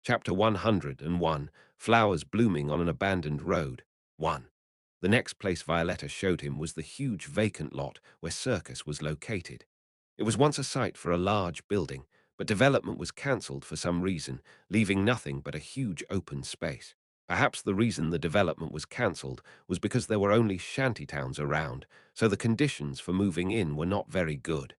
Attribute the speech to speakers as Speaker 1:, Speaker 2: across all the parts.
Speaker 1: Chapter 101, Flowers Blooming on an Abandoned Road. 1. The next place Violetta showed him was the huge vacant lot where Circus was located. It was once a site for a large building, but development was cancelled for some reason, leaving nothing but a huge open space. Perhaps the reason the development was cancelled was because there were only shantytowns around, so the conditions for moving in were not very good.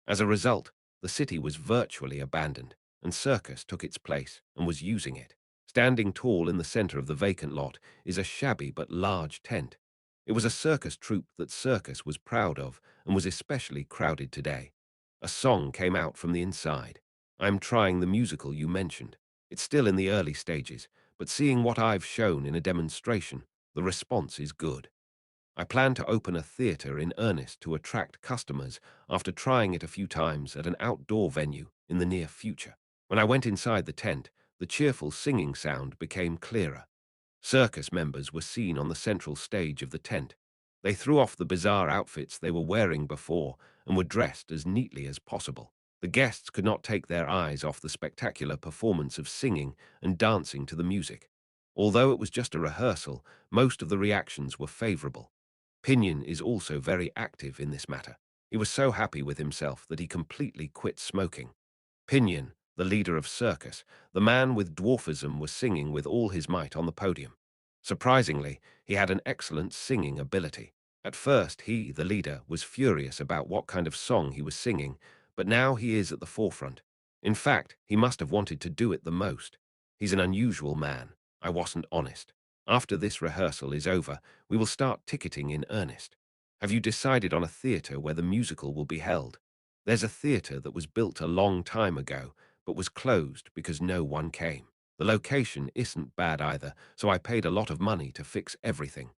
Speaker 1: As a result, the city was virtually abandoned, and Circus took its place and was using it. Standing tall in the center of the vacant lot is a shabby but large tent. It was a circus troupe that Circus was proud of and was especially crowded today. A song came out from the inside. I'm trying the musical you mentioned. It's still in the early stages, but seeing what I've shown in a demonstration, the response is good. I plan to open a theater in earnest to attract customers after trying it a few times at an outdoor venue in the near future. When I went inside the tent, the cheerful singing sound became clearer. Circus members were seen on the central stage of the tent. They threw off the bizarre outfits they were wearing before and were dressed as neatly as possible. The guests could not take their eyes off the spectacular performance of singing and dancing to the music. Although it was just a rehearsal, most of the reactions were favorable. Pinion is also very active in this matter. He was so happy with himself that he completely quit smoking. Pinion, the leader of Circus, the man with dwarfism, was singing with all his might on the podium. Surprisingly, he had an excellent singing ability. At first, he, the leader, was furious about what kind of song he was singing, but now he is at the forefront. In fact, he must have wanted to do it the most. He's an unusual man. I wasn't honest. After this rehearsal is over, we will start ticketing in earnest. Have you decided on a theater where the musical will be held? There's a theater that was built a long time ago, but was closed because no one came. The location isn't bad either, so I paid a lot of money to fix everything.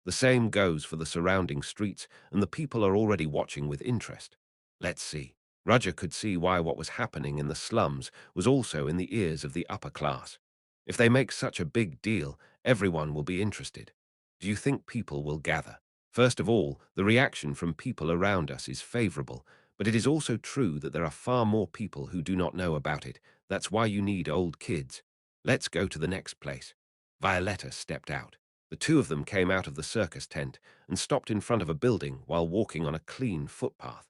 Speaker 1: The same goes for the surrounding streets, and the people are already watching with interest. Let's see. Roger could see why what was happening in the slums was also in the ears of the upper class. If they make such a big deal, everyone will be interested. Do you think people will gather? First of all, the reaction from people around us is favorable, but it is also true that there are far more people who do not know about it. That's why you need old kids. Let's go to the next place. Violetta stepped out. The two of them came out of the circus tent and stopped in front of a building while walking on a clean footpath.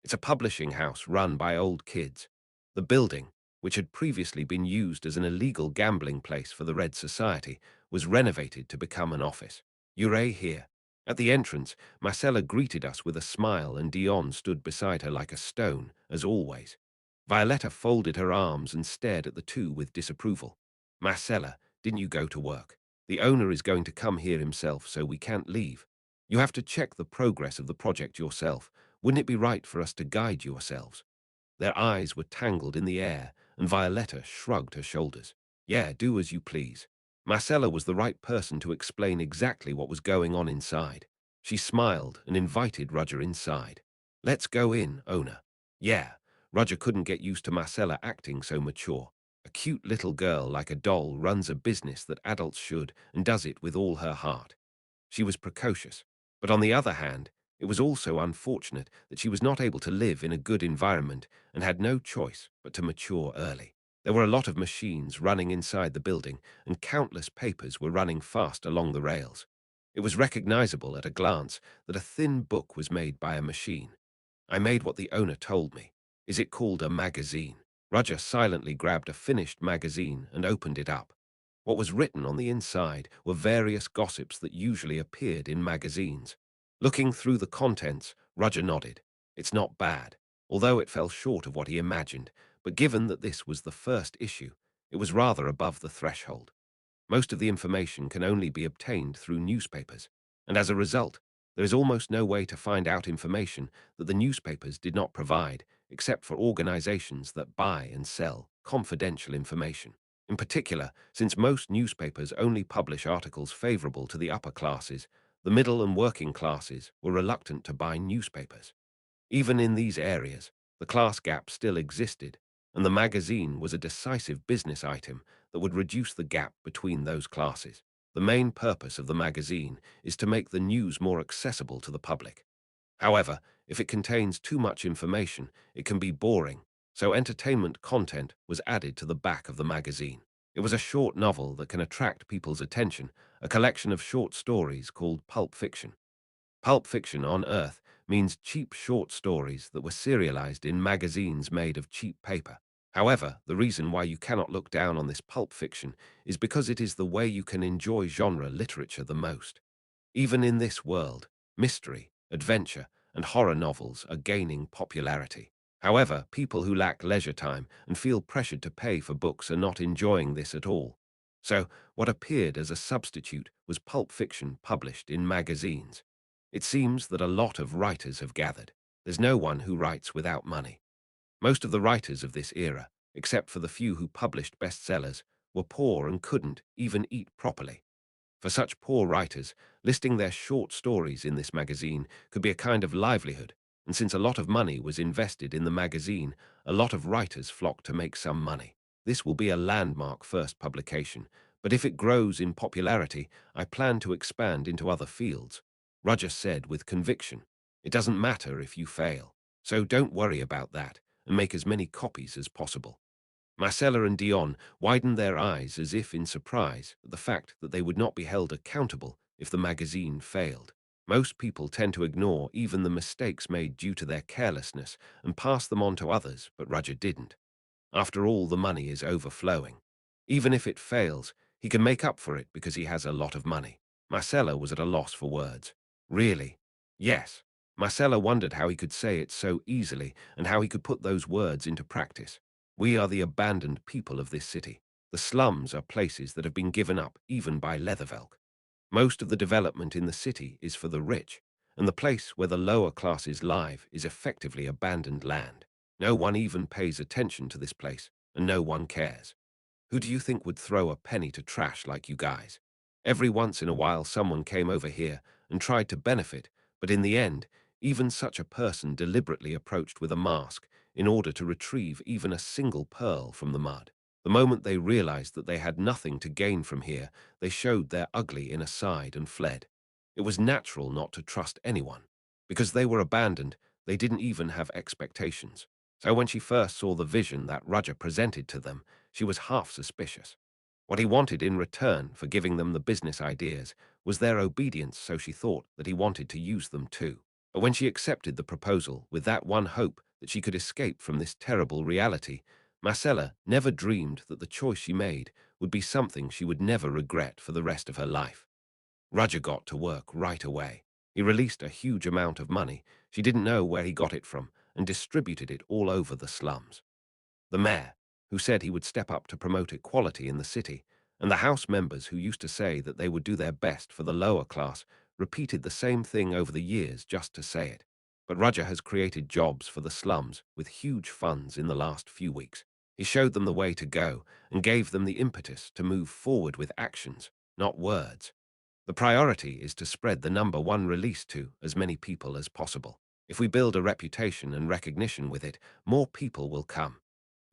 Speaker 1: It's a publishing house run by old kids. The building, which had previously been used as an illegal gambling place for the Red Society, was renovated to become an office. You're here. At the entrance, Marcella greeted us with a smile and Dion stood beside her like a stone, as always. Violetta folded her arms and stared at the two with disapproval. Marcella, didn't you go to work? The owner is going to come here himself, so we can't leave. You have to check the progress of the project yourself. Wouldn't it be right for us to guide yourselves? Their eyes were tangled in the air, and Violetta shrugged her shoulders. Yeah, do as you please. Marcella was the right person to explain exactly what was going on inside. She smiled and invited Roger inside. Let's go in, owner. Yeah, Roger couldn't get used to Marcella acting so mature. A cute little girl like a doll runs a business that adults should and does it with all her heart. She was precocious, but on the other hand, it was also unfortunate that she was not able to live in a good environment and had no choice but to mature early. There were a lot of machines running inside the building, and countless papers were running fast along the rails. It was recognizable at a glance that a thin book was made by a machine. I made what the owner told me. Is it called a magazine? Roger silently grabbed a finished magazine and opened it up. What was written on the inside were various gossips that usually appeared in magazines. Looking through the contents, Roger nodded. It's not bad, although it fell short of what he imagined, but given that this was the first issue, it was rather above the threshold. Most of the information can only be obtained through newspapers, and as a result, there is almost no way to find out information that the newspapers did not provide, except for organizations that buy and sell confidential information. In particular, since most newspapers only publish articles favorable to the upper classes, the middle and working classes were reluctant to buy newspapers. Even in these areas, the class gap still existed, and the magazine was a decisive business item that would reduce the gap between those classes. The main purpose of the magazine is to make the news more accessible to the public. However, if it contains too much information, it can be boring, so entertainment content was added to the back of the magazine. It was a short novel that can attract people's attention, a collection of short stories called pulp fiction. Pulp fiction on Earth means cheap short stories that were serialized in magazines made of cheap paper. However, the reason why you cannot look down on this pulp fiction is because it is the way you can enjoy genre literature the most. Even in this world, mystery, adventure, and horror novels are gaining popularity. However, people who lack leisure time and feel pressured to pay for books are not enjoying this at all. So, what appeared as a substitute was pulp fiction published in magazines. It seems that a lot of writers have gathered. There's no one who writes without money. Most of the writers of this era, except for the few who published bestsellers, were poor and couldn't even eat properly. For such poor writers, listing their short stories in this magazine could be a kind of livelihood, and since a lot of money was invested in the magazine, a lot of writers flocked to make some money. This will be a landmark first publication, but if it grows in popularity, I plan to expand into other fields. Roger said with conviction, "It doesn't matter if you fail, so don't worry about that, and make as many copies as possible." Marcella and Dion widened their eyes as if in surprise at the fact that they would not be held accountable if the magazine failed. Most people tend to ignore even the mistakes made due to their carelessness and pass them on to others, but Roger didn't. After all, the money is overflowing. Even if it fails, he can make up for it because he has a lot of money. Marcella was at a loss for words. Really? Yes. Marcella wondered how he could say it so easily and how he could put those words into practice. We are the abandoned people of this city. The slums are places that have been given up even by Leathervelk. Most of the development in the city is for the rich, and the place where the lower classes live is effectively abandoned land. No one even pays attention to this place, and no one cares. Who do you think would throw a penny to trash like you guys? Every once in a while someone came over here and tried to benefit, but in the end, even such a person deliberately approached with a mask in order to retrieve even a single pearl from the mud. The moment they realized that they had nothing to gain from here, they showed their ugly inner side and fled. It was natural not to trust anyone. Because they were abandoned, they didn't even have expectations. So when she first saw the vision that Roger presented to them, she was half suspicious. What he wanted in return for giving them the business ideas was their obedience, so she thought that he wanted to use them too. But when she accepted the proposal with that one hope that she could escape from this terrible reality, Marcella never dreamed that the choice she made would be something she would never regret for the rest of her life. Roger got to work right away. He released a huge amount of money, she didn't know where he got it from, and distributed it all over the slums. The mayor, who said he would step up to promote equality in the city, and the House members who used to say that they would do their best for the lower class, repeated the same thing over the years just to say it. But Roger has created jobs for the slums with huge funds in the last few weeks. He showed them the way to go and gave them the impetus to move forward with actions, not words. The priority is to spread the number one release to as many people as possible. If we build a reputation and recognition with it, more people will come.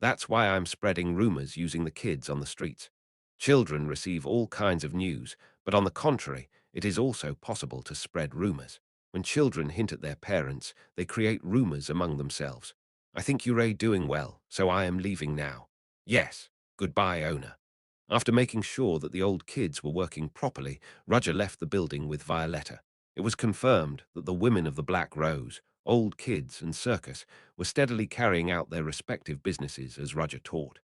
Speaker 1: That's why I'm spreading rumors using the kids on the streets. Children receive all kinds of news, but on the contrary, it is also possible to spread rumors. When children hint at their parents, they create rumors among themselves. I think you're doing well, so I am leaving now. Yes, goodbye, owner. After making sure that the old kids were working properly, Roger left the building with Violetta. It was confirmed that the women of the Black Rose, old kids and circus were steadily carrying out their respective businesses as Roger taught.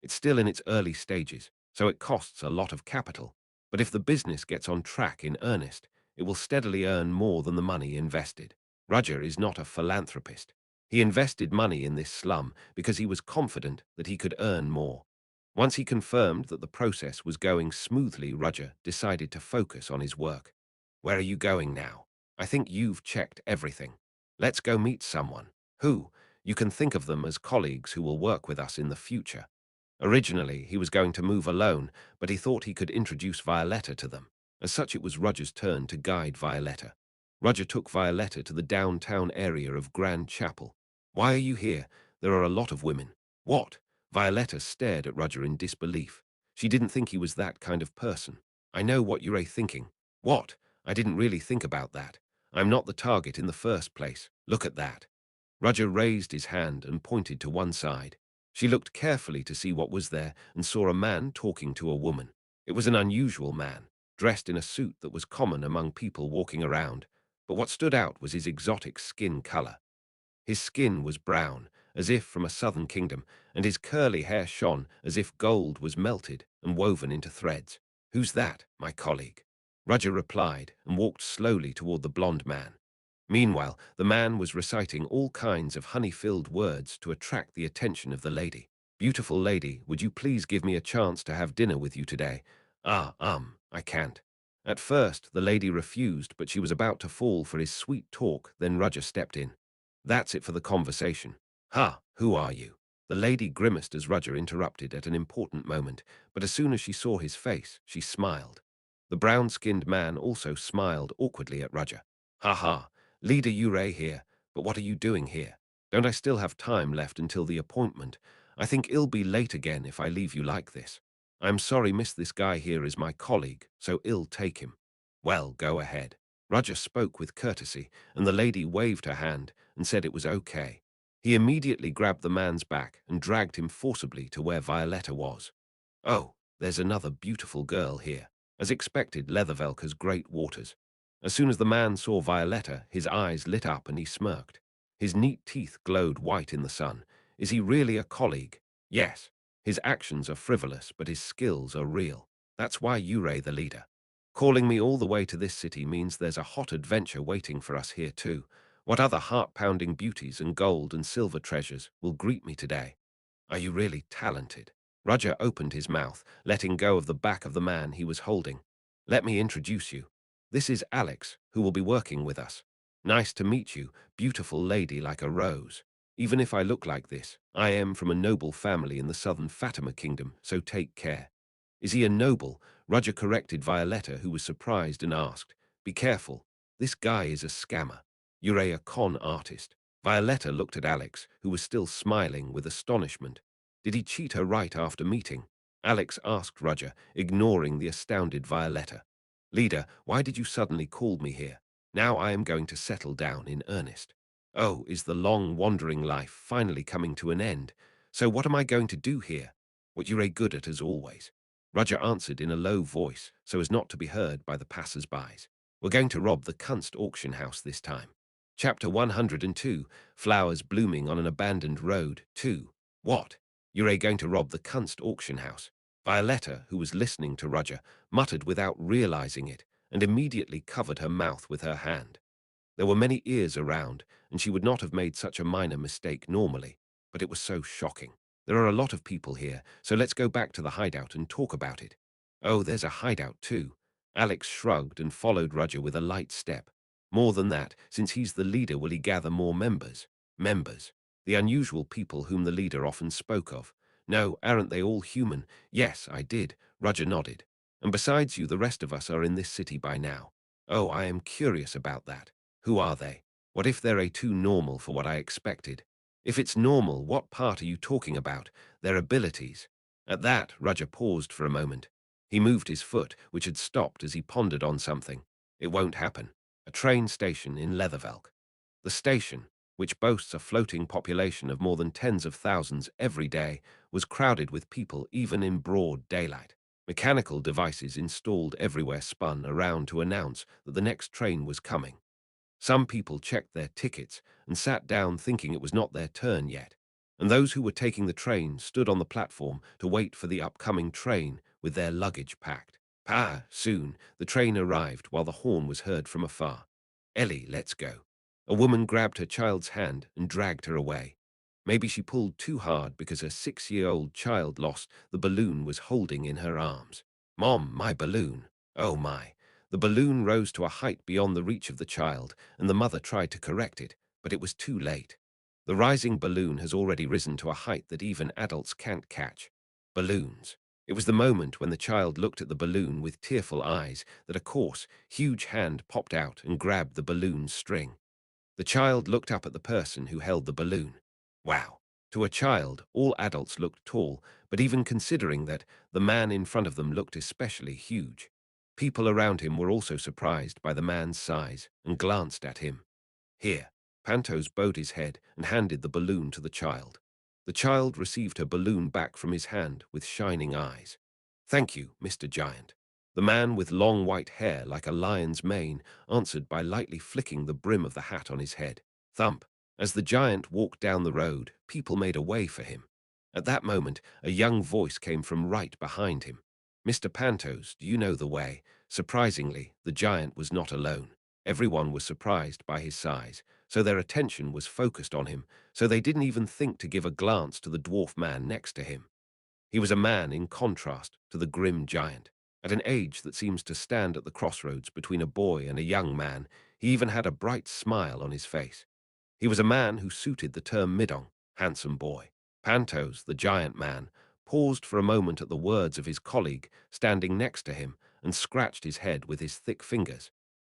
Speaker 1: It's still in its early stages, so it costs a lot of capital. But if the business gets on track in earnest, it will steadily earn more than the money invested. Roger is not a philanthropist. He invested money in this slum because he was confident that he could earn more. Once he confirmed that the process was going smoothly, Roger decided to focus on his work. Where are you going now? I think you've checked everything. Let's go meet someone. Who? You can think of them as colleagues who will work with us in the future. Originally, he was going to move alone, but he thought he could introduce Violetta to them. As such, it was Roger's turn to guide Violetta. Roger took Violetta to the downtown area of Grand Chapel. Why are you here? There are a lot of women. What? Violetta stared at Roger in disbelief. She didn't think he was that kind of person. I know what you're thinking. What? I didn't really think about that. I'm not the target in the first place. Look at that. Roger raised his hand and pointed to one side. She looked carefully to see what was there and saw a man talking to a woman. It was an unusual man, dressed in a suit that was common among people walking around, but what stood out was his exotic skin color. His skin was brown, as if from a southern kingdom, and his curly hair shone as if gold was melted and woven into threads. "Who's that, my colleague?" Roger replied and walked slowly toward the blond man. Meanwhile, the man was reciting all kinds of honey-filled words to attract the attention of the lady. "Beautiful lady, would you please give me a chance to have dinner with you today?" I can't." At first, the lady refused, but she was about to fall for his sweet talk, then Roger stepped in. "That's it for the conversation." "Ha, who are you?" The lady grimaced as Roger interrupted at an important moment, but as soon as she saw his face, she smiled. The brown-skinned man also smiled awkwardly at Roger. "Ha ha, Leader Urey here, but what are you doing here? Don't I still have time left until the appointment? I think it'll be late again if I leave you like this. I'm sorry, miss, this guy here is my colleague, so ill take him." "Well, go ahead." Roger spoke with courtesy, and the lady waved her hand and said it was okay. He immediately grabbed the man's back and dragged him forcibly to where Violetta was. "Oh, there's another beautiful girl here." As expected, Leathervelk great waters. As soon as the man saw Violetta, his eyes lit up and he smirked. His neat teeth glowed white in the sun. Is he really a colleague? Yes. His actions are frivolous, but his skills are real. That's why Urey the leader. Calling me all the way to this city means there's a hot adventure waiting for us here too. What other heart-pounding beauties and gold and silver treasures will greet me today? Are you really talented? Roger opened his mouth, letting go of the back of the man he was holding. "Let me introduce you. This is Alex, who will be working with us. Nice to meet you, beautiful lady like a rose. Even if I look like this, I am from a noble family in the southern Fatima kingdom, so take care." "Is he a noble?" Roger corrected Violetta, who was surprised, and asked, "Be careful. This guy is a scammer. You're a con artist." Violetta looked at Alex, who was still smiling with astonishment. "Did he cheat her right after meeting?" Alex asked Roger, ignoring the astounded Violetta. "Leader, why did you suddenly call me here? Now I am going to settle down in earnest. Oh, is the long wandering life finally coming to an end? So what am I going to do here? What you're good at as always." Roger answered in a low voice so as not to be heard by the passers-by. "We're going to rob the Kunst auction house this time." Chapter 102, Flowers Blooming on an Abandoned Road 2. "What? You're going to rob the Kunst auction house?" Violetta, who was listening to Roger, muttered without realizing it, and immediately covered her mouth with her hand. There were many ears around, and she would not have made such a minor mistake normally, but it was so shocking. "There are a lot of people here, so let's go back to the hideout and talk about it." "Oh, there's a hideout too." Alex shrugged and followed Roger with a light step. "More than that, since he's the leader, will he gather more members?" "Members? The unusual people whom the leader often spoke of. No, aren't they all human?" "Yes, I did." Roger nodded. "And besides you, the rest of us are in this city by now." "Oh, I am curious about that. Who are they? What if they're too normal for what I expected? If it's normal, what part are you talking about? Their abilities?" At that, Roger paused for a moment. He moved his foot, which had stopped as he pondered on something. "It won't happen." A train station in Leathervelk. The station, which boasts a floating population of more than tens of thousands every day, was crowded with people even in broad daylight. Mechanical devices installed everywhere spun around to announce that the next train was coming. Some people checked their tickets and sat down thinking it was not their turn yet, and those who were taking the train stood on the platform to wait for the upcoming train with their luggage packed. Soon, the train arrived while the horn was heard from afar. "Ellie, let's go." A woman grabbed her child's hand and dragged her away. Maybe she pulled too hard because her 6-year-old child lost the balloon was holding in her arms. "Mom, my balloon." Oh my. The balloon rose to a height beyond the reach of the child, and the mother tried to correct it, but it was too late. The rising balloon has already risen to a height that even adults can't catch. Balloons. It was the moment when the child looked at the balloon with tearful eyes that a coarse, huge hand popped out and grabbed the balloon's string. The child looked up at the person who held the balloon. Wow. To a child, all adults looked tall, but even considering that, the man in front of them looked especially huge. People around him were also surprised by the man's size and glanced at him. "Here." Pantos bowed his head and handed the balloon to the child. The child received her balloon back from his hand with shining eyes. "Thank you, Mr. Giant." The man with long white hair like a lion's mane answered by lightly flicking the brim of the hat on his head. Thump. As the giant walked down the road, people made a way for him. At that moment, a young voice came from right behind him. "Mr. Pantos, do you know the way?" Surprisingly, the giant was not alone. Everyone was surprised by his size, so their attention was focused on him, so they didn't even think to give a glance to the dwarf man next to him. He was a man in contrast to the grim giant. At an age that seems to stand at the crossroads between a boy and a young man, he even had a bright smile on his face. He was a man who suited the term midong, handsome boy. Pantos, the giant man, paused for a moment at the words of his colleague standing next to him and scratched his head with his thick fingers.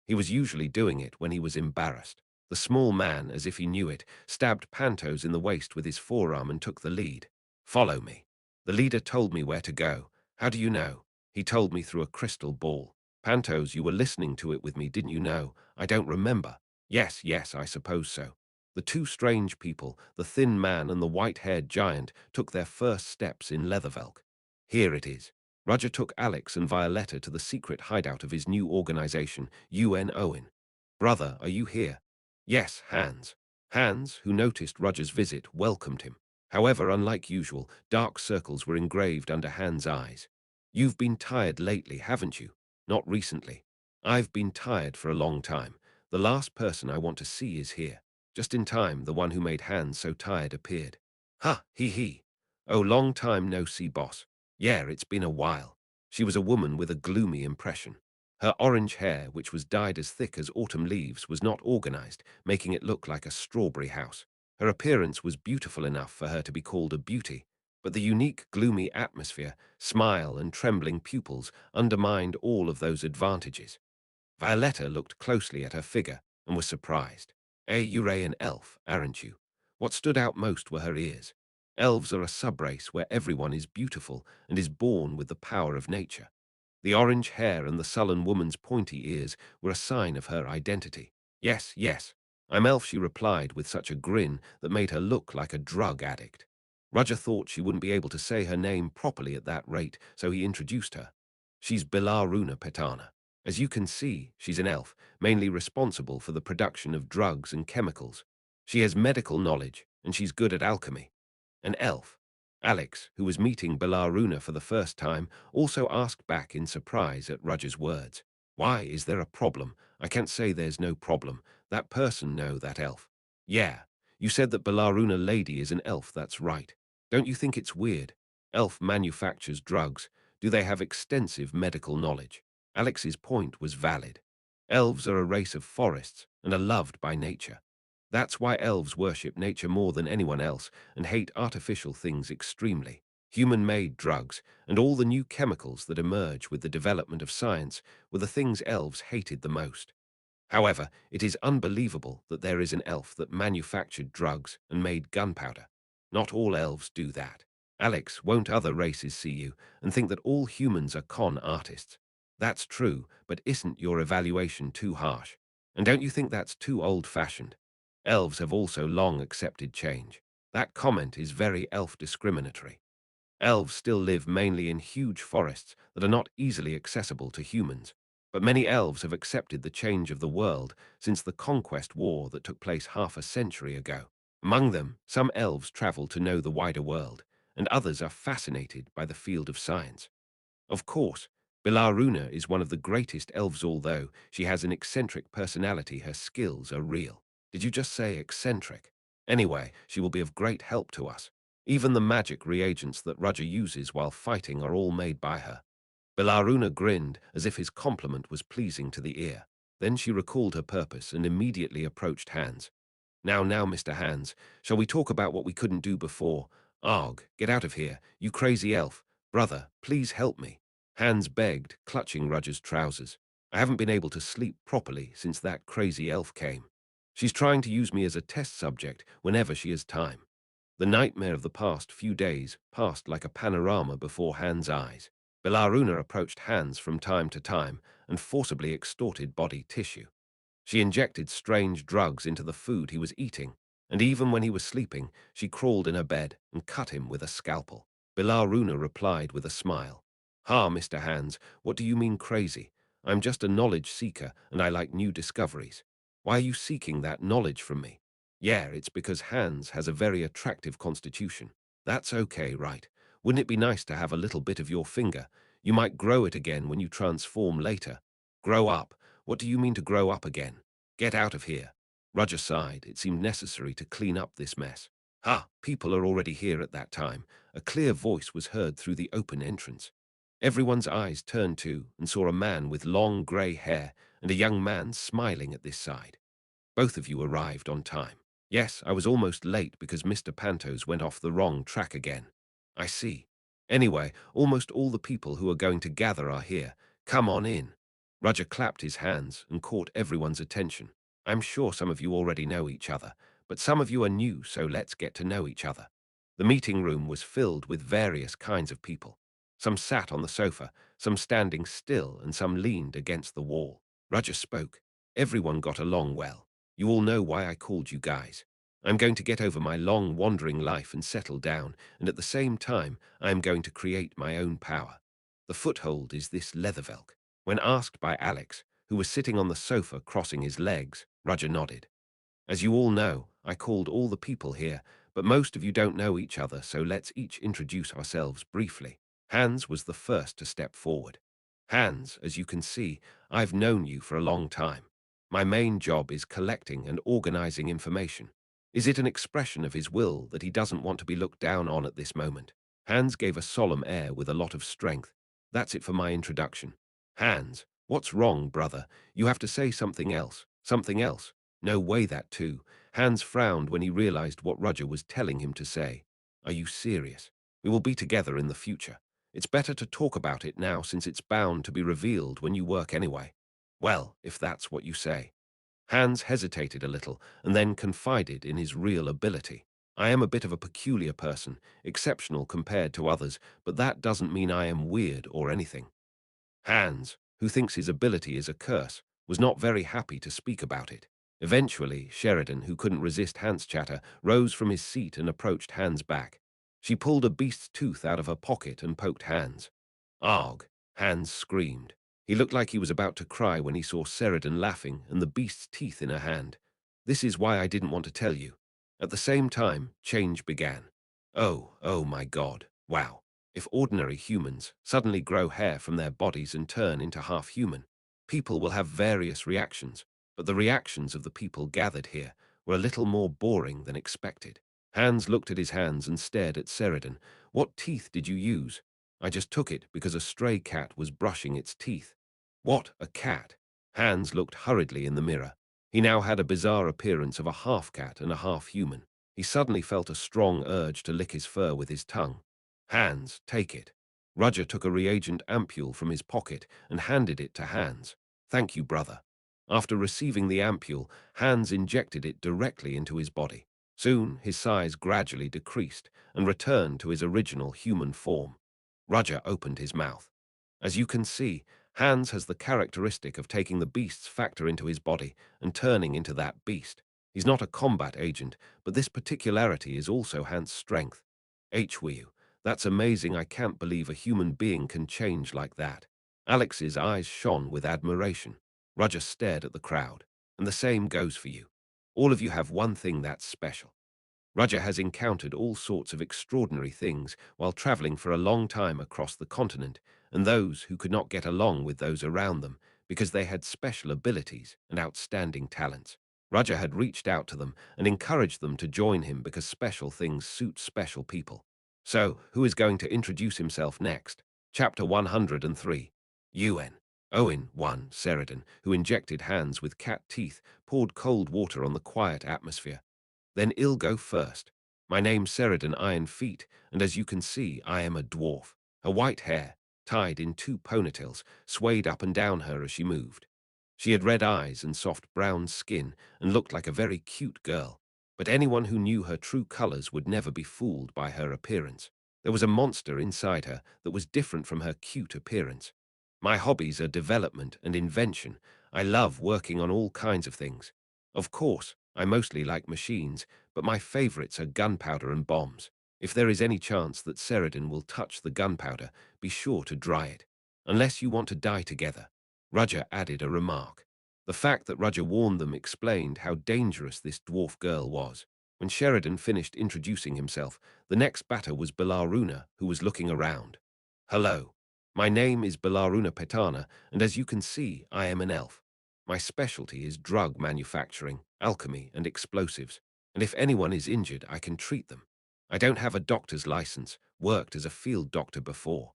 Speaker 1: He was usually doing it when he was embarrassed. The small man, as if he knew it, stabbed Pantos in the waist with his forearm and took the lead. "Follow me." The leader told me where to go. "How do you know?" "He told me through a crystal ball." "Pantos, you were listening to it with me, didn't you know?" "I don't remember." "Yes, yes, I suppose so." The two strange people, the thin man and the white-haired giant, took their first steps in Leathervelk. Here it is. Roger took Alex and Violetta to the secret hideout of his new organization, UN Owen. "Brother, are you here?" "Yes, Hans." Hans, who noticed Roger's visit, welcomed him. However, unlike usual, dark circles were engraved under Hans' eyes. "You've been tired lately, haven't you?" "Not recently." "I've been tired for a long time. The last person I want to see is here." Just in time, the one who made Hans so tired appeared. "Ha, he. Oh, long time no see, boss." "Yeah, it's been a while." She was a woman with a gloomy impression. Her orange hair, which was dyed as thick as autumn leaves, was not organized, making it look like a strawberry house. Her appearance was beautiful enough for her to be called a beauty, but the unique, gloomy atmosphere, smile, and trembling pupils undermined all of those advantages. Violetta looked closely at her figure and was surprised. You're an elf, aren't you?" What stood out most were her ears. Elves are a subrace where everyone is beautiful and is born with the power of nature. The orange hair and the sullen woman's pointy ears were a sign of her identity. "Yes, yes. I'm elf," she replied with such a grin that made her look like a drug addict. Roger thought she wouldn't be able to say her name properly at that rate, so he introduced her. "She's Bilaruna Petana. As you can see, she's an elf, mainly responsible for the production of drugs and chemicals. She has medical knowledge, and she's good at alchemy." An elf. Alex, who was meeting Bilaruna for the first time, also asked back in surprise at Roger's words. "Why, is there a problem?" "I can't say there's no problem. That person know that elf." "Yeah, you said that Bilaruna lady is an elf, that's right. Don't you think it's weird? Elf manufactures drugs. Do they have extensive medical knowledge?" Alex's point was valid. Elves are a race of forests and are loved by nature. That's why elves worship nature more than anyone else and hate artificial things extremely. Human-made drugs and all the new chemicals that emerge with the development of science were the things elves hated the most. However, it is unbelievable that there is an elf that manufactured drugs and made gunpowder. Not all elves do that. Alex, won't other races see you and think that all humans are con artists? That's true, but isn't your evaluation too harsh? And don't you think that's too old-fashioned? Elves have also long accepted change. That comment is very elf discriminatory. Elves still live mainly in huge forests that are not easily accessible to humans. But many elves have accepted the change of the world since the conquest war that took place half a century ago. Among them, some elves travel to know the wider world, and others are fascinated by the field of science. Of course, Bilaruna is one of the greatest elves, although she has an eccentric personality. Her skills are real. Did you just say eccentric? Anyway, she will be of great help to us. Even the magic reagents that Roger uses while fighting are all made by her. Bilaruna grinned as if his compliment was pleasing to the ear. Then she recalled her purpose and immediately approached Hans. Now, Mr. Hans, shall we talk about what we couldn't do before? Arg, get out of here, you crazy elf. Brother, please help me." Hans begged, clutching Roger's trousers. "I haven't been able to sleep properly since that crazy elf came. She's trying to use me as a test subject whenever she has time." The nightmare of the past few days passed like a panorama before Hans' eyes. Bilaruna approached Hans from time to time and forcibly extorted body tissue. She injected strange drugs into the food he was eating. And even when he was sleeping, she crawled in her bed and cut him with a scalpel. Bilaruna replied with a smile. "Ha, Mr. Hans, what do you mean crazy? I'm just a knowledge seeker and I like new discoveries. Why are you seeking that knowledge from me?" "Yeah, it's because Hans has a very attractive constitution." "That's okay, right? Wouldn't it be nice to have a little bit of your finger? You might grow it again when you transform later." "Grow up? What do you mean to grow up again? Get out of here." Roger sighed. It seemed necessary to clean up this mess. "Ha! People are already here at that time." A clear voice was heard through the open entrance. Everyone's eyes turned to and saw a man with long grey hair and a young man smiling at this side. "Both of you arrived on time." "Yes, I was almost late because Mr. Pantos went off the wrong track again." "I see. Anyway, almost all the people who are going to gather are here. Come on in." Roger clapped his hands and caught everyone's attention. "I'm sure some of you already know each other, but some of you are new, so let's get to know each other." The meeting room was filled with various kinds of people. Some sat on the sofa, some standing still, and some leaned against the wall. Roger spoke. "Everyone got along well. You all know why I called you guys. I'm going to get over my long wandering life and settle down, and at the same time, I am going to create my own power. The foothold is this Leathervelk." When asked by Alex, who was sitting on the sofa crossing his legs, Roger nodded. "As you all know, I called all the people here, but most of you don't know each other, so let's each introduce ourselves briefly." Hans was the first to step forward. "Hans, as you can see, I've known you for a long time. My main job is collecting and organizing information. Is it an expression of his will that he doesn't want to be looked down on at this moment?" Hans gave a solemn air with a lot of strength. "That's it for my introduction." "Hans, what's wrong, brother? You have to say something else. Something else." "No way, that too." Hans frowned when he realized what Roger was telling him to say. "Are you serious? We will be together in the future. It's better to talk about it now since it's bound to be revealed when you work anyway." "Well, if that's what you say." Hans hesitated a little and then confided in his real ability. "I am a bit of a peculiar person, exceptional compared to others, but that doesn't mean I am weird or anything." Hans, who thinks his ability is a curse, was not very happy to speak about it. Eventually, Sheridan, who couldn't resist Hans' chatter, rose from his seat and approached Hans' back. She pulled a beast's tooth out of her pocket and poked Hans. "Arg!" Hans screamed. He looked like he was about to cry when he saw Sheridan laughing and the beast's teeth in her hand. "This is why I didn't want to tell you." At the same time, change began. Oh my God, wow. If ordinary humans suddenly grow hair from their bodies and turn into half-human, people will have various reactions, but the reactions of the people gathered here were a little more boring than expected. Hans looked at his hands and stared at Sheridan. "What teeth did you use?" "I just took it because a stray cat was brushing its teeth." "What, a cat?" Hans looked hurriedly in the mirror. He now had a bizarre appearance of a half-cat and a half-human. He suddenly felt a strong urge to lick his fur with his tongue. "Hans, take it." Roger took a reagent ampule from his pocket and handed it to Hans. "Thank you, brother." After receiving the ampule, Hans injected it directly into his body. Soon, his size gradually decreased and returned to his original human form. Roger opened his mouth. As you can see, Hans has the characteristic of taking the beast's factor into his body and turning into that beast. He's not a combat agent, but this particularity is also Hans' strength. HW, that's amazing. I can't believe a human being can change like that. Alex's eyes shone with admiration. Roger stared at the crowd. "And the same goes for you. All of you have one thing that's special." Roger has encountered all sorts of extraordinary things while traveling for a long time across the continent, and those who could not get along with those around them because they had special abilities and outstanding talents. Roger had reached out to them and encouraged them to join him because special things suit special people. So, who is going to introduce himself next? Chapter 103. UN. Owen 1. Sheridan, who injected Hans with cat teeth, poured cold water on the quiet atmosphere. "Then I'll go first. My name's Sheridan Iron Feet, and as you can see, I am a dwarf." Her white hair, tied in two ponytails, swayed up and down her as she moved. She had red eyes and soft brown skin and looked like a very cute girl, but anyone who knew her true colors would never be fooled by her appearance. There was a monster inside her that was different from her cute appearance. "My hobbies are development and invention. I love working on all kinds of things. Of course, I mostly like machines, but my favorites are gunpowder and bombs. If there is any chance that Sheridan will touch the gunpowder, be sure to dry it. Unless you want to die together. Roger added a remark. The fact that Roger warned them explained how dangerous this dwarf girl was. When Sheridan finished introducing himself, the next batter was Belaruna, who was looking around. Hello. My name is Belaruna Petana, and as you can see, I am an elf. My specialty is drug manufacturing, alchemy, and explosives, and if anyone is injured, I can treat them. I don't have a doctor's license, worked as a field doctor before.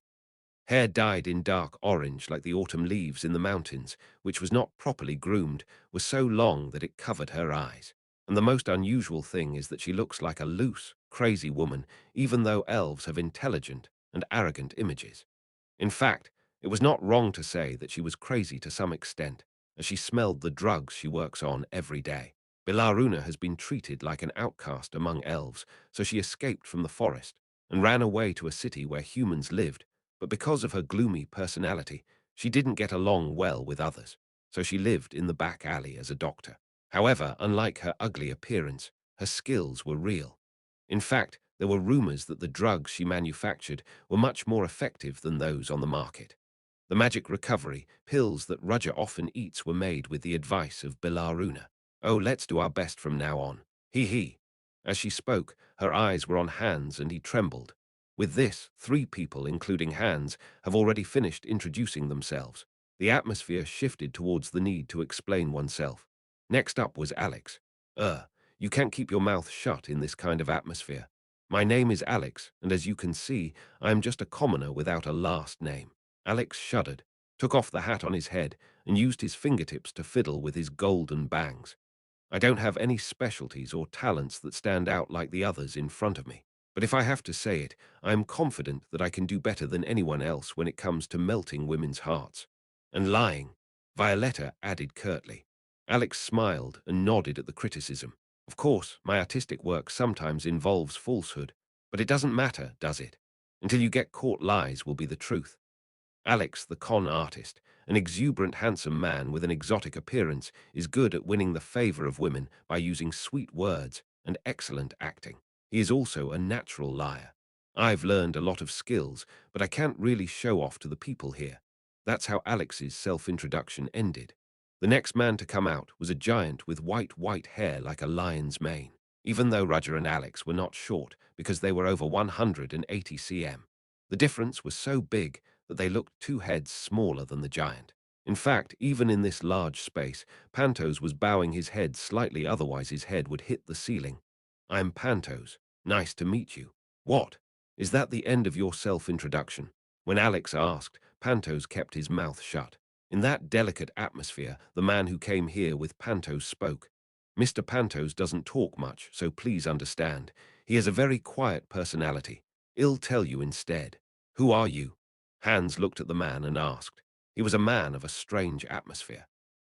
Speaker 1: Hair dyed in dark orange like the autumn leaves in the mountains, which was not properly groomed, was so long that it covered her eyes. And the most unusual thing is that she looks like a loose, crazy woman, even though elves have intelligent and arrogant images. In fact, it was not wrong to say that she was crazy to some extent, as she smelled the drugs she works on every day. Belaruna has been treated like an outcast among elves, so she escaped from the forest and ran away to a city where humans lived, but because of her gloomy personality, she didn't get along well with others, so she lived in the back alley as a doctor. However, unlike her ugly appearance, her skills were real. In fact, there were rumors that the drugs she manufactured were much more effective than those on the market. The magic recovery pills that Roger often eats were made with the advice of Belaruna. Oh, let's do our best from now on. He. As she spoke, her eyes were on Hans and he trembled. With this, 3 people, including Hans, have already finished introducing themselves. The atmosphere shifted towards the need to explain oneself. Next up was Alex. You can't keep your mouth shut in this kind of atmosphere. My name is Alex, and as you can see, I am just a commoner without a last name. Alex shuddered, took off the hat on his head, and used his fingertips to fiddle with his golden bangs. I don't have any specialties or talents that stand out like the others in front of me. But if I have to say it, I am confident that I can do better than anyone else when it comes to melting women's hearts. And lying, Violetta added curtly. Alex smiled and nodded at the criticism. Of course, my artistic work sometimes involves falsehood, but it doesn't matter, does it? Until you get caught, lies will be the truth. Alex, the con artist, an exuberant handsome man with an exotic appearance, is good at winning the favor of women by using sweet words and excellent acting. He is also a natural liar. I've learned a lot of skills, but I can't really show off to the people here. That's how Alex's self-introduction ended. The next man to come out was a giant with white hair like a lion's mane, even though Roger and Alex were not short because they were over 180 cm. The difference was so big that they looked 2 heads smaller than the giant. In fact, even in this large space, Pantos was bowing his head slightly, otherwise his head would hit the ceiling. I'm Pantos. Nice to meet you. What? Is that the end of your self-introduction? When Alex asked, Pantos kept his mouth shut. In that delicate atmosphere, the man who came here with Pantos spoke. Mr. Pantos doesn't talk much, so please understand. He has a very quiet personality. I'll tell you instead. Who are you? Hans looked at the man and asked. He was a man of a strange atmosphere.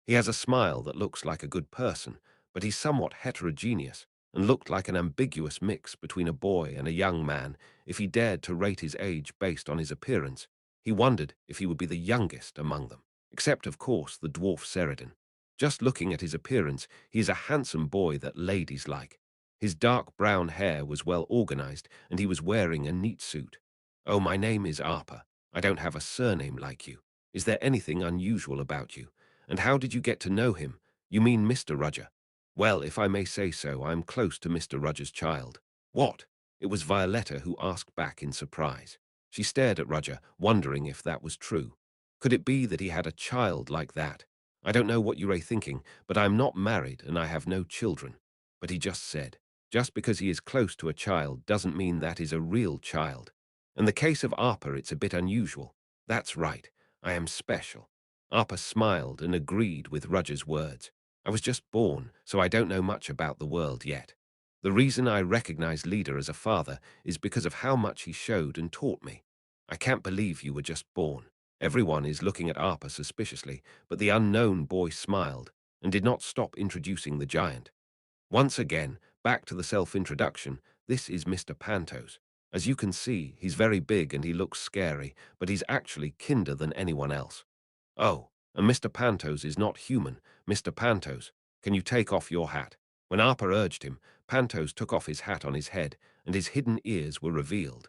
Speaker 1: He has a smile that looks like a good person, but he's somewhat heterogeneous and looked like an ambiguous mix between a boy and a young man. If he dared to rate his age based on his appearance, he wondered if he would be the youngest among them, except, of course, the dwarf Sheridan. Just looking at his appearance, he is a handsome boy that ladies like. His dark brown hair was well organized, and he was wearing a neat suit. Oh, my name is Arpa. I don't have a surname like you. Is there anything unusual about you? And how did you get to know him? You mean Mr. Roger? Well, if I may say so, I am close to Mr. Roger's child. What? It was Violetta who asked back in surprise. She stared at Roger, wondering if that was true. Could it be that he had a child like that? I don't know what you're thinking, but I'm not married and I have no children. But he just said, just because he is close to a child doesn't mean that is a real child. In the case of Arpa, it's a bit unusual. That's right, I am special. Arpa smiled and agreed with Roger's words. I was just born, so I don't know much about the world yet. The reason I recognize Leader as a father is because of how much he showed and taught me. I can't believe you were just born. Everyone is looking at Arpa suspiciously, but the unknown boy smiled and did not stop introducing the giant. Once again, back to the self-introduction, this is Mr. Pantos. As you can see, he's very big and he looks scary, but he's actually kinder than anyone else. Oh, and Mr. Pantos is not human. Mr. Pantos, can you take off your hat? When Arpa urged him, Pantos took off his hat on his head, and his hidden ears were revealed.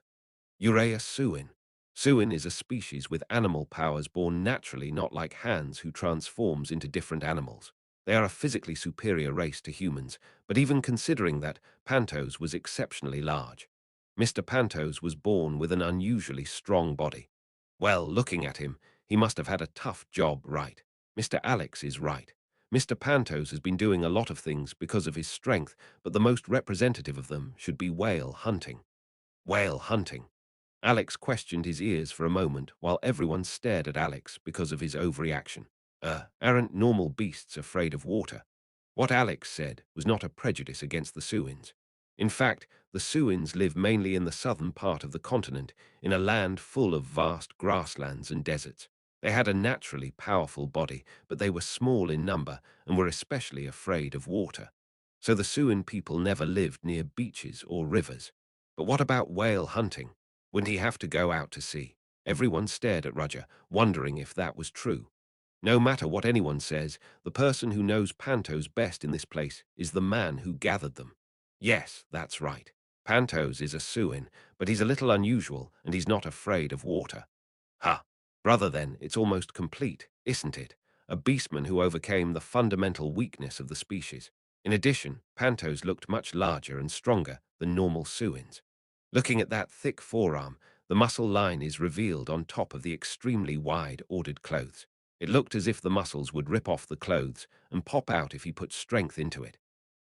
Speaker 1: Urea suin. Suin is a species with animal powers born naturally, not like Hans who transforms into different animals. They are a physically superior race to humans, but even considering that, Pantos was exceptionally large. Mr. Pantos was born with an unusually strong body. Well, looking at him, he must have had a tough job, right? Mr. Alex is right. Mr. Pantos has been doing a lot of things because of his strength, but the most representative of them should be whale hunting. Whale hunting. Alex questioned his ears for a moment while everyone stared at Alex because of his overreaction. Aren't normal beasts afraid of water? What Alex said was not a prejudice against the Suins. In fact, the Suins live mainly in the southern part of the continent, in a land full of vast grasslands and deserts. They had a naturally powerful body, but they were small in number and were especially afraid of water. So the Suin people never lived near beaches or rivers. But what about whale hunting? Wouldn't he have to go out to sea? Everyone stared at Roger, wondering if that was true. No matter what anyone says, the person who knows Pantos best in this place is the man who gathered them. Yes, that's right. Pantos is a Suin, but he's a little unusual and he's not afraid of water. Ha! Brother, then, it's almost complete, isn't it? A beastman who overcame the fundamental weakness of the species. In addition, Pantos looked much larger and stronger than normal Suins. Looking at that thick forearm, the muscle line is revealed on top of the extremely wide, ordered clothes. It looked as if the muscles would rip off the clothes and pop out if he put strength into it.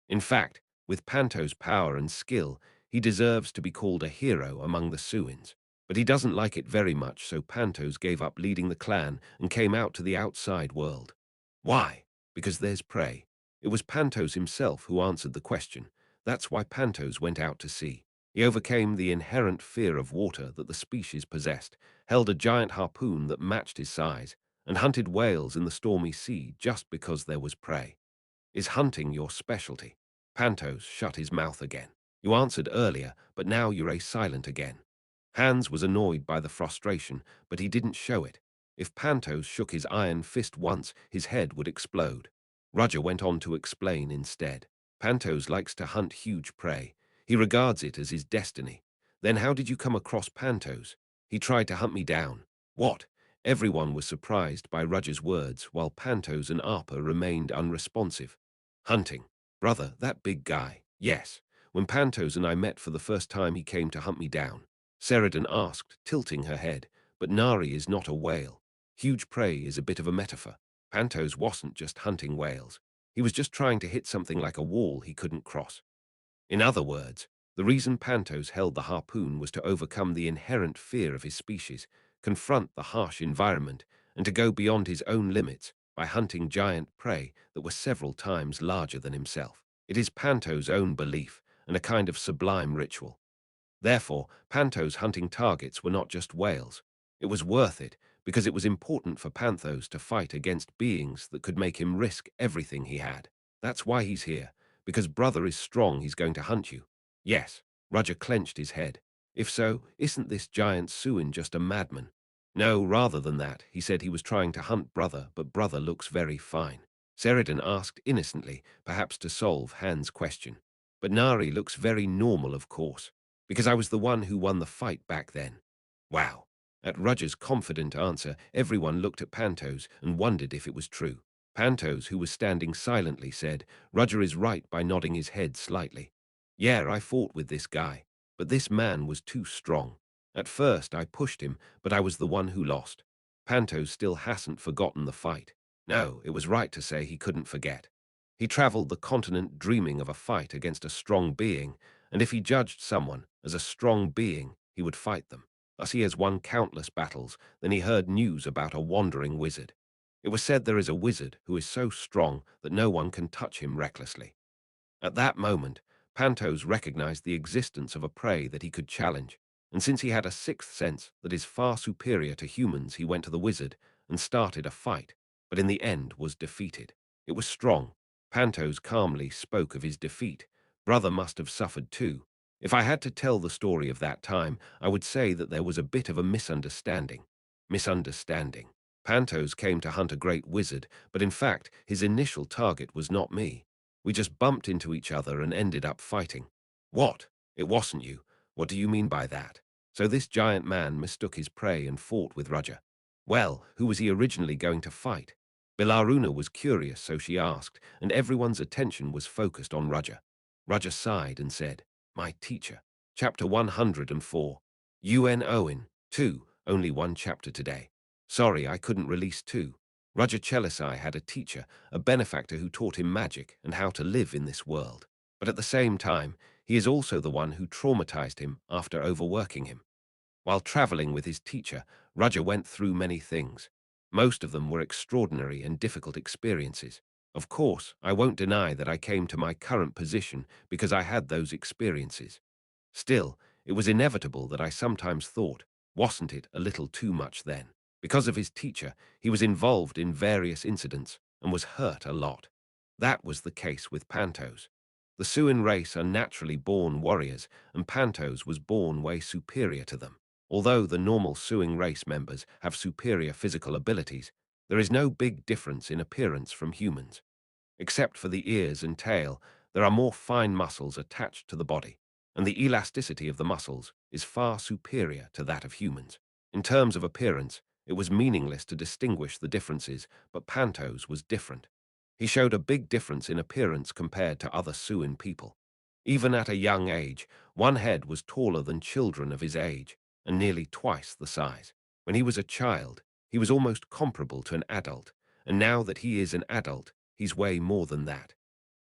Speaker 1: In fact, with Panto's power and skill, he deserves to be called a hero among the Suins. But he doesn't like it very much, so Pantos gave up leading the clan and came out to the outside world. Why? Because there's prey. It was Pantos himself who answered the question. That's why Pantos went out to sea. He overcame the inherent fear of water that the species possessed, held a giant harpoon that matched his size, and hunted whales in the stormy sea just because there was prey. Is hunting your specialty? Pantos shut his mouth again. You answered earlier, but now you're silent again. Hans was annoyed by the frustration, but he didn't show it. If Pantos shook his iron fist once, his head would explode. Roger went on to explain instead. Pantos likes to hunt huge prey. He regards it as his destiny. Then how did you come across Pantos? He tried to hunt me down. What? Everyone was surprised by Roger's words, while Pantos and Arpa remained unresponsive. Hunting. Brother, that big guy. Yes. When Pantos and I met for the first time, he came to hunt me down. Sheridan asked, tilting her head, but Nari is not a whale. Huge prey is a bit of a metaphor. Pantos wasn't just hunting whales. He was just trying to hit something like a wall he couldn't cross. In other words, the reason Pantos held the harpoon was to overcome the inherent fear of his species, confront the harsh environment, and to go beyond his own limits by hunting giant prey that were several times larger than himself. It is Pantos' own belief and a kind of sublime ritual. Therefore, Pantos' hunting targets were not just whales. It was worth it because it was important for Panthos to fight against beings that could make him risk everything he had. That's why he's here, because brother is strong, he's going to hunt you. Yes, Roger clenched his head. If so, isn't this giant Suin just a madman? No, rather than that, he said he was trying to hunt brother, but brother looks very fine. Sheridan asked innocently, perhaps to solve Han's question. But Nari looks very normal, of course, because I was the one who won the fight back then. Wow. At Roger's confident answer, everyone looked at Pantos and wondered if it was true. Pantos, who was standing silently, said, Roger is right by nodding his head slightly. Yeah, I fought with this guy, but this man was too strong. At first I pushed him, but I was the one who lost. Pantos still hasn't forgotten the fight. No, it was right to say he couldn't forget. He traveled the continent dreaming of a fight against a strong being, and if he judged someone as a strong being, he would fight them. Thus he has won countless battles. Then he heard news about a wandering wizard. It was said there is a wizard who is so strong that no one can touch him recklessly. At that moment, Pantos recognized the existence of a prey that he could challenge, and since he had a sixth sense that is far superior to humans, he went to the wizard and started a fight, but in the end was defeated. It was strong. Pantos calmly spoke of his defeat. Brother must have suffered too. If I had to tell the story of that time, I would say that there was a bit of a misunderstanding. Misunderstanding. Pantos came to hunt a great wizard, but in fact, his initial target was not me. We just bumped into each other and ended up fighting. What? It wasn't you. What do you mean by that? So this giant man mistook his prey and fought with Roger. Well, who was he originally going to fight? Bilaruna was curious, so she asked, and everyone's attention was focused on Roger. Roger sighed and said, "My teacher." Chapter 104. UN Owen. 2. Only one chapter today. Sorry, I couldn't release 2. Roger Chelisai had a teacher, a benefactor who taught him magic and how to live in this world. But at the same time, he is also the one who traumatized him after overworking him. While traveling with his teacher, Roger went through many things. Most of them were extraordinary and difficult experiences. Of course, I won't deny that I came to my current position because I had those experiences. Still, it was inevitable that I sometimes thought, wasn't it a little too much then? Because of his teacher, he was involved in various incidents and was hurt a lot. That was the case with Pantos. The Suin race are naturally born warriors, and Pantos was born way superior to them. Although the normal Suing race members have superior physical abilities, there is no big difference in appearance from humans. Except for the ears and tail, there are more fine muscles attached to the body, and the elasticity of the muscles is far superior to that of humans. In terms of appearance, it was meaningless to distinguish the differences, but Pantos was different. He showed a big difference in appearance compared to other Suin people. Even at a young age, one head was taller than children of his age, and nearly twice the size. When he was a child, he was almost comparable to an adult, and now that he is an adult, he's way more than that.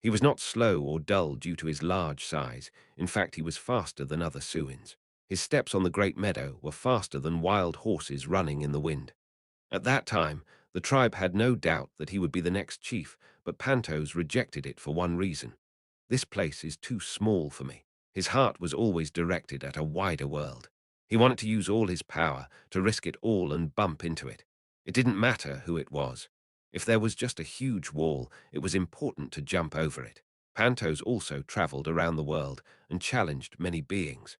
Speaker 1: He was not slow or dull due to his large size. In fact, he was faster than other Suins. His steps on the great meadow were faster than wild horses running in the wind. At that time, the tribe had no doubt that he would be the next chief, but Pantos rejected it for one reason. This place is too small for me. His heart was always directed at a wider world. He wanted to use all his power, to risk it all and bump into it. It didn't matter who it was. If there was just a huge wall, it was important to jump over it. Pantos also traveled around the world and challenged many beings.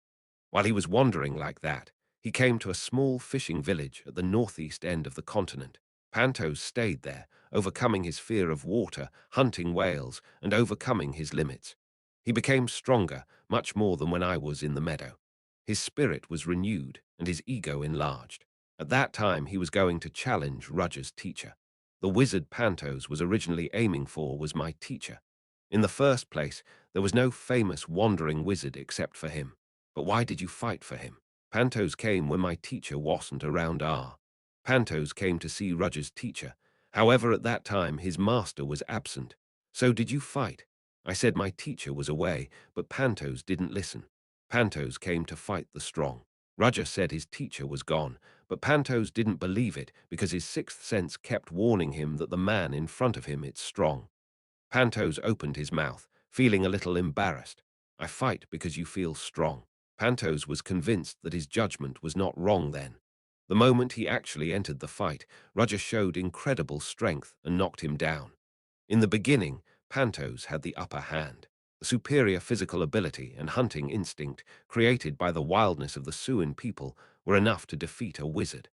Speaker 1: While he was wandering like that, he came to a small fishing village at the northeast end of the continent. Pantos stayed there, overcoming his fear of water, hunting whales, and overcoming his limits. He became stronger, much more than when I was in the meadow. His spirit was renewed and his ego enlarged. At that time, he was going to challenge Roger's teacher. The wizard Pantos was originally aiming for was my teacher. In the first place, there was no famous wandering wizard except for him. But why did you fight for him? Pantos came when my teacher wasn't around. Pantos came to see Roger's teacher. However, at that time, his master was absent. So did you fight? I said my teacher was away, but Pantos didn't listen. Pantos came to fight the strong. Roger said his teacher was gone, but Pantos didn't believe it because his sixth sense kept warning him that the man in front of him is strong. Pantos opened his mouth, feeling a little embarrassed. I fight because you feel strong. Pantos was convinced that his judgment was not wrong then. The moment he actually entered the fight, Roger showed incredible strength and knocked him down. In the beginning, Pantos had the upper hand. The superior physical ability and hunting instinct created by the wildness of the Suin people were enough to defeat a wizard.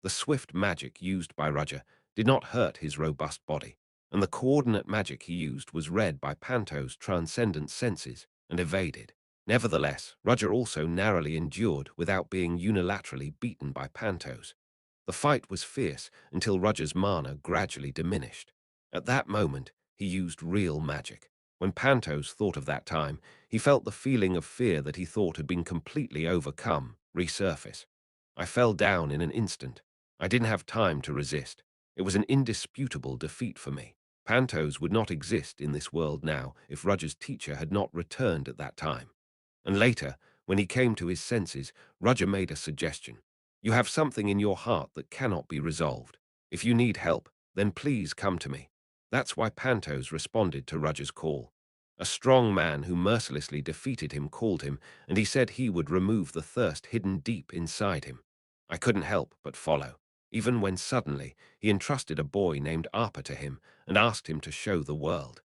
Speaker 1: The swift magic used by Roger did not hurt his robust body, and the coordinate magic he used was read by Pantos' transcendent senses and evaded. Nevertheless, Roger also narrowly endured without being unilaterally beaten by Pantos. The fight was fierce until Roger's mana gradually diminished. At that moment, he used real magic. When Pantos thought of that time, he felt the feeling of fear that he thought had been completely overcome resurface. I fell down in an instant. I didn't have time to resist. It was an indisputable defeat for me. Pantos would not exist in this world now if Roger's teacher had not returned at that time. And later, when he came to his senses, Roger made a suggestion. You have something in your heart that cannot be resolved. If you need help, then please come to me. That's why Pantos responded to Roger's call. A strong man who mercilessly defeated him called him, and he said he would remove the thirst hidden deep inside him. I couldn't help but follow, even when suddenly he entrusted a boy named Arpa to him and asked him to show the world,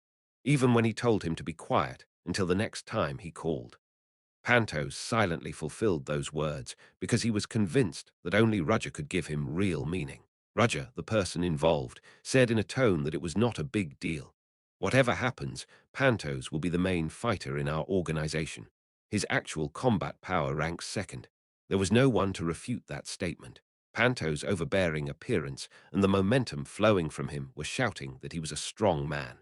Speaker 1: even when he told him to be quiet until the next time he called. Pantos silently fulfilled those words because he was convinced that only Roger could give him real meaning. Roger, the person involved, said in a tone that it was not a big deal. Whatever happens, Pantos will be the main fighter in our organization. His actual combat power ranks second. There was no one to refute that statement. Panto's overbearing appearance and the momentum flowing from him were shouting that he was a strong man.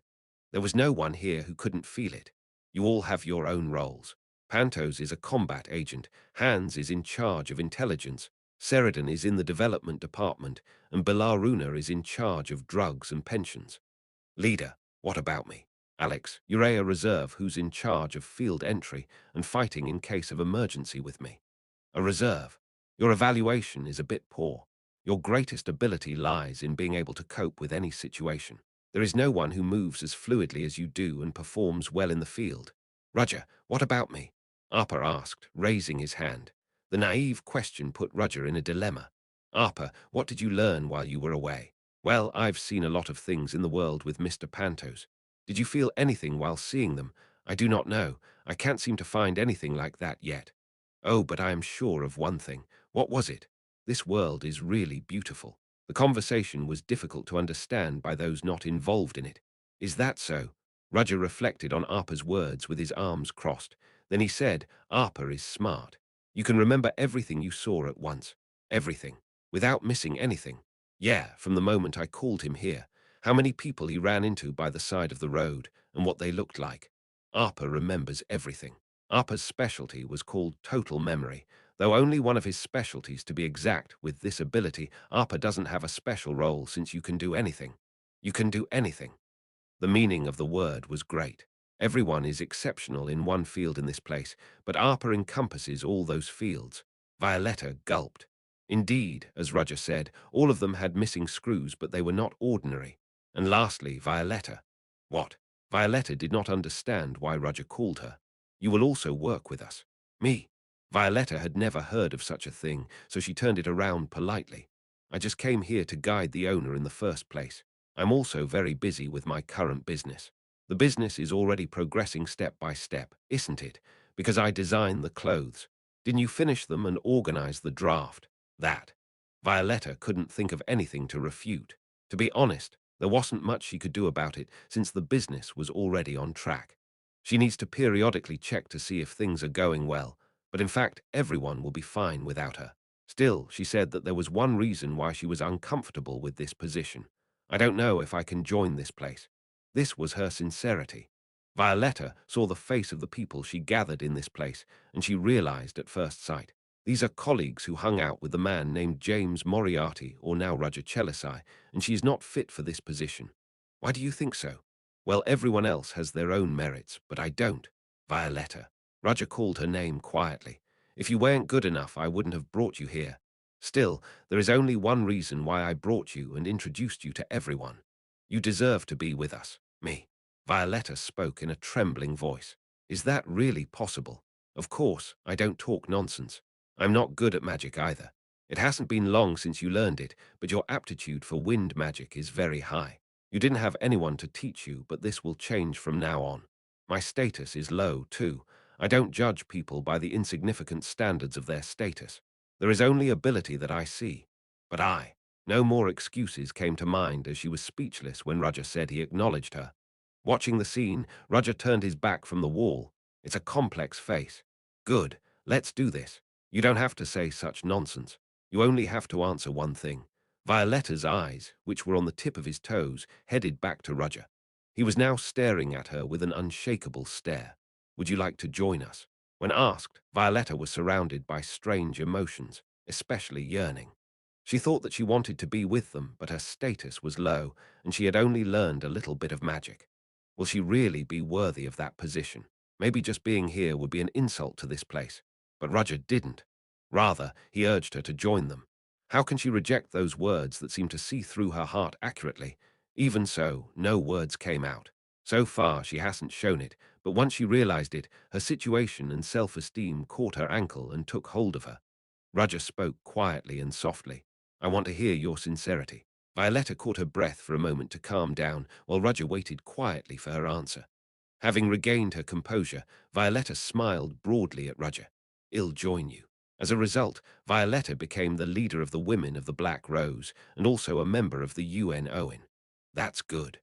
Speaker 1: There was no one here who couldn't feel it. You all have your own roles. Pantos is a combat agent, Hans is in charge of intelligence, Sheridan is in the development department, and Belaruna is in charge of drugs and pensions. Leader, what about me? Alex, you're a reserve who's in charge of field entry and fighting in case of emergency with me. A reserve. Your evaluation is a bit poor. Your greatest ability lies in being able to cope with any situation. There is no one who moves as fluidly as you do and performs well in the field. Roger, what about me? Arper asked, raising his hand. The naive question put Roger in a dilemma. Arper, what did you learn while you were away? Well, I've seen a lot of things in the world with Mr. Pantos. Did you feel anything while seeing them? I do not know. I can't seem to find anything like that yet. Oh, but I am sure of one thing. What was it? This world is really beautiful. The conversation was difficult to understand by those not involved in it. Is that so? Roger reflected on Arper's words with his arms crossed. Then he said, Arper is smart. You can remember everything you saw at once. Everything. Without missing anything. Yeah, from the moment I called him here. How many people he ran into by the side of the road, and what they looked like. Arper remembers everything. Arper's specialty was called total memory, though only one of his specialties to be exact. With this ability, Arper doesn't have a special role since you can do anything. You can do anything. The meaning of the word was great. Everyone is exceptional in one field in this place, but Arper encompasses all those fields. Violetta gulped. Indeed, as Roger said, all of them had missing screws, but they were not ordinary. And lastly, Violetta. What? Violetta did not understand why Roger called her. You will also work with us. Me. Violetta had never heard of such a thing, so she turned it around politely. I just came here to guide the owner in the first place. I'm also very busy with my current business. The business is already progressing step by step, isn't it? Because I designed the clothes. Didn't you finish them and organize the draft? That. Violetta couldn't think of anything to refute. To be honest, there wasn't much she could do about it since the business was already on track. She needs to periodically check to see if things are going well, but in fact, everyone will be fine without her. Still, she said that there was one reason why she was uncomfortable with this position. I don't know if I can join this place. This was her sincerity. Violetta saw the face of the people she gathered in this place, and she realized at first sight. These are colleagues who hung out with the man named James Moriarty, or now Roger Chelisai, and she is not fit for this position. Why do you think so? Well, everyone else has their own merits, but I don't. Violetta. Roger called her name quietly. If you weren't good enough, I wouldn't have brought you here. Still, there is only one reason why I brought you and introduced you to everyone. You deserve to be with us. Me. Violetta spoke in a trembling voice. Is that really possible? Of course, I don't talk nonsense. I'm not good at magic either. It hasn't been long since you learned it, but your aptitude for wind magic is very high. You didn't have anyone to teach you, but this will change from now on. My status is low, too. I don't judge people by the insignificant standards of their status. There is only ability that I see. But no more excuses came to mind as she was speechless when Roger said he acknowledged her. Watching the scene, Roger turned his back from the wall. It's a complex face. Good, let's do this. You don't have to say such nonsense. You only have to answer one thing. Violetta's eyes, which were on the tip of his toes, headed back to Roger. He was now staring at her with an unshakable stare. Would you like to join us? When asked, Violetta was surrounded by strange emotions, especially yearning. She thought that she wanted to be with them, but her status was low, and she had only learned a little bit of magic. Will she really be worthy of that position? Maybe just being here would be an insult to this place. But Roger didn't. Rather, he urged her to join them. How can she reject those words that seemed to see through her heart accurately? Even so, no words came out. So far, she hasn't shown it, but once she realized it, her situation and self-esteem caught her ankle and took hold of her. Roger spoke quietly and softly. I want to hear your sincerity. Violetta caught her breath for a moment to calm down, while Roger waited quietly for her answer. Having regained her composure, Violetta smiled broadly at Roger. I'll join you. As a result, Violetta became the leader of the Women of the Black Rose and also a member of the UNON. That's good.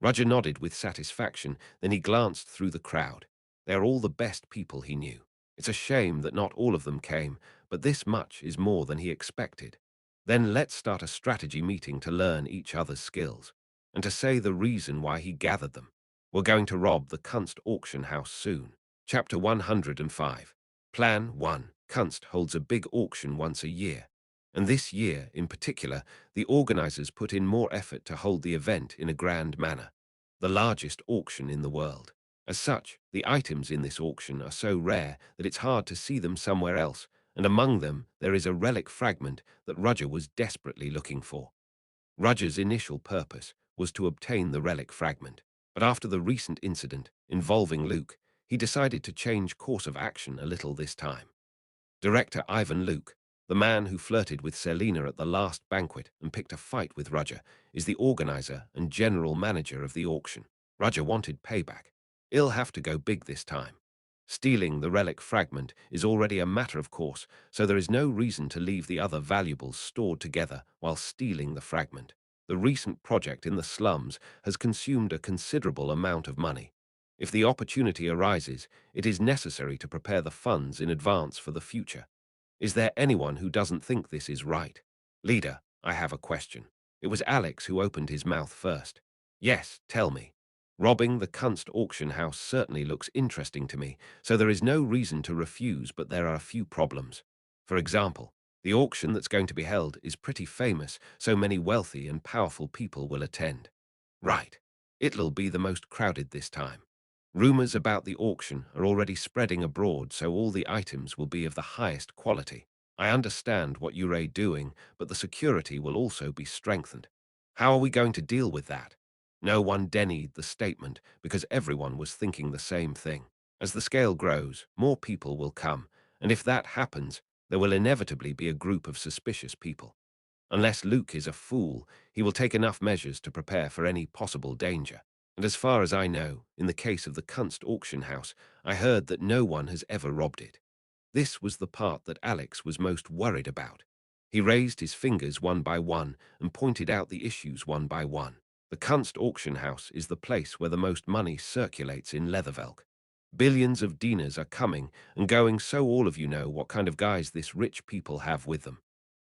Speaker 1: Roger nodded with satisfaction, then he glanced through the crowd. They are all the best people he knew. It's a shame that not all of them came, but this much is more than he expected. Then let's start a strategy meeting to learn each other's skills, and to say the reason why he gathered them. We're going to rob the Kunst auction house soon. Chapter 105. Plan 1. Kunst holds a big auction once a year. And this year, in particular, the organizers put in more effort to hold the event in a grand manner. The largest auction in the world. As such, the items in this auction are so rare that it's hard to see them somewhere else, and among them there is a relic fragment that Roger was desperately looking for. Roger's initial purpose was to obtain the relic fragment, but after the recent incident involving Luke, he decided to change course of action a little this time. Director Ivan Luke, the man who flirted with Selena at the last banquet and picked a fight with Roger, is the organizer and general manager of the auction. Roger wanted payback. He'll have to go big this time. Stealing the relic fragment is already a matter of course, so there is no reason to leave the other valuables stored together while stealing the fragment. The recent project in the slums has consumed a considerable amount of money. If the opportunity arises, it is necessary to prepare the funds in advance for the future. Is there anyone who doesn't think this is right? Leader, I have a question. It was Alex who opened his mouth first. Yes, tell me. Robbing the Kunst auction house certainly looks interesting to me, so there is no reason to refuse, but there are a few problems. For example, the auction that's going to be held is pretty famous, so many wealthy and powerful people will attend. Right. It'll be the most crowded this time. Rumors about the auction are already spreading abroad, so all the items will be of the highest quality. I understand what you're doing, but the security will also be strengthened. How are we going to deal with that? No one denied the statement because everyone was thinking the same thing. As the scale grows, more people will come, and if that happens, there will inevitably be a group of suspicious people. Unless Luke is a fool, he will take enough measures to prepare for any possible danger. And as far as I know, in the case of the Kunst auction house, I heard that no one has ever robbed it. This was the part that Alex was most worried about. He raised his fingers one by one and pointed out the issues one by one. The Kunst auction house is the place where the most money circulates in Leathervelk. Billions of dinars are coming and going, so all of you know what kind of guys this rich people have with them.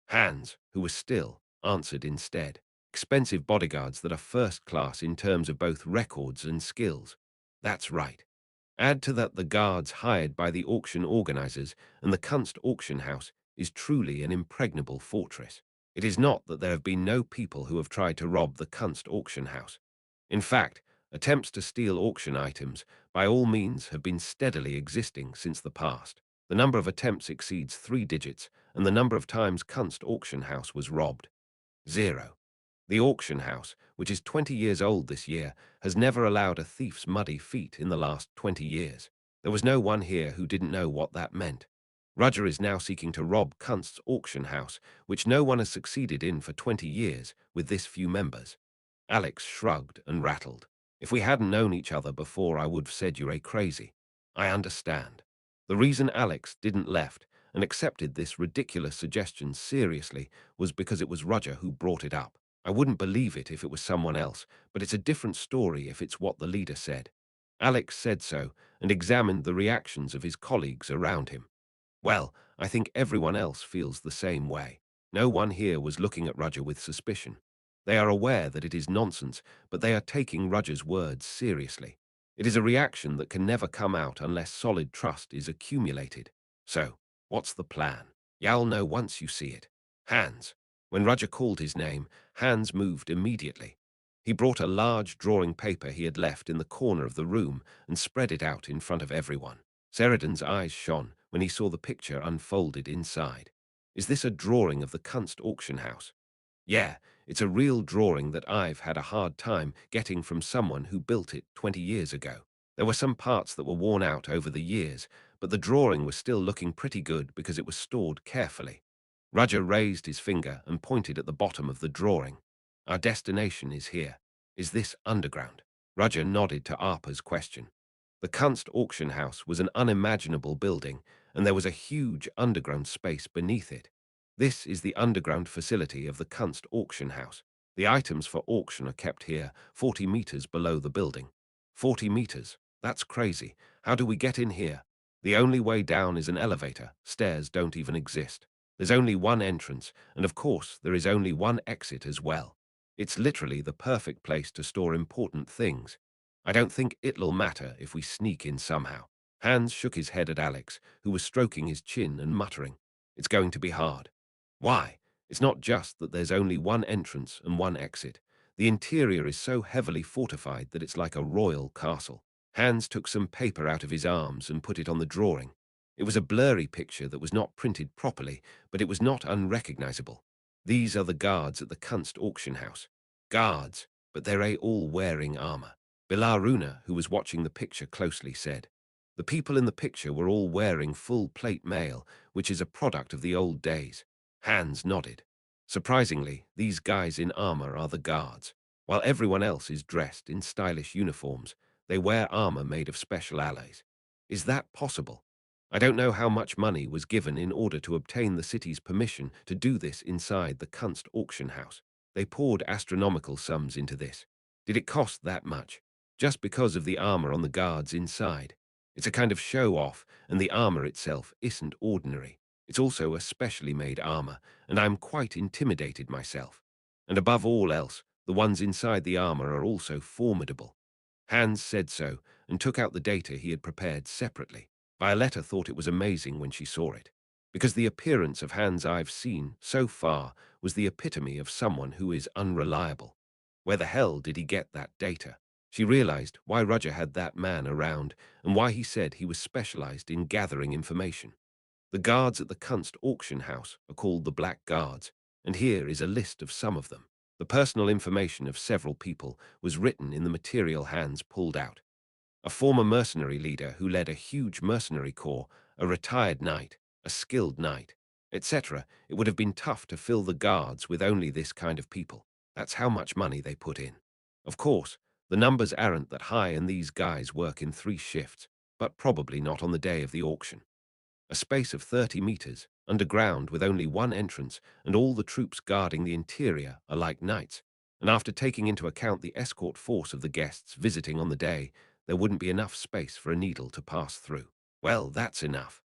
Speaker 1: Hans, who was still, answered instead. Expensive bodyguards that are first class in terms of both records and skills. That's right. Add to that the guards hired by the auction organizers, and the Kunst auction house is truly an impregnable fortress. It is not that there have been no people who have tried to rob the Kunst auction house. In fact, attempts to steal auction items, by all means, have been steadily existing since the past. The number of attempts exceeds 3 digits, and the number of times Kunst auction house was robbed. 0. The auction house, which is 20 years old this year, has never allowed a thief's muddy feet in the last 20 years. There was no one here who didn't know what that meant. Roger is now seeking to rob Kunst's auction house, which no one has succeeded in for 20 years, with this few members. Alex shrugged and rattled. If we hadn't known each other before, I would have said you're crazy. I understand. The reason Alex didn't left and accepted this ridiculous suggestion seriously was because it was Roger who brought it up. I wouldn't believe it if it was someone else, but it's a different story if it's what the leader said. Alex said so and examined the reactions of his colleagues around him. Well, I think everyone else feels the same way. No one here was looking at Roger with suspicion. They are aware that it is nonsense, but they are taking Roger's words seriously. It is a reaction that can never come out unless solid trust is accumulated. So, what's the plan? You'll know once you see it. Hans. When Roger called his name, Hans moved immediately. He brought a large drawing paper he had left in the corner of the room and spread it out in front of everyone. Sheridan's eyes shone when he saw the picture unfolded inside. Is this a drawing of the Kunst auction house? Yeah, it's a real drawing that I've had a hard time getting from someone who built it 20 years ago. There were some parts that were worn out over the years, but the drawing was still looking pretty good because it was stored carefully. Roger raised his finger and pointed at the bottom of the drawing. Our destination is here. Is this underground? Roger nodded to Arpa's question. The Kunst auction house was an unimaginable building, and there was a huge underground space beneath it. This is the underground facility of the Kunst auction house. The items for auction are kept here, 40 meters below the building. 40 meters? That's crazy. How do we get in here? The only way down is an elevator. Stairs don't even exist. There's only one entrance, and of course, there is only one exit as well. It's literally the perfect place to store important things. I don't think it'll matter if we sneak in somehow. Hans shook his head at Alex, who was stroking his chin and muttering, "It's going to be hard." Why? It's not just that there's only one entrance and one exit. The interior is so heavily fortified that it's like a royal castle. Hans took some paper out of his arms and put it on the drawing. It was a blurry picture that was not printed properly, but it was not unrecognizable. These are the guards at the Kunst auction house. Guards, but they're all wearing armor. Bilaruna, who was watching the picture closely, said, "The people in the picture were all wearing full plate mail, which is a product of the old days." Hans nodded. Surprisingly, these guys in armor are the guards. While everyone else is dressed in stylish uniforms, they wear armor made of special alloys. Is that possible? I don't know how much money was given in order to obtain the city's permission to do this inside the Kunst auction house. They poured astronomical sums into this. Did it cost that much? Just because of the armor on the guards inside. It's a kind of show-off, and the armor itself isn't ordinary. It's also a specially made armor, and I'm quite intimidated myself. And above all else, the ones inside the armor are also formidable. Hans said so, and took out the data he had prepared separately. Violetta thought it was amazing when she saw it, because the appearance of Hans I've seen so far was the epitome of someone who is unreliable. Where the hell did he get that data? She realized why Roger had that man around and why he said he was specialized in gathering information. The guards at the Kunst auction house are called the Black Guards, and here is a list of some of them. The personal information of several people was written in the material Hans pulled out. A former mercenary leader who led a huge mercenary corps, a retired knight, a skilled knight, etc. It would have been tough to fill the guards with only this kind of people. That's how much money they put in. Of course, the numbers aren't that high and these guys work in 3 shifts, but probably not on the day of the auction. A space of 30 meters, underground with only one entrance, and all the troops guarding the interior are like knights. And after taking into account the escort force of the guests visiting on the day, there wouldn't be enough space for a needle to pass through. Well, that's enough.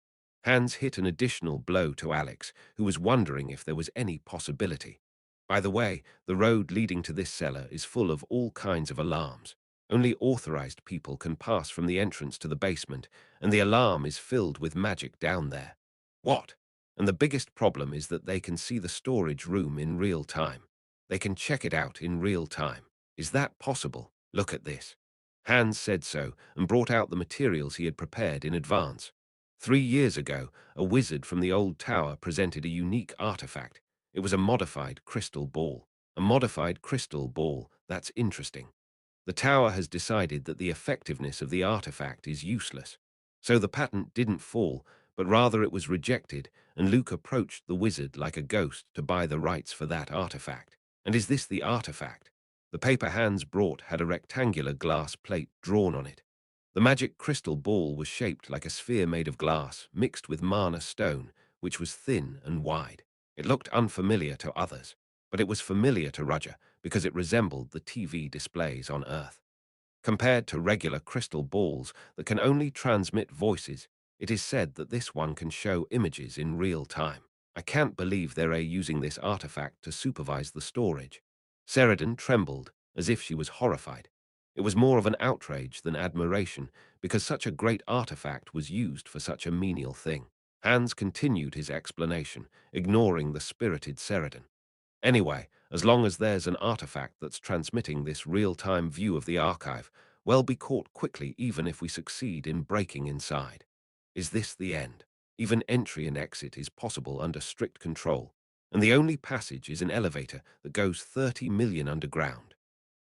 Speaker 1: Hans hit an additional blow to Alex, who was wondering if there was any possibility. By the way, the road leading to this cellar is full of all kinds of alarms. Only authorized people can pass from the entrance to the basement, and the alarm is filled with magic down there. What? And the biggest problem is that they can see the storage room in real time. They can check it out in real time. Is that possible? Look at this. Hans said so and brought out the materials he had prepared in advance. 3 years ago, a wizard from the old tower presented a unique artifact. It was a modified crystal ball. A modified crystal ball, that's interesting. The tower has decided that the effectiveness of the artifact is useless. So the patent didn't fall, but rather it was rejected, and Luke approached the wizard like a ghost to buy the rights for that artifact. And is this the artifact? The paper Hans brought had a rectangular glass plate drawn on it. The magic crystal ball was shaped like a sphere made of glass, mixed with mana stone, which was thin and wide. It looked unfamiliar to others, but it was familiar to Roger, because it resembled the TV displays on Earth. Compared to regular crystal balls that can only transmit voices, it is said that this one can show images in real time. I can't believe they're using this artifact to supervise the storage. Sheridan trembled, as if she was horrified. It was more of an outrage than admiration, because such a great artifact was used for such a menial thing. Hans continued his explanation, ignoring the spirited Sheridan. Anyway, as long as there's an artifact that's transmitting this real-time view of the archive, we'll be caught quickly even if we succeed in breaking inside. Is this the end? Even entry and exit is possible under strict control, and the only passage is an elevator that goes 30 million underground.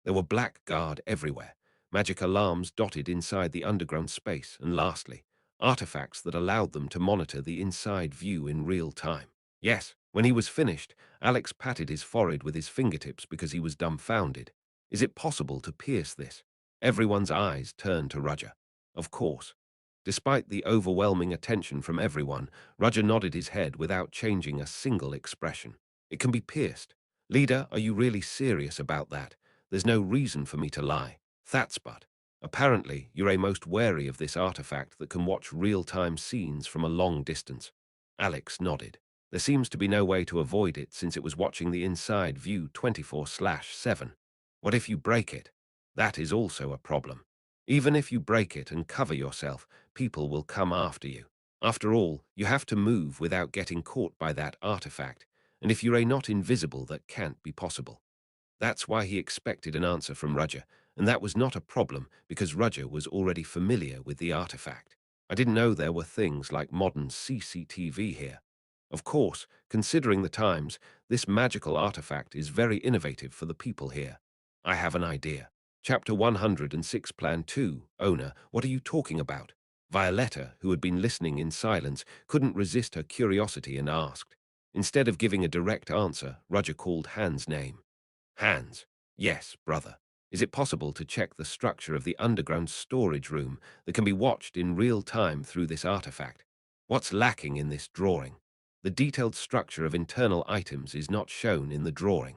Speaker 1: There were black guard everywhere, magic alarms dotted inside the underground space, and lastly, artifacts that allowed them to monitor the inside view in real time. Yes, when he was finished, Alex patted his forehead with his fingertips because he was dumbfounded. Is it possible to pierce this? Everyone's eyes turned to Roger. Of course. Despite the overwhelming attention from everyone, Roger nodded his head without changing a single expression. It can be pierced. Leader, are you really serious about that? There's no reason for me to lie. That's but. Apparently, you're a most wary of this artifact that can watch real-time scenes from a long distance. Alex nodded. There seems to be no way to avoid it since it was watching the inside view 24/7. What if you break it? That is also a problem. Even if you break it and cover yourself, people will come after you. After all, you have to move without getting caught by that artifact, and if you're not invisible, that can't be possible. That's why he expected an answer from Roger, and that was not a problem because Roger was already familiar with the artifact. I didn't know there were things like modern CCTV here. Of course, considering the times, this magical artifact is very innovative for the people here. I have an idea. Chapter 106 Plan 2, Owner, what are you talking about? Violetta, who had been listening in silence, couldn't resist her curiosity and asked. Instead of giving a direct answer, Roger called Hans' name. Hans. Yes, brother. Is it possible to check the structure of the underground storage room that can be watched in real time through this artifact? What's lacking in this drawing? The detailed structure of internal items is not shown in the drawing.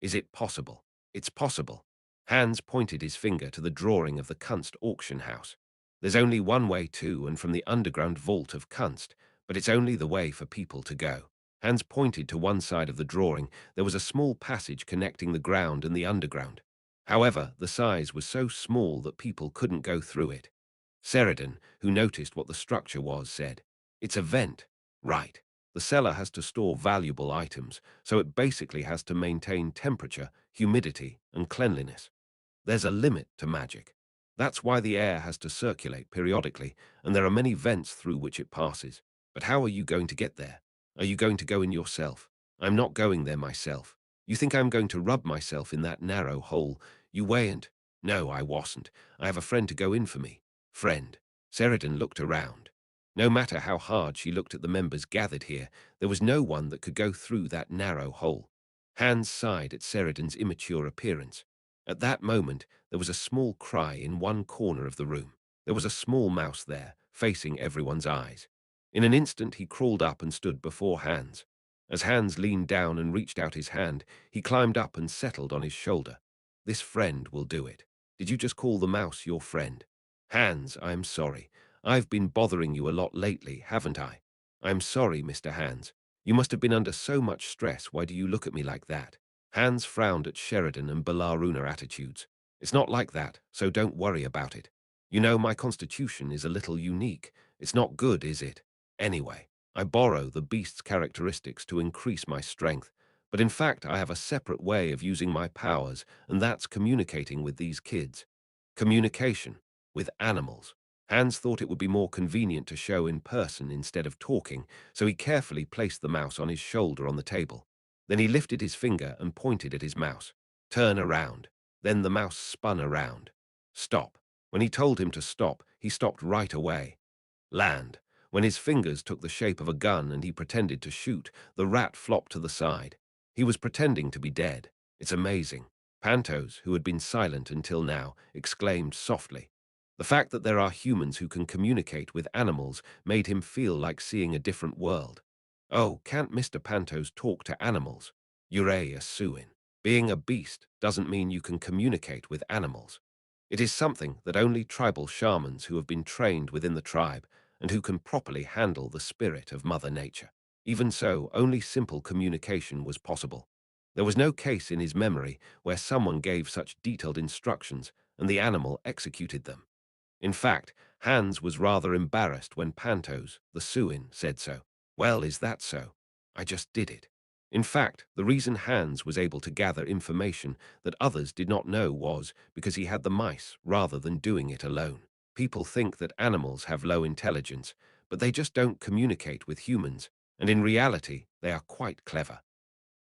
Speaker 1: Is it possible? It's possible. Hans pointed his finger to the drawing of the Kunst auction house. There's only one way to and from the underground vault of Kunst, but it's only the way for people to go. Hans pointed to one side of the drawing. There was a small passage connecting the ground and the underground. However, the size was so small that people couldn't go through it. Sheridan, who noticed what the structure was, said, "It's a vent." Right. The cellar has to store valuable items, so it basically has to maintain temperature, humidity, and cleanliness. There's a limit to magic. That's why the air has to circulate periodically, and there are many vents through which it passes. But how are you going to get there? Are you going to go in yourself? I'm not going there myself. You think I'm going to rub myself in that narrow hole? You wayn't. No, I wasn't. I have a friend to go in for me. Friend. Sheridan looked around. No matter how hard she looked at the members gathered here, there was no one that could go through that narrow hole. Hans sighed at Sheridan's immature appearance. At that moment, there was a small cry in one corner of the room. There was a small mouse there, facing everyone's eyes. In an instant, he crawled up and stood before Hans. As Hans leaned down and reached out his hand, he climbed up and settled on his shoulder. This friend will do it. Did you just call the mouse your friend? Hans, I'm sorry. I've been bothering you a lot lately, haven't I? I'm sorry, Mr. Hans. You must have been under so much stress. Why do you look at me like that? Hans frowned at Sheridan and Balaruna attitudes. It's not like that, so don't worry about it. You know, my constitution is a little unique. It's not good, is it? Anyway, I borrow the beast's characteristics to increase my strength, but in fact I have a separate way of using my powers, and that's communicating with these kids. Communication with animals. Hans thought it would be more convenient to show in person instead of talking, so he carefully placed the mouse on his shoulder on the table. Then he lifted his finger and pointed at his mouse. Turn around. Then the mouse spun around. Stop. When he told him to stop, he stopped right away. Land. When his fingers took the shape of a gun and he pretended to shoot, the rat flopped to the side. He was pretending to be dead. It's amazing. Pantos, who had been silent until now, exclaimed softly. The fact that there are humans who can communicate with animals made him feel like seeing a different world. Oh, can't Mr. Pantos talk to animals? You're a suin. Being a beast doesn't mean you can communicate with animals. It is something that only tribal shamans who have been trained within the tribe and who can properly handle the spirit of Mother Nature. Even so, only simple communication was possible. There was no case in his memory where someone gave such detailed instructions and the animal executed them. In fact, Hans was rather embarrassed when Pantos, the Suin, said so. Well, is that so? I just did it. In fact, the reason Hans was able to gather information that others did not know was because he had the mice rather than doing it alone. People think that animals have low intelligence, but they just don't communicate with humans, and in reality, they are quite clever.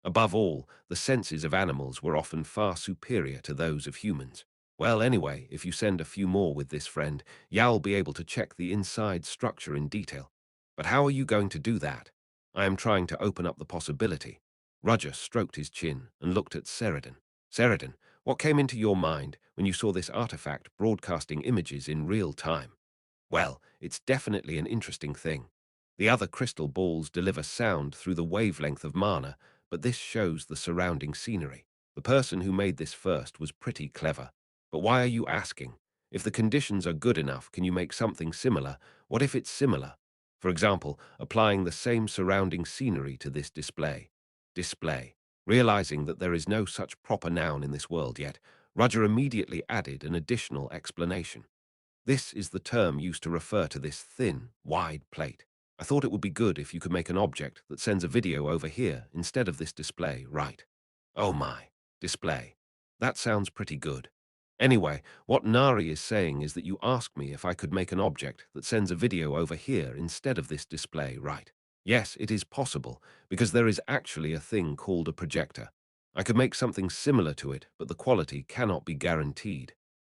Speaker 1: Above all, the senses of animals were often far superior to those of humans. Well, anyway, if you send a few more with this friend, you'll be able to check the inside structure in detail. But how are you going to do that? I am trying to open up the possibility. Roger stroked his chin and looked at Sheridan. Sheridan, what came into your mind when you saw this artifact broadcasting images in real time? Well, it's definitely an interesting thing. The other crystal balls deliver sound through the wavelength of mana, but this shows the surrounding scenery. The person who made this first was pretty clever. But why are you asking? If the conditions are good enough, can you make something similar? What if it's similar? For example, applying the same surrounding scenery to this display. Display. Realizing that there is no such proper noun in this world yet, Roger immediately added an additional explanation. This is the term used to refer to this thin, wide plate. I thought it would be good if you could make an object that sends a video over here instead of this display, right? Oh my, display. That sounds pretty good. Anyway, what Nari is saying is that you asked me if I could make an object that sends a video over here instead of this display, right? Yes, it is possible, because there is actually a thing called a projector. I could make something similar to it, but the quality cannot be guaranteed.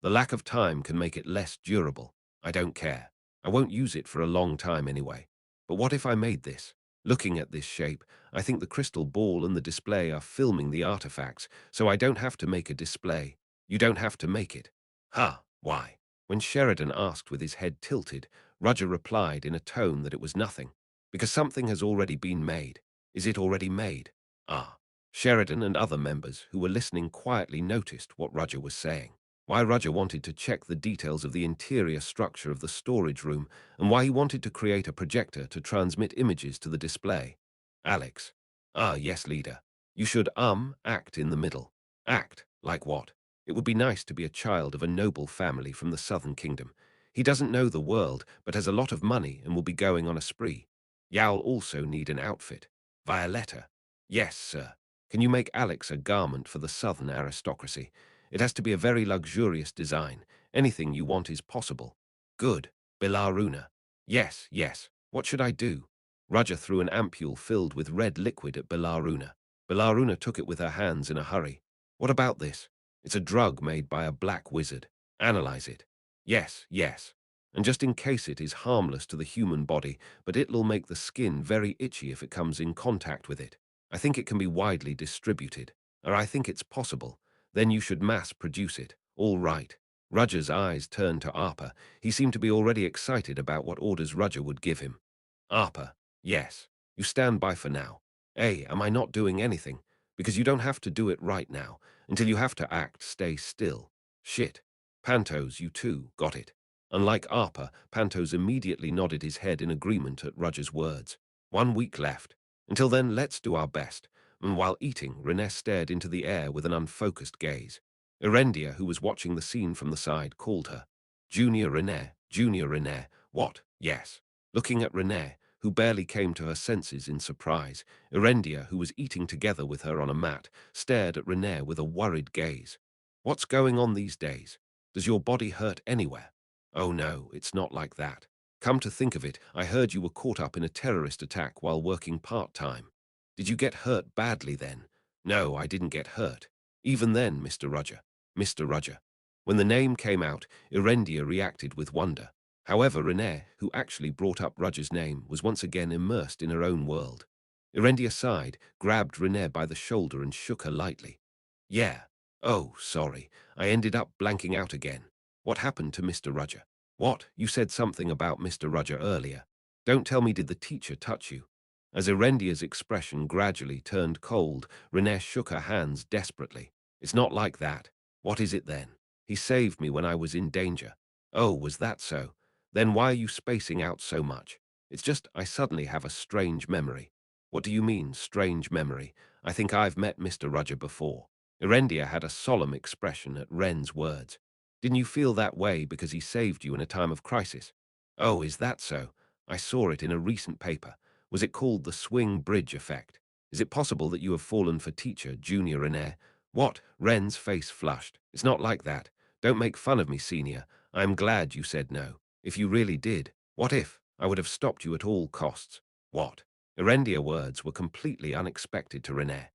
Speaker 1: The lack of time can make it less durable. I don't care. I won't use it for a long time anyway. But what if I made this? Looking at this shape, I think the crystal ball and the display are filming the artifacts, so I don't have to make a display. You don't have to make it. Ha, why? When Sheridan asked with his head tilted, Roger replied in a tone that it was nothing. Because something has already been made. Is it already made? Ah. Sheridan and other members who were listening quietly noticed what Roger was saying. Why Roger wanted to check the details of the interior structure of the storage room, and why he wanted to create a projector to transmit images to the display. Alex. Ah, yes, leader. You should, act in the middle. Act? Like what? It would be nice to be a child of a noble family from the Southern Kingdom. He doesn't know the world, but has a lot of money and will be going on a spree. Yow'll also need an outfit. Violetta. Yes, sir. Can you make Alex a garment for the Southern aristocracy? It has to be a very luxurious design. Anything you want is possible. Good. Bilaruna. Yes, yes. What should I do? Roger threw an ampule filled with red liquid at Bilaruna. Bilaruna took it with her hands in a hurry. What about this? It's a drug made by a black wizard. Analyze it. Yes, yes. And just in case it is harmless to the human body, but it'll make the skin very itchy if it comes in contact with it. I think it can be widely distributed, or I think it's possible. Then you should mass produce it. All right. Roger's eyes turned to Arpa. He seemed to be already excited about what orders Roger would give him. Arpa, yes. You stand by for now. Hey, am I not doing anything? Because you don't have to do it right now. Until you have to act, stay still. Shit. Pantos, you too, got it. Unlike Arpa, Pantos immediately nodded his head in agreement at Roger's words. 1 week left. Until then, let's do our best. And while eating, Renée stared into the air with an unfocused gaze. Erendia, who was watching the scene from the side, called her. Junior Renée, what? Yes. Looking at Renée, who barely came to her senses in surprise, Erendia, who was eating together with her on a mat, stared at Renée with a worried gaze. What's going on these days? Does your body hurt anywhere? Oh no, it's not like that. Come to think of it, I heard you were caught up in a terrorist attack while working part-time. Did you get hurt badly then? No, I didn't get hurt. Even then, Mr. Roger. Mr. Roger. When the name came out, Erendia reacted with wonder. However, Renée, who actually brought up Roger's name, was once again immersed in her own world. Erendia sighed, grabbed Renée by the shoulder and shook her lightly. Yeah. Oh, sorry. I ended up blanking out again. What happened to Mr. Roger? What? You said something about Mr. Roger earlier. Don't tell me, did the teacher touch you? As Erendia's expression gradually turned cold, Renée shook her hands desperately. It's not like that. What is it then? He saved me when I was in danger. Oh, was that so? Then why are you spacing out so much? It's just I suddenly have a strange memory. What do you mean, strange memory? I think I've met Mr. Roger before. Erendia had a solemn expression at Ren's words. Didn't you feel that way because he saved you in a time of crisis? Oh, is that so? I saw it in a recent paper. Was it called the swing bridge effect? Is it possible that you have fallen for teacher, Junior Renée? What? Ren's face flushed. It's not like that. Don't make fun of me, senior. I am glad you said no. If you really did, what if? I would have stopped you at all costs. What? Erendia's words were completely unexpected to Renée.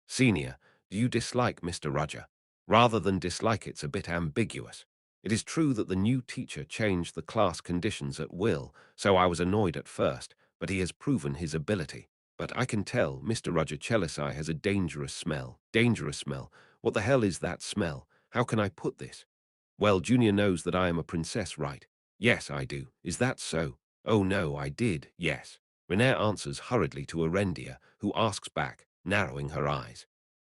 Speaker 1: Senior, do you dislike Mr. Roger? Rather than dislike, it's a bit ambiguous. It is true that the new teacher changed the class conditions at will, so I was annoyed at first, but he has proven his ability. But I can tell Mr. Roger Chelisai has a dangerous smell. Dangerous smell. What the hell is that smell? How can I put this? Well, Junior knows that I am a princess, right? Yes, I do. Is that so? Oh no, I did, yes. Renée answers hurriedly to Erendia, who asks back, narrowing her eyes.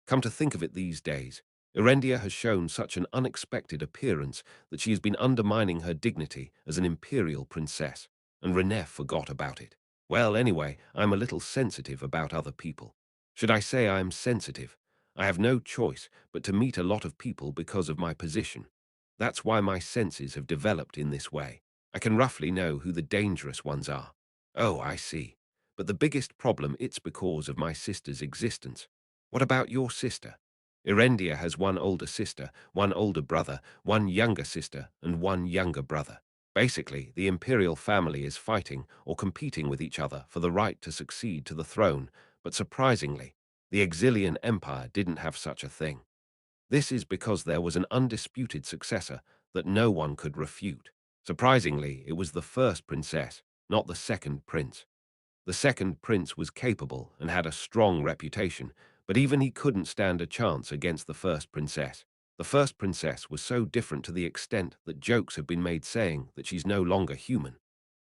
Speaker 1: Come to think of it these days, Erendia has shown such an unexpected appearance that she has been undermining her dignity as an imperial princess, and Renée forgot about it. Well, anyway, I'm a little sensitive about other people. Should I say I am sensitive? I have no choice but to meet a lot of people because of my position. That's why my senses have developed in this way. I can roughly know who the dangerous ones are. Oh, I see. But the biggest problem, it's because of my sister's existence. What about your sister? Erendia has one older sister, one older brother, one younger sister, and one younger brother. Basically, the imperial family is fighting or competing with each other for the right to succeed to the throne, but surprisingly, the Exilian Empire didn't have such a thing. This is because there was an undisputed successor that no one could refute. Surprisingly, it was the first princess, not the second prince. The second prince was capable and had a strong reputation, but even he couldn't stand a chance against the first princess. The first princess was so different to the extent that jokes have been made saying that she's no longer human.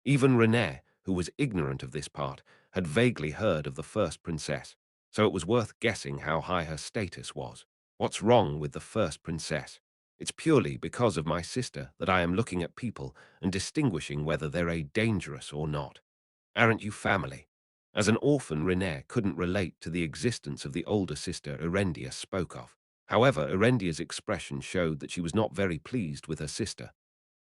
Speaker 1: Even Renée, who was ignorant of this part, had vaguely heard of the first princess, so it was worth guessing how high her status was. What's wrong with the first princess? It's purely because of my sister that I am looking at people and distinguishing whether they're dangerous or not. Aren't you family? As an orphan, Renée couldn't relate to the existence of the older sister Erendia spoke of. However, Erendia's expression showed that she was not very pleased with her sister.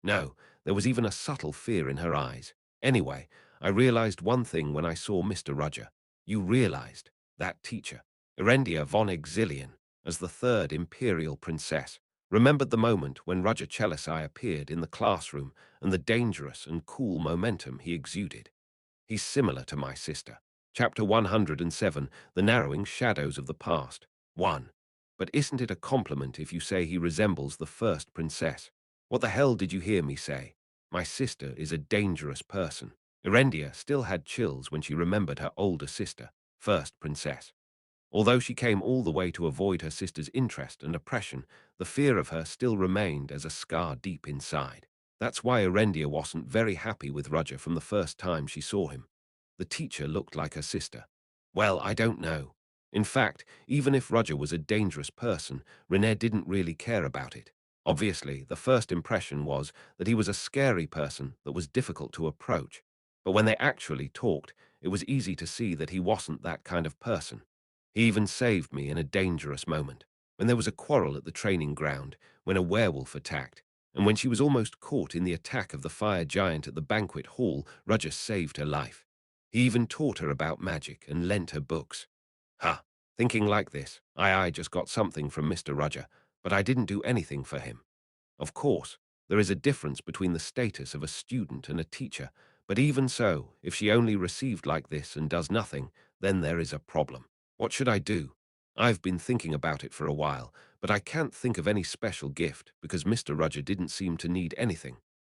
Speaker 1: No, there was even a subtle fear in her eyes. Anyway, I realized one thing when I saw Mr. Roger. You realized, that teacher, Erendia von Exilian, as the third imperial princess, remembered the moment when Roger Chelisai appeared in the classroom and the dangerous and cool momentum he exuded. He's similar to my sister. Chapter 107, The Narrowing Shadows of the Past. 1. But isn't it a compliment if you say he resembles the first princess? What the hell did you hear me say? My sister is a dangerous person. Erendia still had chills when she remembered her older sister, first princess. Although she came all the way to avoid her sister's interest and oppression, the fear of her still remained as a scar deep inside. That's why Erendia wasn't very happy with Roger from the first time she saw him. The teacher looked like her sister. Well, I don't know. In fact, even if Roger was a dangerous person, Renée didn't really care about it. Obviously, the first impression was that he was a scary person that was difficult to approach. But when they actually talked, it was easy to see that he wasn't that kind of person. He even saved me in a dangerous moment, when there was a quarrel at the training ground, when a werewolf attacked, and when she was almost caught in the attack of the fire giant at the banquet hall. Roger saved her life. He even taught her about magic and lent her books. Ha! Thinking like this, I just got something from Mr. Roger, but I didn't do anything for him. Of course, there is a difference between the status of a student and a teacher, but even so, if she only received like this and does nothing, then there is a problem. What should I do? I've been thinking about it for a while, but I can't think of any special gift because Mr. Roger didn't seem to need anything.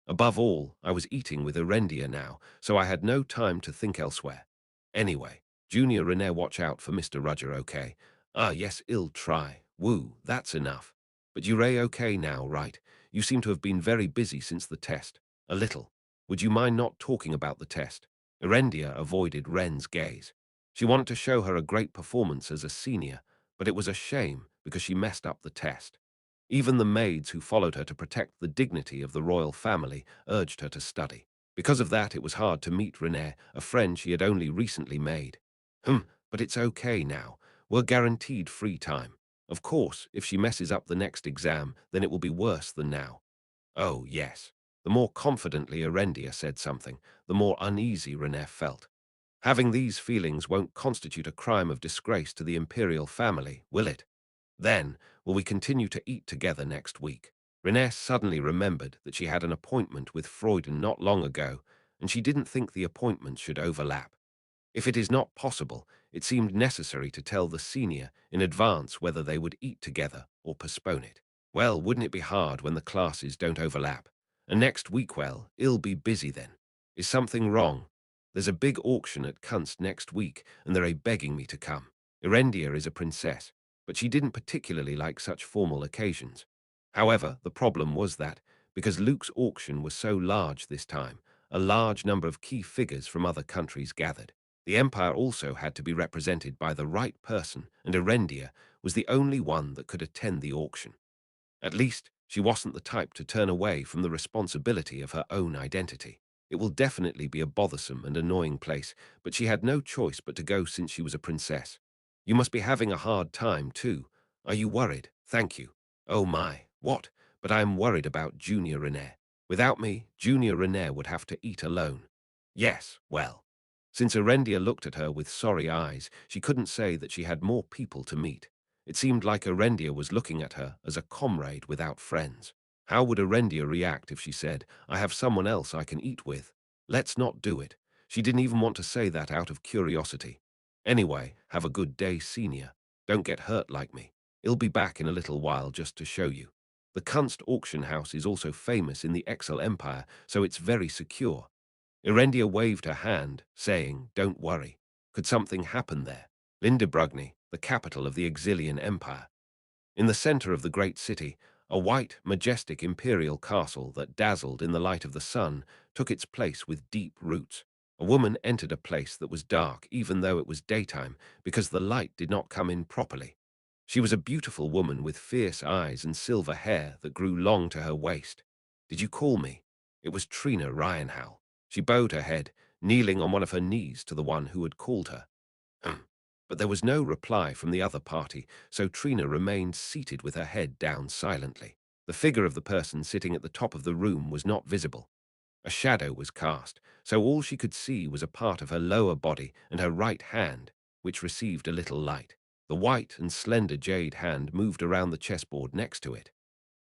Speaker 1: Above all, I was eating with Erendia now, so I had no time to think elsewhere. Anyway, Junior Renée, watch out for Mr. Roger, okay? Ah, yes, I'll try. Woo, that's enough. But you're okay now, right? You seem to have been very busy since the test. A little. Would you mind not talking about the test? Erendia avoided Ren's gaze. She wanted to show her a great performance as a senior, but it was a shame because she messed up the test. Even the maids who followed her to protect the dignity of the royal family urged her to study. Because of that, it was hard to meet Renée, a friend she had only recently made. But it's okay now. We're guaranteed free time. Of course, if she messes up the next exam, then it will be worse than now. Oh, yes. The more confidently Erendia said something, the more uneasy Renée felt. Having these feelings won't constitute a crime of disgrace to the imperial family, will it? Then, will we continue to eat together next week? Renée suddenly remembered that she had an appointment with Freuden not long ago, and she didn't think the appointments should overlap. If it is not possible, it seemed necessary to tell the senior in advance whether they would eat together or postpone it. Well, wouldn't it be hard when the classes don't overlap? And next week, well, I'll be busy then. Is something wrong? There's a big auction at Kunst next week, and they're begging me to come. Erendia is a princess, but she didn't particularly like such formal occasions. However, the problem was that, because Luke's auction was so large this time, a large number of key figures from other countries gathered. The empire also had to be represented by the right person, and Erendia was the only one that could attend the auction. At least, she wasn't the type to turn away from the responsibility of her own identity. It will definitely be a bothersome and annoying place, but she had no choice but to go since she was a princess. You must be having a hard time, too. Are you worried? Thank you. Oh my, what? But I am worried about Junior René. Without me, Junior René would have to eat alone. Yes, well. Since Erendia looked at her with sorry eyes, she couldn't say that she had more people to meet. It seemed like Erendia was looking at her as a comrade without friends. How would Erendia react if she said, I have someone else I can eat with? Let's not do it. She didn't even want to say that out of curiosity. Anyway, have a good day, senior. Don't get hurt like me. I'll be back in a little while just to show you. The Kunst auction house is also famous in the Exel Empire, so it's very secure. Erendia waved her hand, saying, Don't worry. Could something happen there? Lindebrugni, the capital of the Exilian Empire. In the center of the great city, a white, majestic imperial castle that dazzled in the light of the sun took its place with deep roots. A woman entered a place that was dark even though it was daytime because the light did not come in properly. She was a beautiful woman with fierce eyes and silver hair that grew long to her waist. Did you call me? It was Trina Ryanhowl. She bowed her head, kneeling on one of her knees to the one who had called her. But there was no reply from the other party, so Trina remained seated with her head down silently. The figure of the person sitting at the top of the room was not visible. A shadow was cast, so all she could see was a part of her lower body and her right hand, which received a little light. The white and slender jade hand moved around the chessboard next to it.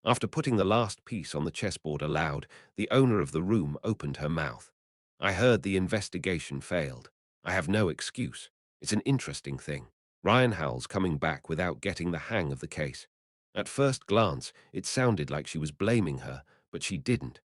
Speaker 1: After putting the last piece on the chessboard aloud, the owner of the room opened her mouth. I heard the investigation failed. I have no excuse. It's an interesting thing. Ryan Howell's coming back without getting the hang of the case. At first glance, it sounded like she was blaming her, but she didn't.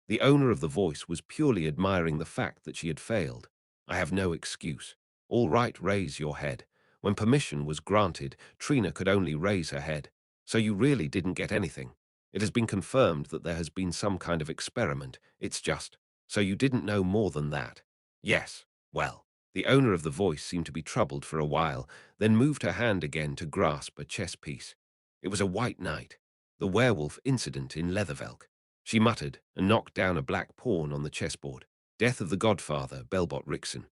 Speaker 1: The owner of the voice was purely admiring the fact that she had failed. I have no excuse. All right, raise your head. When permission was granted, Trina could only raise her head. So you really didn't get anything. It has been confirmed that there has been some kind of experiment. It's just, so you didn't know more than that. Yes, well, the owner of the voice seemed to be troubled for a while, then moved her hand again to grasp a chess piece. It was a white knight, the werewolf incident in Leathervelk. She muttered and knocked down a black pawn on the chessboard. Death of the Godfather, Belbot Rixon.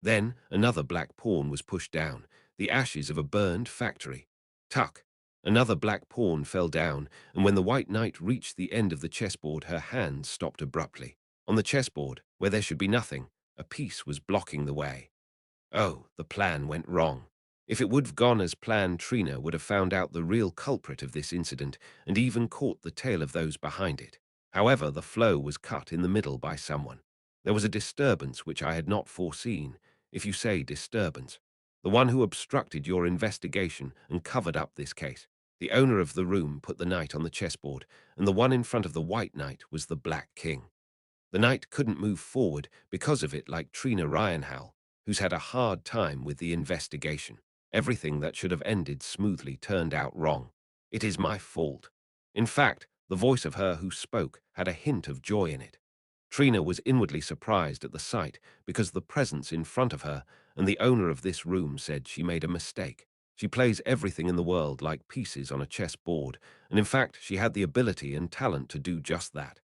Speaker 1: Then another black pawn was pushed down, the ashes of a burned factory. Tuck. Another black pawn fell down, and when the white knight reached the end of the chessboard, her hand stopped abruptly. On the chessboard, where there should be nothing, a piece was blocking the way. Oh, the plan went wrong. If it would have gone as planned, Trina would have found out the real culprit of this incident and even caught the tail of those behind it. However, the flow was cut in the middle by someone. There was a disturbance which I had not foreseen, if you say disturbance. The one who obstructed your investigation and covered up this case. The owner of the room put the knight on the chessboard, and the one in front of the white knight was the Black King. The knight couldn't move forward because of it, like Trina Ryanhowl, who's had a hard time with the investigation. Everything that should have ended smoothly turned out wrong. It is my fault. In fact, the voice of her who spoke had a hint of joy in it. Trina was inwardly surprised at the sight because the presence in front of her and the owner of this room said she made a mistake. She plays everything in the world like pieces on a chess board, and in fact she had the ability and talent to do just that.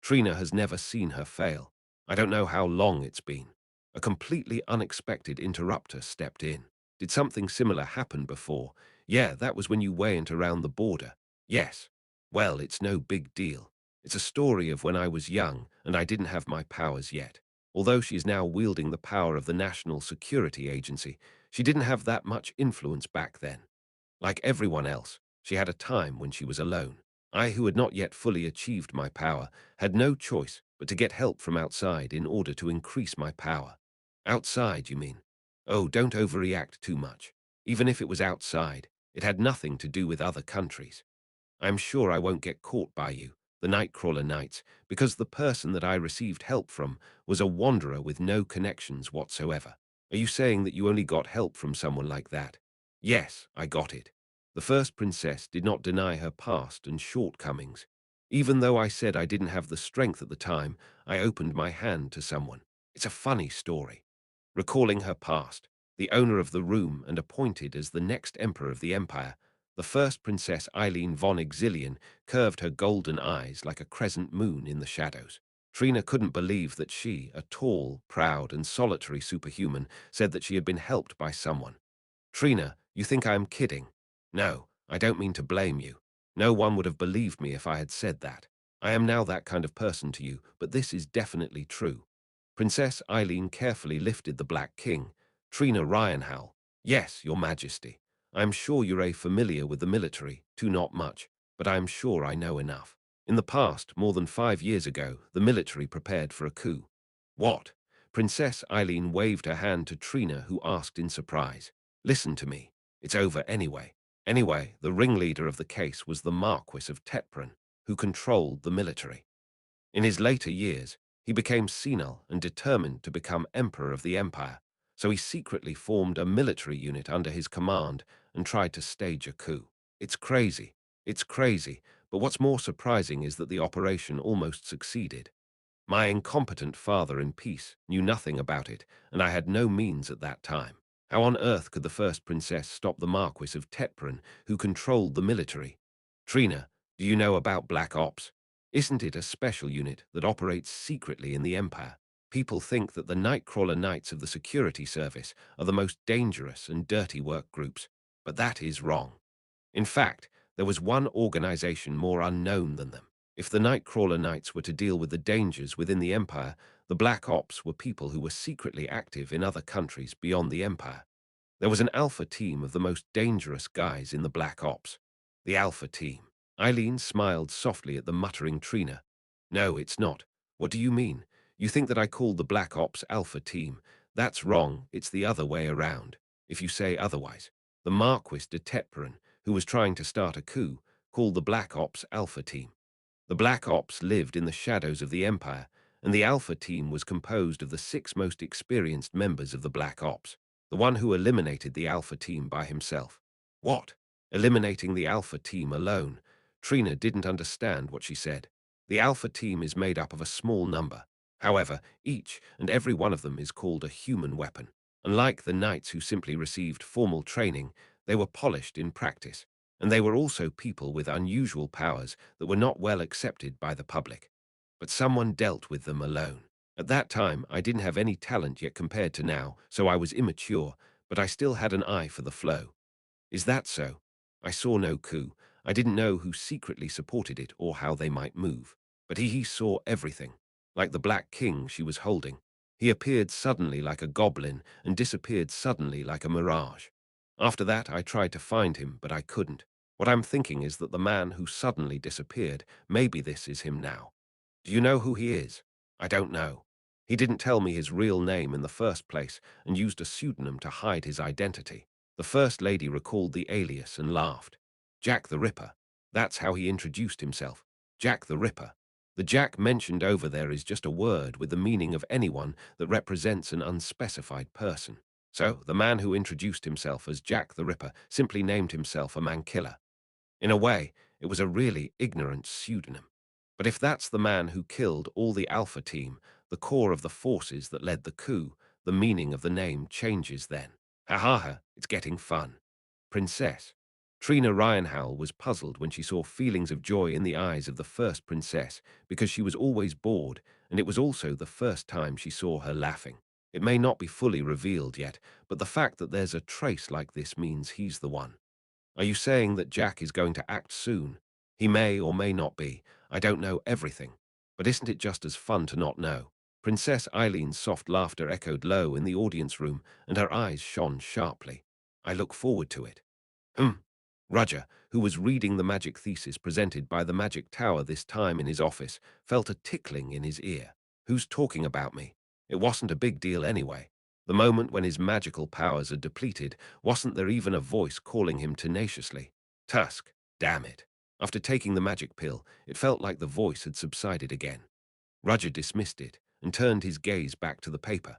Speaker 1: Trina has never seen her fail. I don't know how long it's been. A completely unexpected interrupter stepped in. Did something similar happen before? Yeah, that was when you went around the border. Yes. Well, it's no big deal. It's a story of when I was young and I didn't have my powers yet. Although she is now wielding the power of the National Security Agency, she didn't have that much influence back then. Like everyone else, she had a time when she was alone. I, who had not yet fully achieved my power, had no choice but to get help from outside in order to increase my power. Outside, you mean? Oh, don't overreact too much. Even if it was outside, it had nothing to do with other countries. I'm sure I won't get caught by you, the Nightcrawler Knights, because the person that I received help from was a wanderer with no connections whatsoever. Are you saying that you only got help from someone like that? Yes, I got it. The first princess did not deny her past and shortcomings. Even though I said I didn't have the strength at the time, I opened my hand to someone. It's a funny story. Recalling her past, the owner of the room and appointed as the next emperor of the empire, the first Princess Eileen von Exilian curved her golden eyes like a crescent moon in the shadows. Trina couldn't believe that she, a tall, proud, and solitary superhuman, said that she had been helped by someone. Trina, you think I am kidding? No, I don't mean to blame you. No one would have believed me if I had said that. I am now that kind of person to you, but this is definitely true. Princess Eileen carefully lifted the Black King. Trina Ryanhal. Yes, your majesty. I am sure you're familiar with the military, too not much, but I am sure I know enough. In the past, more than 5 years ago, the military prepared for a coup. What? Princess Eileen waved her hand to Trina, who asked in surprise. Listen to me. It's over anyway. Anyway, the ringleader of the case was the Marquis of Tetbron, who controlled the military. In his later years, he became senile and determined to become emperor of the empire, so he secretly formed a military unit under his command and tried to stage a coup. It's crazy. It's crazy, but what's more surprising is that the operation almost succeeded. My incompetent father in peace knew nothing about it, and I had no means at that time. How on earth could the first princess stop the Marquis of Tetbron, who controlled the military? Trina, do you know about Black Ops? Isn't it a special unit that operates secretly in the Empire? People think that the Nightcrawler Knights of the Security Service are the most dangerous and dirty work groups, but that is wrong. In fact, there was one organization more unknown than them. If the Nightcrawler Knights were to deal with the dangers within the Empire, the Black Ops were people who were secretly active in other countries beyond the Empire. There was an alpha team of the most dangerous guys in the Black Ops. The alpha team. Eileen smiled softly at the muttering Trina. No, it's not. What do you mean? You think that I called the Black Ops alpha team? That's wrong. It's the other way around. If you say otherwise. The Marquis de Tetbron, who was trying to start a coup, called the Black Ops alpha team. The Black Ops lived in the shadows of the Empire, and the Alpha team was composed of the 6 most experienced members of the Black Ops, the one who eliminated the Alpha team by himself. What? Eliminating the Alpha team alone? Trina didn't understand what she said. The Alpha team is made up of a small number. However, each and every one of them is called a human weapon. Unlike the knights who simply received formal training, they were polished in practice. And they were also people with unusual powers that were not well accepted by the public. But someone dealt with them alone. At that time, I didn't have any talent yet compared to now, so I was immature, but I still had an eye for the flow. Is that so? I saw no coup. I didn't know who secretly supported it or how they might move. But he saw everything, like the Black King she was holding. He appeared suddenly like a goblin and disappeared suddenly like a mirage. After that, I tried to find him, but I couldn't. What I'm thinking is that the man who suddenly disappeared, maybe this is him now. Do you know who he is? I don't know. He didn't tell me his real name in the first place and used a pseudonym to hide his identity. The First Lady recalled the alias and laughed. Jack the Ripper. That's how he introduced himself. Jack the Ripper. The Jack mentioned over there is just a word with the meaning of anyone that represents an unspecified person. So, the man who introduced himself as Jack the Ripper simply named himself a man-killer. In a way, it was a really ignorant pseudonym. But if that's the man who killed all the Alpha team, the core of the forces that led the coup, the meaning of the name changes then. Ha ha ha, it's getting fun. Princess. Trina Ryanhal was puzzled when she saw feelings of joy in the eyes of the first princess because she was always bored, and it was also the first time she saw her laughing. It may not be fully revealed yet, but the fact that there's a trace like this means he's the one. Are you saying that Jack is going to act soon? He may or may not be. I don't know everything. But isn't it just as fun to not know? Princess Eileen's soft laughter echoed low in the audience room, and her eyes shone sharply. I look forward to it. Hmm. Roger, who was reading the magic thesis presented by the Magic Tower this time in his office, felt a tickling in his ear. Who's talking about me? It wasn't a big deal anyway. The moment when his magical powers are depleted, wasn't there even a voice calling him tenaciously? Tusk, damn it. After taking the magic pill, it felt like the voice had subsided again. Roger dismissed it and turned his gaze back to the paper.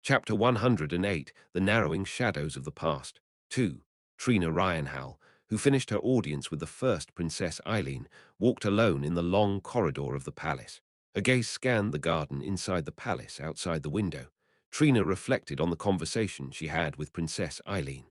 Speaker 1: Chapter 108, The Narrowing Shadows of the Past. 2. Trina Ryanhal, who finished her audience with the first Princess Eileen, walked alone in the long corridor of the palace. Her gaze scanned the garden inside the palace outside the window. Trina reflected on the conversation she had with Princess Eileen.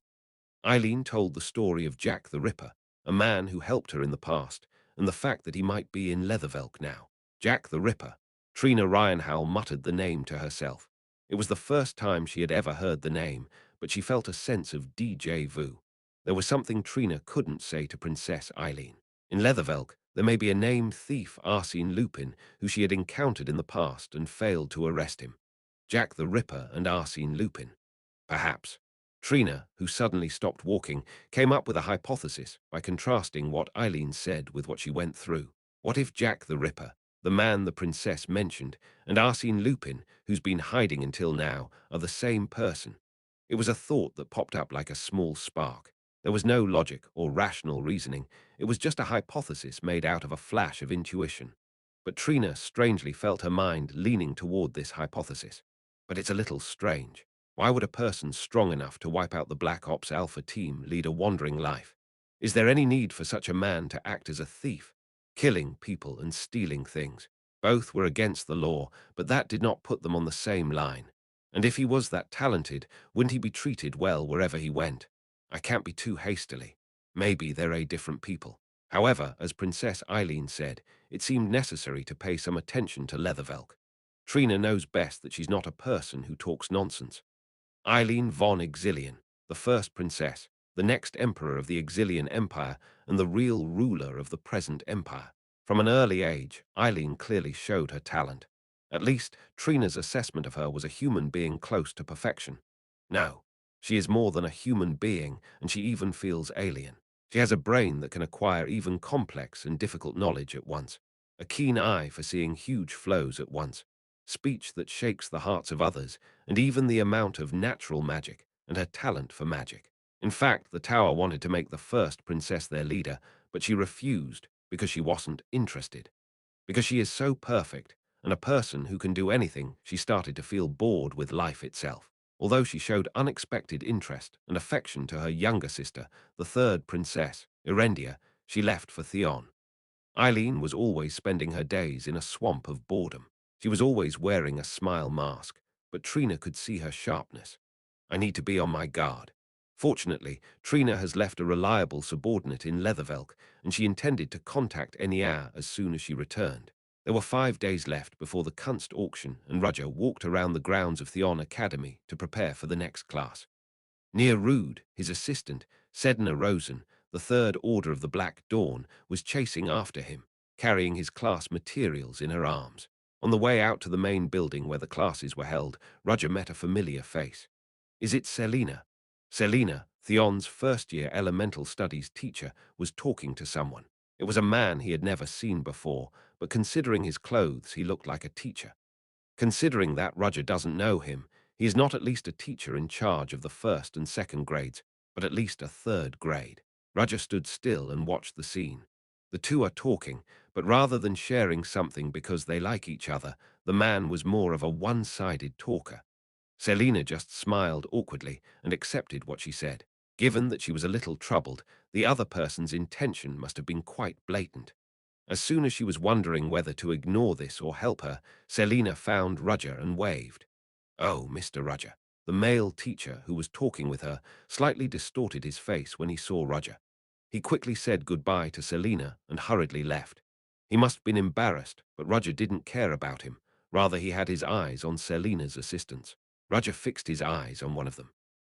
Speaker 1: Eileen told the story of Jack the Ripper, a man who helped her in the past, and the fact that he might be in Leathervelk now. Jack the Ripper. Trina Ryanhowl muttered the name to herself. It was the first time she had ever heard the name, but she felt a sense of déjà vu. There was something Trina couldn't say to Princess Eileen. In Leathervelk, there may be a named thief, Arsene Lupin, who she had encountered in the past and failed to arrest him. Jack the Ripper and Arsene Lupin. Perhaps. Trina, who suddenly stopped walking, came up with a hypothesis by contrasting what Eileen said with what she went through. What if Jack the Ripper, the man the princess mentioned, and Arsene Lupin, who's been hiding until now, are the same person? It was a thought that popped up like a small spark. There was no logic or rational reasoning. It was just a hypothesis made out of a flash of intuition. But Trina strangely felt her mind leaning toward this hypothesis. But it's a little strange. Why would a person strong enough to wipe out the Black Ops Alpha team lead a wandering life? Is there any need for such a man to act as a thief, killing people and stealing things? Both were against the law, but that did not put them on the same line. And if he was that talented, wouldn't he be treated well wherever he went? I can't be too hastily. Maybe they're a different people. However, as Princess Eileen said, it seemed necessary to pay some attention to Leathervelk. Trina knows best that she's not a person who talks nonsense. Eileen von Exilian, the first princess, the next emperor of the Exilian Empire, and the real ruler of the present empire. From an early age, Eileen clearly showed her talent. At least, Trina's assessment of her was a human being close to perfection. No, she is more than a human being, and she even feels alien. She has a brain that can acquire even complex and difficult knowledge at once, a keen eye for seeing huge flows at once, speech that shakes the hearts of others, and even the amount of natural magic and her talent for magic. In fact, the tower wanted to make the first princess their leader, but she refused because she wasn't interested. Because she is so perfect, and a person who can do anything, she started to feel bored with life itself. Although she showed unexpected interest and affection to her younger sister, the third princess, Erendia, she left for Theon. Eileen was always spending her days in a swamp of boredom. She was always wearing a smile mask, but Trina could see her sharpness. I need to be on my guard. Fortunately, Trina has left a reliable subordinate in Leathervelk, and she intended to contact Enya as soon as she returned. There were 5 days left before the Kunst auction, and Roger walked around the grounds of Theon Academy to prepare for the next class. Near Rude, his assistant, Sedna Rosen, the Third Order of the Black Dawn, was chasing after him, carrying his class materials in her arms. On the way out to the main building where the classes were held, Roger met a familiar face. Is it Selena? Selena, Theon's first-year elemental studies teacher, was talking to someone. It was a man he had never seen before, but considering his clothes, he looked like a teacher. Considering that Roger doesn't know him, he is not at least a teacher in charge of the first and second grades, but at least a third grade. Roger stood still and watched the scene. The two are talking, but rather than sharing something because they like each other, the man was more of a one-sided talker. Selena just smiled awkwardly and accepted what she said. Given that she was a little troubled, the other person's intention must have been quite blatant. As soon as she was wondering whether to ignore this or help her, Selena found Roger and waved. Oh, Mr. Roger. The male teacher who was talking with her slightly distorted his face when he saw Roger. He quickly said goodbye to Selena and hurriedly left. He must have been embarrassed, but Roger didn't care about him. Rather, he had his eyes on Selena's assistants. Roger fixed his eyes on one of them.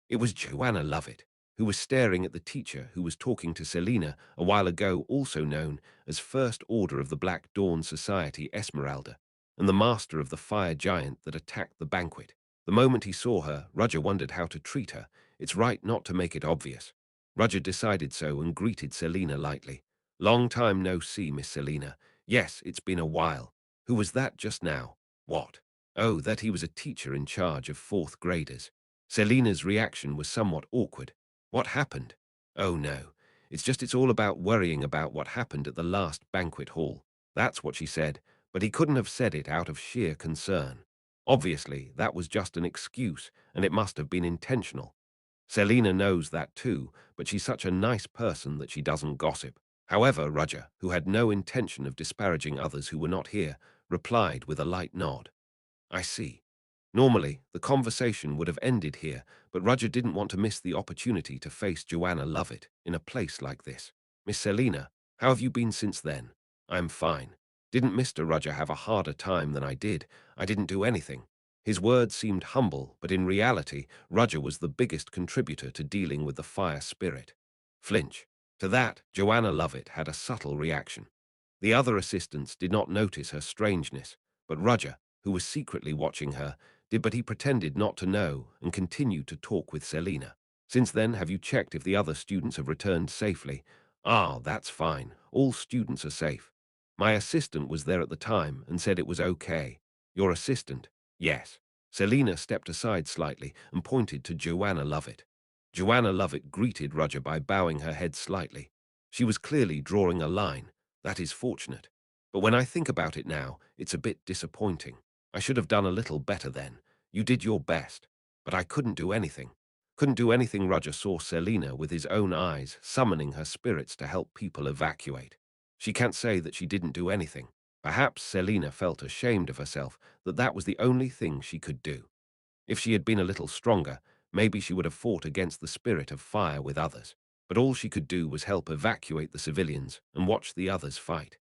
Speaker 1: It was Joanna Lovett, who was staring at the teacher who was talking to Selena a while ago, also known as First Order of the Black Dawn Society Esmeralda, and the master of the fire giant that attacked the banquet. The moment he saw her, Roger wondered how to treat her. It's right not to make it obvious. Roger decided so and greeted Selena lightly. Long time no see, Miss Selena. Yes, it's been a while. Who was that just now? What? Oh, that he was a teacher in charge of fourth graders. Selena's reaction was somewhat awkward. What happened? Oh no, it's all about worrying about what happened at the last banquet hall. That's what she said, but he couldn't have said it out of sheer concern. Obviously, that was just an excuse, and it must have been intentional. Selena knows that too, but she's such a nice person that she doesn't gossip. However, Roger, who had no intention of disparaging others who were not here, replied with a light nod. I see. Normally, the conversation would have ended here, but Roger didn't want to miss the opportunity to face Joanna Lovett in a place like this. Miss Selina, how have you been since then? I'm fine. Didn't Mr. Roger have a harder time than I did? I didn't do anything. His words seemed humble, but in reality, Roger was the biggest contributor to dealing with the fire spirit. Flinch. To that, Joanna Lovett had a subtle reaction. The other assistants did not notice her strangeness, but Roger, who was secretly watching her, did, but he pretended not to know and continued to talk with Selina. Since then, have you checked if the other students have returned safely? Ah, that's fine. All students are safe. My assistant was there at the time and said it was okay. Your assistant? Yes. Selina stepped aside slightly and pointed to Joanna Lovett. Joanna Lovett greeted Roger by bowing her head slightly. She was clearly drawing a line. That is fortunate. But when I think about it now, it's a bit disappointing. I should have done a little better then. You did your best. But I couldn't do anything. Couldn't do anything. Roger saw Selina with his own eyes, summoning her spirits to help people evacuate. She can't say that she didn't do anything. Perhaps Selina felt ashamed of herself, that that was the only thing she could do. If she had been a little stronger, maybe she would have fought against the spirit of fire with others. But all she could do was help evacuate the civilians and watch the others fight.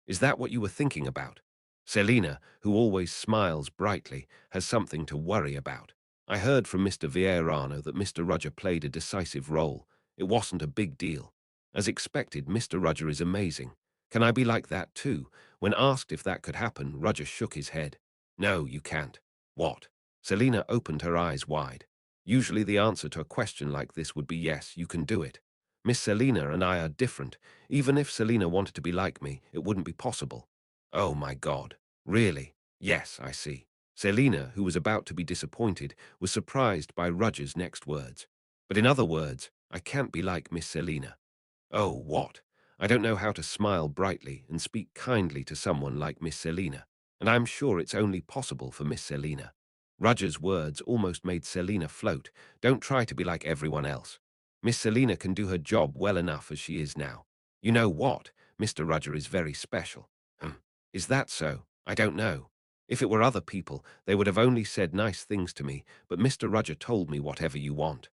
Speaker 1: Is that what you were thinking about? Selina, who always smiles brightly, has something to worry about. I heard from Mr. Vierano that Mr. Roger played a decisive role. It wasn't a big deal. As expected, Mr. Roger is amazing. Can I be like that too? When asked if that could happen, Roger shook his head. No, you can't. What? Selina opened her eyes wide. Usually the answer to a question like this would be yes, you can do it. Miss Selina and I are different. Even if Selina wanted to be like me, it wouldn't be possible. Oh my God. Really? Yes, I see. Selina, who was about to be disappointed, was surprised by Roger's next words. But in other words, I can't be like Miss Selina. Oh, what? I don't know how to smile brightly and speak kindly to someone like Miss Selina, and I'm sure it's only possible for Miss Selina. Roger's words almost made Selina float. Don't try to be like everyone else. Miss Selina can do her job well enough as she is now. You know what? Mr. Roger is very special. Is that so? I don't know. If it were other people, they would have only said nice things to me, but Mr. Roger told me whatever you want.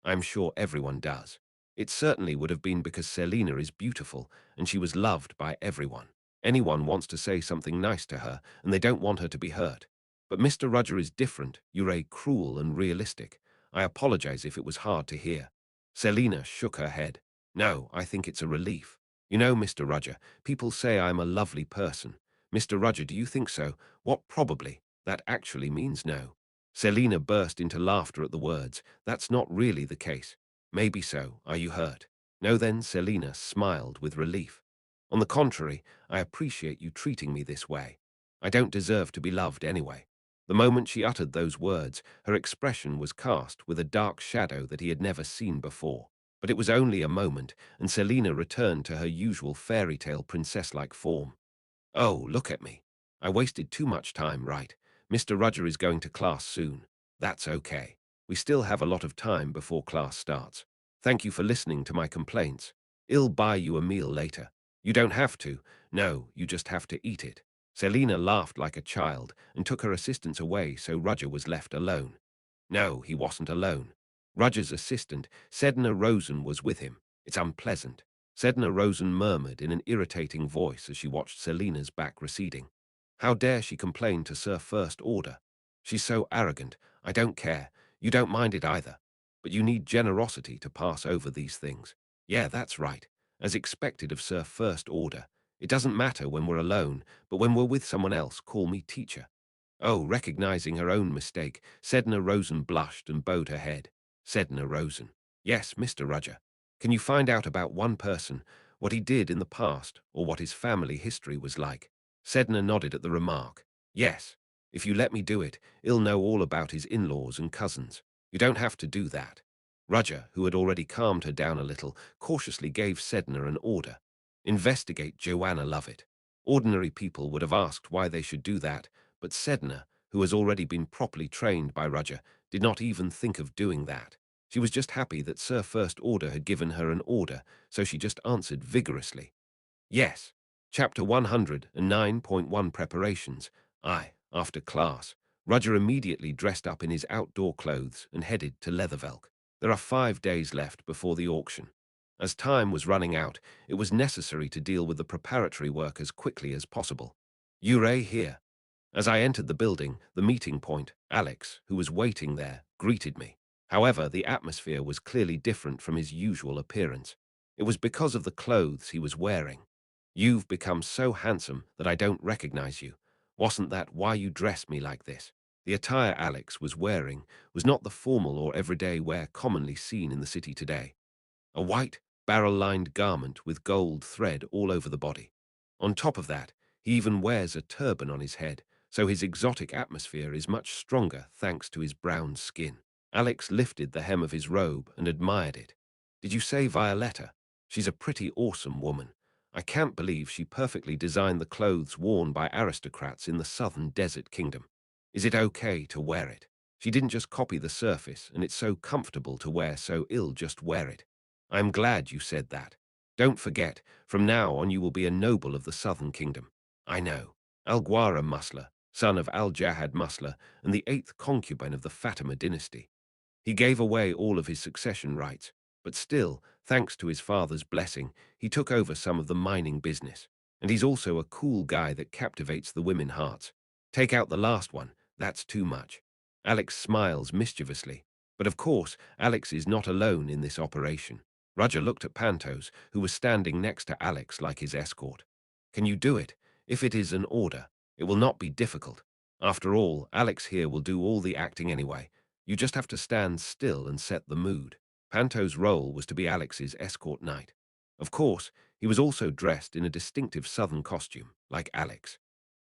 Speaker 1: I'm sure everyone does. It certainly would have been because Selina is beautiful, and she was loved by everyone. Anyone wants to say something nice to her, and they don't want her to be hurt. But Mr. Roger is different, you're cruel and realistic. I apologize if it was hard to hear. Selina shook her head. No, I think it's a relief. You know, Mr. Roger, people say I'm a lovely person. Mr. Roger, do you think so? What probably? That actually means no. Selina burst into laughter at the words. That's not really the case. Maybe so. Are you hurt? No then, Selina smiled with relief. On the contrary, I appreciate you treating me this way. I don't deserve to be loved anyway. The moment she uttered those words, her expression was cast with a dark shadow that he had never seen before. But it was only a moment, and Selina returned to her usual fairy tale princess-like form. Oh, look at me. I wasted too much time, right? Mr. Roger is going to class soon. That's okay. We still have a lot of time before class starts. Thank you for listening to my complaints. I'll buy you a meal later. You don't have to. No, you just have to eat it. Selina laughed like a child and took her assistants away so Roger was left alone. No, he wasn't alone. Roger's assistant, Sedna Rosen, was with him. It's unpleasant. Sedna Rosen murmured in an irritating voice as she watched Selina's back receding. How dare she complain to Sir First Order? She's so arrogant. I don't care. You don't mind it either. But you need generosity to pass over these things. Yeah, that's right. As expected of Sir First Order. It doesn't matter when we're alone, but when we're with someone else, call me teacher. Oh, recognizing her own mistake, Sedna Rosen blushed and bowed her head. Sedna Rosen. Yes, Mr. Roger. Can you find out about one person, what he did in the past, or what his family history was like? Sedna nodded at the remark. Yes. If you let me do it, he'll know all about his in-laws and cousins. You don't have to do that. Roger, who had already calmed her down a little, cautiously gave Sedna an order. Investigate Joanna Lovett. Ordinary people would have asked why they should do that, but Sedna, who has already been properly trained by Roger, did not even think of doing that. She was just happy that Sir First Order had given her an order, so she just answered vigorously. Yes. Chapter 109.1 Preparations. Aye, after class. Roger immediately dressed up in his outdoor clothes and headed to Leathervelk. There are 5 days left before the auction. As time was running out, it was necessary to deal with the preparatory work as quickly as possible. Ure here. As I entered the building, the meeting point, Alex, who was waiting there, greeted me. However, the atmosphere was clearly different from his usual appearance. It was because of the clothes he was wearing. You've become so handsome that I don't recognize you. Wasn't that why you dressed me like this? The attire Alex was wearing was not the formal or everyday wear commonly seen in the city today. A white, barrel-lined garment with gold thread all over the body. On top of that, he even wears a turban on his head, so his exotic atmosphere is much stronger thanks to his brown skin. Alex lifted the hem of his robe and admired it. Did you say Violetta? She's a pretty awesome woman. I can't believe she perfectly designed the clothes worn by aristocrats in the southern desert kingdom. Is it okay to wear it? She didn't just copy the surface, and it's so comfortable to wear, so ill just wear it. I'm glad you said that. Don't forget, from now on you will be a noble of the southern kingdom. I know. Alguara Musler, son of Al-Jahad Musler and the eighth concubine of the Fatima dynasty. He gave away all of his succession rights, but still, thanks to his father's blessing, he took over some of the mining business. And he's also a cool guy that captivates the women hearts. Take out the last one, that's too much. Alex smiles mischievously. But of course, Alex is not alone in this operation. Roger looked at Pantos, who was standing next to Alex like his escort. Can you do it? If it is an order, it will not be difficult. After all, Alex here will do all the acting anyway. You just have to stand still and set the mood. Panto's role was to be Alex's escort knight. Of course, he was also dressed in a distinctive southern costume, like Alex.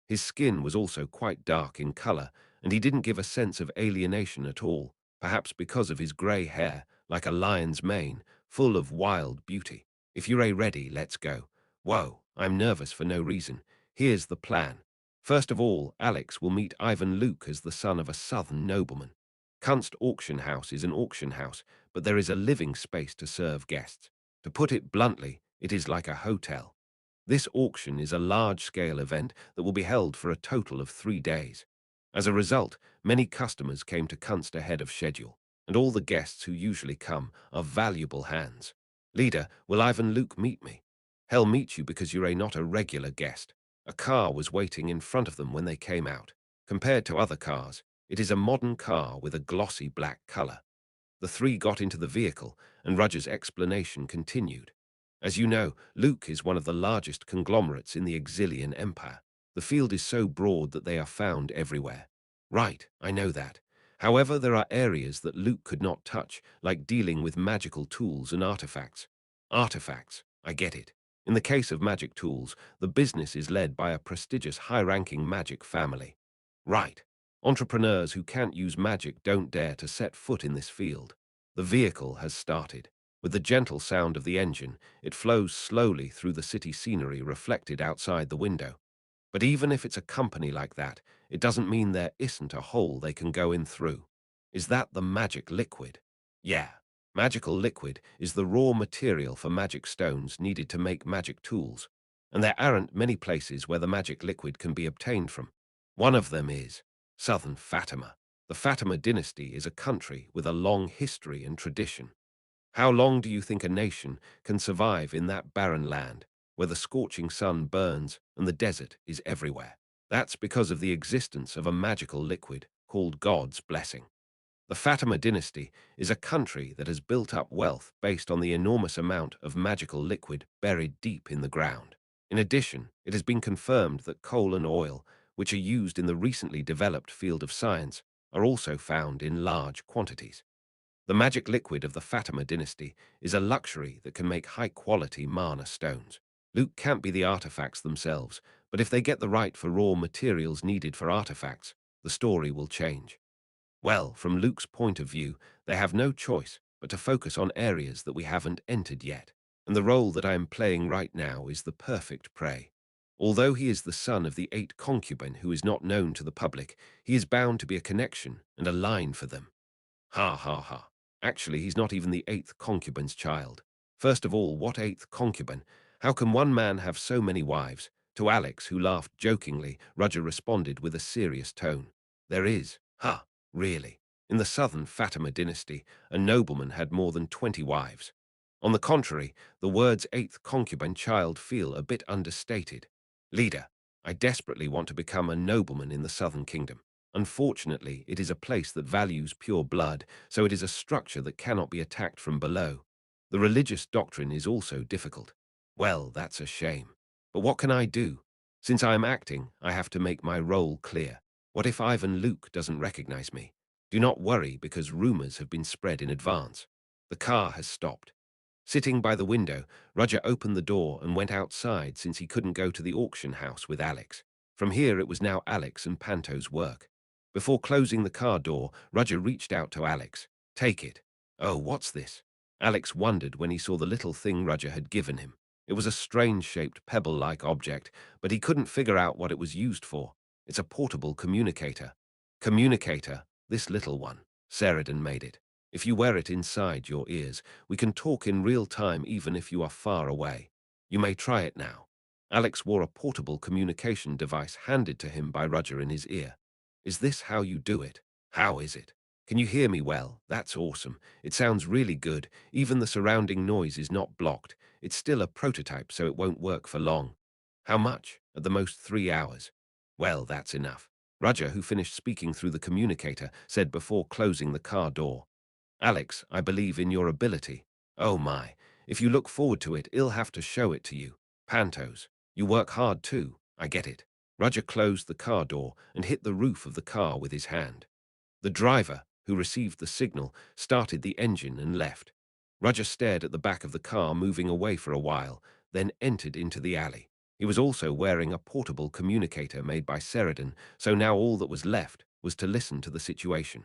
Speaker 1: His skin was also quite dark in color, and he didn't give a sense of alienation at all, perhaps because of his grey hair, like a lion's mane, full of wild beauty. If you're ready, let's go. Whoa, I'm nervous for no reason. Here's the plan. First of all, Alex will meet Ivan Luke as the son of a southern nobleman. Kunst Auction House is an auction house, but there is a living space to serve guests. To put it bluntly, it is like a hotel. This auction is a large-scale event that will be held for a total of 3 days. As a result, many customers came to Kunst ahead of schedule, and all the guests who usually come are valuable hands. Leader, will Ivan Luke meet me? He'll meet you because you're not a regular guest. A car was waiting in front of them when they came out. Compared to other cars, it is a modern car with a glossy black color. The three got into the vehicle, and Roger's explanation continued. As you know, Luke is one of the largest conglomerates in the Exilian Empire. The field is so broad that they are found everywhere. Right, I know that. However, there are areas that Luke could not touch, like dealing with magical tools and artifacts. Artifacts, I get it. In the case of magic tools, the business is led by a prestigious high-ranking magic family. Right. Entrepreneurs who can't use magic don't dare to set foot in this field. The vehicle has started. With the gentle sound of the engine, it flows slowly through the city scenery reflected outside the window. But even if it's a company like that, it doesn't mean there isn't a hole they can go in through. Is that the magic liquid? Yeah. Magical liquid is the raw material for magic stones needed to make magic tools, and there aren't many places where the magic liquid can be obtained from. One of them is southern Fatima. The Fatima dynasty is a country with a long history and tradition. How long do you think a nation can survive in that barren land, where the scorching sun burns and the desert is everywhere? That's because of the existence of a magical liquid called God's blessing. The Fatima dynasty is a country that has built up wealth based on the enormous amount of magical liquid buried deep in the ground. In addition, it has been confirmed that coal and oil, which are used in the recently developed field of science, are also found in large quantities. The magic liquid of the Fatima dynasty is a luxury that can make high-quality mana stones. Luke can't be the artifacts themselves, but if they get the right for raw materials needed for artifacts, the story will change. Well, from Luke's point of view, they have no choice but to focus on areas that we haven't entered yet, and the role that I am playing right now is the perfect prey. Although he is the son of the 8th concubine who is not known to the public, he is bound to be a connection and a line for them. Ha ha ha. Actually, he's not even the 8th concubine's child. First of all, what 8th concubine? How can one man have so many wives? To Alex, who laughed jokingly, Roger responded with a serious tone. There is. Ha! Really? In the southern Fatima dynasty, a nobleman had more than 20 wives. On the contrary, the words eighth concubine child feel a bit understated. Leader, I desperately want to become a nobleman in the southern kingdom. Unfortunately, it is a place that values pure blood, so it is a structure that cannot be attacked from below. The religious doctrine is also difficult. Well, that's a shame. But what can I do? Since I am acting, I have to make my role clear. What if Ivan Luke doesn't recognize me? Do not worry, because rumors have been spread in advance. The car has stopped. Sitting by the window, Roger opened the door and went outside since he couldn't go to the auction house with Alex. From here, it was now Alex and Panto's work. Before closing the car door, Roger reached out to Alex. Take it. Oh, what's this? Alex wondered when he saw the little thing Roger had given him. It was a strange-shaped pebble-like object, but he couldn't figure out what it was used for. It's a portable communicator. Communicator, this little one. Sheridan made it. If you wear it inside your ears, we can talk in real time even if you are far away. You may try it now. Alex wore a portable communication device handed to him by Roger in his ear. Is this how you do it? How is it? Can you hear me well? That's awesome. It sounds really good. Even the surrounding noise is not blocked. It's still a prototype, so it won't work for long. How much? At the most 3 hours. Well, that's enough. Roger, who finished speaking through the communicator, said before closing the car door. Alex, I believe in your ability. Oh my, if you look forward to it, I'll have to show it to you. Pantos, you work hard too, I get it. Roger closed the car door and hit the roof of the car with his hand. The driver, who received the signal, started the engine and left. Roger stared at the back of the car, moving away for a while, then entered into the alley. He was also wearing a portable communicator made by Sheridan, so now all that was left was to listen to the situation.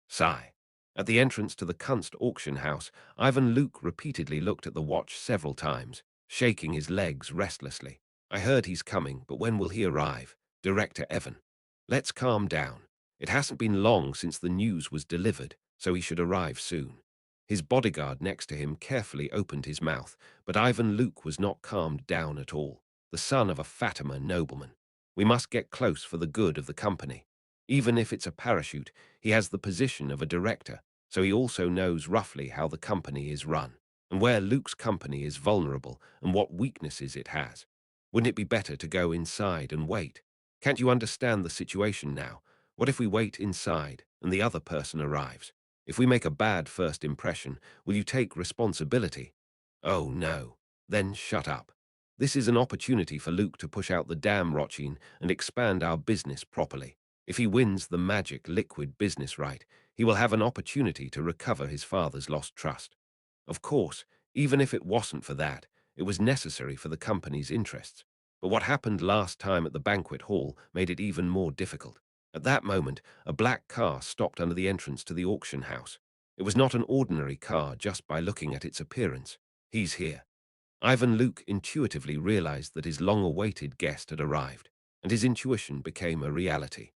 Speaker 1: Sigh. At the entrance to the Kunst auction house, Ivan Luke repeatedly looked at the watch several times, shaking his legs restlessly. I heard he's coming, but when will he arrive? Director Evan. Let's calm down. It hasn't been long since the news was delivered, so he should arrive soon. His bodyguard next to him carefully opened his mouth, but Ivan Luke was not calmed down at all. The son of a Fatima nobleman. We must get close for the good of the company. Even if it's a parachute, he has the position of a director, so he also knows roughly how the company is run, and where Luke's company is vulnerable and what weaknesses it has. Wouldn't it be better to go inside and wait? Can't you understand the situation now? What if we wait inside and the other person arrives? If we make a bad first impression, will you take responsibility? Oh no. Then shut up. This is an opportunity for Luke to push out the damn Rochin and expand our business properly. If he wins the magic liquid business right, he will have an opportunity to recover his father's lost trust. Of course, even if it wasn't for that, it was necessary for the company's interests. But what happened last time at the banquet hall made it even more difficult. At that moment, a black car stopped under the entrance to the auction house. It was not an ordinary car just by looking at its appearance. He's here. Ivan Luke intuitively realized that his long-awaited guest had arrived, and his intuition became a reality.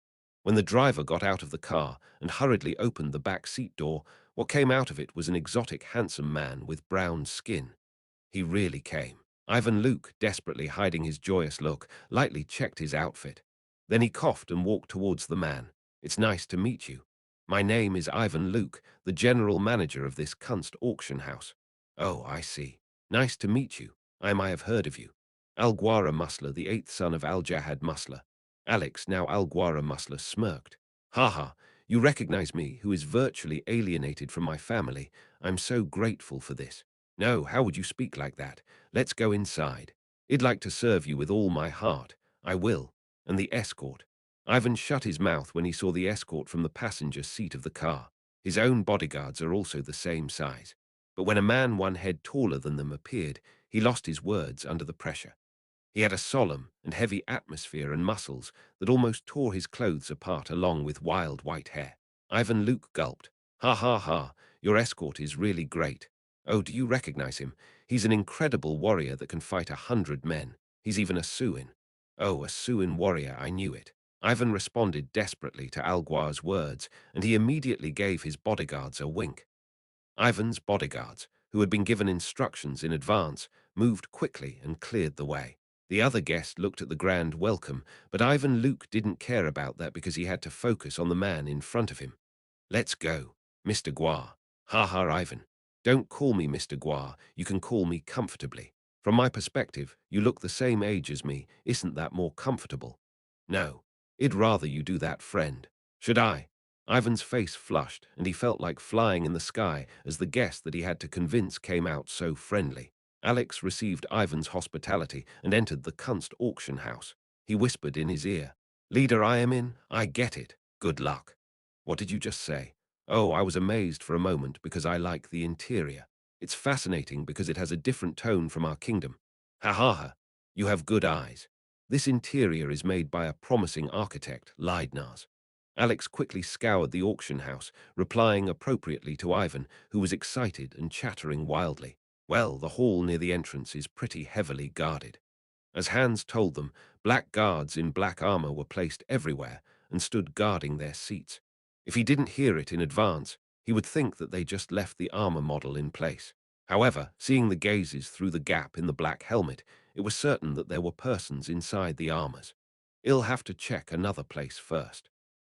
Speaker 1: When the driver got out of the car and hurriedly opened the back seat door, what came out of it was an exotic, handsome man with brown skin. He really came. Ivan Luke, desperately hiding his joyous look, lightly checked his outfit. Then he coughed and walked towards the man. It's nice to meet you. My name is Ivan Luke, the general manager of this Kunst auction house. Oh, I see. Nice to meet you. I may have heard of you. Alguara Musler, the eighth son of Al-Jahad Musler. Alex, now Alguara Musler, smirked. Ha ha, you recognize me, who is virtually alienated from my family. I'm so grateful for this. No, how would you speak like that? Let's go inside. I'd like to serve you with all my heart. I will. And the escort. Ivan shut his mouth when he saw the escort from the passenger seat of the car. His own bodyguards are also the same size. But when a man one head taller than them appeared, he lost his words under the pressure. He had a solemn and heavy atmosphere and muscles that almost tore his clothes apart, along with wild white hair. Ivan Luke gulped. Ha ha ha, your escort is really great. Oh, do you recognize him? He's an incredible warrior that can fight 100 men. He's even a Suin. Oh, a Suin warrior, I knew it. Ivan responded desperately to Alguar's words, and he immediately gave his bodyguards a wink. Ivan's bodyguards, who had been given instructions in advance, moved quickly and cleared the way. The other guest looked at the grand welcome, but Ivan Luke didn't care about that because he had to focus on the man in front of him. Let's go, Mr. Guar. Ha ha, Ivan. Don't call me Mr. Guar, you can call me comfortably. From my perspective, you look the same age as me, isn't that more comfortable? No, I'd rather you do that, friend. Should I? Ivan's face flushed, and he felt like flying in the sky as the guest that he had to convince came out so friendly. Alex received Ivan's hospitality and entered the Kunst auction house. He whispered in his ear, "Leader I am in, I get it. Good luck." What did you just say? Oh, I was amazed for a moment because I like the interior. It's fascinating because it has a different tone from our kingdom. Ha ha ha. You have good eyes. This interior is made by a promising architect, Leidnars. Alex quickly scoured the auction house, replying appropriately to Ivan, who was excited and chattering wildly. Well, the hall near the entrance is pretty heavily guarded. As Hans told them, black guards in black armor were placed everywhere and stood guarding their seats. If he didn't hear it in advance, he would think that they just left the armor model in place. However, seeing the gazes through the gap in the black helmet, it was certain that there were persons inside the armors. He'll have to check another place first.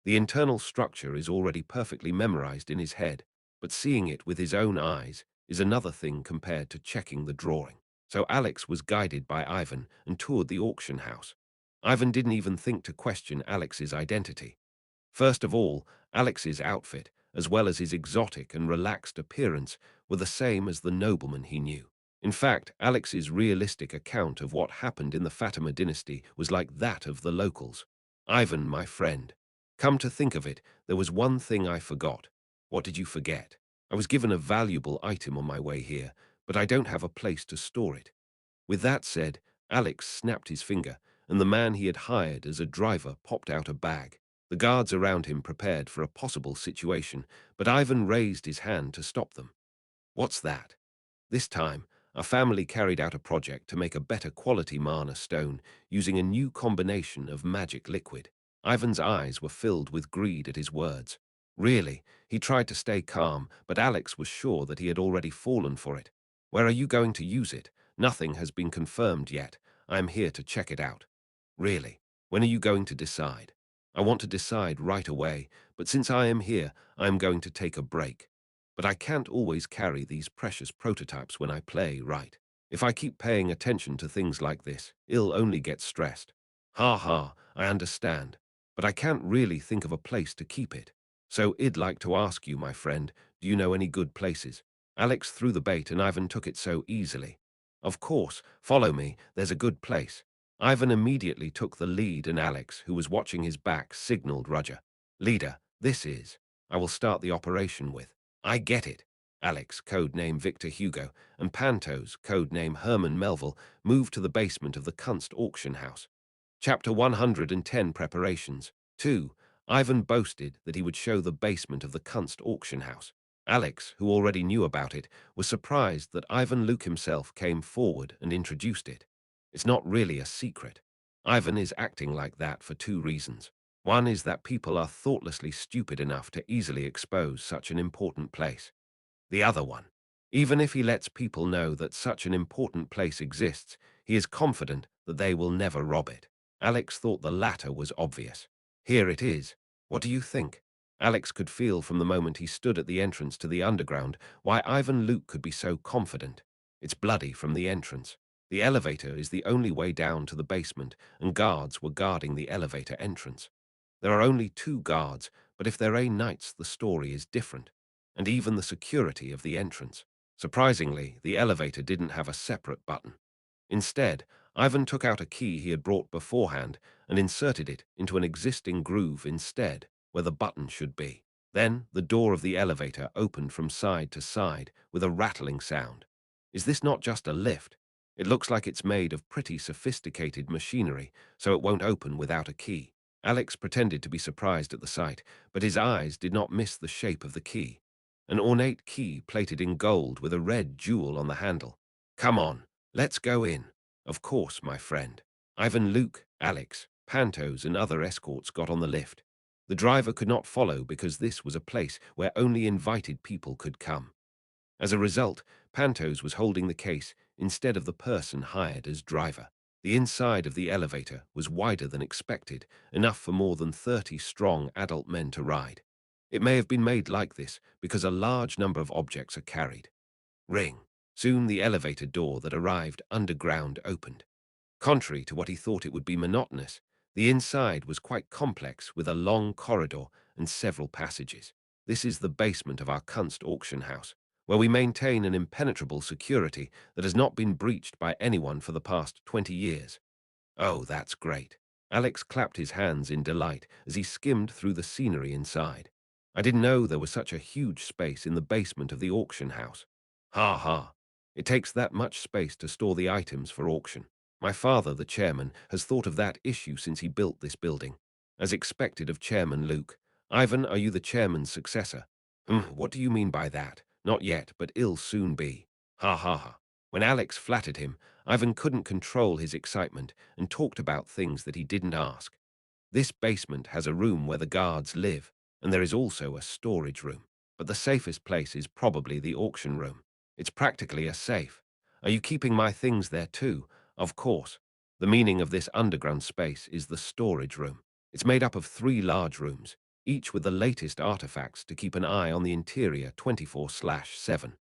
Speaker 1: The internal structure is already perfectly memorized in his head, but seeing it with his own eyes is another thing compared to checking the drawing. So Alex was guided by Ivan and toured the auction house. Ivan didn't even think to question Alex's identity. First of all, Alex's outfit, as well as his exotic and relaxed appearance, were the same as the nobleman he knew. In fact, Alex's realistic account of what happened in the Fatima dynasty was like that of the locals. Ivan, my friend. Come to think of it, there was one thing I forgot. What did you forget? I was given a valuable item on my way here, but I don't have a place to store it. With that said, Alex snapped his finger, and the man he had hired as a driver popped out a bag. The guards around him prepared for a possible situation, but Ivan raised his hand to stop them. What's that? This time, a family carried out a project to make a better quality mana stone using a new combination of magic liquid. Ivan's eyes were filled with greed at his words. Really, he tried to stay calm, but Alex was sure that he had already fallen for it. Where are you going to use it? Nothing has been confirmed yet. I am here to check it out. Really, when are you going to decide? I want to decide right away, but since I am here, I am going to take a break. But I can't always carry these precious prototypes when I play, right? If I keep paying attention to things like this, I'll only get stressed. Ha ha, I understand. But I can't really think of a place to keep it. So I'd like to ask you, my friend, do you know any good places? Alex threw the bait and Ivan took it so easily. Of course, follow me, there's a good place. Ivan immediately took the lead and Alex, who was watching his back, signaled Roger. Leader, this is. I will start the operation with. I get it. Alex, codename Victor Hugo, and Pantos, codename Herman Melville, moved to the basement of the Kunst auction house. Chapter 110 Preparations. 2. Ivan boasted that he would show the basement of the Kunst auction house. Alex, who already knew about it, was surprised that Ivan Luke himself came forward and introduced it. It's not really a secret. Ivan is acting like that for two reasons. One is that people are thoughtlessly stupid enough to easily expose such an important place. The other one, even if he lets people know that such an important place exists, he is confident that they will never rob it. Alex thought the latter was obvious. Here it is. What do you think? Alex could feel from the moment he stood at the entrance to the underground why Ivan Luke could be so confident. It's bloody from the entrance. The elevator is the only way down to the basement, and guards were guarding the elevator entrance. There are only two guards, but if they're knights, the story is different, and even the security of the entrance. Surprisingly, the elevator didn't have a separate button. Instead, Ivan took out a key he had brought beforehand and inserted it into an existing groove instead, where the button should be. Then, the door of the elevator opened from side to side with a rattling sound. Is this not just a lift? It looks like it's made of pretty sophisticated machinery, so it won't open without a key. Alex pretended to be surprised at the sight, but his eyes did not miss the shape of the key. An ornate key plated in gold with a red jewel on the handle. Come on, let's go in. Of course, my friend. Ivan Luke, Alex, Pantos, and other escorts got on the lift. The driver could not follow because this was a place where only invited people could come. As a result, Pantos was holding the case instead of the person hired as driver. The inside of the elevator was wider than expected, enough for more than 30 strong adult men to ride. It may have been made like this because a large number of objects are carried. Ring. Soon the elevator door that arrived underground opened. Contrary to what he thought it would be monotonous, the inside was quite complex with a long corridor and several passages. This is the basement of our Kunst auction house, where we maintain an impenetrable security that has not been breached by anyone for the past 20 years. Oh, that's great. Alex clapped his hands in delight as he skimmed through the scenery inside. I didn't know there was such a huge space in the basement of the auction house. Ha ha. It takes that much space to store the items for auction. My father, the chairman, has thought of that issue since he built this building. As expected of Chairman Luke. Ivan, are you the chairman's successor? What do you mean by that? Not yet, but it'll soon be. Ha ha ha. When Alex flattered him, Ivan couldn't control his excitement and talked about things that he didn't ask. This basement has a room where the guards live, and there is also a storage room. But the safest place is probably the auction room. It's practically a safe. Are you keeping my things there too? Of course. The meaning of this underground space is the storage room. It's made up of 3 large rooms, each with the latest artifacts to keep an eye on the interior 24/7.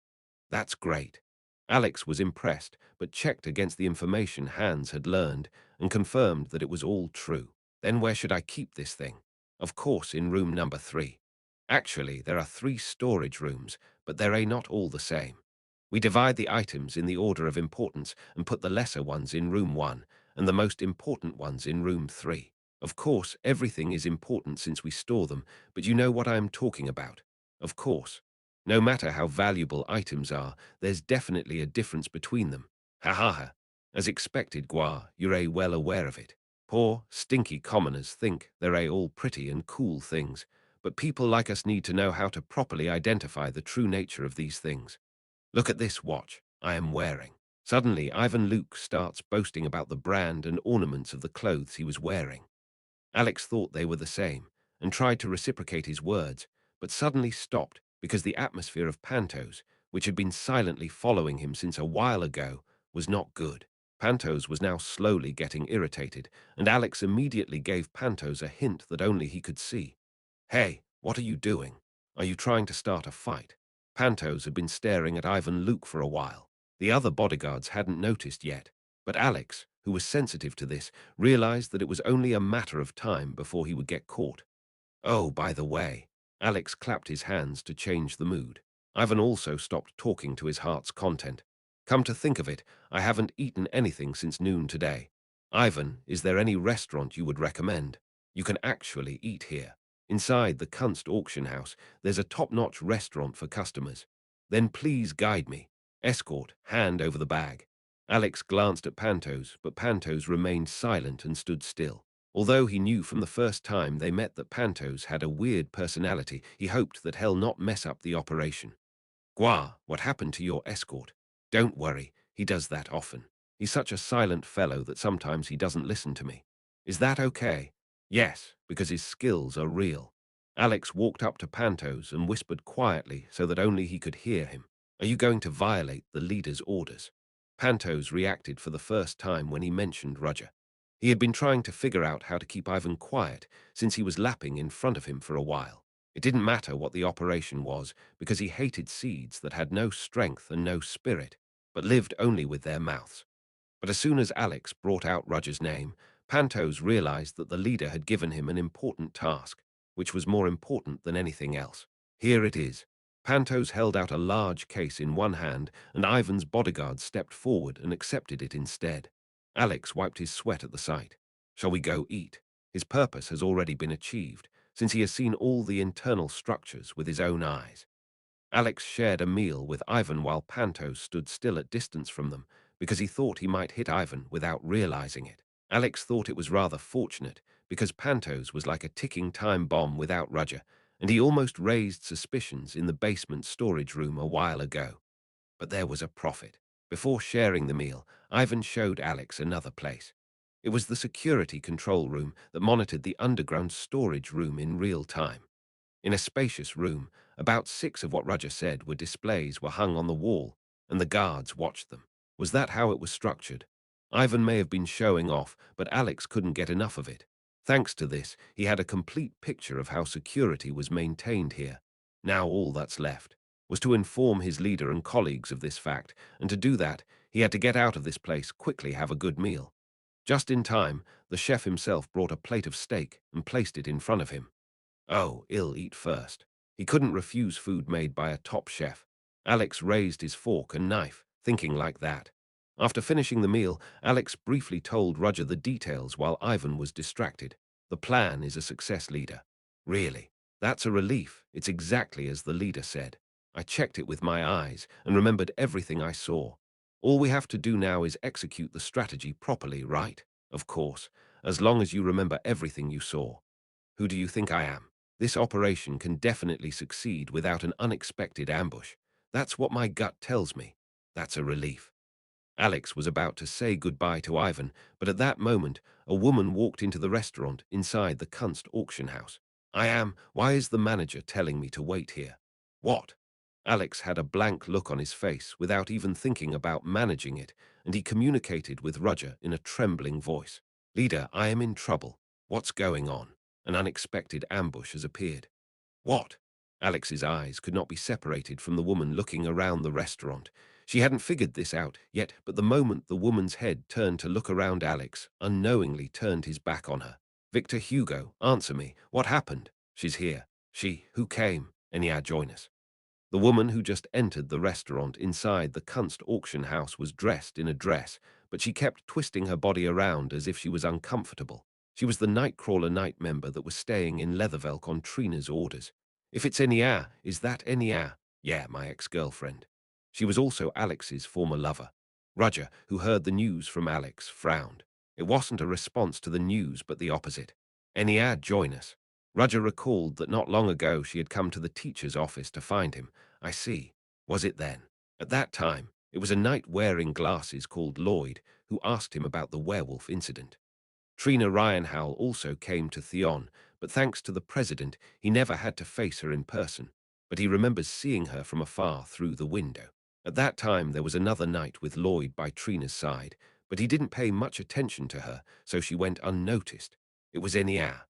Speaker 1: That's great. Alex was impressed, but checked against the information Hans had learned and confirmed that it was all true. Then where should I keep this thing? Of course, in room number 3. Actually, there are 3 storage rooms, but they're not all the same. We divide the items in the order of importance and put the lesser ones in room 1 and the most important ones in room 3. Of course, everything is important since we store them, but you know what I am talking about. Of course. No matter how valuable items are, there's definitely a difference between them. Ha ha ha. As expected, Gua, you're well aware of it. Poor, stinky commoners think they're all pretty and cool things, but people like us need to know how to properly identify the true nature of these things. Look at this watch I am wearing. Suddenly, Ivan Luke starts boasting about the brand and ornaments of the clothes he was wearing. Alex thought they were the same and tried to reciprocate his words, but suddenly stopped because the atmosphere of Pantos, which had been silently following him since a while ago, was not good. Pantos was now slowly getting irritated, and Alex immediately gave Pantos a hint that only he could see. Hey, what are you doing? Are you trying to start a fight? Pantos had been staring at Ivan Luke for a while. The other bodyguards hadn't noticed yet, but Alex, who was sensitive to this, realized that it was only a matter of time before he would get caught. Oh, by the way, Alex clapped his hands to change the mood. Ivan also stopped talking to his heart's content. Come to think of it, I haven't eaten anything since noon today. Ivan, is there any restaurant you would recommend? You can actually eat here. Inside the Kunst auction house, there's a top-notch restaurant for customers. Then please guide me. Escort, hand over the bag. Alex glanced at Pantos, but Pantos remained silent and stood still. Although he knew from the first time they met that Pantos had a weird personality, he hoped that hell not mess up the operation. Gua, what happened to your escort? Don't worry, he does that often. He's such a silent fellow that sometimes he doesn't listen to me. Is that okay? Yes, because his skills are real. Alex walked up to Pantos and whispered quietly so that only he could hear him. Are you going to violate the leader's orders? Pantos reacted for the first time when he mentioned Roger. He had been trying to figure out how to keep Ivan quiet since he was lapping in front of him for a while. It didn't matter what the operation was, because he hated seeds that had no strength and no spirit, but lived only with their mouths. But as soon as Alex brought out Roger's name, Pantos realized that the leader had given him an important task, which was more important than anything else. Here it is. Pantos held out a large case in one hand, and Ivan's bodyguard stepped forward and accepted it instead. Alex wiped his sweat at the sight. Shall we go eat? His purpose has already been achieved, since he has seen all the internal structures with his own eyes. Alex shared a meal with Ivan while Pantos stood still at distance from them, because he thought he might hit Ivan without realizing it. Alex thought it was rather fortunate, because Pantos was like a ticking time bomb without Roger, and he almost raised suspicions in the basement storage room a while ago. But there was a profit. Before sharing the meal, Ivan showed Alex another place. It was the security control room that monitored the underground storage room in real time. In a spacious room, about 6 of what Roger said were displays were hung on the wall, and the guards watched them. Was that how it was structured? Ivan may have been showing off, but Alex couldn't get enough of it. Thanks to this, he had a complete picture of how security was maintained here. Now all that's left was to inform his leader and colleagues of this fact, and to do that, he had to get out of this place, quickly have a good meal. Just in time, the chef himself brought a plate of steak and placed it in front of him. Oh, he'll eat first. He couldn't refuse food made by a top chef. Alex raised his fork and knife, thinking like that. After finishing the meal, Alex briefly told Roger the details while Ivan was distracted. The plan is a success, leader. Really? That's a relief. It's exactly as the leader said. I checked it with my eyes and remembered everything I saw. All we have to do now is execute the strategy properly, right? Of course, as long as you remember everything you saw. Who do you think I am? This operation can definitely succeed without an unexpected ambush. That's what my gut tells me. That's a relief. Alex was about to say goodbye to Ivan, but at that moment, a woman walked into the restaurant inside the Kunst auction house. Why is the manager telling me to wait here? What? Alex had a blank look on his face without even thinking about managing it, and he communicated with Roger in a trembling voice. Leader, I am in trouble. What's going on? An unexpected ambush has appeared. What? Alex's eyes could not be separated from the woman looking around the restaurant. She hadn't figured this out yet, but the moment the woman's head turned to look around, Alex unknowingly turned his back on her. Victor Hugo, answer me. What happened? She's here. Who came? Enya, join us. The woman who just entered the restaurant inside the Kunst auction house was dressed in a dress, but she kept twisting her body around as if she was uncomfortable. She was the Nightcrawler night member that was staying in Leathervelk on Trina's orders. If it's Enya, is that Enya? Yeah, my ex-girlfriend. She was also Alex's former lover. Roger, who heard the news from Alex, frowned. It wasn't a response to the news, but the opposite. Enya, join us. Roger recalled that not long ago she had come to the teacher's office to find him. I see. Was it then? At that time, it was a knight wearing glasses called Lloyd who asked him about the werewolf incident. Trina Ryanhowl also came to Theon, but thanks to the president, he never had to face her in person. But he remembers seeing her from afar through the window. At that time, there was another knight with Lloyd by Trina's side, but he didn't pay much attention to her, so she went unnoticed. It was Enya.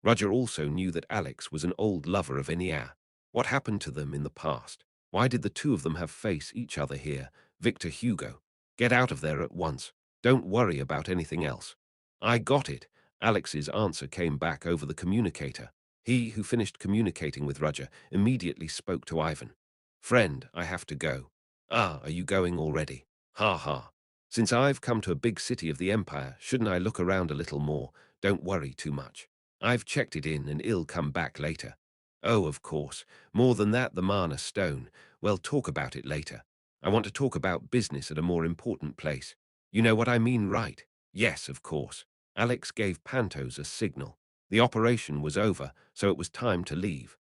Speaker 1: Roger also knew that Alex was an old lover of Enya. What happened to them in the past? Why did the two of them have face each other here? Victor Hugo, get out of there at once. Don't worry about anything else. I got it. Alex's answer came back over the communicator. He, who finished communicating with Roger, immediately spoke to Ivan. Friend, I have to go. Ah, are you going already? Ha ha. Since I've come to a big city of the Empire, shouldn't I look around a little more? Don't worry too much. I've checked it in and it'll come back later. Oh, of course. More than that, the Mana Stone. Well, talk about it later. I want to talk about business at a more important place. You know what I mean, right? Yes, of course. Alex gave Pantos a signal. The operation was over, so it was time to leave.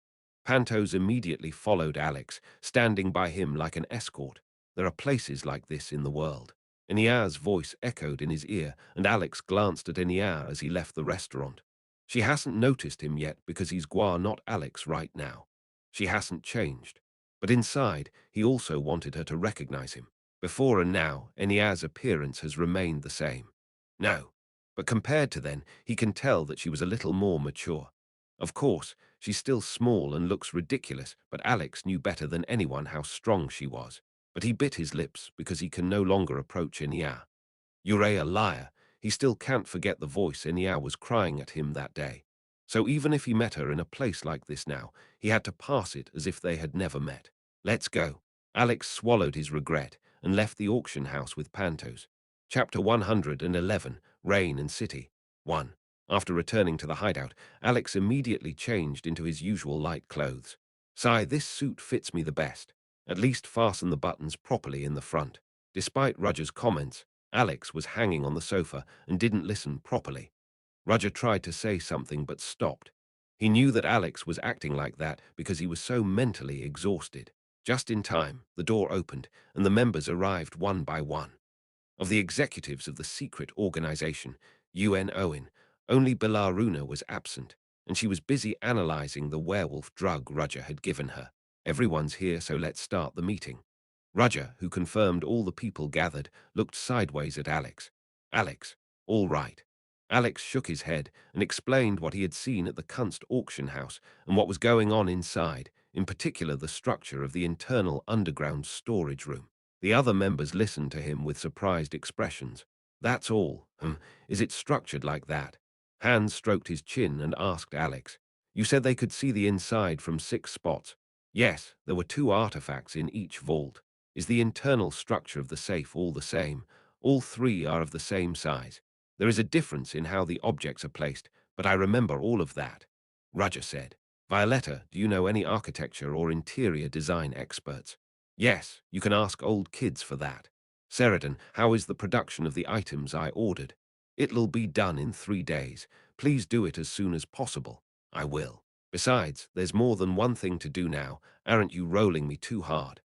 Speaker 1: Pantos immediately followed Alex, standing by him like an escort. There are places like this in the world. Enya's voice echoed in his ear, and Alex glanced at Enya as he left the restaurant. She hasn't noticed him yet because he's Gua, not Alex right now. She hasn't changed. But inside, he also wanted her to recognize him. Before and now, Enya's appearance has remained the same. No. But compared to then, he can tell that she was a little more mature. Of course, she's still small and looks ridiculous, but Alex knew better than anyone how strong she was. But he bit his lips because he can no longer approach Enya. You're a liar. He still can't forget the voice Enya was crying at him that day. So even if he met her in a place like this now, he had to pass it as if they had never met. Let's go. Alex swallowed his regret and left the auction house with Pantos. Chapter 111, Rain and City. 1. After returning to the hideout, Alex immediately changed into his usual light clothes. Sigh, this suit fits me the best. At least fasten the buttons properly in the front. Despite Roger's comments, Alex was hanging on the sofa and didn't listen properly. Roger tried to say something but stopped. He knew that Alex was acting like that because he was so mentally exhausted. Just in time, the door opened and the members arrived one by one. Of the executives of the secret organization, UN Owen, only Belaruna was absent, and she was busy analyzing the werewolf drug Roger had given her. Everyone's here, so let's start the meeting. Roger, who confirmed all the people gathered, looked sideways at Alex. Alex, all right. Alex shook his head and explained what he had seen at the Kunst auction house and what was going on inside, in particular the structure of the internal underground storage room. The other members listened to him with surprised expressions. That's all. Is it structured like that? Hans stroked his chin and asked Alex. You said they could see the inside from 6 spots. Yes, there were 2 artifacts in each vault. Is the internal structure of the safe all the same? All 3 are of the same size. There is a difference in how the objects are placed, but I remember all of that. Roger said. Violetta, do you know any architecture or interior design experts? Yes, you can ask old kids for that. Sheridan, how is the production of the items I ordered? It'll be done in 3 days. Please do it as soon as possible. I will. Besides, there's more than one thing to do now. Aren't you rolling me too hard?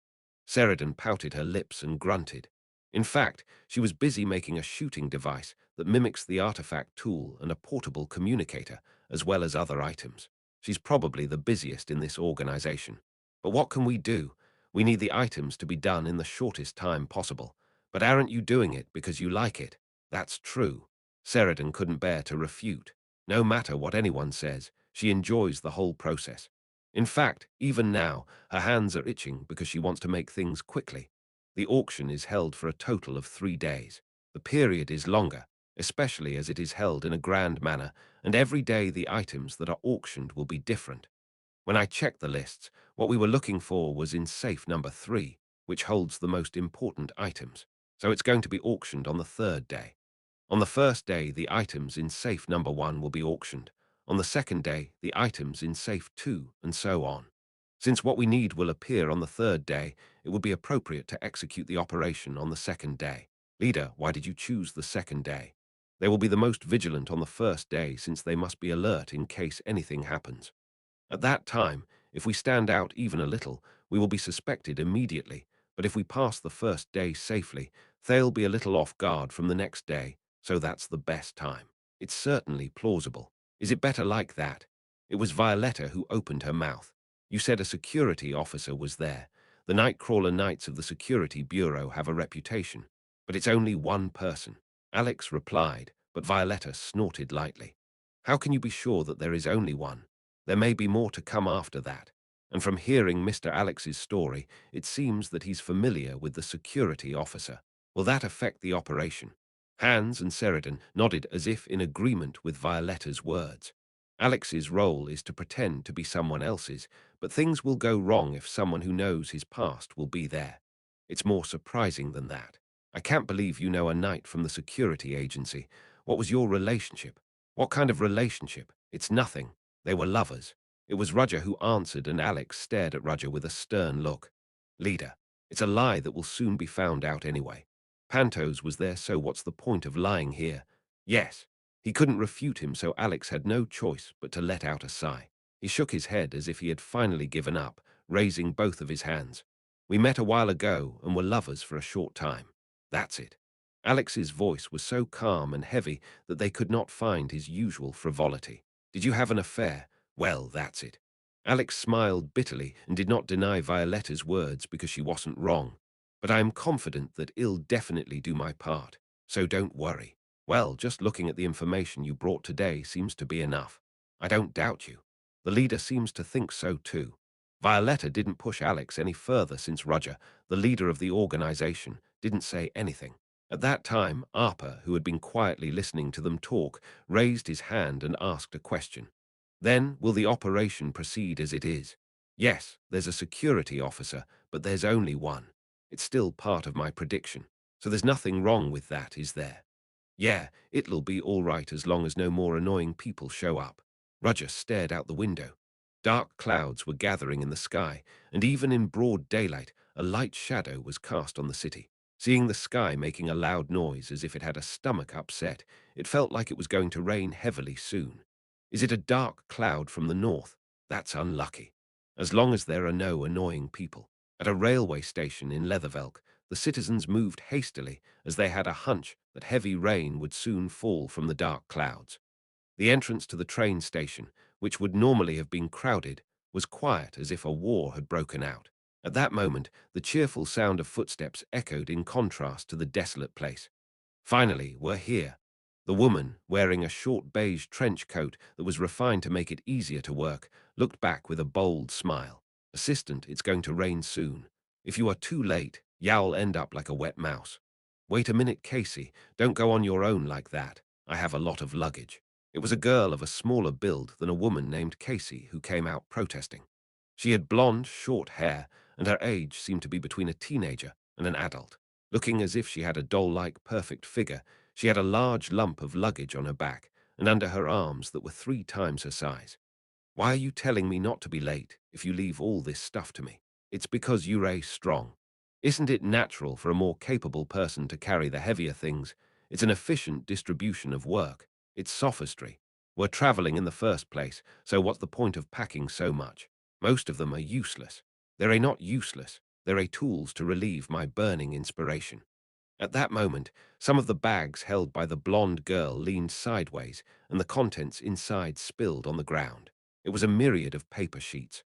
Speaker 1: Sheridan pouted her lips and grunted. In fact, she was busy making a shooting device that mimics the artifact tool and a portable communicator, as well as other items. She's probably the busiest in this organization. But what can we do? We need the items to be done in the shortest time possible. But aren't you doing it because you like it? That's true. Sheridan couldn't bear to refute. No matter what anyone says, she enjoys the whole process. In fact, even now, her hands are itching because she wants to make things quickly. The auction is held for a total of 3 days. The period is longer, especially as it is held in a grand manner, and every day the items that are auctioned will be different. When I checked the lists, what we were looking for was in safe number 3, which holds the most important items. So it's going to be auctioned on the 3rd day. On the first day, the items in safe number 1 will be auctioned. On the second day, the items in safe 2, and so on. Since what we need will appear on the 3rd day, it would be appropriate to execute the operation on the 2nd day. Leader, why did you choose the 2nd day? They will be the most vigilant on the 1st day since they must be alert in case anything happens. At that time, if we stand out even a little, we will be suspected immediately, but if we pass the 1st day safely, they'll be a little off guard from the next day, so that's the best time. It's certainly plausible. Is it better like that? It was Violetta who opened her mouth. You said a security officer was there. The Nightcrawler Knights of the Security Bureau have a reputation. But it's only one person. Alex replied, but Violetta snorted lightly. How can you be sure that there is only one? There may be more to come after that. And from hearing Mr. Alex's story, it seems that he's familiar with the security officer. Will that affect the operation? Hans and Sheridan nodded as if in agreement with Violetta's words. Alex's role is to pretend to be someone else's, but things will go wrong if someone who knows his past will be there. It's more surprising than that. I can't believe you know a knight from the security agency. What was your relationship? What kind of relationship? It's nothing. They were lovers. It was Roger who answered, and Alex stared at Roger with a stern look. Leader, it's a lie that will soon be found out anyway. Pantos was there, so what's the point of lying here? Yes. He couldn't refute him, so Alex had no choice but to let out a sigh. He shook his head as if he had finally given up, raising both of his hands. We met a while ago and were lovers for a short time. That's it. Alex's voice was so calm and heavy that they could not find his usual frivolity. Did you have an affair? Well, that's it. Alex smiled bitterly and did not deny Violetta's words because she wasn't wrong. But I am confident that I'll definitely do my part, so don't worry. Well, just looking at the information you brought today seems to be enough. I don't doubt you. The leader seems to think so too. Violetta didn't push Alex any further since Roger, the leader of the organization, didn't say anything. At that time, Arpa, who had been quietly listening to them talk, raised his hand and asked a question. Then, will the operation proceed as it is? Yes, there's a security officer, but there's only one. It's still part of my prediction. So there's nothing wrong with that, is there? Yeah, it'll be all right as long as no more annoying people show up. Roger stared out the window. Dark clouds were gathering in the sky, and even in broad daylight, a light shadow was cast on the city. Seeing the sky making a loud noise as if it had a stomach upset, it felt like it was going to rain heavily soon. Is it a dark cloud from the north? That's unlucky. As long as there are no annoying people. At a railway station in Leathervelk, the citizens moved hastily as they had a hunch that heavy rain would soon fall from the dark clouds. The entrance to the train station, which would normally have been crowded, was quiet as if a war had broken out. At that moment, the cheerful sound of footsteps echoed in contrast to the desolate place. Finally, we're here. The woman, wearing a short beige trench coat that was refined to make it easier to work, looked back with a bold smile. Assistant, it's going to rain soon. If you are too late, you'll end up like a wet mouse. Wait a minute, Casey. Don't go on your own like that. I have a lot of luggage. It was a girl of a smaller build than a woman named Casey who came out protesting. She had blonde, short hair, and her age seemed to be between a teenager and an adult. Looking as if she had a doll-like perfect figure, she had a large lump of luggage on her back and under her arms that were 3 times her size. Why are you telling me not to be late if you leave all this stuff to me? It's because you're strong. Isn't it natural for a more capable person to carry the heavier things? It's an efficient distribution of work. It's sophistry. We're traveling in the first place, so what's the point of packing so much? Most of them are useless. They're not useless. They're tools to relieve my burning inspiration. At that moment, some of the bags held by the blonde girl leaned sideways, and the contents inside spilled on the ground. It was a myriad of paper sheets.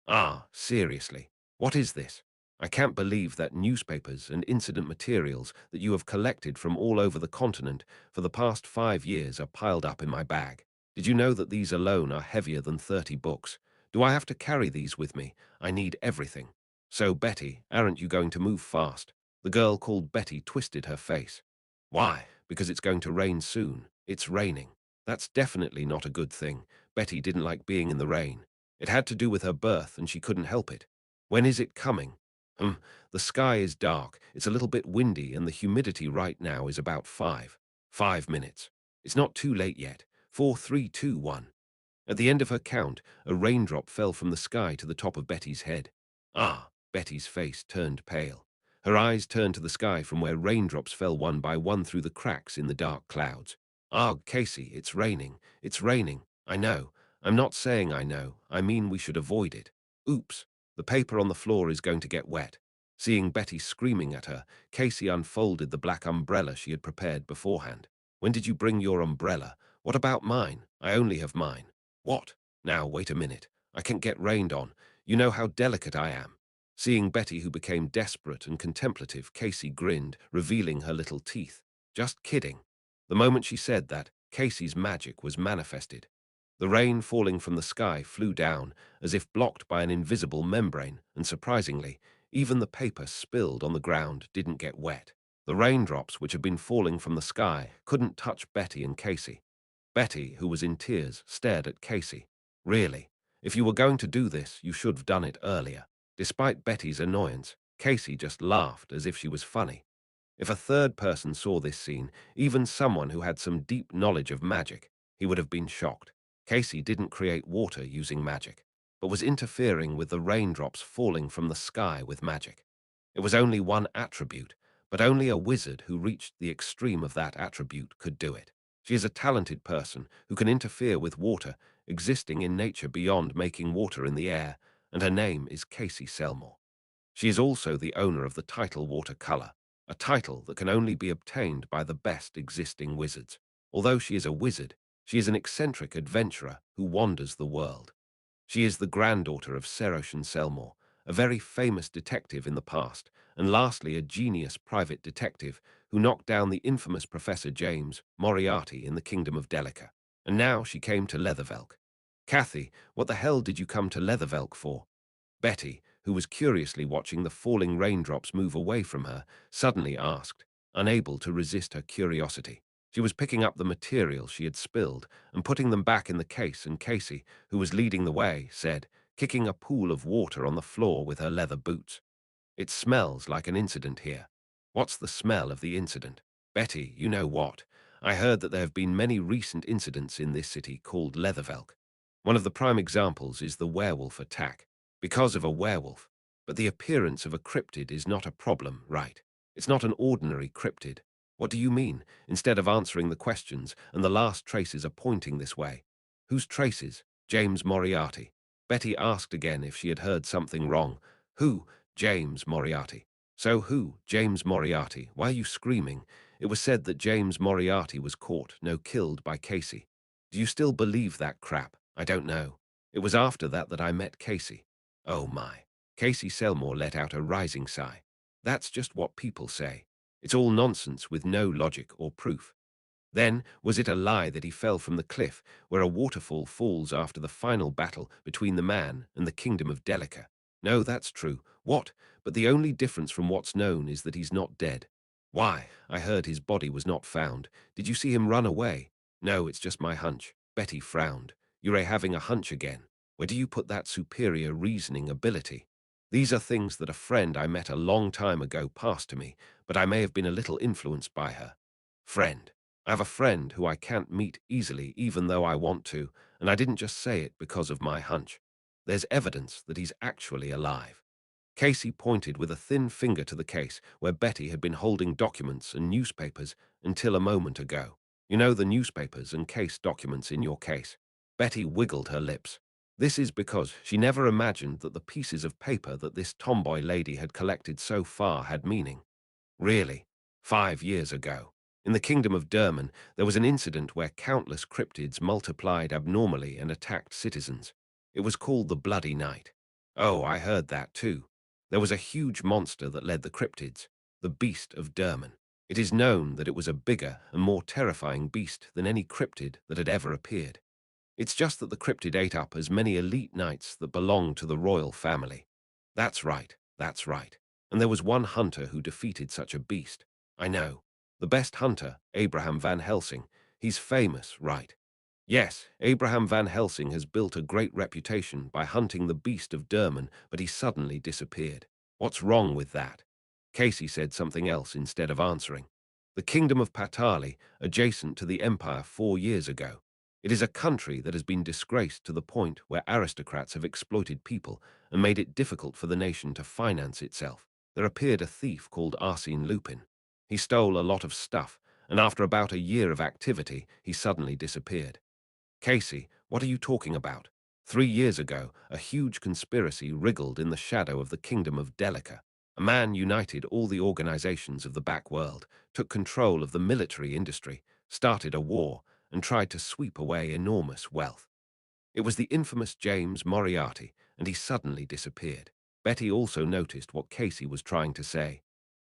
Speaker 1: Ah, seriously, what is this? I can't believe that newspapers and incident materials that you have collected from all over the continent for the past 5 years are piled up in my bag. Did you know that these alone are heavier than 30 books? Do I have to carry these with me? I need everything. So, Betty, aren't you going to move fast? The girl called Betty twisted her face. Why? Because it's going to rain soon. It's raining. That's definitely not a good thing. Betty didn't like being in the rain. It had to do with her birth, and she couldn't help it. When is it coming? Hmm, the sky is dark, it's a little bit windy, and the humidity right now is about 5 minutes. It's not too late yet. 4, 3, 2, 1. At the end of her count, a raindrop fell from the sky to the top of Betty's head. Ah, Betty's face turned pale. Her eyes turned to the sky from where raindrops fell one by one through the cracks in the dark clouds. Ah, Casey, it's raining. It's raining. I know. I'm not saying I know. I mean we should avoid it. Oops. The paper on the floor is going to get wet. Seeing Betty screaming at her, Casey unfolded the black umbrella she had prepared beforehand. When did you bring your umbrella? What about mine? I only have mine. What? Now, wait a minute. I can't get rained on. You know how delicate I am. Seeing Betty, who became desperate and contemplative, Casey grinned, revealing her little teeth. Just kidding. The moment she said that, Casey's magic was manifested. The rain falling from the sky flew down, as if blocked by an invisible membrane, and surprisingly, even the paper spilled on the ground didn't get wet. The raindrops, which had been falling from the sky, couldn't touch Betty and Casey. Betty, who was in tears, stared at Casey. Really, if you were going to do this, you should have done it earlier. Despite Betty's annoyance, Casey just laughed as if she was funny. If a third person saw this scene, even someone who had some deep knowledge of magic, he would have been shocked. Casey didn't create water using magic, but was interfering with the raindrops falling from the sky with magic. It was only one attribute, but only a wizard who reached the extreme of that attribute could do it. She is a talented person who can interfere with water existing in nature beyond making water in the air, and her name is Casey Selmore. She is also the owner of the title watercolor, a title that can only be obtained by the best existing wizards. Although she is a wizard, she is an eccentric adventurer who wanders the world. She is the granddaughter of Seroshan Selmore, a very famous detective in the past, and lastly a genius private detective who knocked down the infamous Professor James Moriarty in the Kingdom of Delica. And now she came to Leathervelk. Kathy, what the hell did you come to Leathervelk for? Betty, who was curiously watching the falling raindrops move away from her, suddenly asked, unable to resist her curiosity. She was picking up the materials she had spilled and putting them back in the case, and Casey, who was leading the way, said, kicking a pool of water on the floor with her leather boots. It smells like an incident here. What's the smell of the incident? Betty, you know what? I heard that there have been many recent incidents in this city called Leathervelk. One of the prime examples is the werewolf attack, because of a werewolf. But the appearance of a cryptid is not a problem, right? It's not an ordinary cryptid. What do you mean? Instead of answering the questions, and the last traces are pointing this way. Whose traces? James Moriarty. Betty asked again if she had heard something wrong. Who? James Moriarty. So who? James Moriarty. Why are you screaming? It was said that James Moriarty was caught, no killed by Casey. Do you still believe that crap? I don't know. It was after that I met Casey. Oh my. Casey Selmore let out a rising sigh. That's just what people say. It's all nonsense with no logic or proof. Then, was it a lie that he fell from the cliff where a waterfall falls after the final battle between the man and the kingdom of Delica? No, that's true. What? But the only difference from what's known is that he's not dead. Why? I heard his body was not found. Did you see him run away? No, it's just my hunch. Betty frowned. You're having a hunch again. Where do you put that superior reasoning ability? These are things that a friend I met a long time ago passed to me, but I may have been a little influenced by her. Friend. I have a friend who I can't meet easily even though I want to, and I didn't just say it because of my hunch. There's evidence that he's actually alive. Casey pointed with a thin finger to the case where Betty had been holding documents and newspapers until a moment ago. You know, the newspapers and case documents in your case. Betty wiggled her lips. This is because she never imagined that the pieces of paper that this tomboy lady had collected so far had meaning. Really? 5 years ago. In the kingdom of Derman, there was an incident where countless cryptids multiplied abnormally and attacked citizens. It was called the Bloody Night. Oh, I heard that too. There was a huge monster that led the cryptids, the Beast of Derman. It is known that it was a bigger and more terrifying beast than any cryptid that had ever appeared. It's just that the cryptid ate up as many elite knights that belonged to the royal family. That's right, that's right. And there was one hunter who defeated such a beast. I know. The best hunter, Abraham Van Helsing. He's famous, right? Yes, Abraham Van Helsing has built a great reputation by hunting the beast of Derman, but he suddenly disappeared. What's wrong with that? Casey said something else instead of answering. The kingdom of Patali, adjacent to the empire 4 years ago. It is a country that has been disgraced to the point where aristocrats have exploited people and made it difficult for the nation to finance itself. There appeared a thief called Arsene Lupin. He stole a lot of stuff, and after about a year of activity, he suddenly disappeared. Casey, what are you talking about? 3 years ago, a huge conspiracy wriggled in the shadow of the kingdom of Delica. A man united all the organizations of the back world, took control of the military industry, started a war, and tried to sweep away enormous wealth. It was the infamous James Moriarty, and he suddenly disappeared. Betty also noticed what Casey was trying to say.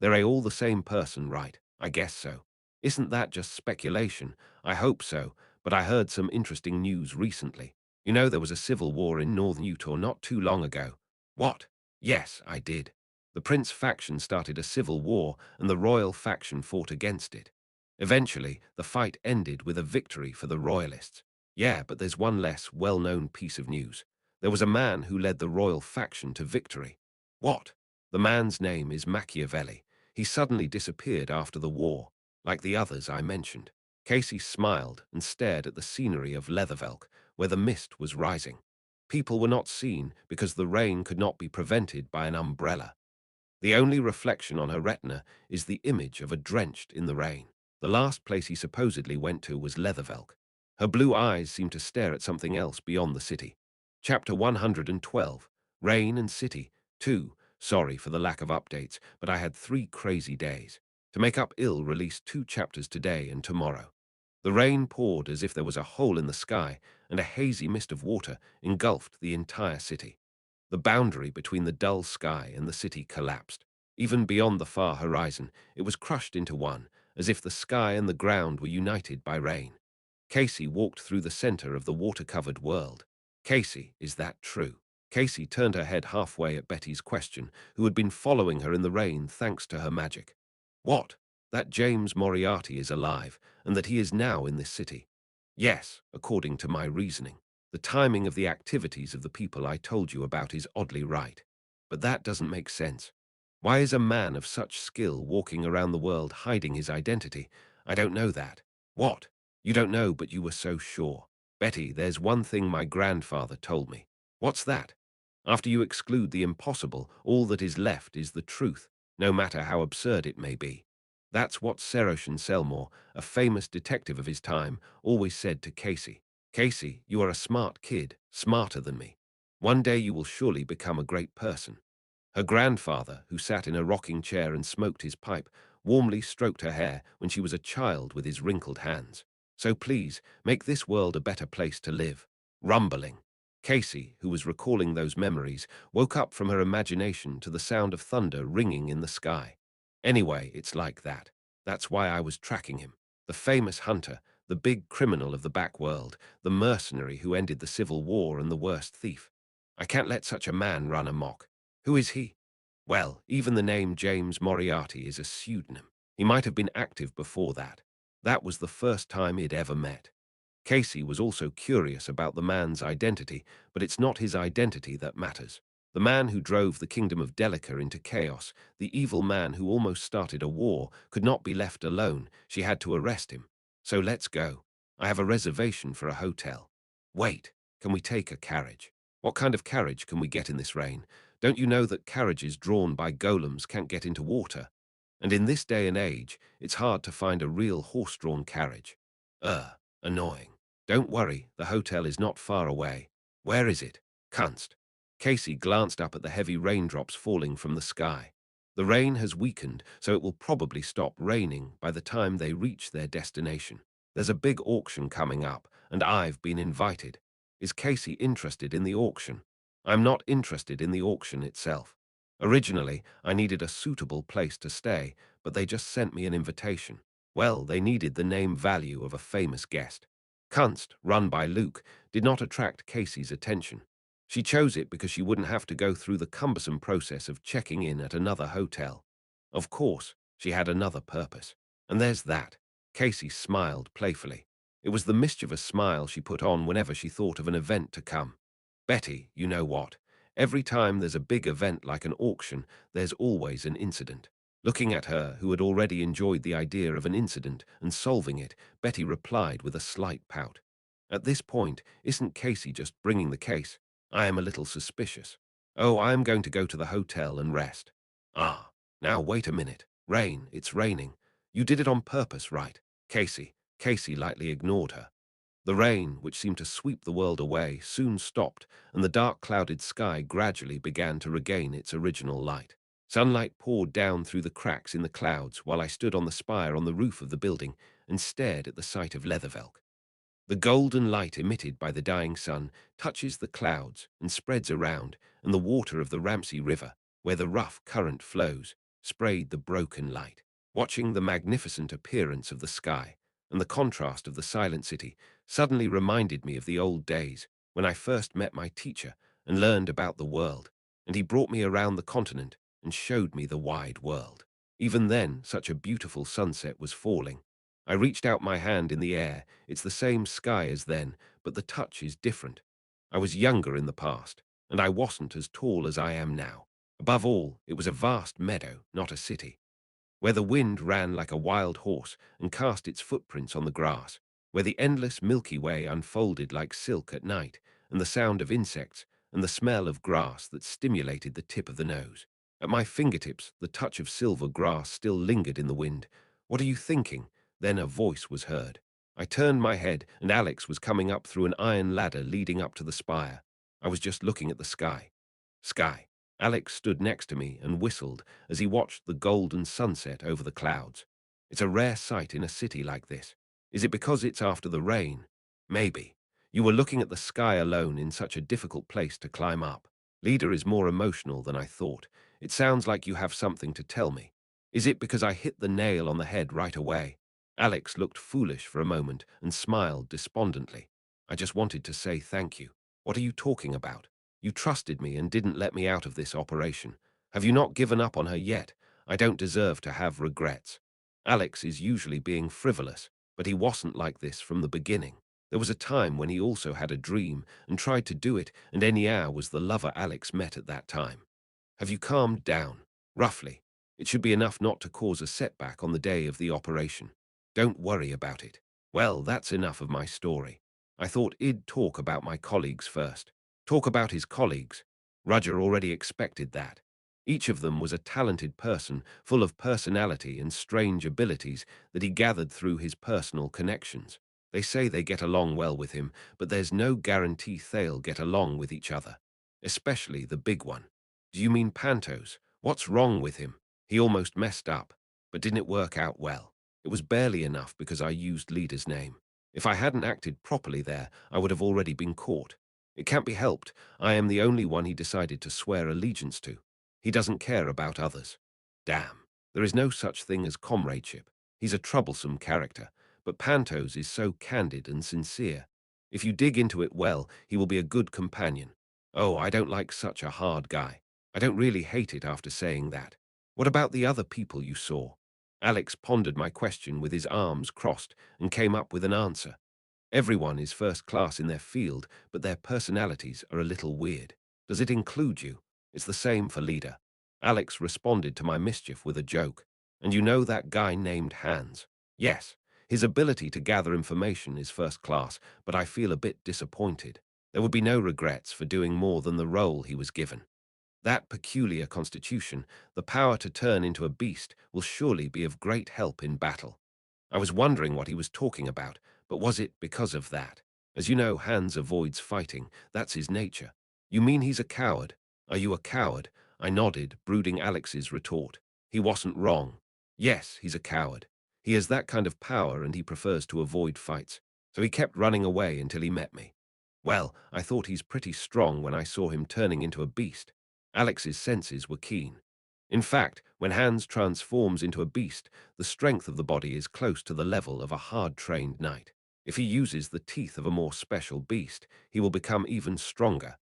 Speaker 1: They're all the same person, right? I guess so. Isn't that just speculation? I hope so, but I heard some interesting news recently. You know, there was a civil war in northern Utah not too long ago. What? Yes, I did. The Prince faction started a civil war, and the royal faction fought against it. Eventually, the fight ended with a victory for the royalists. Yeah, but there's one less well-known piece of news. There was a man who led the royal faction to victory. What? The man's name is Machiavelli. He suddenly disappeared after the war, like the others I mentioned. Casey smiled and stared at the scenery of Leathervelk, where the mist was rising. People were not seen because the rain could not be prevented by an umbrella. The only reflection on her retina is the image of a drenched in the rain. The last place he supposedly went to was Leathervelk. Her blue eyes seemed to stare at something else beyond the city. Chapter 112, Rain and City, 2. Sorry for the lack of updates, but I had 3 crazy days. To make up ill, released 2 chapters today and tomorrow. The rain poured as if there was a hole in the sky, and a hazy mist of water engulfed the entire city. The boundary between the dull sky and the city collapsed. Even beyond the far horizon, it was crushed into one, as if the sky and the ground were united by rain. Casey walked through the center of the water-covered world. Casey, is that true? Casey turned her head halfway at Betty's question, who had been following her in the rain thanks to her magic. What? That James Moriarty is alive, and that he is now in this city? Yes, according to my reasoning. The timing of the activities of the people I told you about is oddly right. But that doesn't make sense. Why is a man of such skill walking around the world hiding his identity? I don't know that. What? You don't know, but you were so sure. Betty, there's one thing my grandfather told me. What's that? After you exclude the impossible, all that is left is the truth, no matter how absurd it may be. That's what Seroshan Selmore, a famous detective of his time, always said to Casey. Casey, you are a smart kid, smarter than me. One day you will surely become a great person. Her grandfather, who sat in a rocking chair and smoked his pipe, warmly stroked her hair when she was a child with his wrinkled hands. So please, make this world a better place to live. Rumbling. Casey, who was recalling those memories, woke up from her imagination to the sound of thunder ringing in the sky. Anyway, it's like that. That's why I was tracking him. The famous hunter, the big criminal of the back world, the mercenary who ended the Civil War and the worst thief. I can't let such a man run amok. Who is he? Well, even the name James Moriarty is a pseudonym. He might have been active before that. That was the first time he'd ever met. Casey was also curious about the man's identity, but it's not his identity that matters. The man who drove the kingdom of Delica into chaos, the evil man who almost started a war, could not be left alone. She had to arrest him. So let's go. I have a reservation for a hotel. Wait, can we take a carriage? What kind of carriage can we get in this rain? Don't you know that carriages drawn by golems can't get into water? And in this day and age, it's hard to find a real horse-drawn carriage. Annoying. Don't worry, the hotel is not far away. Where is it? Kunst. Casey glanced up at the heavy raindrops falling from the sky. The rain has weakened, so it will probably stop raining by the time they reach their destination. There's a big auction coming up, and I've been invited. Is Casey interested in the auction? I'm not interested in the auction itself. Originally, I needed a suitable place to stay, but they just sent me an invitation. Well, they needed the name value of a famous guest. Kunst, run by Luke, did not attract Casey's attention. She chose it because she wouldn't have to go through the cumbersome process of checking in at another hotel. Of course, she had another purpose. And there's that. Casey smiled playfully. It was the mischievous smile she put on whenever she thought of an event to come. Betty, you know what? Every time there's a big event like an auction, there's always an incident. Looking at her, who had already enjoyed the idea of an incident and solving it, Betty replied with a slight pout. At this point, isn't Casey just bringing the case? I am a little suspicious. Oh, I am going to go to the hotel and rest. Ah, now wait a minute. Rain, it's raining. You did it on purpose, right? Casey lightly ignored her. The rain, which seemed to sweep the world away, soon stopped, and the dark clouded sky gradually began to regain its original light. Sunlight poured down through the cracks in the clouds while I stood on the spire on the roof of the building and stared at the sight of Leathervelk. The golden light emitted by the dying sun touches the clouds and spreads around, and the water of the Ramsey River, where the rough current flows, sprayed the broken light. Watching the magnificent appearance of the sky and the contrast of the silent city suddenly reminded me of the old days when I first met my teacher and learned about the world, and he brought me around the continent and showed me the wide world. Even then, such a beautiful sunset was falling. I reached out my hand in the air. It's the same sky as then, but the touch is different. I was younger in the past, and I wasn't as tall as I am now. Above all, it was a vast meadow, not a city, where the wind ran like a wild horse and cast its footprints on the grass, where the endless Milky Way unfolded like silk at night, and the sound of insects and the smell of grass that stimulated the tip of the nose. At my fingertips, the touch of silver grass still lingered in the wind. What are you thinking? Then a voice was heard. I turned my head, and Alex was coming up through an iron ladder leading up to the spire. I was just looking at the sky. Sky. Alex stood next to me and whistled as he watched the golden sunset over the clouds. It's a rare sight in a city like this. Is it because it's after the rain? Maybe. You were looking at the sky alone in such a difficult place to climb up. Leader is more emotional than I thought. It sounds like you have something to tell me. Is it because I hit the nail on the head right away? Alex looked foolish for a moment and smiled despondently. I just wanted to say thank you. What are you talking about? You trusted me and didn't let me out of this operation. Have you not given up on her yet? I don't deserve to have regrets. Alex is usually being frivolous, but he wasn't like this from the beginning. There was a time when he also had a dream and tried to do it, and Enya was the lover Alex met at that time. Have you calmed down? Roughly. It should be enough not to cause a setback on the day of the operation. Don't worry about it. Well, that's enough of my story. I thought I'd talk about my colleagues first. Talk about his colleagues. Roger already expected that. Each of them was a talented person, full of personality and strange abilities that he gathered through his personal connections. They say they get along well with him, but there's no guarantee they'll get along with each other. Especially the big one. Do you mean Pantos? What's wrong with him? He almost messed up, but didn't it work out well? It was barely enough because I used Leader's name. If I hadn't acted properly there, I would have already been caught. It can't be helped. I am the only one he decided to swear allegiance to. He doesn't care about others. Damn. There is no such thing as comradeship. He's a troublesome character, but Pantos is so candid and sincere. If you dig into it well, he will be a good companion. Oh, I don't like such a hard guy. I don't really hate it after saying that. What about the other people you saw? Alex pondered my question with his arms crossed and came up with an answer. Everyone is first class in their field, but their personalities are a little weird. Does it include you? It's the same for leader. Alex responded to my mischief with a joke. And you know that guy named Hans? Yes. His ability to gather information is first class, but I feel a bit disappointed. There would be no regrets for doing more than the role he was given. That peculiar constitution, the power to turn into a beast, will surely be of great help in battle. I was wondering what he was talking about, but was it because of that? As you know, Hans avoids fighting. That's his nature. You mean he's a coward? Are you a coward? I nodded, brooding Alex's retort. He wasn't wrong. Yes, he's a coward. He has that kind of power and he prefers to avoid fights. So he kept running away until he met me. Well, I thought he's pretty strong when I saw him turning into a beast. Alex's senses were keen. In fact, when Hans transforms into a beast, the strength of the body is close to the level of a hard-trained knight. If he uses the teeth of a more special beast, he will become even stronger.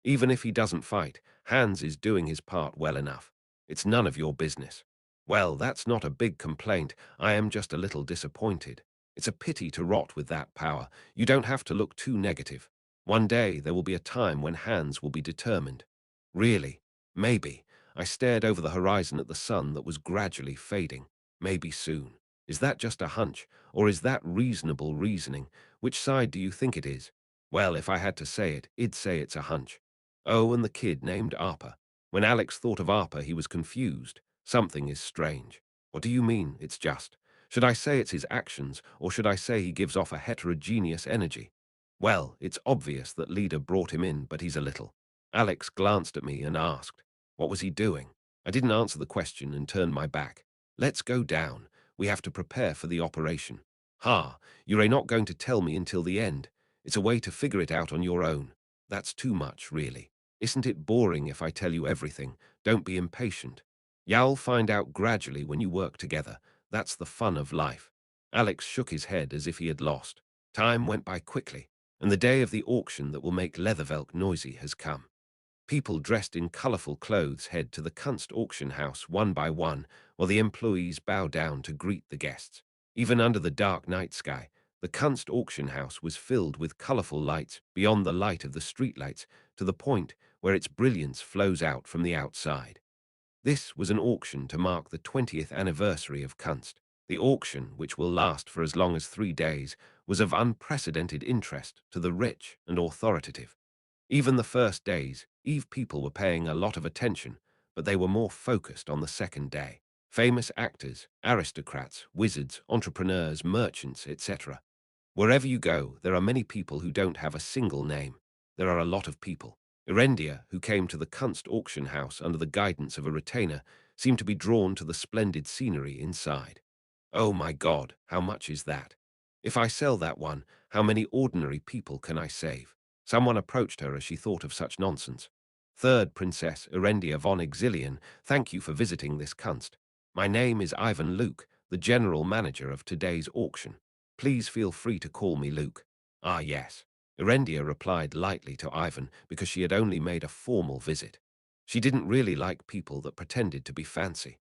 Speaker 1: Even if he doesn't fight, Hans is doing his part well enough. It's none of your business. Well, that's not a big complaint. I am just a little disappointed. It's a pity to rot with that power. You don't have to look too negative. One day there will be a time when Hans will be determined. Really? Maybe. I stared over the horizon at the sun that was gradually fading. Maybe soon. Is that just a hunch, or is that reasonable reasoning? Which side do you think it is? Well, if I had to say it, I'd say it's a hunch. Oh, and the kid named Arpa. When Alex thought of Arpa, he was confused. Something is strange. What do you mean, it's just? Should I say it's his actions, or should I say he gives off a heterogeneous energy? Well, it's obvious that Leader brought him in, but he's a little. Alex glanced at me and asked, what was he doing? I didn't answer the question and turned my back. Let's go down. We have to prepare for the operation. Ha, you're not going to tell me until the end. It's a way to figure it out on your own. That's too much, really. Isn't it boring if I tell you everything? Don't be impatient. You'll find out gradually when you work together. That's the fun of life. Alex shook his head as if he had lost. Time went by quickly, and the day of the auction that will make Leathervelk noisy has come. People dressed in colourful clothes head to the Kunst auction house one by one, while the employees bow down to greet the guests. Even under the dark night sky, the Kunst auction house was filled with colourful lights beyond the light of the streetlights, to the point where its brilliance flows out from the outside. This was an auction to mark the 20th anniversary of Kunst. The auction, which will last for as long as 3 days, was of unprecedented interest to the rich and authoritative. Even the first days, Eve people were paying a lot of attention, but they were more focused on the second day. Famous actors, aristocrats, wizards, entrepreneurs, merchants, etc. Wherever you go, there are many people who don't have a single name. There are a lot of people. Erendia, who came to the Kunst auction house under the guidance of a retainer, seemed to be drawn to the splendid scenery inside. Oh my God, how much is that? If I sell that one, how many ordinary people can I save? Someone approached her as she thought of such nonsense. Third Princess Erendia von Exilian, thank you for visiting this Kunst. My name is Ivan Luke, the general manager of today's auction. Please feel free to call me Luke. Ah, yes. Erendia replied lightly to Ivan because she had only made a formal visit. She didn't really like people that pretended to be fancy.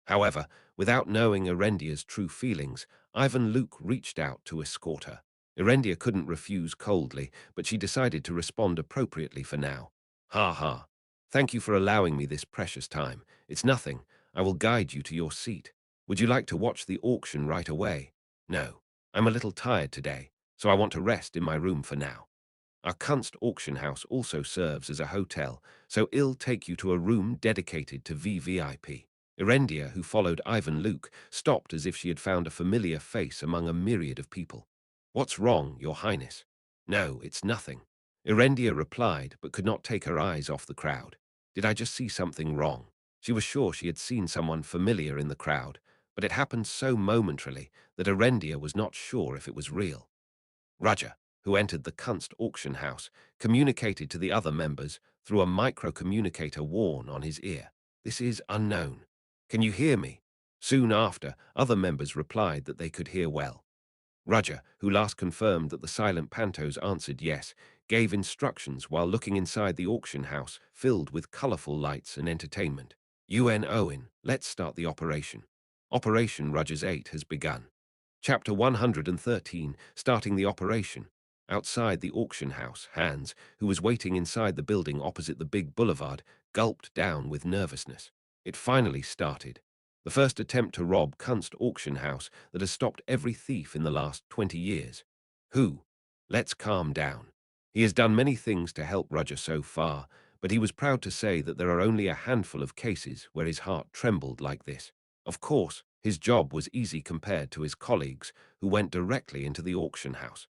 Speaker 1: However, without knowing Erendia's true feelings, Ivan Luke reached out to escort her. Erendia couldn't refuse coldly, but she decided to respond appropriately for now. Ha ha. Thank you for allowing me this precious time. It's nothing. I will guide you to your seat. Would you like to watch the auction right away? No. I'm a little tired today, so I want to rest in my room for now. Our Kunst auction house also serves as a hotel, so I'll take you to a room dedicated to VVIP. Erendia, who followed Ivan Luke, stopped as if she had found a familiar face among a myriad of people. What's wrong, Your Highness? No, it's nothing. Erendia replied, but could not take her eyes off the crowd. Did I just see something wrong? She was sure she had seen someone familiar in the crowd, but it happened so momentarily that Erendia was not sure if it was real. Raja, who entered the Kunst auction house, communicated to the other members through a micro-communicator worn on his ear. This is unknown. Can you hear me? Soon after, other members replied that they could hear well. Roger, who last confirmed that the silent pantos answered yes, gave instructions while looking inside the auction house filled with colorful lights and entertainment. UN Owen, let's start the operation. Operation Rogers 8 has begun. Chapter 113, starting the operation. Outside the auction house, Hans, who was waiting inside the building opposite the big boulevard, gulped down with nervousness. It finally started. The first attempt to rob Kunst auction house that has stopped every thief in the last 20 years. Who? Let's calm down. He has done many things to help Roger so far, but he was proud to say that there are only a handful of cases where his heart trembled like this. Of course, his job was easy compared to his colleagues who went directly into the auction house.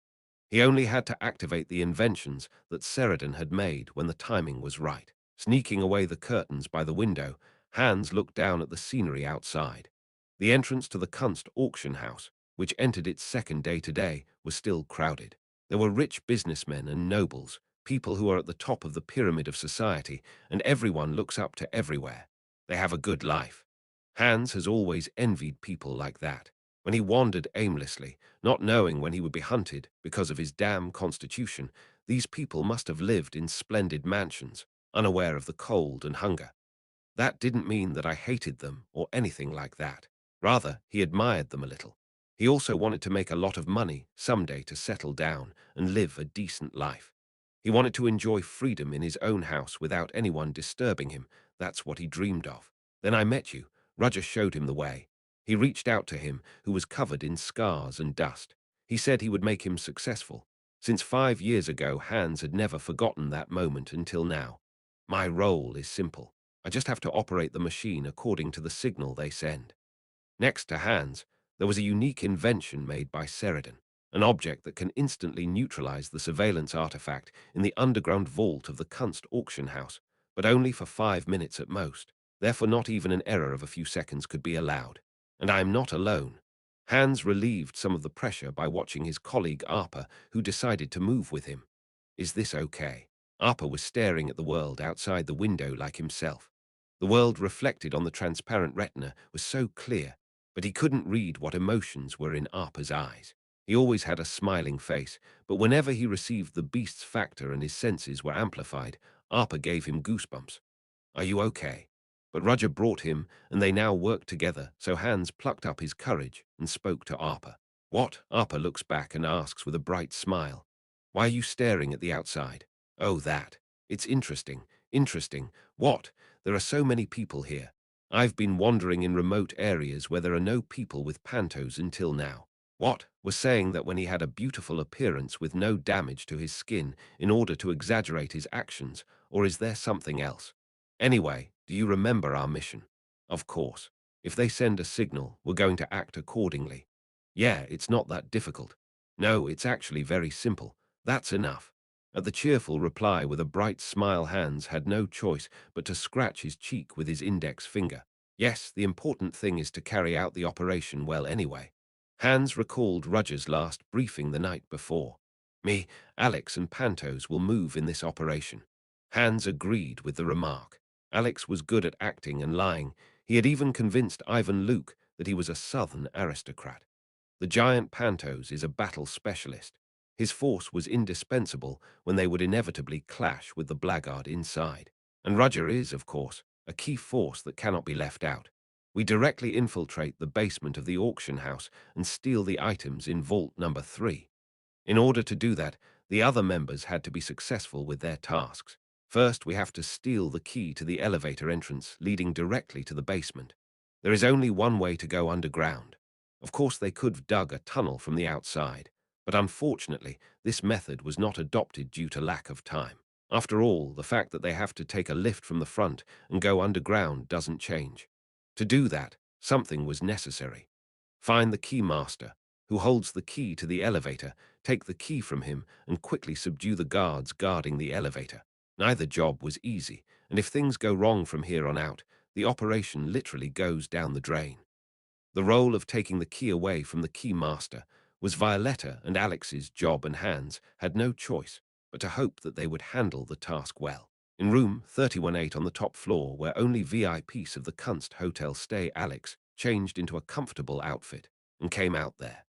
Speaker 1: He only had to activate the inventions that Sheridan had made when the timing was right. Sneaking away the curtains by the window, Hans looked down at the scenery outside. The entrance to the Kunst auction house, which entered its second day today, was still crowded. There were rich businessmen and nobles, people who are at the top of the pyramid of society, and everyone looks up to everywhere. They have a good life. Hans has always envied people like that. When he wandered aimlessly, not knowing when he would be hunted because of his damn constitution, these people must have lived in splendid mansions, unaware of the cold and hunger. That didn't mean that I hated them or anything like that. Rather, he admired them a little. He also wanted to make a lot of money someday to settle down and live a decent life. He wanted to enjoy freedom in his own house without anyone disturbing him. That's what he dreamed of. Then I met you. Roger showed him the way. He reached out to him, who was covered in scars and dust. He said he would make him successful. Since 5 years ago, Hans had never forgotten that moment until now. My role is simple. I just have to operate the machine according to the signal they send. Next to Hans, there was a unique invention made by Sheridan, an object that can instantly neutralize the surveillance artifact in the underground vault of the Kunst auction house, but only for 5 minutes at most. Therefore, not even an error of a few seconds could be allowed. And I am not alone. Hans relieved some of the pressure by watching his colleague Arpa, who decided to move with him. Is this okay? Arpa was staring at the world outside the window like himself. The world reflected on the transparent retina was so clear, but he couldn't read what emotions were in Arpa's eyes. He always had a smiling face, but whenever he received the beast's factor and his senses were amplified, Arpa gave him goosebumps. Are you okay? But Roger brought him, and they now worked together, so Hans plucked up his courage and spoke to Arpa. What? Arpa looks back and asks with a bright smile. Why are you staring at the outside? Oh, that. It's interesting. Interesting. What? There are so many people here. I've been wandering in remote areas where there are no people with pantos until now. What? Was saying that when he had a beautiful appearance with no damage to his skin in order to exaggerate his actions, or is there something else? Anyway, do you remember our mission? Of course. If they send a signal, we're going to act accordingly. Yeah, it's not that difficult. No, it's actually very simple. That's enough. At the cheerful reply with a bright smile, Hans had no choice but to scratch his cheek with his index finger. Yes, the important thing is to carry out the operation well anyway. Hans recalled Roger's last briefing the night before. Me, Alex and Pantos will move in this operation. Hans agreed with the remark. Alex was good at acting and lying. He had even convinced Ivan Luke that he was a southern aristocrat. The giant Pantos is a battle specialist. His force was indispensable when they would inevitably clash with the blackguard inside. And Roger is, of course, a key force that cannot be left out. We directly infiltrate the basement of the auction house and steal the items in vault number 3. In order to do that, the other members had to be successful with their tasks. First, we have to steal the key to the elevator entrance leading directly to the basement. There is only one way to go underground. Of course, they could have dug a tunnel from the outside, but unfortunately, this method was not adopted due to lack of time. After all, the fact that they have to take a lift from the front and go underground doesn't change. To do that, something was necessary. Find the keymaster, who holds the key to the elevator, take the key from him, and quickly subdue the guards guarding the elevator. Neither job was easy, and if things go wrong from here on out, the operation literally goes down the drain. The role of taking the key away from the keymaster was Violetta and Alex's job, and Hans had no choice but to hope that they would handle the task well. In room 318 on the top floor, where only VIPs of the Kunst Hotel stay, Alex changed into a comfortable outfit, and came out there.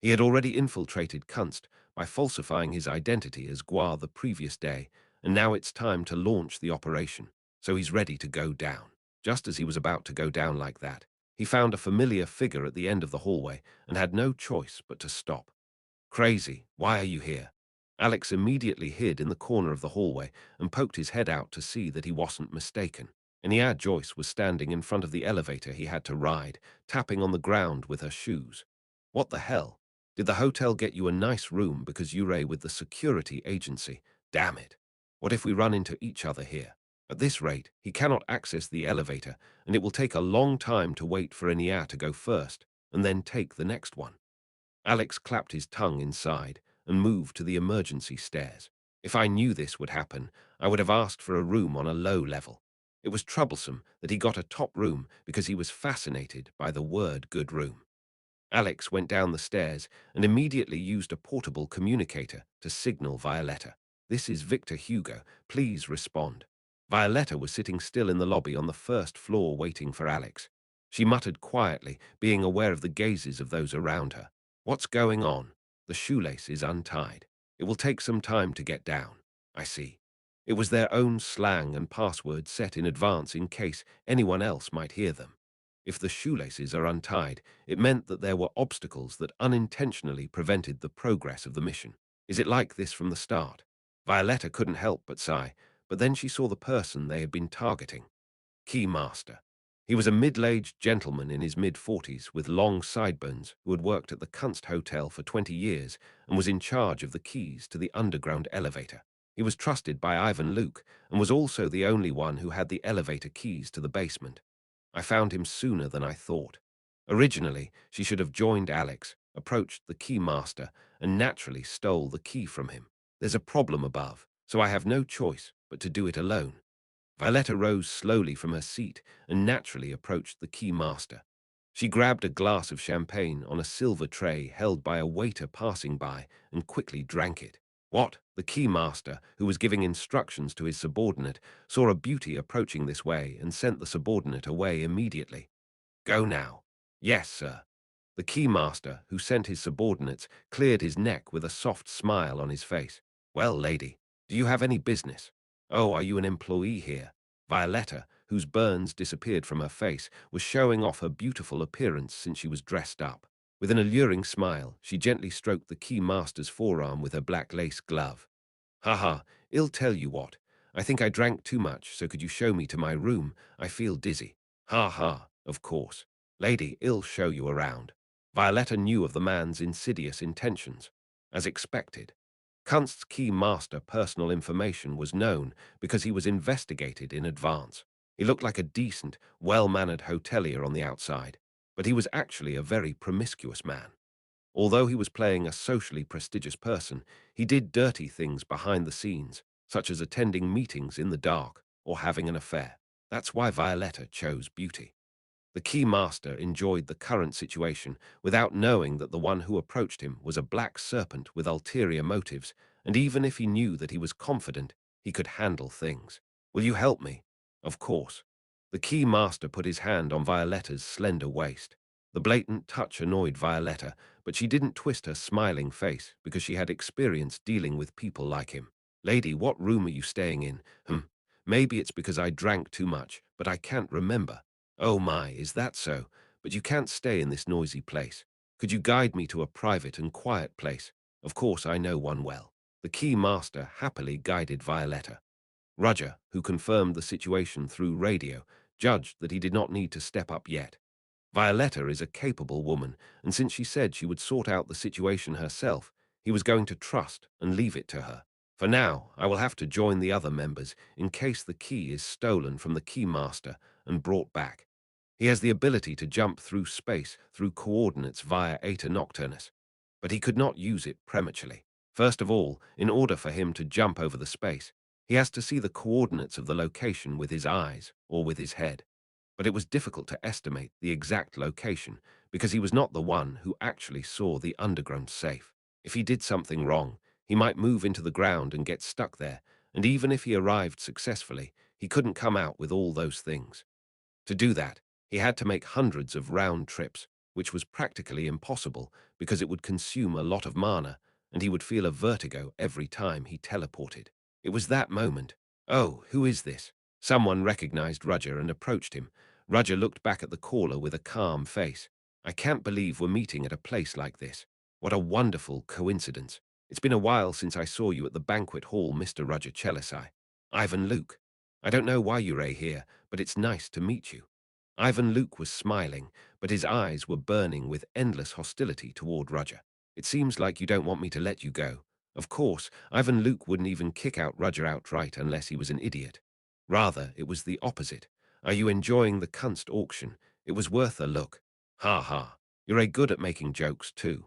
Speaker 1: He had already infiltrated Kunst by falsifying his identity as Gua the previous day, and now it's time to launch the operation, so he's ready to go down. Just as he was about to go down like that, he found a familiar figure at the end of the hallway and had no choice but to stop. Crazy, why are you here? Alex immediately hid in the corner of the hallway and poked his head out to see that he wasn't mistaken. And Joyce was standing in front of the elevator he had to ride, tapping on the ground with her shoes. What the hell? Did the hotel get you a nice room because you're with the security agency? Damn it. What if we run into each other here? At this rate, he cannot access the elevator, and it will take a long time to wait for Nia to go first, and then take the next one. Alex clapped his tongue inside and moved to the emergency stairs. If I knew this would happen, I would have asked for a room on a low level. It was troublesome that he got a top room because he was fascinated by the word good room. Alex went down the stairs and immediately used a portable communicator to signal Violetta. This is Victor Hugo. Please respond. Violetta was sitting still in the lobby on the first floor waiting for Alex. She muttered quietly, being aware of the gazes of those around her. What's going on? The shoelace is untied. It will take some time to get down. I see. It was their own slang and passwords set in advance in case anyone else might hear them. If the shoelaces are untied, it meant that there were obstacles that unintentionally prevented the progress of the mission. Is it like this from the start? Violetta couldn't help but sigh, but then she saw the person they had been targeting. Keymaster. He was a middle-aged gentleman in his mid-40s with long sideburns who had worked at the Kunst Hotel for 20 years and was in charge of the keys to the underground elevator. He was trusted by Ivan Luke and was also the only one who had the elevator keys to the basement. I found him sooner than I thought. Originally, she should have joined Alex, approached the keymaster, and naturally stole the key from him. There's a problem above, so I have no choice but to do it alone. Violetta rose slowly from her seat and naturally approached the keymaster. She grabbed a glass of champagne on a silver tray held by a waiter passing by and quickly drank it. What? The keymaster, who was giving instructions to his subordinate, saw a beauty approaching this way and sent the subordinate away immediately. Go now. Yes, sir. The keymaster, who sent his subordinates, cleared his neck with a soft smile on his face. Well, lady, do you have any business? Oh, are you an employee here? Violetta, whose burns disappeared from her face, was showing off her beautiful appearance since she was dressed up. With an alluring smile, she gently stroked the keymaster's forearm with her black lace glove. Ha ha, I'll tell you what. I think I drank too much, so could you show me to my room? I feel dizzy. Ha ha, of course. Lady, I'll show you around. Violetta knew of the man's insidious intentions. As expected, Kunst's key master personal information was known because he was investigated in advance. He looked like a decent, well-mannered hotelier on the outside, but he was actually a very promiscuous man. Although he was playing a socially prestigious person, he did dirty things behind the scenes, such as attending meetings in the dark or having an affair. That's why Violetta chose beauty. The key master enjoyed the current situation without knowing that the one who approached him was a black serpent with ulterior motives, and even if he knew that he was confident, he could handle things. Will you help me? Of course. The key master put his hand on Violetta's slender waist. The blatant touch annoyed Violetta, but she didn't twist her smiling face because she had experience dealing with people like him. Lady, what room are you staying in? Maybe it's because I drank too much, but I can't remember. Oh my, is that so? But you can't stay in this noisy place. Could you guide me to a private and quiet place? Of course I know one well. The key master happily guided Violetta. Roger, who confirmed the situation through radio, judged that he did not need to step up yet. Violetta is a capable woman, and since she said she would sort out the situation herself, he was going to trust and leave it to her. For now, I will have to join the other members in case the key is stolen from the keymaster and brought back. He has the ability to jump through space through coordinates via Eta Nocturnus, but he could not use it prematurely. First of all, in order for him to jump over the space, he has to see the coordinates of the location with his eyes or with his head. But it was difficult to estimate the exact location because he was not the one who actually saw the underground safe. If he did something wrong, he might move into the ground and get stuck there, and even if he arrived successfully, he couldn't come out with all those things. To do that, He had to make hundreds of round trips, which was practically impossible because it would consume a lot of mana, and he would feel a vertigo every time he teleported. It was that moment. Oh, who is this? Someone recognized Roger and approached him. Roger looked back at the caller with a calm face. I can't believe we're meeting at a place like this. What a wonderful coincidence. It's been a while since I saw you at the banquet hall, Mr. Roger Chelisai. Ivan Luke. I don't know why you're here, but it's nice to meet you. Ivan Luke was smiling, but his eyes were burning with endless hostility toward Roger. It seems like you don't want me to let you go. Of course, Ivan Luke wouldn't even kick out Roger outright unless he was an idiot. Rather, it was the opposite. Are you enjoying the Kunst auction? It was worth a look. Ha ha. You're a good at making jokes, too.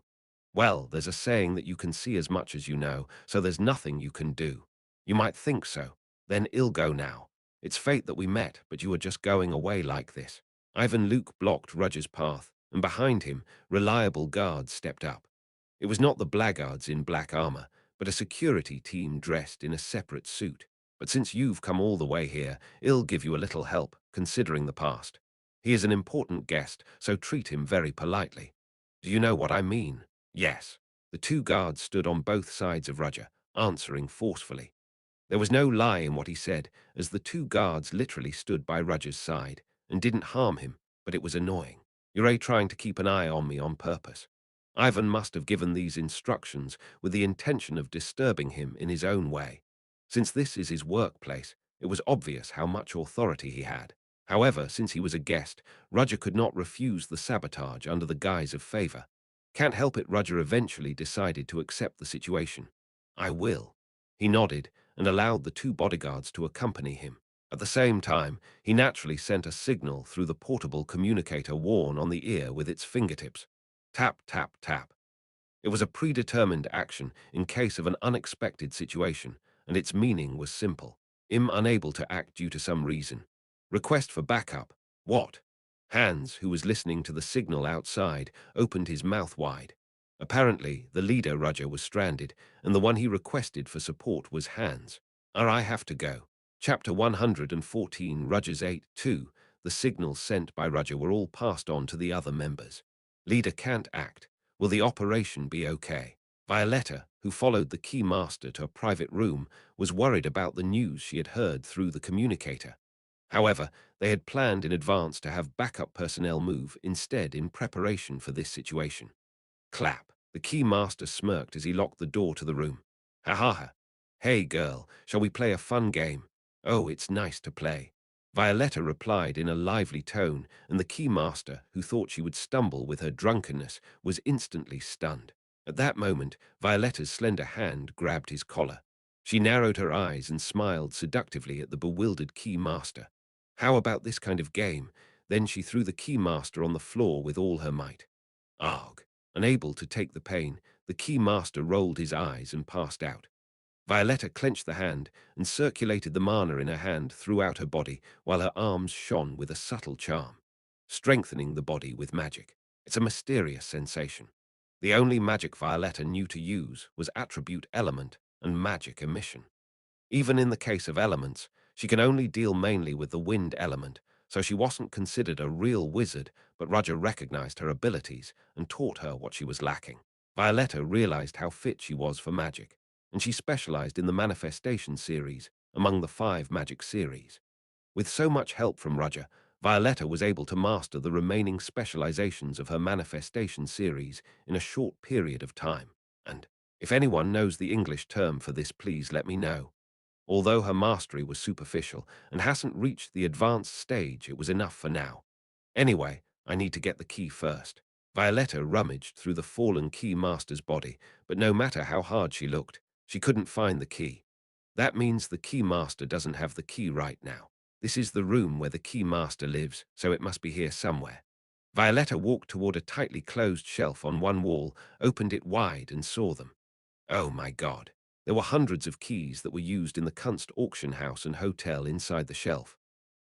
Speaker 1: Well, there's a saying that you can see as much as you know, so there's nothing you can do. You might think so. Then I'll go now. It's fate that we met, but you are just going away like this. Ivan Luke blocked Roger's path, and behind him, reliable guards stepped up. It was not the blackguards in black armor, but a security team dressed in a separate suit. But since you've come all the way here, I'll give you a little help, considering the past. He is an important guest, so treat him very politely. Do you know what I mean? Yes. The two guards stood on both sides of Roger, answering forcefully. There was no lie in what he said, as the two guards literally stood by Roger's side and didn't harm him, but it was annoying. You're trying to keep an eye on me on purpose. Ivan must have given these instructions with the intention of disturbing him in his own way. Since this is his workplace, it was obvious how much authority he had. However, since he was a guest, Roger could not refuse the sabotage under the guise of favor. Can't help it, Roger eventually decided to accept the situation. I will. He nodded and allowed the two bodyguards to accompany him. At the same time, he naturally sent a signal through the portable communicator worn on the ear with its fingertips. Tap, tap, tap. It was a predetermined action in case of an unexpected situation, and its meaning was simple. I'm unable to act due to some reason. Request for backup. What? Hans, who was listening to the signal outside, opened his mouth wide. Apparently, the leader, Roger, was stranded, and the one he requested for support was Hans. I have to go. Chapter 114, Roger's 8-2. The signals sent by Roger were all passed on to the other members. Leader can't act. Will the operation be okay? Violetta, who followed the key master to a private room, was worried about the news she had heard through the communicator. However, they had planned in advance to have backup personnel move instead in preparation for this situation. Clap. The key master smirked as he locked the door to the room. Ha ha ha. Hey girl, shall we play a fun game? Oh, it's nice to play. Violetta replied in a lively tone, and the key master, who thought she would stumble with her drunkenness, was instantly stunned. At that moment, Violetta's slender hand grabbed his collar. She narrowed her eyes and smiled seductively at the bewildered key master. How about this kind of game? Then she threw the key master on the floor with all her might. Arg. Unable to take the pain, the key master rolled his eyes and passed out. Violetta clenched the hand and circulated the mana in her hand throughout her body while her arms shone with a subtle charm, strengthening the body with magic. It's a mysterious sensation. The only magic Violetta knew to use was attribute element and magic emission. Even in the case of elements, she can only deal mainly with the wind element, so she wasn't considered a real wizard, but Roger recognized her abilities and taught her what she was lacking. Violetta realized how fit she was for magic, and she specialized in the Manifestation series among the 5 magic series. With so much help from Roger, Violetta was able to master the remaining specializations of her Manifestation series in a short period of time. And if anyone knows the English term for this, please let me know. Although her mastery was superficial and hasn't reached the advanced stage, it was enough for now. Anyway, I need to get the key first. Violetta rummaged through the fallen key master's body, but no matter how hard she looked, she couldn't find the key. That means the key master doesn't have the key right now. This is the room where the key master lives, so it must be here somewhere. Violetta walked toward a tightly closed shelf on one wall, opened it wide, and saw them. Oh my God. There were hundreds of keys that were used in the Kunst auction house and hotel inside the shelf.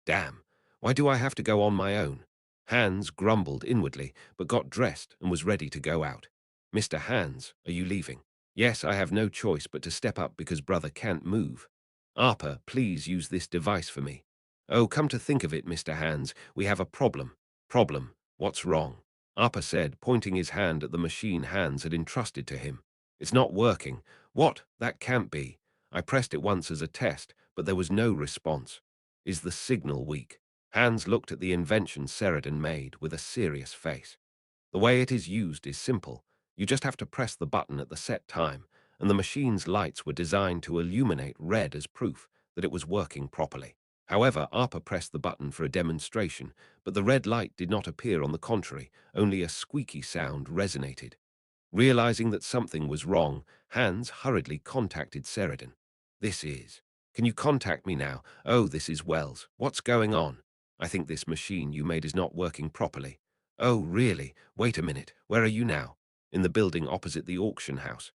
Speaker 1: Damn, why do I have to go on my own? Hans grumbled inwardly, but got dressed and was ready to go out. Mr. Hans, are you leaving? Yes, I have no choice but to step up because brother can't move. Arpa, please use this device for me. Oh, come to think of it, Mr. Hans, we have a problem. Problem. What's wrong? Arpa said, pointing his hand at the machine Hans had entrusted to him. It's not working. What? That can't be. I pressed it once as a test, but there was no response. Is the signal weak? Hans looked at the invention Sheridan made with a serious face. The way it is used is simple. You just have to press the button at the set time, and the machine's lights were designed to illuminate red as proof that it was working properly. However, Arpa pressed the button for a demonstration, but the red light did not appear. On the contrary, only a squeaky sound resonated. Realizing that something was wrong, Hans hurriedly contacted Sheridan. This is. Can you contact me now? Oh, this is Wells. What's going on? I think this machine you made is not working properly. Oh, really? Wait a minute. Where are you now? In the building opposite the auction house.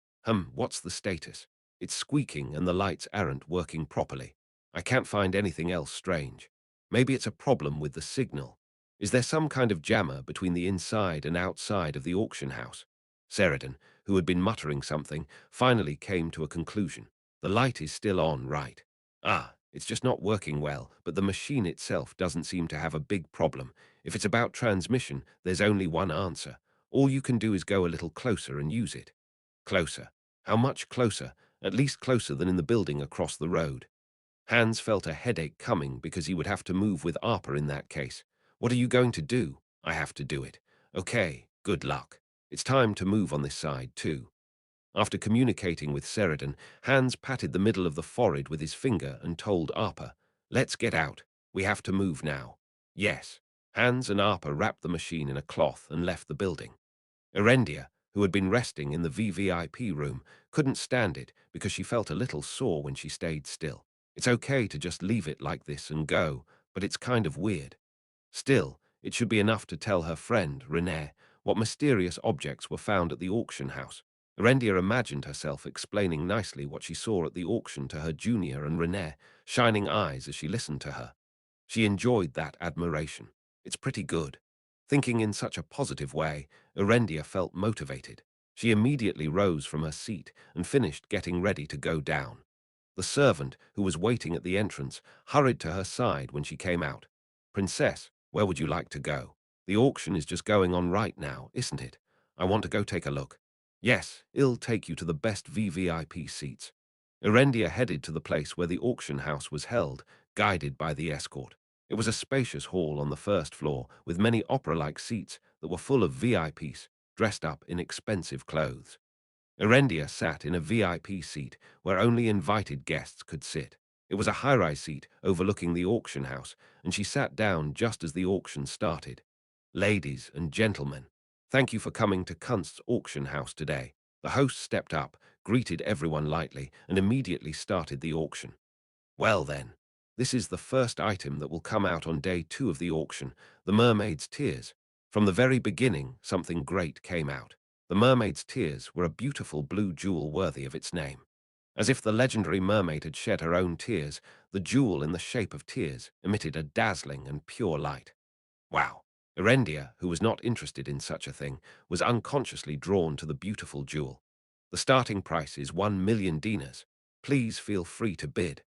Speaker 1: What's the status? It's squeaking and the lights aren't working properly. I can't find anything else strange. Maybe it's a problem with the signal. Is there some kind of jammer between the inside and outside of the auction house? Sheridan, who had been muttering something, finally came to a conclusion. The light is still on, right? It's just not working well, but the machine itself doesn't seem to have a big problem. If it's about transmission, there's only one answer. All you can do is go a little closer and use it. Closer. How much closer? At least closer than in the building across the road. Hans felt a headache coming because he would have to move with Arpa in that case. What are you going to do? I have to do it. Okay, good luck. It's time to move on this side, too. After communicating with Sheridan, Hans patted the middle of the forehead with his finger and told Arpa, "Let's get out. We have to move now." Yes. Hans and Arpa wrapped the machine in a cloth and left the building. Erendia, who had been resting in the VVIP room, couldn't stand it because she felt a little sore when she stayed still. It's okay to just leave it like this and go, but it's kind of weird. Still, it should be enough to tell her friend, Renee, what mysterious objects were found at the auction house. Erendia imagined herself explaining nicely what she saw at the auction to her junior and Renee, shining eyes as she listened to her. She enjoyed that admiration. It's pretty good. Thinking in such a positive way, Erendia felt motivated. She immediately rose from her seat and finished getting ready to go down. The servant, who was waiting at the entrance, hurried to her side when she came out. "Princess, where would you like to go? The auction is just going on right now, isn't it? I want to go take a look." "Yes, it'll take you to the best VVIP seats." Erendia headed to the place where the auction house was held, guided by the escort. It was a spacious hall on the first floor, with many opera-like seats that were full of VIPs, dressed up in expensive clothes. Erendia sat in a VIP seat where only invited guests could sit. It was a high-rise seat overlooking the auction house, and she sat down just as the auction started. "Ladies and gentlemen, thank you for coming to Kunst's auction house today." The host stepped up, greeted everyone lightly, and immediately started the auction. "Well then, this is the first item that will come out on day 2 of the auction, the Mermaid's Tears. From the very beginning, something great came out. The Mermaid's Tears were a beautiful blue jewel worthy of its name. As if the legendary mermaid had shed her own tears, the jewel in the shape of tears emitted a dazzling and pure light. Wow! Erendia, who was not interested in such a thing, was unconsciously drawn to the beautiful jewel. The starting price is 1,000,000 dinars. Please feel free to bid.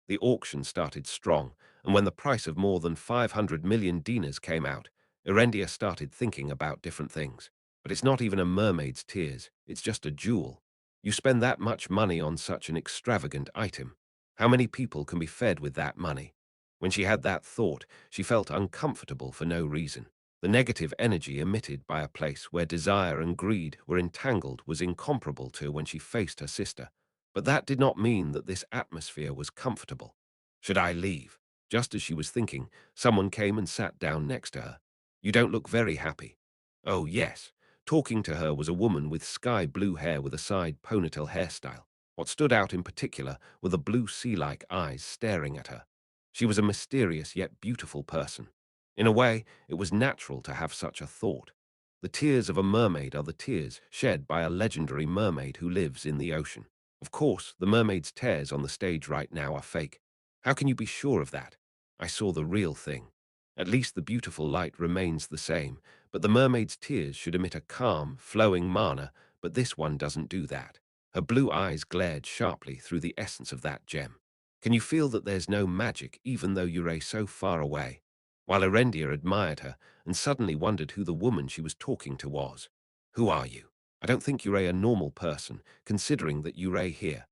Speaker 1: The auction started strong, and when the price of more than 500 million dinars came out, Erendia started thinking about different things. But it's not even a mermaid's tears, it's just a jewel. You spend that much money on such an extravagant item. How many people can be fed with that money? When she had that thought, she felt uncomfortable for no reason. The negative energy emitted by a place where desire and greed were entangled was incomparable to when she faced her sister. But that did not mean that this atmosphere was comfortable. Should I leave? Just as she was thinking, someone came and sat down next to her. "You don't look very happy." Oh, yes. Talking to her was a woman with sky blue hair with a side ponytail hairstyle. What stood out in particular were the blue sea-like eyes staring at her. She was a mysterious yet beautiful person. In a way, it was natural to have such a thought. The tears of a mermaid are the tears shed by a legendary mermaid who lives in the ocean. Of course, the mermaid's tears on the stage right now are fake. How can you be sure of that? I saw the real thing. At least the beautiful light remains the same, but the mermaid's tears should emit a calm, flowing mana, but this one doesn't do that. Her blue eyes glared sharply through the essence of that gem. Can you feel that there's no magic even though you're so far away? while Erendia admired her and suddenly wondered who the woman she was talking to was. Who are you? I don't think you're a normal person, considering that you're here.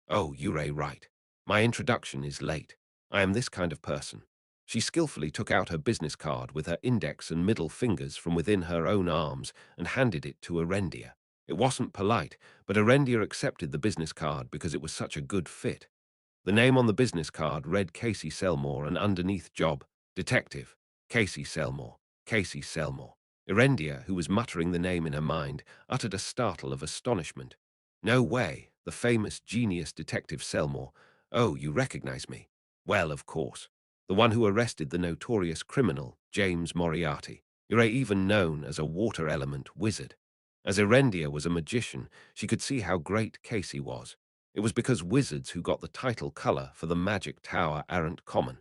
Speaker 1: Oh, you're right. My introduction is late. I am this kind of person. She skillfully took out her business card with her index and middle fingers from within her own arms and handed it to Erendia. It wasn't polite, but Erendia accepted the business card because it was such a good fit. The name on the business card read Casey Selmore, and underneath job, Detective, Casey Selmore, Casey Selmore. Erendia, who was muttering the name in her mind, uttered a startle of astonishment. No way, the famous genius Detective Selmore. Oh, you recognize me? Well, of course. The one who arrested the notorious criminal, James Moriarty. You're even known as a water element wizard. As Erendia was a magician, she could see how great Casey was. It was because wizards who got the title color for the magic tower aren't common.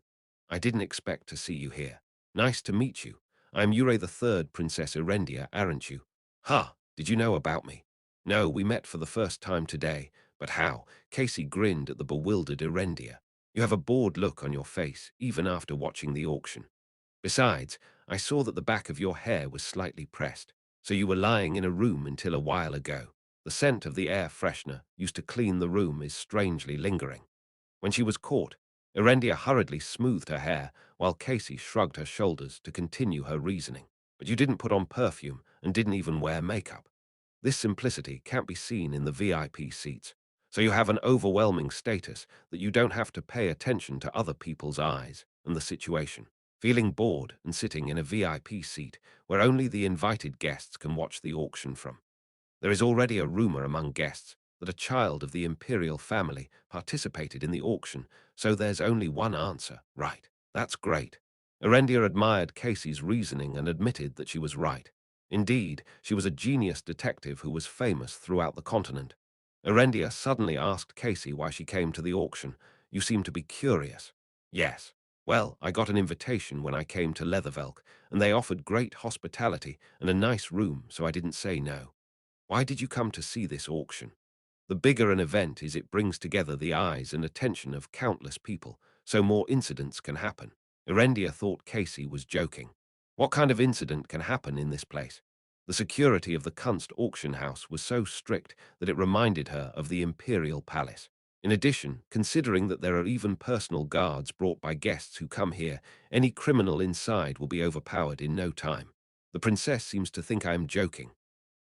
Speaker 1: I didn't expect to see you here. Nice to meet you. I'm Ure the Third, Princess Erendia, aren't you? Ha, did you know about me? No, we met for the first time today. But how? Casey grinned at the bewildered Erendia. You have a bored look on your face, even after watching the auction. Besides, I saw that the back of your hair was slightly pressed, so you were lying in a room until a while ago. The scent of the air freshener used to clean the room is strangely lingering. When she was caught, Erendia hurriedly smoothed her hair, while Casey shrugged her shoulders to continue her reasoning. But you didn't put on perfume and didn't even wear makeup. This simplicity can't be seen in the VIP seats, so you have an overwhelming status that you don't have to pay attention to other people's eyes and the situation. Feeling bored and sitting in a VIP seat where only the invited guests can watch the auction from. There is already a rumor among guests that a child of the imperial family participated in the auction, so there's only one answer, right? That's great. Erendia admired Casey's reasoning and admitted that she was right. Indeed, she was a genius detective who was famous throughout the continent. Erendia suddenly asked Casey why she came to the auction. You seem to be curious. Yes. Well, I got an invitation when I came to Leathervelk, and they offered great hospitality and a nice room, so I didn't say no. Why did you come to see this auction? The bigger an event is, it brings together the eyes and attention of countless people, so more incidents can happen. Erendia thought Casey was joking. What kind of incident can happen in this place? The security of the Kunst auction house was so strict that it reminded her of the imperial palace. In addition, considering that there are even personal guards brought by guests who come here, any criminal inside will be overpowered in no time. The princess seems to think I am joking.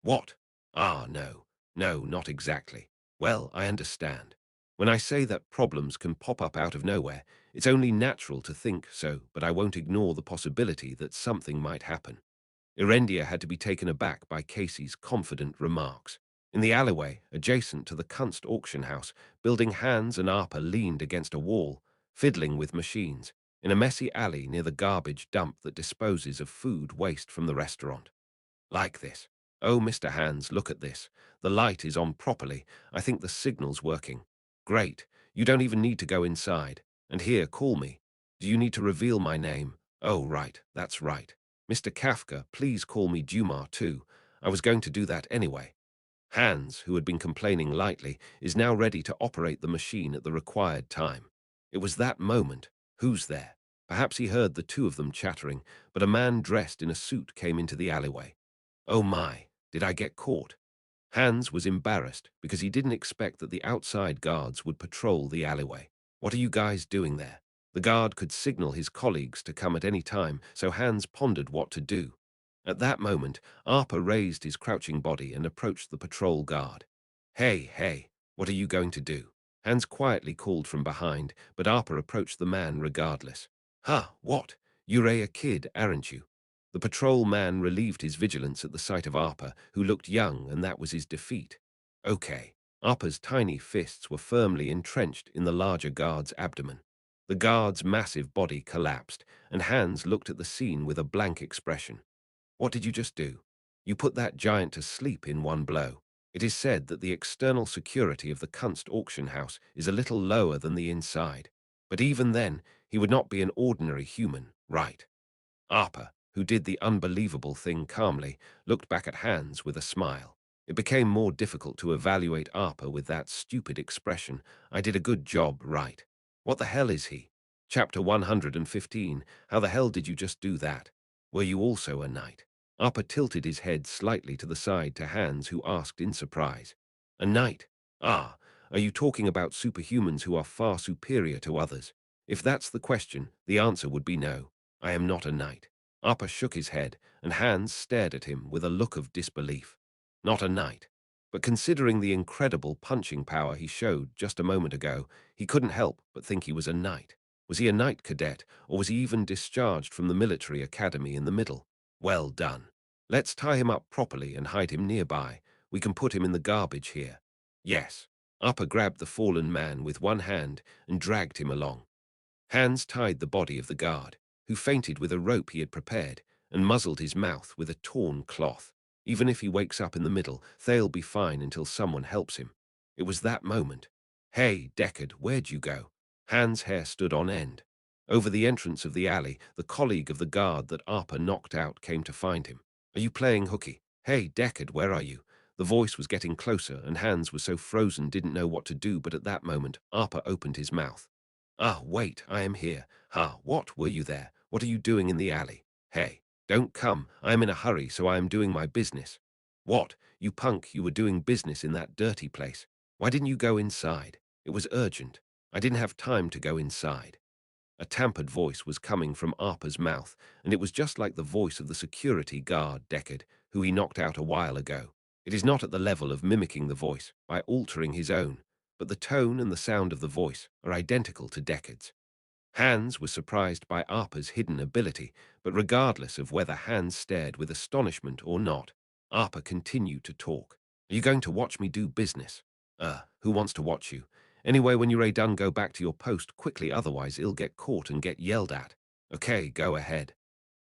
Speaker 1: What? Ah, no. No, not exactly. Well, I understand. When I say that problems can pop up out of nowhere, it's only natural to think so, but I won't ignore the possibility that something might happen. Erendia had to be taken aback by Casey's confident remarks. In the alleyway, adjacent to the Kunst auction house, building Hans and Arpa leaned against a wall, fiddling with machines, in a messy alley near the garbage dump that disposes of food waste from the restaurant. Like this. Oh, Mr. Hans, look at this. The light is on properly. I think the signal's working. Great. You don't even need to go inside. And here, call me. Do you need to reveal my name? Oh, right. That's right. Mr. Kafka, please call me Dumar too. I was going to do that anyway. Hans, who had been complaining lightly, is now ready to operate the machine at the required time. It was that moment. Who's there? Perhaps he heard the two of them chattering, but a man dressed in a suit came into the alleyway. Oh my, did I get caught? Hans was embarrassed because he didn't expect that the outside guards would patrol the alleyway. What are you guys doing there? The guard could signal his colleagues to come at any time, so Hans pondered what to do. At that moment, Arpa raised his crouching body and approached the patrol guard. Hey, hey, what are you going to do? Hans quietly called from behind, but Arpa approached the man regardless. Huh, what? You're a kid, aren't you? The patrol man relieved his vigilance at the sight of Arpa, who looked young, and that was his defeat. Okay. Arpa's tiny fists were firmly entrenched in the larger guard's abdomen. The guard's massive body collapsed, and Hans looked at the scene with a blank expression. What did you just do? You put that giant to sleep in one blow. It is said that the external security of the Kunst auction house is a little lower than the inside. But even then, he would not be an ordinary human, right? Arpa, who did the unbelievable thing calmly, looked back at Hans with a smile. It became more difficult to evaluate Arpa with that stupid expression. I did a good job, right? What the hell is he? Chapter 115. How the hell did you just do that? Were you also a knight? Arpa tilted his head slightly to the side to Hans, who asked in surprise. A knight? Ah, are you talking about superhumans who are far superior to others? If that's the question, the answer would be no. I am not a knight. Arpa shook his head, and Hans stared at him with a look of disbelief. Not a knight. But considering the incredible punching power he showed just a moment ago, he couldn't help but think he was a knight. Was he a knight cadet, or was he even discharged from the military academy in the middle? Well done. Let's tie him up properly and hide him nearby. We can put him in the garbage here. Yes. Upper grabbed the fallen man with one hand and dragged him along. Hans tied the body of the guard, who fainted with a rope he had prepared, and muzzled his mouth with a torn cloth. Even if he wakes up in the middle, they'll be fine until someone helps him. It was that moment. Hey, Deckard, where'd you go? Hans' hair stood on end. Over the entrance of the alley, the colleague of the guard that Arpa knocked out came to find him. Are you playing hooky? Hey, Deckard, where are you? The voice was getting closer, and Hans was so frozen didn't know what to do, but at that moment, Arpa opened his mouth. Ah, wait, I am here. Ha, what, were you there? What are you doing in the alley? Hey, don't come. I am in a hurry, so I am doing my business. What? You punk, you were doing business in that dirty place. Why didn't you go inside? It was urgent. I didn't have time to go inside. A tampered voice was coming from Arpa's mouth, and it was just like the voice of the security guard, Deckard, who he knocked out a while ago. It is not at the level of mimicking the voice, by altering his own, but the tone and the sound of the voice are identical to Deckard's. Hans was surprised by Arpa's hidden ability, but regardless of whether Hans stared with astonishment or not, Arpa continued to talk. Are you going to watch me do business? Who wants to watch you? Anyway, when you're done, go back to your post quickly, otherwise he'll get caught and get yelled at. Okay, go ahead.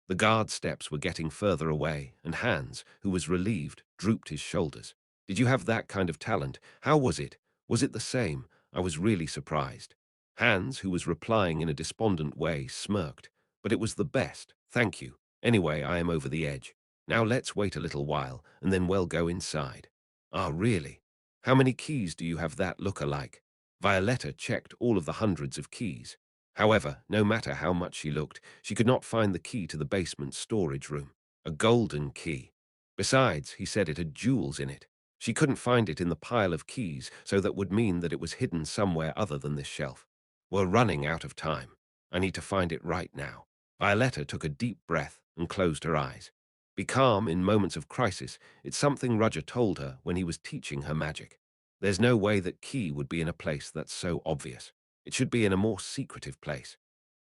Speaker 1: The guard steps were getting further away, and Hans, who was relieved, drooped his shoulders. Did you have that kind of talent? How was it? Was it the same? I was really surprised. Hans, who was replying in a despondent way, smirked. But it was the best, thank you. Anyway, I am over the edge. Now let's wait a little while, and then we'll go inside. Ah, really? How many keys do you have that look alike? Violetta checked all of the hundreds of keys. However, no matter how much she looked, she could not find the key to the basement storage room. A golden key. Besides, he said it had jewels in it. She couldn't find it in the pile of keys, so that would mean that it was hidden somewhere other than this shelf. We're running out of time. I need to find it right now. Violetta took a deep breath and closed her eyes. Be calm in moments of crisis. It's something Roger told her when he was teaching her magic. There's no way that key would be in a place that's so obvious. It should be in a more secretive place.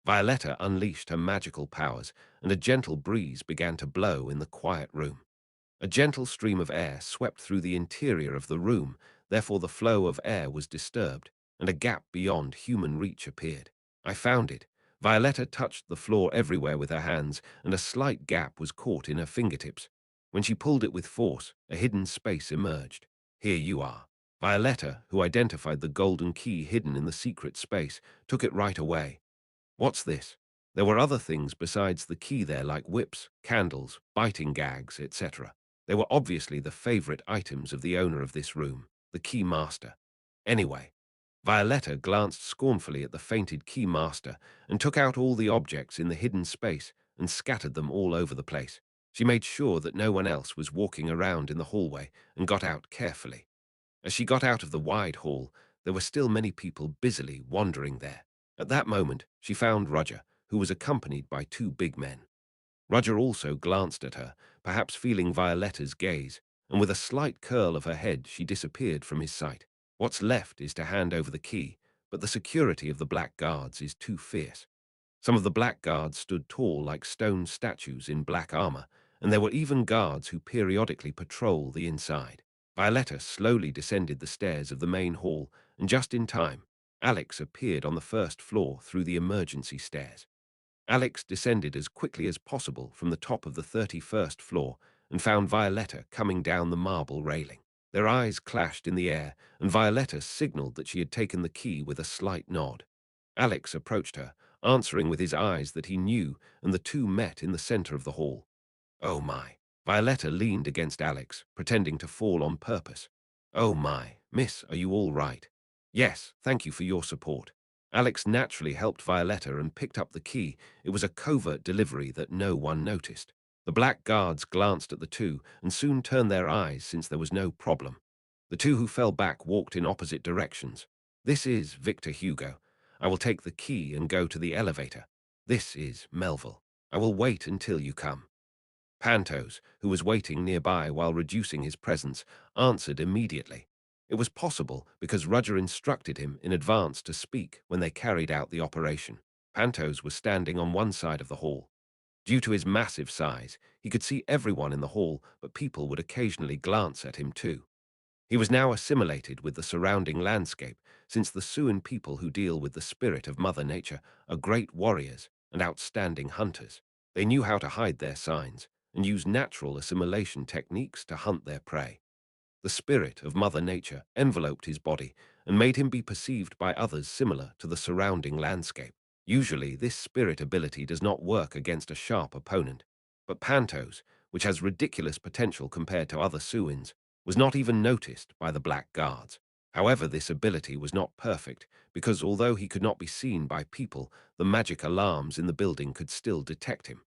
Speaker 1: Violetta unleashed her magical powers, and a gentle breeze began to blow in the quiet room. A gentle stream of air swept through the interior of the room, therefore the flow of air was disturbed, and a gap beyond human reach appeared. I found it. Violetta touched the floor everywhere with her hands, and a slight gap was caught in her fingertips. When she pulled it with force, a hidden space emerged. Here you are. Violetta, who identified the golden key hidden in the secret space, took it right away. What's this? There were other things besides the key there, like whips, candles, biting gags, etc. They were obviously the favorite items of the owner of this room, the key master. Anyway, Violetta glanced scornfully at the fainted key master and took out all the objects in the hidden space and scattered them all over the place. She made sure that no one else was walking around in the hallway and got out carefully. As she got out of the wide hall, there were still many people busily wandering there. At that moment, she found Roger, who was accompanied by two big men. Roger also glanced at her, perhaps feeling Violetta's gaze, and with a slight curl of her head, she disappeared from his sight. What's left is to hand over the key, but the security of the black guards is too fierce. Some of the black guards stood tall like stone statues in black armor, and there were even guards who periodically patrol the inside. Violetta slowly descended the stairs of the main hall, and just in time, Alex appeared on the first floor through the emergency stairs. Alex descended as quickly as possible from the top of the 31st floor and found Violetta coming down the marble railing. Their eyes clashed in the air, and Violetta signaled that she had taken the key with a slight nod. Alex approached her, answering with his eyes that he knew, and the two met in the center of the hall. Oh my. Violetta leaned against Alex, pretending to fall on purpose. Oh my, miss, are you all right? Yes, thank you for your support. Alex naturally helped Violetta and picked up the key. It was a covert delivery that no one noticed. The black guards glanced at the two and soon turned their eyes since there was no problem. The two who fell back walked in opposite directions. This is Victor Hugo. I will take the key and go to the elevator. This is Melville. I will wait until you come. Pantos, who was waiting nearby while reducing his presence, answered immediately. It was possible because Rudger instructed him in advance to speak when they carried out the operation. Pantos was standing on one side of the hall. Due to his massive size, he could see everyone in the hall, but people would occasionally glance at him too. He was now assimilated with the surrounding landscape, since the Siouan people who deal with the spirit of Mother Nature are great warriors and outstanding hunters. They knew how to hide their signs and use natural assimilation techniques to hunt their prey. The spirit of Mother Nature enveloped his body and made him be perceived by others similar to the surrounding landscape. Usually, this spirit ability does not work against a sharp opponent, but Pantos, which has ridiculous potential compared to other Siouans, was not even noticed by the Black Guards. However, this ability was not perfect, because although he could not be seen by people, the magic alarms in the building could still detect him.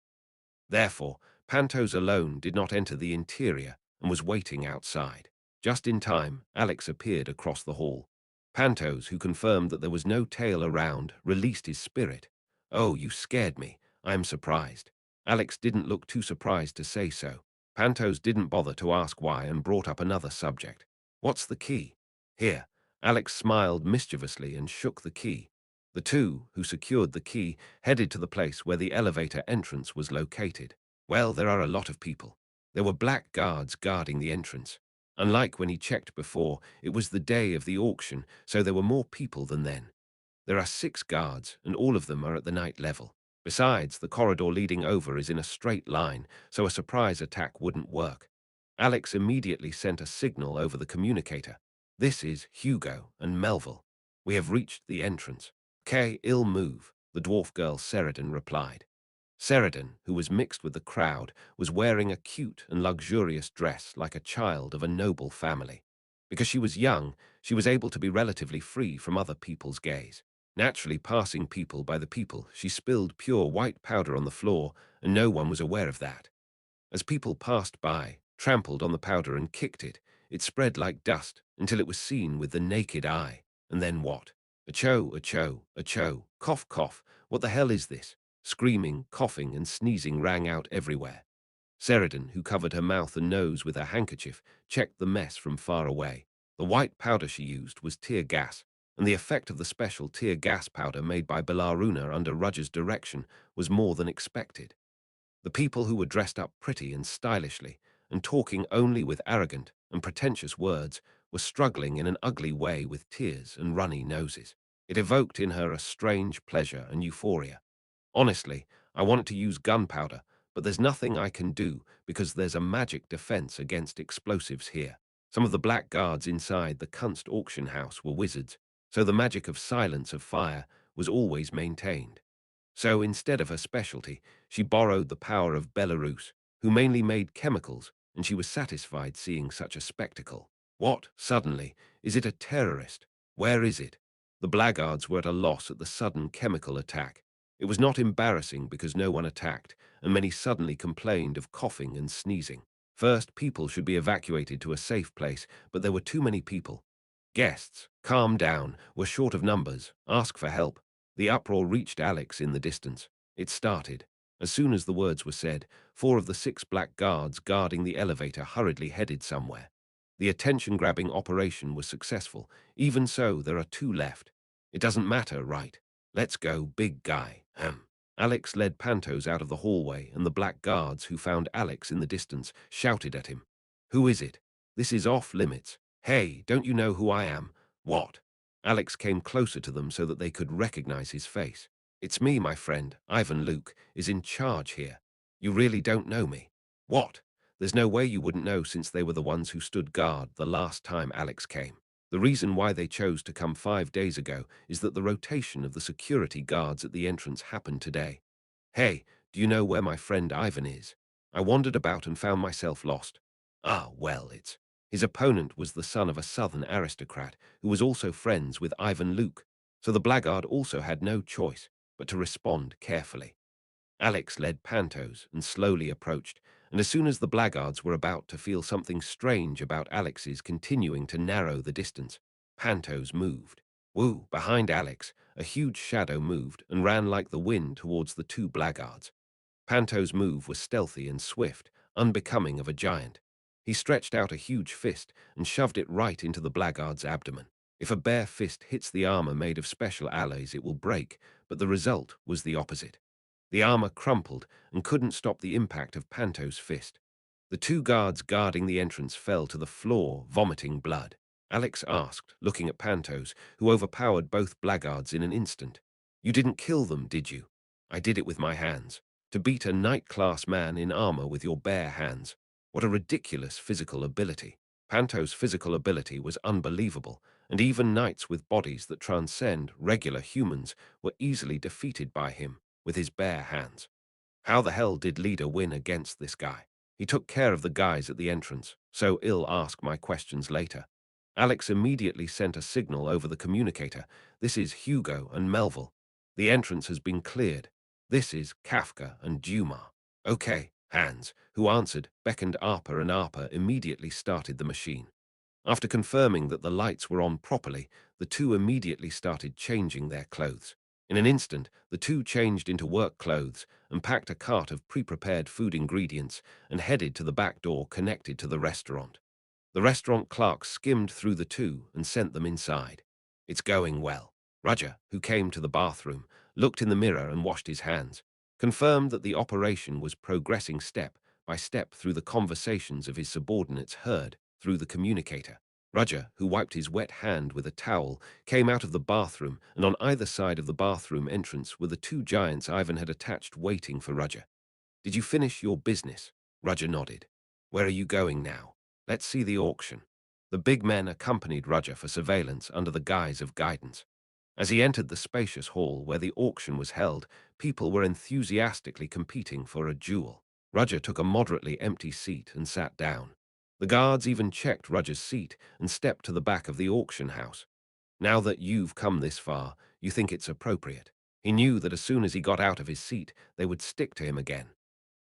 Speaker 1: Therefore, Pantos alone did not enter the interior and was waiting outside. Just in time, Alex appeared across the hall. Pantos, who confirmed that there was no tail around, released his spirit. "Oh, you scared me. I am surprised." Alex didn't look too surprised to say so. Pantos didn't bother to ask why and brought up another subject. "What's the key?" "Here." Alex smiled mischievously and shook the key. The two, who secured the key, headed to the place where the elevator entrance was located. Well, there are a lot of people. There were black guards guarding the entrance. Unlike when he checked before, it was the day of the auction, so there were more people than then. There are 6 guards, and all of them are at the night level. Besides, the corridor leading over is in a straight line, so a surprise attack wouldn't work. Alex immediately sent a signal over the communicator. "This is Hugo and Melville. We have reached the entrance." "Okay, ill move," the dwarf girl Sheridan replied. Sheridan, who was mixed with the crowd, was wearing a cute and luxurious dress like a child of a noble family. Because she was young, she was able to be relatively free from other people's gaze. Naturally passing people by the people, she spilled pure white powder on the floor, and no one was aware of that. As people passed by, trampled on the powder and kicked it, it spread like dust until it was seen with the naked eye. And then what? Acho, acho, acho, cough, cough. What the hell is this? Screaming, coughing, and sneezing rang out everywhere. Sheridan, who covered her mouth and nose with her handkerchief, checked the mess from far away. The white powder she used was tear gas, and the effect of the special tear gas powder made by Belaruna under Rudger's direction was more than expected. The people who were dressed up pretty and stylishly, and talking only with arrogant and pretentious words, were struggling in an ugly way with tears and runny noses. It evoked in her a strange pleasure and euphoria. "Honestly, I wanted to use gunpowder, but there's nothing I can do because there's a magic defense against explosives here." Some of the black guards inside the Kunst auction house were wizards, so the magic of silence of fire was always maintained. So instead of her specialty, she borrowed the power of Belarus, who mainly made chemicals, and she was satisfied seeing such a spectacle. "What, suddenly? Is it a terrorist? Where is it?" The blackguards were at a loss at the sudden chemical attack. It was not embarrassing because no one attacked, and many suddenly complained of coughing and sneezing. First, people should be evacuated to a safe place, but there were too many people. "Guests, calm down. We're short of numbers. Ask for help." The uproar reached Alex in the distance. It started. As soon as the words were said, 4 of the 6 black guards guarding the elevator hurriedly headed somewhere. The attention-grabbing operation was successful. Even so, there are 2 left. "It doesn't matter, right? Let's go, big guy." Alex led Pantos out of the hallway, and the black guards, who found Alex in the distance, shouted at him. "Who is it? This is off limits. Hey, don't you know who I am?" "What?" Alex came closer to them so that they could recognize his face. "It's me, my friend. Ivan Luke is in charge here. You really don't know me." "What?" "There's no way you wouldn't know since they were the ones who stood guard the last time Alex came. The reason why they chose to come 5 days ago is that the rotation of the security guards at the entrance happened today. Hey, do you know where my friend Ivan is? I wandered about and found myself lost." "Ah, well, it's..." His opponent was the son of a southern aristocrat who was also friends with Ivan Luke. So the blackguard also had no choice but to respond carefully. Alex led Pantos and slowly approached, and as soon as the blackguards were about to feel something strange about Alex's continuing to narrow the distance, Pantos moved. Woo! Behind Alex, a huge shadow moved and ran like the wind towards the two blackguards. Panto's move was stealthy and swift, unbecoming of a giant. He stretched out a huge fist and shoved it right into the blackguard's abdomen. If a bare fist hits the armor made of special alloys, it will break, but the result was the opposite. The armor crumpled and couldn't stop the impact of Panto's fist. The two guards guarding the entrance fell to the floor, vomiting blood. Alex asked, looking at Pantos, who overpowered both blackguards in an instant. "You didn't kill them, did you?" "I did it with my hands." To beat a knight-class man in armor with your bare hands. What a ridiculous physical ability. Panto's physical ability was unbelievable, and even knights with bodies that transcend regular humans were easily defeated by him with his bare hands. How the hell did Leader win against this guy? He took care of the guys at the entrance, so I'll ask my questions later. Alex immediately sent a signal over the communicator. "This is Hugo and Melville. The entrance has been cleared. This is Kafka and Dumas." "Okay." Hans, who answered, beckoned Arpa, and Arpa immediately started the machine. After confirming that the lights were on properly, the two immediately started changing their clothes. In an instant, the two changed into work clothes and packed a cart of pre-prepared food ingredients and headed to the back door connected to the restaurant. The restaurant clerk skimmed through the two and sent them inside. "It's going well." Roger, who came to the bathroom, looked in the mirror and washed his hands, confirmed that the operation was progressing step by step through the conversations of his subordinates heard through the communicator. Roger, who wiped his wet hand with a towel, came out of the bathroom, and on either side of the bathroom entrance were the two giants Ivan had attached waiting for Roger. "Did you finish your business?" Roger nodded. "Where are you going now?" "Let's see the auction." The big men accompanied Roger for surveillance under the guise of guidance. As he entered the spacious hall where the auction was held, people were enthusiastically competing for a jewel. Roger took a moderately empty seat and sat down. The guards even checked Roger's seat and stepped to the back of the auction house. "Now that you've come this far, you think it's appropriate." He knew that as soon as he got out of his seat, they would stick to him again.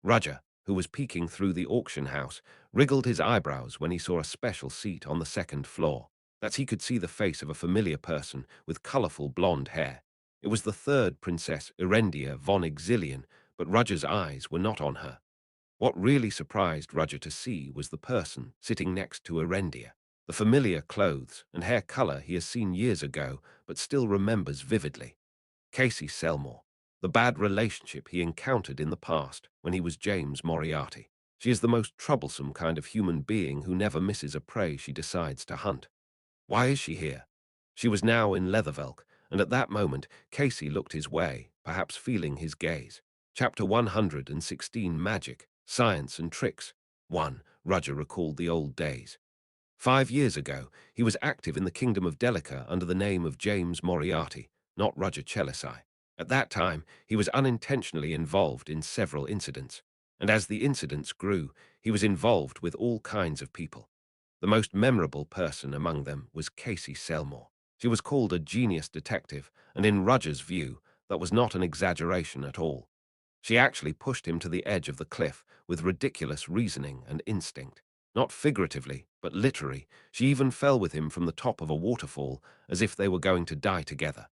Speaker 1: Roger, who was peeking through the auction house, wriggled his eyebrows when he saw a special seat on the second floor. That he could see the face of a familiar person with colorful blonde hair. It was the third Princess Erendia von Exilian, but Roger's eyes were not on her. What really surprised Roger to see was the person sitting next to Erendia. The familiar clothes and hair color he has seen years ago, but still remembers vividly. Casey Selmore, the bad relationship he encountered in the past when he was James Moriarty. She is the most troublesome kind of human being who never misses a prey she decides to hunt. Why is she here? She was now in Leathervelk, and at that moment Casey looked his way, perhaps feeling his gaze. Chapter 116, Magic, Science and Tricks. 1. Roger recalled the old days. 5 years ago, he was active in the Kingdom of Delica under the name of James Moriarty, not Roger Chelisai. At that time, he was unintentionally involved in several incidents, and as the incidents grew, he was involved with all kinds of people. The most memorable person among them was Casey Selmore. She was called a genius detective, and in Roger's view, that was not an exaggeration at all. She actually pushed him to the edge of the cliff with ridiculous reasoning and instinct. Not figuratively, but literally, she even fell with him from the top of a waterfall as if they were going to die together.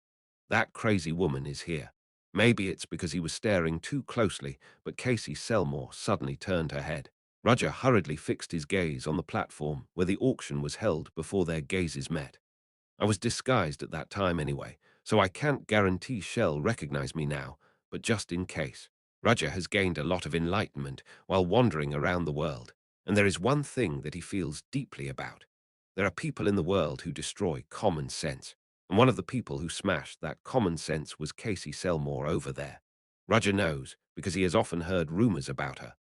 Speaker 1: That crazy woman is here. Maybe it's because he was staring too closely, but Casey Selmore suddenly turned her head. Roger hurriedly fixed his gaze on the platform where the auction was held before their gazes met. "I was disguised at that time anyway, so I can't guarantee she'll recognize me now, but just in case." Roger has gained a lot of enlightenment while wandering around the world, and there is one thing that he feels deeply about. There are people in the world who destroy common sense, and one of the people who smashed that common sense was Casey Selmore over there. Roger knows because he has often heard rumors about her.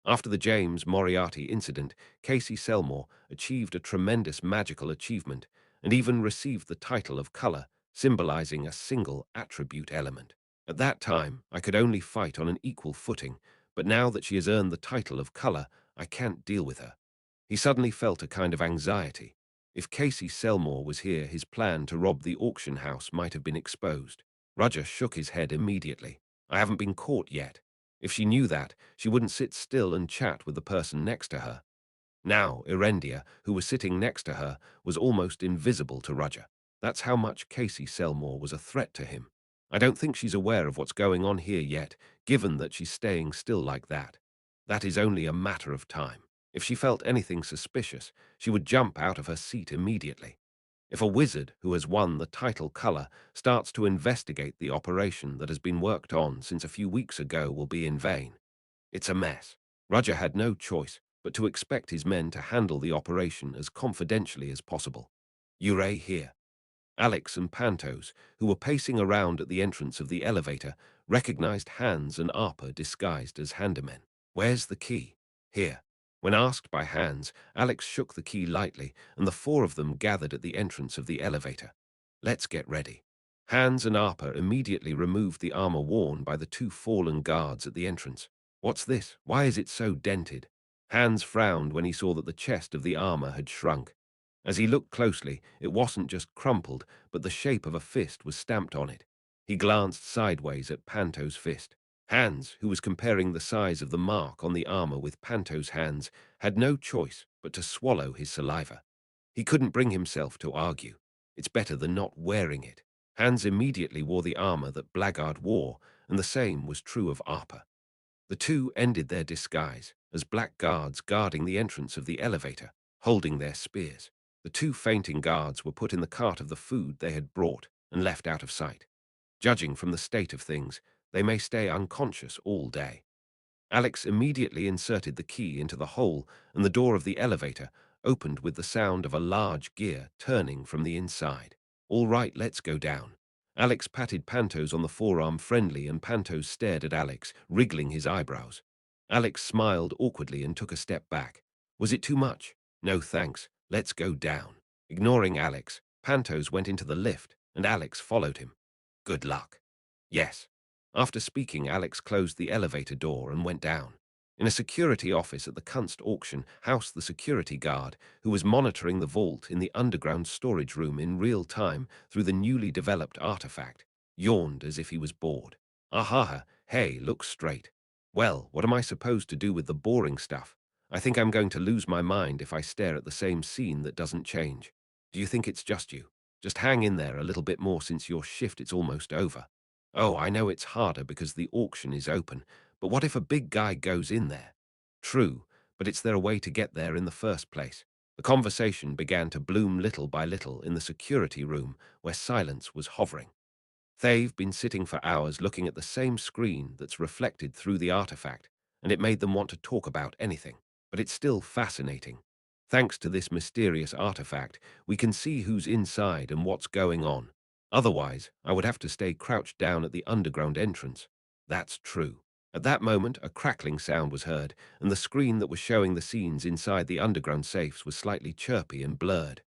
Speaker 1: After the James Moriarty incident, Casey Selmore achieved a tremendous magical achievement and even received the title of color, symbolizing a single attribute element. At that time, I could only fight on an equal footing, but now that she has earned the title of color, I can't deal with her. He suddenly felt a kind of anxiety. If Casey Selmore was here, his plan to rob the auction house might have been exposed. Roger shook his head immediately. I haven't been caught yet. If she knew that, she wouldn't sit still and chat with the person next to her. Now, Erendia, who was sitting next to her, was almost invisible to Roger. That's how much Casey Selmore was a threat to him. I don't think she's aware of what's going on here yet, given that she's staying still like that. That is only a matter of time. If she felt anything suspicious, she would jump out of her seat immediately. If a wizard who has won the title color starts to investigate the operation that has been worked on since a few weeks ago will be in vain. It's a mess. Roger had no choice but to expect his men to handle the operation as confidentially as possible. Ure here. Alex and Pantos, who were pacing around at the entrance of the elevator, recognized Hans and Arpa disguised as handymen. Where's the key? Here. When asked by Hans, Alex shook the key lightly, and the four of them gathered at the entrance of the elevator. Let's get ready. Hans and Arpa immediately removed the armor worn by the two fallen guards at the entrance. What's this? Why is it so dented? Hans frowned when he saw that the chest of the armor had shrunk. As he looked closely, it wasn't just crumpled, but the shape of a fist was stamped on it. He glanced sideways at Panto's fist. Hans, who was comparing the size of the mark on the armor with Panto's hands, had no choice but to swallow his saliva. He couldn't bring himself to argue. It's better than not wearing it. Hans immediately wore the armor that Blackguard wore, and the same was true of Arpa. The two ended their disguise as black guards guarding the entrance of the elevator, holding their spears. The two fainting guards were put in the cart of the food they had brought and left out of sight. Judging from the state of things, they may stay unconscious all day. Alex immediately inserted the key into the hole, and the door of the elevator opened with the sound of a large gear turning from the inside. All right, let's go down. Alex patted Pantos on the forearm friendly, and Pantos stared at Alex, wriggling his eyebrows. Alex smiled awkwardly and took a step back. Was it too much? No thanks, let's go down. Ignoring Alex, Pantos went into the lift, and Alex followed him. Good luck. Yes. After speaking, Alex closed the elevator door and went down. In a security office at the Kunst auction house, the security guard, who was monitoring the vault in the underground storage room in real time through the newly developed artifact, yawned as if he was bored. Ahaha, hey, look straight. Well, what am I supposed to do with the boring stuff? I think I'm going to lose my mind if I stare at the same scene that doesn't change. Do you think it's just you? Just hang in there a little bit more since your shift it's almost over. Oh, I know it's harder because the auction is open, but what if a big guy goes in there? True, but it's there a way to get there in the first place. The conversation began to bloom little by little in the security room where silence was hovering. They've been sitting for hours looking at the same screen that's reflected through the artifact, and it made them want to talk about anything. But it's still fascinating. Thanks to this mysterious artifact, we can see who's inside and what's going on. Otherwise, I would have to stay crouched down at the underground entrance. That's true. At that moment, a crackling sound was heard, and the screen that was showing the scenes inside the underground safes was slightly chirpy and blurred.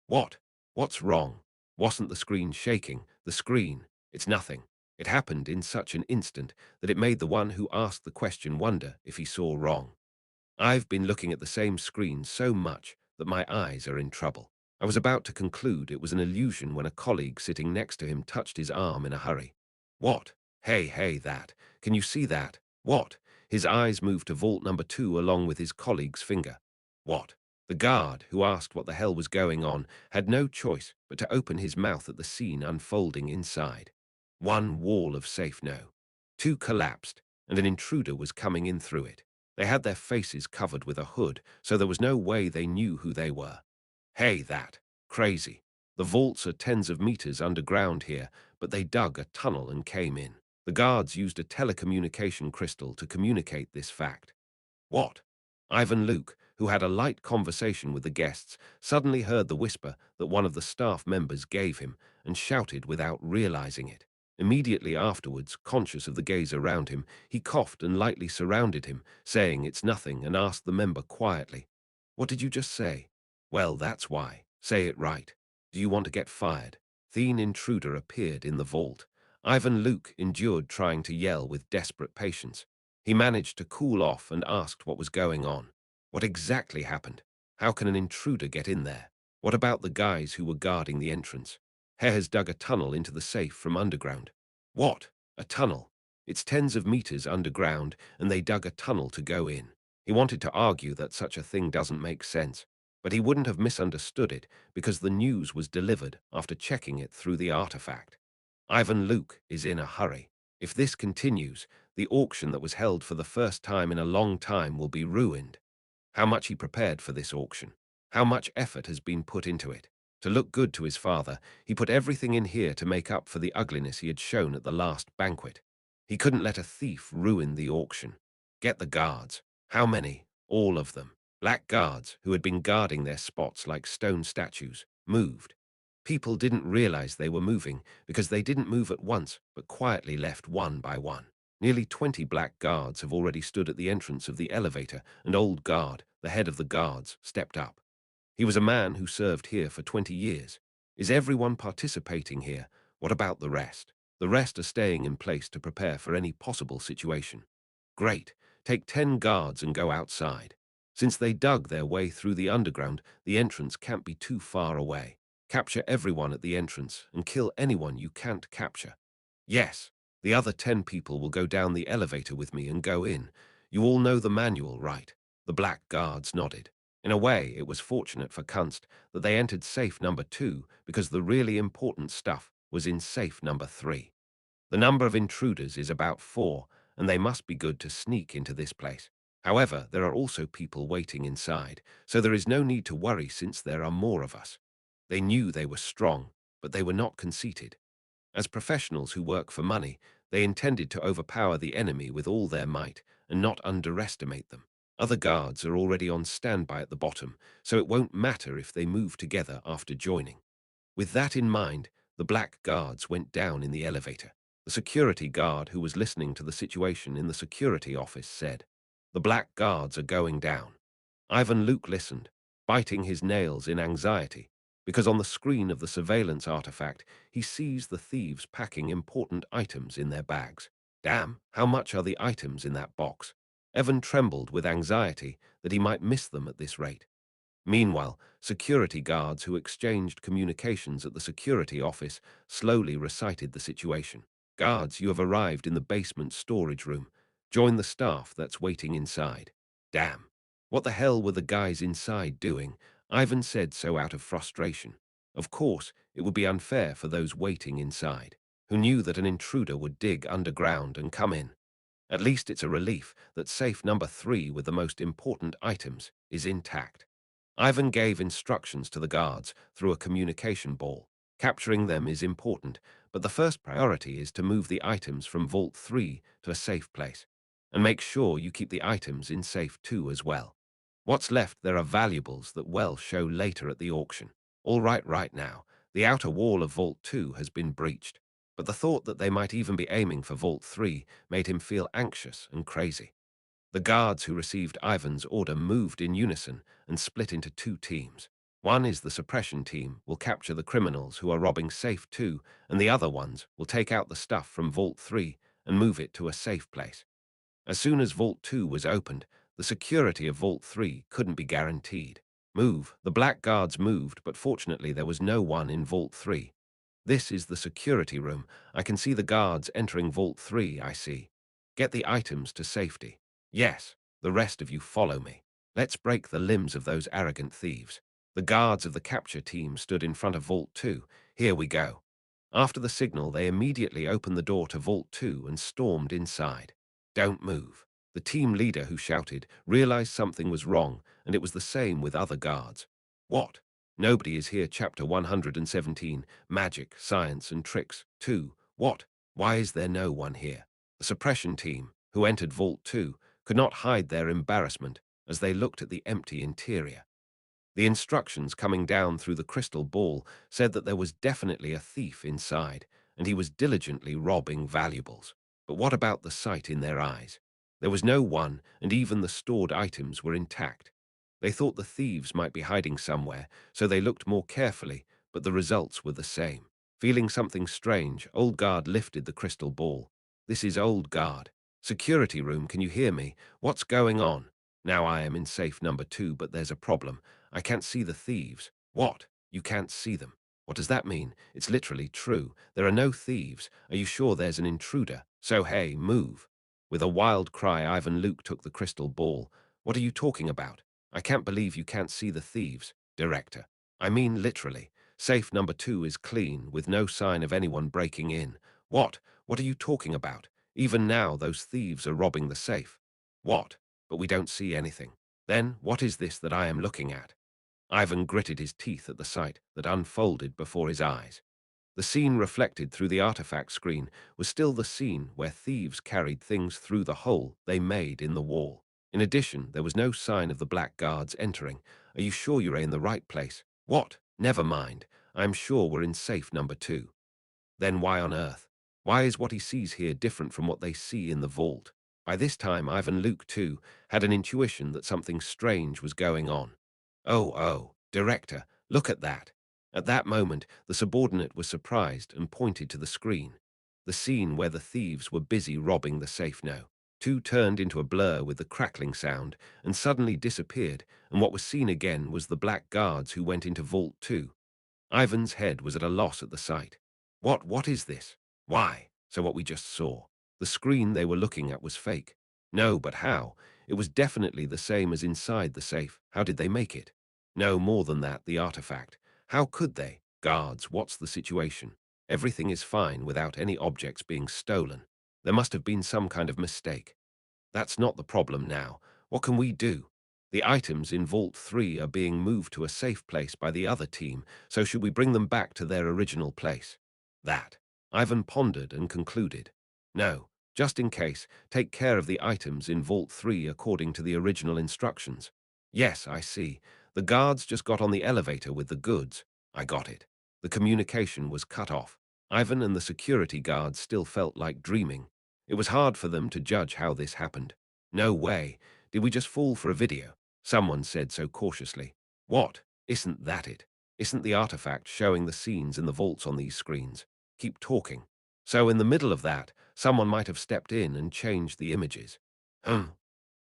Speaker 1: What? What's wrong? Wasn't the screen shaking? The screen. It's nothing. It happened in such an instant that it made the one who asked the question wonder if he saw wrong. I've been looking at the same screen so much that my eyes are in trouble. I was about to conclude it was an illusion when a colleague sitting next to him touched his arm in a hurry. What? Hey, that. Can you see that? What? His eyes moved to vault number 2 along with his colleague's finger. What? The guard, who asked what the hell was going on, had no choice but to open his mouth at the scene unfolding inside. One wall of safe no. 2 collapsed, and an intruder was coming in through it. They had their faces covered with a hood, so there was no way they knew who they were. Hey, that. Crazy. The vaults are tens of meters underground here, but they dug a tunnel and came in. The guards used a telecommunication crystal to communicate this fact. What? Ivan Luke, who had a light conversation with the guests, suddenly heard the whisper that one of the staff members gave him and shouted without realizing it. Immediately afterwards, conscious of the gaze around him, he coughed and lightly surrounded him, saying it's nothing, and asked the member quietly, "What did you just say?" "Well, that's why. Say it right. Do you want to get fired?" The intruder appeared in the vault. Ivan Luke endured trying to yell with desperate patience. He managed to cool off and asked what was going on. What exactly happened? How can an intruder get in there? What about the guys who were guarding the entrance? Hare has dug a tunnel into the safe from underground. What? A tunnel? It's tens of meters underground, and they dug a tunnel to go in. He wanted to argue that such a thing doesn't make sense, but he wouldn't have misunderstood it because the news was delivered after checking it through the artifact. Ivan Luke is in a hurry. If this continues, the auction that was held for the first time in a long time will be ruined. How much he prepared for this auction. How much effort has been put into it. To look good to his father, he put everything in here to make up for the ugliness he had shown at the last banquet. He couldn't let a thief ruin the auction. Get the guards. How many? All of them. Black guards, who had been guarding their spots like stone statues, moved. People didn't realize they were moving because they didn't move at once, but quietly left one by one. Nearly 20 black guards have already stood at the entrance of the elevator, and old guard, the head of the guards, stepped up. He was a man who served here for 20 years. Is everyone participating here? What about the rest? The rest are staying in place to prepare for any possible situation. Great. Take 10 guards and go outside. Since they dug their way through the underground, the entrance can't be too far away. Capture everyone at the entrance and kill anyone you can't capture. Yes, the other 10 people will go down the elevator with me and go in. You all know the manual, right? The black guards nodded. In a way, it was fortunate for Kunst that they entered safe number 2 because the really important stuff was in safe number 3. The number of intruders is about 4, and they must be good to sneak into this place. However, there are also people waiting inside, so there is no need to worry since there are more of us. They knew they were strong, but they were not conceited. As professionals who work for money, they intended to overpower the enemy with all their might and not underestimate them. Other guards are already on standby at the bottom, so it won't matter if they move together after joining. With that in mind, the black guards went down in the elevator. The security guard who was listening to the situation in the security office said, "The black guards are going down." Ivan Luke listened, biting his nails in anxiety, because on the screen of the surveillance artifact, he sees the thieves packing important items in their bags. Damn, how much are the items in that box? Evan trembled with anxiety that he might miss them at this rate. Meanwhile, security guards who exchanged communications at the security office slowly recited the situation. "Guards, you have arrived in the basement storage room. Join the staff that's waiting inside." Damn. What the hell were the guys inside doing? Ivan said so out of frustration. Of course, it would be unfair for those waiting inside, who knew that an intruder would dig underground and come in. At least it's a relief that safe number 3 with the most important items is intact. Ivan gave instructions to the guards through a communication ball. Capturing them is important, but the first priority is to move the items from Vault 3 to a safe place. And make sure you keep the items in Safe 2 as well. What's left there are valuables that will show later at the auction. All right now, the outer wall of Vault 2 has been breached, but the thought that they might even be aiming for Vault 3 made him feel anxious and crazy. The guards who received Ivan's order moved in unison and split into 2 teams. One is the suppression team, will capture the criminals who are robbing Safe 2, and the other ones will take out the stuff from Vault 3 and move it to a safe place. As soon as Vault 2 was opened, the security of Vault 3 couldn't be guaranteed. Move. The black guards moved, but fortunately there was no one in Vault 3. This is the security room. I can see the guards entering Vault 3, I see. Get the items to safety. Yes, the rest of you follow me. Let's break the limbs of those arrogant thieves. The guards of the capture team stood in front of Vault 2. Here we go. After the signal, they immediately opened the door to Vault 2 and stormed inside. Don't move. The team leader who shouted realized something was wrong, and it was the same with other guards. What? Nobody is here. Chapter 117, Magic, Science and Tricks 2. What? Why is there no one here? The suppression team, who entered Vault 2, could not hide their embarrassment as they looked at the empty interior. The instructions coming down through the crystal ball said that there was definitely a thief inside, and he was diligently robbing valuables. But what about the sight in their eyes? There was no one, and even the stored items were intact. They thought the thieves might be hiding somewhere, so they looked more carefully, but the results were the same. Feeling something strange, Old Guard lifted the crystal ball. This is Old Guard. Security room, can you hear me? What's going on? Now I am in safe number 2, but there's a problem. I can't see the thieves. What? You can't see them. What does that mean? It's literally true. There are no thieves. Are you sure there's an intruder? So hey, move. With a wild cry, Ivan Luke took the crystal ball. What are you talking about? I can't believe you can't see the thieves. Director. I mean literally. Safe number 2 is clean, with no sign of anyone breaking in. What? What are you talking about? Even now, those thieves are robbing the safe. What? But we don't see anything. Then, what is this that I am looking at? Ivan gritted his teeth at the sight that unfolded before his eyes. The scene reflected through the artifact screen was still the scene where thieves carried things through the hole they made in the wall. In addition, there was no sign of the black guards entering. Are you sure you're in the right place? What? Never mind. I'm sure we're in safe number 2. Then why on earth? Why is what he sees here different from what they see in the vault? By this time, Ivan Luke, too, had an intuition that something strange was going on. Oh, director, look at that. At that moment, the subordinate was surprised and pointed to the screen. The scene where the thieves were busy robbing the safe now. 2 turned into a blur with the crackling sound and suddenly disappeared, and what was seen again was the black guards who went into Vault 2. Ivan's head was at a loss at the sight. What is this? Why? So what we just saw. The screen they were looking at was fake. No, but how? It was definitely the same as inside the safe. How did they make it? No, more than that, the artifact. How could they? Guards, what's the situation? Everything is fine without any objects being stolen. There must have been some kind of mistake. That's not the problem now. What can we do? The items in Vault 3 are being moved to a safe place by the other team, so should we bring them back to their original place? That. Ivan pondered and concluded. No, just in case, take care of the items in Vault 3 according to the original instructions. Yes, I see. The guards just got on the elevator with the goods. I got it. The communication was cut off. Ivan and the security guards still felt like dreaming. It was hard for them to judge how this happened. No way. Did we just fall for a video? Someone said so cautiously. What? Isn't that it? Isn't the artifact showing the scenes in the vaults on these screens? Keep talking. So in the middle of that, someone might have stepped in and changed the images.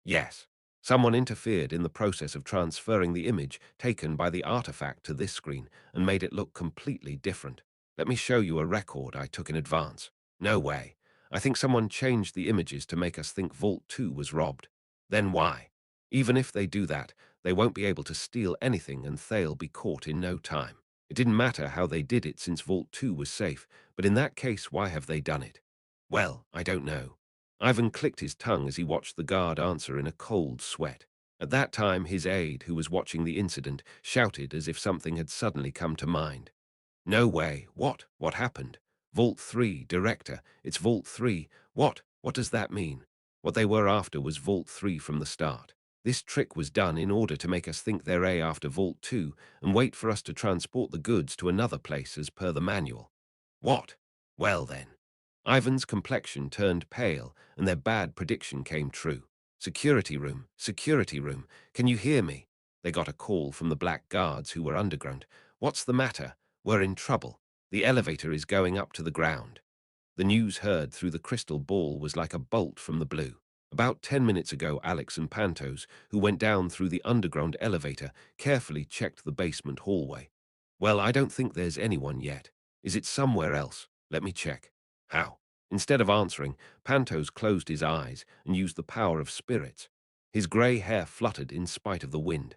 Speaker 1: Yes. Someone interfered in the process of transferring the image taken by the artifact to this screen and made it look completely different. Let me show you a record I took in advance. No way. I think someone changed the images to make us think Vault 2 was robbed. Then why? Even if they do that, they won't be able to steal anything and they'll be caught in no time. It didn't matter how they did it since Vault 2 was safe, but in that case, why have they done it? Well, I don't know. Ivan clicked his tongue as he watched the guard answer in a cold sweat. At that time, his aide, who was watching the incident, shouted as if something had suddenly come to mind. No way. What? What happened? Vault 3, Director. It's Vault 3. What? What does that mean? What they were after was Vault 3 from the start. This trick was done in order to make us think they're after Vault 2 and wait for us to transport the goods to another place as per the manual. What? Well then. Ivan's complexion turned pale and their bad prediction came true. Security room, security room. Can you hear me? They got a call from the black guards who were underground. What's the matter? We're in trouble. The elevator is going up to the ground. The news heard through the crystal ball was like a bolt from the blue. About 10 minutes ago, Alex and Pantos, who went down through the underground elevator, carefully checked the basement hallway. Well, I don't think there's anyone yet. Is it somewhere else? Let me check. How? Instead of answering, Pantos closed his eyes and used the power of spirits. His grey hair fluttered in spite of the wind.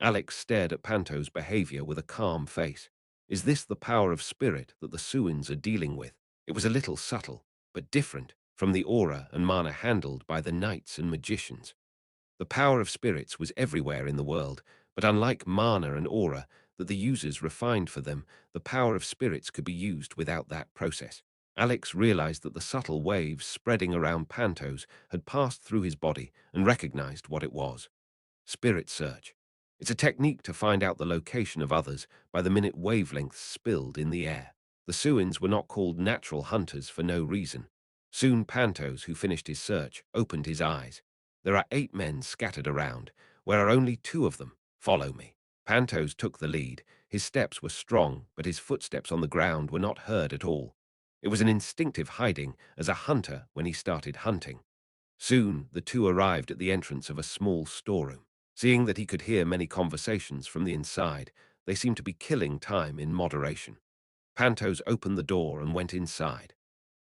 Speaker 1: Alex stared at Pantos' behavior with a calm face. Is this the power of spirit that the Suins are dealing with? It was a little subtle, but different from the aura and mana handled by the knights and magicians. The power of spirits was everywhere in the world, but unlike mana and aura that the users refined for them, the power of spirits could be used without that process. Alex realized that the subtle waves spreading around Pantos had passed through his body and recognized what it was. Spirit search. It's a technique to find out the location of others by the minute wavelengths spilled in the air. The Suins were not called natural hunters for no reason. Soon Pantos, who finished his search, opened his eyes. There are 8 men scattered around. Where are only 2 of them? Follow me. Pantos took the lead. His steps were strong, but his footsteps on the ground were not heard at all. It was an instinctive hiding as a hunter when he started hunting. Soon the 2 arrived at the entrance of a small storeroom. Seeing that he could hear many conversations from the inside, They seemed to be killing time in moderation. Pantos opened the door and went inside.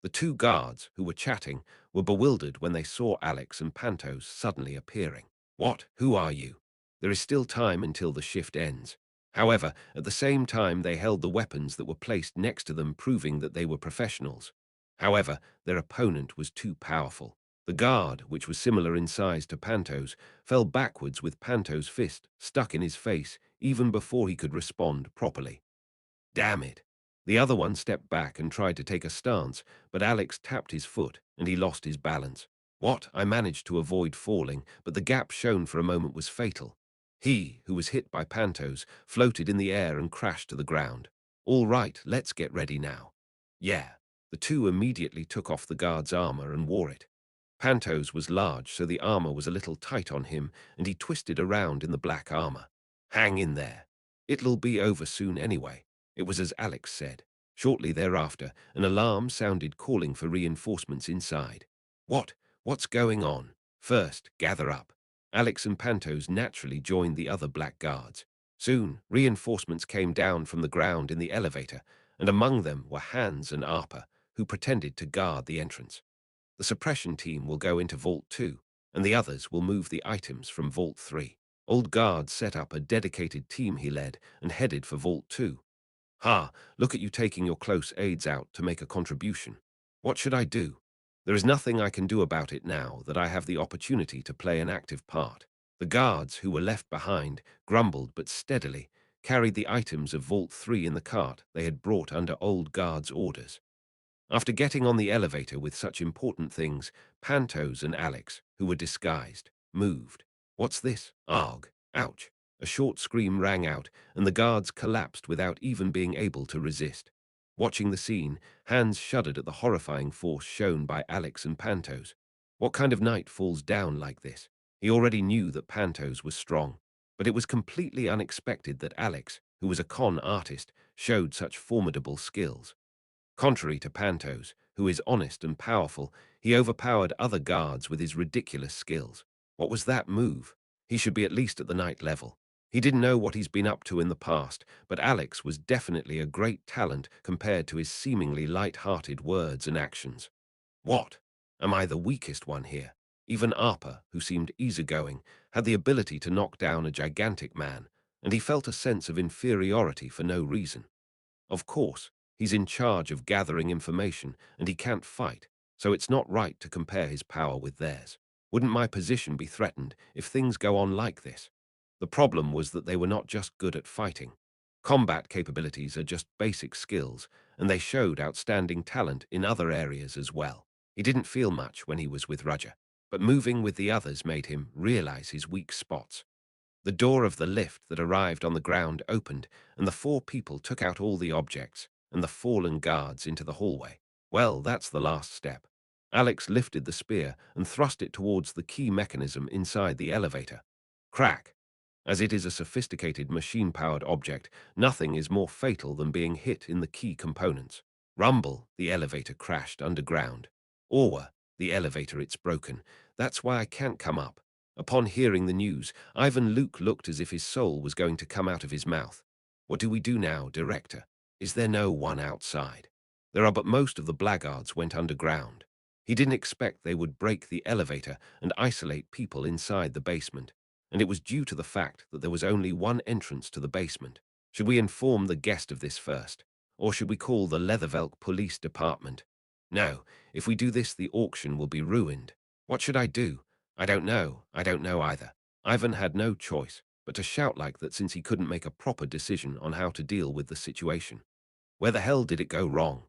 Speaker 1: The two guards, who were chatting, were bewildered when they saw Alex and Pantos suddenly appearing. What? Who are you? There is still time until the shift ends. However, at the same time they held the weapons that were placed next to them, proving that they were professionals. However, their opponent was too powerful. The guard, which was similar in size to Pantos, fell backwards with Pantos' fist stuck in his face even before he could respond properly. Damn it! The other one stepped back and tried to take a stance, but Alex tapped his foot and he lost his balance. What? I managed to avoid falling, but the gap shown for a moment was fatal. He, who was hit by Pantos, floated in the air and crashed to the ground. All right, let's get ready now. Yeah. The two immediately took off the guard's armor and wore it. Pantos was large, so the armor was a little tight on him, and he twisted around in the black armor. Hang in there. It'll be over soon anyway. It was as Alex said. Shortly thereafter, an alarm sounded calling for reinforcements inside. What? What's going on? First, gather up. Alex and Pantos naturally joined the other black guards. Soon, reinforcements came down from the ground in the elevator, and among them were Hans and Arpa, who pretended to guard the entrance. The suppression team will go into Vault 2, and the others will move the items from Vault 3. Old Guard set up a dedicated team he led and headed for Vault 2. Ha, look at you taking your close aides out to make a contribution. What should I do? There is nothing I can do about it now that I have the opportunity to play an active part. The guards, who were left behind, grumbled but steadily, carried the items of Vault 3 in the cart they had brought under Old Guard's orders. After getting on the elevator with such important things, Pantos and Alex, who were disguised, moved. What's this? Arg! Ouch! A short scream rang out, and the guards collapsed without even being able to resist. Watching the scene, Hans shuddered at the horrifying force shown by Alex and Pantos. What kind of knight falls down like this? He already knew that Pantos was strong, but it was completely unexpected that Alex, who was a con artist, showed such formidable skills. Contrary to Pantos, who is honest and powerful, he overpowered other guards with his ridiculous skills. What was that move? He should be at least at the knight level. He didn't know what he's been up to in the past, but Alex was definitely a great talent compared to his seemingly light-hearted words and actions. What? Am I the weakest one here? Even Arpa, who seemed easygoing, had the ability to knock down a gigantic man, and he felt a sense of inferiority for no reason. Of course, he's in charge of gathering information, and he can't fight, so it's not right to compare his power with theirs. Wouldn't my position be threatened if things go on like this? The problem was that they were not just good at fighting. Combat capabilities are just basic skills, and they showed outstanding talent in other areas as well. He didn't feel much when he was with Roger, but moving with the others made him realize his weak spots. The door of the lift that arrived on the ground opened, and the four people took out all the objects and the fallen guards into the hallway. Well, that's the last step. Alex lifted the spear and thrust it towards the key mechanism inside the elevator. Crack! As it is a sophisticated machine-powered object, nothing is more fatal than being hit in the key components. Rumble, the elevator crashed underground. Orwa, the elevator, it's broken. That's why I can't come up. Upon hearing the news, Ivan Luke looked as if his soul was going to come out of his mouth. What do we do now, Director? Is there no one outside? There are, but most of the blackguards went underground. He didn't expect they would break the elevator and isolate people inside the basement, and it was due to the fact that there was only one entrance to the basement. Should we inform the guest of this first, or should we call the Leathervelk police department? No, if we do this, the auction will be ruined. What should I do? I don't know either. Ivan had no choice but to shout like that, since he couldn't make a proper decision on how to deal with the situation. Where the hell did it go wrong?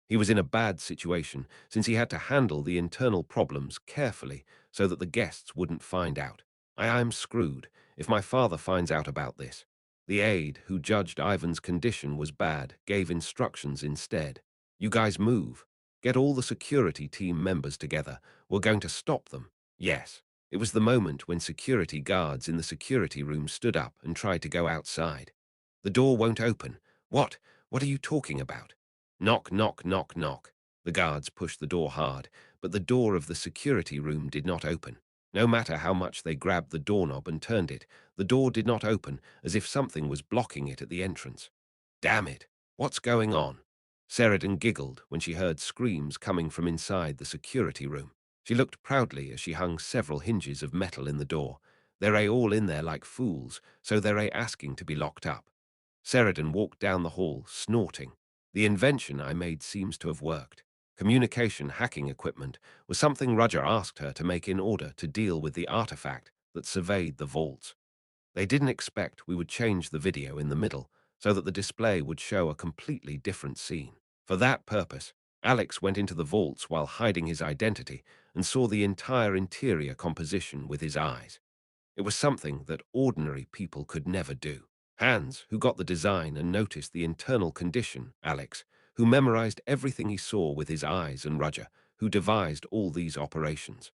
Speaker 1: He was in a bad situation, since he had to handle the internal problems carefully so that the guests wouldn't find out. I'm screwed if my father finds out about this. The aide, who judged Ivan's condition was bad, gave instructions instead. You guys move. Get all the security team members together. We're going to stop them. Yes. It was the moment when security guards in the security room stood up and tried to go outside. The door won't open. What? What are you talking about? Knock, knock, knock, knock. The guards pushed the door hard, but the door of the security room did not open. No matter how much they grabbed the doorknob and turned it, the door did not open, as if something was blocking it at the entrance. Damn it! What's going on? Sheridan giggled when she heard screams coming from inside the security room. She looked proudly as she hung several hinges of metal in the door. They're all in there like fools, so they're asking to be locked up. Sheridan walked down the hall, snorting. The invention I made seems to have worked. Communication hacking equipment was something Roger asked her to make in order to deal with the artifact that surveyed the vaults. They didn't expect we would change the video in the middle so that the display would show a completely different scene. For that purpose, Alex went into the vaults while hiding his identity and saw the entire interior composition with his eyes. It was something that ordinary people could never do. Hans, who got the design and noticed the internal condition, Alex, who memorized everything he saw with his eyes, and Roger, who devised all these operations.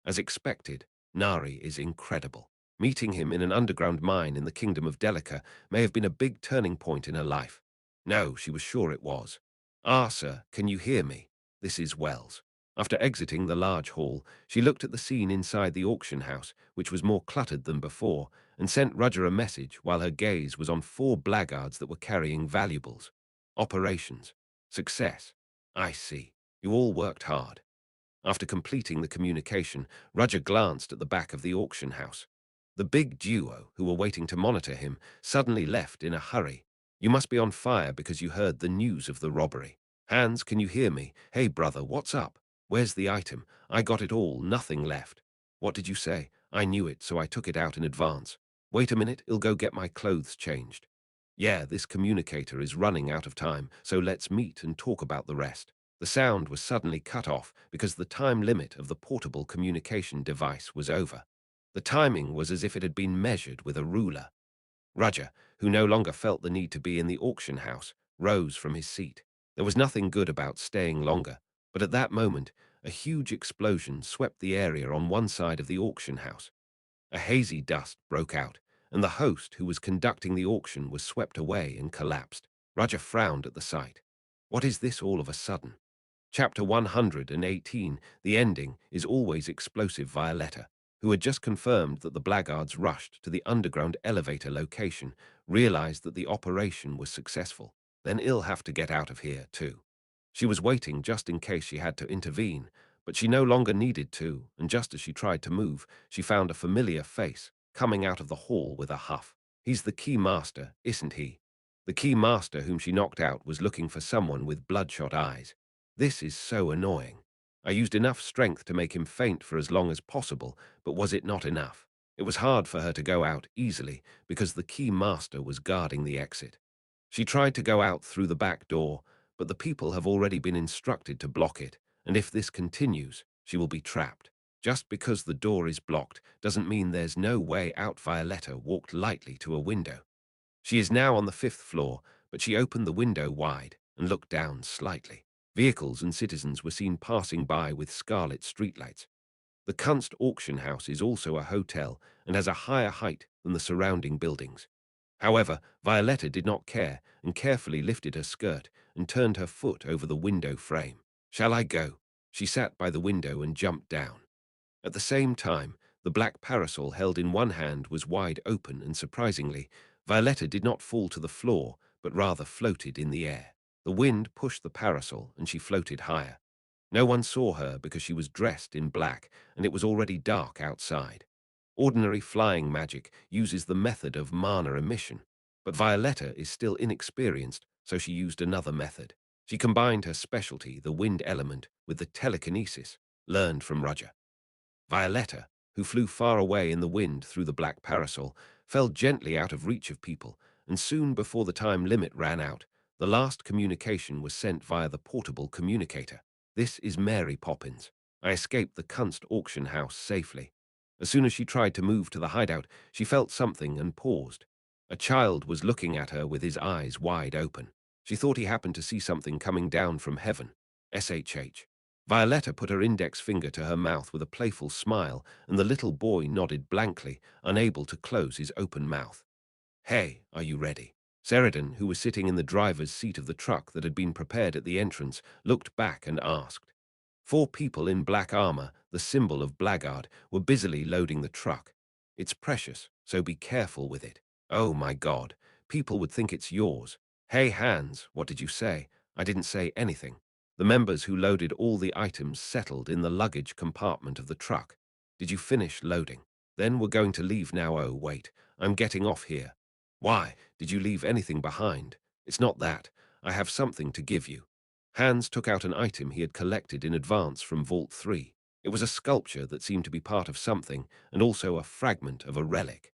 Speaker 1: As expected, Nari is incredible. Meeting him in an underground mine in the kingdom of Delica may have been a big turning point in her life. No, she was sure it was. Ah, sir, can you hear me? This is Wells. After exiting the large hall, she looked at the scene inside the auction house, which was more cluttered than before, and sent Roger a message while her gaze was on 4 blackguards that were carrying valuables. Operations. Success. I see. You all worked hard. After completing the communication, Roger glanced at the back of the auction house. The big duo, who were waiting to monitor him, suddenly left in a hurry. You must be on fire because you heard the news of the robbery. Hans, can you hear me? Hey, brother, what's up? Where's the item? I got it all, nothing left. What did you say? I knew it, so I took it out in advance. Wait a minute, I'll go get my clothes changed. Yeah, this communicator is running out of time, so let's meet and talk about the rest. The sound was suddenly cut off because the time limit of the portable communication device was over. The timing was as if it had been measured with a ruler. Roger, who no longer felt the need to be in the auction house, rose from his seat. There was nothing good about staying longer, but at that moment, a huge explosion swept the area on one side of the auction house. A hazy dust broke out, and the host who was conducting the auction was swept away and collapsed. Roger frowned at the sight. What is this all of a sudden? Chapter 118, the ending, is always explosive Violetta, who had just confirmed that the blackguards rushed to the underground elevator location, realized that the operation was successful. Then I'll have to get out of here, too. She was waiting just in case she had to intervene, but she no longer needed to, and just as she tried to move, she found a familiar face coming out of the hall with a huff. He's the key master, isn't he? The key master whom she knocked out was looking for someone with bloodshot eyes. This is so annoying. I used enough strength to make him faint for as long as possible, but was it not enough? It was hard for her to go out easily because the key master was guarding the exit. She tried to go out through the back door, but the people have already been instructed to block it, and if this continues, she will be trapped. Just because the door is blocked doesn't mean there's no way out. Violetta walked lightly to a window. She is now on the 5th floor, but she opened the window wide and looked down slightly. Vehicles and citizens were seen passing by with scarlet streetlights. The Kunst auction house is also a hotel and has a higher height than the surrounding buildings. However, Violetta did not care and carefully lifted her skirt and turned her foot over the window frame. Shall I go? She sat by the window and jumped down. At the same time, the black parasol held in one hand was wide open, and surprisingly, Violetta did not fall to the floor, but rather floated in the air. The wind pushed the parasol, and she floated higher. No one saw her because she was dressed in black, and it was already dark outside. Ordinary flying magic uses the method of mana emission, but Violetta is still inexperienced, so she used another method. She combined her specialty, the wind element, with the telekinesis learned from Roger. Violetta, who flew far away in the wind through the black parasol, fell gently out of reach of people, and soon before the time limit ran out, the last communication was sent via the portable communicator. This is Mary Poppins. I escaped the Kunst auction house safely. As soon as she tried to move to the hideout, she felt something and paused. A child was looking at her with his eyes wide open. She thought he happened to see something coming down from heaven. SHH. Violetta put her index finger to her mouth with a playful smile, and the little boy nodded blankly, unable to close his open mouth. Hey, are you ready? Sheridan, who was sitting in the driver's seat of the truck that had been prepared at the entrance, looked back and asked. 4 people in black armor, the symbol of blackguard, were busily loading the truck. It's precious, so be careful with it. Oh my God, people would think it's yours. Hey Hans, what did you say? I didn't say anything. The members who loaded all the items settled in the luggage compartment of the truck. Did you finish loading? Then we're going to leave now. Oh wait, I'm getting off here. Why? Did you leave anything behind? It's not that. I have something to give you. Hans took out an item he had collected in advance from Vault 3. It was a sculpture that seemed to be part of something, and also a fragment of a relic.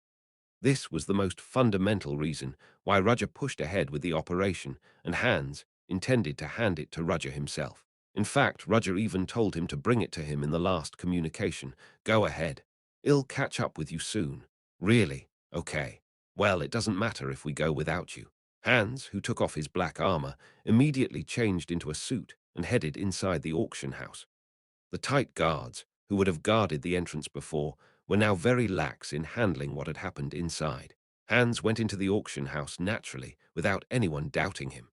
Speaker 1: This was the most fundamental reason why Roger pushed ahead with the operation, and Hans intended to hand it to Roger himself. In fact, Roger even told him to bring it to him in the last communication. Go ahead. I'll catch up with you soon. Really? Okay. Well, it doesn't matter if we go without you. Hans, who took off his black armor, immediately changed into a suit and headed inside the auction house. The tight guards, who would have guarded the entrance before, were now very lax in handling what had happened inside. Hans went into the auction house naturally, without anyone doubting him.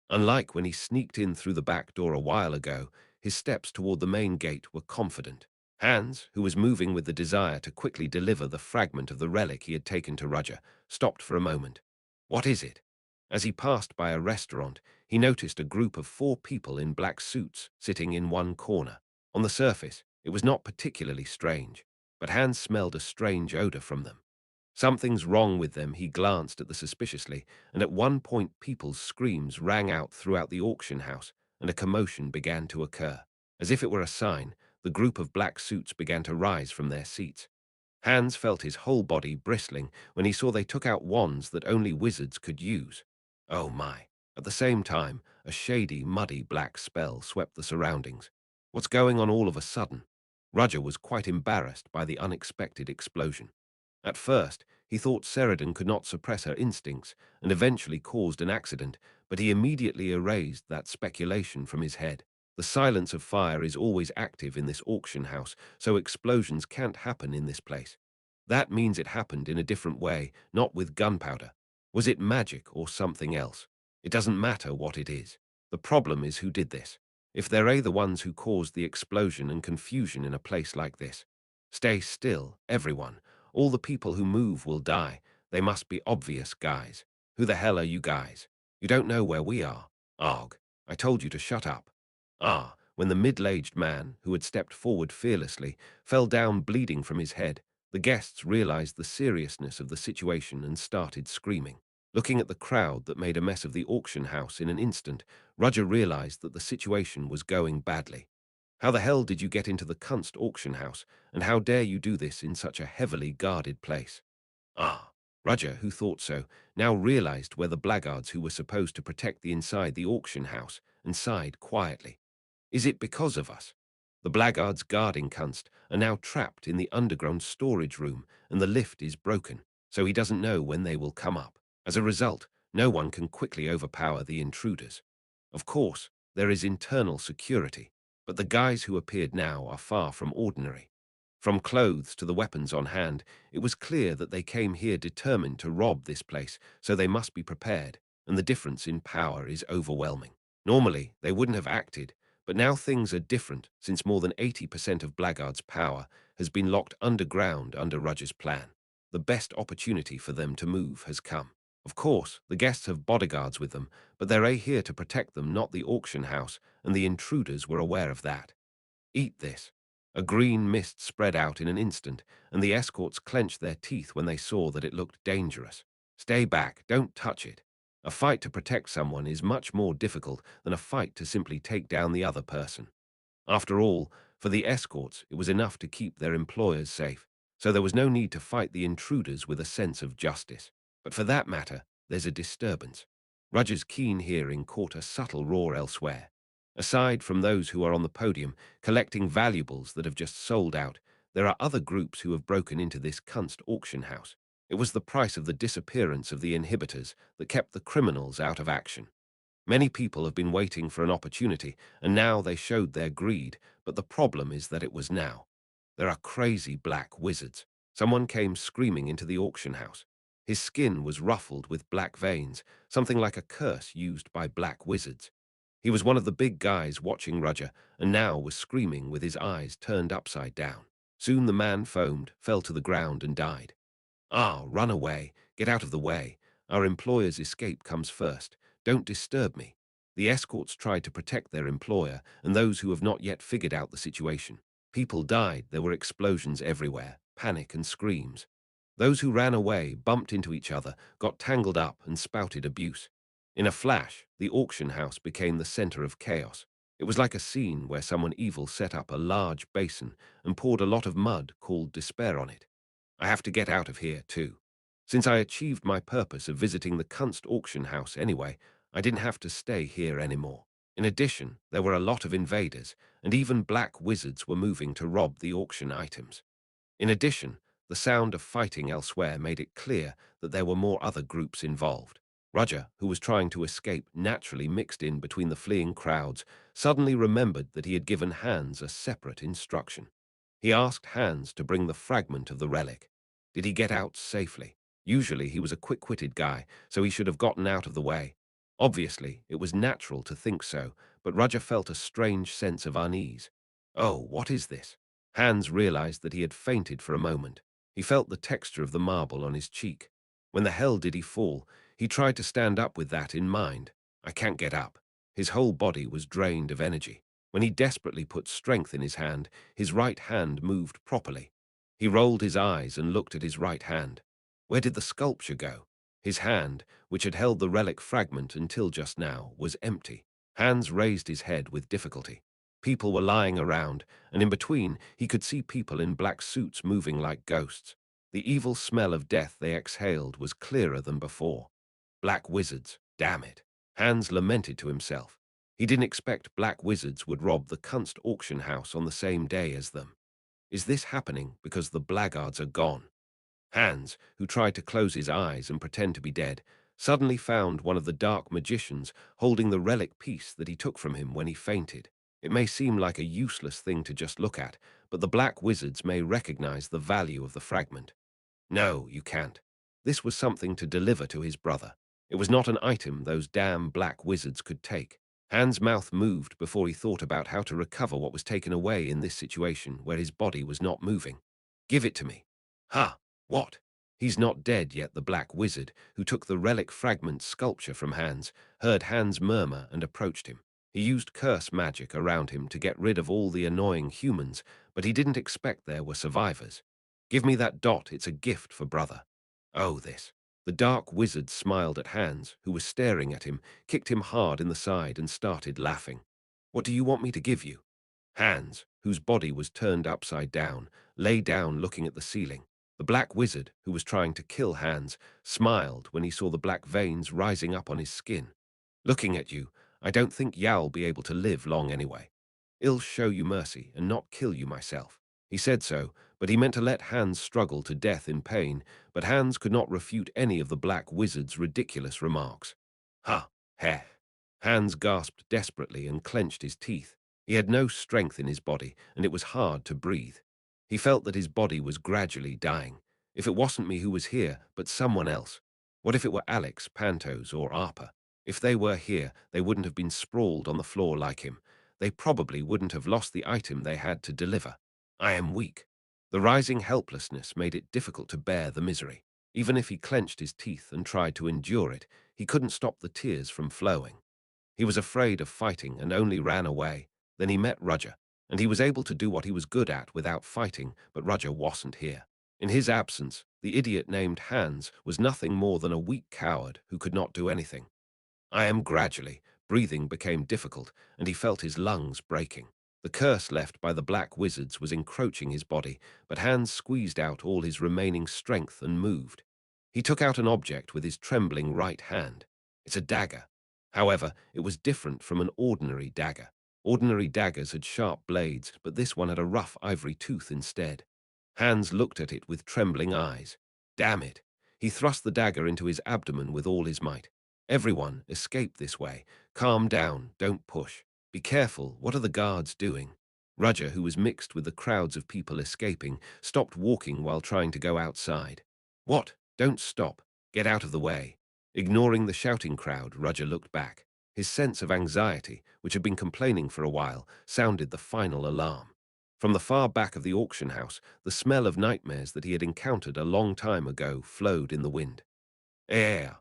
Speaker 1: Unlike when he sneaked in through the back door a while ago, his steps toward the main gate were confident. Hans, who was moving with the desire to quickly deliver the fragment of the relic he had taken to Roger, stopped for a moment. What is it? As he passed by a restaurant, he noticed a group of 4 people in black suits sitting in one corner. On the surface, it was not particularly strange, but Hans smelled a strange odor from them. Something's wrong with them. He glanced at them suspiciously, and at one point people's screams rang out throughout the auction house, and a commotion began to occur. As if it were a sign, the group of black suits began to rise from their seats. Hans felt his whole body bristling when he saw they took out wands that only wizards could use. Oh my. At the same time, a shady, muddy black spell swept the surroundings. What's going on all of a sudden? Roger was quite embarrassed by the unexpected explosion. At first, he thought Sheridan could not suppress her instincts and eventually caused an accident, but he immediately erased that speculation from his head. The silence of fire is always active in this auction house, so explosions can't happen in this place. That means it happened in a different way, not with gunpowder. Was it magic or something else? It doesn't matter what it is. The problem is who did this. If they're the ones who caused the explosion and confusion in a place like this. Stay still, everyone. All the people who move will die. They must be obvious, guys. Who the hell are you guys? You don't know where we are. Arg. I told you to shut up. Ah, when the middle-aged man, who had stepped forward fearlessly, fell down bleeding from his head, the guests realized the seriousness of the situation and started screaming. Looking at the crowd that made a mess of the auction house in an instant, Roger realized that the situation was going badly. How the hell did you get into the Kunst auction house, and how dare you do this in such a heavily guarded place? Ah, Roger, who thought so, now realized where the blackguards who were supposed to protect the inside the auction house, and sighed quietly. Is it because of us? The blackguards guarding Kunst are now trapped in the underground storage room, and the lift is broken, so he doesn't know when they will come up. As a result, no one can quickly overpower the intruders. Of course, there is internal security, but the guys who appeared now are far from ordinary. From clothes to the weapons on hand, it was clear that they came here determined to rob this place, so they must be prepared, and the difference in power is overwhelming. Normally, they wouldn't have acted, but now things are different since more than 80% of Blackguard's power has been locked underground under Roger's plan. The best opportunity for them to move has come. Of course, the guests have bodyguards with them, but they're here to protect them, not the auction house, and the intruders were aware of that. Eat this. A green mist spread out in an instant, and the escorts clenched their teeth when they saw that it looked dangerous. Stay back, don't touch it. A fight to protect someone is much more difficult than a fight to simply take down the other person. After all, for the escorts, it was enough to keep their employers safe, so there was no need to fight the intruders with a sense of justice. But for that matter, there's a disturbance. Roger's keen hearing caught a subtle roar elsewhere. Aside from those who are on the podium, collecting valuables that have just sold out, there are other groups who have broken into this Kunst auction house. It was the price of the disappearance of the inhibitors that kept the criminals out of action. Many people have been waiting for an opportunity, and now they showed their greed, but the problem is that it was now. There are crazy black wizards. Someone came screaming into the auction house. His skin was ruffled with black veins, something like a curse used by black wizards. He was one of the big guys watching Roger, and now was screaming with his eyes turned upside down. Soon the man foamed, fell to the ground, and died. Ah, run away. Get out of the way. Our employer's escape comes first. Don't disturb me. The escorts tried to protect their employer and those who have not yet figured out the situation. People died. There were explosions everywhere, panic and screams. Those who ran away bumped into each other, got tangled up, and spouted abuse. In a flash, the auction house became the center of chaos. It was like a scene where someone evil set up a large basin and poured a lot of mud called despair on it. I have to get out of here, too. Since I achieved my purpose of visiting the Kunst auction house anyway, I didn't have to stay here anymore. In addition, there were a lot of invaders, and even black wizards were moving to rob the auction items. In addition, the sound of fighting elsewhere made it clear that there were more other groups involved. Roger, who was trying to escape, naturally mixed in between the fleeing crowds, suddenly remembered that he had given Hans a separate instruction. He asked Hans to bring the fragment of the relic. Did he get out safely? Usually he was a quick-witted guy, so he should have gotten out of the way. Obviously, it was natural to think so, but Roger felt a strange sense of unease. Oh, what is this? Hans realized that he had fainted for a moment. He felt the texture of the marble on his cheek. When the hell did he fall? He tried to stand up with that in mind. I can't get up. His whole body was drained of energy. When he desperately put strength in his right hand moved properly. He rolled his eyes and looked at his right hand. Where did the sculpture go? His hand, which had held the relic fragment until just now, was empty. Hans raised his head with difficulty. People were lying around, and in between he could see people in black suits moving like ghosts. The evil smell of death they exhaled was clearer than before. Black wizards, damn it. Hans lamented to himself. He didn't expect black wizards would rob the Kunst auction house on the same day as them. Is this happening because the blackguards are gone? Hans, who tried to close his eyes and pretend to be dead, suddenly found one of the dark magicians holding the relic piece that he took from him when he fainted. It may seem like a useless thing to just look at, but the black wizards may recognize the value of the fragment. No, you can't. This was something to deliver to his brother. It was not an item those damn black wizards could take. Hans' mouth moved before he thought about how to recover what was taken away in this situation where his body was not moving. Give it to me. Ha! What? He's not dead yet. The black wizard, who took the relic fragment sculpture from Hans, heard Hans murmur and approached him. He used curse magic around him to get rid of all the annoying humans, but he didn't expect there were survivors. Give me that dot, it's a gift for brother. Oh, this. The dark wizard smiled at Hans, who was staring at him, kicked him hard in the side and started laughing. What do you want me to give you? Hans, whose body was turned upside down, lay down looking at the ceiling. The black wizard, who was trying to kill Hans, smiled when he saw the black veins rising up on his skin. Looking at you, I don't think you'll be able to live long anyway. I'll show you mercy and not kill you myself. He said so, but he meant to let Hans struggle to death in pain, but Hans could not refute any of the black wizard's ridiculous remarks. Ha! Heh! Hans gasped desperately and clenched his teeth. He had no strength in his body, and it was hard to breathe. He felt that his body was gradually dying. If it wasn't me who was here, but someone else. What if it were Alex, Pantos, or Arpa? If they were here, they wouldn't have been sprawled on the floor like him. They probably wouldn't have lost the item they had to deliver. I am weak. The rising helplessness made it difficult to bear the misery. Even if he clenched his teeth and tried to endure it, he couldn't stop the tears from flowing. He was afraid of fighting and only ran away. Then he met Roger, and he was able to do what he was good at without fighting, but Roger wasn't here. In his absence, the idiot named Hans was nothing more than a weak coward who could not do anything. I am gradually. Breathing became difficult, and he felt his lungs breaking. The curse left by the black wizards was encroaching his body, but Hans squeezed out all his remaining strength and moved. He took out an object with his trembling right hand. It's a dagger. However, it was different from an ordinary dagger. Ordinary daggers had sharp blades, but this one had a rough ivory tooth instead. Hans looked at it with trembling eyes. Damn it! He thrust the dagger into his abdomen with all his might. Everyone, escape this way. Calm down, don't push. Be careful, what are the guards doing? Roger, who was mixed with the crowds of people escaping, stopped walking while trying to go outside. What? Don't stop. Get out of the way. Ignoring the shouting crowd, Roger looked back. His sense of anxiety, which had been complaining for a while, sounded the final alarm. From the far back of the auction house, the smell of nightmares that he had encountered a long time ago flowed in the wind. Air.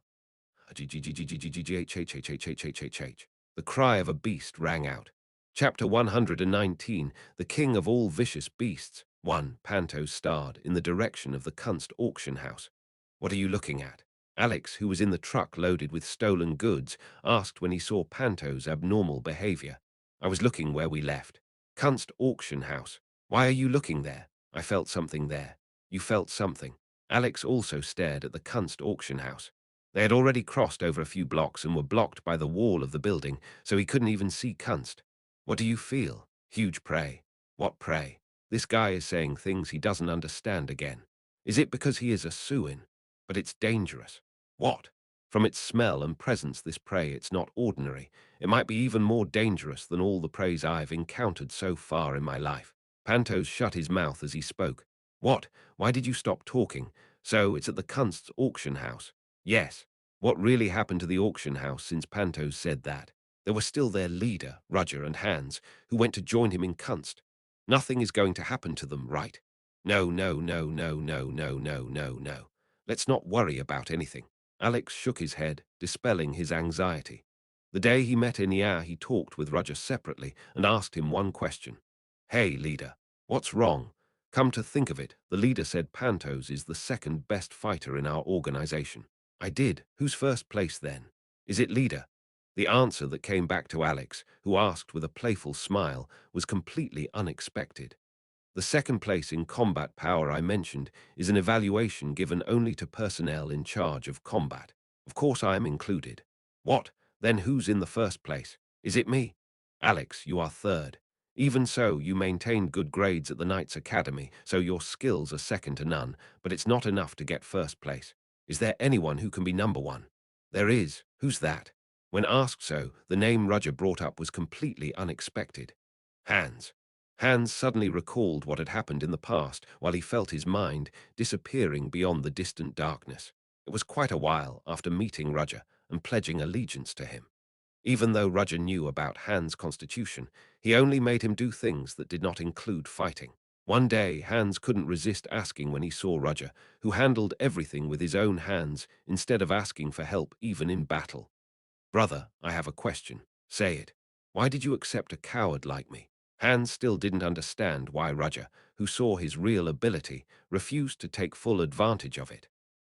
Speaker 1: The cry of a beast rang out. Chapter 119, The King of All Vicious Beasts. 1. Panto starred in the direction of the Kunst auction house. What are you looking at? Alex, who was in the truck loaded with stolen goods, asked when he saw Panto's abnormal behavior. I was looking where we left. Kunst auction house. Why are you looking there? I felt something there. You felt something. Alex also stared at the Kunst auction house. They had already crossed over a few blocks and were blocked by the wall of the building, so he couldn't even see Kunst. What do you feel? Huge prey. What prey? This guy is saying things he doesn't understand again. Is it because he is a Suin? But it's dangerous. What? From its smell and presence, this prey, it's not ordinary. It might be even more dangerous than all the preys I've encountered so far in my life. Pantos shut his mouth as he spoke. What? Why did you stop talking? So it's at the Kunst's auction house. Yes. What really happened to the auction house since Pantos said that? There was still their leader, Rudger, and Hans, who went to join him in Kunst. Nothing is going to happen to them, right? No, no, no, no, no, no, no, no, no. Let's not worry about anything. Alex shook his head, dispelling his anxiety. The day he met Inia, he talked with Rudger separately and asked him one question. Hey, leader, what's wrong? Come to think of it, the leader said Pantos is the second best fighter in our organization. I did. Who's first place then? Is it leader? The answer that came back to Alex, who asked with a playful smile, was completely unexpected. The second place in combat power I mentioned is an evaluation given only to personnel in charge of combat. Of course I am included. What? Then who's in the first place? Is it me? Alex, you are third. Even so, you maintained good grades at the Knights Academy, so your skills are second to none, but it's not enough to get first place. Is there anyone who can be number one? There is. Who's that? When asked so, the name Rudger brought up was completely unexpected. Hans. Hans suddenly recalled what had happened in the past while he felt his mind disappearing beyond the distant darkness. It was quite a while after meeting Rudger and pledging allegiance to him. Even though Rudger knew about Hans' constitution, he only made him do things that did not include fighting. One day, Hans couldn't resist asking when he saw Rudger, who handled everything with his own hands instead of asking for help even in battle. Brother, I have a question. Say it. Why did you accept a coward like me? Hans still didn't understand why Rudger, who saw his real ability, refused to take full advantage of it.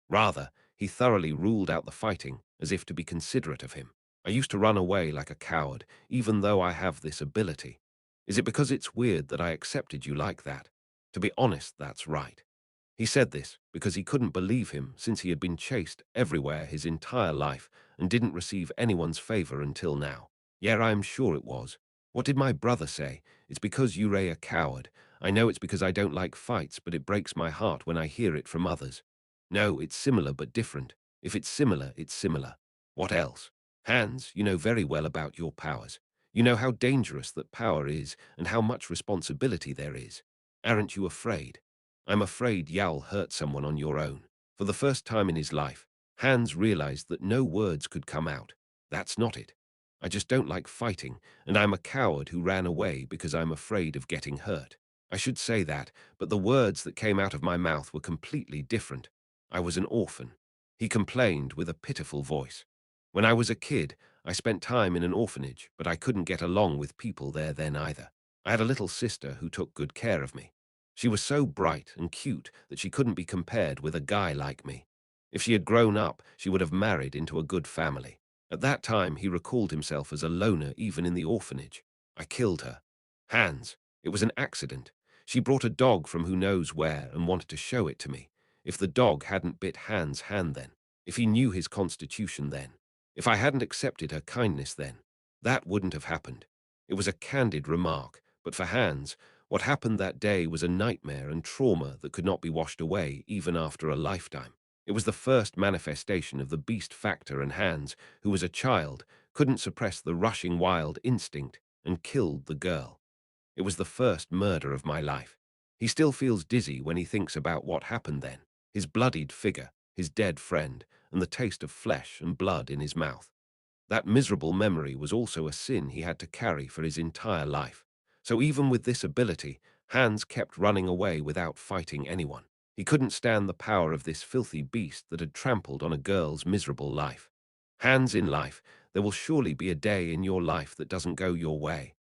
Speaker 1: Rather, he thoroughly ruled out the fighting, as if to be considerate of him. I used to run away like a coward, even though I have this ability. Is it because it's weird that I accepted you like that? To be honest, that's right. He said this because he couldn't believe him since he had been chased everywhere his entire life and didn't receive anyone's favor until now. Yeah, I'm sure it was. What did my brother say? It's because you're a coward. I know it's because I don't like fights, but it breaks my heart when I hear it from others. No, it's similar but different. If it's similar, it's similar. What else? Hans, you know very well about your powers. You know how dangerous that power is and how much responsibility there is. Aren't you afraid? I'm afraid you'll hurt someone on your own. For the first time in his life, Hans realized that no words could come out. That's not it. I just don't like fighting, and I'm a coward who ran away because I'm afraid of getting hurt. I should say that, but the words that came out of my mouth were completely different. I was an orphan. He complained with a pitiful voice. When I was a kid, I spent time in an orphanage, but I couldn't get along with people there then either. I had a little sister who took good care of me. She was so bright and cute that she couldn't be compared with a guy like me. If she had grown up, she would have married into a good family. At that time, he recalled himself as a loner even in the orphanage. I killed her. Hans. It was an accident. She brought a dog from who knows where and wanted to show it to me. If the dog hadn't bit Hans' hand then, if he knew his constitution then, if I hadn't accepted her kindness then, that wouldn't have happened. It was a candid remark, but for Hans, what happened that day was a nightmare and trauma that could not be washed away even after a lifetime. It was the first manifestation of the beast factor, and Hans, who was a child, couldn't suppress the rushing wild instinct and killed the girl. It was the first murder of my life. He still feels dizzy when he thinks about what happened then. His bloodied figure, his dead friend, and the taste of flesh and blood in his mouth. That miserable memory was also a sin he had to carry for his entire life. So even with this ability, Hans kept running away without fighting anyone. He couldn't stand the power of this filthy beast that had trampled on a girl's miserable life. Hans, in life, there will surely be a day in your life that doesn't go your way.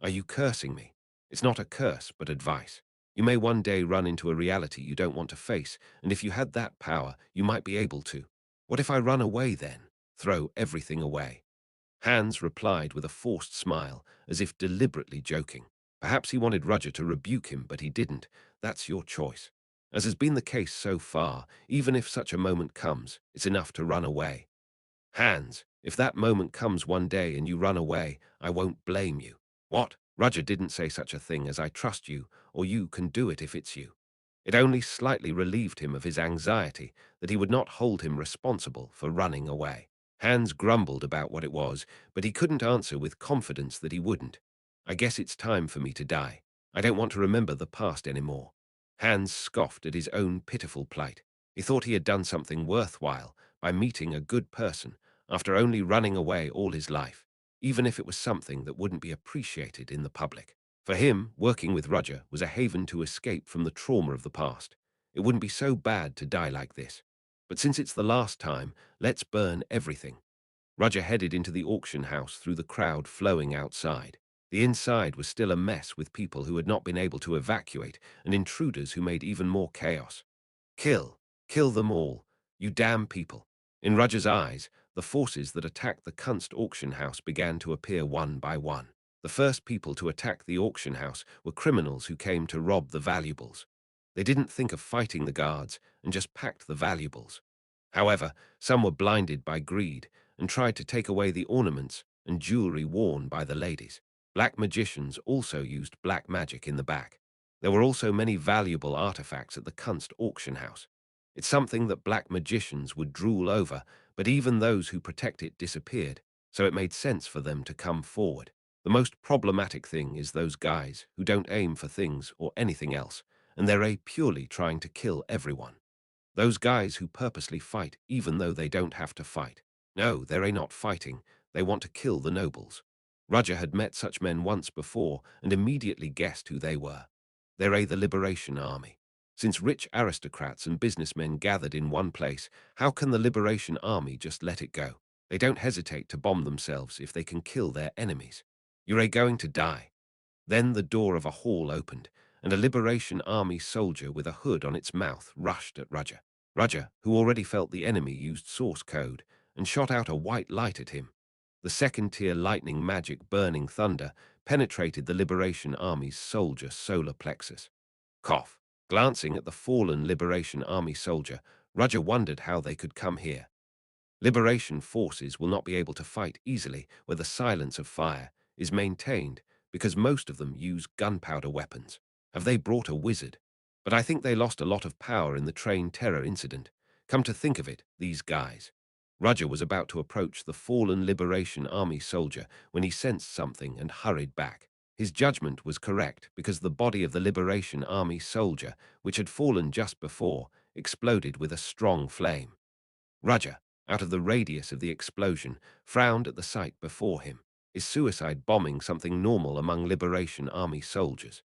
Speaker 1: Are you cursing me? It's not a curse, but advice. You may one day run into a reality you don't want to face, and if you had that power, you might be able to. What if I run away then? Throw everything away. Hans replied with a forced smile, as if deliberately joking. Perhaps he wanted Roger to rebuke him, but he didn't. That's your choice. As has been the case so far, even if such a moment comes, it's enough to run away. Hans, if that moment comes one day and you run away, I won't blame you. What? Roger didn't say such a thing as I trust you, or you can do it if it's you. It only slightly relieved him of his anxiety that he would not hold him responsible for running away. Hans grumbled about what it was, but he couldn't answer with confidence that he wouldn't. I guess it's time for me to die. I don't want to remember the past anymore. Hans scoffed at his own pitiful plight. He thought he had done something worthwhile by meeting a good person after only running away all his life, even if it was something that wouldn't be appreciated in the public. For him, working with Roger was a haven to escape from the trauma of the past. It wouldn't be so bad to die like this. But since it's the last time, let's burn everything. Roger headed into the auction house through the crowd flowing outside. The inside was still a mess with people who had not been able to evacuate and intruders who made even more chaos. Kill, kill them all, you damn people. In Roger's eyes, the forces that attacked the Kunst auction house began to appear one by one. The first people to attack the auction house were criminals who came to rob the valuables. They didn't think of fighting the guards and just packed the valuables. However, some were blinded by greed and tried to take away the ornaments and jewelry worn by the ladies. Black magicians also used black magic in the back. There were also many valuable artifacts at the Kunst auction house. It's something that black magicians would drool over, but even those who protect it disappeared, so it made sense for them to come forward. The most problematic thing is those guys who don't aim for things or anything else, and they're purely trying to kill everyone. Those guys who purposely fight even though they don't have to fight. No, they're not fighting, they want to kill the nobles. Roger had met such men once before and immediately guessed who they were. They're the Liberation Army. Since rich aristocrats and businessmen gathered in one place, how can the Liberation Army just let it go? They don't hesitate to bomb themselves if they can kill their enemies. You're going to die. Then the door of a hall opened, and a Liberation Army soldier with a hood on its mouth rushed at Roger. Roger, who already felt the enemy used source code, and shot out a white light at him. The second-tier lightning magic burning thunder penetrated the Liberation Army's soldier solar plexus. Cough. Glancing at the fallen Liberation Army soldier, Roger wondered how they could come here. Liberation forces will not be able to fight easily where the silence of fire is maintained because most of them use gunpowder weapons. Have they brought a wizard? But I think they lost a lot of power in the train terror incident. Come to think of it, these guys. Roger was about to approach the fallen Liberation Army soldier when he sensed something and hurried back. His judgment was correct because the body of the Liberation Army soldier, which had fallen just before, exploded with a strong flame. Roger, out of the radius of the explosion, frowned at the sight before him. Is suicide bombing something normal among Liberation Army soldiers?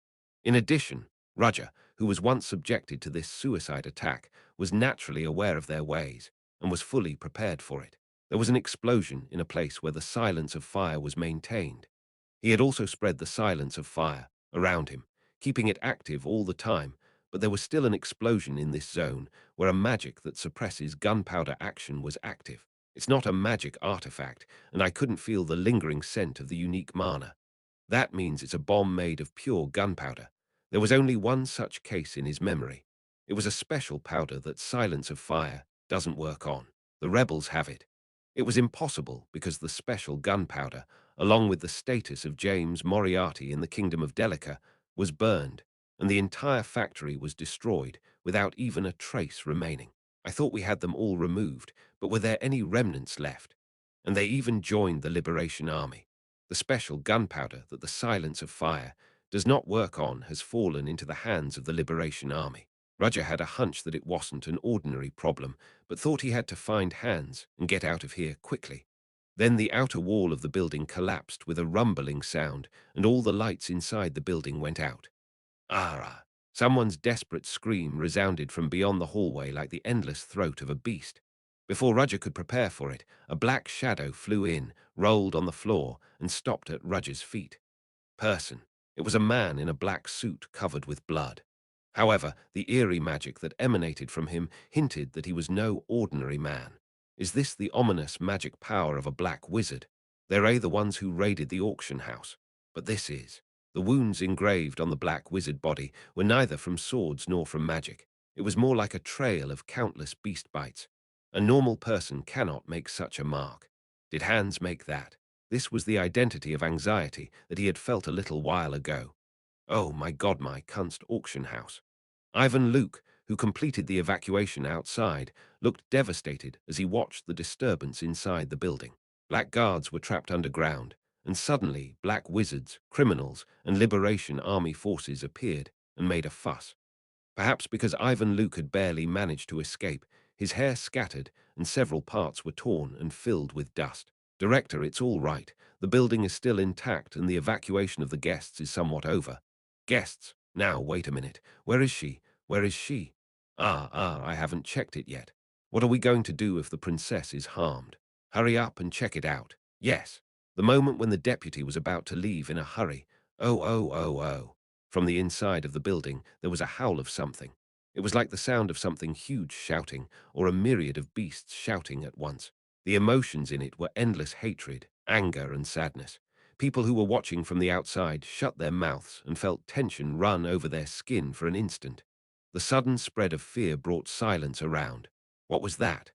Speaker 1: In addition, Roger, who was once subjected to this suicide attack, was naturally aware of their ways and was fully prepared for it. There was an explosion in a place where the silence of fire was maintained. He had also spread the silence of fire around him, keeping it active all the time, but there was still an explosion in this zone where a magic that suppresses gunpowder action was active. It's not a magic artifact, and I couldn't feel the lingering scent of the unique mana. That means it's a bomb made of pure gunpowder. There was only one such case in his memory. It was a special powder that silence of fire doesn't work on. The rebels have it. It was impossible because the special gunpowder, along with the status of James Moriarty in the Kingdom of Delica, was burned, and the entire factory was destroyed without even a trace remaining. I thought we had them all removed, but were there any remnants left? And they even joined the Liberation Army. The special gunpowder that the silence of fire does not work on has fallen into the hands of the Liberation Army. Roger had a hunch that it wasn't an ordinary problem, but thought he had to find Hans and get out of here quickly. Then the outer wall of the building collapsed with a rumbling sound, and all the lights inside the building went out. Ah! Someone's desperate scream resounded from beyond the hallway like the endless throat of a beast. Before Rudger could prepare for it, a black shadow flew in, rolled on the floor, and stopped at Rudger's feet. Person. It was a man in a black suit covered with blood. However, the eerie magic that emanated from him hinted that he was no ordinary man. Is this the ominous magic power of a black wizard? They're the ones who raided the auction house. But this is. The wounds engraved on the black wizard body were neither from swords nor from magic. It was more like a trail of countless beast bites. A normal person cannot make such a mark. Did Hans make that? This was the identity of anxiety that he had felt a little while ago. Oh my God, my Kunst auction house. Ivan Luke, who completed the evacuation outside, looked devastated as he watched the disturbance inside the building. Black guards were trapped underground, and suddenly black wizards, criminals, and Liberation Army forces appeared and made a fuss. Perhaps because Ivan Luke had barely managed to escape, his hair scattered and several parts were torn and filled with dust. Director, it's all right. The building is still intact and the evacuation of the guests is somewhat over. Guests? Now, wait a minute. Where is she? Where is she? I haven't checked it yet. What are we going to do if the princess is harmed? Hurry up and check it out. Yes. The moment when the deputy was about to leave in a hurry. Oh. From the inside of the building, there was a howl of something. It was like the sound of something huge shouting, or a myriad of beasts shouting at once. The emotions in it were endless hatred, anger, and sadness. People who were watching from the outside shut their mouths and felt tension run over their skin for an instant. The sudden spread of fear brought silence around. What was that?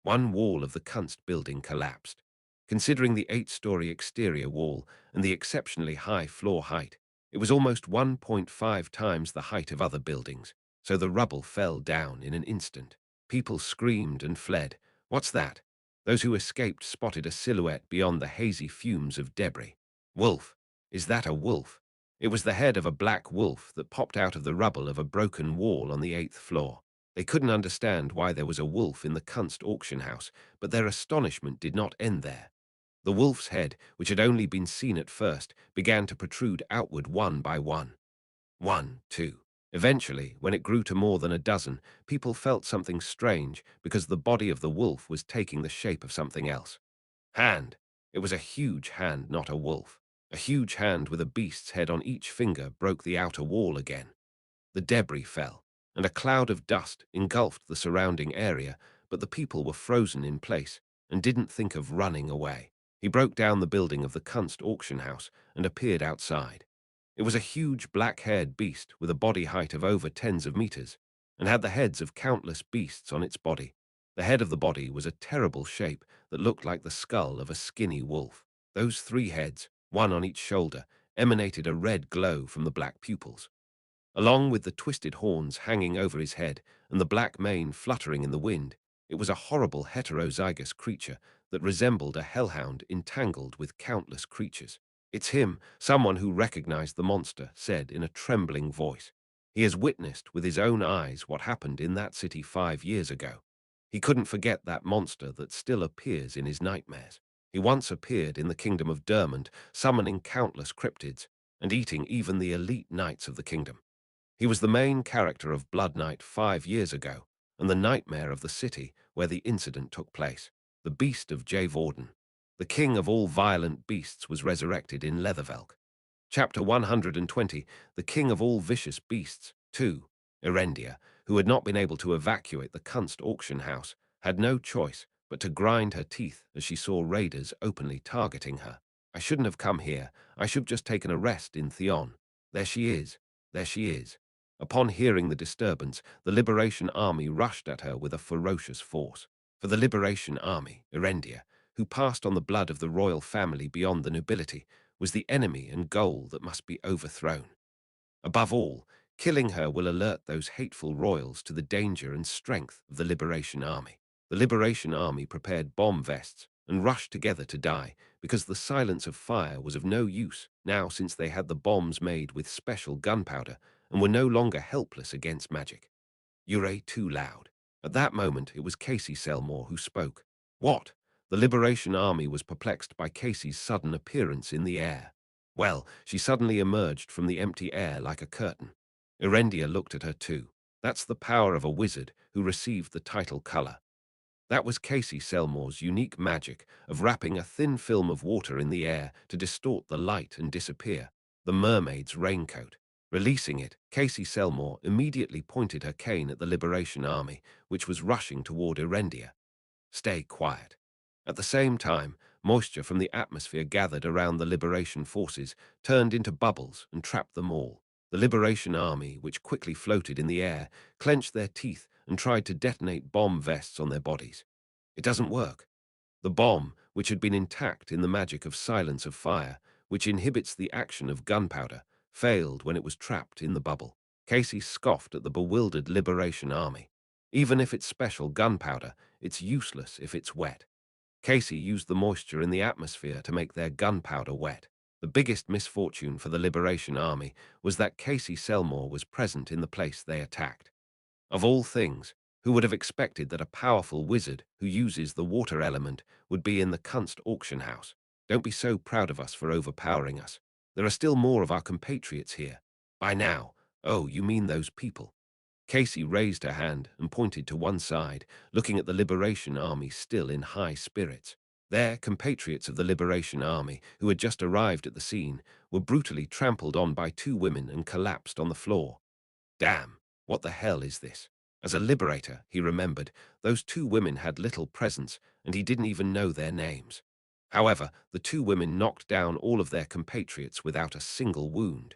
Speaker 1: One wall of the Kunst building collapsed. Considering the 8-story exterior wall and the exceptionally high floor height, it was almost 1.5 times the height of other buildings, so the rubble fell down in an instant. People screamed and fled. What's that? Those who escaped spotted a silhouette beyond the hazy fumes of debris. Wolf. Is that a wolf? It was the head of a black wolf that popped out of the rubble of a broken wall on the 8th floor. They couldn't understand why there was a wolf in the Kunst auction house, but their astonishment did not end there. The wolf's head, which had only been seen at first, began to protrude outward one by one. 1, 2. Eventually, when it grew to more than a dozen, people felt something strange because the body of the wolf was taking the shape of something else. Hand. It was a huge hand, not a wolf. A huge hand with a beast's head on each finger broke the outer wall again. The debris fell, and a cloud of dust engulfed the surrounding area, but the people were frozen in place and didn't think of running away. He broke down the building of the Kunst auction house and appeared outside. It was a huge black-haired beast with a body height of over tens of meters, and had the heads of countless beasts on its body. The head of the body was a terrible shape that looked like the skull of a skinny wolf. Those 3 heads, one on each shoulder, emanated a red glow from the black pupils. Along with the twisted horns hanging over his head and the black mane fluttering in the wind, it was a horrible heterozygous creature that resembled a hellhound entangled with countless creatures. It's him, someone who recognized the monster said in a trembling voice. He has witnessed with his own eyes what happened in that city 5 years ago. He couldn't forget that monster that still appears in his nightmares. He once appeared in the kingdom of Dermont, summoning countless cryptids and eating even the elite knights of the kingdom. He was the main character of Blood Knight 5 years ago, and the nightmare of the city where the incident took place. The beast of Javorden. The king of all violent beasts was resurrected in Leathervelk. Chapter 120, The king of all vicious beasts, 2. Erendia, who had not been able to evacuate the Kunst auction house, had no choice but to grind her teeth as she saw raiders openly targeting her. I shouldn't have come here. I should have just taken a rest in Theon. There she is. There she is. Upon hearing the disturbance, the Liberation Army rushed at her with a ferocious force. For the Liberation Army, Erendia, who passed on the blood of the royal family beyond the nobility, was the enemy and goal that must be overthrown. Above all, killing her will alert those hateful royals to the danger and strength of the Liberation Army. The Liberation Army prepared bomb vests and rushed together to die because the silence of fire was of no use now since they had the bombs made with special gunpowder and were no longer helpless against magic. You're too loud. At that moment, it was Casey Selmore who spoke. What? The Liberation Army was perplexed by Casey's sudden appearance in the air. Well, she suddenly emerged from the empty air like a curtain. Erendia looked at her too. That's the power of a wizard who received the title color. That was Casey Selmore's unique magic of wrapping a thin film of water in the air to distort the light and disappear, the mermaid's raincoat. Releasing it, Casey Selmore immediately pointed her cane at the Liberation Army, which was rushing toward Erendia. Stay quiet. At the same time, moisture from the atmosphere gathered around the Liberation forces turned into bubbles and trapped them all. The Liberation Army, which quickly floated in the air, clenched their teeth and tried to detonate bomb vests on their bodies. It doesn't work. The bomb, which had been intact in the magic of silence of fire, which inhibits the action of gunpowder, failed when it was trapped in the bubble. Casey scoffed at the bewildered Liberation Army. Even if it's special gunpowder, it's useless if it's wet. Casey used the moisture in the atmosphere to make their gunpowder wet. The biggest misfortune for the Liberation Army was that Casey Selmore was present in the place they attacked. Of all things, who would have expected that a powerful wizard who uses the water element would be in the Kunst auction house? Don't be so proud of us for overpowering us. There are still more of our compatriots here. By now. Oh, you mean those people. Casey raised her hand and pointed to one side, looking at the Liberation Army still in high spirits. Their compatriots of the Liberation Army, who had just arrived at the scene, were brutally trampled on by two women and collapsed on the floor. Damn, what the hell is this? As a liberator, he remembered, those two women had little presence, and he didn't even know their names. However, the two women knocked down all of their compatriots without a single wound.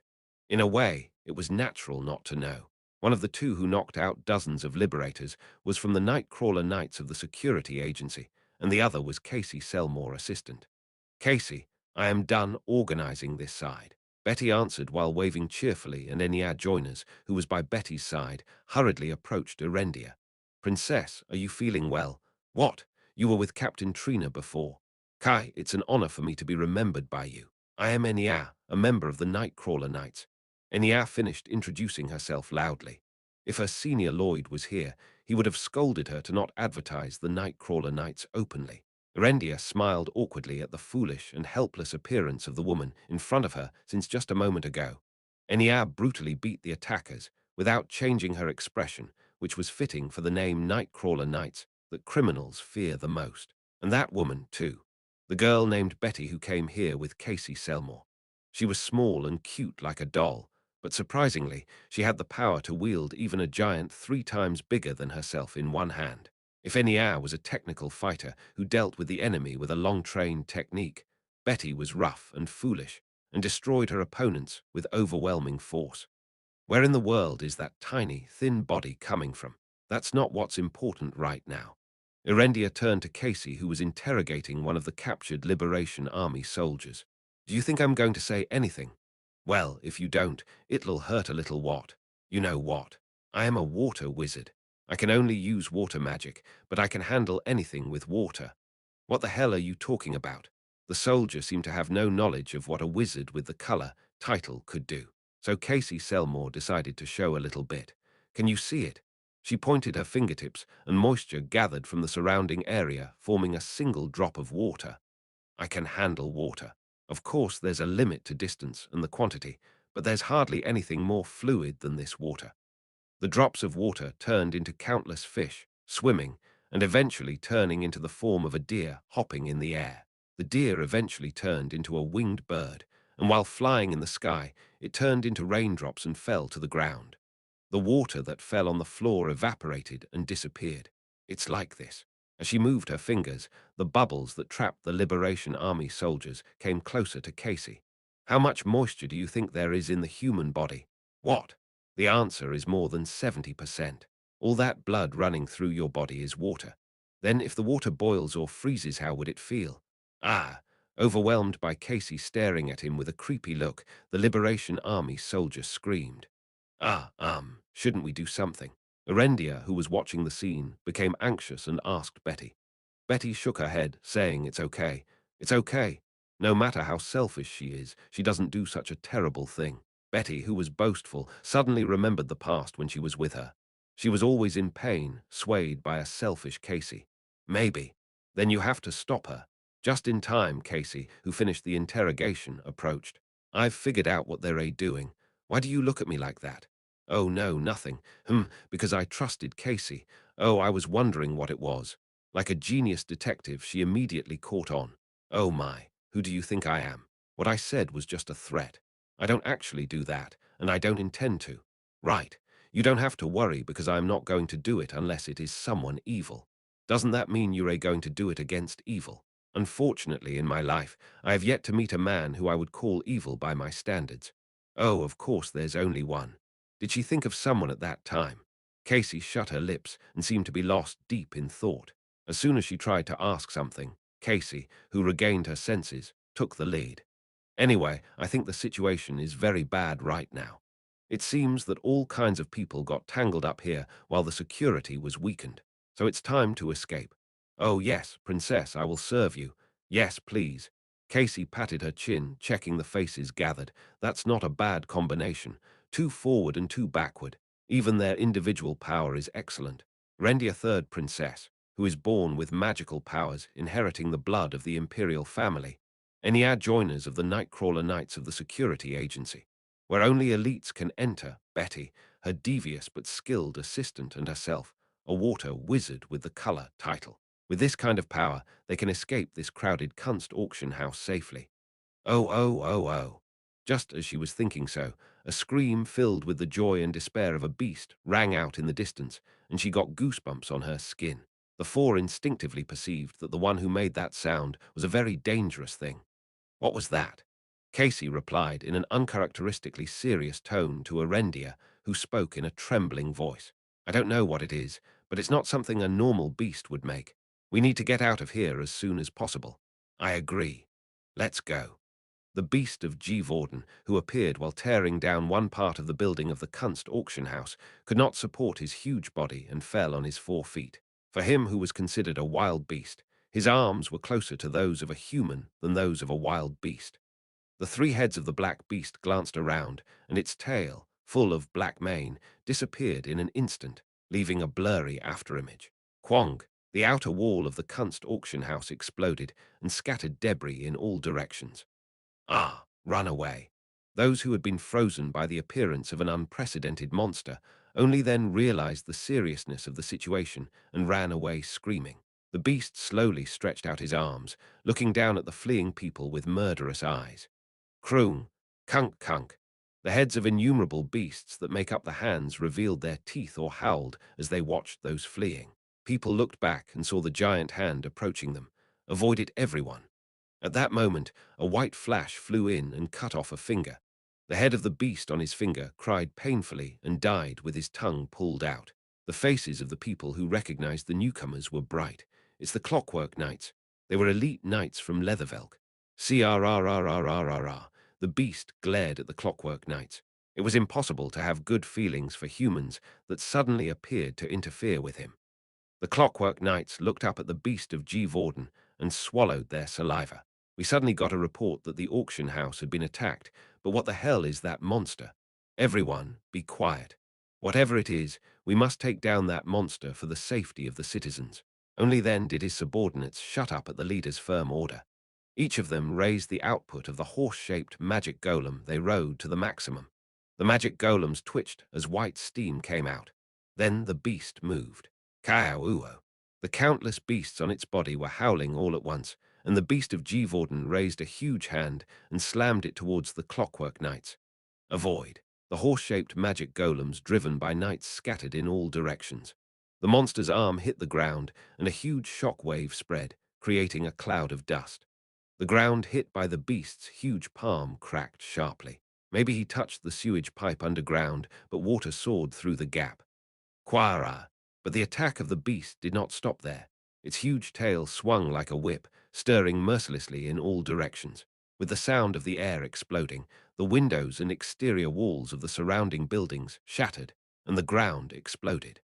Speaker 1: In a way, it was natural not to know. One of the two who knocked out dozens of liberators was from the Nightcrawler Knights of the Security Agency, and the other was Casey Selmore, assistant. Casey, I am done organizing this side. Betty answered while waving cheerfully, and Enya Joiners, who was by Betty's side, hurriedly approached Erendia. Princess, are you feeling well? What? You were with Captain Trina before. Kai, it's an honor for me to be remembered by you. I am Enya, a member of the Nightcrawler Knights. Enya finished introducing herself loudly. If her senior Lloyd was here, he would have scolded her to not advertise the Nightcrawler Knights openly. Erendia smiled awkwardly at the foolish and helpless appearance of the woman in front of her since just a moment ago. Enya brutally beat the attackers without changing her expression, which was fitting for the name Nightcrawler Knights that criminals fear the most. And that woman, too. The girl named Betty who came here with Casey Selmore. She was small and cute like a doll, but surprisingly, she had the power to wield even a giant 3 times bigger than herself in one hand. If Enya was a technical fighter who dealt with the enemy with a long-trained technique, Betty was rough and foolish and destroyed her opponents with overwhelming force. Where in the world is that tiny, thin body coming from? That's not what's important right now. Erendia turned to Casey, who was interrogating one of the captured Liberation Army soldiers. Do you think I'm going to say anything? Well, if you don't, it'll hurt a little what? You know what? I am a water wizard. I can only use water magic, but I can handle anything with water. What the hell are you talking about? The soldier seemed to have no knowledge of what a wizard with the color title could do. So Casey Selmore decided to show a little bit. Can you see it? She pointed her fingertips, and moisture gathered from the surrounding area, forming a single drop of water. I can handle water. Of course, there's a limit to distance and the quantity, but there's hardly anything more fluid than this water. The drops of water turned into countless fish, swimming, and eventually turning into the form of a deer hopping in the air. The deer eventually turned into a winged bird, and while flying in the sky, it turned into raindrops and fell to the ground. The water that fell on the floor evaporated and disappeared. It's like this. As she moved her fingers, the bubbles that trapped the Liberation Army soldiers came closer to Casey. How much moisture do you think there is in the human body? What? The answer is more than 70%. All that blood running through your body is water. Then if the water boils or freezes, how would it feel? Ah! Overwhelmed by Casey staring at him with a creepy look, the Liberation Army soldier screamed. Shouldn't we do something? Erendia, who was watching the scene, became anxious and asked Betty. Betty shook her head, saying it's okay. It's okay. No matter how selfish she is, she doesn't do such a terrible thing. Betty, who was boastful, suddenly remembered the past when she was with her. She was always in pain, swayed by a selfish Casey. Maybe. Then you have to stop her. Just in time, Casey, who finished the interrogation, approached. I've figured out what they're doing. Why do you look at me like that? Oh, no, nothing. Because I trusted Casey. Oh, I was wondering what it was. Like a genius detective, she immediately caught on. Oh my, who do you think I am? What I said was just a threat. I don't actually do that, and I don't intend to. Right. You don't have to worry because I'm not going to do it unless it is someone evil. Doesn't that mean you're going to do it against evil? Unfortunately, in my life, I have yet to meet a man who I would call evil by my standards. Oh, of course, there's only one. Did she think of someone at that time? Casey shut her lips and seemed to be lost deep in thought. As soon as she tried to ask something, Casey, who regained her senses, took the lead. Anyway, I think the situation is very bad right now. It seems that all kinds of people got tangled up here while the security was weakened. So it's time to escape. Oh yes, princess, I will serve you. Yes, please. Casey patted her chin, checking the faces gathered. That's not a bad combination. Two forward and two backward. Even their individual power is excellent. Rendia third princess, who is born with magical powers, inheriting the blood of the imperial family. Any adjoiners of the Nightcrawler Knights of the Security Agency, where only elites can enter. Betty, her devious but skilled assistant, and herself, a water wizard with the color title. With this kind of power, they can escape this crowded Kunst auction house safely. Oh, oh, oh, oh. Just as she was thinking so, a scream filled with the joy and despair of a beast rang out in the distance, and she got goosebumps on her skin. The four instinctively perceived that the one who made that sound was a very dangerous thing. What was that? Casey replied in an uncharacteristically serious tone to Arendia, who spoke in a trembling voice. I don't know what it is, but it's not something a normal beast would make. We need to get out of here as soon as possible. I agree. Let's go. The beast of G. Vorden, who appeared while tearing down one part of the building of the Kunst auction house, could not support his huge body and fell on his 4 feet. For him who was considered a wild beast, his arms were closer to those of a human than those of a wild beast. The three heads of the black beast glanced around, and its tail, full of black mane, disappeared in an instant, leaving a blurry afterimage. Quong, the outer wall of the Kunst auction house exploded and scattered debris in all directions. Ah, run away. Those who had been frozen by the appearance of an unprecedented monster only then realized the seriousness of the situation and ran away screaming. The beast slowly stretched out his arms, looking down at the fleeing people with murderous eyes. Kroon, kunk kunk. The heads of innumerable beasts that make up the hands revealed their teeth or howled as they watched those fleeing. People looked back and saw the giant hand approaching them, avoided everyone. At that moment, a white flash flew in and cut off a finger. The head of the beast on his finger cried painfully and died with his tongue pulled out. The faces of the people who recognized the newcomers were bright. It's the Clockwork Knights. They were elite knights from Leathervelk. CRRRRRRR. The beast glared at the Clockwork Knights. It was impossible to have good feelings for humans that suddenly appeared to interfere with him. The Clockwork Knights looked up at the beast of G. Vorden and swallowed their saliva. We suddenly got a report that the auction house had been attacked, but what the hell is that monster? Everyone, be quiet. Whatever it is, we must take down that monster for the safety of the citizens. Only then did his subordinates shut up at the leader's firm order. Each of them raised the output of the horse-shaped magic golem they rode to the maximum. The magic golems twitched as white steam came out. Then the beast moved. Kaauo. The countless beasts on its body were howling all at once, and the beast of G. Vorden raised a huge hand and slammed it towards the Clockwork Knights. Avoid. The horse-shaped magic golems driven by knights scattered in all directions. The monster's arm hit the ground, and a huge shock wave spread, creating a cloud of dust. The ground hit by the beast's huge palm cracked sharply. Maybe he touched the sewage pipe underground, but water soared through the gap. Quara. But the attack of the beast did not stop there. Its huge tail swung like a whip, stirring mercilessly in all directions. With the sound of the air exploding, the windows and exterior walls of the surrounding buildings shattered, and the ground exploded.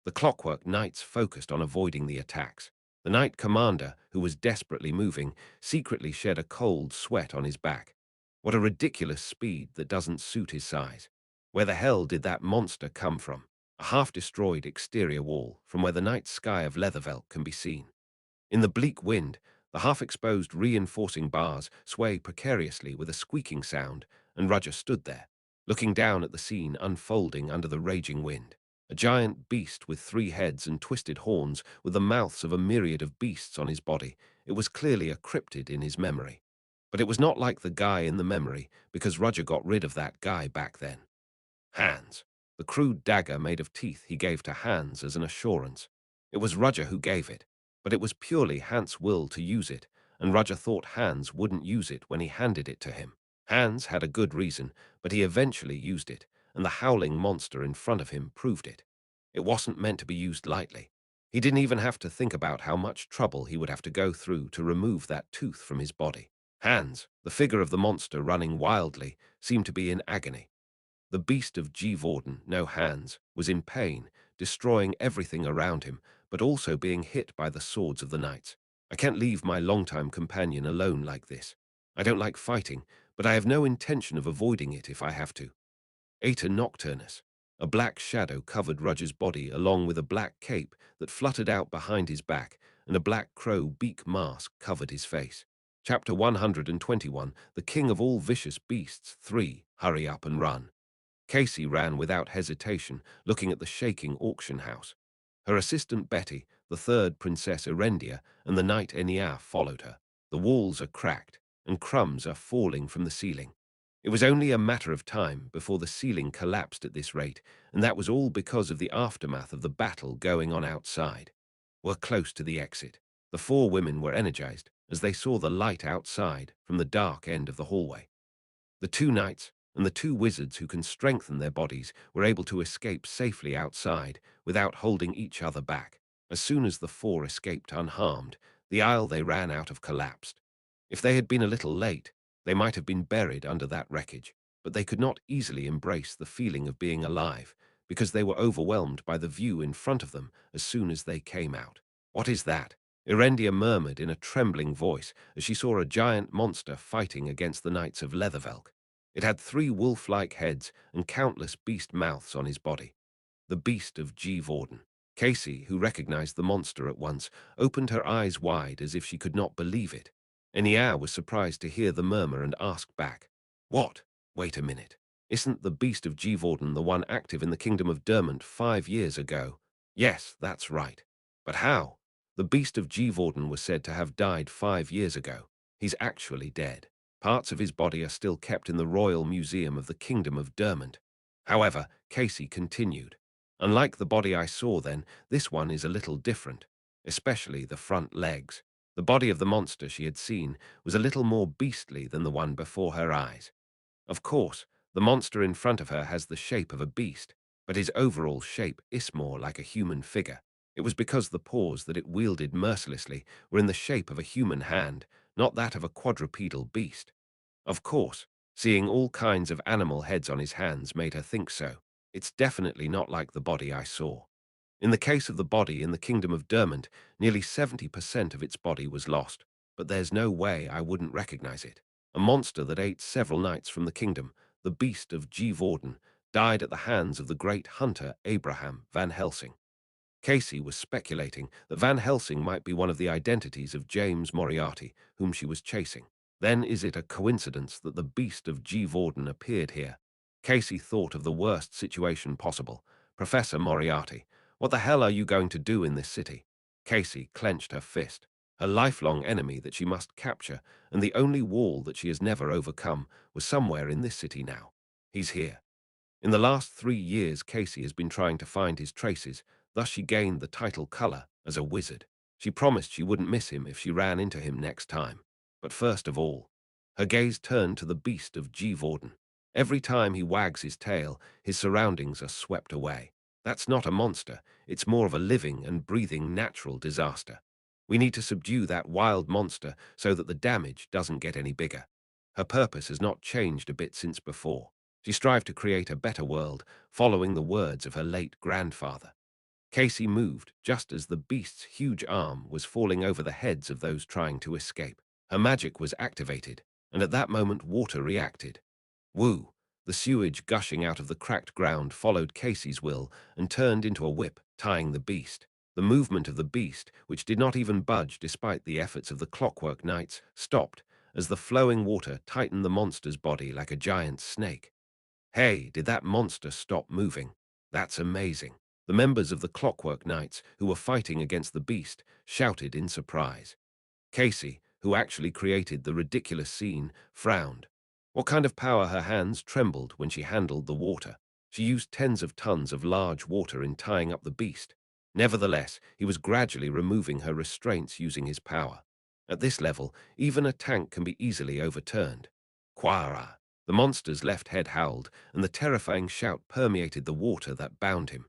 Speaker 1: The Clockwork Knights focused on avoiding the attacks. The Knight Commander, who was desperately moving, secretly shed a cold sweat on his back. What a ridiculous speed that doesn't suit his size. Where the hell did that monster come from? A half-destroyed exterior wall from where the night sky of Leathervelk can be seen. In the bleak wind, the half-exposed reinforcing bars sway precariously with a squeaking sound, and Roger stood there, looking down at the scene unfolding under the raging wind. A giant beast with 3 heads and twisted horns, with the mouths of a myriad of beasts on his body. It was clearly a cryptid in his memory. But it was not like the guy in the memory, because Roger got rid of that guy back then. Hands. The crude dagger made of teeth he gave to Hans as an assurance. It was Roger who gave it, but it was purely Hans' will to use it, and Roger thought Hans wouldn't use it when he handed it to him. Hans had a good reason, but he eventually used it, and the howling monster in front of him proved it. It wasn't meant to be used lightly. He didn't even have to think about how much trouble he would have to go through to remove that tooth from his body. Hans, the figure of the monster running wildly, seemed to be in agony. The beast of G. Vorden, no hands, was in pain, destroying everything around him, but also being hit by the swords of the knights. I can't leave my longtime companion alone like this. I don't like fighting, but I have no intention of avoiding it if I have to. Aeta Nocturnus. A black shadow covered Roger's body along with a black cape that fluttered out behind his back, and a black crow beak mask covered his face. Chapter 121, The King of All Vicious Beasts 3, Hurry Up and Run. Casey ran without hesitation, looking at the shaking auction house. Her assistant Betty, the third Princess Erendia, and the knight Enia followed her. The walls are cracked, and crumbs are falling from the ceiling. It was only a matter of time before the ceiling collapsed at this rate, and that was all because of the aftermath of the battle going on outside. We're close to the exit. The 4 women were energized as they saw the light outside from the dark end of the hallway. The 2 knights and the 2 wizards who can strengthen their bodies were able to escape safely outside without holding each other back. As soon as the 4 escaped unharmed, the aisle they ran out of collapsed. If they had been a little late, they might have been buried under that wreckage, but they could not easily embrace the feeling of being alive, because they were overwhelmed by the view in front of them as soon as they came out. What is that? Erendia murmured in a trembling voice as she saw a giant monster fighting against the Knights of Leathervelk. It had 3 wolf-like heads and countless beast mouths on his body. The beast of G. Vorden. Casey, who recognized the monster at once, opened her eyes wide as if she could not believe it. Enia was surprised to hear the murmur and asked back, "What? Wait a minute. Isn't the beast of G. Vorden the one active in the kingdom of Dermont 5 years ago?" "Yes, that's right. But how? The beast of G. Vorden was said to have died 5 years ago. He's actually dead. Parts of his body are still kept in the Royal Museum of the Kingdom of Dermont." However, Casey continued, "Unlike the body I saw then, this one is a little different, especially the front legs. The body of the monster she had seen was a little more beastly than the one before her eyes. Of course, the monster in front of her has the shape of a beast, but his overall shape is more like a human figure. It was because the paws that it wielded mercilessly were in the shape of a human hand, not that of a quadrupedal beast. Of course, seeing all kinds of animal heads on his hands made her think so. It's definitely not like the body I saw. In the case of the body in the Kingdom of Dermont, nearly 70% of its body was lost, but there's no way I wouldn't recognize it. A monster that ate several knights from the kingdom, the beast of G. Vorden, died at the hands of the great hunter Abraham Van Helsing. Casey was speculating that Van Helsing might be one of the identities of James Moriarty, whom she was chasing. Then is it a coincidence that the beast of G. Vorden appeared here? Casey thought of the worst situation possible. Professor Moriarty, what the hell are you going to do in this city? Casey clenched her fist. Her lifelong enemy that she must capture, and the only wall that she has never overcome, was somewhere in this city now. He's here. In the last 3 years, Casey has been trying to find his traces, thus she gained the title color as a wizard. She promised she wouldn't miss him if she ran into him next time. But first of all, her gaze turned to the beast of G. Vorden. Every time he wags his tail, his surroundings are swept away. That's not a monster, it's more of a living and breathing natural disaster. We need to subdue that wild monster so that the damage doesn't get any bigger. Her purpose has not changed a bit since before. She strived to create a better world, following the words of her late grandfather. Casey moved just as the beast's huge arm was falling over the heads of those trying to escape. Her magic was activated, and at that moment water reacted. Woo! The sewage gushing out of the cracked ground followed Casey's will and turned into a whip, tying the beast. The movement of the beast, which did not even budge despite the efforts of the clockwork knights, stopped as the flowing water tightened the monster's body like a giant snake. Hey, did that monster stop moving? That's amazing. The members of the Clockwork Knights, who were fighting against the beast, shouted in surprise. Casey, who actually created the ridiculous scene, frowned. What kind of power? Her hands trembled when she handled the water. She used tens of tons of large water in tying up the beast. Nevertheless, he was gradually removing her restraints using his power. At this level, even a tank can be easily overturned. Quara! The monster's left head howled, and the terrifying shout permeated the water that bound him.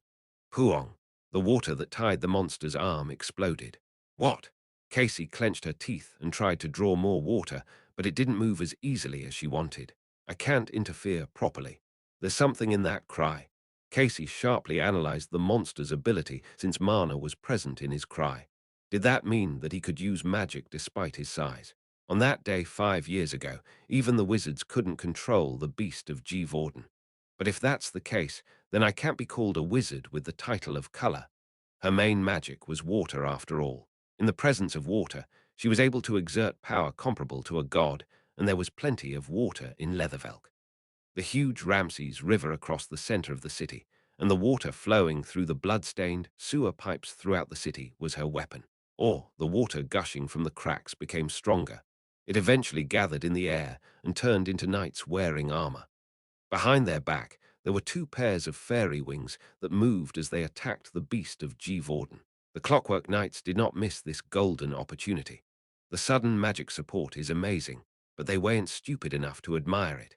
Speaker 1: Puong! The water that tied the monster's arm exploded. What? Casey clenched her teeth and tried to draw more water, but it didn't move as easily as she wanted. I can't interfere properly. There's something in that cry. Casey sharply analyzed the monster's ability since mana was present in his cry. Did that mean that he could use magic despite his size? On that day 5 years ago, even the wizards couldn't control the beast of G. Vorden. But if that's the case, then I can't be called a wizard with the title of color. Her main magic was water after all. In the presence of water, she was able to exert power comparable to a god, and there was plenty of water in Leathervelk. The huge Ramses River across the center of the city, and the water flowing through the blood-stained sewer pipes throughout the city was her weapon. Or the water gushing from the cracks became stronger. It eventually gathered in the air and turned into knights wearing armor. Behind their back, there were two pairs of fairy wings that moved as they attacked the beast of G. Vorden. The Clockwork Knights did not miss this golden opportunity. The sudden magic support is amazing, but they weren't stupid enough to admire it.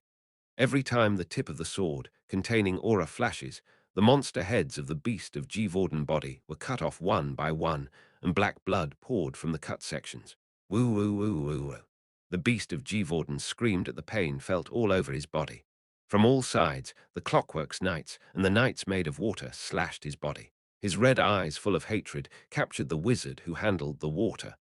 Speaker 1: Every time the tip of the sword, containing aura flashes, the monster heads of the beast of G. Vorden body were cut off one by one, and black blood poured from the cut sections. Woo woo woo woo woo. The beast of G. Vorden screamed at the pain felt all over his body. From all sides, the Clockwork's knights and the knights made of water slashed his body. His red eyes, full of hatred, captured the wizard who handled the water.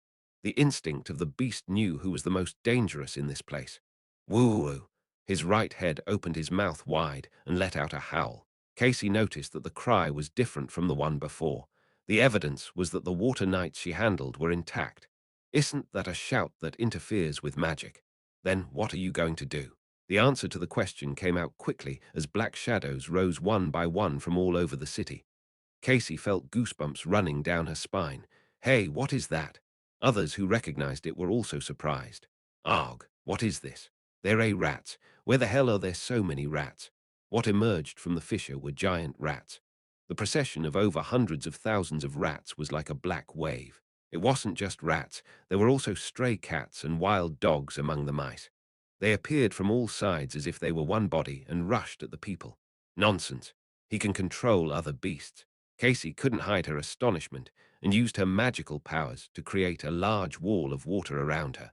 Speaker 1: The instinct of the beast knew who was the most dangerous in this place. Woo woo. His right head opened his mouth wide and let out a howl. Casey noticed that the cry was different from the one before. The evidence was that the water knights she handled were intact. Isn't that a shout that interferes with magic? Then what are you going to do? The answer to the question came out quickly as black shadows rose one by one from all over the city. Casey felt goosebumps running down her spine. Hey, what is that? Others who recognized it were also surprised. Arg, what is this? They're rats. Where the hell are there so many rats? What emerged from the fissure were giant rats. The procession of over hundreds of thousands of rats was like a black wave. It wasn't just rats, there were also stray cats and wild dogs among the mice. They appeared from all sides as if they were one body and rushed at the people. Nonsense. He can control other beasts. Casey couldn't hide her astonishment and used her magical powers to create a large wall of water around her.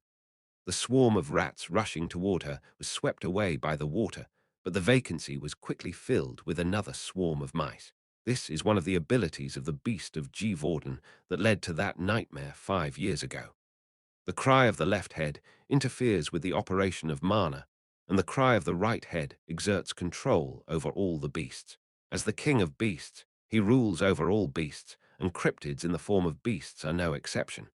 Speaker 1: The swarm of rats rushing toward her was swept away by the water, but the vacancy was quickly filled with another swarm of mice. This is one of the abilities of the beast of G. Vorden that led to that nightmare 5 years ago. The cry of the left head interferes with the operation of mana, and the cry of the right head exerts control over all the beasts. As the king of beasts, he rules over all beasts, and cryptids in the form of beasts are no exception.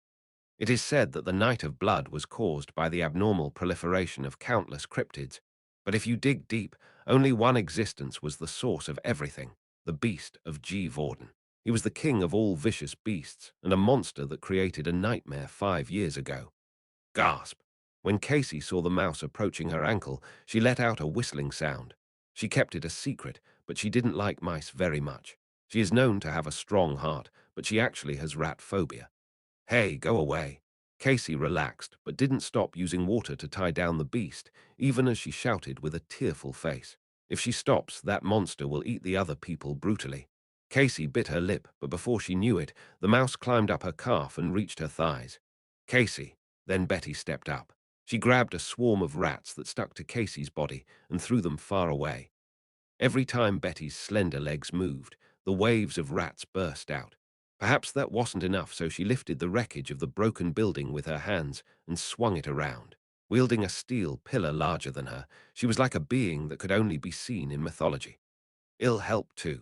Speaker 1: It is said that the Night of Blood was caused by the abnormal proliferation of countless cryptids, but if you dig deep, only one existence was the source of everything, the beast of G. Vorden. He was the king of all vicious beasts and a monster that created a nightmare 5 years ago. Gasp! When Casey saw the mouse approaching her ankle, she let out a whistling sound. She kept it a secret, but she didn't like mice very much. She is known to have a strong heart, but she actually has rat phobia. Hey, go away. Casey relaxed, but didn't stop using water to tie down the beast, even as she shouted with a tearful face. If she stops, that monster will eat the other people brutally. Casey bit her lip, but before she knew it, the mouse climbed up her calf and reached her thighs. Casey. Then Betty stepped up. She grabbed a swarm of rats that stuck to Casey's body and threw them far away. Every time Betty's slender legs moved, the waves of rats burst out. Perhaps that wasn't enough, so she lifted the wreckage of the broken building with her hands and swung it around. Wielding a steel pillar larger than her, she was like a being that could only be seen in mythology. Ill help, too.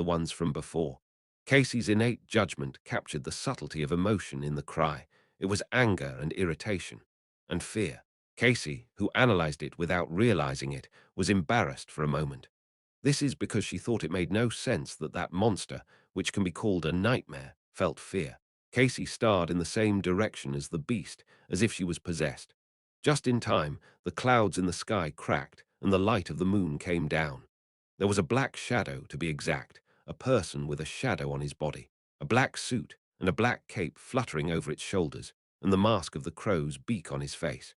Speaker 1: the ones from before. Casey's innate judgment captured the subtlety of emotion in the cry. It was anger and irritation and fear. Casey, who analyzed it without realizing it, was embarrassed for a moment. This is because she thought it made no sense that that monster, which can be called a nightmare, felt fear. Casey stared in the same direction as the beast, as if she was possessed. Just in time, the clouds in the sky cracked, and the light of the moon came down. There was a black shadow, to be exact, a person with a shadow on his body, a black suit and a black cape fluttering over its shoulders, and the mask of the crow's beak on his face.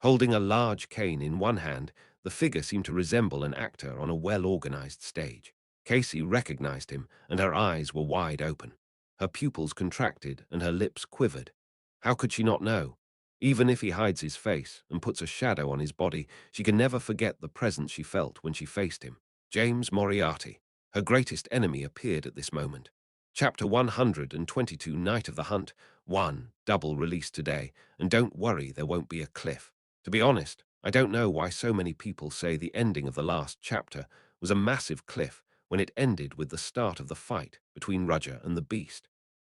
Speaker 1: Holding a large cane in one hand, the figure seemed to resemble an actor on a well-organized stage. Casey recognized him, and her eyes were wide open. Her pupils contracted and her lips quivered. How could she not know? Even if he hides his face and puts a shadow on his body, she can never forget the presence she felt when she faced him. James Moriarty. Her greatest enemy appeared at this moment. Chapter 122, Night of the Hunt. 1. Double release today, and don't worry, there won't be a cliff. To be honest, I don't know why so many people say the ending of the last chapter was a massive cliff when it ended with the start of the fight between Roger and the beast.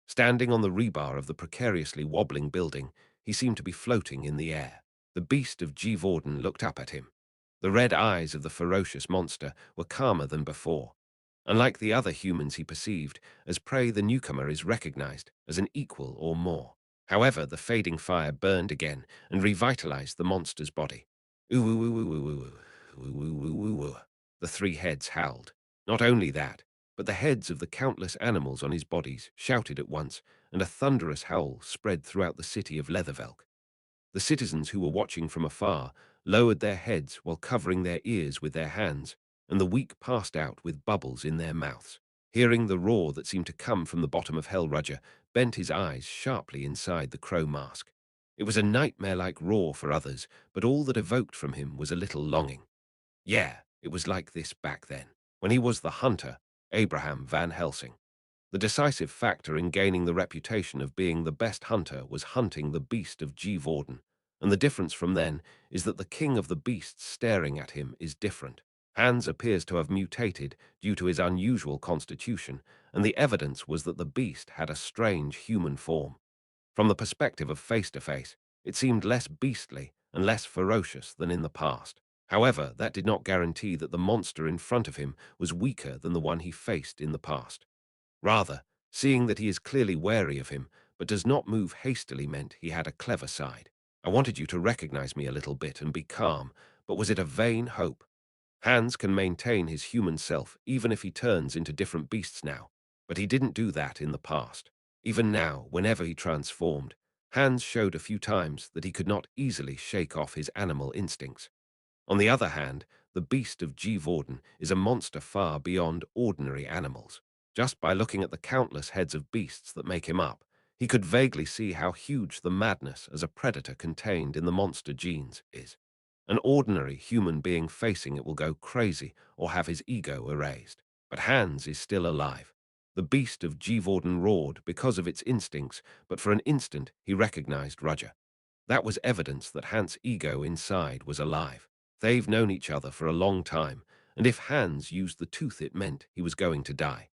Speaker 1: Standing on the rebar of the precariously wobbling building, he seemed to be floating in the air. The beast of Gevorden looked up at him. The red eyes of the ferocious monster were calmer than before. Unlike the other humans he perceived, as prey the newcomer is recognized as an equal or more. However, the fading fire burned again and revitalized the monster's body. Ooh, ooh, ooh, ooh, ooh, ooh, ooh, ooh, ooh, ooh, ooh. The three heads howled. Not only that, but the heads of the countless animals on his bodies shouted at once, and a thunderous howl spread throughout the city of Leathervelk. The citizens who were watching from afar lowered their heads while covering their ears with their hands, and the weak passed out with bubbles in their mouths. Hearing the roar that seemed to come from the bottom of hell, Roger bent his eyes sharply inside the crow mask. It was a nightmare-like roar for others, but all that evoked from him was a little longing. Yeah, it was like this back then, when he was the hunter, Abraham Van Helsing. The decisive factor in gaining the reputation of being the best hunter was hunting the beast of Gevorden, and the difference from then is that the king of the beasts staring at him is different. Hans appears to have mutated due to his unusual constitution, and the evidence was that the beast had a strange human form. From the perspective of face-to-face, it seemed less beastly and less ferocious than in the past. However, that did not guarantee that the monster in front of him was weaker than the one he faced in the past. Rather, seeing that he is clearly wary of him, but does not move hastily meant he had a clever side. I wanted you to recognize me a little bit and be calm, but was it a vain hope? Hans can maintain his human self even if he turns into different beasts now, but he didn't do that in the past. Even now, whenever he transformed, Hans showed a few times that he could not easily shake off his animal instincts. On the other hand, the beast of G. Vorden is a monster far beyond ordinary animals. Just by looking at the countless heads of beasts that make him up, he could vaguely see how huge the madness as a predator contained in the monster genes is. An ordinary human being facing it will go crazy or have his ego erased. But Hans is still alive. The beast of G. Vorden roared because of its instincts, but for an instant he recognized Roger. That was evidence that Hans' ego inside was alive. They've known each other for a long time, and if Hans used the tooth it meant he was going to die.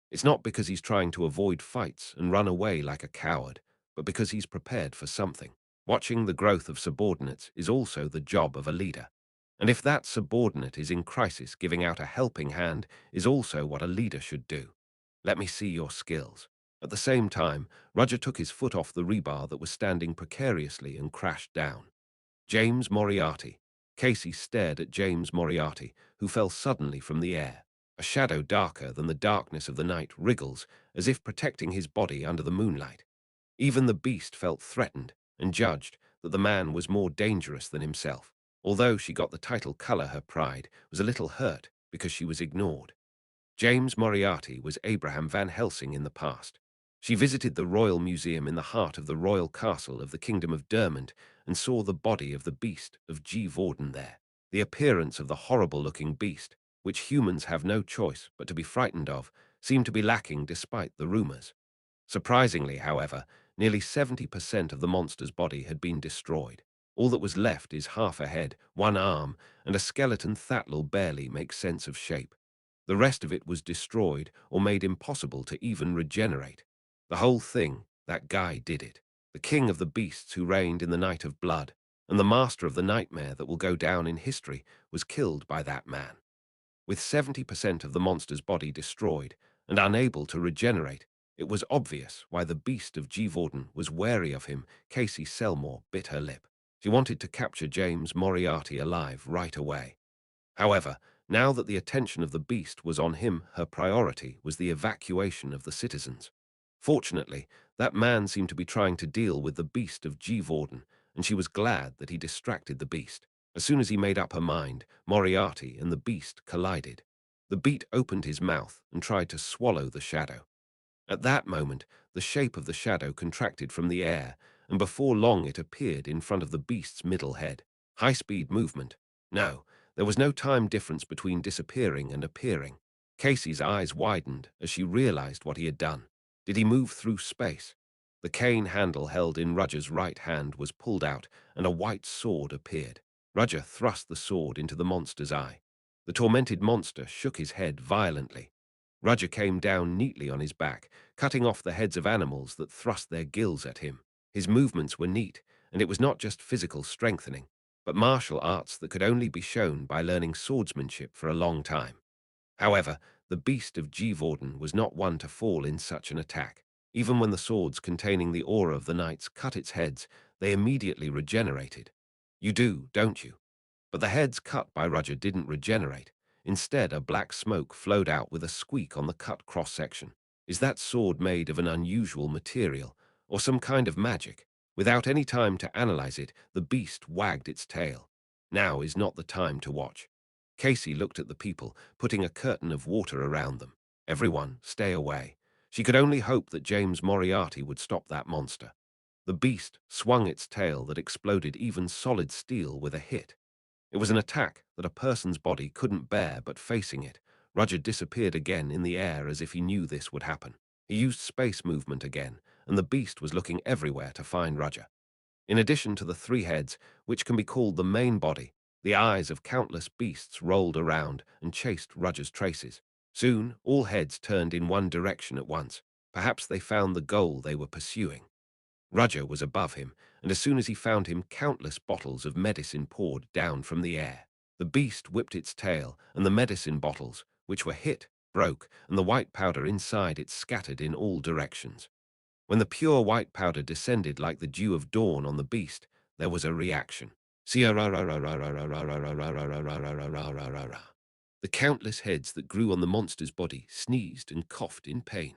Speaker 1: It's not because he's trying to avoid fights and run away like a coward, but because he's prepared for something. Watching the growth of subordinates is also the job of a leader. And if that subordinate is in crisis, giving out a helping hand is also what a leader should do. Let me see your skills. At the same time, Roger took his foot off the rebar that was standing precariously and crashed down. James Moriarty. Casey stared at James Moriarty, who fell suddenly from the air. A shadow darker than the darkness of the night wriggles, as if protecting his body under the moonlight. Even the beast felt threatened and judged that the man was more dangerous than himself. Although she got the title color, her pride was a little hurt because she was ignored. James Moriarty was Abraham Van Helsing in the past. She visited the Royal Museum in the heart of the royal castle of the Kingdom of Dermont and saw the body of the beast of G. Vorden there. The appearance of the horrible-looking beast, which humans have no choice but to be frightened of, seemed to be lacking despite the rumors. Surprisingly, however, nearly 70% of the monster's body had been destroyed. All that was left is half a head, one arm, and a skeleton that'll barely make sense of shape. The rest of it was destroyed or made impossible to even regenerate. The whole thing, that guy did it. The king of the beasts who reigned in the night of blood, and the master of the nightmare that will go down in history, was killed by that man. With 70% of the monster's body destroyed and unable to regenerate, it was obvious why the beast of G. Vorden was wary of him. Casey Selmore bit her lip. She wanted to capture James Moriarty alive right away. However, now that the attention of the beast was on him, her priority was the evacuation of the citizens. Fortunately, that man seemed to be trying to deal with the beast of G. Vorden, and she was glad that he distracted the beast. As soon as he made up her mind, Moriarty and the beast collided. The beast opened his mouth and tried to swallow the shadow. At that moment, the shape of the shadow contracted from the air, and before long it appeared in front of the beast's middle head. High-speed movement. No, there was no time difference between disappearing and appearing. Casey's eyes widened as she realized what he had done. Did he move through space? The cane handle held in Roger's right hand was pulled out, and a white sword appeared. Roger thrust the sword into the monster's eye. The tormented monster shook his head violently. Roger came down neatly on his back, cutting off the heads of animals that thrust their gills at him. His movements were neat, and it was not just physical strengthening, but martial arts that could only be shown by learning swordsmanship for a long time. However, the beast of G. Vorden was not one to fall in such an attack. Even when the swords containing the aura of the knights cut its heads, they immediately regenerated. You do, don't you? But the heads cut by Roger didn't regenerate. Instead, a black smoke flowed out with a squeak on the cut cross-section. Is that sword made of an unusual material, or some kind of magic? Without any time to analyze it, the beast wagged its tail. Now is not the time to watch. Casey looked at the people, putting a curtain of water around them. Everyone, stay away. She could only hope that James Moriarty would stop that monster. The beast swung its tail that exploded even solid steel with a hit. It was an attack that a person's body couldn't bear, but facing it, Roger disappeared again in the air as if he knew this would happen. He used space movement again, and the beast was looking everywhere to find Roger. In addition to the three heads, which can be called the main body, the eyes of countless beasts rolled around and chased Roger's traces. Soon, all heads turned in one direction at once. Perhaps they found the goal they were pursuing. Roger was above him, and as soon as he found him, countless bottles of medicine poured down from the air. The beast whipped its tail, and the medicine bottles, which were hit, broke, and the white powder inside it scattered in all directions. When the pure white powder descended like the dew of dawn on the beast, there was a reaction. The countless heads that grew on the monster's body sneezed and coughed in pain.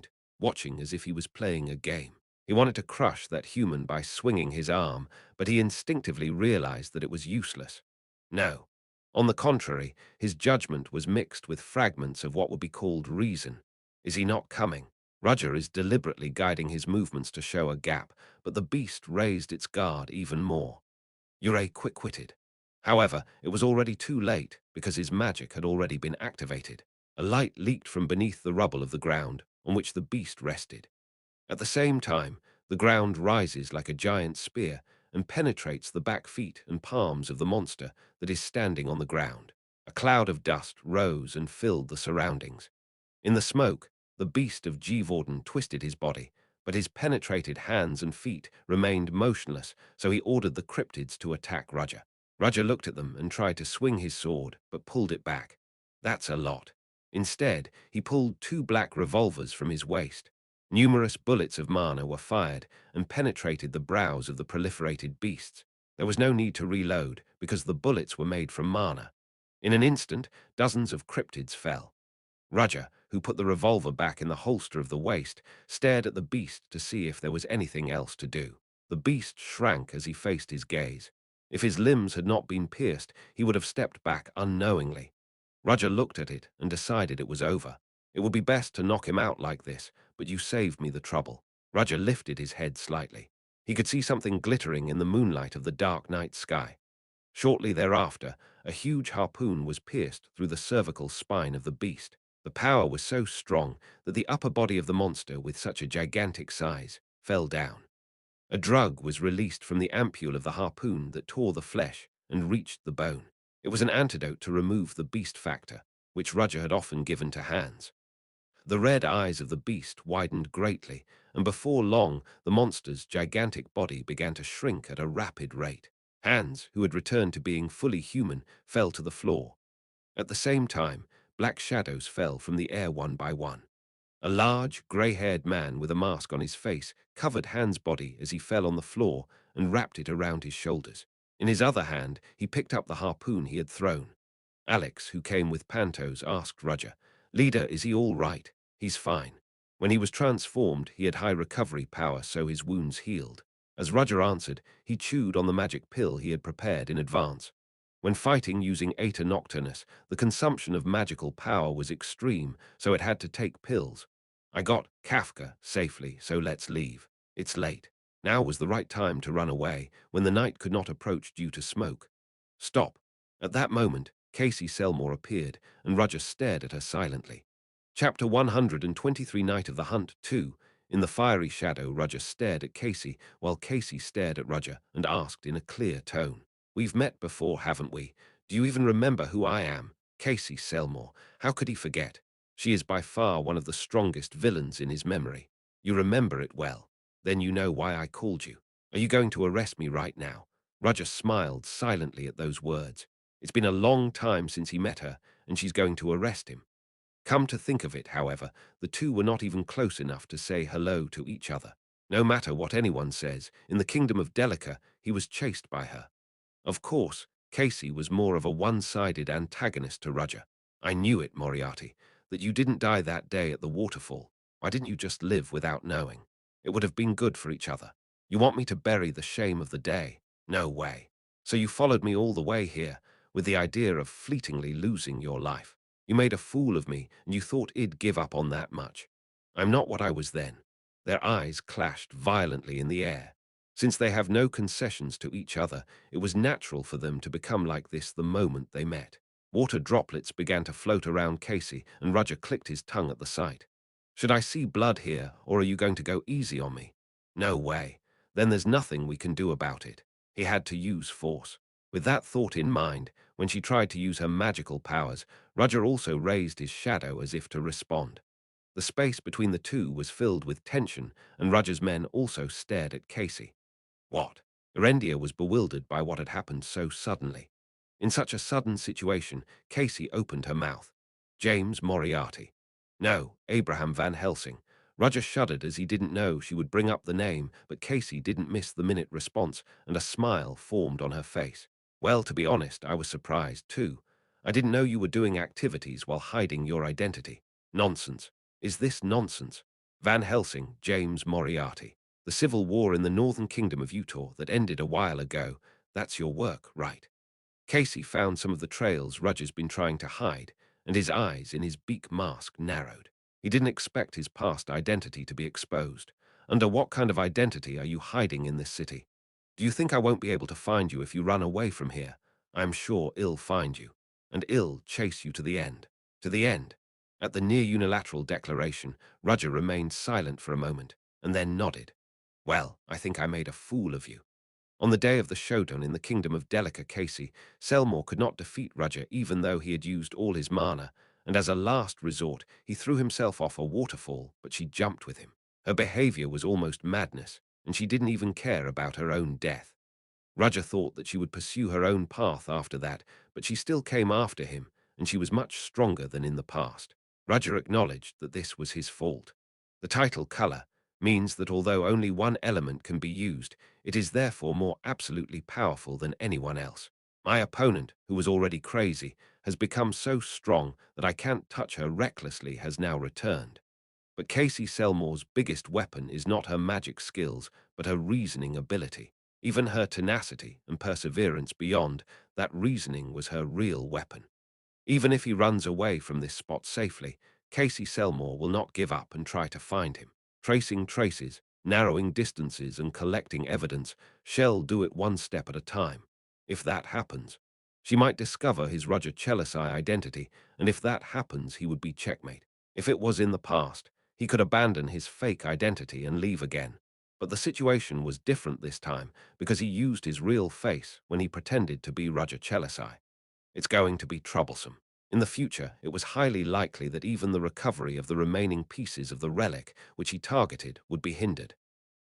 Speaker 1: point, watching as if he was playing a game. He wanted to crush that human by swinging his arm, but he instinctively realized that it was useless. No. On the contrary, his judgment was mixed with fragments of what would be called reason. Is he not coming? Roger is deliberately guiding his movements to show a gap, but the beast raised its guard even more. Ure quick-witted. However, it was already too late because his magic had already been activated. A light leaked from beneath the rubble of the ground on which the beast rested. At the same time, the ground rises like a giant spear and penetrates the back feet and palms of the monster that is standing on the ground. A cloud of dust rose and filled the surroundings. In the smoke, the beast of Gvorden twisted his body, but his penetrated hands and feet remained motionless, so he ordered the cryptids to attack Roger. Roger looked at them and tried to swing his sword, but pulled it back. That's a lot. Instead, he pulled two black revolvers from his waist. Numerous bullets of mana were fired and penetrated the brows of the proliferated beasts. There was no need to reload because the bullets were made from mana. In an instant, dozens of cryptids fell. Roger, who put the revolver back in the holster of the waist, stared at the beast to see if there was anything else to do. The beast shrank as he faced his gaze. If his limbs had not been pierced, he would have stepped back unknowingly. Roger looked at it and decided it was over. It would be best to knock him out like this, but you saved me the trouble. Roger lifted his head slightly. He could see something glittering in the moonlight of the dark night sky. Shortly thereafter, a huge harpoon was pierced through the cervical spine of the beast. The power was so strong that the upper body of the monster, with such a gigantic size, fell down. A drug was released from the ampule of the harpoon that tore the flesh and reached the bone. It was an antidote to remove the beast factor, which Roger had often given to Hans. The red eyes of the beast widened greatly, and before long the monster's gigantic body began to shrink at a rapid rate. Hans, who had returned to being fully human, fell to the floor. At the same time, black shadows fell from the air one by one. A large, grey-haired man with a mask on his face covered Hans' body as he fell on the floor and wrapped it around his shoulders. In his other hand, he picked up the harpoon he had thrown. Alex, who came with Pantos, asked Roger, "Leader, is he all right?" "He's fine. When he was transformed, he had high recovery power, so his wounds healed." As Roger answered, he chewed on the magic pill he had prepared in advance. When fighting using Aeta Nocturnus, the consumption of magical power was extreme, so it had to take pills. "I got Kafka safely, so let's leave. It's late." Now was the right time to run away, when the night could not approach due to smoke. "Stop." At that moment, Casey Selmore appeared, and Roger stared at her silently. Chapter 123, Night of the Hunt 2. In the fiery shadow, Roger stared at Casey, while Casey stared at Roger and asked in a clear tone, "We've met before, haven't we? Do you even remember who I am?" Casey Selmore. How could he forget? She is by far one of the strongest villains in his memory. "You remember it well. Then you know why I called you. Are you going to arrest me right now?" Roger smiled silently at those words. It's been a long time since he met her, and she's going to arrest him. Come to think of it, however, the two were not even close enough to say hello to each other. No matter what anyone says, in the kingdom of Delica, he was chased by her. Of course, Casey was more of a one-sided antagonist to Roger. "I knew it, Moriarty, that you didn't die that day at the waterfall. Why didn't you just live without knowing? It would have been good for each other. You want me to bury the shame of the day? No way. So you followed me all the way here, with the idea of fleetingly losing your life. You made a fool of me, and you thought I'd give up on that much. I'm not what I was then." Their eyes clashed violently in the air. Since they have no concessions to each other, it was natural for them to become like this the moment they met. Water droplets began to float around Casey, and Roger clicked his tongue at the sight. "Should I see blood here, or are you going to go easy on me?" "No way. Then there's nothing we can do about it." He had to use force. With that thought in mind, when she tried to use her magical powers, Roger also raised his shadow as if to respond. The space between the two was filled with tension, and Roger's men also stared at Casey. What? Erendia was bewildered by what had happened so suddenly. In such a sudden situation, Casey opened her mouth. "James Moriarty." "No, Abraham Van Helsing." Roger shuddered as he didn't know she would bring up the name, but Casey didn't miss the minute response, and a smile formed on her face. "Well, to be honest, I was surprised, too. I didn't know you were doing activities while hiding your identity." "Nonsense. Is this nonsense?" "Van Helsing, James Moriarty. The civil war in the northern kingdom of Utah that ended a while ago. That's your work, right?" Casey found some of the trails Roger's been trying to hide, and his eyes in his beak mask narrowed. He didn't expect his past identity to be exposed. "Under what kind of identity are you hiding in this city? Do you think I won't be able to find you if you run away from here? I'm sure I'll find you, and I'll chase you to the end." To the end. At the near unilateral declaration, Roger remained silent for a moment, and then nodded. "Well, I think I made a fool of you." On the day of the showdown in the kingdom of Delica, Casey Selmore could not defeat Roger even though he had used all his mana, and as a last resort, he threw himself off a waterfall, but she jumped with him. Her behavior was almost madness, and she didn't even care about her own death. Roger thought that she would pursue her own path after that, but she still came after him, and she was much stronger than in the past. Roger acknowledged that this was his fault. The title color means that although only one element can be used, it is therefore more absolutely powerful than anyone else. My opponent, who was already crazy, has become so strong that I can't touch her recklessly, has now returned. But Casey Selmore's biggest weapon is not her magic skills, but her reasoning ability. Even her tenacity and perseverance beyond that reasoning was her real weapon. Even if he runs away from this spot safely, Casey Selmore will not give up and try to find him. Tracing traces, narrowing distances, and collecting evidence, she'll do it one step at a time. If that happens, she might discover his Roger Chelisai identity, and if that happens, he would be checkmate. If it was in the past, he could abandon his fake identity and leave again. But the situation was different this time because he used his real face when he pretended to be Roger Chelisai. It's going to be troublesome. In the future, it was highly likely that even the recovery of the remaining pieces of the relic which he targeted would be hindered.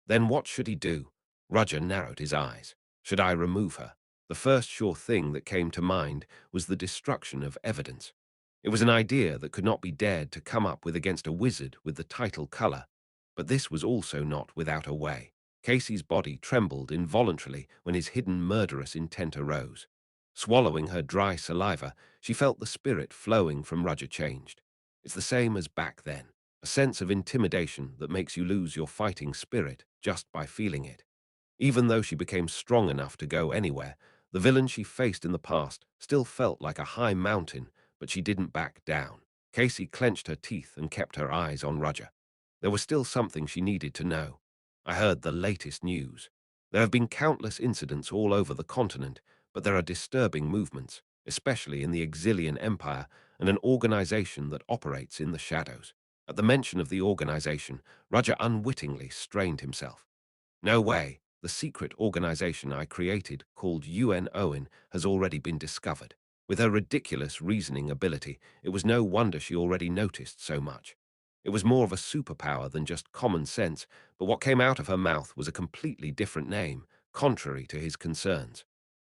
Speaker 1: Then what should he do? Roger narrowed his eyes. Should I remove her? The first sure thing that came to mind was the destruction of evidence. It was an idea that could not be dared to come up with against a wizard with the title color, but this was also not without a way. Casey's body trembled involuntarily when his hidden murderous intent arose. Swallowing her dry saliva, she felt the spirit flowing from Roger changed. It's the same as back then, a sense of intimidation that makes you lose your fighting spirit just by feeling it. Even though she became strong enough to go anywhere, the villain she faced in the past still felt like a high mountain, but she didn't back down. Casey clenched her teeth and kept her eyes on Roger. There was still something she needed to know. I heard the latest news. There have been countless incidents all over the continent, but there are disturbing movements, especially in the Exilian Empire and an organization that operates in the shadows. At the mention of the organization, Roger unwittingly strained himself. No way. The secret organization I created, called UN Owen, has already been discovered. With her ridiculous reasoning ability, it was no wonder she already noticed so much. It was more of a superpower than just common sense, but what came out of her mouth was a completely different name, contrary to his concerns.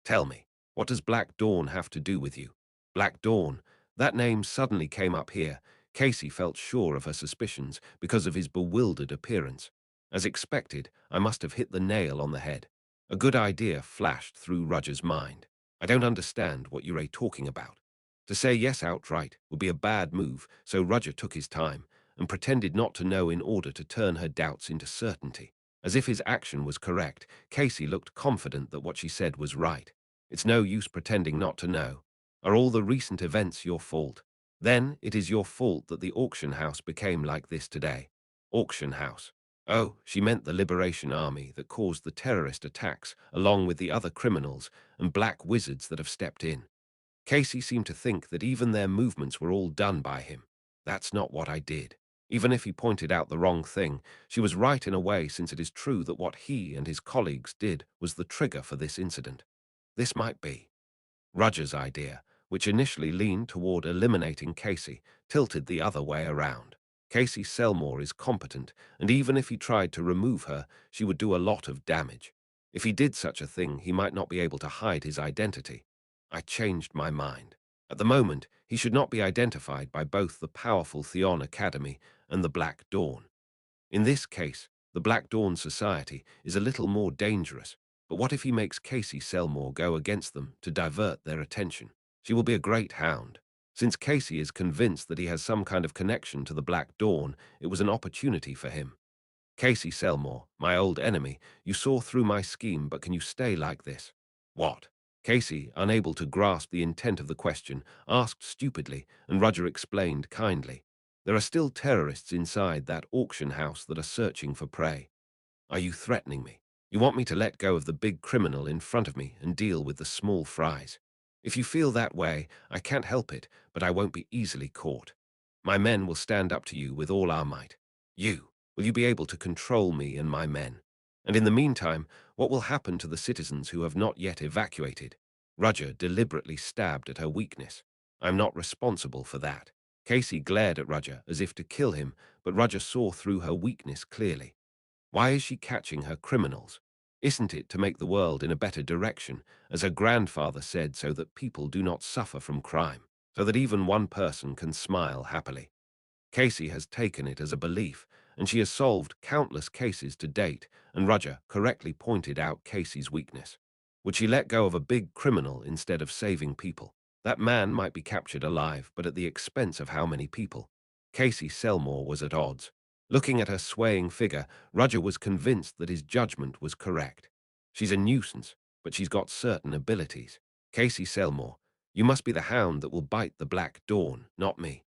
Speaker 1: Tell me, what does Black Dawn have to do with you? Black Dawn. That name suddenly came up here. Casey felt sure of her suspicions because of his bewildered appearance. As expected, I must have hit the nail on the head. A good idea flashed through Roger's mind. I don't understand what you're talking about. To say yes outright would be a bad move, so Roger took his time and pretended not to know in order to turn her doubts into certainty. As if his action was correct, Casey looked confident that what she said was right. It's no use pretending not to know. Are all the recent events your fault? Then it is your fault that the auction house became like this today. Auction house. Oh, she meant the Liberation Army that caused the terrorist attacks, along with the other criminals and black wizards that have stepped in. Casey seemed to think that even their movements were all done by him. That's not what I did. Even if he pointed out the wrong thing, she was right in a way, since it is true that what he and his colleagues did was the trigger for this incident. This might be Roger's idea, which initially leaned toward eliminating Casey, tilted the other way around. Casey Selmore is competent, and even if he tried to remove her, she would do a lot of damage. If he did such a thing, he might not be able to hide his identity. I changed my mind. At the moment, he should not be identified by both the powerful Theon Academy and the Black Dawn. In this case, the Black Dawn Society is a little more dangerous, but what if he makes Casey Selmore go against them to divert their attention? She will be a great hound. Since Casey is convinced that he has some kind of connection to the Black Dawn, it was an opportunity for him. Casey Selmore, my old enemy, you saw through my scheme, but can you stay like this? What? Casey, unable to grasp the intent of the question, asked stupidly, and Roger explained kindly. There are still terrorists inside that auction house that are searching for prey. Are you threatening me? You want me to let go of the big criminal in front of me and deal with the small fries? If you feel that way, I can't help it, but I won't be easily caught. My men will stand up to you with all our might. Will you be able to control me and my men? And in the meantime, what will happen to the citizens who have not yet evacuated? Roger deliberately stabbed at her weakness. I'm not responsible for that. Casey glared at Roger as if to kill him, but Roger saw through her weakness clearly. Why is she catching her criminals? Isn't it to make the world in a better direction, as her grandfather said, so that people do not suffer from crime, so that even one person can smile happily? Casey has taken it as a belief, and she has solved countless cases to date, and Roger correctly pointed out Casey's weakness. Would she let go of a big criminal instead of saving people? That man might be captured alive, but at the expense of how many people? Casey Selmore was at odds. Looking at her swaying figure, Roger was convinced that his judgment was correct. She's a nuisance, but she's got certain abilities. Casey Selmore, you must be the hound that will bite the Black Dawn, not me.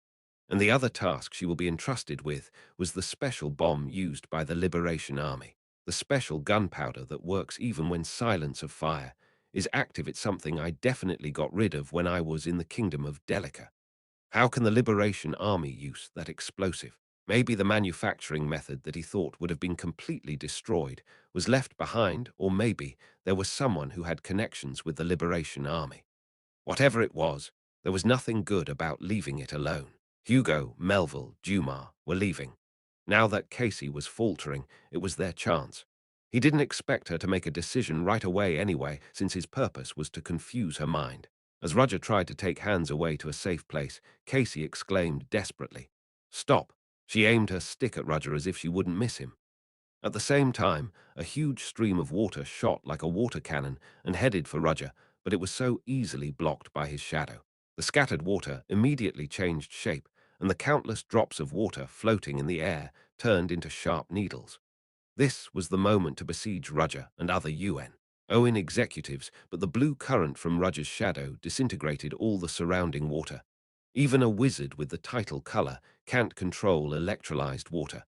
Speaker 1: And the other task she will be entrusted with was the special bomb used by the Liberation Army. The special gunpowder that works even when silence of fire is active. It's something I definitely got rid of when I was in the kingdom of Delica. How can the Liberation Army use that explosive? Maybe the manufacturing method that he thought would have been completely destroyed was left behind, or maybe there was someone who had connections with the Liberation Army. Whatever it was, there was nothing good about leaving it alone. Hugo, Melville, Dumar were leaving. Now that Casey was faltering, it was their chance. He didn't expect her to make a decision right away anyway, since his purpose was to confuse her mind. As Roger tried to take hands away to a safe place, Casey exclaimed desperately, "Stop!" She aimed her stick at Roger as if she wouldn't miss him. At the same time, a huge stream of water shot like a water cannon and headed for Roger, but it was so easily blocked by his shadow. The scattered water immediately changed shape, and the countless drops of water floating in the air turned into sharp needles. This was the moment to besiege Roger and other UN. Owen executives, but the blue current from Roger's shadow disintegrated all the surrounding water. Even a wizard with the title color can't control electrolyzed water.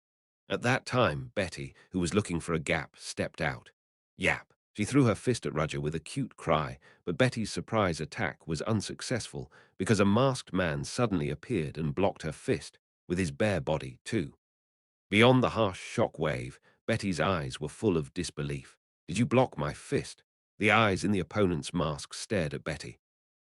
Speaker 1: At that time, Betty, who was looking for a gap, stepped out. Yap! She threw her fist at Roger with a cute cry, but Betty's surprise attack was unsuccessful because a masked man suddenly appeared and blocked her fist, with his bare body, too. Beyond the harsh shock wave, Betty's eyes were full of disbelief. Did you block my fist? The eyes in the opponent's mask stared at Betty.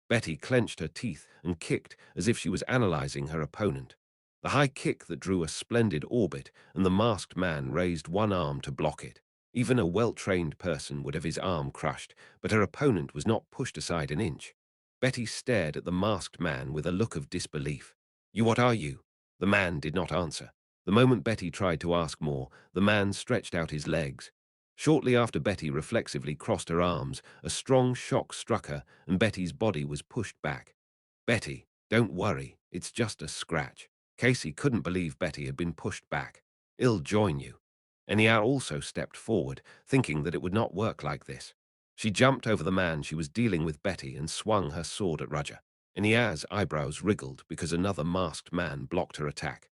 Speaker 1: Betty clenched her teeth and kicked as if she was analyzing her opponent. The high kick that drew a splendid orbit, and the masked man raised one arm to block it. Even a well-trained person would have his arm crushed, but her opponent was not pushed aside an inch. Betty stared at the masked man with a look of disbelief. You, what are you? The man did not answer. The moment Betty tried to ask more, the man stretched out his legs. Shortly after Betty reflexively crossed her arms, a strong shock struck her, and Betty's body was pushed back. Betty, don't worry, it's just a scratch. Casey couldn't believe Betty had been pushed back. I'll join you. Enya also stepped forward, thinking that it would not work like this. She jumped over the man she was dealing with Betty and swung her sword at Roger. Enya's eyebrows wriggled because another masked man blocked her attack.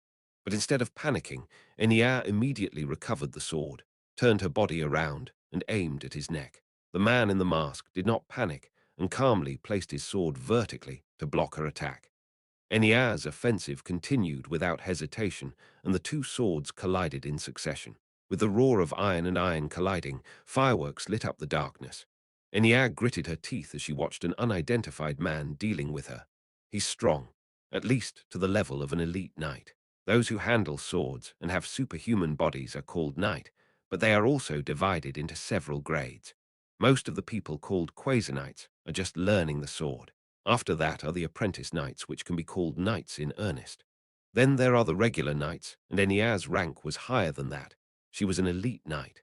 Speaker 1: But instead of panicking, Enya immediately recovered the sword, turned her body around, and aimed at his neck. The man in the mask did not panic and calmly placed his sword vertically to block her attack. Enya's offensive continued without hesitation, and the two swords collided in succession. With the roar of iron and iron colliding, fireworks lit up the darkness. Enya gritted her teeth as she watched an unidentified man dealing with her. He's strong, at least to the level of an elite knight. Those who handle swords and have superhuman bodies are called knight, but they are also divided into several grades. Most of the people called quasi-knights are just learning the sword. After that are the apprentice knights, which can be called knights in earnest. Then there are the regular knights, and Enya's rank was higher than that. She was an elite knight.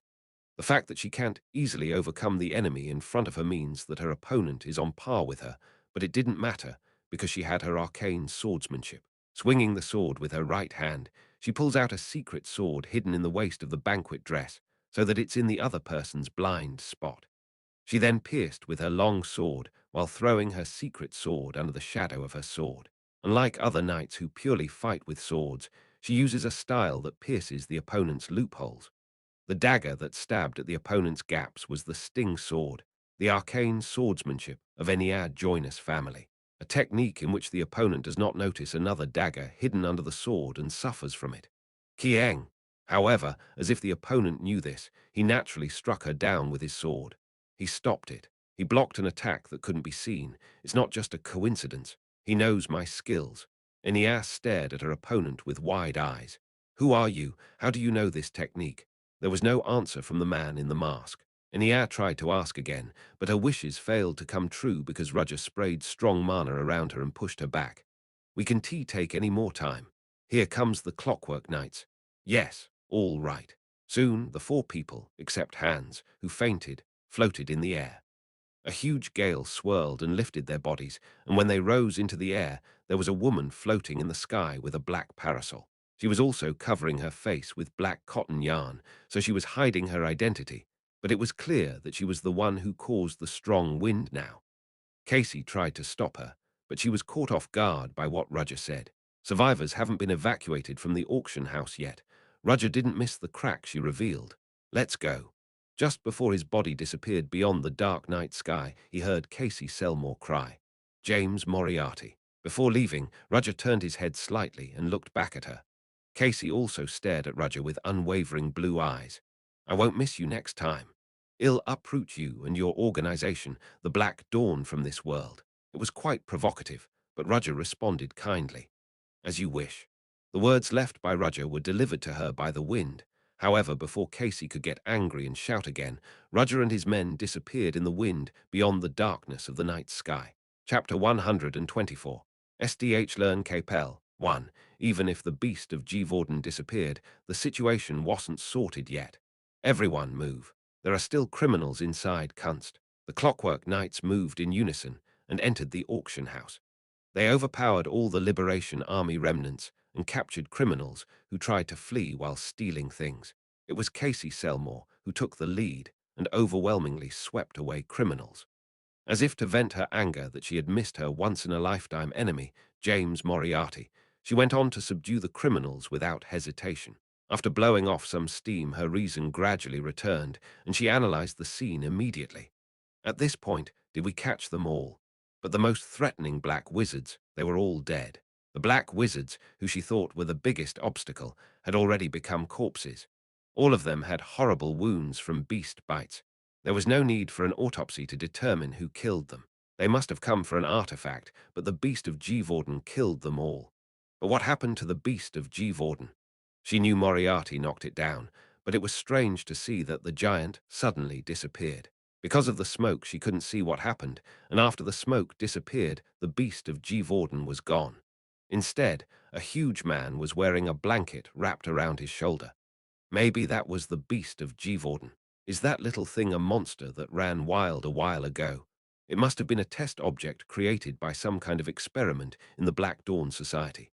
Speaker 1: The fact that she can't easily overcome the enemy in front of her means that her opponent is on par with her, but it didn't matter because she had her arcane swordsmanship. Swinging the sword with her right hand, she pulls out a secret sword hidden in the waist of the banquet dress so that it's in the other person's blind spot. She then pierced with her long sword while throwing her secret sword under the shadow of her sword. Unlike other knights who purely fight with swords, she uses a style that pierces the opponent's loopholes. The dagger that stabbed at the opponent's gaps was the sting sword, the arcane swordsmanship of Enya Joinus family, a technique in which the opponent does not notice another dagger hidden under the sword and suffers from it. Kieng, however, as if the opponent knew this, he naturally struck her down with his sword. He stopped it. He blocked an attack that couldn't be seen. It's not just a coincidence. He knows my skills. Enya stared at her opponent with wide eyes. Who are you? How do you know this technique? There was no answer from the man in the mask. Enya tried to ask again, but her wishes failed to come true because Roger sprayed strong mana around her and pushed her back. We can take any more time. Here comes the clockwork knights. Yes, all right. Soon, the four people, except Hans, who fainted, floated in the air. A huge gale swirled and lifted their bodies, and when they rose into the air, there was a woman floating in the sky with a black parasol. She was also covering her face with black cotton yarn, so she was hiding her identity, but it was clear that she was the one who caused the strong wind now. Casey tried to stop her, but she was caught off guard by what Roger said. Survivors haven't been evacuated from the auction house yet. Roger didn't miss the crack she revealed. Let's go. Just before his body disappeared beyond the dark night sky, he heard Casey Selmore cry, James Moriarty. Before leaving, Roger turned his head slightly and looked back at her. Casey also stared at Roger with unwavering blue eyes. I won't miss you next time. I'll uproot you and your organization, the Black Dawn, from this world. It was quite provocative, but Roger responded kindly. As you wish. The words left by Roger were delivered to her by the wind. However, before Casey could get angry and shout again, Roger and his men disappeared in the wind beyond the darkness of the night sky. Chapter 124. SDH Learn Capel. 1. Even if the beast of G. Vorden disappeared, the situation wasn't sorted yet. Everyone move. There are still criminals inside Kunst. The clockwork knights moved in unison and entered the auction house. They overpowered all the Liberation Army remnants and captured criminals who tried to flee while stealing things. It was Casey Selmore who took the lead and overwhelmingly swept away criminals. As if to vent her anger that she had missed her once-in-a-lifetime enemy, James Moriarty, she went on to subdue the criminals without hesitation. After blowing off some steam, her reason gradually returned, and she analyzed the scene immediately. At this point, did we catch them all? But the most threatening black wizards, they were all dead. The black wizards, who she thought were the biggest obstacle, had already become corpses. All of them had horrible wounds from beast bites. There was no need for an autopsy to determine who killed them. They must have come for an artifact, but the beast of Gévaudan killed them all. But what happened to the beast of Gévaudan? She knew Moriarty knocked it down, but it was strange to see that the giant suddenly disappeared. Because of the smoke, she couldn't see what happened, and after the smoke disappeared, the beast of Gévaudan was gone. Instead, a huge man was wearing a blanket wrapped around his shoulder. Maybe that was the beast of Gévaudan. Is that little thing a monster that ran wild a while ago? It must have been a test object created by some kind of experiment in the Black Dawn Society.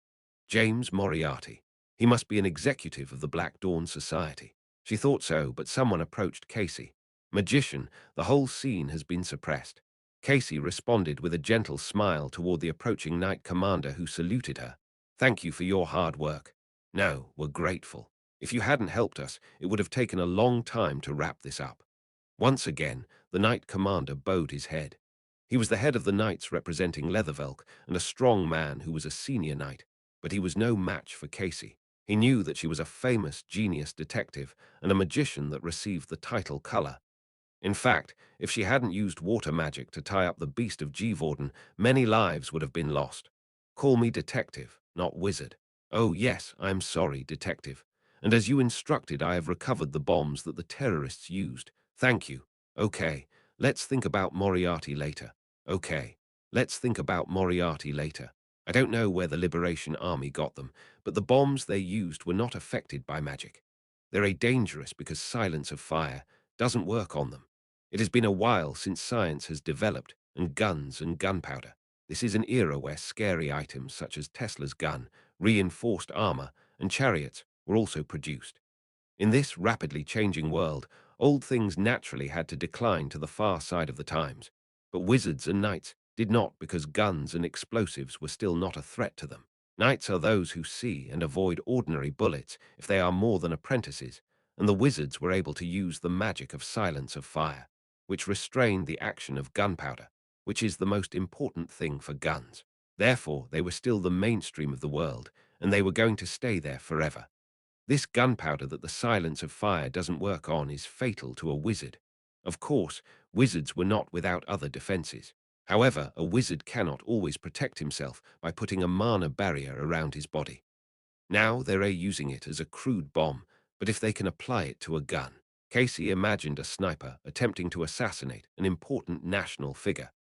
Speaker 1: James Moriarty. He must be an executive of the Black Dawn Society. She thought so, but someone approached Casey. Magician, the whole scene has been suppressed. Casey responded with a gentle smile toward the approaching Knight Commander who saluted her. Thank you for your hard work. No, we're grateful. If you hadn't helped us, it would have taken a long time to wrap this up. Once again, the Knight Commander bowed his head. He was the head of the knights representing Leathervelk and a strong man who was a senior knight, but he was no match for Casey. He knew that she was a famous genius detective and a magician that received the title Color. In fact, if she hadn't used water magic to tie up the beast of Gévaudan, many lives would have been lost. Call me detective, not wizard. Oh yes, I'm sorry, detective. And as you instructed, I have recovered the bombs that the terrorists used. Thank you. Okay, let's think about Moriarty later. Okay, let's think about Moriarty later. I don't know where the Liberation Army got them, but the bombs they used were not affected by magic. They're dangerous because silence of fire doesn't work on them. It has been a while since science has developed, and guns and gunpowder. This is an era where scary items such as Tesla's gun, reinforced armor, and chariots were also produced. In this rapidly changing world, old things naturally had to decline to the far side of the times. But wizards and knights did not, because guns and explosives were still not a threat to them. Knights are those who see and avoid ordinary bullets if they are more than apprentices, and the wizards were able to use the magic of silence of fire, which restrained the action of gunpowder, which is the most important thing for guns. Therefore, they were still the mainstream of the world, and they were going to stay there forever. This gunpowder that the silence of fire doesn't work on is fatal to a wizard. Of course, wizards were not without other defenses. However, a wizard cannot always protect himself by putting a mana barrier around his body. Now they're using it as a crude bomb, but if they can apply it to a gun. Casey imagined a sniper attempting to assassinate an important national figure.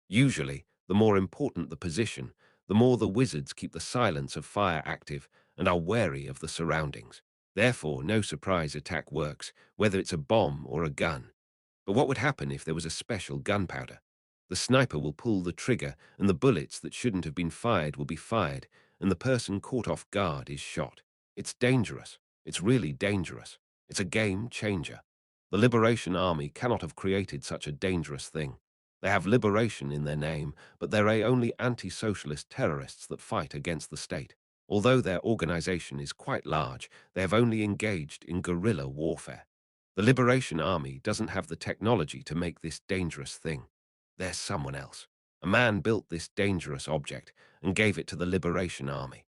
Speaker 1: Usually, the more important the position, the more the wizards keep the silence of fire active and are wary of the surroundings. Therefore, no surprise attack works, whether it's a bomb or a gun. But what would happen if there was a special gunpowder? The sniper will pull the trigger, and the bullets that shouldn't have been fired will be fired, and the person caught off guard is shot. It's dangerous. It's really dangerous. It's a game changer. The Liberation Army cannot have created such a dangerous thing. They have liberation in their name, but they're only anti-socialist terrorists that fight against the state. Although their organization is quite large, they have only engaged in guerrilla warfare. The Liberation Army doesn't have the technology to make this dangerous thing. There's someone else. A man built this dangerous object and gave it to the Liberation Army.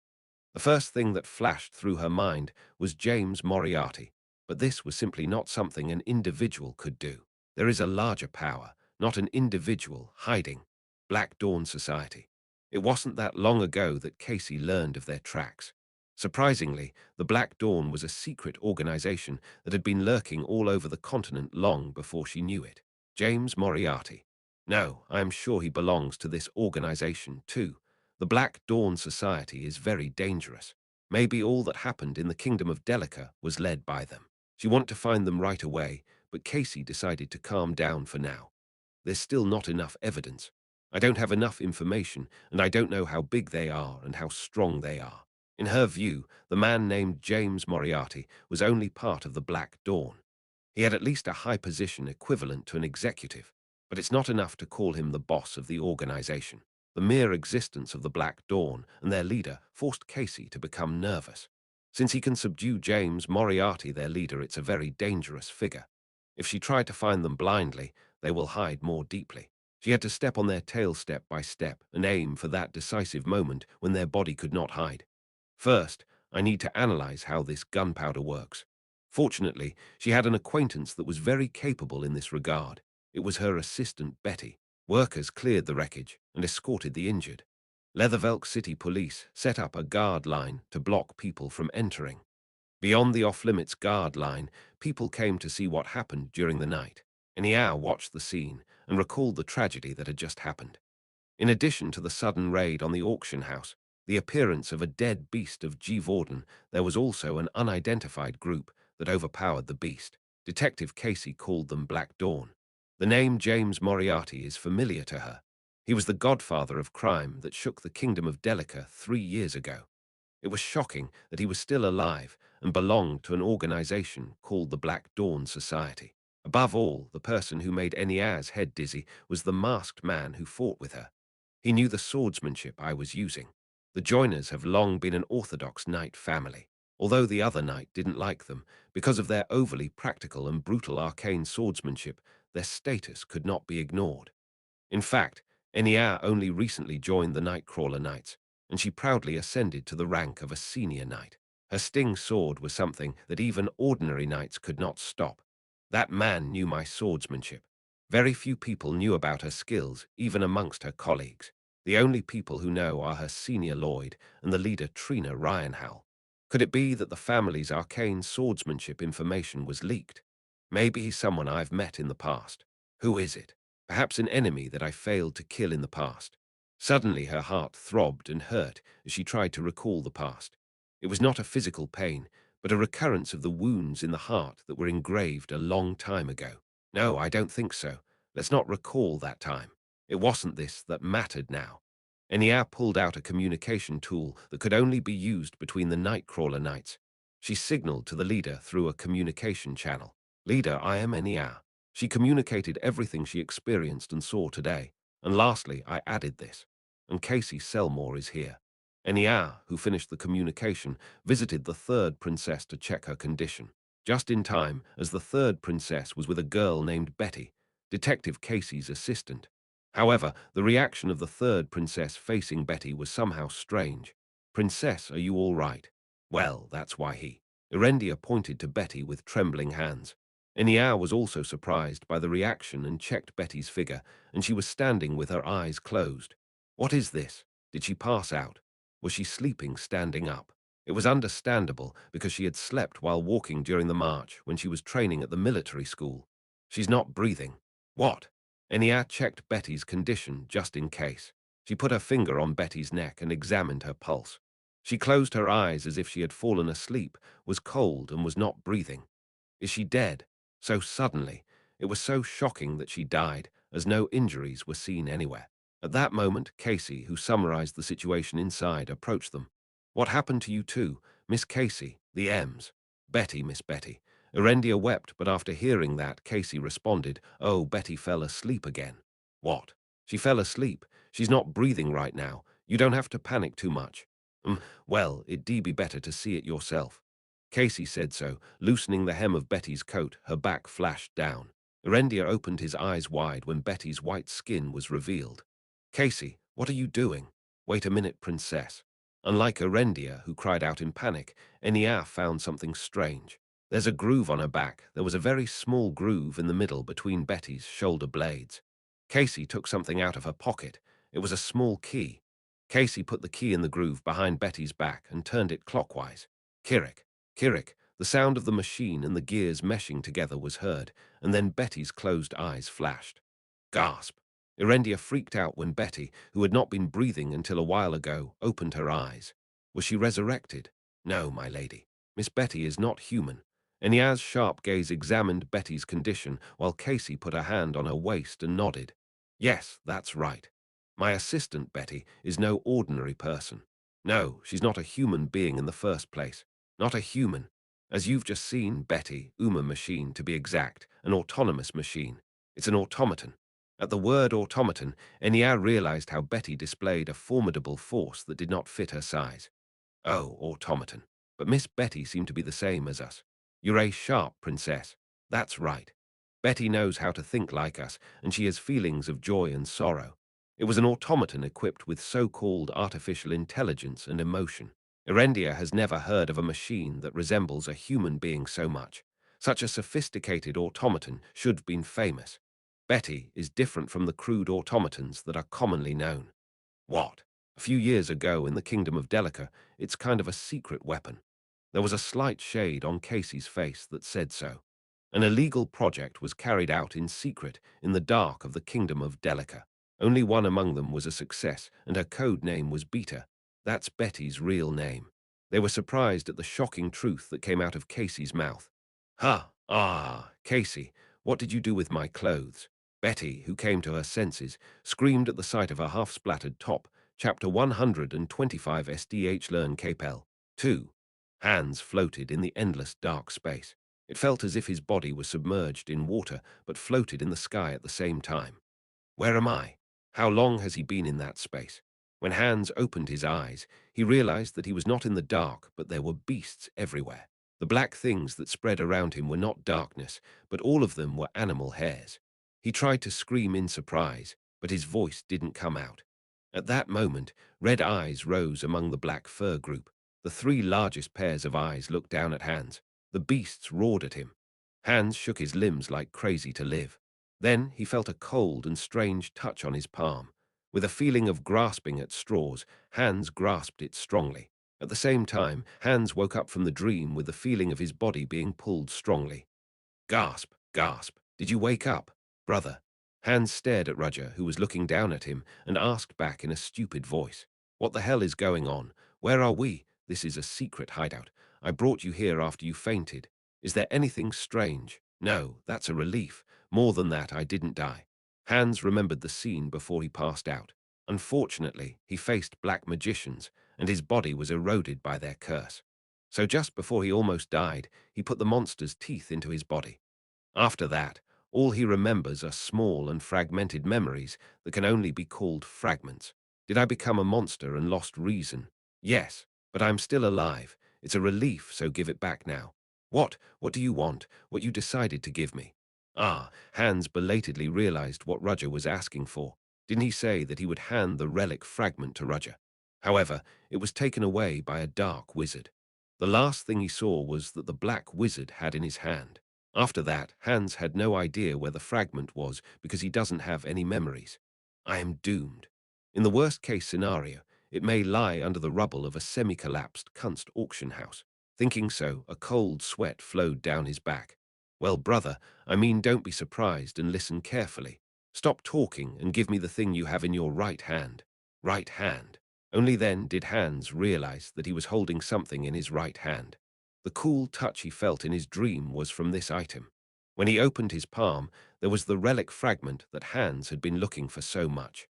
Speaker 1: The first thing that flashed through her mind was James Moriarty, but this was simply not something an individual could do. There is a larger power, not an individual, hiding. Black Dawn Society. It wasn't that long ago that Casey learned of their tracks. Surprisingly, the Black Dawn was a secret organization that had been lurking all over the continent long before she knew it. James Moriarty. No, I am sure he belongs to this organization too. The Black Dawn Society is very dangerous. Maybe all that happened in the kingdom of Delica was led by them. She wanted to find them right away, but Casey decided to calm down for now. There's still not enough evidence. I don't have enough information, and I don't know how big they are and how strong they are. In her view, the man named James Moriarty was only part of the Black Dawn. He had at least a high position equivalent to an executive, but it's not enough to call him the boss of the organization. The mere existence of the Black Dawn and their leader forced Casey to become nervous. Since he can subdue James Moriarty, their leader, it's a very dangerous figure. If she tried to find them blindly, they will hide more deeply. She had to step on their tail step by step and aim for that decisive moment when their body could not hide. First, I need to analyze how this gunpowder works. Fortunately, she had an acquaintance that was very capable in this regard. It was her assistant, Betty. Workers cleared the wreckage and escorted the injured. Leathervelk City Police set up a guard line to block people from entering. Beyond the off-limits guard line, people came to see what happened during the night. Eniao watched the scene and recalled the tragedy that had just happened. In addition to the sudden raid on the auction house, the appearance of a dead beast of G. Vorden, there was also an unidentified group that overpowered the beast. Detective Casey called them Black Dawn. The name James Moriarty is familiar to her. He was the godfather of crime that shook the kingdom of Delica 3 years ago. It was shocking that he was still alive and belonged to an organization called the Black Dawn Society. Above all, the person who made Enia's head dizzy was the masked man who fought with her. He knew the swordsmanship I was using. The Joiners have long been an orthodox knight family, although the other knight didn't like them. Because of their overly practical and brutal arcane swordsmanship, their status could not be ignored. In fact, Enia only recently joined the Nightcrawler Knights, and she proudly ascended to the rank of a senior knight. Her sting sword was something that even ordinary knights could not stop. That man knew my swordsmanship. Very few people knew about her skills, even amongst her colleagues. The only people who know are her senior Lloyd and the leader Trina Ryanhal. Could it be that the family's arcane swordsmanship information was leaked? Maybe he's someone I've met in the past. Who is it? Perhaps an enemy that I failed to kill in the past. Suddenly her heart throbbed and hurt as she tried to recall the past. It was not a physical pain, but a recurrence of the wounds in the heart that were engraved a long time ago. No, I don't think so. Let's not recall that time. It wasn't this that mattered now. Enia pulled out a communication tool that could only be used between the Nightcrawler Knights. She signaled to the leader through a communication channel. Leader, I am Enia. She communicated everything she experienced and saw today. And lastly, I added this. And Casey Selmore is here. Enia, who finished the communication, visited the third princess to check her condition. Just in time, as the third princess was with a girl named Betty, Detective Casey's assistant. However, the reaction of the third princess facing Betty was somehow strange. Princess, are you all right? Well, that's why he. Erendia pointed to Betty with trembling hands. Eniao was also surprised by the reaction and checked Betty's figure, and she was standing with her eyes closed. What is this? Did she pass out? Was she sleeping standing up? It was understandable because she had slept while walking during the march when she was training at the military school. She's not breathing. What? Enia checked Betty's condition just in case. She put her finger on Betty's neck and examined her pulse. She closed her eyes as if she had fallen asleep, was cold and was not breathing. Is she dead? So suddenly. It was so shocking that she died, as no injuries were seen anywhere. At that moment, Casey, who summarized the situation inside, approached them. What happened to you two? Miss Casey, the M's. Betty, Miss Betty. Erendia wept, but after hearing that, Casey responded, oh, Betty fell asleep again. What? She fell asleep. She's not breathing right now. You don't have to panic too much. Well, it'd be better to see it yourself. Casey said so, loosening the hem of Betty's coat. Her back flashed down. Erendia opened his eyes wide when Betty's white skin was revealed. Casey, what are you doing? Wait a minute, princess. Unlike Erendia, who cried out in panic, Enia found something strange. There's a groove on her back. There was a very small groove in the middle between Betty's shoulder blades. Casey took something out of her pocket. It was a small key. Casey put the key in the groove behind Betty's back and turned it clockwise. Kirik, Kirik, the sound of the machine and the gears meshing together was heard, and then Betty's closed eyes flashed. Gasp! Erendia freaked out when Betty, who had not been breathing until a while ago, opened her eyes. Was she resurrected? No, my lady. Miss Betty is not human. Enia's sharp gaze examined Betty's condition while Casey put a hand on her waist and nodded. Yes, that's right. My assistant, Betty, is no ordinary person. No, she's not a human being in the first place. Not a human. As you've just seen, Betty, Uma machine to be exact, an autonomous machine. It's an automaton. At the word automaton, Enya realized how Betty displayed a formidable force that did not fit her size. Oh, automaton. But Miss Betty seemed to be the same as us. You're a sharp princess. That's right. Betty knows how to think like us, and she has feelings of joy and sorrow. It was an automaton equipped with so-called artificial intelligence and emotion. Erendia has never heard of a machine that resembles a human being so much. Such a sophisticated automaton should have been famous. Betty is different from the crude automatons that are commonly known. What? A few years ago in the kingdom of Delica, it's kind of a secret weapon. There was a slight shade on Casey's face that said so. An illegal project was carried out in secret in the dark of the kingdom of Delica. Only one among them was a success, and her code name was Beta. That's Betty's real name. They were surprised at the shocking truth that came out of Casey's mouth. Casey, what did you do with my clothes? Betty, who came to her senses, screamed at the sight of her half-splattered top. Chapter 125 SDH Learn Capel. 2. Hands floated in the endless dark space. It felt as if his body was submerged in water, but floated in the sky at the same time. Where am I? How long has he been in that space? When Hans opened his eyes, he realized that he was not in the dark, but there were beasts everywhere. The black things that spread around him were not darkness, but all of them were animal hairs. He tried to scream in surprise, but his voice didn't come out. At that moment, red eyes rose among the black fur group. The three largest pairs of eyes looked down at Hans. The beasts roared at him. Hans shook his limbs like crazy to live. Then he felt a cold and strange touch on his palm. With a feeling of grasping at straws, Hans grasped it strongly. At the same time, Hans woke up from the dream with the feeling of his body being pulled strongly. Gasp, gasp. Did you wake up, brother? Hans stared at Roger, who was looking down at him, and asked back in a stupid voice. What the hell is going on? Where are we? This is a secret hideout. I brought you here after you fainted. Is there anything strange? No, that's a relief. More than that, I didn't die. Hans remembered the scene before he passed out. Unfortunately, he faced black magicians, and his body was eroded by their curse. So just before he almost died, he put the monster's teeth into his body. After that, all he remembers are small and fragmented memories that can only be called fragments. Did I become a monster and lost reason? Yes, but I'm still alive. It's a relief, so give it back now. What? What do you want? What you decided to give me? Hans belatedly realized what Roger was asking for. Didn't he say that he would hand the relic fragment to Roger? However, it was taken away by a dark wizard. The last thing he saw was that the black wizard had in his hand. After that, Hans had no idea where the fragment was because he doesn't have any memories. I am doomed. In the worst-case scenario, it may lie under the rubble of a semi-collapsed Kunst auction house. Thinking so, a cold sweat flowed down his back. Well, brother, I mean, don't be surprised and listen carefully. Stop talking and give me the thing you have in your right hand. Right hand. Only then did Hans realize that he was holding something in his right hand. The cool touch he felt in his dream was from this item. When he opened his palm, there was the relic fragment that Hans had been looking for so much.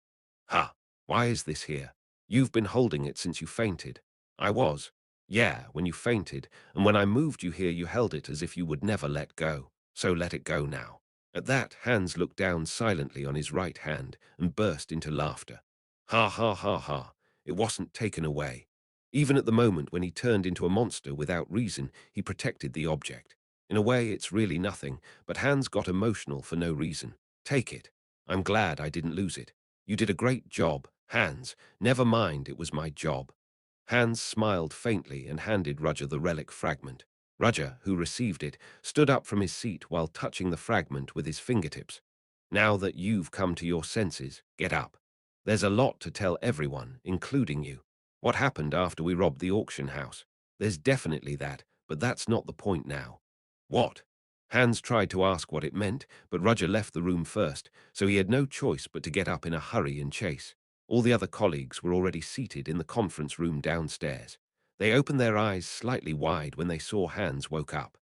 Speaker 1: Ha! Why is this here? You've been holding it since you fainted. I was. Yeah, when you fainted, and when I moved you here you held it as if you would never let go. So let it go now. At that, Hans looked down silently on his right hand and burst into laughter. Ha ha ha ha. It wasn't taken away. Even at the moment when he turned into a monster without reason, he protected the object. In a way, it's really nothing, but Hans got emotional for no reason. Take it. I'm glad I didn't lose it. You did a great job, Hans. Never mind, it was my job. Hans smiled faintly and handed Roger the relic fragment. Roger, who received it, stood up from his seat while touching the fragment with his fingertips. Now that you've come to your senses, get up. There's a lot to tell everyone, including you. What happened after we robbed the auction house? There's definitely that, but that's not the point now. What? Hans tried to ask what it meant, but Roger left the room first, so he had no choice but to get up in a hurry and chase. All the other colleagues were already seated in the conference room downstairs. They opened their eyes slightly wide when they saw Hans woke up.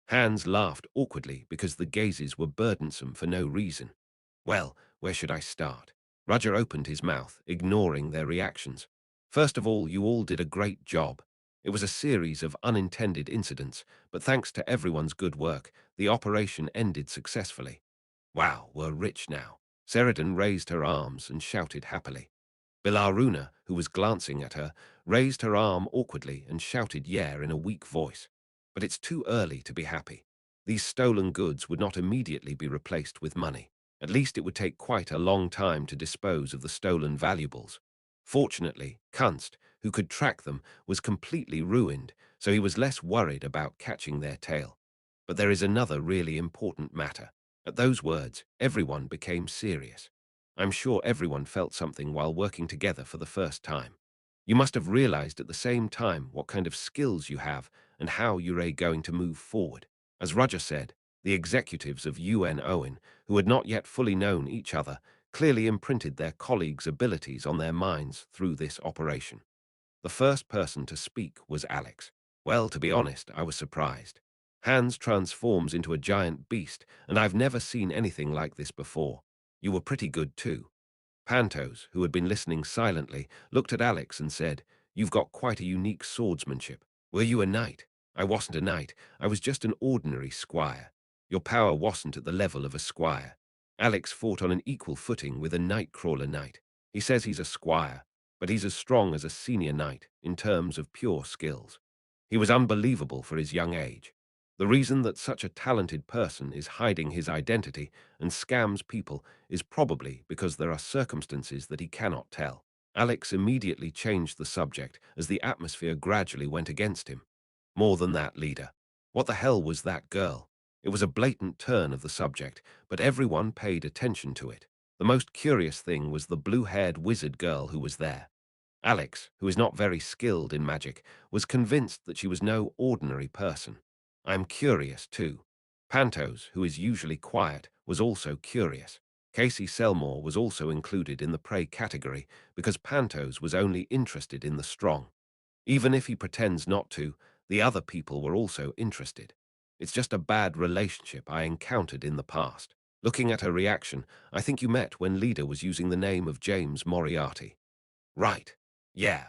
Speaker 1: Hans laughed awkwardly because the gazes were burdensome for no reason. Well, where should I start? Roger opened his mouth, ignoring their reactions. First of all, you all did a great job. It was a series of unintended incidents, but thanks to everyone's good work, the operation ended successfully. Wow, we're rich now. Sheridan raised her arms and shouted happily. Bilaruna, who was glancing at her, raised her arm awkwardly and shouted yeah in a weak voice. But it's too early to be happy. These stolen goods would not immediately be replaced with money. At least it would take quite a long time to dispose of the stolen valuables. Fortunately, Kunst, who could track them, was completely ruined, so he was less worried about catching their tail. But there is another really important matter. At those words, everyone became serious. I'm sure everyone felt something while working together for the first time. You must have realized at the same time what kind of skills you have and how you're going to move forward. As Roger said, the executives of UN Owen, who had not yet fully known each other, clearly imprinted their colleagues' abilities on their minds through this operation. The first person to speak was Alex. Well, to be honest, I was surprised. Hans transforms into a giant beast, and I've never seen anything like this before. You were pretty good too. Pantos, who had been listening silently, looked at Alex and said, "You've got quite a unique swordsmanship. Were you a knight?" "I wasn't a knight. I was just an ordinary squire. Your power wasn't at the level of a squire." Alex fought on an equal footing with a nightcrawler knight. He says he's a squire, but he's as strong as a senior knight in terms of pure skills. He was unbelievable for his young age. The reason that such a talented person is hiding his identity and scams people is probably because there are circumstances that he cannot tell. Alex immediately changed the subject as the atmosphere gradually went against him. More than that, leader. What the hell was that girl? It was a blatant turn of the subject, but everyone paid attention to it. The most curious thing was the blue-haired wizard girl who was there. Alex, who is not very skilled in magic, was convinced that she was no ordinary person. I'm curious, too. Pantos, who is usually quiet, was also curious. Casey Selmore was also included in the prey category because Pantos was only interested in the strong. Even if he pretends not to, the other people were also interested. It's just a bad relationship I encountered in the past. Looking at her reaction, I think you met when Leader was using the name of James Moriarty. Right. Yeah.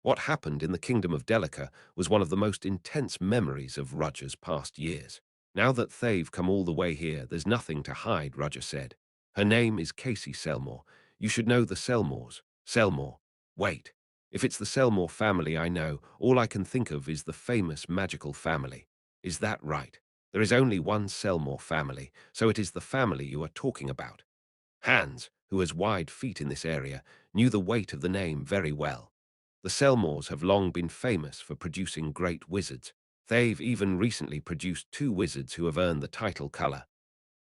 Speaker 1: What happened in the Kingdom of Delica was one of the most intense memories of Roger's past years. Now that they've come all the way here, there's nothing to hide, Roger said. Her name is Casey Selmore. You should know the Selmores. Selmore. Wait. If it's the Selmore family I know, all I can think of is the famous magical family. Is that right? There is only one Selmore family, so it is the family you are talking about. Hans, who has wide feet in this area, knew the weight of the name very well. The Selmores have long been famous for producing great wizards. They've even recently produced two wizards who have earned the title color.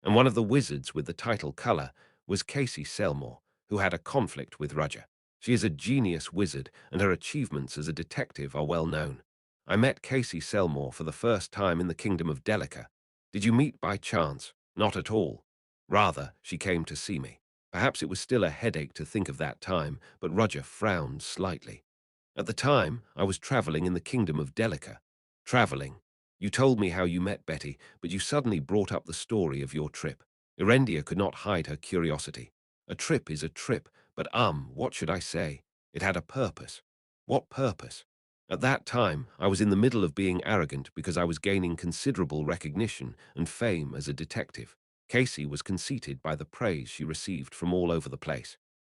Speaker 1: And one of the wizards with the title color was Casey Selmore, who had a conflict with Roger. She is a genius wizard, and her achievements as a detective are well known. I met Casey Selmore for the first time in the Kingdom of Delica. Did you meet by chance? Not at all. Rather, she came to see me. Perhaps it was still a headache to think of that time, but Roger frowned slightly. At the time, I was traveling in the Kingdom of Delica. Traveling. You told me how you met Betty, but you suddenly brought up the story of your trip. Erendia could not hide her curiosity. A trip is a trip, but what should I say? It had a purpose. What purpose? At that time, I was in the middle of being arrogant because I was gaining considerable recognition and fame as a detective. Casey was conceited by the praise she received from all over the place.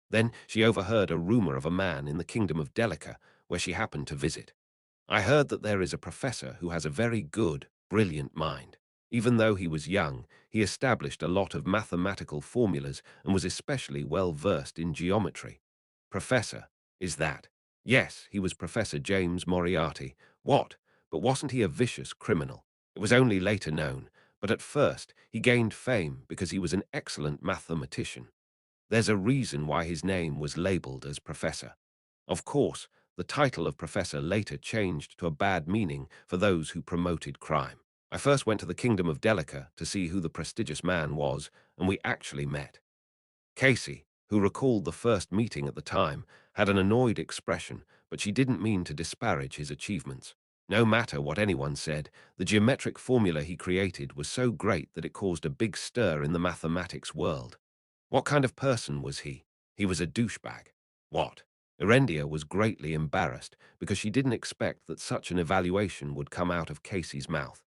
Speaker 1: Then she overheard a rumor of a man in the Kingdom of Delica where she happened to visit. I heard that there is a professor who has a very good, brilliant mind. Even though he was young, he established a lot of mathematical formulas and was especially well versed in geometry. Professor, is that? Yes, he was Professor James Moriarty. What? But wasn't he a vicious criminal? It was only later known, but at first he gained fame because he was an excellent mathematician. There's a reason why his name was labeled as Professor. Of course, the title of Professor later changed to a bad meaning for those who promoted crime. I first went to the Kingdom of Delica to see who the prestigious man was, and we actually met. Casey, who recalled the first meeting at the time, had an annoyed expression, but she didn't mean to disparage his achievements. No matter what anyone said, the geometric formula he created was so great that it caused a big stir in the mathematics world. What kind of person was he? He was a douchebag. What? Erendia was greatly embarrassed because she didn't expect that such an evaluation would come out of Casey's mouth.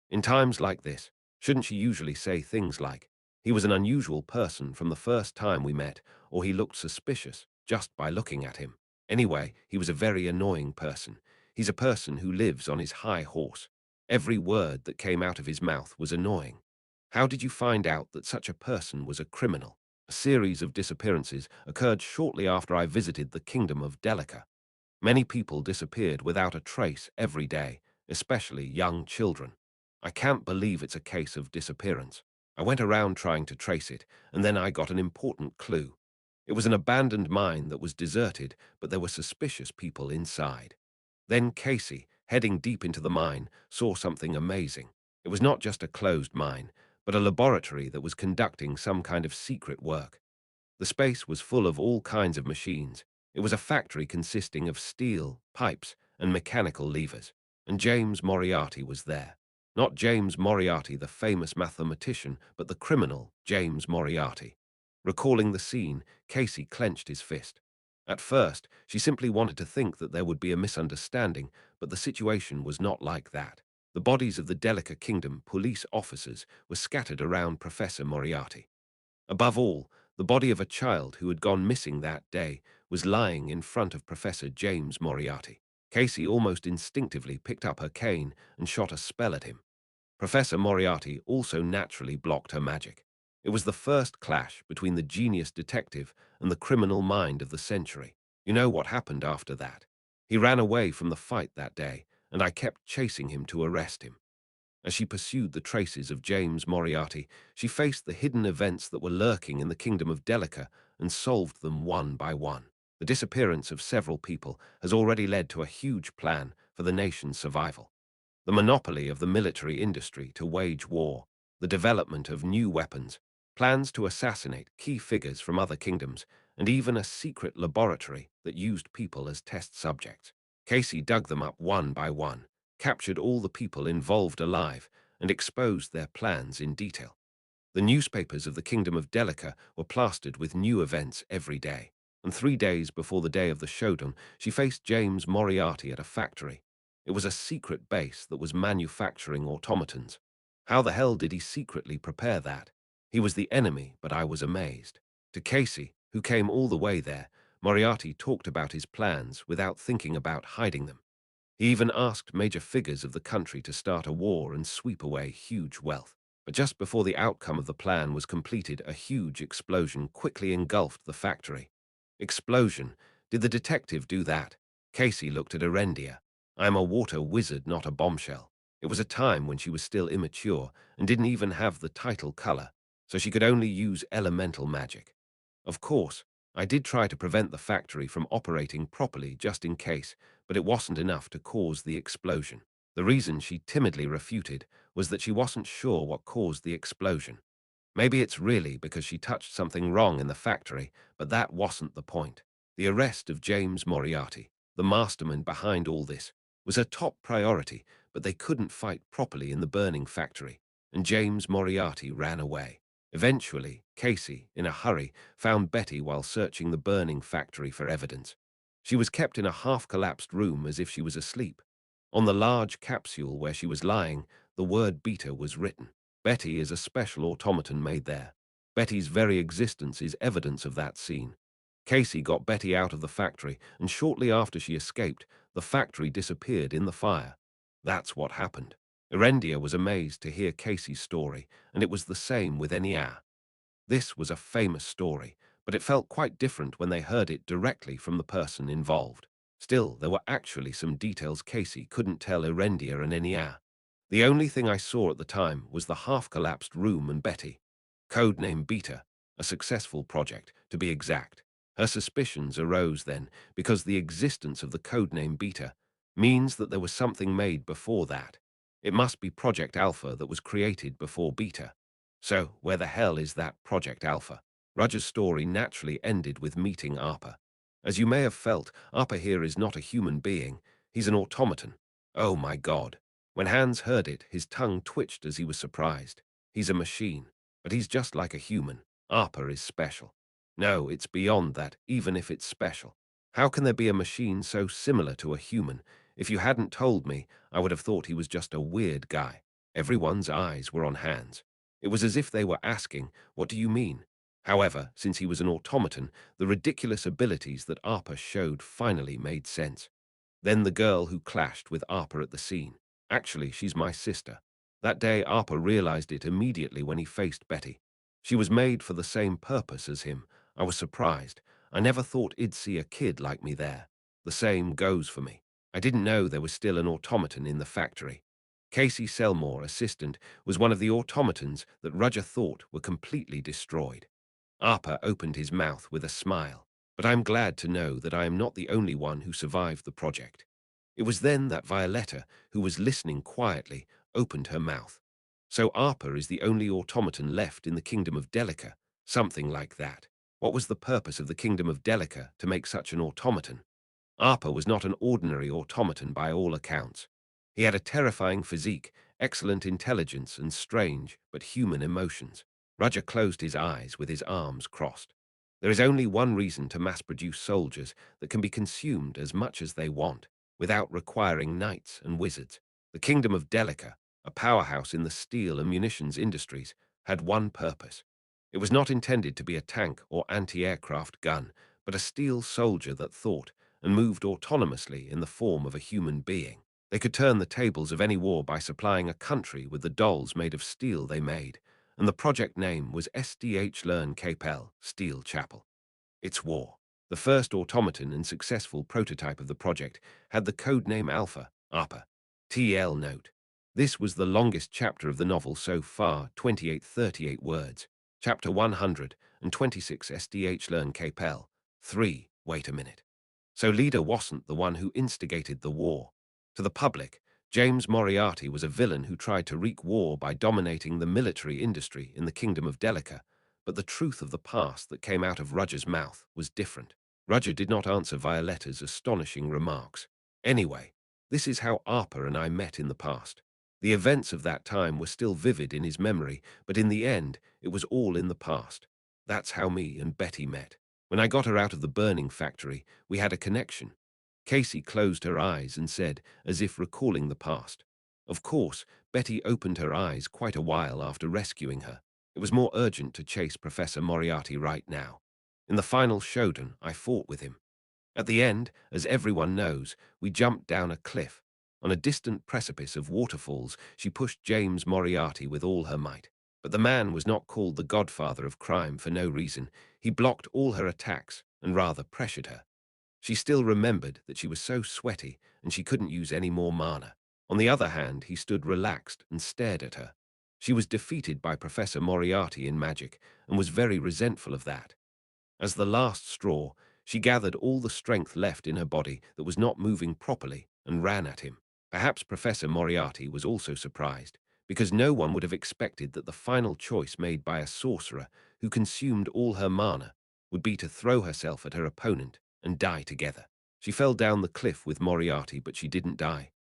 Speaker 1: In times like this, shouldn't she usually say things like, "He was an unusual person from the first time we met," or "He looked suspicious just by looking at him"? Anyway, he was a very annoying person. He's a person who lives on his high horse. Every word that came out of his mouth was annoying. How did you find out that such a person was a criminal? A series of disappearances occurred shortly after I visited the kingdom of Delica. Many people disappeared without a trace every day, especially young children. I can't believe it's a case of disappearance. I went around trying to trace it, and then I got an important clue. It was an abandoned mine that was deserted, but there were suspicious people inside. Then Casey, heading deep into the mine, saw something amazing. It was not just a closed mine, but a laboratory that was conducting some kind of secret work. The space was full of all kinds of machines. It was a factory consisting of steel, pipes, and mechanical levers. And James Moriarty was there. Not James Moriarty, the famous mathematician, but the criminal, James Moriarty. Recalling the scene, Casey clenched his fist. At first, she simply wanted to think that there would be a misunderstanding, but the situation was not like that. The bodies of the Delica Kingdom police officers were scattered around Professor Moriarty. Above all, the body of a child who had gone missing that day was lying in front of Professor James Moriarty. Casey almost instinctively picked up her cane and shot a spell at him. Professor Moriarty also naturally blocked her magic. It was the first clash between the genius detective and the criminal mind of the century. You know what happened after that? He ran away from the fight that day, and I kept chasing him to arrest him. As she pursued the traces of James Moriarty, she faced the hidden events that were lurking in the kingdom of Delica and solved them one by one. The disappearance of several people has already led to a huge plan for the nation's survival. The monopoly of the military industry to wage war, the development of new weapons, plans to assassinate key figures from other kingdoms, and even a secret laboratory that used people as test subjects. Casey dug them up one by one, captured all the people involved alive, and exposed their plans in detail. The newspapers of the Kingdom of Delica were plastered with new events every day, and 3 days before the day of the showdown, she faced James Moriarty at a factory. It was a secret base that was manufacturing automatons. How the hell did he secretly prepare that? He was the enemy, but I was amazed. To Casey, who came all the way there, Moriarty talked about his plans without thinking about hiding them. He even asked major figures of the country to start a war and sweep away huge wealth. But just before the outcome of the plan was completed, a huge explosion quickly engulfed the factory. Explosion? Did the detective do that? Casey looked at Erendia. "I am a water wizard, not a bombshell." It was a time when she was still immature and didn't even have the title color, so she could only use elemental magic. Of course, I did try to prevent the factory from operating properly just in case, but it wasn't enough to cause the explosion. The reason she timidly refuted was that she wasn't sure what caused the explosion. Maybe it's really because she touched something wrong in the factory, but that wasn't the point. The arrest of James Moriarty, the mastermind behind all this, was her top priority, but they couldn't fight properly in the burning factory, and James Moriarty ran away. Eventually, Casey, in a hurry, found Betty while searching the burning factory for evidence. She was kept in a half-collapsed room as if she was asleep. On the large capsule where she was lying, the word beta was written. Betty is a special automaton made there. Betty's very existence is evidence of that scene. Casey got Betty out of the factory, and shortly after she escaped, the factory disappeared in the fire. That's what happened. Erendia was amazed to hear Casey's story, and it was the same with Enya. This was a famous story, but it felt quite different when they heard it directly from the person involved. Still, there were actually some details Casey couldn't tell Erendia and Enya. The only thing I saw at the time was the half-collapsed room and Betty. Codename Beta, a successful project, to be exact. Her suspicions arose then because the existence of the codename Beta means that there was something made before that. It must be Project Alpha that was created before Beta. So, where the hell is that Project Alpha? Rudger's story naturally ended with meeting Arpa. As you may have felt, Arpa here is not a human being. He's an automaton. Oh my God. When Hans heard it, his tongue twitched as he was surprised. He's a machine, but he's just like a human. Arpa is special. No, it's beyond that, even if it's special. How can there be a machine so similar to a human? If you hadn't told me, I would have thought he was just a weird guy. Everyone's eyes were on Hans. It was as if they were asking, "What do you mean?" However, since he was an automaton, the ridiculous abilities that Arpa showed finally made sense. Then the girl who clashed with Arpa at the scene. Actually, she's my sister. That day, Arpa realized it immediately when he faced Betty. She was made for the same purpose as him. I was surprised. I never thought I'd see a kid like me there. The same goes for me. I didn't know there was still an automaton in the factory. Casey Selmore, assistant, was one of the automatons that Roger thought were completely destroyed. Arpa opened his mouth with a smile, but I'm glad to know that I am not the only one who survived the project. It was then that Violetta, who was listening quietly, opened her mouth. So Arpa is the only automaton left in the kingdom of Delica, something like that. What was the purpose of the kingdom of Delica to make such an automaton? Arpa was not an ordinary automaton by all accounts. He had a terrifying physique, excellent intelligence, and strange but human emotions. Roger closed his eyes with his arms crossed. There is only one reason to mass-produce soldiers that can be consumed as much as they want, without requiring knights and wizards. The kingdom of Delica, a powerhouse in the steel and munitions industries, had one purpose. It was not intended to be a tank or anti-aircraft gun, but a steel soldier that thought and moved autonomously in the form of a human being. They could turn the tables of any war by supplying a country with the dolls made of steel they made, and the project name was SDH Learn Capel, Steel Chapel. It's war. The first automaton and successful prototype of the project had the code name Alpha, ARPA. TL note. This was the longest chapter of the novel so far, 2838 words. Chapter 126 SDH Learn Capel. 3. Wait a minute. So Leader wasn't the one who instigated the war. To the public, James Moriarty was a villain who tried to wreak war by dominating the military industry in the kingdom of Delica, but the truth of the past that came out of Roger's mouth was different. Roger did not answer Violetta's astonishing remarks. Anyway, this is how Arpa and I met in the past. The events of that time were still vivid in his memory, but in the end, it was all in the past. That's how me and Betty met. When I got her out of the burning factory, we had a connection. Casey closed her eyes and said, as if recalling the past. Of course, Betty opened her eyes quite a while after rescuing her. It was more urgent to chase Professor Moriarty right now. In the final showdown, I fought with him. At the end, as everyone knows, we jumped down a cliff. On a distant precipice of waterfalls, she pushed James Moriarty with all her might. But the man was not called the godfather of crime for no reason. He blocked all her attacks and rather pressured her. She still remembered that she was so sweaty and she couldn't use any more mana. On the other hand, he stood relaxed and stared at her. She was defeated by Professor Moriarty in magic and was very resentful of that. As the last straw, she gathered all the strength left in her body that was not moving properly and ran at him. Perhaps Professor Moriarty was also surprised, because no one would have expected that the final choice made by a sorcerer who consumed all her mana would be to throw herself at her opponent and die together. She fell down the cliff with Moriarty, but she didn't die.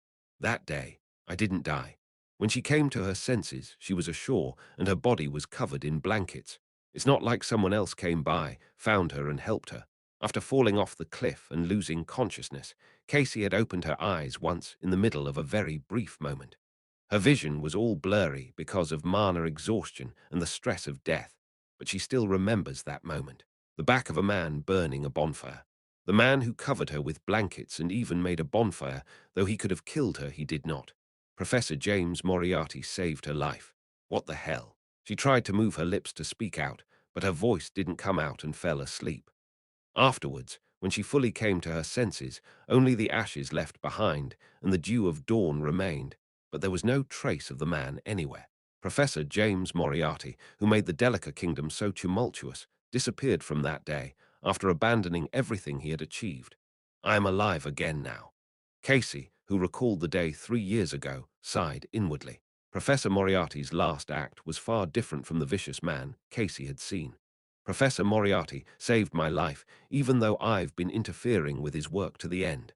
Speaker 1: That day, I didn't die. When she came to her senses, she was ashore and her body was covered in blankets. It's not like someone else came by, found her and helped her. After falling off the cliff and losing consciousness, Casey had opened her eyes once in the middle of a very brief moment. Her vision was all blurry because of mana exhaustion and the stress of death, but she still remembers that moment. The back of a man burning a bonfire. The man who covered her with blankets and even made a bonfire, though he could have killed her, he did not. Professor James Moriarty saved her life. What the hell? She tried to move her lips to speak out, but her voice didn't come out and fell asleep. Afterwards, when she fully came to her senses, only the ashes left behind and the dew of dawn remained, but there was no trace of the man anywhere. Professor James Moriarty, who made the Delica Kingdom so tumultuous, disappeared from that day after abandoning everything he had achieved. I am alive again now. Casey, who recalled the day 3 years ago, sighed inwardly. Professor Moriarty's last act was far different from the vicious man Casey had seen. Professor Moriarty saved my life, even though I've been interfering with his work to the end.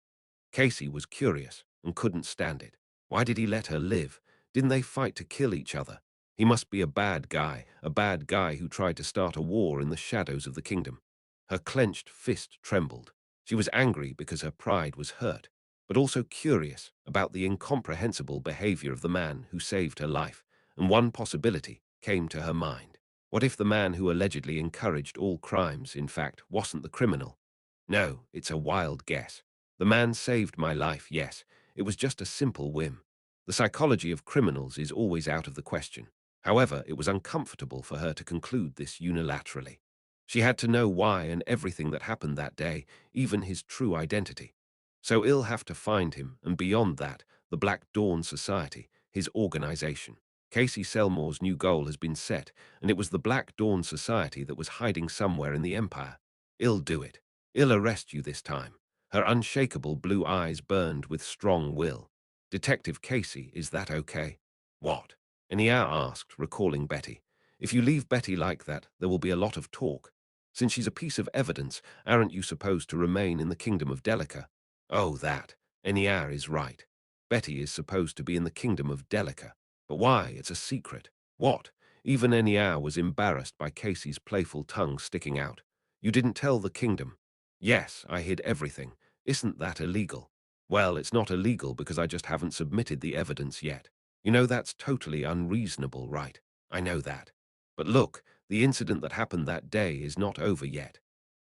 Speaker 1: Casey was curious. and couldn't stand it. Why did he let her live? Didn't they fight to kill each other? He must be a bad guy who tried to start a war in the shadows of the kingdom. Her clenched fist trembled. She was angry because her pride was hurt, but also curious about the incomprehensible behavior of the man who saved her life, and one possibility came to her mind. What if the man who allegedly encouraged all crimes, in fact, wasn't the criminal? No, it's a wild guess. The man saved my life, yes. It was just a simple whim. The psychology of criminals is always out of the question. However, it was uncomfortable for her to conclude this unilaterally. She had to know why and everything that happened that day, even his true identity. So I'll have to find him, and beyond that, the Black Dawn Society, his organization. Casey Selmore's new goal has been set, and it was the Black Dawn Society that was hiding somewhere in the Empire. I'll do it. I'll arrest you this time. Her unshakable blue eyes burned with strong will. Detective Casey, is that okay? What? Nia asked, recalling Betty. If you leave Betty like that, there will be a lot of talk. Since she's a piece of evidence, aren't you supposed to remain in the kingdom of Delica? Oh, that. Nia is right. Betty is supposed to be in the kingdom of Delica. But why? It's a secret. What? Even Nia was embarrassed by Casey's playful tongue sticking out. You didn't tell the kingdom. Yes, I hid everything. Isn't that illegal? Well, it's not illegal because I just haven't submitted the evidence yet. You know that's totally unreasonable, right? I know that. But look, the incident that happened that day is not over yet.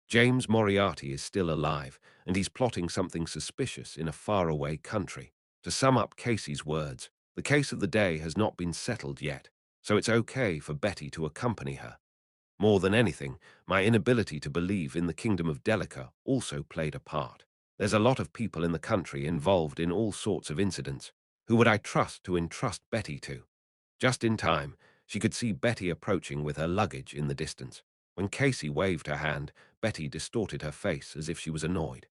Speaker 1: James Moriarty is still alive, and he's plotting something suspicious in a faraway country. To sum up Casey's words, the case of the day has not been settled yet, so it's okay for Betty to accompany her. More than anything, my inability to believe in the kingdom of Delica also played a part. There's a lot of people in the country involved in all sorts of incidents. Who would I trust to entrust Betty to? Just in time, she could see Betty approaching with her luggage in the distance. When Casey waved her hand, Betty distorted her face as if she was annoyed.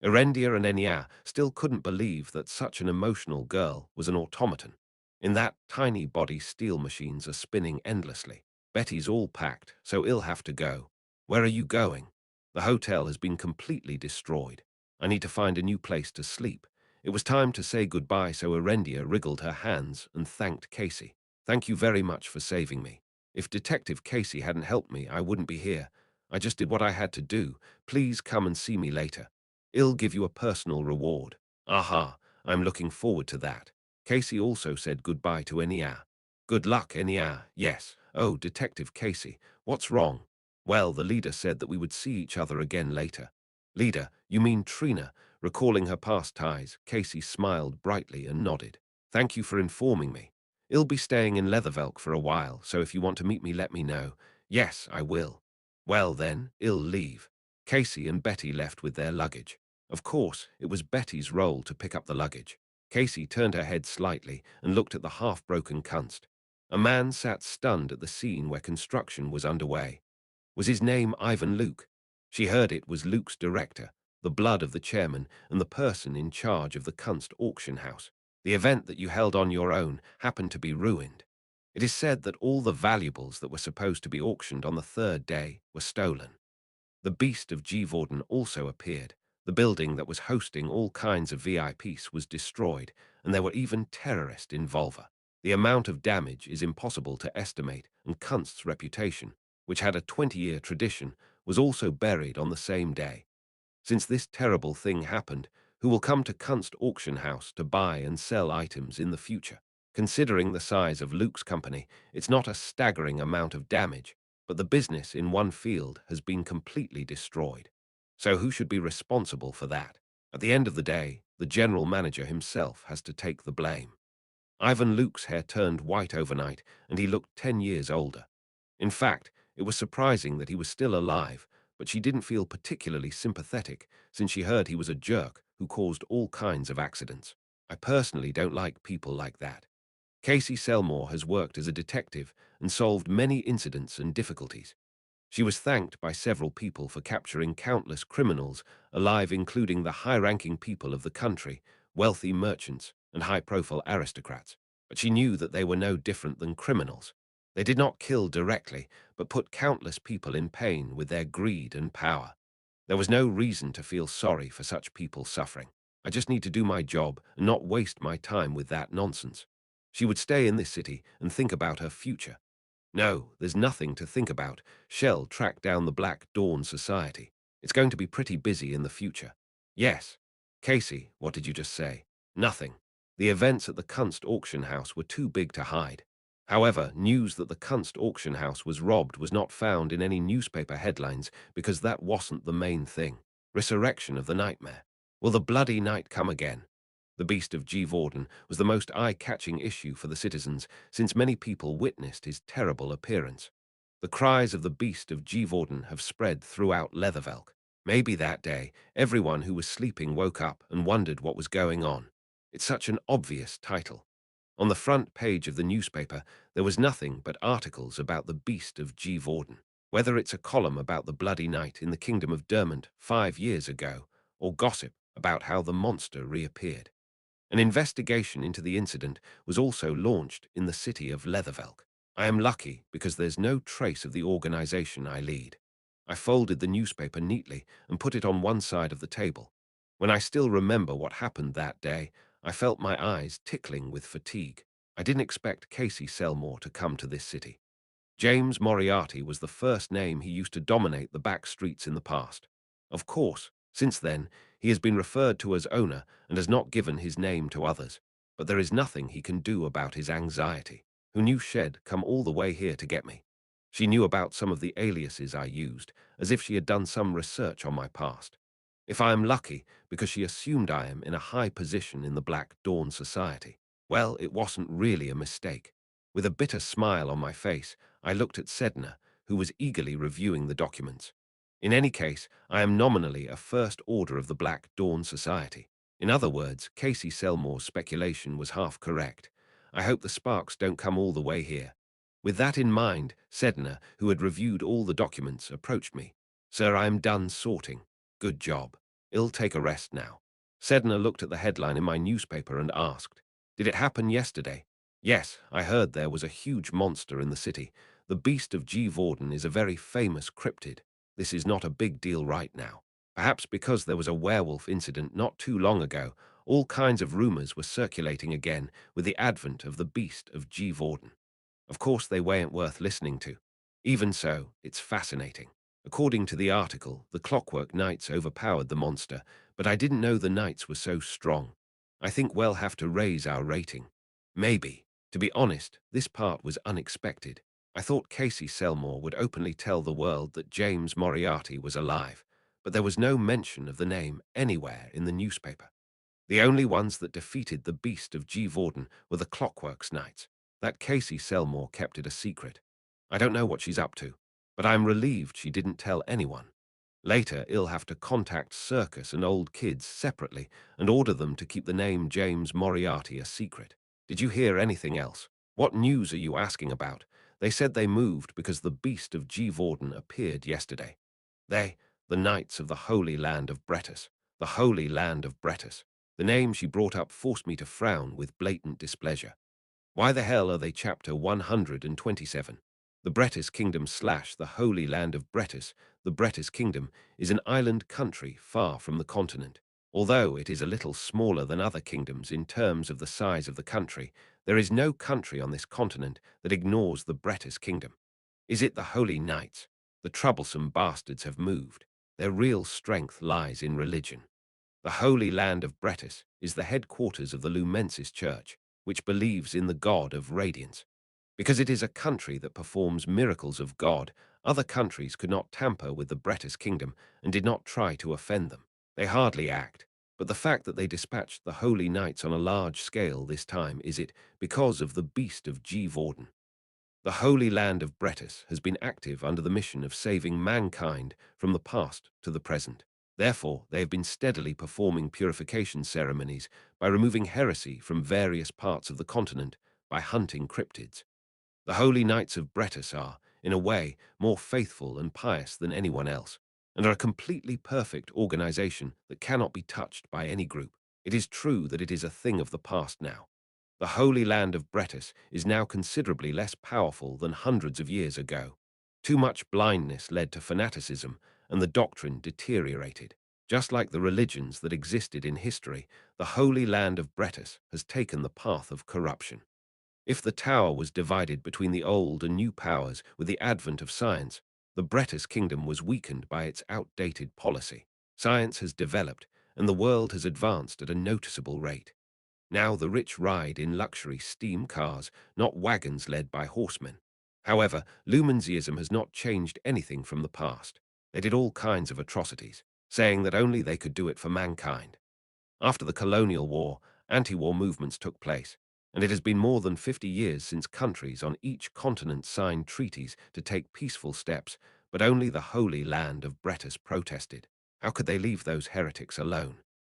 Speaker 1: Erendia and Enya still couldn't believe that such an emotional girl was an automaton. In that tiny body, steel machines are spinning endlessly. Betty's all packed, so I'll have to go. Where are you going? The hotel has been completely destroyed. I need to find a new place to sleep. It was time to say goodbye, so Erendia wriggled her hands and thanked Casey. Thank you very much for saving me. If Detective Casey hadn't helped me, I wouldn't be here. I just did what I had to do. Please come and see me later. I'll give you a personal reward. Aha, I'm looking forward to that. Casey also said goodbye to Enya. Good luck, Enya. Yes. Oh, Detective Casey, what's wrong? Well, the leader said that we would see each other again later. Leader, you mean Trina? Recalling her past ties, Casey smiled brightly and nodded. Thank you for informing me. I'll be staying in Leathervelk for a while, so if you want to meet me, let me know. Yes, I will. Well then, I'll leave. Casey and Betty left with their luggage. Of course, it was Betty's role to pick up the luggage. Casey turned her head slightly and looked at the half-broken kunst. A man sat stunned at the scene where construction was underway. Was his name Ivan Luke? She heard it was Luke's director, the blood of the chairman, and the person in charge of the Kunst auction house. The event that you held on your own happened to be ruined. It is said that all the valuables that were supposed to be auctioned on the third day were stolen. The Beast of Gvorden also appeared. The building that was hosting all kinds of VIPs was destroyed, and there were even terrorists involved. The amount of damage is impossible to estimate, and Kunst's reputation, which had a 20-year tradition, was also buried on the same day. Since this terrible thing happened, who will come to Kunst auction house to buy and sell items in the future? Considering the size of Luke's company, it's not a staggering amount of damage, but the business in one field has been completely destroyed. So who should be responsible for that? At the end of the day, the general manager himself has to take the blame. Ivan Luke's hair turned white overnight, and he looked 10 years older. In fact, it was surprising that he was still alive, but she didn't feel particularly sympathetic since she heard he was a jerk who caused all kinds of accidents. I personally don't like people like that. Casey Selmore has worked as a detective and solved many incidents and difficulties. She was thanked by several people for capturing countless criminals alive, including the high-ranking people of the country, wealthy merchants, and high-profile aristocrats. But she knew that they were no different than criminals. They did not kill directly, but put countless people in pain with their greed and power. There was no reason to feel sorry for such people suffering. I just need to do my job and not waste my time with that nonsense. She would stay in this city and think about her future. No, there's nothing to think about. Shell tracked down the Black Dawn Society. It's going to be pretty busy in the future. Yes. Casey, what did you just say? Nothing. The events at the Kunst auction house were too big to hide. However, news that the Kunst auction house was robbed was not found in any newspaper headlines because that wasn't the main thing. Resurrection of the nightmare. Will the bloody night come again? The Beast of G. Vorden was the most eye-catching issue for the citizens, since many people witnessed his terrible appearance. The cries of the Beast of G. Vorden have spread throughout Leathervelk. Maybe that day, everyone who was sleeping woke up and wondered what was going on. It's such an obvious title. On the front page of the newspaper, there was nothing but articles about the Beast of G. Vorden. Whether it's a column about the bloody night in the kingdom of Dermont 5 years ago, or gossip about how the monster reappeared. An investigation into the incident was also launched in the city of Leathervelk. I am lucky because there's no trace of the organization I lead. I folded the newspaper neatly and put it on one side of the table. When I still remember what happened that day, I felt my eyes tickling with fatigue. I didn't expect Casey Selmore to come to this city. James Moriarty was the first name he used to dominate the back streets in the past. Of course, since then, he has been referred to as owner and has not given his name to others. But there is nothing he can do about his anxiety. Who knew Shed come all the way here to get me? She knew about some of the aliases I used, as if she had done some research on my past. If I am lucky, because she assumed I am in a high position in the Black Dawn Society. Well, it wasn't really a mistake. With a bitter smile on my face, I looked at Sedna, who was eagerly reviewing the documents. In any case, I am nominally a First Order of the Black Dawn Society. In other words, Casey Selmore's speculation was half correct. I hope the sparks don't come all the way here. With that in mind, Sedna, who had reviewed all the documents, approached me. Sir, I am done sorting. Good job. I'll take a rest now. Sedna looked at the headline in my newspaper and asked, Did it happen yesterday? Yes, I heard there was a huge monster in the city. The Beast of G. Vorden is a very famous cryptid. This is not a big deal right now. Perhaps because there was a werewolf incident not too long ago, all kinds of rumors were circulating again with the advent of the Beast of G. Vorden. Of course, they weren't worth listening to. Even so, it's fascinating. According to the article, the Clockwork Knights overpowered the monster, but I didn't know the knights were so strong. I think we'll have to raise our rating. Maybe. To be honest, this part was unexpected. I thought Casey Selmore would openly tell the world that James Moriarty was alive, but there was no mention of the name anywhere in the newspaper. The only ones that defeated the Beast of G. Vorden were the Clockworks Knights. That Casey Selmore kept it a secret. I don't know what she's up to, but I'm relieved she didn't tell anyone. Later, I'll have to contact Circus and Old Kids separately and order them to keep the name James Moriarty a secret. Did you hear anything else? What news are you asking about? They said they moved because the Beast of G. Vorden appeared yesterday. They, the Knights of the Holy Land of Bretis. The Holy Land of Bretis. The name she brought up forced me to frown with blatant displeasure. Why the hell are they Chapter 127? The Bretis Kingdom / the Holy Land of Bretis. The Bretis Kingdom is an island country far from the continent. Although it is a little smaller than other kingdoms in terms of the size of the country, there is no country on this continent that ignores the Bretis Kingdom. Is it the Holy Knights? The troublesome bastards have moved. Their real strength lies in religion. The Holy Land of Bretis is the headquarters of the Lumensis Church, which believes in the God of Radiance. Because it is a country that performs miracles of God, other countries could not tamper with the Bretis kingdom and did not try to offend them. They hardly act, but the fact that they dispatched the Holy Knights on a large scale this time is it because of the Beast of G. Vorden. The Holy Land of Bretis has been active under the mission of saving mankind from the past to the present. Therefore, they have been steadily performing purification ceremonies by removing heresy from various parts of the continent by hunting cryptids. The Holy Knights of Bretis are, in a way, more faithful and pious than anyone else, and are a completely perfect organization that cannot be touched by any group. It is true that it is a thing of the past now. The Holy Land of Bretis is now considerably less powerful than hundreds of years ago. Too much blindness led to fanaticism, and the doctrine deteriorated. Just like the religions that existed in history, the Holy Land of Bretis has taken the path of corruption. If the tower was divided between the old and new powers with the advent of science, the Bretis kingdom was weakened by its outdated policy. Science has developed, and the world has advanced at a noticeable rate. Now the rich ride in luxury steam cars, not wagons led by horsemen. However, Lumensiism has not changed anything from the past. They did all kinds of atrocities, saying that only they could do it for mankind. After the colonial war, anti-war movements took place, and it has been more than 50 years since countries on each continent signed treaties to take peaceful steps, but only the Holy Land of Bretis protested. How could they leave those heretics alone?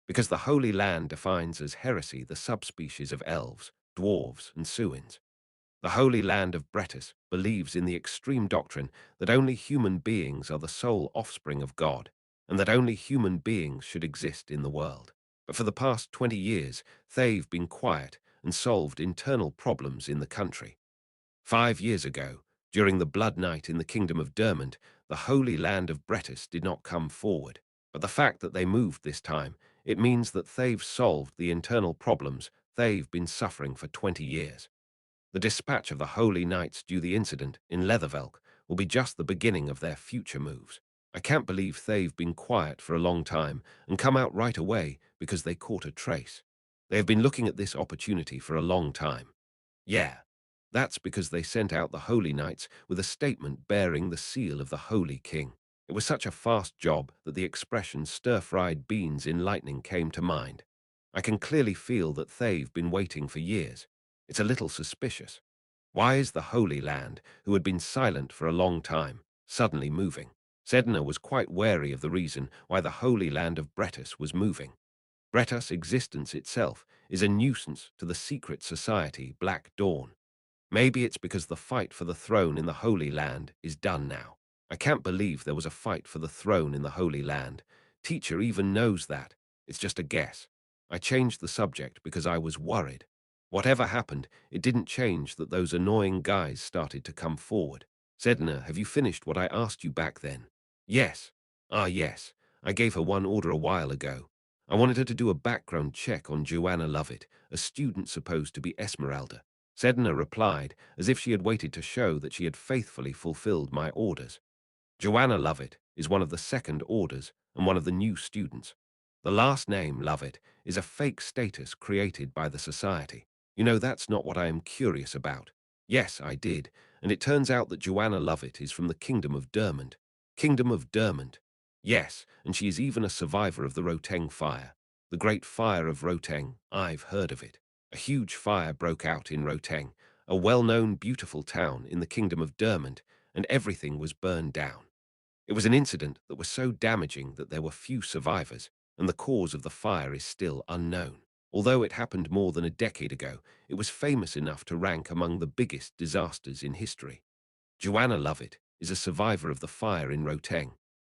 Speaker 1: Because the Holy Land defines as heresy the subspecies of elves, dwarves, and Suins. The Holy Land of Bretis believes in the extreme doctrine that only human beings are the sole offspring of God, and that only human beings should exist in the world. But for the past 20 years, they've been quiet and solved internal problems in the country. 5 years ago, during the Blood Night in the Kingdom of Dermont, the Holy Land of Bretis did not come forward. But the fact that they moved this time, it means that they've solved the internal problems they've been suffering for 20 years. The dispatch of the Holy Knights due the incident in Leathervelk will be just the beginning of their future moves. I can't believe they've been quiet for a long time and come out right away because they caught a trace. They have been looking at this opportunity for a long time. Yeah, that's because they sent out the Holy Knights with a statement bearing the seal of the Holy King. It was such a fast job that the expression stir-fried beans in lightning came to mind. I can clearly feel that they've been waiting for years. It's a little suspicious. Why is the Holy Land, who had been silent for a long time, suddenly moving? Sedna was quite wary of the reason why the Holy Land of Bretis was moving. Bretas' existence itself is a nuisance to the secret society Black Dawn. Maybe it's because the fight for the throne in the Holy Land is done now. I can't believe there was a fight for the throne in the Holy Land. Teacher even knows that. It's just a guess. I changed the subject because I was worried. Whatever happened, it didn't change that those annoying guys started to come forward. Sedna, have you finished what I asked you back then? Yes. Ah, yes. I gave her one order a while ago. I wanted her to do a background check on Joanna Lovett, a student supposed to be Esmeralda. Sedna replied, as if she had waited to show that she had faithfully fulfilled my orders. Joanna Lovett is one of the second orders and one of the new students. The last name, Lovett, is a fake status created by the society. You know, that's not what I am curious about. Yes, I did, and it turns out that Joanna Lovett is from the Kingdom of Dermont. Kingdom of Dermont. Yes, and she is even a survivor of the Roteng fire. The Great Fire of Roteng, I've heard of it. A huge fire broke out in Roteng, a well-known beautiful town in the Kingdom of Dermont, and everything was burned down. It was an incident that was so damaging that there were few survivors, and the cause of the fire is still unknown. Although it happened more than a decade ago, it was famous enough to rank among the biggest disasters in history. Joanna Lovett is a survivor of the fire in Roteng.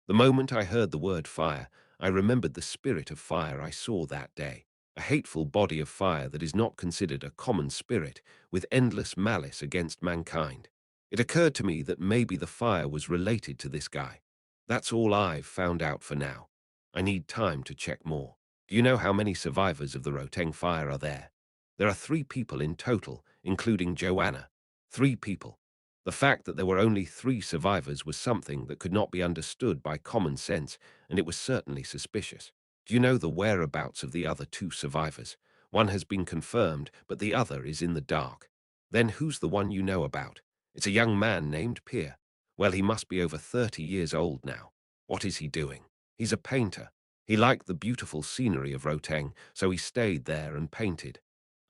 Speaker 1: The moment I heard the word fire, I remembered the spirit of fire I saw that day. A hateful body of fire that is not considered a common spirit, with endless malice against mankind. It occurred to me that maybe the fire was related to this guy. That's all I've found out for now. I need time to check more. Do you know how many survivors of the Roteng fire are there? There are 3 people in total, including Joanna. 3 people. The fact that there were only 3 survivors was something that could not be understood by common sense, and it was certainly suspicious. Do you know the whereabouts of the other 2 survivors? One has been confirmed, but the other is in the dark. Then who's the one you know about? It's a young man named Pierre. Well, he must be over 30 years old now. What is he doing? He's a painter. He liked the beautiful scenery of Roteng, so he stayed there and painted.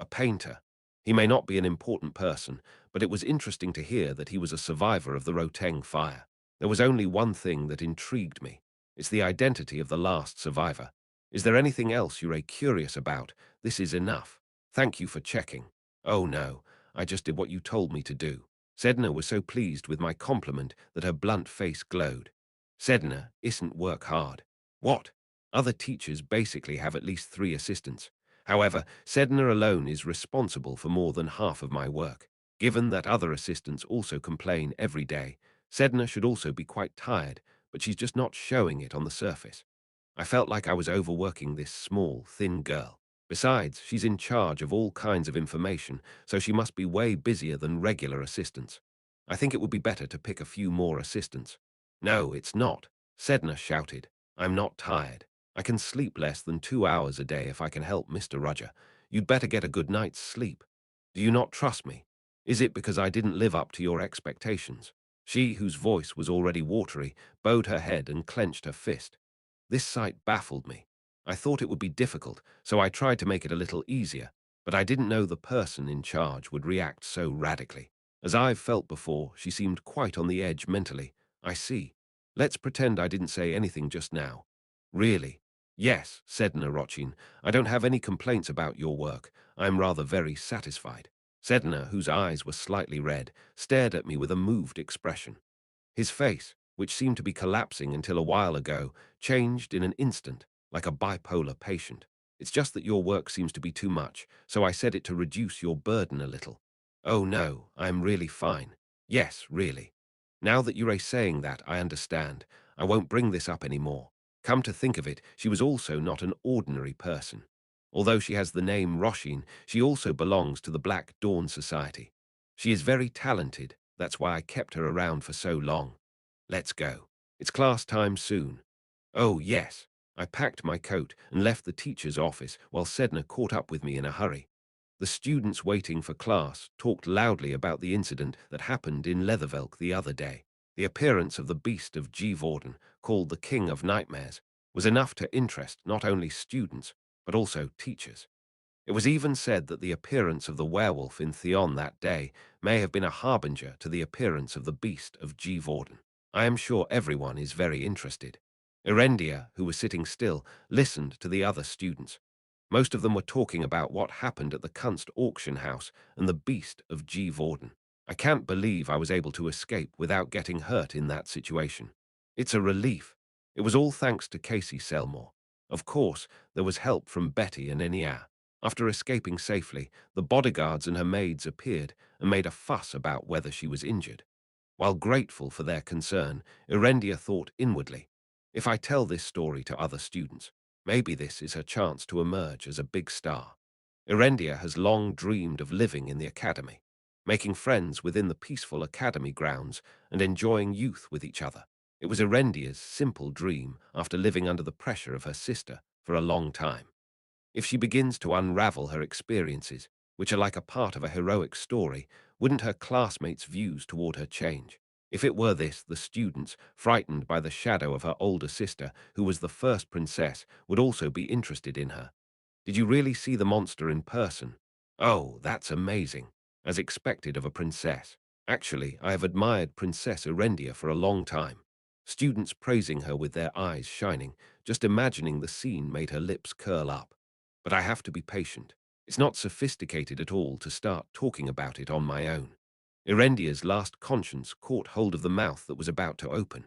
Speaker 1: A painter. He may not be an important person, but it was interesting to hear that he was a survivor of the Roteng fire. There was only one thing that intrigued me. It's the identity of the last survivor. Is there anything else you're curious about? This is enough. Thank you for checking. Oh no, I just did what you told me to do. Sedna was so pleased with my compliment that her blunt face glowed. Sedna isn't work hard. What? Other teachers basically have at least 3 assistants. However, Sedna alone is responsible for more than half of my work. Given that other assistants also complain every day, Sedna should also be quite tired, but she's just not showing it on the surface. I felt like I was overworking this small, thin girl. Besides, she's in charge of all kinds of information, so she must be way busier than regular assistants. I think it would be better to pick a few more assistants. No, it's not, Sedna shouted. I'm not tired. I can sleep less than 2 hours a day if I can help Mr. Roger. You'd better get a good night's sleep. Do you not trust me? Is it because I didn't live up to your expectations? She, whose voice was already watery, bowed her head and clenched her fist. This sight baffled me. I thought it would be difficult, so I tried to make it a little easier, but I didn't know the person in charge would react so radically. As I've felt before, she seemed quite on the edge mentally. I see. Let's pretend I didn't say anything just now. Really? Yes, said Narochin. I don't have any complaints about your work. I'm rather very satisfied. Sedna, whose eyes were slightly red, stared at me with a moved expression. His face, which seemed to be collapsing until a while ago, changed in an instant, like a bipolar patient. It's just that your work seems to be too much, so I said it to reduce your burden a little. Oh no, I'm really fine. Yes, really. Now that you're saying that, I understand. I won't bring this up anymore. Come to think of it, she was also not an ordinary person. Although she has the name Roshin, she also belongs to the Black Dawn Society. She is very talented, that's why I kept her around for so long. Let's go. It's class time soon. Oh, yes. I packed my coat and left the teacher's office while Sedna caught up with me in a hurry. The students waiting for class talked loudly about the incident that happened in Leathervelk the other day. The appearance of the beast of Gvorden, called the King of Nightmares, was enough to interest not only students, but also teachers. It was even said that the appearance of the werewolf in Theon that day may have been a harbinger to the appearance of the beast of Gvorden. I am sure everyone is very interested. Erendia, who was sitting still, listened to the other students. Most of them were talking about what happened at the Kunst auction house and the beast of Gvorden. I can't believe I was able to escape without getting hurt in that situation. It's a relief. It was all thanks to Casey Selmore. Of course, there was help from Betty and Enya. After escaping safely, the bodyguards and her maids appeared and made a fuss about whether she was injured. While grateful for their concern, Erendia thought inwardly, if I tell this story to other students, maybe this is her chance to emerge as a big star. Erendia has long dreamed of living in the academy, making friends within the peaceful academy grounds and enjoying youth with each other. It was Erendia's simple dream after living under the pressure of her sister for a long time. If she begins to unravel her experiences, which are like a part of a heroic story, wouldn't her classmates' views toward her change? If it were this, the students, frightened by the shadow of her older sister, who was the first princess, would also be interested in her. Did you really see the monster in person? Oh, that's amazing. As expected of a princess. Actually, I have admired Princess Erendia for a long time. Students praising her with their eyes shining, just imagining the scene made her lips curl up. But I have to be patient. It's not sophisticated at all to start talking about it on my own. Erendia's last conscience caught hold of the mouth that was about to open.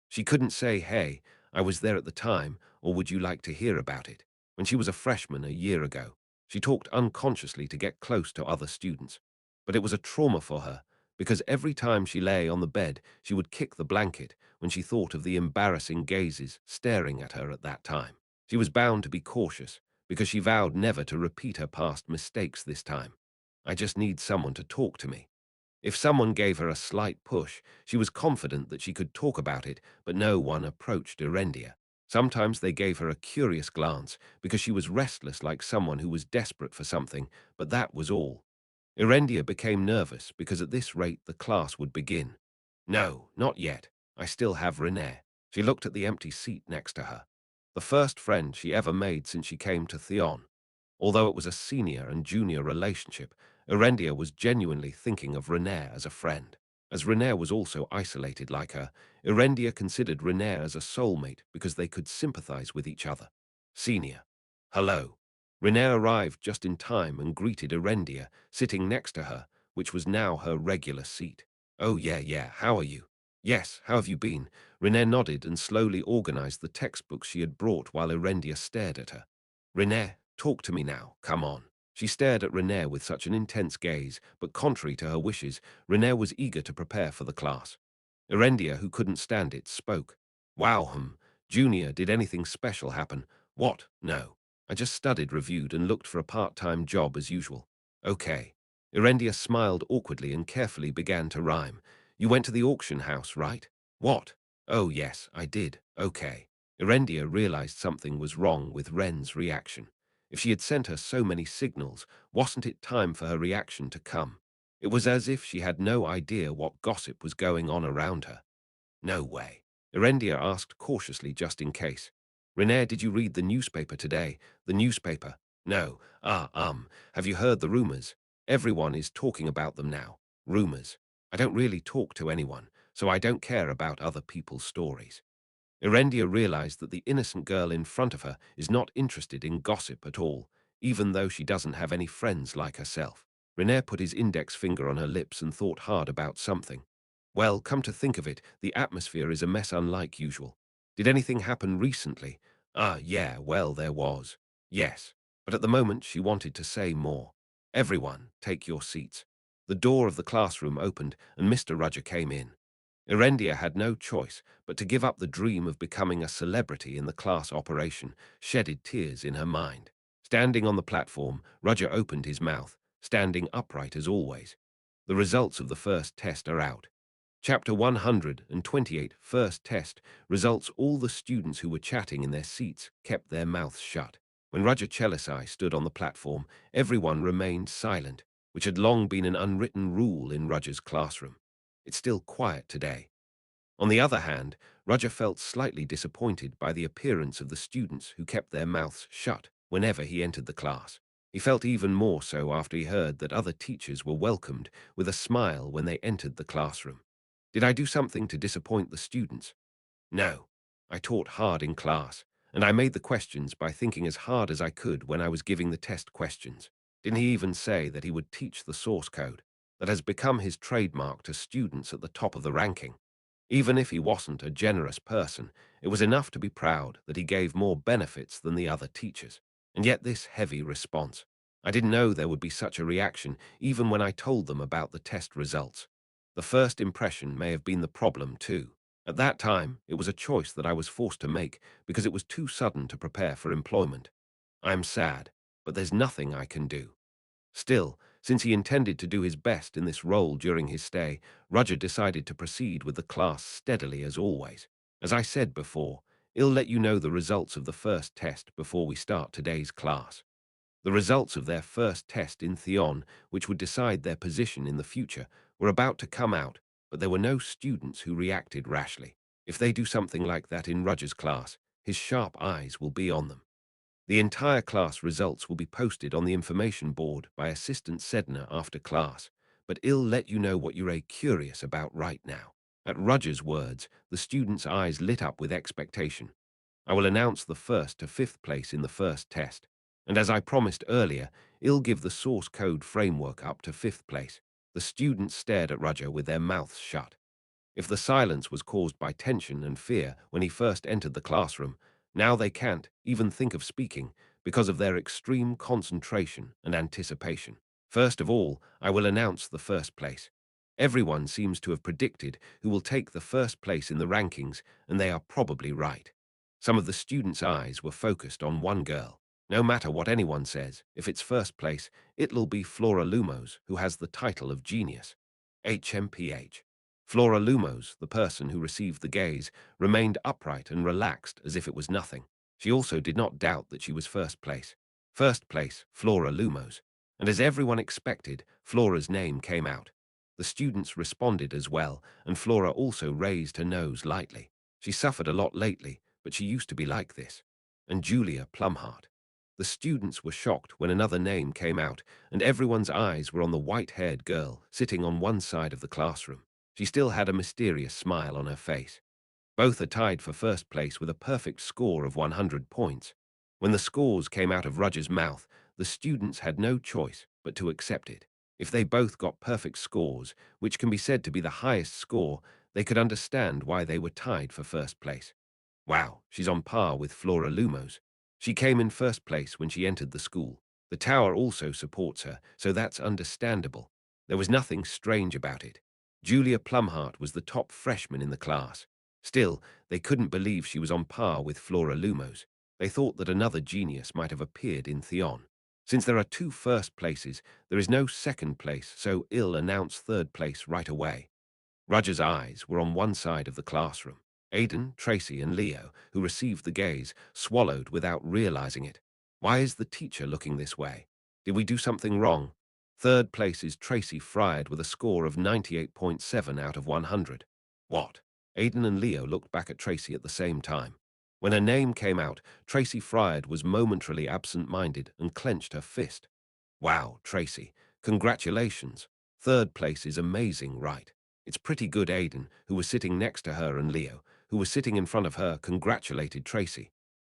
Speaker 1: She couldn't say, hey, I was there at the time, or would you like to hear about it? When she was a freshman a year ago, she talked unconsciously to get close to other students. But it was a trauma for her, because every time she lay on the bed, she would kick the blanket when she thought of the embarrassing gazes staring at her at that time. She was bound to be cautious, because she vowed never to repeat her past mistakes this time. I just need someone to talk to me. If someone gave her a slight push, she was confident that she could talk about it, but no one approached Erendia. Sometimes they gave her a curious glance, because she was restless like someone who was desperate for something, but that was all. Erendia became nervous because at this rate the class would begin. No, not yet. I still have Renee. She looked at the empty seat next to her. The first friend she ever made since she came to Theon. Although it was a senior and junior relationship, Erendia was genuinely thinking of Renee as a friend. As Renee was also isolated like her, Erendia considered Renee as a soulmate because they could sympathize with each other. Senior. Hello. Renee arrived just in time and greeted Erendia, sitting next to her, which was now her regular seat. Oh yeah, how are you? Yes, how have you been? Renee nodded and slowly organized the textbooks she had brought while Erendia stared at her. Renee, talk to me now, come on. She stared at Renee with such an intense gaze, but contrary to her wishes, Renee was eager to prepare for the class. Erendia, who couldn't stand it, spoke. Wow, Junior, did anything special happen? What? No. I just studied, reviewed, and looked for a part-time job as usual. Okay. Erendia smiled awkwardly and carefully began to rhyme. You went to the auction house, right? What? Oh, yes, I did. Okay. Erendia realized something was wrong with Ren's reaction. If she had sent her so many signals, wasn't it time for her reaction to come? It was as if she had no idea what gossip was going on around her. No way. Erendia asked cautiously just in case. Renair, did you read the newspaper today? The newspaper? No. Have you heard the rumors? Everyone is talking about them now. Rumors. I don't really talk to anyone, so I don't care about other people's stories. Erendia realized that the innocent girl in front of her is not interested in gossip at all, even though she doesn't have any friends like herself. Renair put his index finger on her lips and thought hard about something. Well, come to think of it, the atmosphere is a mess unlike usual. Did anything happen recently? Yeah, well, there was. Yes, but at the moment she wanted to say more. Everyone, take your seats. The door of the classroom opened and Mr. Rudger came in. Erendia had no choice but to give up the dream of becoming a celebrity in the class operation, shedded tears in her mind. Standing on the platform, Rudger opened his mouth, standing upright as always. The results of the first test are out. Chapter 128, First Test, results. All the students who were chatting in their seats kept their mouths shut. When Rudger Chelisai stood on the platform, everyone remained silent, which had long been an unwritten rule in Rudger's classroom. It's still quiet today. On the other hand, Rudger felt slightly disappointed by the appearance of the students who kept their mouths shut whenever he entered the class. He felt even more so after he heard that other teachers were welcomed with a smile when they entered the classroom. Did I do something to disappoint the students? No. I taught hard in class, and I made the questions by thinking as hard as I could when I was giving the test questions. Didn't he even say that he would teach the source code? That has become his trademark to students at the top of the ranking. Even if he wasn't a generous person, it was enough to be proud that he gave more benefits than the other teachers. And yet this heavy response. I didn't know there would be such a reaction even when I told them about the test results. The first impression may have been the problem too. At that time, it was a choice that I was forced to make because it was too sudden to prepare for employment. I am sad, but there's nothing I can do. Still, since he intended to do his best in this role during his stay, Roger decided to proceed with the class steadily as always. As I said before, he'll let you know the results of the first test before we start today's class. The results of their first test in Theon, which would decide their position in the future, were about to come out, but there were no students who reacted rashly. If they do something like that in Roger's class, his sharp eyes will be on them. The entire class results will be posted on the information board by Assistant Sedna after class, but he'll let you know what you're curious about right now. At Roger's words, the students' eyes lit up with expectation. I will announce the first to fifth place in the first test, and as I promised earlier, he'll give the source code framework up to fifth place. The students stared at Roger with their mouths shut. If the silence was caused by tension and fear when he first entered the classroom, now they can't even think of speaking because of their extreme concentration and anticipation. First of all, I will announce the first place. Everyone seems to have predicted who will take the first place in the rankings, and they are probably right. Some of the students' eyes were focused on one girl. No matter what anyone says, if it's first place, it'll be Flora Lumos, who has the title of genius. HMPH. Flora Lumos, the person who received the gaze, remained upright and relaxed as if it was nothing. She also did not doubt that she was first place. First place, Flora Lumos. And as everyone expected, Flora's name came out. The students responded as well, and Flora also raised her nose lightly. She suffered a lot lately, but she used to be like this. And Julia Plumhart. The students were shocked when another name came out, and everyone's eyes were on the white-haired girl sitting on one side of the classroom. She still had a mysterious smile on her face. Both are tied for first place with a perfect score of 100 points. When the scores came out of Roger's mouth, the students had no choice but to accept it. If they both got perfect scores, which can be said to be the highest score, they could understand why they were tied for first place. Wow, she's on par with Flora Lumos. She came in first place when she entered the school. The tower also supports her, so that's understandable. There was nothing strange about it. Julia Plumhart was the top freshman in the class. Still, they couldn't believe she was on par with Flora Lumos. They thought that another genius might have appeared in Theon. Since there are two first places, there is no second place, so Il announced third place right away. Roger's eyes were on one side of the classroom. Aidan, Tracy, and Leo, who received the gaze, swallowed without realizing it. Why is the teacher looking this way? Did we do something wrong? Third place is Tracy Fried with a score of 98.7 out of 100. What? Aidan and Leo looked back at Tracy at the same time. When her name came out, Tracy Fried was momentarily absent-minded and clenched her fist. Wow, Tracy, congratulations. Third place is amazing, right? It's pretty good. Aidan, who was sitting next to her, and Leo, who was sitting in front of her, congratulated Tracy.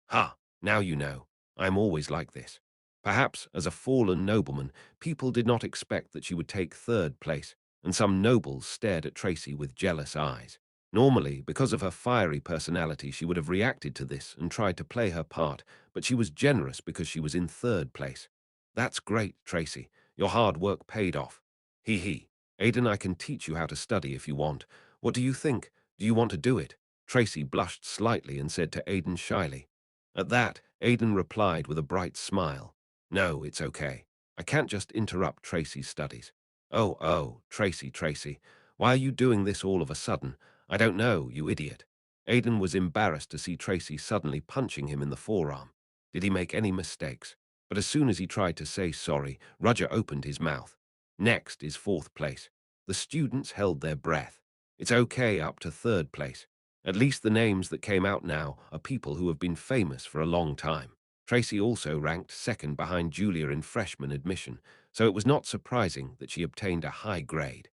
Speaker 1: Ha, now you know. I'm always like this. Perhaps, as a fallen nobleman, people did not expect that she would take third place, and some nobles stared at Tracy with jealous eyes. Normally, because of her fiery personality, she would have reacted to this and tried to play her part, but she was generous because she was in third place. That's great, Tracy. Your hard work paid off. Hee hee. Aidan, I can teach you how to study if you want. What do you think? Do you want to do it? Tracy blushed slightly and said to Aidan shyly. At that, Aidan replied with a bright smile. No, it's okay. I can't just interrupt Tracy's studies. Oh, Tracy. Why are you doing this all of a sudden? I don't know, you idiot. Aidan was embarrassed to see Tracy suddenly punching him in the forearm. Did he make any mistakes? But as soon as he tried to say sorry, Roger opened his mouth. Next is fourth place. The students held their breath. It's okay up to third place. At least the names that came out now are people who have been famous for a long time. Tracy also ranked second behind Julia in freshman admission, so it was not surprising that she obtained a high grade.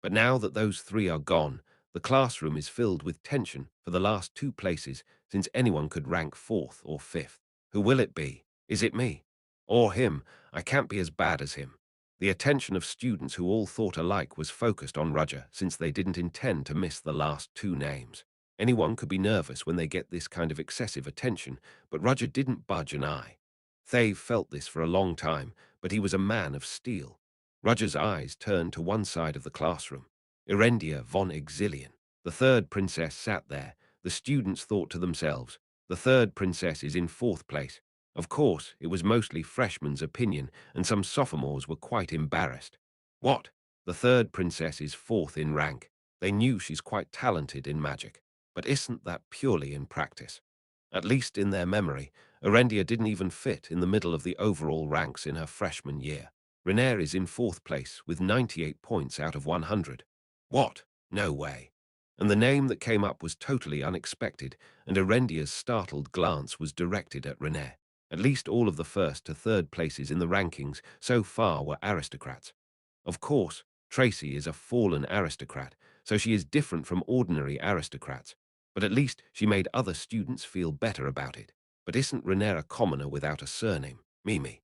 Speaker 1: But now that those three are gone, the classroom is filled with tension for the last two places, since anyone could rank fourth or fifth. Who will it be? Is it me? Or him? I can't be as bad as him. The attention of students who all thought alike was focused on Roger, since they didn't intend to miss the last two names. Anyone could be nervous when they get this kind of excessive attention, but Roger didn't budge an eye. Thave felt this for a long time, but he was a man of steel. Roger's eyes turned to one side of the classroom. Erendia von Exilian. The third princess sat there. The students thought to themselves, the third princess is in fourth place. Of course, it was mostly freshmen's opinion, and some sophomores were quite embarrassed. What? The third princess is fourth in rank. They knew she's quite talented in magic. But isn't that purely in practice? At least in their memory, Erendia didn't even fit in the middle of the overall ranks in her freshman year. Renair is in fourth place with 98 points out of 100. What? No way. And the name that came up was totally unexpected, and Erendia's startled glance was directed at Renair. At least all of the first to third places in the rankings so far were aristocrats. Of course, Tracy is a fallen aristocrat, so she is different from ordinary aristocrats. But at least she made other students feel better about it. But isn't Renair a commoner without a surname? Mimi.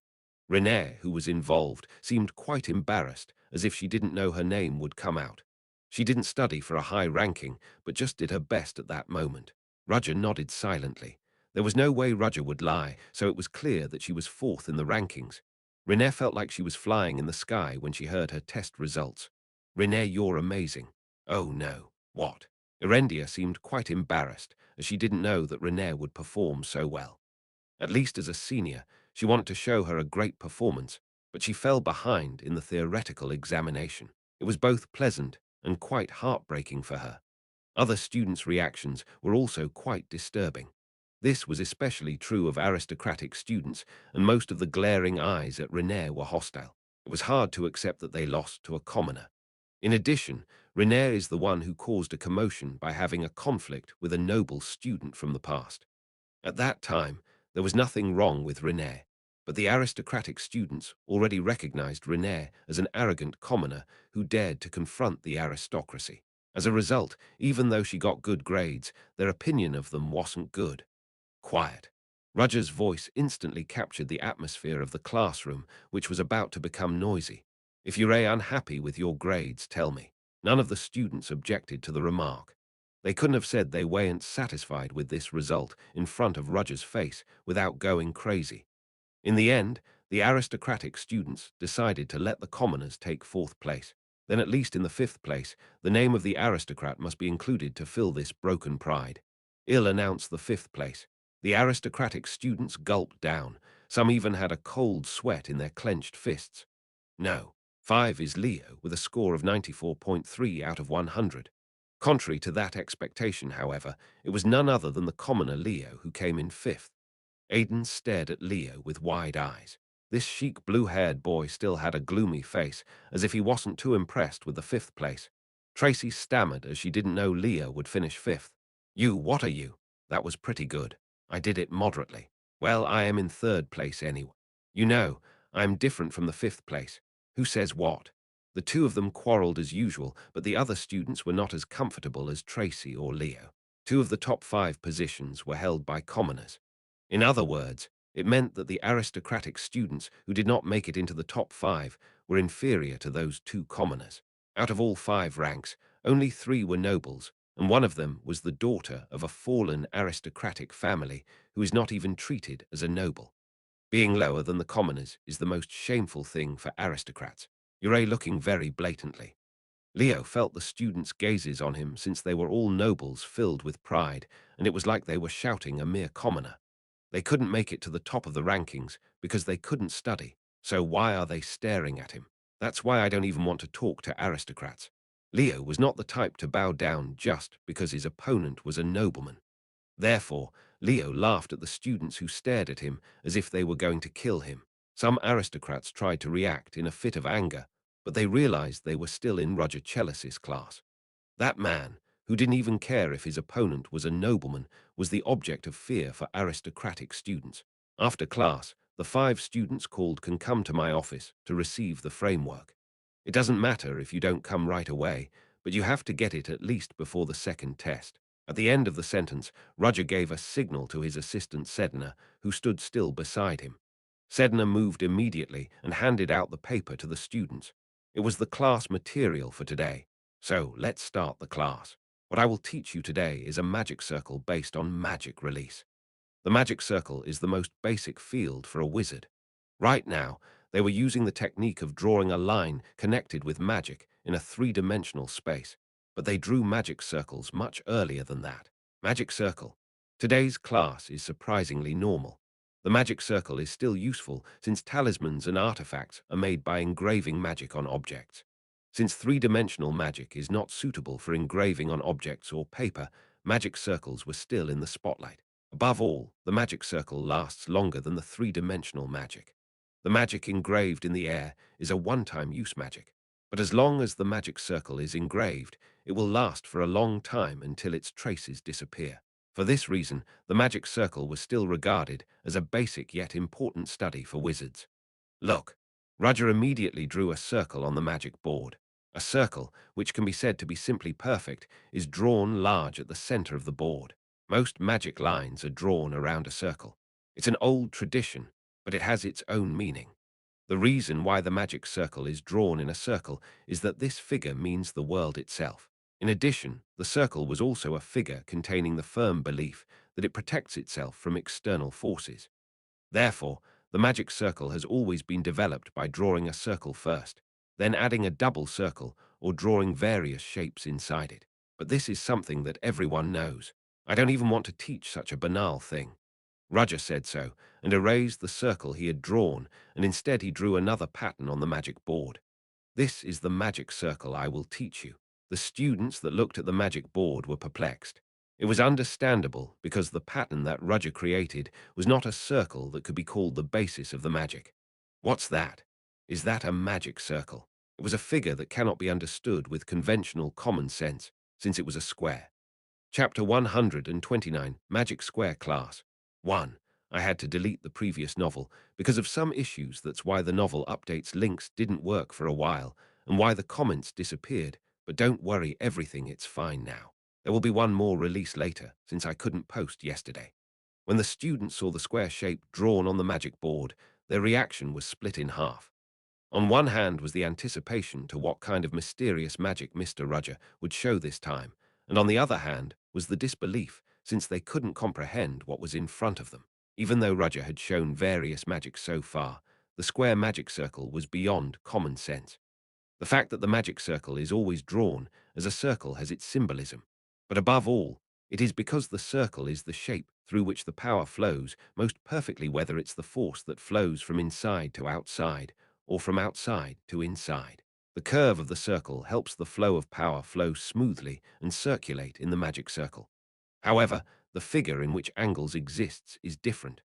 Speaker 1: Renair, who was involved, seemed quite embarrassed, as if she didn't know her name would come out. She didn't study for a high ranking, but just did her best at that moment. Roger nodded silently. There was no way Roger would lie, so it was clear that she was fourth in the rankings. Renair felt like she was flying in the sky when she heard her test results. Renair, you're amazing. Oh no. What? Erendia seemed quite embarrassed, as she didn't know that Renair would perform so well. At least as a senior, she wanted to show her a great performance, but she fell behind in the theoretical examination. It was both pleasant and quite heartbreaking for her. Other students' reactions were also quite disturbing. This was especially true of aristocratic students, and most of the glaring eyes at Renair were hostile. It was hard to accept that they lost to a commoner. In addition, Renair is the one who caused a commotion by having a conflict with a noble student from the past. At that time, there was nothing wrong with Renair, but the aristocratic students already recognized Renair as an arrogant commoner who dared to confront the aristocracy. As a result, even though she got good grades, their opinion of them wasn't good. Quiet. Roger's voice instantly captured the atmosphere of the classroom, which was about to become noisy. If you're unhappy with your grades, tell me. None of the students objected to the remark. They couldn't have said they weren't satisfied with this result in front of Roger's face without going crazy. In the end, the aristocratic students decided to let the commoners take fourth place. Then at least in the fifth place, the name of the aristocrat must be included to fill this broken pride. Il announced the fifth place. The aristocratic students gulped down. Some even had a cold sweat in their clenched fists. No, 5 is Leo with a score of 94.3 out of 100. Contrary to that expectation, however, it was none other than the commoner Leo who came in fifth. Aidan stared at Leo with wide eyes. This chic blue-haired boy still had a gloomy face, as if he wasn't too impressed with the fifth place. Tracy stammered as she didn't know Leo would finish fifth. What are you? That was pretty good. I did it moderately. Well, I am in third place anyway. I am different from the fifth place. Who says what? The two of them quarreled as usual, but the other students were not as comfortable as Tracy or Leo. 2 of the top 5 positions were held by commoners. In other words, it meant that the aristocratic students who did not make it into the top 5 were inferior to those 2 commoners. Out of all 5 ranks, only 3 were nobles, and one of them was the daughter of a fallen aristocratic family who is not even treated as a noble. Being lower than the commoners is the most shameful thing for aristocrats. You're looking very blatantly. Leo felt the students' gazes on him since they were all nobles filled with pride, and it was like they were shouting a mere commoner. They couldn't make it to the top of the rankings because they couldn't study, so why are they staring at him? That's why I don't even want to talk to aristocrats. Leo was not the type to bow down just because his opponent was a nobleman. Therefore, Leo laughed at the students who stared at him as if they were going to kill him. Some aristocrats tried to react in a fit of anger, but they realized they were still in Roger Chellis's class. That man, who didn't even care if his opponent was a nobleman, was the object of fear for aristocratic students. After class, the 5 students called can come to my office to receive the framework. It doesn't matter if you don't come right away, but you have to get it at least before the second test. At the end of the sentence, Roger gave a signal to his assistant Sedna, who stood still beside him. Sedna moved immediately and handed out the paper to the students. It was the class material for today. So let's start the class. What I will teach you today is a magic circle based on magic release. The magic circle is the most basic field for a wizard. Right now, they were using the technique of drawing a line connected with magic in a 3-dimensional space, but they drew magic circles much earlier than that. Magic circle. Today's class is surprisingly normal. The magic circle is still useful since talismans and artifacts are made by engraving magic on objects. Since 3-dimensional magic is not suitable for engraving on objects or paper, magic circles were still in the spotlight. Above all, the magic circle lasts longer than the 3-dimensional magic. The magic engraved in the air is a one-time use magic, but as long as the magic circle is engraved, it will last for a long time until its traces disappear. For this reason, the magic circle was still regarded as a basic yet important study for wizards. Look, Roger immediately drew a circle on the magic board. A circle, which can be said to be simply perfect, is drawn large at the center of the board. Most magic lines are drawn around a circle. It's an old tradition, but it has its own meaning. The reason why the magic circle is drawn in a circle is that this figure means the world itself. In addition, the circle was also a figure containing the firm belief that it protects itself from external forces. Therefore, the magic circle has always been developed by drawing a circle first, then adding a double circle or drawing various shapes inside it. But this is something that everyone knows. I don't even want to teach such a banal thing. Roger said so, and erased the circle he had drawn, and instead he drew another pattern on the magic board. This is the magic circle I will teach you. The students that looked at the magic board were perplexed. It was understandable because the pattern that Roger created was not a circle that could be called the basis of the magic. What's that? Is that a magic circle? It was a figure that cannot be understood with conventional common sense, since it was a square. Chapter 129, Magic Square Class. 1. I had to delete the previous novel because of some issues. That's why the novel updates links didn't work for a while and why the comments disappeared. But don't worry, it's fine now. There will be one more release later since I couldn't post yesterday. When the students saw the square shape drawn on the magic board, their reaction was split in half. On one hand was the anticipation to what kind of mysterious magic Mr. Roger would show this time, and on the other hand was the disbelief, since they couldn't comprehend what was in front of them. Even though Roger had shown various magic so far, the square magic circle was beyond common sense. The fact that the magic circle is always drawn as a circle has its symbolism. But above all, it is because the circle is the shape through which the power flows most perfectly, whether it's the force that flows from inside to outside or from outside to inside. The curve of the circle helps the flow of power flow smoothly and circulate in the magic circle. However, the figure in which angles exists is different.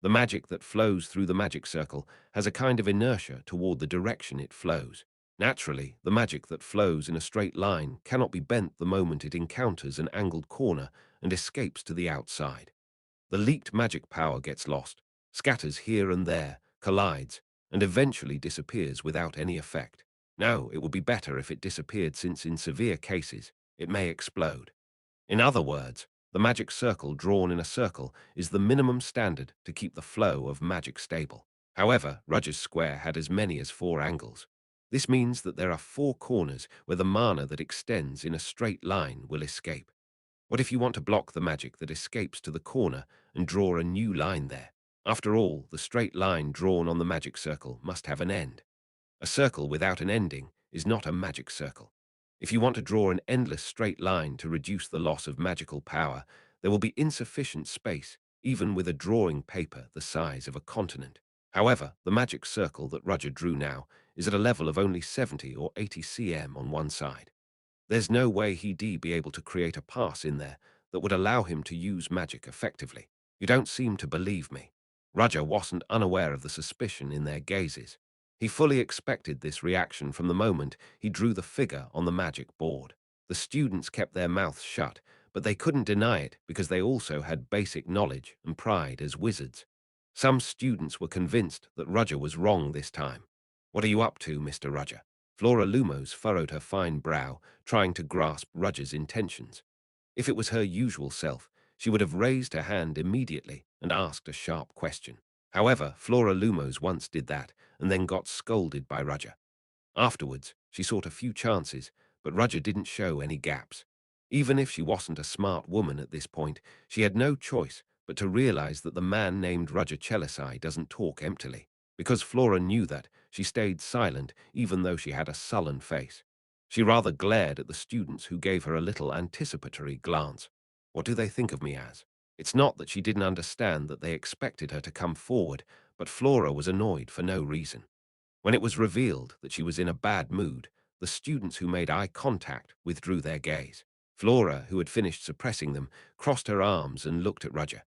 Speaker 1: The magic that flows through the magic circle has a kind of inertia toward the direction it flows. Naturally, the magic that flows in a straight line cannot be bent the moment it encounters an angled corner and escapes to the outside. The leaked magic power gets lost, scatters here and there, collides, and eventually disappears without any effect. No, it would be better if it disappeared, since in severe cases, it may explode. In other words, the magic circle drawn in a circle is the minimum standard to keep the flow of magic stable. However, Rudge's square had as many as 4 angles. This means that there are 4 corners where the mana that extends in a straight line will escape. What if you want to block the magic that escapes to the corner and draw a new line there? After all, the straight line drawn on the magic circle must have an end. A circle without an ending is not a magic circle. If you want to draw an endless straight line to reduce the loss of magical power, there will be insufficient space, even with a drawing paper the size of a continent. However, the magic circle that Roger drew now is at a level of only 70 or 80 cm on one side. There's no way he'd be able to create a pass in there that would allow him to use magic effectively. You don't seem to believe me. Roger wasn't unaware of the suspicion in their gazes. He fully expected this reaction from the moment he drew the figure on the magic board. The students kept their mouths shut, but they couldn't deny it because they also had basic knowledge and pride as wizards. Some students were convinced that Roger was wrong this time. "What are you up to, Mr. Roger?" Flora Lumos furrowed her fine brow, trying to grasp Roger's intentions. If it was her usual self, she would have raised her hand immediately and asked a sharp question. However, Flora Lumos once did that and then got scolded by Roger. Afterwards, she sought a few chances, but Roger didn't show any gaps. Even if she wasn't a smart woman at this point, she had no choice but to realize that the man named Roger Chelisai doesn't talk emptily. Because Flora knew that, she stayed silent even though she had a sullen face. She rather glared at the students, who gave her a little anticipatory glance. What do they think of me as? It's not that she didn't understand that they expected her to come forward, but Flora was annoyed for no reason. When it was revealed that she was in a bad mood, the students who made eye contact withdrew their gaze. Flora, who had finished suppressing them, crossed her arms and looked at Roger.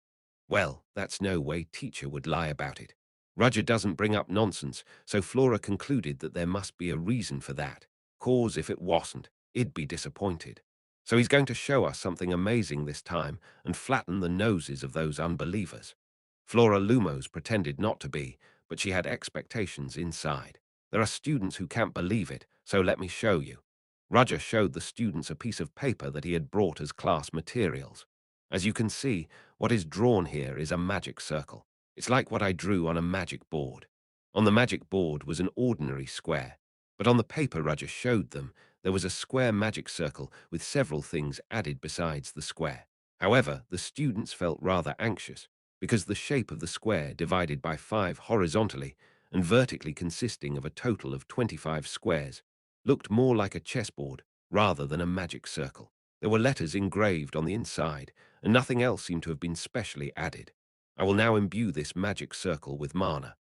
Speaker 1: "Well, that's no way teacher would lie about it. Roger doesn't bring up nonsense, so Flora concluded that there must be a reason for that. 'Cause if it wasn't, it'd be disappointed. So he's going to show us something amazing this time and flatten the noses of those unbelievers." Flora Lumos pretended not to be, but she had expectations inside. "There are students who can't believe it, so let me show you." Roger showed the students a piece of paper that he had brought as class materials. "As you can see, what is drawn here is a magic circle. It's like what I drew on a magic board." On the magic board was an ordinary square, but on the paper Roger showed them, there was a square magic circle with several things added besides the square. However, the students felt rather anxious, because the shape of the square, divided by 5 horizontally and vertically, consisting of a total of 25 squares, looked more like a chessboard rather than a magic circle. There were letters engraved on the inside, and nothing else seemed to have been specially added. "I will now imbue this magic circle with mana.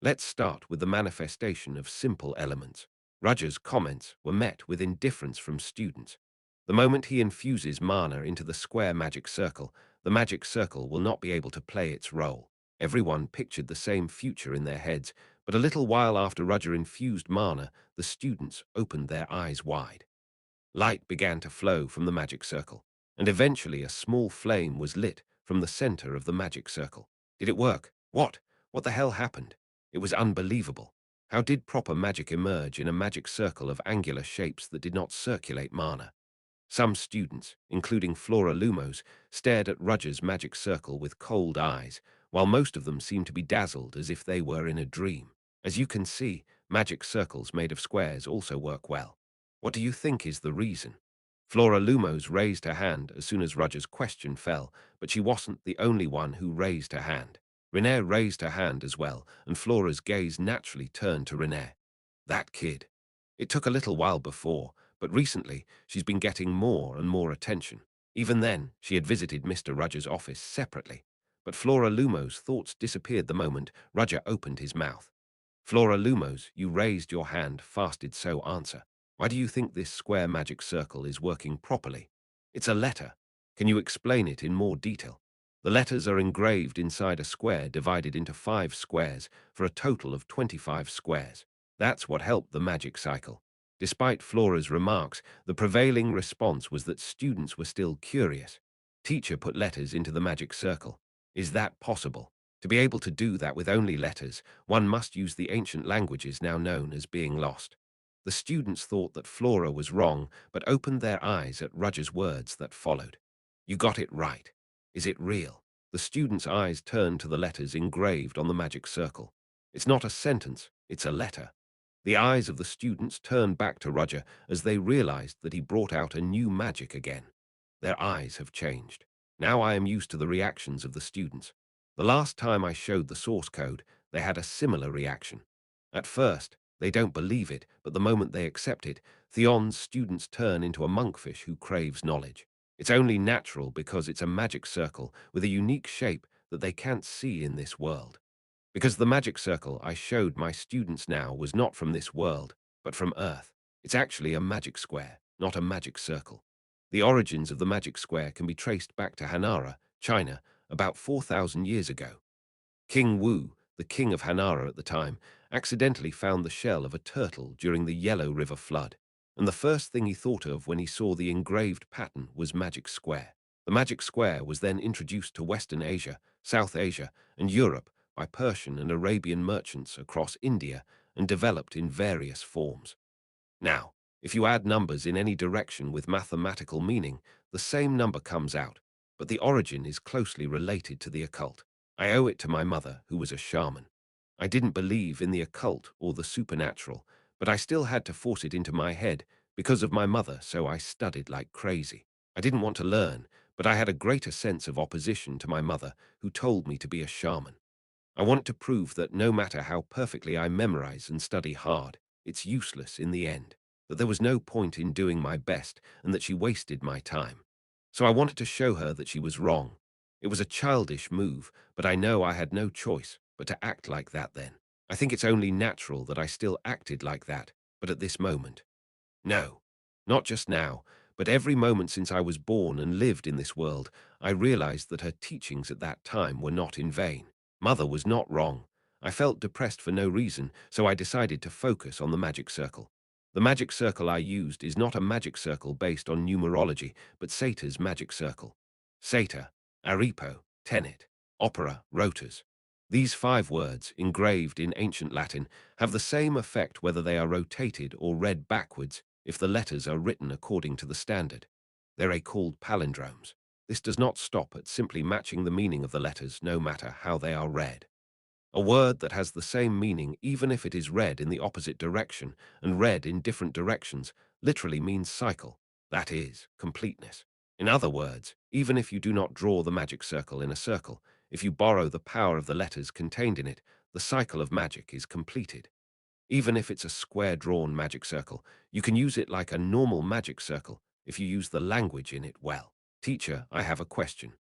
Speaker 1: Let's start with the manifestation of simple elements." Roger's comments were met with indifference from students. The moment he infuses mana into the square magic circle, the magic circle will not be able to play its role. Everyone pictured the same future in their heads, but a little while after Roger infused mana, the students opened their eyes wide. Light began to flow from the magic circle, and eventually a small flame was lit from the center of the magic circle. Did it work? What the hell happened? It was unbelievable. How did proper magic emerge in a magic circle of angular shapes that did not circulate mana? Some students, including Flora Lumos, stared at Roger's magic circle with cold eyes, while most of them seemed to be dazzled as if they were in a dream. As you can see, magic circles made of squares also work well. What do you think is the reason? Flora Lumos raised her hand as soon as Roger's question fell, but she wasn't the only one who raised her hand. Renee raised her hand as well, and Flora's gaze naturally turned to Renee. "That kid." It took a little while before, but recently she's been getting more and more attention. Even then, she had visited Mr. Rudger's office separately. But Flora Lumo's thoughts disappeared the moment Rudger opened his mouth. Flora Lumos, you raised your hand, fasted, so answer. Why do you think this square magic circle is working properly? It's a letter. Can you explain it in more detail? The letters are engraved inside a square divided into 5 squares for a total of 25 squares. That's what helped the magic cycle. Despite Flora's remarks, the prevailing response was that students were still curious. Teacher put letters into the magic circle. Is that possible? To be able to do that with only letters, one must use the ancient languages now known as being lost. The students thought that Flora was wrong, but opened their eyes at Rudger's words that followed. You got it right. Is it real? The students' eyes turned to the letters engraved on the magic circle. It's not a sentence, it's a letter. The eyes of the students turned back to Rudger as they realized that he brought out a new magic again. Their eyes have changed. Now I am used to the reactions of the students. The last time I showed the source code, they had a similar reaction. At first, they don't believe it, but the moment they accept it, Theon's students turn into a monkfish who craves knowledge. It's only natural because it's a magic circle with a unique shape that they can't see in this world. Because the magic circle I showed my students now was not from this world, but from Earth. It's actually a magic square, not a magic circle. The origins of the magic square can be traced back to Hanara, China, about 4,000 years ago. King Wu, the king of Hanara at the time, accidentally found the shell of a turtle during the Yellow River flood, and the first thing he thought of when he saw the engraved pattern was magic square. The magic square was then introduced to Western Asia, South Asia, and Europe by Persian and Arabian merchants across India and developed in various forms. Now, if you add numbers in any direction with mathematical meaning, the same number comes out, but the origin is closely related to the occult. I owe it to my mother, who was a shaman. I didn't believe in the occult or the supernatural, but I still had to force it into my head because of my mother, so I studied like crazy. I didn't want to learn, but I had a greater sense of opposition to my mother, who told me to be a shaman. I wanted to prove that no matter how perfectly I memorize and study hard, it's useless in the end, that there was no point in doing my best and that she wasted my time. So I wanted to show her that she was wrong. It was a childish move, but I know I had no choice but to act like that then. I think it's only natural that I still acted like that, but at this moment. No, not just now, but every moment since I was born and lived in this world, I realized that her teachings at that time were not in vain. Mother was not wrong. I felt depressed for no reason, so I decided to focus on the magic circle. The magic circle I used is not a magic circle based on numerology, but Sator's magic circle. Sator, Aripo, Tenet, Opera, Rotors. These 5 words, engraved in ancient Latin, have the same effect whether they are rotated or read backwards if the letters are written according to the standard. They're called palindromes. This does not stop at simply matching the meaning of the letters no matter how they are read. A word that has the same meaning even if it is read in the opposite direction and read in different directions literally means cycle, that is, completeness. In other words, even if you do not draw the magic circle in a circle, if you borrow the power of the letters contained in it, the cycle of magic is completed. Even if it's a square-drawn magic circle, you can use it like a normal magic circle if you use the language in it well. Teacher, I have a question.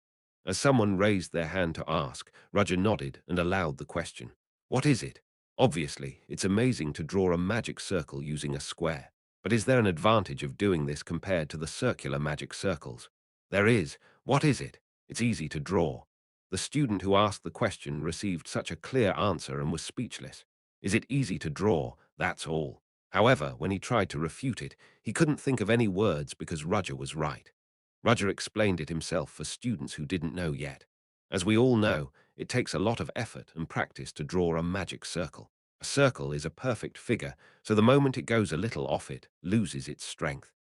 Speaker 1: As someone raised their hand to ask, Roger nodded and allowed the question. What is it? Obviously, it's amazing to draw a magic circle using a square. But is there an advantage of doing this compared to the circular magic circles? There is. What is it? It's easy to draw. The student who asked the question received such a clear answer and was speechless. Is it easy to draw? That's all. However, when he tried to refute it, he couldn't think of any words because Roger was right. Roger explained it himself for students who didn't know yet. As we all know, it takes a lot of effort and practice to draw a magic circle. A circle is a perfect figure, so the moment it goes a little off it, loses its strength.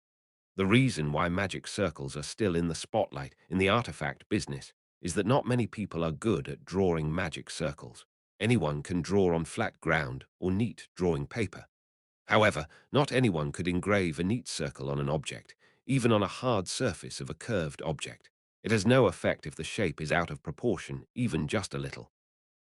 Speaker 1: The reason why magic circles are still in the spotlight in the artifact business is that not many people are good at drawing magic circles. Anyone can draw on flat ground or neat drawing paper. However, not anyone could engrave a neat circle on an object, even on a hard surface of a curved object. It has no effect if the shape is out of proportion, even just a little.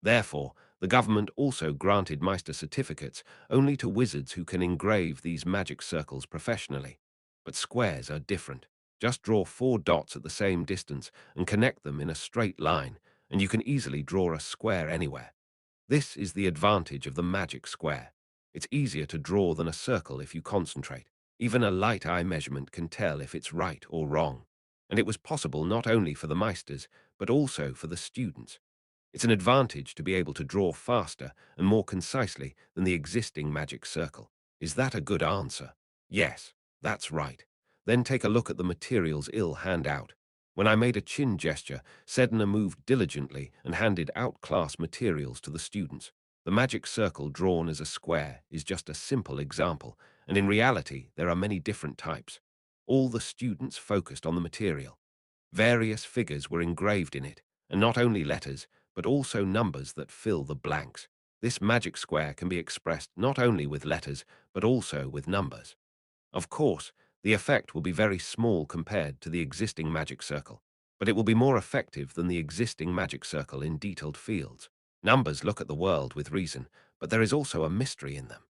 Speaker 1: Therefore, The government also granted Meister certificates only to wizards who can engrave these magic circles professionally. But squares are different. Just draw 4 dots at the same distance and connect them in a straight line, and you can easily draw a square anywhere. This is the advantage of the magic square. It's easier to draw than a circle if you concentrate. Even a light eye measurement can tell if it's right or wrong. And it was possible not only for the Meisters, but also for the students. It's an advantage to be able to draw faster and more concisely than the existing magic circle. Is that a good answer? Yes, that's right. Then take a look at the materials I'll hand out. When I made a chin gesture, Sedna moved diligently and handed out class materials to the students. The magic circle drawn as a square is just a simple example, and in reality there are many different types. All the students focused on the material. Various figures were engraved in it, and not only letters, but also numbers that fill the blanks. This magic square can be expressed not only with letters, but also with numbers. Of course, the effect will be very small compared to the existing magic circle, but it will be more effective than the existing magic circle in detailed fields. Numbers look at the world with reason, but there is also a mystery in them.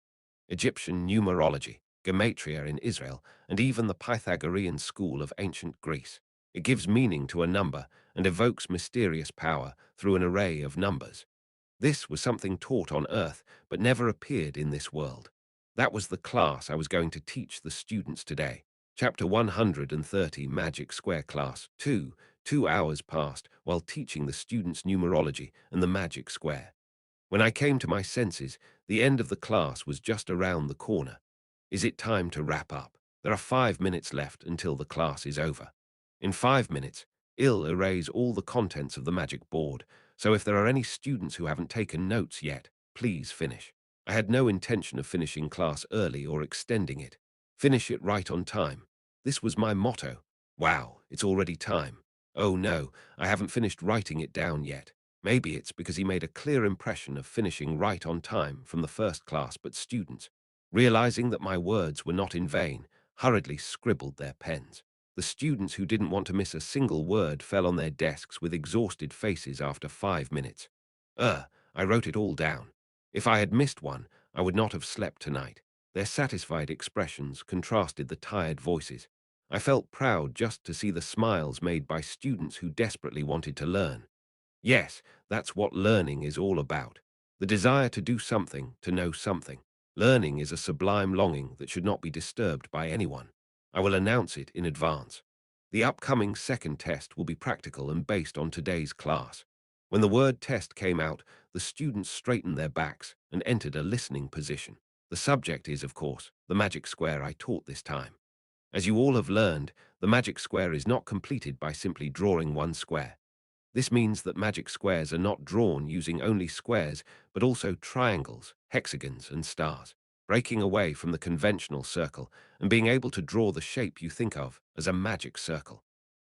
Speaker 1: Egyptian numerology, gematria in Israel, and even the Pythagorean school of ancient Greece. It gives meaning to a number and evokes mysterious power through an array of numbers. This was something taught on Earth, but never appeared in this world. That was the class I was going to teach the students today. Chapter 130, Magic Square Class 2. 2 hours passed while teaching the students numerology and the magic square. When I came to my senses, the end of the class was just around the corner. Is it time to wrap up? There are 5 minutes left until the class is over. In 5 minutes, I'll erase all the contents of the magic board, so if there are any students who haven't taken notes yet, please finish. I had no intention of finishing class early or extending it. Finish it right on time. This was my motto. Wow, it's already time. Oh no, I haven't finished writing it down yet. Maybe it's because he made a clear impression of finishing right on time from the first class, but students, realizing that my words were not in vain, hurriedly scribbled their pens. The students who didn't want to miss a single word fell on their desks with exhausted faces after 5 minutes. I wrote it all down. If I had missed one, I would not have slept tonight. Their satisfied expressions contrasted the tired voices. I felt proud just to see the smiles made by students who desperately wanted to learn. Yes, that's what learning is all about. The desire to do something, to know something. Learning is a sublime longing that should not be disturbed by anyone. I will announce it in advance. The upcoming second test will be practical and based on today's class. When the word test came out, the students straightened their backs and entered a listening position. The subject is, of course, the magic square I taught this time. As you all have learned, the magic square is not completed by simply drawing one square. This means that magic squares are not drawn using only squares, but also triangles, hexagons, and stars, breaking away from the conventional circle and being able to draw the shape you think of as a magic circle.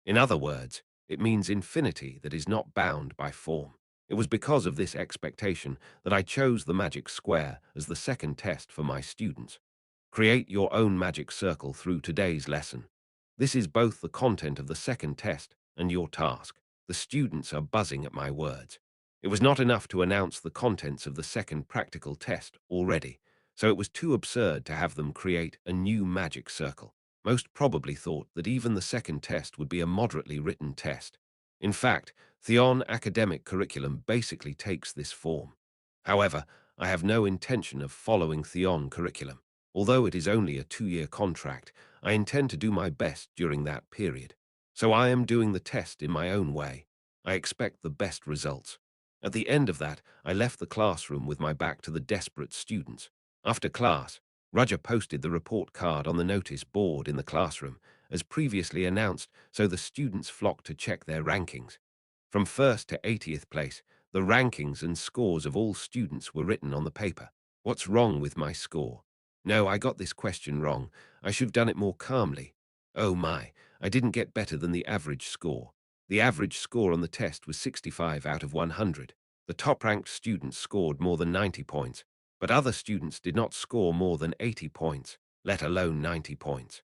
Speaker 1: In other words, it means infinity that is not bound by form. It was because of this expectation that I chose the magic square as the second test for my students. Create your own magic circle through today's lesson. This is both the content of the second test and your task. The students are buzzing at my words. It was not enough to announce the contents of the second practical test already, so it was too absurd to have them create a new magic circle. Most probably thought that even the second test would be a moderately written test. In fact, Theon academic curriculum basically takes this form. However, I have no intention of following Theon curriculum. Although it is only a 2-year contract, I intend to do my best during that period. So I am doing the test in my own way. I expect the best results. At the end of that, I left the classroom with my back to the desperate students. After class, Roger posted the report card on the notice board in the classroom, as previously announced, so the students flocked to check their rankings. From 1st to 80th place, the rankings and scores of all students were written on the paper. What's wrong with my score? No, I got this question wrong. I should have done it more calmly. Oh my, I didn't get better than the average score. The average score on the test was 65 out of 100. The top-ranked students scored more than 90 points, but other students did not score more than 80 points, let alone 90 points.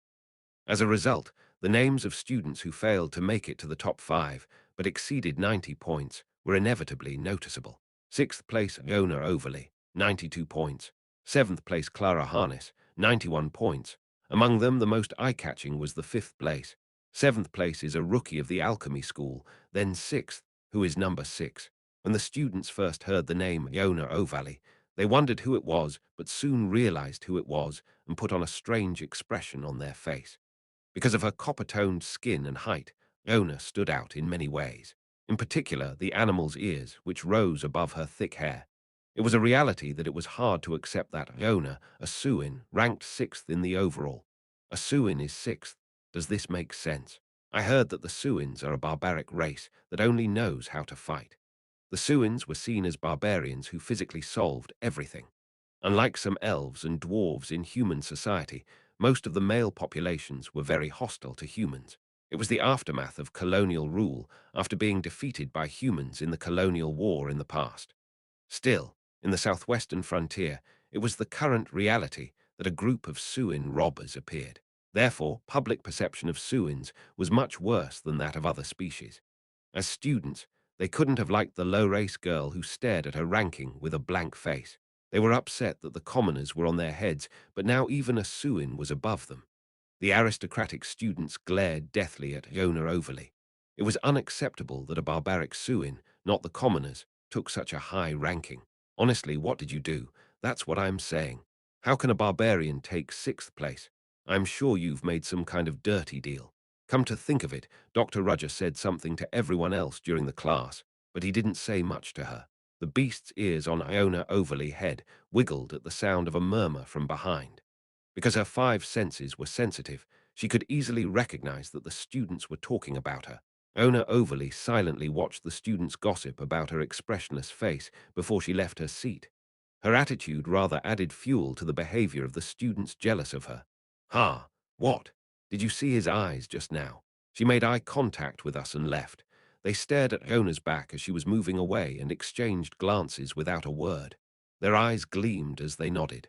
Speaker 1: As a result, the names of students who failed to make it to the top 5 but exceeded 90 points were inevitably noticeable. Sixth place, Iona Overley, 92 points. Seventh place, Clara Harness, 91 points. Among them, the most eye-catching was the fifth place. Seventh place is a rookie of the alchemy school, then sixth, who is number 6. When the students first heard the name Iona Overley, they wondered who it was, but soon realized who it was and put on a strange expression on their face. Because of her copper-toned skin and height, Iona stood out in many ways. In particular, the animal's ears, which rose above her thick hair. It was a reality that it was hard to accept that Iona, a Suin, ranked 6th in the overall. A Suin is 6th. Does this make sense? I heard that the Suins are a barbaric race that only knows how to fight. The Suins were seen as barbarians who physically solved everything. Unlike some elves and dwarves in human society, most of the male populations were very hostile to humans. It was the aftermath of colonial rule after being defeated by humans in the colonial war in the past. Still, in the southwestern frontier, it was the current reality that a group of Suin robbers appeared. Therefore, public perception of Suins was much worse than that of other species. As students, they couldn't have liked the low-race girl who stared at her ranking with a blank face. They were upset that the commoners were on their heads, but now even a Suin was above them. The aristocratic students glared deathly at Iona Overley. It was unacceptable that a barbaric Suin, not the commoners, took such a high ranking. Honestly, what did you do? That's what I'm saying. How can a barbarian take 6th place? I'm sure you've made some kind of dirty deal. Come to think of it, Dr. Rudger said something to everyone else during the class, but he didn't say much to her. The beast's ears on Iona Overley's head wiggled at the sound of a murmur from behind. Because her 5 senses were sensitive, she could easily recognize that the students were talking about her. Iona Overley silently watched the students gossip about her expressionless face before she left her seat. Her attitude rather added fuel to the behavior of the students jealous of her. "Ha, what? Did you see his eyes just now? She made eye contact with us and left. They stared at Iona's back as she was moving away and exchanged glances without a word. Their eyes gleamed as they nodded.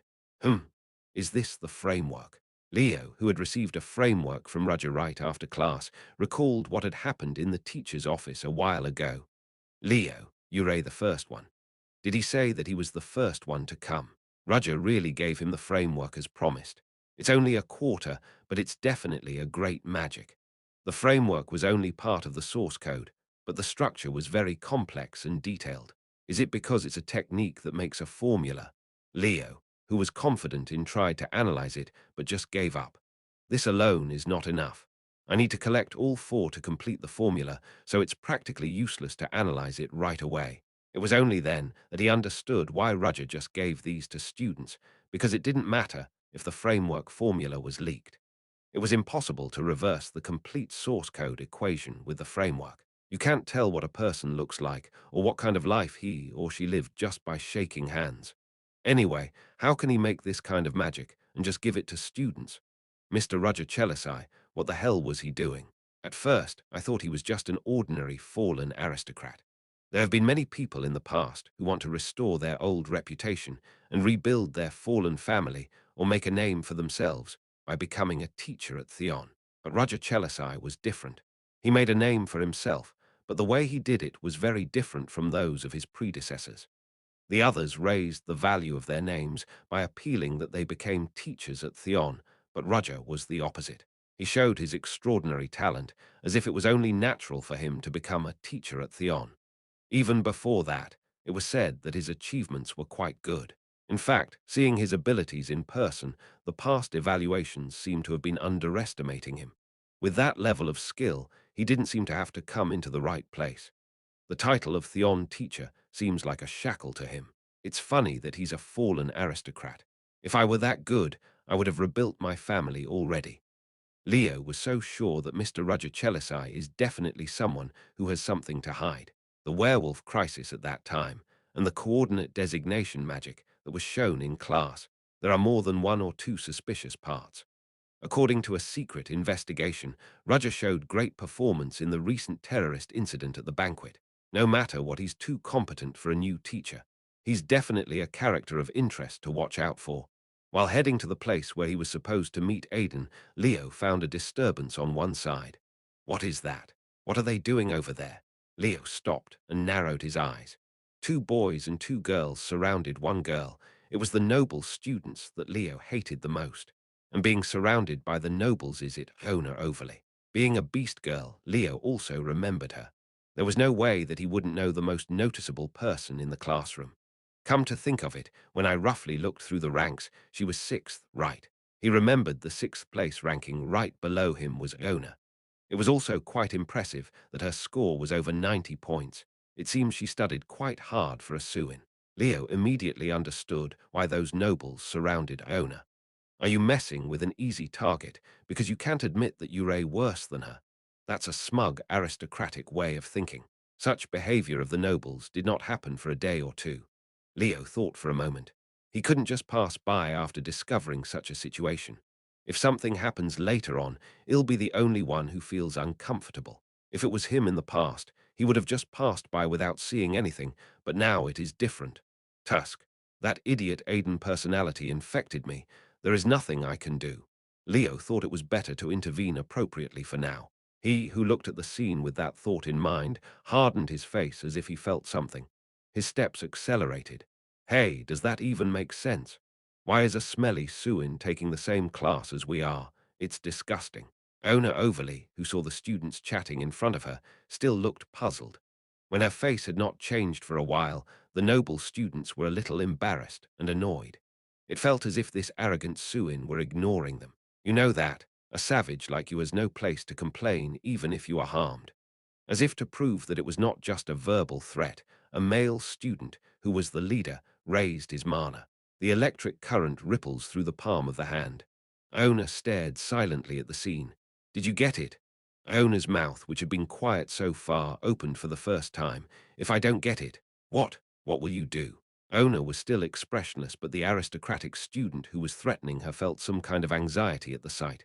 Speaker 1: Is this the framework?" Leo, who had received a framework from Roger right after class, recalled what had happened in the teacher's office a while ago. Leo, Ure the first one. Did he say that he was the first one to come? Roger really gave him the framework as promised. It's only a quarter, but it's definitely a great magic. The framework was only part of the source code, but the structure was very complex and detailed. Is it because it's a technique that makes a formula? Leo, who was confident in tried to analyze it, but just gave up. This alone is not enough. I need to collect all 4 to complete the formula, so it's practically useless to analyze it right away. It was only then that he understood why Roger just gave these to students, because it didn't matter if the framework formula was leaked. It was impossible to reverse the complete source code equation with the framework. You can't tell what a person looks like or what kind of life he or she lived just by shaking hands. Anyway, how can he make this kind of magic and just give it to students? Mr. Roger Chelisai, what the hell was he doing? At first, I thought he was just an ordinary fallen aristocrat. There have been many people in the past who want to restore their old reputation and rebuild their fallen family or make a name for themselves by becoming a teacher at Theon. But Roger Chelisai was different. He made a name for himself, but the way he did it was very different from those of his predecessors. The others raised the value of their names by appealing that they became teachers at Theon, but Roger was the opposite. He showed his extraordinary talent as if it was only natural for him to become a teacher at Theon. Even before that, it was said that his achievements were quite good. In fact, seeing his abilities in person, the past evaluations seemed to have been underestimating him. With that level of skill, he didn't seem to have to come into the right place. The title of Theon teacher seems like a shackle to him. It's funny that he's a fallen aristocrat. If I were that good, I would have rebuilt my family already. Leo was so sure that Mr. Roger Chelisai is definitely someone who has something to hide. The werewolf crisis at that time, and the coordinate designation magic that was shown in class. There are more than 1 or 2 suspicious parts. According to a secret investigation, Roger showed great performance in the recent terrorist incident at the banquet. No matter what, he's too competent for a new teacher. He's definitely a character of interest to watch out for. While heading to the place where he was supposed to meet Aiden, Leo found a disturbance on one side. What is that? What are they doing over there? Leo stopped and narrowed his eyes. Two boys and two girls surrounded one girl. It was the noble students that Leo hated the most. And being surrounded by the nobles is it owner overly. Being a beast girl, Leo also remembered her. There was no way that he wouldn't know the most noticeable person in the classroom. Come to think of it, when I roughly looked through the ranks, she was sixth, right. He remembered the sixth place ranking right below him was Ona. It was also quite impressive that her score was over 90 points. It seems she studied quite hard for a Suin. Leo immediately understood why those nobles surrounded Ona. Are you messing with an easy target because you can't admit that you're worse than her? That's a smug, aristocratic way of thinking. Such behavior of the nobles did not happen for a day or two. Leo thought for a moment. He couldn't just pass by after discovering such a situation. If something happens later on, he'll be the only one who feels uncomfortable. If it was him in the past, he would have just passed by without seeing anything, but now it is different. Tusk, that idiot Aiden personality infected me. There is nothing I can do. Leo thought it was better to intervene appropriately for now. He, who looked at the scene with that thought in mind, hardened his face as if he felt something. His steps accelerated. Hey, does that even make sense? Why is a smelly Suin taking the same class as we are? It's disgusting. Ona Overly, who saw the students chatting in front of her, still looked puzzled. When her face had not changed for a while, the noble students were a little embarrassed and annoyed. It felt as if this arrogant Suin were ignoring them. You know that. A savage like you has no place to complain even if you are harmed. As if to prove that it was not just a verbal threat, a male student, who was the leader, raised his mana. The electric current ripples through the palm of the hand. Iona stared silently at the scene. Did you get it? Iona's mouth, which had been quiet so far, opened for the first time. If I don't get it, what? What will you do? Ona was still expressionless, but the aristocratic student who was threatening her felt some kind of anxiety at the sight.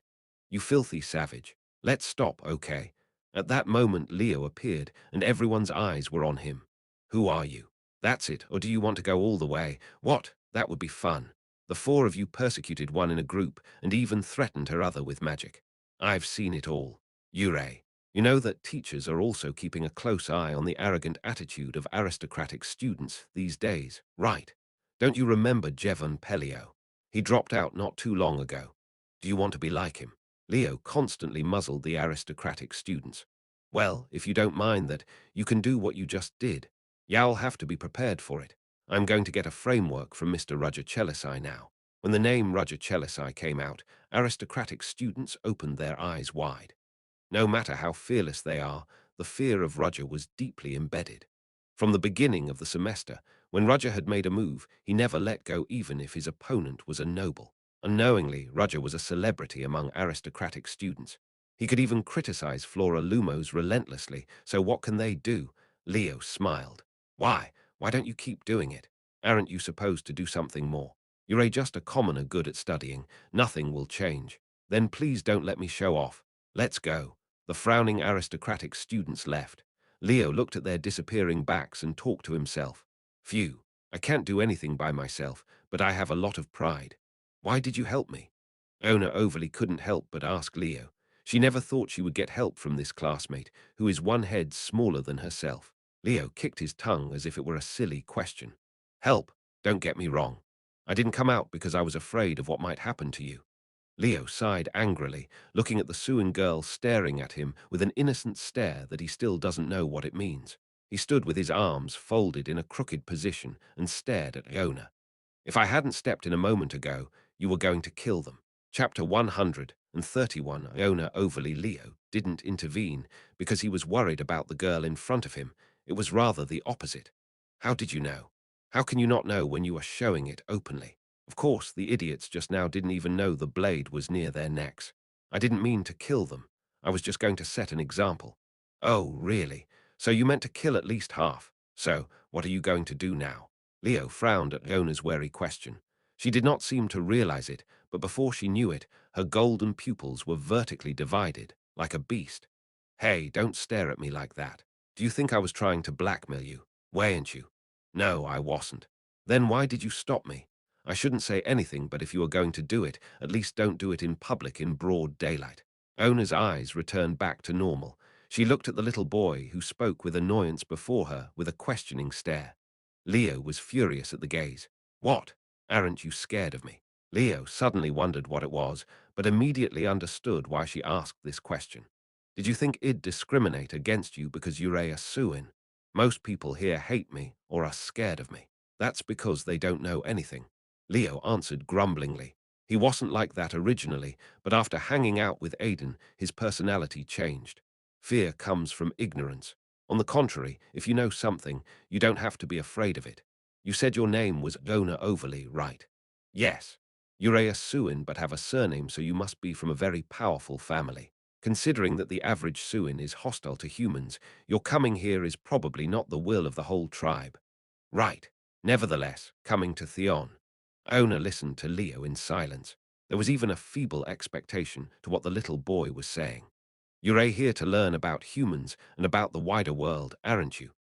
Speaker 1: You filthy savage. Let's stop, okay? At that moment Leo appeared, and everyone's eyes were on him. Who are you? That's it, or do you want to go all the way? What? That would be fun. The four of you persecuted one in a group, and even threatened her other with magic. I've seen it all. Yurei, you know that teachers are also keeping a close eye on the arrogant attitude of aristocratic students these days, right? Don't you remember Jevon Pelio? He dropped out not too long ago. Do you want to be like him? Leo constantly muzzled the aristocratic students. Well, if you don't mind that, you can do what you just did. You'll have to be prepared for it. I'm going to get a framework from Mr. Roger Chelisai now. When the name Roger Chelisai came out, aristocratic students opened their eyes wide. No matter how fearless they are, the fear of Roger was deeply embedded. From the beginning of the semester, when Roger had made a move, he never let go even if his opponent was a noble. Unknowingly, Roger was a celebrity among aristocratic students. He could even criticize Flora Lumos relentlessly, so what can they do? Leo smiled. Why? Why don't you keep doing it? Aren't you supposed to do something more? You're just a commoner good at studying. Nothing will change. Then please don't let me show off. Let's go. The frowning aristocratic students left. Leo looked at their disappearing backs and talked to himself. Phew, I can't do anything by myself, but I have a lot of pride. Why did you help me? Ona overly couldn't help but ask Leo. She never thought she would get help from this classmate, who is one head smaller than herself. Leo kicked his tongue as if it were a silly question. Help, don't get me wrong. I didn't come out because I was afraid of what might happen to you. Leo sighed angrily, looking at the Suan girl staring at him with an innocent stare that he still doesn't know what it means. He stood with his arms folded in a crooked position and stared at Iona. If I hadn't stepped in a moment ago, you were going to kill them. Chapter 131. Iona overly Leo didn't intervene because he was worried about the girl in front of him. It was rather the opposite. How did you know? How can you not know when you are showing it openly? Of course, the idiots just now didn't even know the blade was near their necks. I didn't mean to kill them. I was just going to set an example. Oh, really? So you meant to kill at least half. So, what are you going to do now? Leo frowned at Iona's wary question. She did not seem to realize it, but before she knew it, her golden pupils were vertically divided, like a beast. Hey, don't stare at me like that. Do you think I was trying to blackmail you? Weren't you? No, I wasn't. Then why did you stop me? I shouldn't say anything, but if you are going to do it, at least don't do it in public in broad daylight. Ona's eyes returned back to normal. She looked at the little boy who spoke with annoyance before her with a questioning stare. Leo was furious at the gaze. What? Aren't you scared of me? Leo suddenly wondered what it was, but immediately understood why she asked this question. Did you think I'd discriminate against you because you're a Suin? Most people here hate me or are scared of me. That's because they don't know anything. Leo answered grumblingly. He wasn't like that originally, but after hanging out with Aiden, his personality changed. Fear comes from ignorance. On the contrary, if you know something, you don't have to be afraid of it. You said your name was Dona Overly, right? Yes. You're a Suin but have a surname, so you must be from a very powerful family. Considering that the average Suin is hostile to humans, your coming here is probably not the will of the whole tribe. Right. Nevertheless, coming to Theon. Ona listened to Leo in silence. There was even a feeble expectation to what the little boy was saying. You're here to learn about humans and about the wider world, aren't you?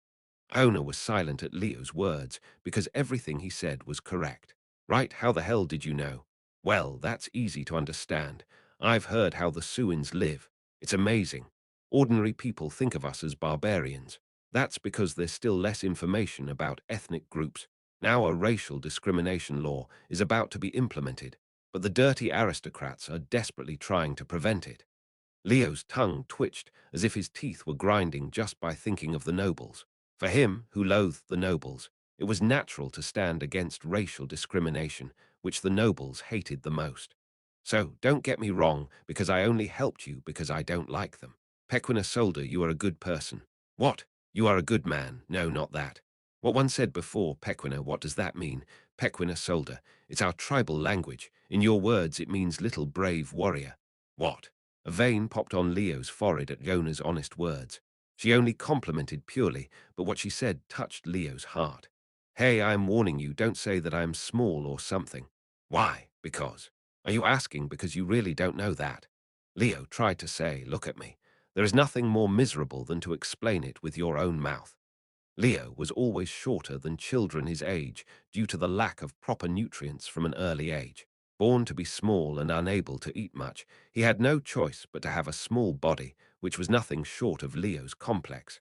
Speaker 1: Ona was silent at Leo's words because everything he said was correct. Right, how the hell did you know? Well, that's easy to understand. I've heard how the Suins live. It's amazing. Ordinary people think of us as barbarians. That's because there's still less information about ethnic groups. Now a racial discrimination law is about to be implemented, but the dirty aristocrats are desperately trying to prevent it. Leo's tongue twitched as if his teeth were grinding just by thinking of the nobles. For him, who loathed the nobles, it was natural to stand against racial discrimination, which the nobles hated the most. So, don't get me wrong, because I only helped you because I don't like them. Pequena Solder, you are a good person. What? You are a good man. No, not that. What one said before, Pequena, what does that mean? Pequena Solder. It's our tribal language. In your words, it means little brave warrior. What? A vein popped on Leo's forehead at Yona's honest words. She only complimented purely, but what she said touched Leo's heart. Hey, I am warning you, don't say that I am small or something. Why? Because. Are you asking because you really don't know that? Leo tried to say, look at me. There is nothing more miserable than to explain it with your own mouth. Leo was always shorter than children his age due to the lack of proper nutrients from an early age. Born to be small and unable to eat much, he had no choice but to have a small body, which was nothing short of Leo's complex.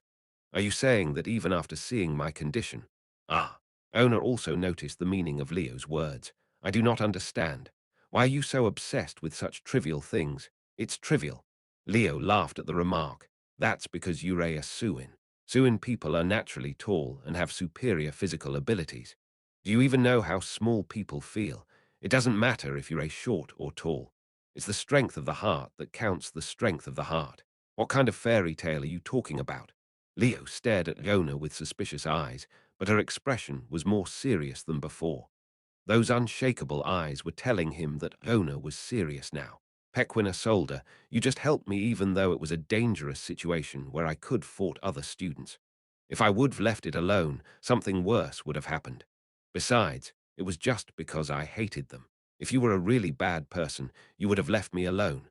Speaker 1: Are you saying that even after seeing my condition? Ah, Ona also noticed the meaning of Leo's words. I do not understand. Why are you so obsessed with such trivial things? It's trivial. Leo laughed at the remark. That's because you're a Suin. Suin people are naturally tall and have superior physical abilities. Do you even know how small people feel? It doesn't matter if you're a short or tall. It's the strength of the heart that counts, the strength of the heart. What kind of fairy tale are you talking about? Leo stared at Yona with suspicious eyes, but her expression was more serious than before. Those unshakable eyes were telling him that Yona was serious now. Pequena Solder, you just helped me even though it was a dangerous situation where I could fought other students. If I would have left it alone, something worse would have happened. Besides, it was just because I hated them. If you were a really bad person, you would have left me alone.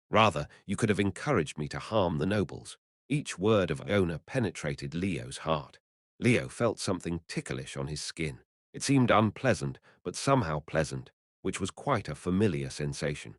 Speaker 1: Rather, you could have encouraged me to harm the nobles. Each word of Iona penetrated Leo's heart. Leo felt something ticklish on his skin. It seemed unpleasant, but somehow pleasant, which was quite a familiar sensation.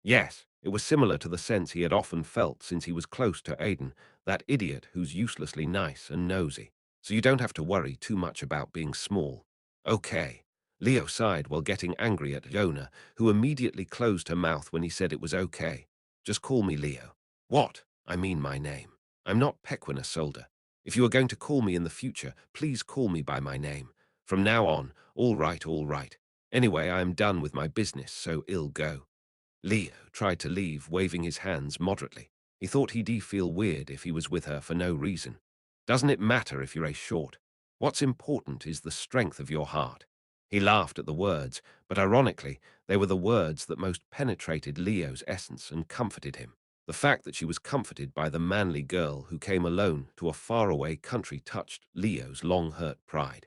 Speaker 1: Yes, it was similar to the sense he had often felt since he was close to Aiden, that idiot who's uselessly nice and nosy. So you don't have to worry too much about being small. Okay. Leo sighed while getting angry at Yona, who immediately closed her mouth when he said it was okay. Just call me Leo. What? I mean my name. I'm not Pequena Solder. If you are going to call me in the future, please call me by my name. From now on, all right, all right. Anyway, I am done with my business, so I'll go. Leo tried to leave, waving his hands moderately. He thought he'd feel weird if he was with her for no reason. Doesn't it matter if you're a short? What's important is the strength of your heart. He laughed at the words, but ironically, they were the words that most penetrated Leo's essence and comforted him. The fact that she was comforted by the manly girl who came alone to a faraway country touched Leo's long-hurt pride.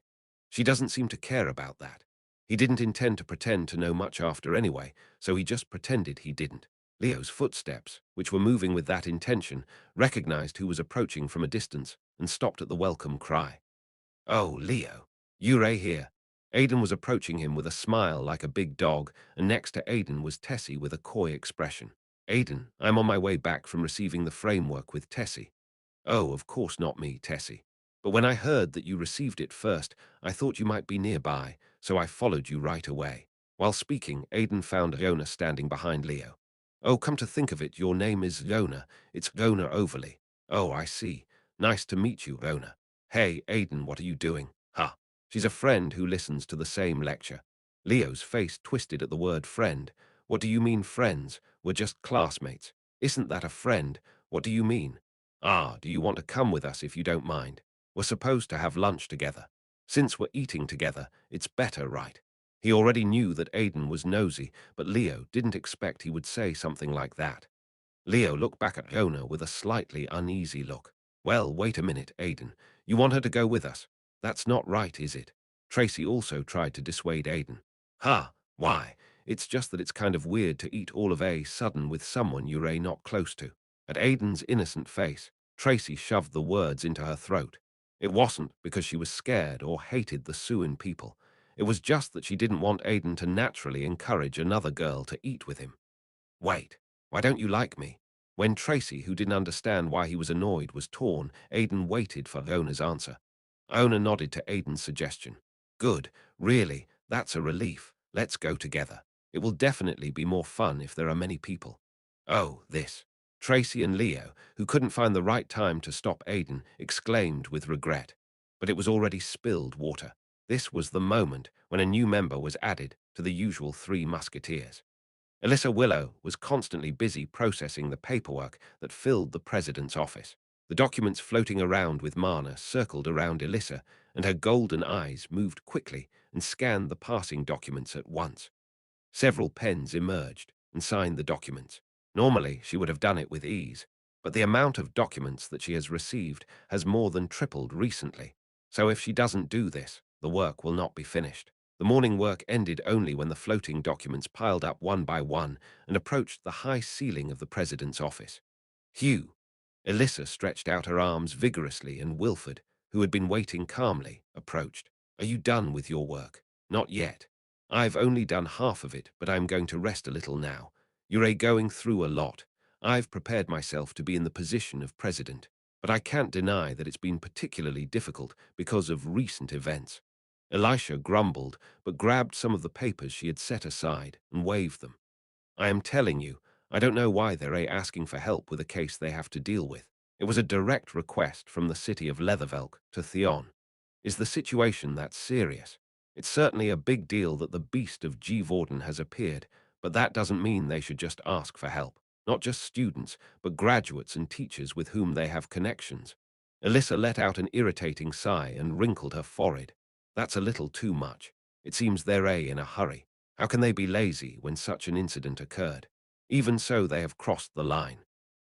Speaker 1: She doesn't seem to care about that. He didn't intend to pretend to know much after anyway, so he just pretended he didn't. Leo's footsteps, which were moving with that intention, recognized who was approaching from a distance and stopped at the welcome cry. Oh, Leo, you're here. Aiden was approaching him with a smile like a big dog, and next to Aiden was Tessie with a coy expression. Aiden, I'm on my way back from receiving the framework with Tessie. Oh, of course not me, Tessie. But when I heard that you received it first, I thought you might be nearby, so I followed you right away. While speaking, Aidan found Yona standing behind Leo. Oh, come to think of it, your name is Yona. It's Yona Overly. Oh, I see. Nice to meet you, Yona. Hey, Aidan, what are you doing? Ha. She's a friend who listens to the same lecture. Leo's face twisted at the word friend. What do you mean friends? We're just classmates. Isn't that a friend? What do you mean? Ah, do you want to come with us if you don't mind? We're supposed to have lunch together. Since we're eating together, it's better, right? He already knew that Aidan was nosy, but Leo didn't expect he would say something like that. Leo looked back at Yona with a slightly uneasy look. Well, wait a minute, Aidan. You want her to go with us? That's not right, is it? Tracy also tried to dissuade Aidan. Ha, why? It's just that it's kind of weird to eat all of a sudden with someone you're not close to. At Aidan's innocent face, Tracy shoved the words into her throat. It wasn't because she was scared or hated the Suin people. It was just that she didn't want Aidan to naturally encourage another girl to eat with him. Wait, why don't you like me? When Tracy, who didn't understand why he was annoyed, was torn, Aidan waited for Ona's answer. Ona nodded to Aidan's suggestion. Good, really, that's a relief. Let's go together. It will definitely be more fun if there are many people. Oh, this. Tracy and Leo, who couldn't find the right time to stop Aidan, exclaimed with regret. But it was already spilled water. This was the moment when a new member was added to the usual three musketeers. Alyssa Willow was constantly busy processing the paperwork that filled the president's office. The documents floating around with Mana circled around Alyssa, and her golden eyes moved quickly and scanned the passing documents at once. Several pens emerged and signed the documents. Normally, she would have done it with ease, but the amount of documents that she has received has more than tripled recently. So if she doesn't do this, the work will not be finished. The morning work ended only when the floating documents piled up one by one and approached the high ceiling of the president's office. Hugh. Alyssa stretched out her arms vigorously, and Wilford, who had been waiting calmly, approached. Are you done with your work? Not yet. I've only done half of it, but I'm going to rest a little now. You're going through a lot. I've prepared myself to be in the position of president, but I can't deny that it's been particularly difficult because of recent events. Elisha grumbled, but grabbed some of the papers she had set aside and waved them. I am telling you, I don't know why they're asking for help with a case they have to deal with. It was a direct request from the city of Leathervelk to Theon. Is the situation that serious? It's certainly a big deal that the beast of G. Vorden has appeared, but that doesn't mean they should just ask for help. Not just students, but graduates and teachers with whom they have connections. Alyssa let out an irritating sigh and wrinkled her forehead. That's a little too much. It seems they're in a hurry. How can they be lazy when such an incident occurred? Even so, they have crossed the line.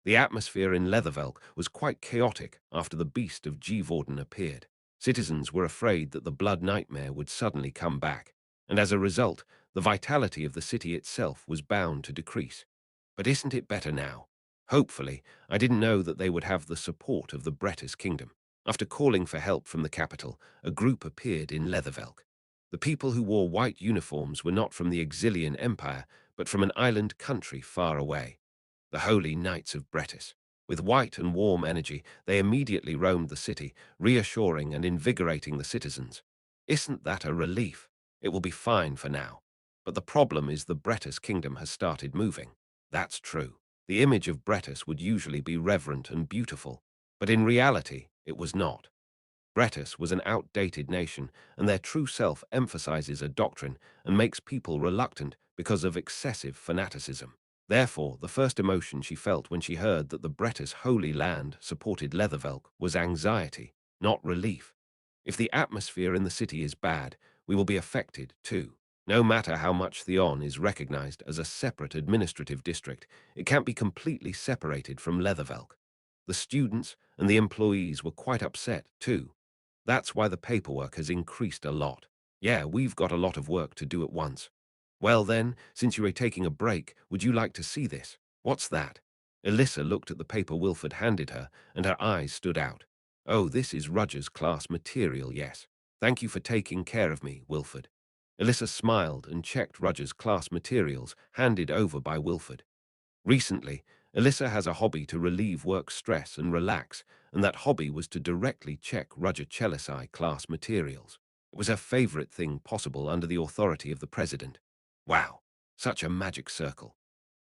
Speaker 1: The atmosphere in Leathervelk was quite chaotic after the beast of G. Vorden appeared. Citizens were afraid that the blood nightmare would suddenly come back, and as a result, the vitality of the city itself was bound to decrease. But isn't it better now? Hopefully, I didn't know that they would have the support of the Bretis kingdom. After calling for help from the capital, a group appeared in Leathervelk. The people who wore white uniforms were not from the Exilian Empire, but from an island country far away. The Holy Knights of Bretis. With white and warm energy, they immediately roamed the city, reassuring and invigorating the citizens. Isn't that a relief? It will be fine for now. But the problem is the Bretis kingdom has started moving. That's true. The image of Bretis would usually be reverent and beautiful, but in reality, it was not. Bretis was an outdated nation, and their true self emphasizes a doctrine and makes people reluctant because of excessive fanaticism. Therefore, the first emotion she felt when she heard that the Bretis Holy Land supported Leathervelk was anxiety, not relief. If the atmosphere in the city is bad, we will be affected too. No matter how much Theon is recognized as a separate administrative district, it can't be completely separated from Leathervelk. The students and the employees were quite upset too. That's why the paperwork has increased a lot. Yeah, we've got a lot of work to do at once. Well then, since you are taking a break, would you like to see this? What's that? Alyssa looked at the paper Wilford handed her, and her eyes stood out. Oh, this is Rudger's class material, yes. Thank you for taking care of me, Wilford. Alyssa smiled and checked Rudger's class materials handed over by Wilford. Recently, Alyssa has a hobby to relieve work stress and relax, and that hobby was to directly check Roger Chelisai class materials. It was her favorite thing possible under the authority of the president. Wow, such a magic circle.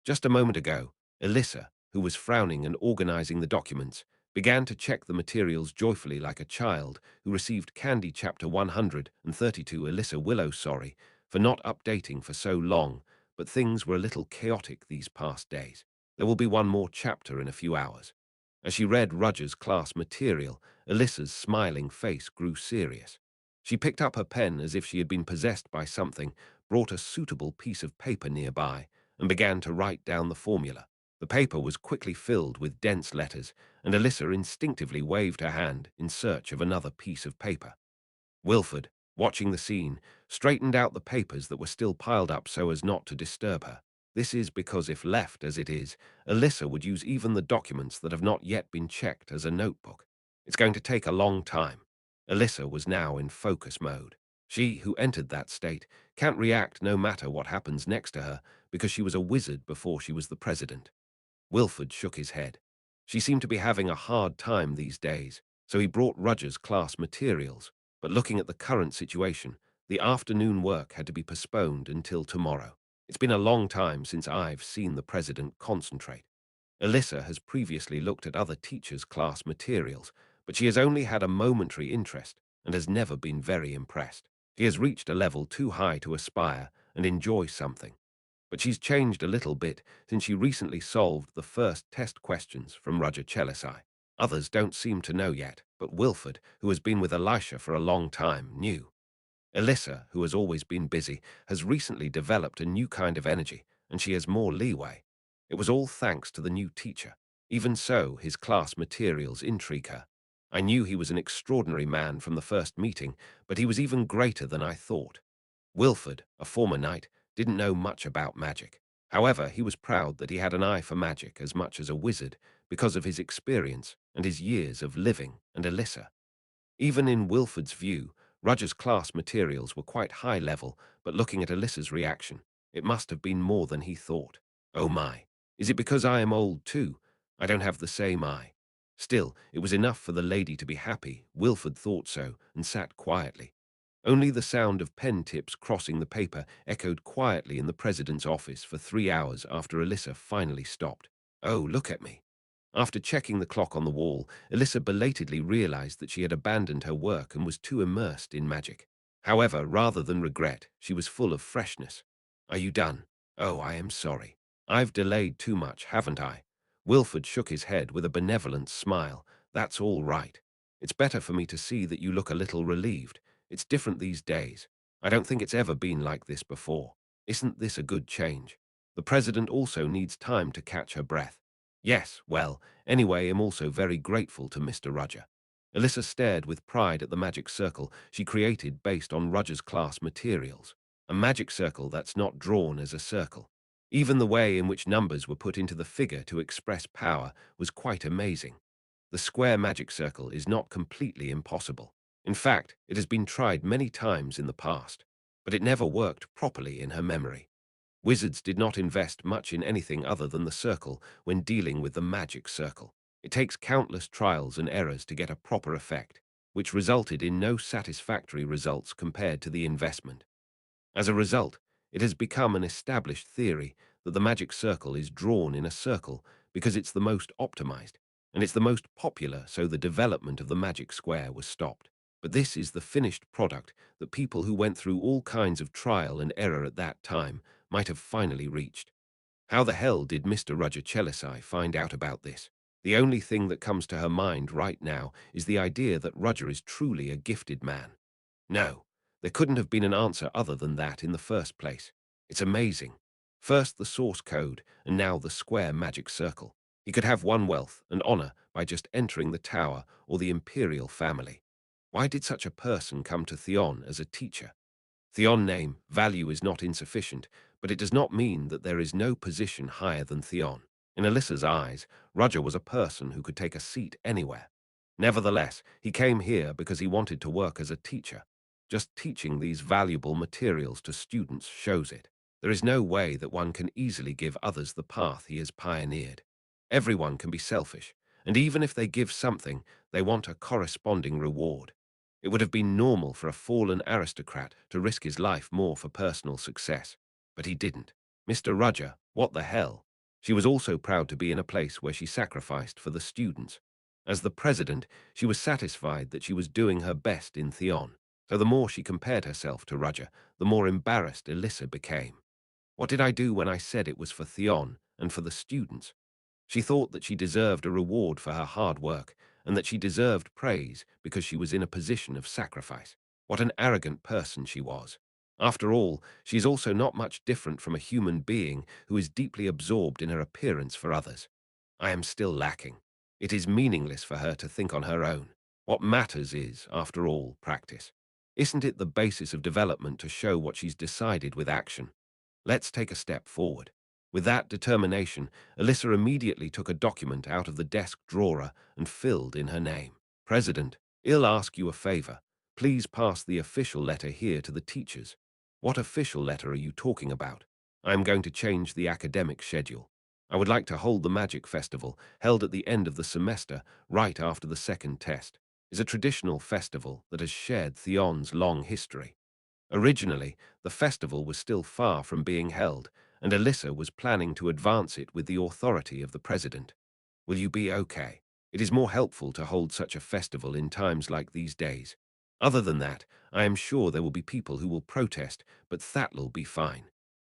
Speaker 1: Just a moment ago, Alyssa, who was frowning and organizing the documents, began to check the materials joyfully like a child who received Candy Chapter 132. Alyssa Willow sorry for not updating for so long, but things were a little chaotic these past days. There will be one more chapter in a few hours. As she read Roger's class material, Alyssa's smiling face grew serious. She picked up her pen as if she had been possessed by something, brought a suitable piece of paper nearby, and began to write down the formula. The paper was quickly filled with dense letters, and Alyssa instinctively waved her hand in search of another piece of paper. Wilford, watching the scene, straightened out the papers that were still piled up so as not to disturb her. This is because if left as it is, Alyssa would use even the documents that have not yet been checked as a notebook. It's going to take a long time. Alyssa was now in focus mode. She, who entered that state, can't react no matter what happens next to her because she was a wizard before she was the president. Wilford shook his head. She seemed to be having a hard time these days, so he brought Roger's class materials. But looking at the current situation, the afternoon work had to be postponed until tomorrow. It's been a long time since I've seen the president concentrate. Alyssa has previously looked at other teachers' class materials, but she has only had a momentary interest and has never been very impressed. She has reached a level too high to aspire and enjoy something. But she's changed a little bit since she recently solved the first test questions from Roger Chelisai. Others don't seem to know yet, but Wilford, who has been with Elisha for a long time, knew. Alyssa, who has always been busy, has recently developed a new kind of energy, and she has more leeway. It was all thanks to the new teacher. Even so, his class materials intrigue her. I knew he was an extraordinary man from the first meeting, but he was even greater than I thought. Wilford, a former knight, didn't know much about magic. However, he was proud that he had an eye for magic as much as a wizard because of his experience and his years of living and Alyssa. Even in Wilford's view, Roger's class materials were quite high level, but looking at Alyssa's reaction, it must have been more than he thought. Oh my, is it because I am old too? I don't have the same eye. Still, it was enough for the lady to be happy. Wilford thought so and sat quietly. Only the sound of pen tips crossing the paper echoed quietly in the president's office for 3 hours after Alyssa finally stopped. Oh, look at me. After checking the clock on the wall, Alyssa belatedly realized that she had abandoned her work and was too immersed in magic. However, rather than regret, she was full of freshness. Are you done? Oh, I am sorry. I've delayed too much, haven't I? Wilford shook his head with a benevolent smile. That's all right. It's better for me to see that you look a little relieved. It's different these days. I don't think it's ever been like this before. Isn't this a good change? The president also needs time to catch her breath. Yes, well, anyway, I'm also very grateful to Mr. Roger. Alyssa stared with pride at the magic circle she created based on Roger's class materials. A magic circle that's not drawn as a circle. Even the way in which numbers were put into the figure to express power was quite amazing. The square magic circle is not completely impossible. In fact, it has been tried many times in the past, but it never worked properly in her memory. Wizards did not invest much in anything other than the circle when dealing with the magic circle. It takes countless trials and errors to get a proper effect, which resulted in no satisfactory results compared to the investment. As a result, it has become an established theory that the magic circle is drawn in a circle because it's the most optimized, and it's the most popular, so the development of the magic square was stopped. But this is the finished product that people who went through all kinds of trial and error at that time might have finally reached. How the hell did Mr. Roger Chelisai find out about this? The only thing that comes to her mind right now is the idea that Roger is truly a gifted man. No, there couldn't have been an answer other than that in the first place. It's amazing. First the source code, and now the square magic circle. He could have won wealth and honor by just entering the tower or the imperial family. Why did such a person come to Theon as a teacher? Theon name, value is not insufficient, but it does not mean that there is no position higher than Theon. In Alyssa's eyes, Roger was a person who could take a seat anywhere. Nevertheless, he came here because he wanted to work as a teacher. Just teaching these valuable materials to students shows it. There is no way that one can easily give others the path he has pioneered. Everyone can be selfish, and even if they give something, they want a corresponding reward. It would have been normal for a fallen aristocrat to risk his life more for personal success, but he didn't. Mr. Rudger, what the hell? She was also proud to be in a place where she sacrificed for the students. As the president, she was satisfied that she was doing her best in Theon, so the more she compared herself to Rudger, the more embarrassed Elissa became. What did I do when I said it was for Theon and for the students? She thought that she deserved a reward for her hard work, and that she deserved praise because she was in a position of sacrifice. What an arrogant person she was. After all, she is also not much different from a human being who is deeply absorbed in her appearance for others. I am still lacking. It is meaningless for her to think on her own. What matters is, after all, practice. Isn't it the basis of development to show what she's decided with action? Let's take a step forward. With that determination, Alyssa immediately took a document out of the desk drawer and filled in her name. President, I'll ask you a favor. Please pass the official letter here to the teachers. What official letter are you talking about? I am going to change the academic schedule. I would like to hold the Magic Festival, held at the end of the semester, right after the second test. Is a traditional festival that has shared Theon's long history. Originally, the festival was still far from being held, and Alyssa was planning to advance it with the authority of the president. Will you be okay? It is more helpful to hold such a festival in times like these days. Other than that, I am sure there will be people who will protest, but that'll be fine.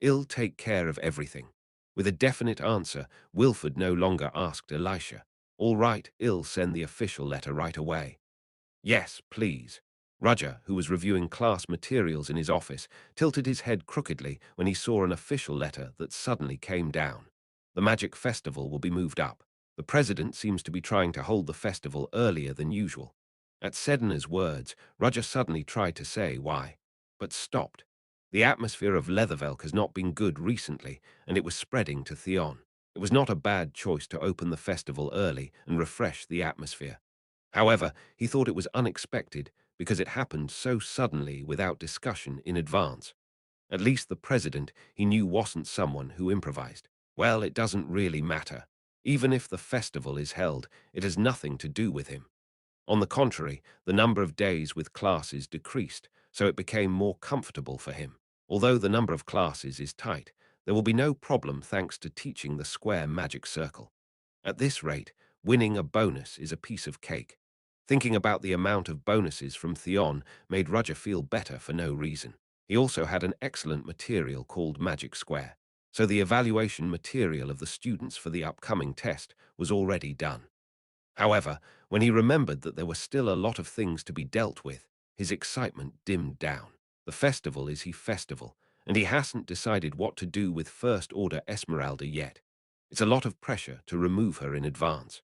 Speaker 1: I'll take care of everything. With a definite answer, Wilford no longer asked Elisha. All right, I'll send the official letter right away. Yes, please. Roger, who was reviewing class materials in his office, tilted his head crookedly when he saw an official letter that suddenly came down. The Magic Festival will be moved up. The president seems to be trying to hold the festival earlier than usual. At Sedna's words, Roger suddenly tried to say why, but stopped. The atmosphere of Leathervelk has not been good recently, and it was spreading to Theon. It was not a bad choice to open the festival early and refresh the atmosphere. However, he thought it was unexpected because it happened so suddenly without discussion in advance. At least the president he knew wasn't someone who improvised. Well, it doesn't really matter. Even if the festival is held, it has nothing to do with him. On the contrary, the number of days with classes decreased, so it became more comfortable for him. Although the number of classes is tight, there will be no problem thanks to teaching the square magic circle. At this rate, winning a bonus is a piece of cake. Thinking about the amount of bonuses from Theon made Roger feel better for no reason. He also had an excellent material called Magic Square, so the evaluation material of the students for the upcoming test was already done. However, when he remembered that there were still a lot of things to be dealt with, his excitement dimmed down. The festival is his festival, and he hasn't decided what to do with First Order Esmeralda yet. It's a lot of pressure to remove her in advance.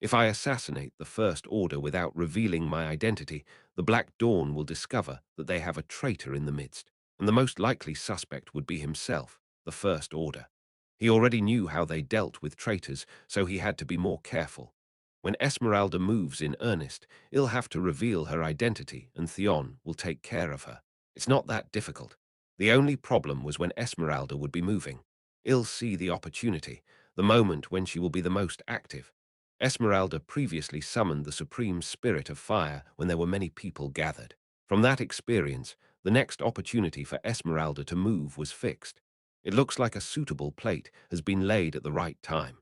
Speaker 1: If I assassinate the First Order without revealing my identity, the Black Dawn will discover that they have a traitor in the midst, and the most likely suspect would be himself, the First Order. He already knew how they dealt with traitors, so he had to be more careful. When Esmeralda moves in earnest, he'll have to reveal her identity, and Theon will take care of her. It's not that difficult. The only problem was when Esmeralda would be moving. He'll see the opportunity, the moment when she will be the most active. Esmeralda previously summoned the supreme spirit of fire when there were many people gathered. From that experience, the next opportunity for Esmeralda to move was fixed. It looks like a suitable plate has been laid at the right time.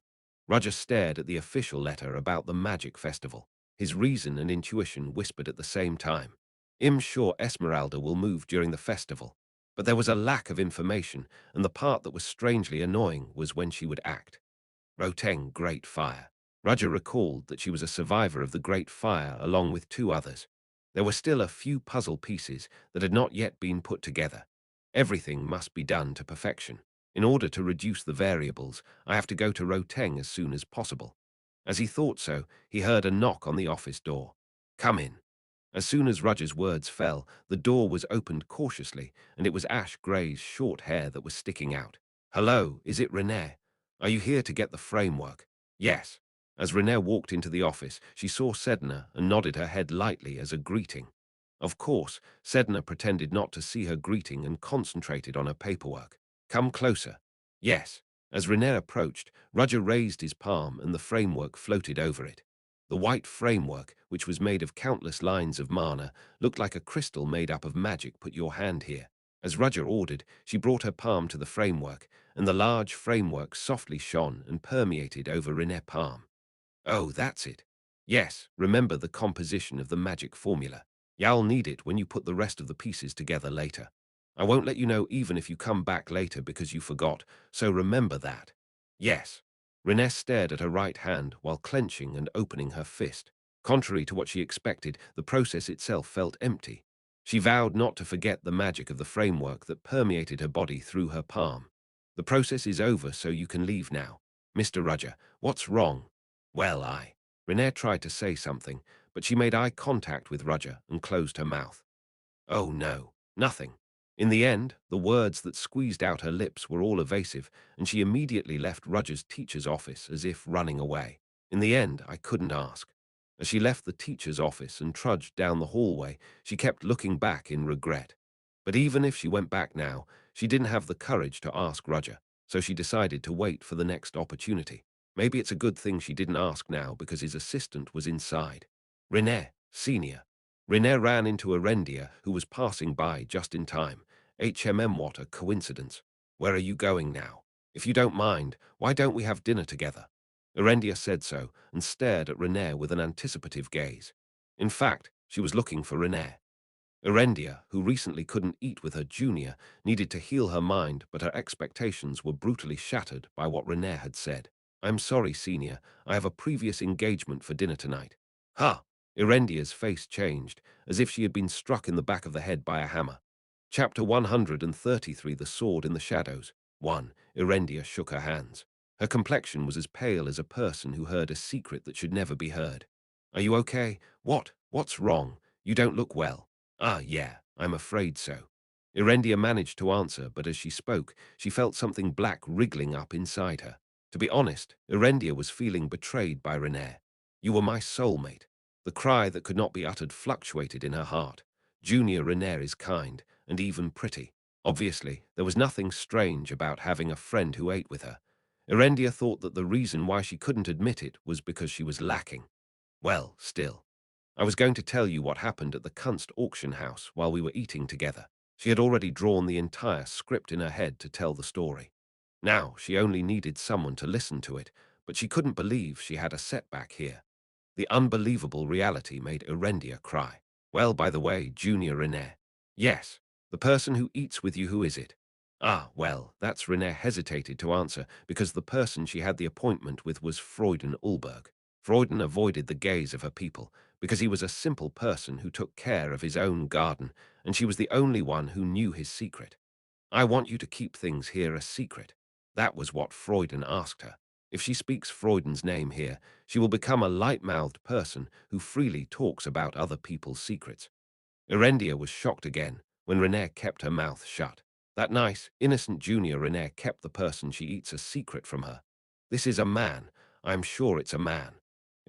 Speaker 1: Roger stared at the official letter about the Magic Festival. His reason and intuition whispered at the same time. I'm sure Esmeralda will move during the festival. But there was a lack of information, and the part that was strangely annoying was when she would act. Roteng Great Fire. Roger recalled that she was a survivor of the Great Fire along with two others. There were still a few puzzle pieces that had not yet been put together. Everything must be done to perfection. In order to reduce the variables, I have to go to Roteng as soon as possible. As he thought so, he heard a knock on the office door. Come in. As soon as Roger's words fell, the door was opened cautiously, and it was Ash Gray's short hair that was sticking out. Hello, is it Renee? Are you here to get the framework? Yes. As Renee walked into the office, she saw Sedna and nodded her head lightly as a greeting. Of course, Sedna pretended not to see her greeting and concentrated on her paperwork. Come closer. Yes. As René approached, Roger raised his palm and the framework floated over it. The white framework, which was made of countless lines of mana, looked like a crystal made up of magic. Put your hand here. As Roger ordered, she brought her palm to the framework, and the large framework softly shone and permeated over René's palm. Oh, that's it. Yes, remember the composition of the magic formula. You'll need it when you put the rest of the pieces together later. I won't let you know even if you come back later because you forgot, so remember that. Yes. Renée stared at her right hand while clenching and opening her fist. Contrary to what she expected, the process itself felt empty. She vowed not to forget the magic of the framework that permeated her body through her palm. The process is over, so you can leave now. Mr. Roger, what's wrong? Well, Renée tried to say something, but she made eye contact with Roger and closed her mouth. Oh no, nothing. In the end, the words that squeezed out her lips were all evasive, and she immediately left Roger's teacher's office as if running away. In the end, I couldn't ask. As she left the teacher's office and trudged down the hallway, she kept looking back in regret. But even if she went back now, she didn't have the courage to ask Roger, so she decided to wait for the next opportunity. Maybe it's a good thing she didn't ask now because his assistant was inside. René, Senior. René ran into Arendia, who was passing by just in time. What a coincidence. Where are you going now? If you don't mind, why don't we have dinner together? Arendia said so and stared at René with an anticipative gaze. In fact, she was looking for René. Arendia, who recently couldn't eat with her junior, needed to heal her mind, but her expectations were brutally shattered by what René had said. I'm sorry, Senior. I have a previous engagement for dinner tonight. Ha! Arendia's face changed, as if she had been struck in the back of the head by a hammer. Chapter 133, The Sword in the Shadows. 1. Arendia shook her hands. Her complexion was as pale as a person who heard a secret that should never be heard. Are you okay? What's wrong? You don't look well. Ah, yeah, I'm afraid so. Arendia managed to answer, but as she spoke, she felt something black wriggling up inside her. To be honest, Arendia was feeling betrayed by René. You were my soulmate. The cry that could not be uttered fluctuated in her heart. Junior René is kind, and even pretty. Obviously, there was nothing strange about having a friend who ate with her. Arendia thought that the reason why she couldn't admit it was because she was lacking. Well, still. I was going to tell you what happened at the Kunst auction house while we were eating together. She had already drawn the entire script in her head to tell the story. Now, she only needed someone to listen to it, but she couldn't believe she had a setback here. The unbelievable reality made Arendia cry. Well, by the way, Junior René. Yes, the person who eats with you, who is it? Ah, well, that's René hesitated to answer because the person she had the appointment with was Freuden Ulberg. Freuden avoided the gaze of her people because he was a simple person who took care of his own garden, and she was the only one who knew his secret. I want you to keep things here a secret. That was what Freuden asked her. If she speaks Freuden's name here, she will become a light-mouthed person who freely talks about other people's secrets. Arendia was shocked again when René kept her mouth shut. That nice, innocent junior René kept the person she eats a secret from her. This is a man. I'm sure it's a man.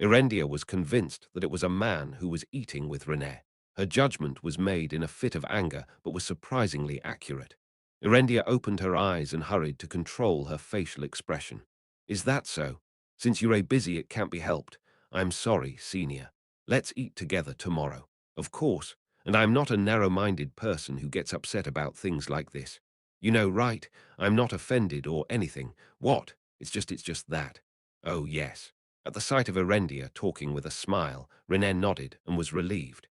Speaker 1: Arendia was convinced that it was a man who was eating with René. Her judgment was made in a fit of anger, but was surprisingly accurate. Arendia opened her eyes and hurried to control her facial expression. Is that so? Since you're busy, it can't be helped. I'm sorry, Senior. Let's eat together tomorrow. Of course, and I'm not a narrow-minded person who gets upset about things like this. You know, right? I'm not offended or anything. What? It's just that. Oh, yes. At the sight of Arendia talking with a smile, René nodded and was relieved.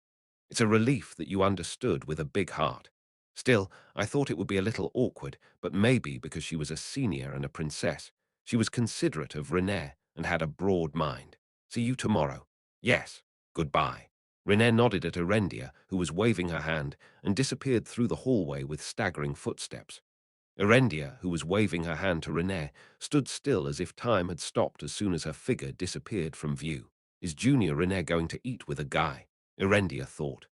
Speaker 1: It's a relief that you understood with a big heart. Still, I thought it would be a little awkward, but maybe because she was a senior and a princess. She was considerate of René and had a broad mind. See you tomorrow. Yes. Goodbye. René nodded at Arendia, who was waving her hand, and disappeared through the hallway with staggering footsteps. Arendia, who was waving her hand to René, stood still as if time had stopped as soon as her figure disappeared from view. Is Junior René going to eat with a guy? Arendia thought.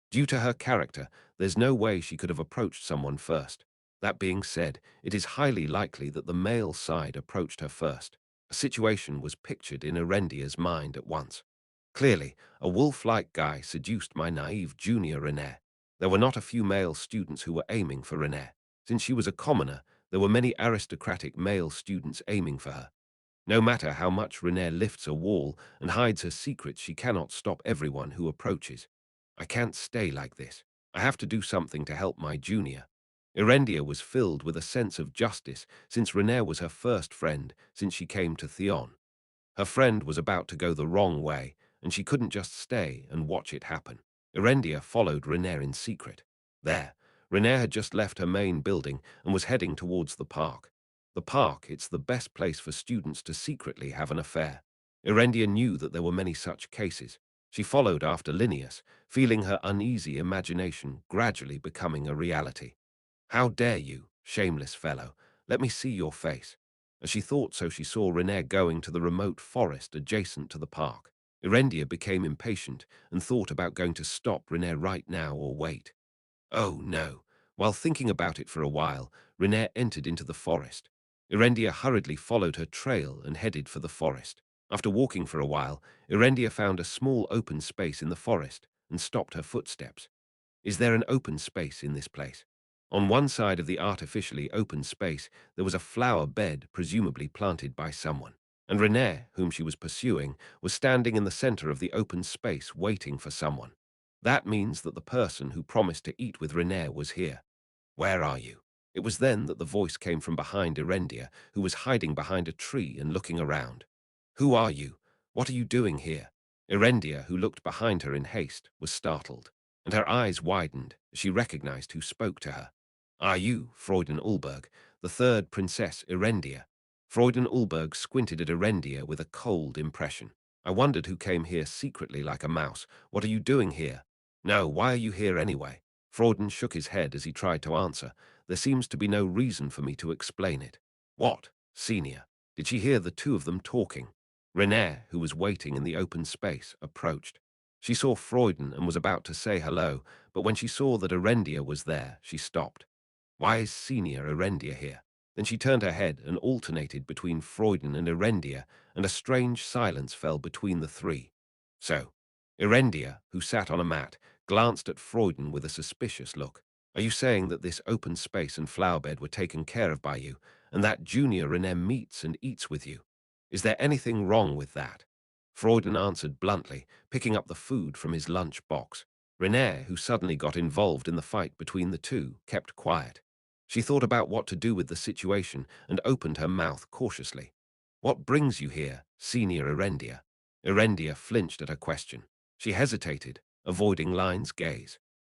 Speaker 1: Due to her character, there's no way she could have approached someone first. That being said, it is highly likely that the male side approached her first. A situation was pictured in Arendia's mind at once. Clearly, a wolf-like guy seduced my naive junior René. There were not a few male students who were aiming for René. Since she was a commoner, There were many aristocratic male students aiming for her. No matter how much Renair lifts a wall and hides her secrets, she cannot stop everyone who approaches. I can't stay like this. I have to do something to help my junior. Erendia was filled with a sense of justice since Renair was her first friend since she came to Theon. Her friend was about to go the wrong way, and she couldn't just stay and watch it happen. Erendia followed Renair in secret. There, Renair had just left her main building and was heading towards the park. The park, it's the best place for students to secretly have an affair. Erendia knew that there were many such cases. She followed after Linnaeus, feeling her uneasy imagination gradually becoming a reality. How dare you, shameless fellow, let me see your face. As she thought so, she saw Renair going to the remote forest adjacent to the park. Erendia became impatient and thought about going to stop Renair right now or wait. Oh no. While thinking about it for a while, Renair entered into the forest. Erendia hurriedly followed her trail and headed for the forest. After walking for a while, Erendia found a small open space in the forest and stopped her footsteps. Is there an open space in this place? On one side of the artificially open space, there was a flower bed presumably planted by someone, and Renair, whom she was pursuing, was standing in the center of the open space waiting for someone. That means that the person who promised to eat with Renair was here. Where are you? It was then that the voice came from behind Erendia, who was hiding behind a tree and looking around. Who are you? What are you doing here? Erendia, who looked behind her in haste, was startled, and her eyes widened as she recognized who spoke to her. Are you Freuden Ulberg, the third Princess Erendia? Freuden Ulberg squinted at Erendia with a cold impression. I wondered who came here secretly like a mouse. What are you doing here? No, why are you here anyway? Freuden shook his head as he tried to answer. There seems to be no reason for me to explain it. What? Senior? Did she hear the two of them talking? Renair, who was waiting in the open space, approached. She saw Freuden and was about to say hello, but when she saw that Erendia was there, she stopped. Why is Senior Erendia here? Then she turned her head and alternated between Freuden and Erendia, and a strange silence fell between the three. So, Erendia, who sat on a mat, glanced at Freuden with a suspicious look. Are you saying that this open space and flower bed were taken care of by you, and that Junior René meets and eats with you? Is there anything wrong with that? Freuden answered bluntly, picking up the food from his lunch box. René, who suddenly got involved in the fight between the two, kept quiet. She thought about what to do with the situation and opened her mouth cautiously. What brings you here, Senior Erendia? Erendia flinched at her question. She hesitated, avoiding Line's gaze.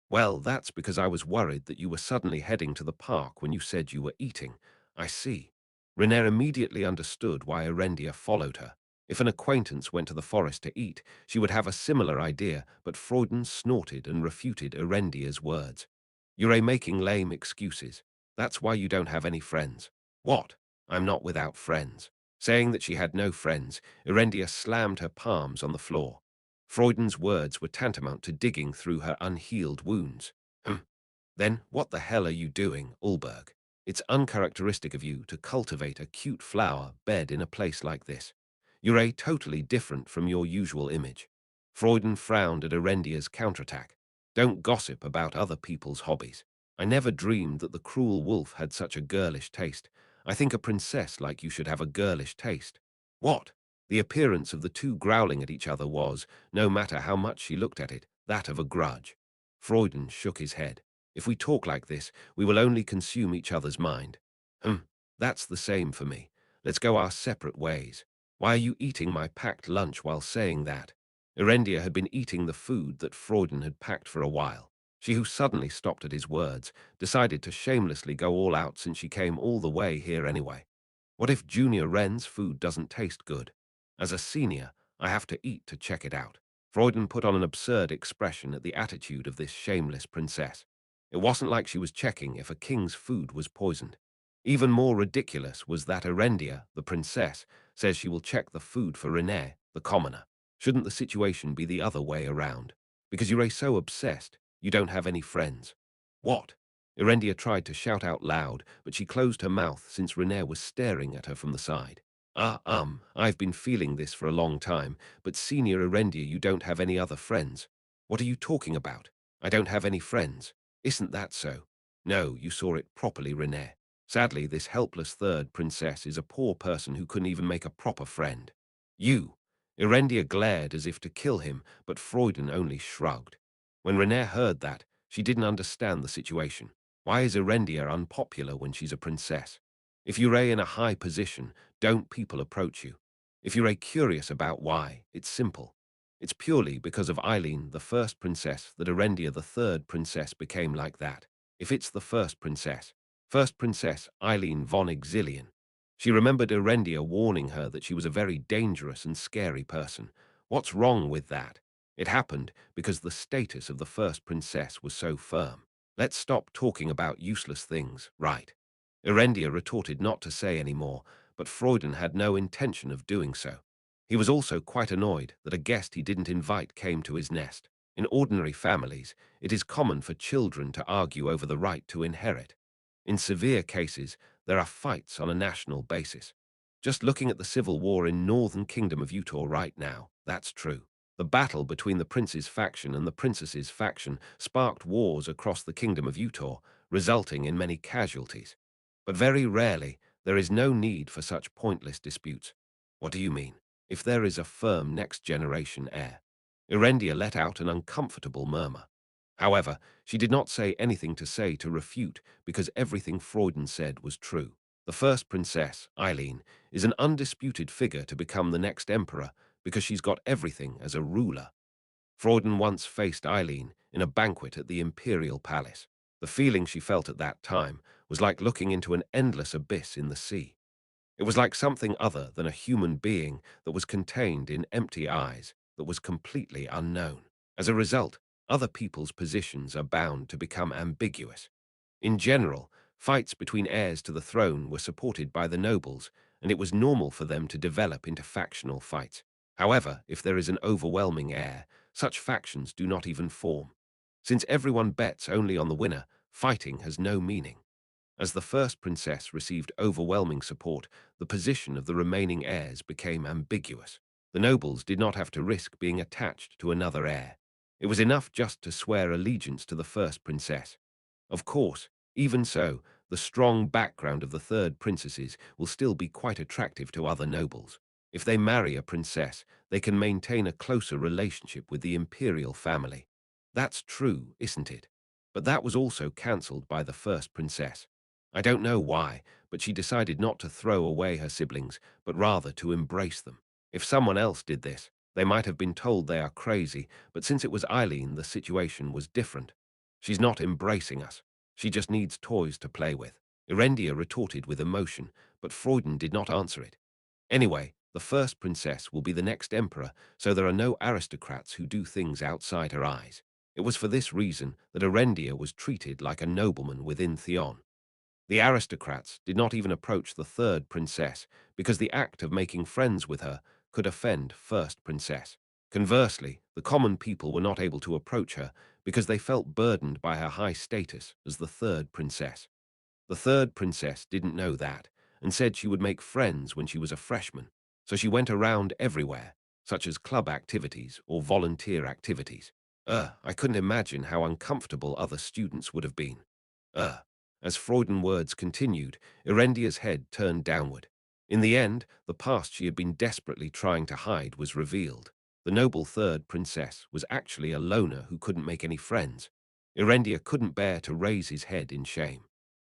Speaker 1: Well, that's because I was worried that you were suddenly heading to the park when you said you were eating. I see. Renair immediately understood why Erendia followed her. If an acquaintance went to the forest to eat, she would have a similar idea, but Freuden snorted and refuted Erendia's words. You're making lame excuses. That's why you don't have any friends. What? I'm not without friends. Saying that she had no friends, Erendia slammed her palms on the floor. Freuden's words were tantamount to digging through her unhealed wounds. Then what the hell are you doing, Ulberg? It's uncharacteristic of you to cultivate a cute flower bed in a place like this. You're totally different from your usual image. Freuden frowned at Erendia's counterattack. Don't gossip about other people's hobbies. I never dreamed that the cruel wolf had such a girlish taste. I think a princess like you should have a girlish taste. What? The appearance of the two growling at each other was, no matter how much she looked at it, that of a grudge. Freuden shook his head. If we talk like this, we will only consume each other's mind. That's the same for me. Let's go our separate ways. Why are you eating my packed lunch while saying that? Erendia had been eating the food that Freuden had packed for a while. She, who suddenly stopped at his words, decided to shamelessly go all out since she came all the way here anyway. What if Junior Wren's food doesn't taste good? As a senior, I have to eat to check it out. Freuden put on an absurd expression at the attitude of this shameless princess. It wasn't like she was checking if a king's food was poisoned. Even more ridiculous was that Erendia, the princess, says she will check the food for René, the commoner. Shouldn't the situation be the other way around? Because you're so obsessed, you don't have any friends. What? Erendia tried to shout out loud, but she closed her mouth since René was staring at her from the side. I've been feeling this for a long time, but Senior Erendia, you don't have any other friends. What are you talking about? I don't have any friends. Isn't that so? No, you saw it properly, René. Sadly, this helpless third princess is a poor person who couldn't even make a proper friend. You! Erendia glared as if to kill him, but Freuden only shrugged. When Renée heard that, she didn't understand the situation. Why is Erendia unpopular when she's a princess? If you're in a high position, don't people approach you? If you're curious about why, it's simple. It's purely because of Eileen, the first princess, that Erendia, the third princess, became like that. If it's the first princess Eileen von Exilian. She remembered Erendia warning her that she was a very dangerous and scary person. What's wrong with that? It happened because the status of the first princess was so firm. Let's stop talking about useless things, right? Erendia retorted not to say any more, but Freuden had no intention of doing so. He was also quite annoyed that a guest he didn't invite came to his nest. In ordinary families, it is common for children to argue over the right to inherit. In severe cases, there are fights on a national basis. Just looking at the civil war in Northern Kingdom of Utah right now, that's true. The battle between the prince's faction and the princess's faction sparked wars across the Kingdom of Utah, resulting in many casualties. But very rarely, there is no need for such pointless disputes. What do you mean? If there is a firm next-generation heir? Erendia let out an uncomfortable murmur. However, she did not say anything to refute, because everything Freuden said was true. The first princess, Eileen, is an undisputed figure to become the next emperor because she's got everything as a ruler. Freuden once faced Eileen in a banquet at the imperial palace. The feeling she felt at that time was like looking into an endless abyss in the sea. It was like something other than a human being that was contained in empty eyes, that was completely unknown. As a result, other people's positions are bound to become ambiguous. In general, fights between heirs to the throne were supported by the nobles, and it was normal for them to develop into factional fights. However, if there is an overwhelming heir, such factions do not even form. Since everyone bets only on the winner, fighting has no meaning. As the first princess received overwhelming support, the position of the remaining heirs became ambiguous. The nobles did not have to risk being attached to another heir. It was enough just to swear allegiance to the first princess. Of course, even so, the strong background of the third princesses will still be quite attractive to other nobles. If they marry a princess, they can maintain a closer relationship with the imperial family. That's true, isn't it? But that was also cancelled by the first princess. I don't know why, but she decided not to throw away her siblings, but rather to embrace them. If someone else did this, they might have been told they are crazy, but since it was Eileen, the situation was different. She's not embracing us. She just needs toys to play with. Erendia retorted with emotion, but Freuden did not answer it. Anyway, the first princess will be the next emperor, so there are no aristocrats who do things outside her eyes. It was for this reason that Erendia was treated like a nobleman within Theon. The aristocrats did not even approach the third princess because the act of making friends with her could offend first princess. Conversely, the common people were not able to approach her because they felt burdened by her high status as the third princess. The third princess didn't know that and said she would make friends when she was a freshman, so she went around everywhere, such as club activities or volunteer activities. I couldn't imagine how uncomfortable other students would have been. Uh, as Freuden words continued, Erendia's head turned downward. In the end, the past she had been desperately trying to hide was revealed. The noble third princess was actually a loner who couldn't make any friends. Erendia couldn't bear to raise his head in shame.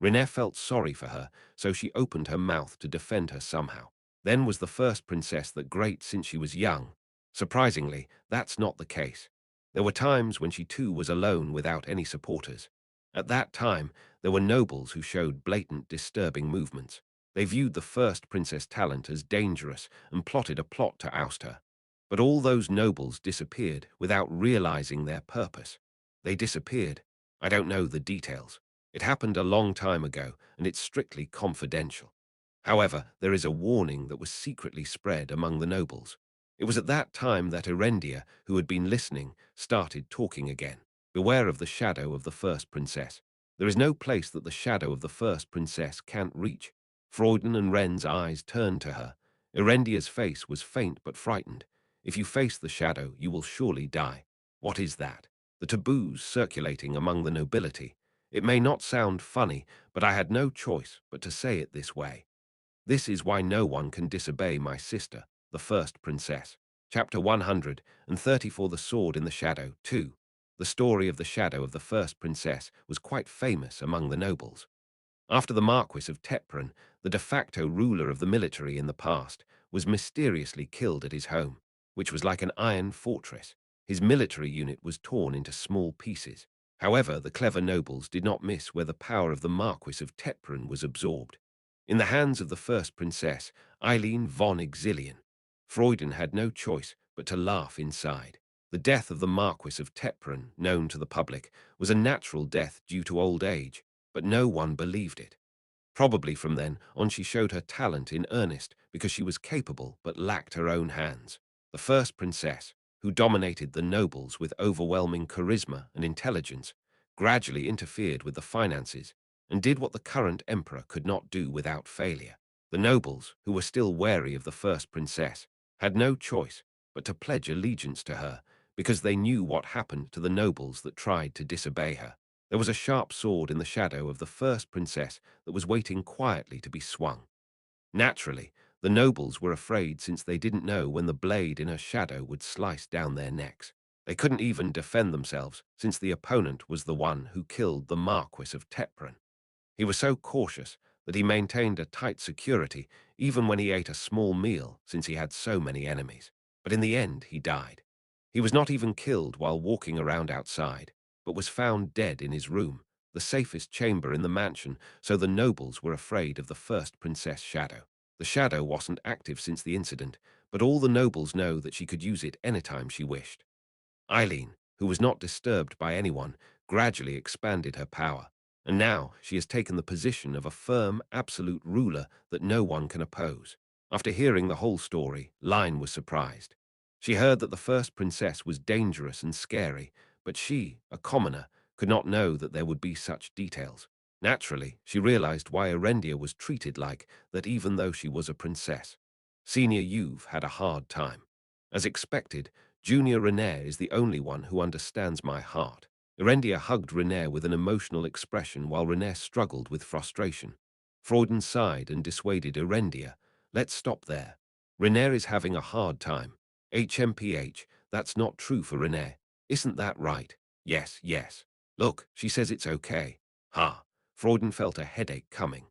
Speaker 1: Renée felt sorry for her, so she opened her mouth to defend her somehow. Then was the first princess that great since she was young. Surprisingly, that's not the case. There were times when she too was alone without any supporters. At that time, there were nobles who showed blatant, disturbing movements. They viewed the first princess talent as dangerous and plotted a plot to oust her. But all those nobles disappeared without realizing their purpose. They disappeared. I don't know the details. It happened a long time ago, and it's strictly confidential. However, there is a warning that was secretly spread among the nobles. It was at that time that Erendia, who had been listening, started talking again. Beware of the shadow of the first princess. There is no place that the shadow of the first princess can't reach. Freuden and Ren's eyes turned to her. Erendia's face was faint but frightened. If you face the shadow, you will surely die. What is that? The taboos circulating among the nobility. It may not sound funny, but I had no choice but to say it this way. This is why no one can disobey my sister, the first princess. Chapter 134. The Sword in the Shadow 2. The story of the shadow of the first princess was quite famous among the nobles. After the Marquis of Tepran, the de facto ruler of the military in the past, was mysteriously killed at his home, which was like an iron fortress. His military unit was torn into small pieces. However, the clever nobles did not miss where the power of the Marquis of Tepran was absorbed. In the hands of the first princess, Eileen von Exilian, Freuden had no choice but to laugh inside. The death of the Marquis of Tepran, known to the public, was a natural death due to old age, but no one believed it. Probably from then on she showed her talent in earnest because she was capable but lacked her own hands. The first princess, who dominated the nobles with overwhelming charisma and intelligence, gradually interfered with the finances and did what the current emperor could not do without failure. The nobles, who were still wary of the first princess, had no choice but to pledge allegiance to her because they knew what happened to the nobles that tried to disobey her. There was a sharp sword in the shadow of the first princess that was waiting quietly to be swung. Naturally, the nobles were afraid since they didn't know when the blade in her shadow would slice down their necks. They couldn't even defend themselves since the opponent was the one who killed the Marquis of Tepran. He was so cautious that he maintained a tight security even when he ate a small meal since he had so many enemies. But in the end, he died. He was not even killed while walking around outside, but was found dead in his room, the safest chamber in the mansion, so the nobles were afraid of the first princess shadow. The shadow wasn't active since the incident, but all the nobles know that she could use it anytime she wished. Eileen, who was not disturbed by anyone, gradually expanded her power, and now she has taken the position of a firm, absolute ruler that no one can oppose. After hearing the whole story, Line was surprised. She heard that the first princess was dangerous and scary, but she, a commoner, could not know that there would be such details. Naturally, she realized why Erendia was treated like that even though she was a princess. Senior You've had a hard time. As expected, Junior Renair is the only one who understands my heart. Erendia hugged Renair with an emotional expression while Renair struggled with frustration. Freuden sighed and dissuaded Erendia. Let's stop there. Renair is having a hard time. HMPH, that's not true for Renair. Isn't that right? Yes, yes. Look, she says it's okay. Ha. Freuden felt a headache coming.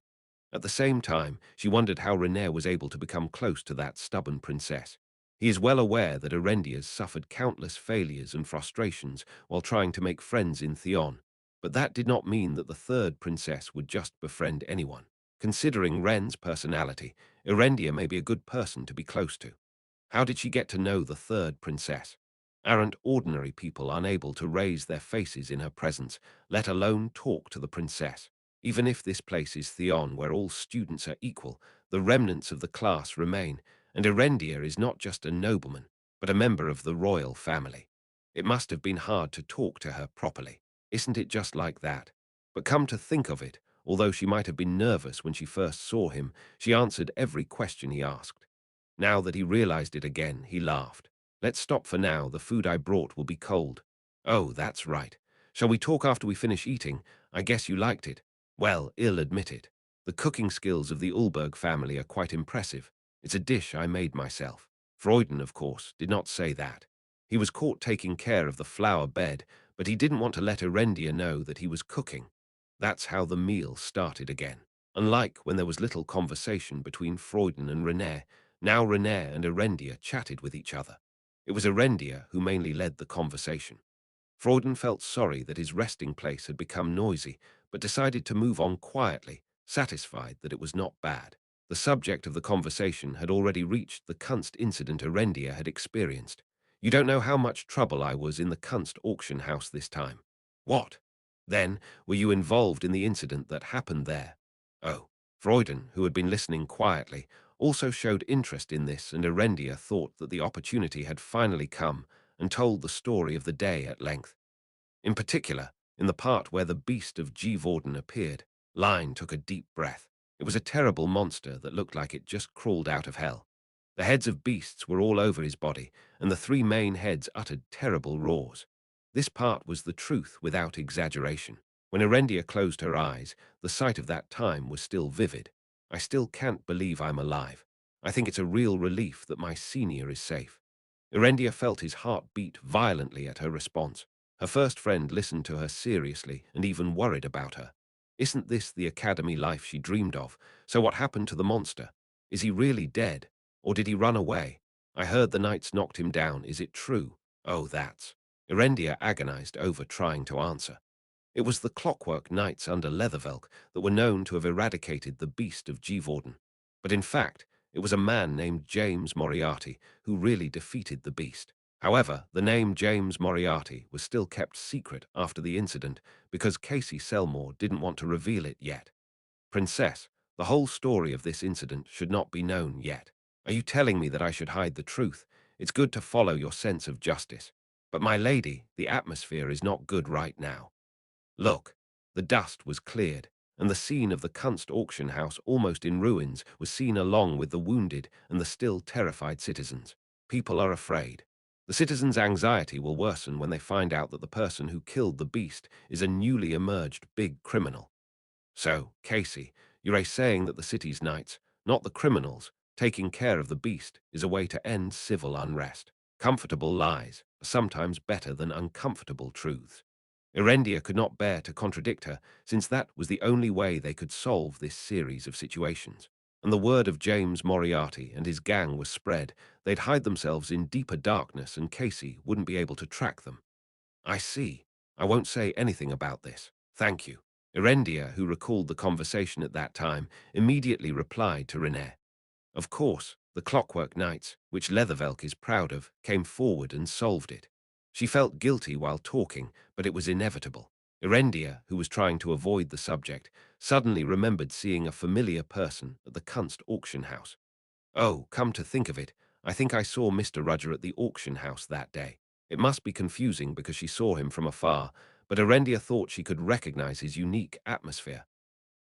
Speaker 1: At the same time, she wondered how Renair was able to become close to that stubborn princess. He is well aware that Erendia's suffered countless failures and frustrations while trying to make friends in Theon, but that did not mean that the third princess would just befriend anyone. Considering Ren's personality, Erendia may be a good person to be close to. How did she get to know the third princess? Aren't ordinary people unable to raise their faces in her presence, let alone talk to the princess? Even if this place is Theon, where all students are equal, the remnants of the class remain, and Erendia is not just a nobleman, but a member of the royal family. It must have been hard to talk to her properly. Isn't it just like that? But come to think of it, although she might have been nervous when she first saw him, she answered every question he asked. Now that he realized it again, he laughed. Let's stop for now, the food I brought will be cold. Oh, that's right. Shall we talk after we finish eating? I guess you liked it. Well, I'll admit it. The cooking skills of the Ulberg family are quite impressive. It's a dish I made myself. Freuden, of course, did not say that. He was caught taking care of the flower bed, but he didn't want to let Erendia know that he was cooking. That's how the meal started again. Unlike when there was little conversation between Freuden and Renair, now Renair and Erendia chatted with each other. It was Erendia who mainly led the conversation. Freuden felt sorry that his resting place had become noisy, but decided to move on quietly, satisfied that it was not bad. The subject of the conversation had already reached the Kunst incident Erendia had experienced. You don't know how much trouble I was in the Kunst auction house this time. What? Then, were you involved in the incident that happened there? Oh, Freuden, who had been listening quietly, also showed interest in this, and Erendia thought that the opportunity had finally come and told the story of the day at length. In particular, in the part where the beast of Gvorden appeared, Line took a deep breath. It was a terrible monster that looked like it just crawled out of hell. The heads of beasts were all over his body, and the three main heads uttered terrible roars. This part was the truth without exaggeration. When Erendia closed her eyes, the sight of that time was still vivid. I still can't believe I'm alive. I think it's a real relief that my senior is safe. Erendia felt his heart beat violently at her response. Her first friend listened to her seriously and even worried about her. Isn't this the academy life she dreamed of? So what happened to the monster? Is he really dead? Or did he run away? I heard the knights knocked him down. Is it true? Oh, that's... Erendia agonized over trying to answer. It was the clockwork knights under Leathervelk that were known to have eradicated the beast of Gévaudan. But in fact, it was a man named James Moriarty who really defeated the beast. However, the name James Moriarty was still kept secret after the incident because Casey Selmore didn't want to reveal it yet. Princess, the whole story of this incident should not be known yet. Are you telling me that I should hide the truth? It's good to follow your sense of justice. But my lady, the atmosphere is not good right now. Look, the dust was cleared, and the scene of the Kunst auction house almost in ruins was seen along with the wounded and the still terrified citizens. People are afraid. The citizens' anxiety will worsen when they find out that the person who killed the beast is a newly emerged big criminal. So, Casey, you're saying that the city's knights, not the criminals, taking care of the beast is a way to end civil unrest. Comfortable lies are sometimes better than uncomfortable truths. Erendia could not bear to contradict her, since that was the only way they could solve this series of situations. And the word of James Moriarty and his gang was spread. They'd hide themselves in deeper darkness and Casey wouldn't be able to track them. I see. I won't say anything about this. Thank you. Erendia, who recalled the conversation at that time, immediately replied to Renée. Of course, the Clockwork Knights, which Leathervelk is proud of, came forward and solved it. She felt guilty while talking, but it was inevitable. Erendia, who was trying to avoid the subject, suddenly remembered seeing a familiar person at the Kunst auction house. Oh, come to think of it, I think I saw Mr. Rudger at the auction house that day. It must be confusing because she saw him from afar, but Erendia thought she could recognize his unique atmosphere.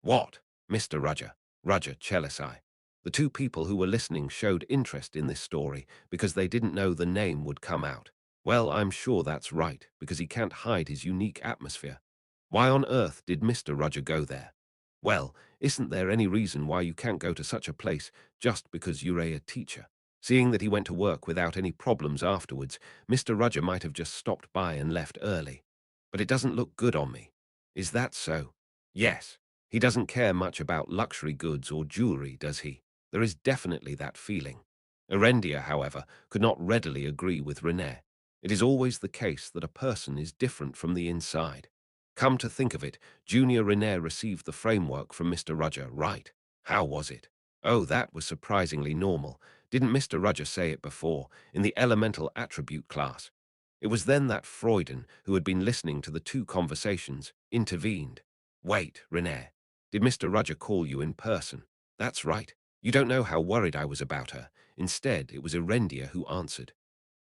Speaker 1: What? Mr. Rudger, Rudger Chelisai. The two people who were listening showed interest in this story because they didn't know the name would come out. Well, I'm sure that's right, because he can't hide his unique atmosphere. Why on earth did Mr. Rudger go there? Well, isn't there any reason why you can't go to such a place just because you're a teacher? Seeing that he went to work without any problems afterwards, Mr. Rudger might have just stopped by and left early. But it doesn't look good on me. Is that so? Yes. He doesn't care much about luxury goods or jewelry, does he? There is definitely that feeling. Erendia, however, could not readily agree with Renée. It is always the case that a person is different from the inside. Come to think of it, Junior Renée received the framework from Mr. Rudger, right? How was it? Oh, that was surprisingly normal. Didn't Mr. Rudger say it before, in the elemental attribute class? It was then that Freuden, who had been listening to the two conversations, intervened. Wait, Renée. Did Mr. Rudger call you in person? That's right. You don't know how worried I was about her. Instead, it was Erendia who answered.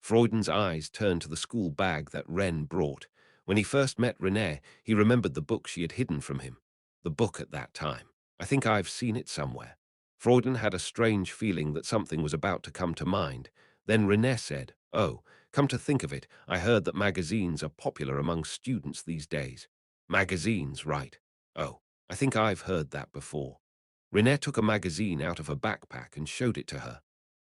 Speaker 1: Freuden's eyes turned to the school bag that Ren brought. When he first met Renée, he remembered the book she had hidden from him. The book at that time. I think I've seen it somewhere. Freuden had a strange feeling that something was about to come to mind. Then Renée said, "Oh, come to think of it, I heard that magazines are popular among students these days." Magazines, right. Oh, I think I've heard that before. Renée took a magazine out of her backpack and showed it to her.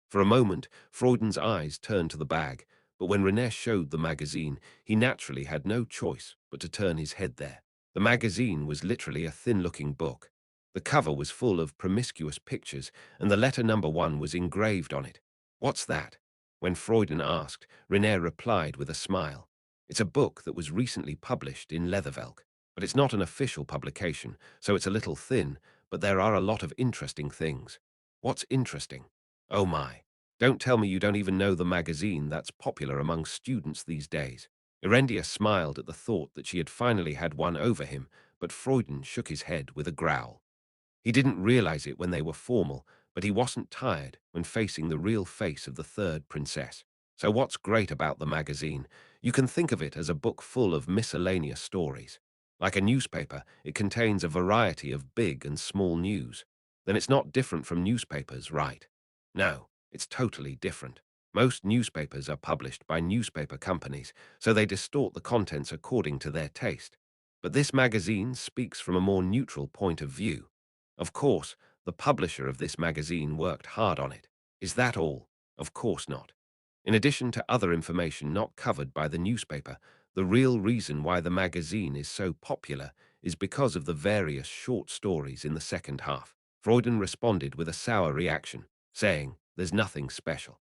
Speaker 1: For a moment, Freuden's eyes turned to the bag, but when Renée showed the magazine, he naturally had no choice but to turn his head there. The magazine was literally a thin-looking book. The cover was full of promiscuous pictures, and the letter number 1 was engraved on it. What's that? When Freuden asked, Renée replied with a smile. It's a book that was recently published in Leathervelk, but it's not an official publication, so it's a little thin, but there are a lot of interesting things. What's interesting? Oh my. Don't tell me you don't even know the magazine that's popular among students these days. Erendia smiled at the thought that she had finally had one over him, but Freuden shook his head with a growl. He didn't realize it when they were formal, but he wasn't tired when facing the real face of the third princess. So what's great about the magazine? You can think of it as a book full of miscellaneous stories. Like a newspaper, it contains a variety of big and small news. Then it's not different from newspapers, right? No, it's totally different. Most newspapers are published by newspaper companies, so they distort the contents according to their taste. But this magazine speaks from a more neutral point of view. Of course, the publisher of this magazine worked hard on it. Is that all? Of course not. In addition to other information not covered by the newspaper, the real reason why the magazine is so popular is because of the various short stories in the second half. Freuden responded with a sour reaction, saying, "There's nothing special."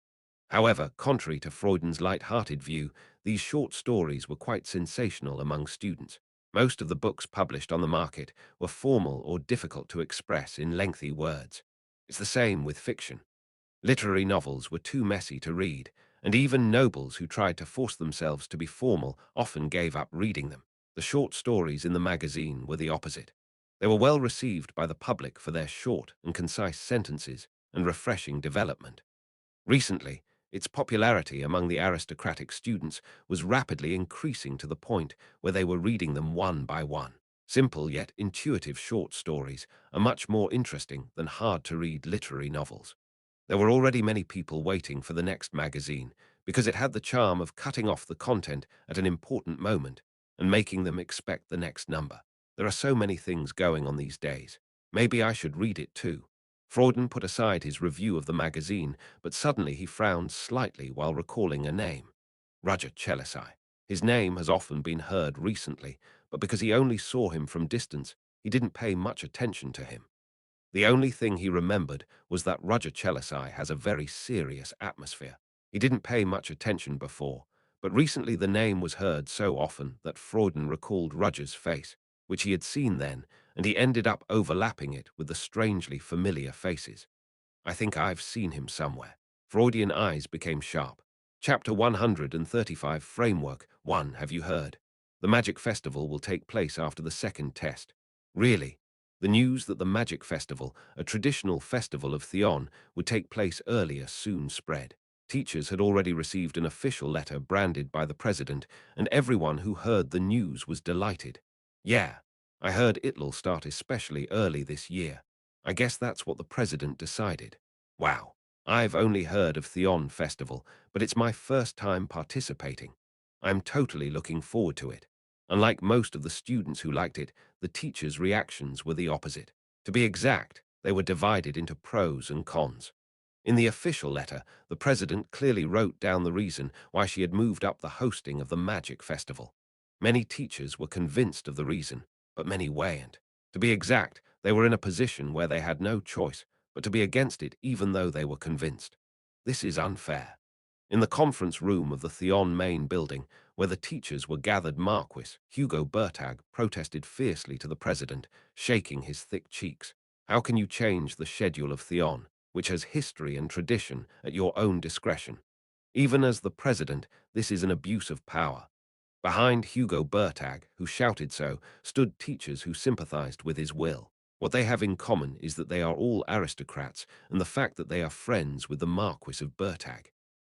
Speaker 1: However, contrary to Freuden's light-hearted view, these short stories were quite sensational among students. Most of the books published on the market were formal or difficult to express in lengthy words. It's the same with fiction. Literary novels were too messy to read, and even nobles who tried to force themselves to be formal often gave up reading them. The short stories in the magazine were the opposite. They were well received by the public for their short and concise sentences and refreshing development. Recently, its popularity among the aristocratic students was rapidly increasing to the point where they were reading them one by one. Simple yet intuitive short stories are much more interesting than hard-to-read literary novels. There were already many people waiting for the next magazine because it had the charm of cutting off the content at an important moment and making them expect the next number. There are so many things going on these days. Maybe I should read it too. Freuden put aside his review of the magazine, but suddenly he frowned slightly while recalling a name. Roger Chelisai. His name has often been heard recently, but because he only saw him from distance, he didn't pay much attention to him. The only thing he remembered was that Roger Chelisai has a very serious atmosphere. He didn't pay much attention before, but recently the name was heard so often that Freuden recalled Roger's face, which he had seen then, and he ended up overlapping it with the strangely familiar faces. I think I've seen him somewhere. Freudian eyes became sharp. Chapter 135 Framework 1. Have you heard? The Magic Festival will take place after the second test. Really? The news that the Magic Festival, a traditional festival of Theon, would take place earlier soon spread. Teachers had already received an official letter branded by the president, and everyone who heard the news was delighted. Yeah, I heard it'll start especially early this year. I guess that's what the president decided. Wow, I've only heard of Theon Festival, but it's my first time participating. I'm totally looking forward to it. Unlike most of the students who liked it, the teachers' reactions were the opposite. To be exact, they were divided into pros and cons. In the official letter, the president clearly wrote down the reason why she had moved up the hosting of the Magic Festival. Many teachers were convinced of the reason, but many weren't. To be exact, they were in a position where they had no choice but to be against it even though they were convinced. This is unfair. In the conference room of the Theon main building, where the teachers were gathered, Marquis Hugo Bertag protested fiercely to the president, shaking his thick cheeks. How can you change the schedule of Theon, which has history and tradition, at your own discretion? Even as the president, this is an abuse of power. Behind Hugo Bertag, who shouted so, stood teachers who sympathized with his will. What they have in common is that they are all aristocrats and the fact that they are friends with the Marquis of Bertag.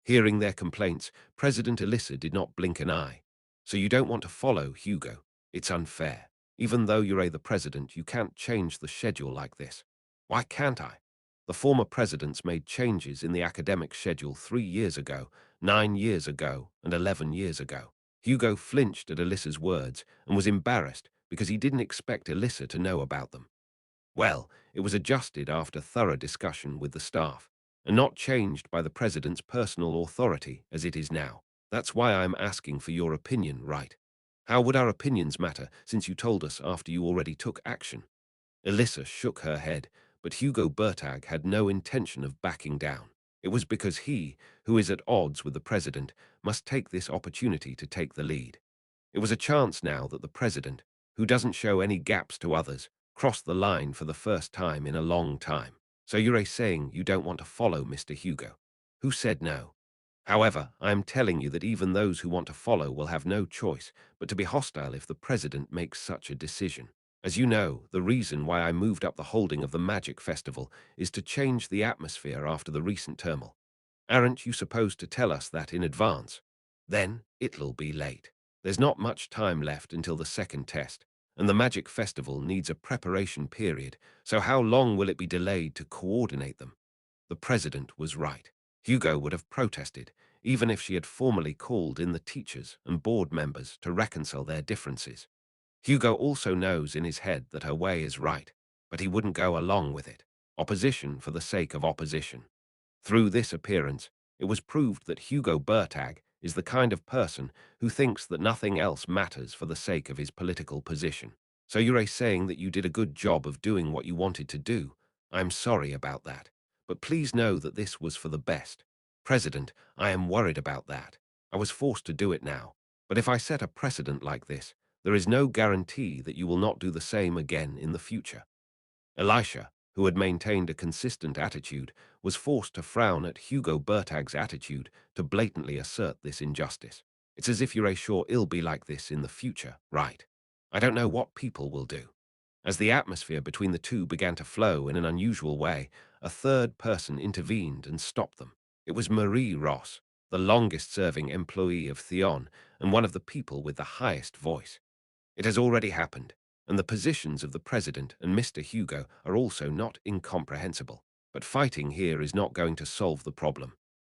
Speaker 1: Hearing their complaints, President Elissa did not blink an eye. So you don't want to follow Hugo. It's unfair. Even though you're the president, you can't change the schedule like this. Why can't I? The former presidents made changes in the academic schedule 3 years ago, 9 years ago, and 11 years ago. Hugo flinched at Elissa's words and was embarrassed because he didn't expect Elissa to know about them. Well, it was adjusted after thorough discussion with the staff, and not changed by the president's personal authority as it is now. That's why I'm asking for your opinion, right? How would our opinions matter since you told us after you already took action? Elissa shook her head, but Hugo Bertag had no intention of backing down. It was because he, who is at odds with the president, must take this opportunity to take the lead. It was a chance now that the president, who doesn't show any gaps to others, crossed the line for the first time in a long time. So you're saying you don't want to follow Mr. Hugo? Who said no? However, I am telling you that even those who want to follow will have no choice but to be hostile if the president makes such a decision. As you know, the reason why I moved up the holding of the Magic Festival is to change the atmosphere after the recent turmoil. Aren't you supposed to tell us that in advance? Then it'll be late. There's not much time left until the second test, and the Magic Festival needs a preparation period, so how long will it be delayed to coordinate them? The president was right. Hugo would have protested, even if she had formally called in the teachers and board members to reconcile their differences. Hugo also knows in his head that her way is right, but he wouldn't go along with it. Opposition for the sake of opposition. Through this appearance, it was proved that Hugo Bertag is the kind of person who thinks that nothing else matters for the sake of his political position. So you're saying that you did a good job of doing what you wanted to do. I'm sorry about that. But please know that this was for the best. President, I am worried about that. I was forced to do it now. But if I set a precedent like this, there is no guarantee that you will not do the same again in the future. Elisha, who had maintained a consistent attitude, was forced to frown at Hugo Bertag's attitude to blatantly assert this injustice. It's as if you're sure it'll be like this in the future, right? I don't know what people will do. As the atmosphere between the two began to flow in an unusual way, a third person intervened and stopped them. It was Marie Ross, the longest-serving employee of Theon and one of the people with the highest voice. It has already happened, and the positions of the President and Mr. Hugo are also not incomprehensible. But fighting here is not going to solve the problem.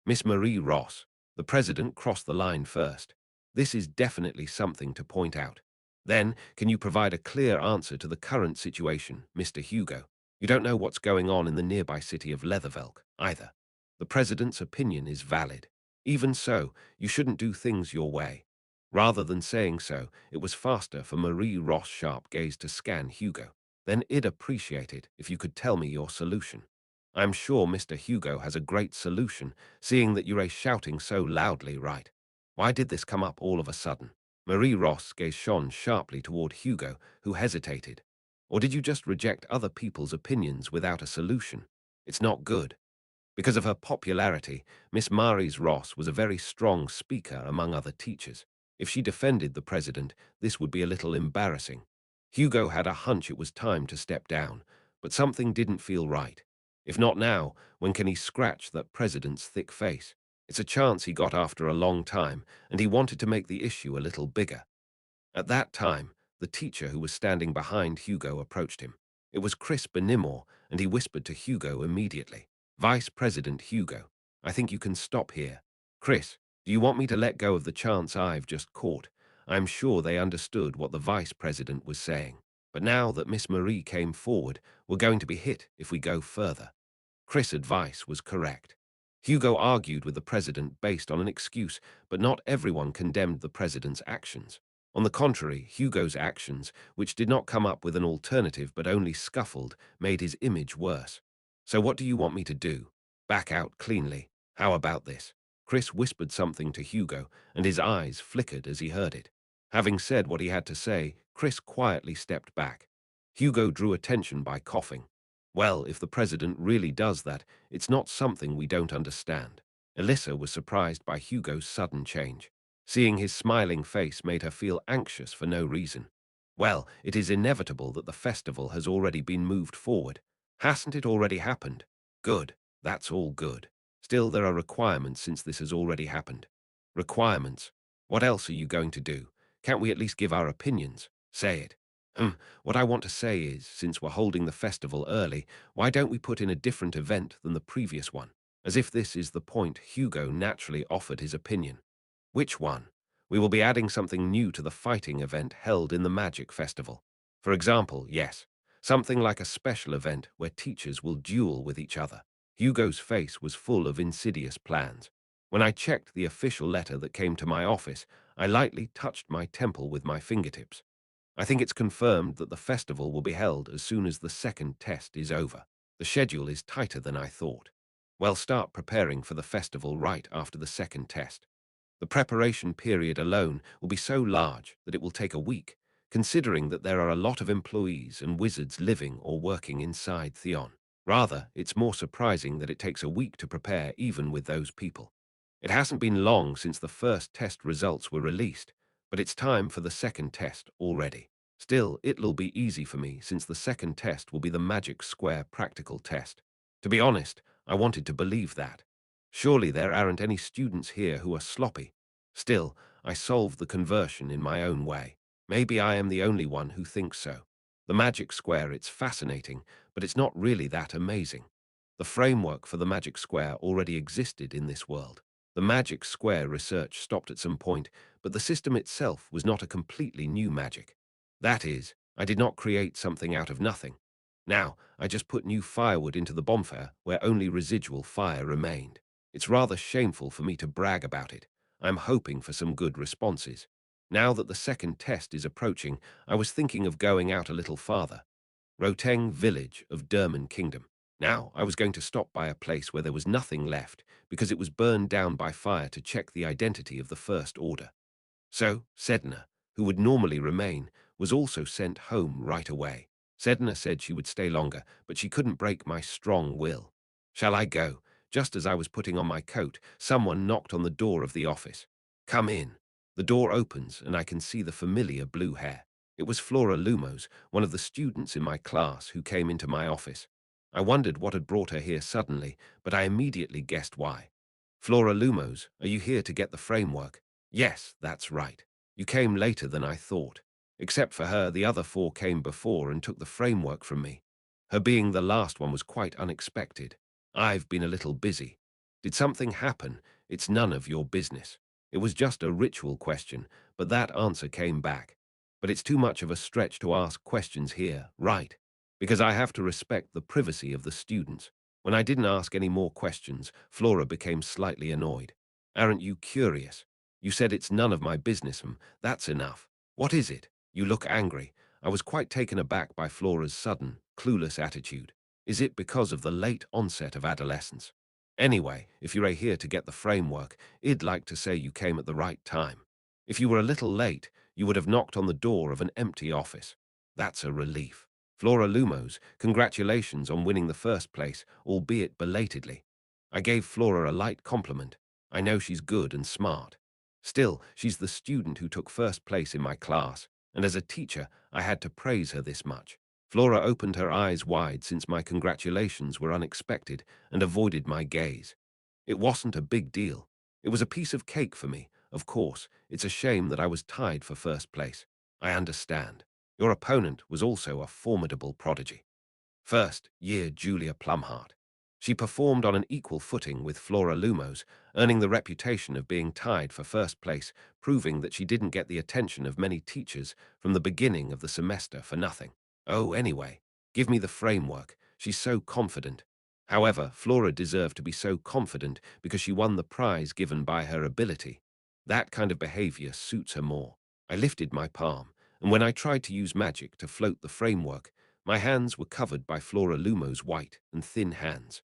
Speaker 1: Miss Marie Ross, the President crossed the line first. This is definitely something to point out. Then, can you provide a clear answer to the current situation, Mr. Hugo? You don't know what's going on in the nearby city of Leathervelk, either. The President's opinion is valid. Even so, you shouldn't do things your way. Rather than saying so, it was faster for Marie Ross' sharp gaze to scan Hugo. Then I'd appreciate it if you could tell me your solution. I'm sure Mr. Hugo has a great solution, seeing that you're shouting so loudly, right? Why did this come up all of a sudden? Marie Ross' gaze shone sharply toward Hugo, who hesitated. Or did you just reject other people's opinions without a solution? It's not good. Because of her popularity, Miss Maries Ross was a very strong speaker among other teachers. If she defended the president, this would be a little embarrassing. Hugo had a hunch it was time to step down, but something didn't feel right. If not now, when can he scratch that president's thick face? It's a chance he got after a long time, and he wanted to make the issue a little bigger. At that time, the teacher who was standing behind Hugo approached him. It was Chris Benimore, and he whispered to Hugo immediately. Vice President Hugo, I think you can stop here. Chris, do you want me to let go of the chance I've just caught? I'm sure they understood what the Vice President was saying. But now that Miss Marie came forward, we're going to be hit if we go further. Chris' advice was correct. Hugo argued with the president based on an excuse, but not everyone condemned the president's actions. On the contrary, Hugo's actions, which did not come up with an alternative but only scuffled, made his image worse. So what do you want me to do? Back out cleanly. How about this? Chris whispered something to Hugo, and his eyes flickered as he heard it. Having said what he had to say, Chris quietly stepped back. Hugo drew attention by coughing. Well, if the president really does that, it's not something we don't understand. Elissa was surprised by Hugo's sudden change. Seeing his smiling face made her feel anxious for no reason. Well, it is inevitable that the festival has already been moved forward. Hasn't it already happened? Good. That's all good. Still, there are requirements since this has already happened. Requirements? What else are you going to do? Can't we at least give our opinions? Say it. What I want to say is, since we're holding the festival early, why don't we put in a different event than the previous one? As if this is the point, Hugo naturally offered his opinion. Which one? We will be adding something new to the fighting event held in the Magic Festival. For example, yes, something like a special event where teachers will duel with each other. Hugo's face was full of insidious plans. When I checked the official letter that came to my office, I lightly touched my temple with my fingertips. I think it's confirmed that the festival will be held as soon as the second test is over. The schedule is tighter than I thought. Well, start preparing for the festival right after the second test. The preparation period alone will be so large that it will take a week, considering that there are a lot of employees and wizards living or working inside Theon. Rather, it's more surprising that it takes a week to prepare even with those people. It hasn't been long since the first test results were released, but it's time for the second test already. Still, it'll be easy for me since the second test will be the Magic Square practical test. To be honest, I wanted to believe that. Surely there aren't any students here who are sloppy. Still, I solved the conversion in my own way. Maybe I am the only one who thinks so. The Magic Square, it's fascinating, but it's not really that amazing. The framework for the Magic Square already existed in this world. The Magic Square research stopped at some point, but the system itself was not a completely new magic. That is, I did not create something out of nothing. Now, I just put new firewood into the bonfire where only residual fire remained. It's rather shameful for me to brag about it. I'm hoping for some good responses. Now that the second test is approaching, I was thinking of going out a little farther. Roteng village of Derman Kingdom. Now, I was going to stop by a place where there was nothing left because it was burned down by fire to check the identity of the First Order. So, Sedna, who would normally remain, was also sent home right away. Sedna said she would stay longer, but she couldn't break my strong will. Shall I go? Just as I was putting on my coat, someone knocked on the door of the office. Come in. The door opens, and I can see the familiar blue hair. It was Flora Lumos, one of the students in my class who came into my office. I wondered what had brought her here suddenly, but I immediately guessed why. Flora Lumos, are you here to get the framework? Yes, that's right. You came later than I thought. Except for her, the other four came before and took the framework from me. Her being the last one was quite unexpected. I've been a little busy. Did something happen? It's none of your business. It was just a ritual question, but that answer came back. But it's too much of a stretch to ask questions here, right? Because I have to respect the privacy of the students. When I didn't ask any more questions, Flora became slightly annoyed. Aren't you curious? You said it's none of my business, that's enough. What is it? You look angry. I was quite taken aback by Flora's sudden, clueless attitude. Is it because of the late onset of adolescence? Anyway, if you're here to get the framework, I'd like to say you came at the right time. If you were a little late, you would have knocked on the door of an empty office. That's a relief. Flora Lumos, congratulations on winning the first place, albeit belatedly. I gave Flora a light compliment. I know she's good and smart. Still, she's the student who took first place in my class, and as a teacher, I had to praise her this much. Flora opened her eyes wide since my congratulations were unexpected and avoided my gaze. It wasn't a big deal. It was a piece of cake for me, of course. It's a shame that I was tied for first place. I understand. Your opponent was also a formidable prodigy. First year Julia Plumhart. She performed on an equal footing with Flora Lumos, earning the reputation of being tied for first place, proving that she didn't get the attention of many teachers from the beginning of the semester for nothing. Oh, anyway, give me the framework. She's so confident. However, Flora deserved to be so confident because she won the prize given by her ability. That kind of behavior suits her more. I lifted my palm, and when I tried to use magic to float the framework, my hands were covered by Flora Lumos' white and thin hands.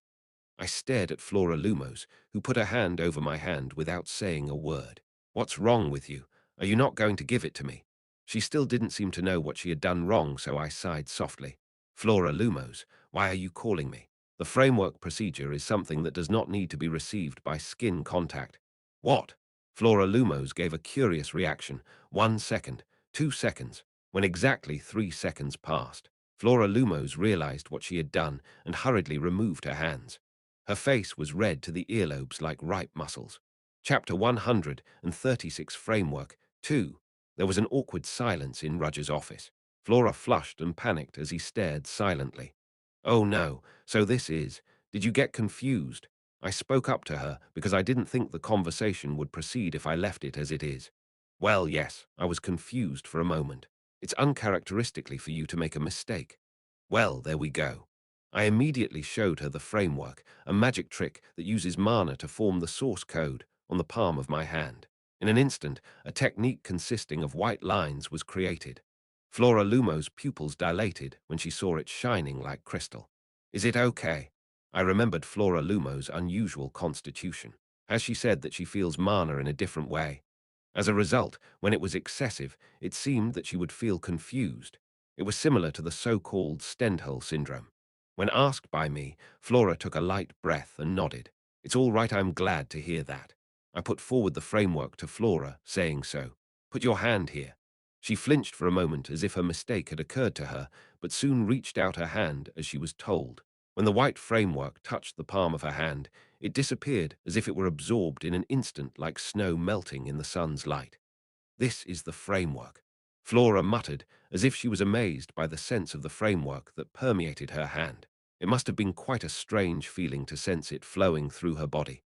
Speaker 1: I stared at Flora Lumos, who put her hand over my hand without saying a word. What's wrong with you? Are you not going to give it to me? She still didn't seem to know what she had done wrong, so I sighed softly. Flora Lumos, why are you calling me? The framework procedure is something that does not need to be received by skin contact. What? Flora Lumos gave a curious reaction. 1 second, 2 seconds. When exactly 3 seconds passed, Flora Lumos realized what she had done and hurriedly removed her hands. Her face was red to the earlobes like ripe mussels. Chapter 136 Framework 2. There was an awkward silence in Rudger's office. Flora flushed and panicked as he stared silently. Oh no, so this is. Did you get confused? I spoke up to her because I didn't think the conversation would proceed if I left it as it is. Well, yes, I was confused for a moment. It's uncharacteristically for you to make a mistake. Well, there we go. I immediately showed her the framework, a magic trick that uses mana to form the source code on the palm of my hand. In an instant, a technique consisting of white lines was created. Flora Lumos' pupils dilated when she saw it shining like crystal. Is it okay? I remembered Flora Lumos' unusual constitution. Has she said that she feels mana in a different way? As a result, when it was excessive, it seemed that she would feel confused. It was similar to the so-called Stendhal syndrome. When asked by me, Flora took a light breath and nodded. It's all right, I'm glad to hear that. I put forward the framework to Flora, saying so. Put your hand here. She flinched for a moment as if her mistake had occurred to her, but soon reached out her hand as she was told. When the white framework touched the palm of her hand, it disappeared as if it were absorbed in an instant like snow melting in the sun's light. This is the framework. Flora muttered, as if she was amazed by the sense of the framework that permeated her hand. It must have been quite a strange feeling to sense it flowing through her body.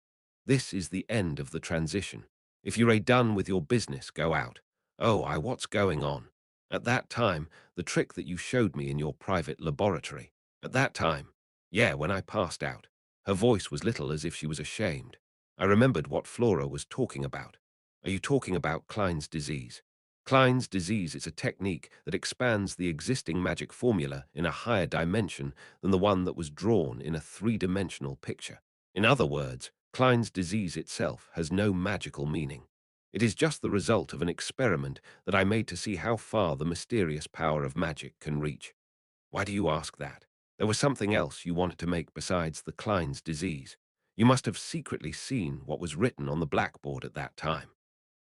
Speaker 1: This is the end of the transition. If you're done with your business, go out. Oh, what's going on? At that time, the trick that you showed me in your private laboratory. At that time, yeah, when I passed out. Her voice was little as if she was ashamed. I remembered what Flora was talking about. Are you talking about Klein's disease? Klein's disease is a technique that expands the existing magic formula in a higher dimension than the one that was drawn in a three-dimensional picture. In other words, Klein's disease itself has no magical meaning. It is just the result of an experiment that I made to see how far the mysterious power of magic can reach. Why do you ask that? There was something else you wanted to make besides the Klein's disease. You must have secretly seen what was written on the blackboard at that time.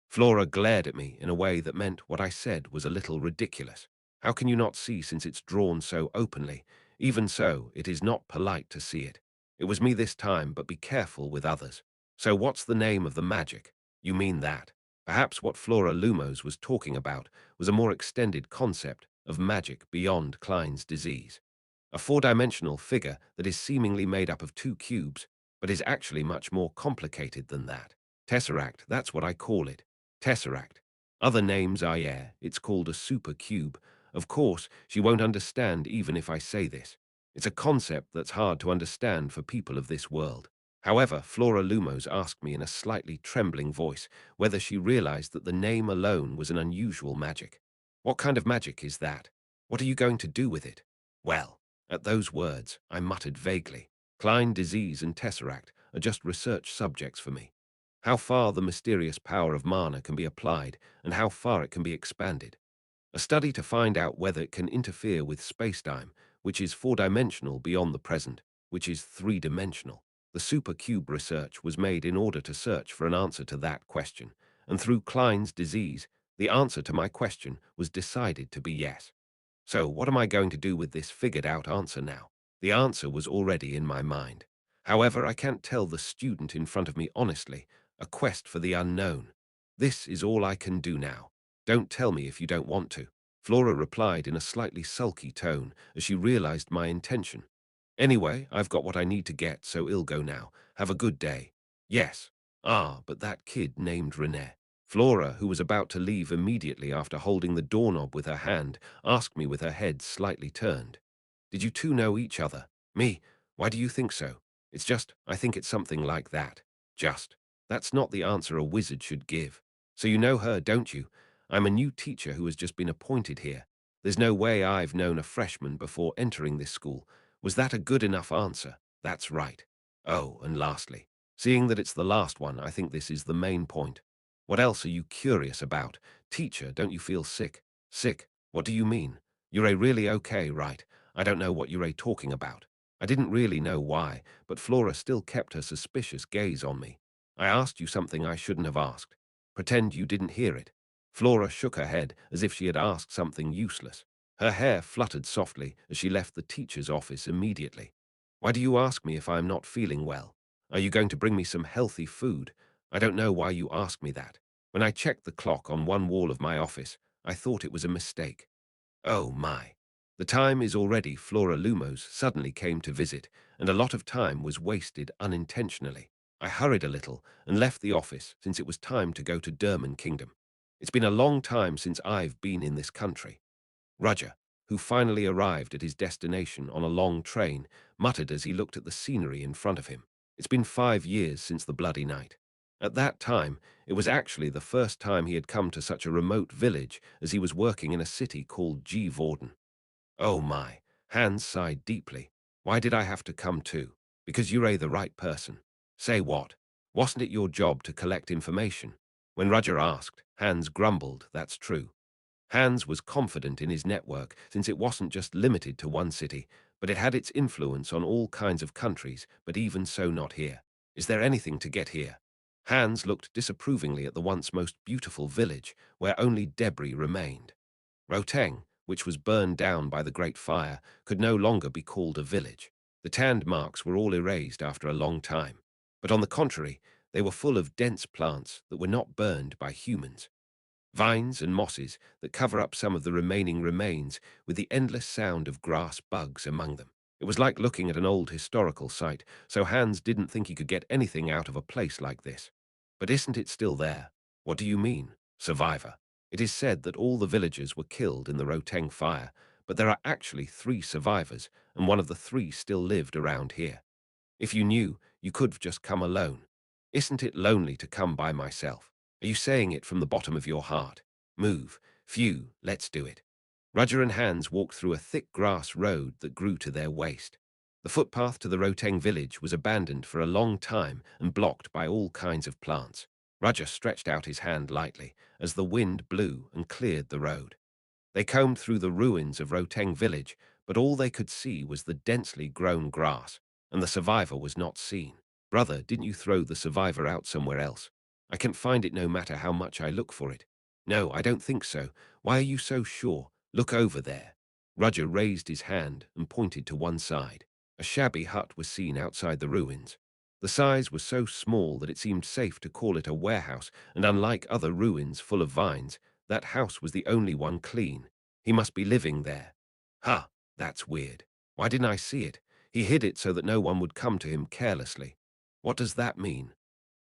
Speaker 1: Flora glared at me in a way that meant what I said was a little ridiculous. How can you not see since it's drawn so openly? Even so, it is not polite to see it. It was me this time, but be careful with others. So what's the name of the magic? You mean that? Perhaps what Flora Lumos was talking about was a more extended concept of magic beyond Klein's disease. A four-dimensional figure that is seemingly made up of two cubes, but is actually much more complicated than that. Tesseract, that's what I call it. Tesseract. Other names are yeah, it's called a supercube. Of course, she won't understand even if I say this. It's a concept that's hard to understand for people of this world. However, Flora Lumos asked me in a slightly trembling voice whether she realized that the name alone was an unusual magic. What kind of magic is that? What are you going to do with it? Well, at those words, I muttered vaguely. Klein disease and Tesseract are just research subjects for me. How far the mysterious power of mana can be applied and how far it can be expanded. A study to find out whether it can interfere with spacetime, which is four-dimensional beyond the present, which is three-dimensional. The supercube research was made in order to search for an answer to that question, and through Klein's disease, the answer to my question was decided to be yes. So what am I going to do with this figured-out answer now? The answer was already in my mind. However, I can't tell the student in front of me honestly, a quest for the unknown. This is all I can do now. Don't tell me if you don't want to. Flora replied in a slightly sulky tone as she realized my intention. Anyway, I've got what I need to get, so I'll go now. Have a good day. Yes. Ah, but that kid named Renee. Flora, who was about to leave immediately after holding the doorknob with her hand, asked me with her head slightly turned. Did you two know each other? Me? Why do you think so? It's just, I think it's something like that. Just. That's not the answer a wizard should give. So you know her, don't you? I'm a new teacher who has just been appointed here. There's no way I've known a freshman before entering this school. Was that a good enough answer? That's right. Oh, and lastly, seeing that it's the last one, I think this is the main point. What else are you curious about? Teacher, don't you feel sick? Sick? What do you mean? You're really okay, right? I don't know what you're talking about. I didn't really know why, but Flora still kept her suspicious gaze on me. I asked you something I shouldn't have asked. Pretend you didn't hear it. Flora shook her head as if she had asked something useless. Her hair fluttered softly as she left the teacher's office immediately. Why do you ask me if I am not feeling well? Are you going to bring me some healthy food? I don't know why you ask me that. When I checked the clock on one wall of my office, I thought it was a mistake. Oh my. The time is already Flora Lumos suddenly came to visit, and a lot of time was wasted unintentionally. I hurried a little and left the office since it was time to go to Derman Kingdom. It's been a long time since I've been in this country. Roger, who finally arrived at his destination on a long train, muttered as he looked at the scenery in front of him. It's been 5 years since the bloody night. At that time, it was actually the first time he had come to such a remote village as he was working in a city called G. Vorden. Oh my, Hans sighed deeply. Why did I have to come too? Because you're the right person. Say what? Wasn't it your job to collect information? When Roger asked, Hans grumbled, that's true. Hans was confident in his network since it wasn't just limited to one city, but it had its influence on all kinds of countries, but even so not here. Is there anything to get here? Hans looked disapprovingly at the once most beautiful village, where only debris remained. Roteng, which was burned down by the Great Fire, could no longer be called a village. The tanned marks were all erased after a long time. But on the contrary, they were full of dense plants that were not burned by humans. Vines and mosses that cover up some of the remaining remains with the endless sound of grass bugs among them. It was like looking at an old historical site, so Hans didn't think he could get anything out of a place like this. But isn't it still there? What do you mean, survivor? It is said that all the villagers were killed in the Roteng fire, but there are actually 3 survivors, and one of the 3 still lived around here. If you knew, you could have just come alone. Isn't it lonely to come by myself? Are you saying it from the bottom of your heart? Move. Phew, let's do it. Roger and Hans walked through a thick grass road that grew to their waist. The footpath to the Roteng village was abandoned for a long time and blocked by all kinds of plants. Roger stretched out his hand lightly as the wind blew and cleared the road. They combed through the ruins of Roteng village, but all they could see was the densely grown grass, and the survivor was not seen. Brother, didn't you throw the survivor out somewhere else? I can't find it no matter how much I look for it. No, I don't think so. Why are you so sure? Look over there. Roger raised his hand and pointed to one side. A shabby hut was seen outside the ruins. The size was so small that it seemed safe to call it a warehouse, and unlike other ruins full of vines, that house was the only one clean. He must be living there. Ha, that's weird. Why didn't I see it? He hid it so that no one would come to him carelessly. What does that mean?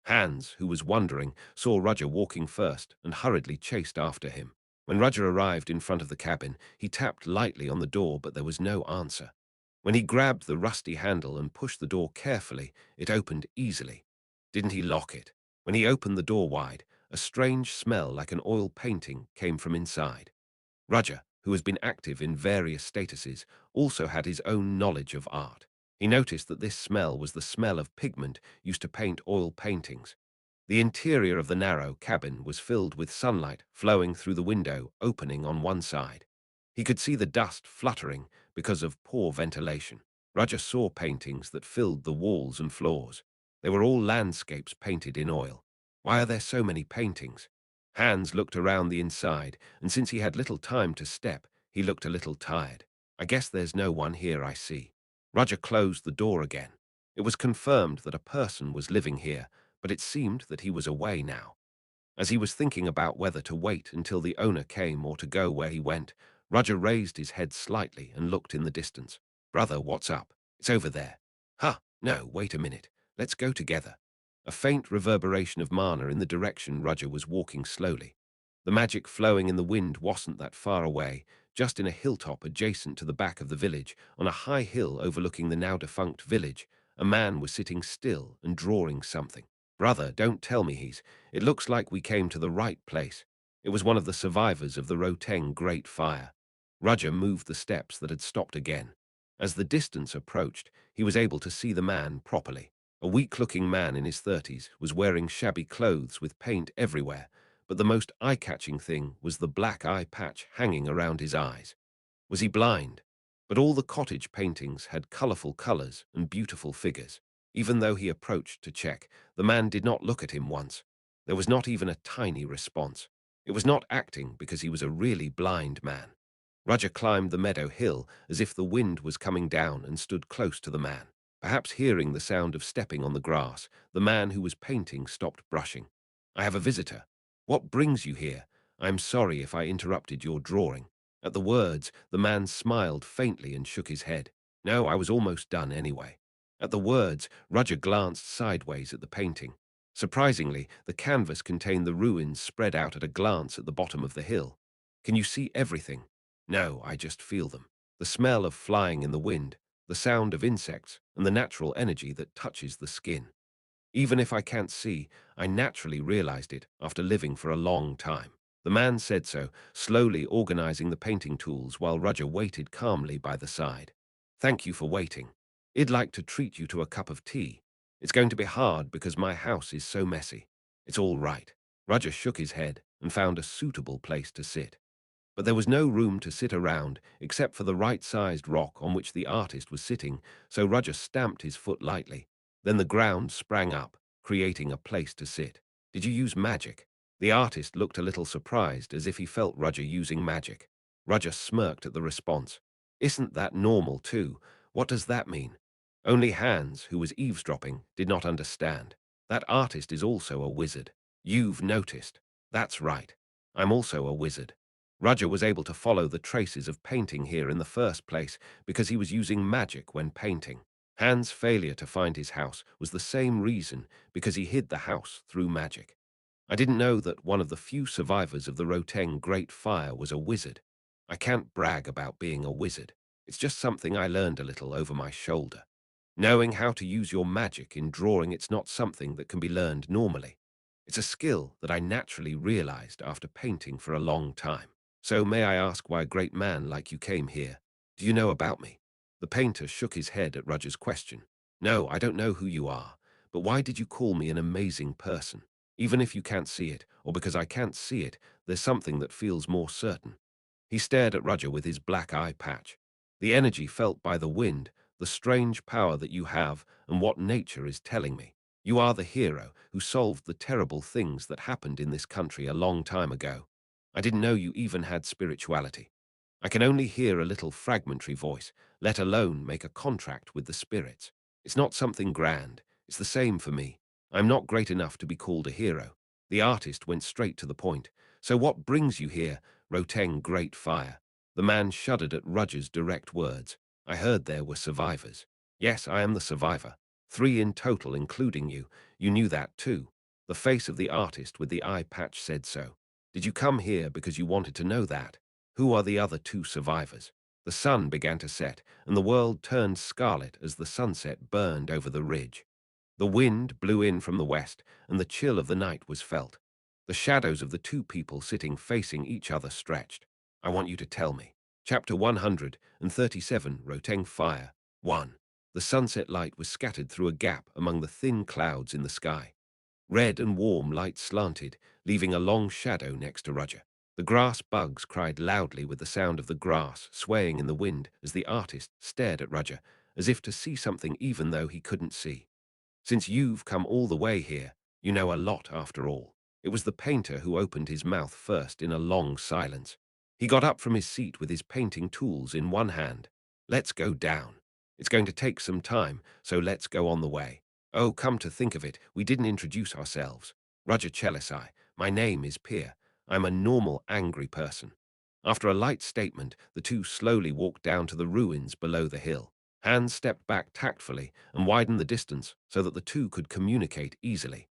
Speaker 1: Hans, who was wondering, saw Roger walking first and hurriedly chased after him. When Roger arrived in front of the cabin, he tapped lightly on the door, but there was no answer. When he grabbed the rusty handle and pushed the door carefully, it opened easily. Didn't he lock it? When he opened the door wide, a strange smell like an oil painting came from inside. Roger, who has been active in various statuses, also had his own knowledge of art. He noticed that this smell was the smell of pigment used to paint oil paintings. The interior of the narrow cabin was filled with sunlight flowing through the window opening on one side. He could see the dust fluttering because of poor ventilation. Roger saw paintings that filled the walls and floors. They were all landscapes painted in oil. Why are there so many paintings? Hans looked around the inside, and since he had little time to step, he looked a little tired. I guess there's no one here, I see. Roger closed the door again. It was confirmed that a person was living here, but it seemed that he was away now. As he was thinking about whether to wait until the owner came or to go where he went, Roger raised his head slightly and looked in the distance. Brother, what's up? It's over there. Huh, no, wait a minute. Let's go together. A faint reverberation of mana in the direction Roger was walking slowly. The magic flowing in the wind wasn't that far away, just in a hilltop adjacent to the back of the village, on a high hill overlooking the now-defunct village. A man was sitting still and drawing something. Brother, don't tell me he's... It looks like we came to the right place. It was one of the survivors of the Roteng Great Fire. Roger moved the steps that had stopped again. As the distance approached, he was able to see the man properly. A weak-looking man in his 30s was wearing shabby clothes with paint everywhere, but the most eye-catching thing was the black eye patch hanging around his eyes. Was he blind? But all the cottage paintings had colorful colors and beautiful figures. Even though he approached to check, the man did not look at him once. There was not even a tiny response. It was not acting because he was a really blind man. Roger climbed the meadow hill as if the wind was coming down and stood close to the man. Perhaps hearing the sound of stepping on the grass, the man who was painting stopped brushing. I have a visitor. What brings you here? I am sorry if I interrupted your drawing. At the words, the man smiled faintly and shook his head. No, I was almost done anyway. At the words, Roger glanced sideways at the painting. Surprisingly, the canvas contained the ruins spread out at a glance at the bottom of the hill. Can you see everything? No, I just feel them. The smell of flying in the wind, the sound of insects, and the natural energy that touches the skin. Even if I can't see, I naturally realized it after living for a long time. The man said so, slowly organizing the painting tools while Roger waited calmly by the side. Thank you for waiting. I'd like to treat you to a cup of tea. It's going to be hard because my house is so messy. It's all right. Roger shook his head and found a suitable place to sit. But there was no room to sit around except for the right-sized rock on which the artist was sitting, so Roger stamped his foot lightly. Then the ground sprang up, creating a place to sit. Did you use magic? The artist looked a little surprised, as if he felt Roger using magic. Roger smirked at the response. Isn't that normal too? What does that mean? Only Hans, who was eavesdropping, did not understand. That artist is also a wizard. You've noticed. That's right. I'm also a wizard. Roger was able to follow the traces of painting here in the first place because he was using magic when painting. Hans' failure to find his house was the same reason, because he hid the house through magic. I didn't know that one of the few survivors of the Roteng Great Fire was a wizard. I can't brag about being a wizard. It's just something I learned a little over my shoulder. Knowing how to use your magic in drawing, it's not something that can be learned normally. It's a skill that I naturally realized after painting for a long time. So may I ask why a great man like you came here? Do you know about me? The painter shook his head at Roger's question. No, I don't know who you are, but why did you call me an amazing person? Even if you can't see it, or because I can't see it, there's something that feels more certain. He stared at Roger with his black eye patch. The energy felt by the wind, the strange power that you have, and what nature is telling me. You are the hero who solved the terrible things that happened in this country a long time ago. I didn't know you even had spirituality. I can only hear a little fragmentary voice, let alone make a contract with the spirits. It's not something grand. It's the same for me. I'm not great enough to be called a hero. The artist went straight to the point. So what brings you here, Roteng Great Fire? The man shuddered at Rudger's direct words. I heard there were survivors. Yes, I am the survivor. 3 in total, including you. You knew that too. The face of the artist with the eye patch said so. Did you come here because you wanted to know that? Who are the other 2 survivors? The sun began to set, and the world turned scarlet as the sunset burned over the ridge. The wind blew in from the west, and the chill of the night was felt. The shadows of the 2 people sitting facing each other stretched. I want you to tell me. Chapter 137, Roteng Fire. 1. The sunset light was scattered through a gap among the thin clouds in the sky. Red and warm light slanted, leaving a long shadow next to Roger. The grass bugs cried loudly with the sound of the grass swaying in the wind as the artist stared at Roger, as if to see something even though he couldn't see. Since you've come all the way here, you know a lot after all. It was the painter who opened his mouth first in a long silence. He got up from his seat with his painting tools in one hand. Let's go down. It's going to take some time, so let's go on the way. Oh, come to think of it, we didn't introduce ourselves. Roger Chelisai. My name is Pier. I'm a normal, angry person. After a light statement, the 2 slowly walked down to the ruins below the hill. Hans stepped back tactfully and widened the distance so that the 2 could communicate easily.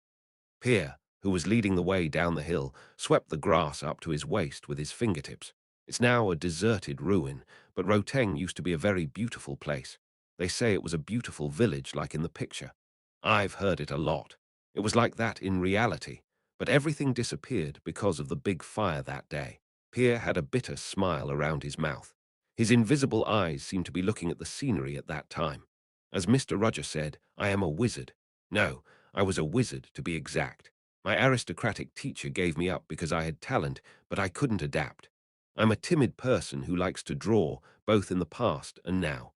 Speaker 1: Pier, who was leading the way down the hill, swept the grass up to his waist with his fingertips. It's now a deserted ruin, but Roteng used to be a very beautiful place. They say it was a beautiful village like in the picture. I've heard it a lot. It was like that in reality, but everything disappeared because of the big fire that day. Pier had a bitter smile around his mouth. His invisible eyes seemed to be looking at the scenery at that time. As Mr. Roger said, I am a wizard. No, I was a wizard, to be exact. My aristocratic teacher gave me up because I had talent, but I couldn't adapt. I'm a timid person who likes to draw, both in the past and now.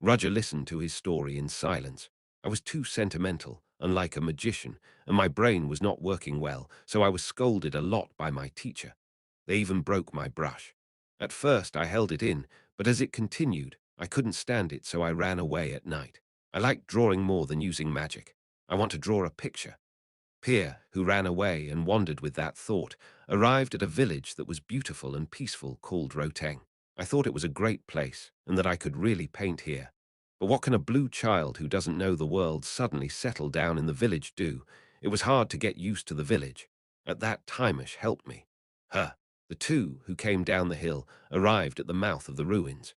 Speaker 1: Roger listened to his story in silence. I was too sentimental, unlike a magician, and my brain was not working well, so I was scolded a lot by my teacher. They even broke my brush. At first I held it in, but as it continued, I couldn't stand it, so I ran away at night. I like drawing more than using magic. I want to draw a picture. Pier, who ran away and wandered with that thought, arrived at a village that was beautiful and peaceful called Roteng. I thought it was a great place and that I could really paint here. But what can a blue child who doesn't know the world suddenly settle down in the village do? It was hard to get used to the village. At that, Timish helped me. Her. The 2 who came down the hill arrived at the mouth of the ruins.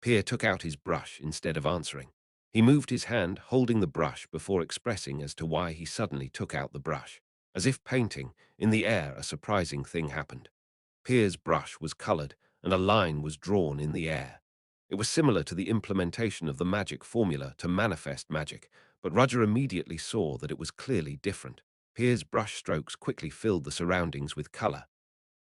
Speaker 1: Pier took out his brush instead of answering. He moved his hand, holding the brush before expressing as to why he suddenly took out the brush. As if painting, in the air a surprising thing happened. Pier's brush was colored, and a line was drawn in the air. It was similar to the implementation of the magic formula to manifest magic, but Roger immediately saw that it was clearly different. Pier's brush strokes quickly filled the surroundings with color.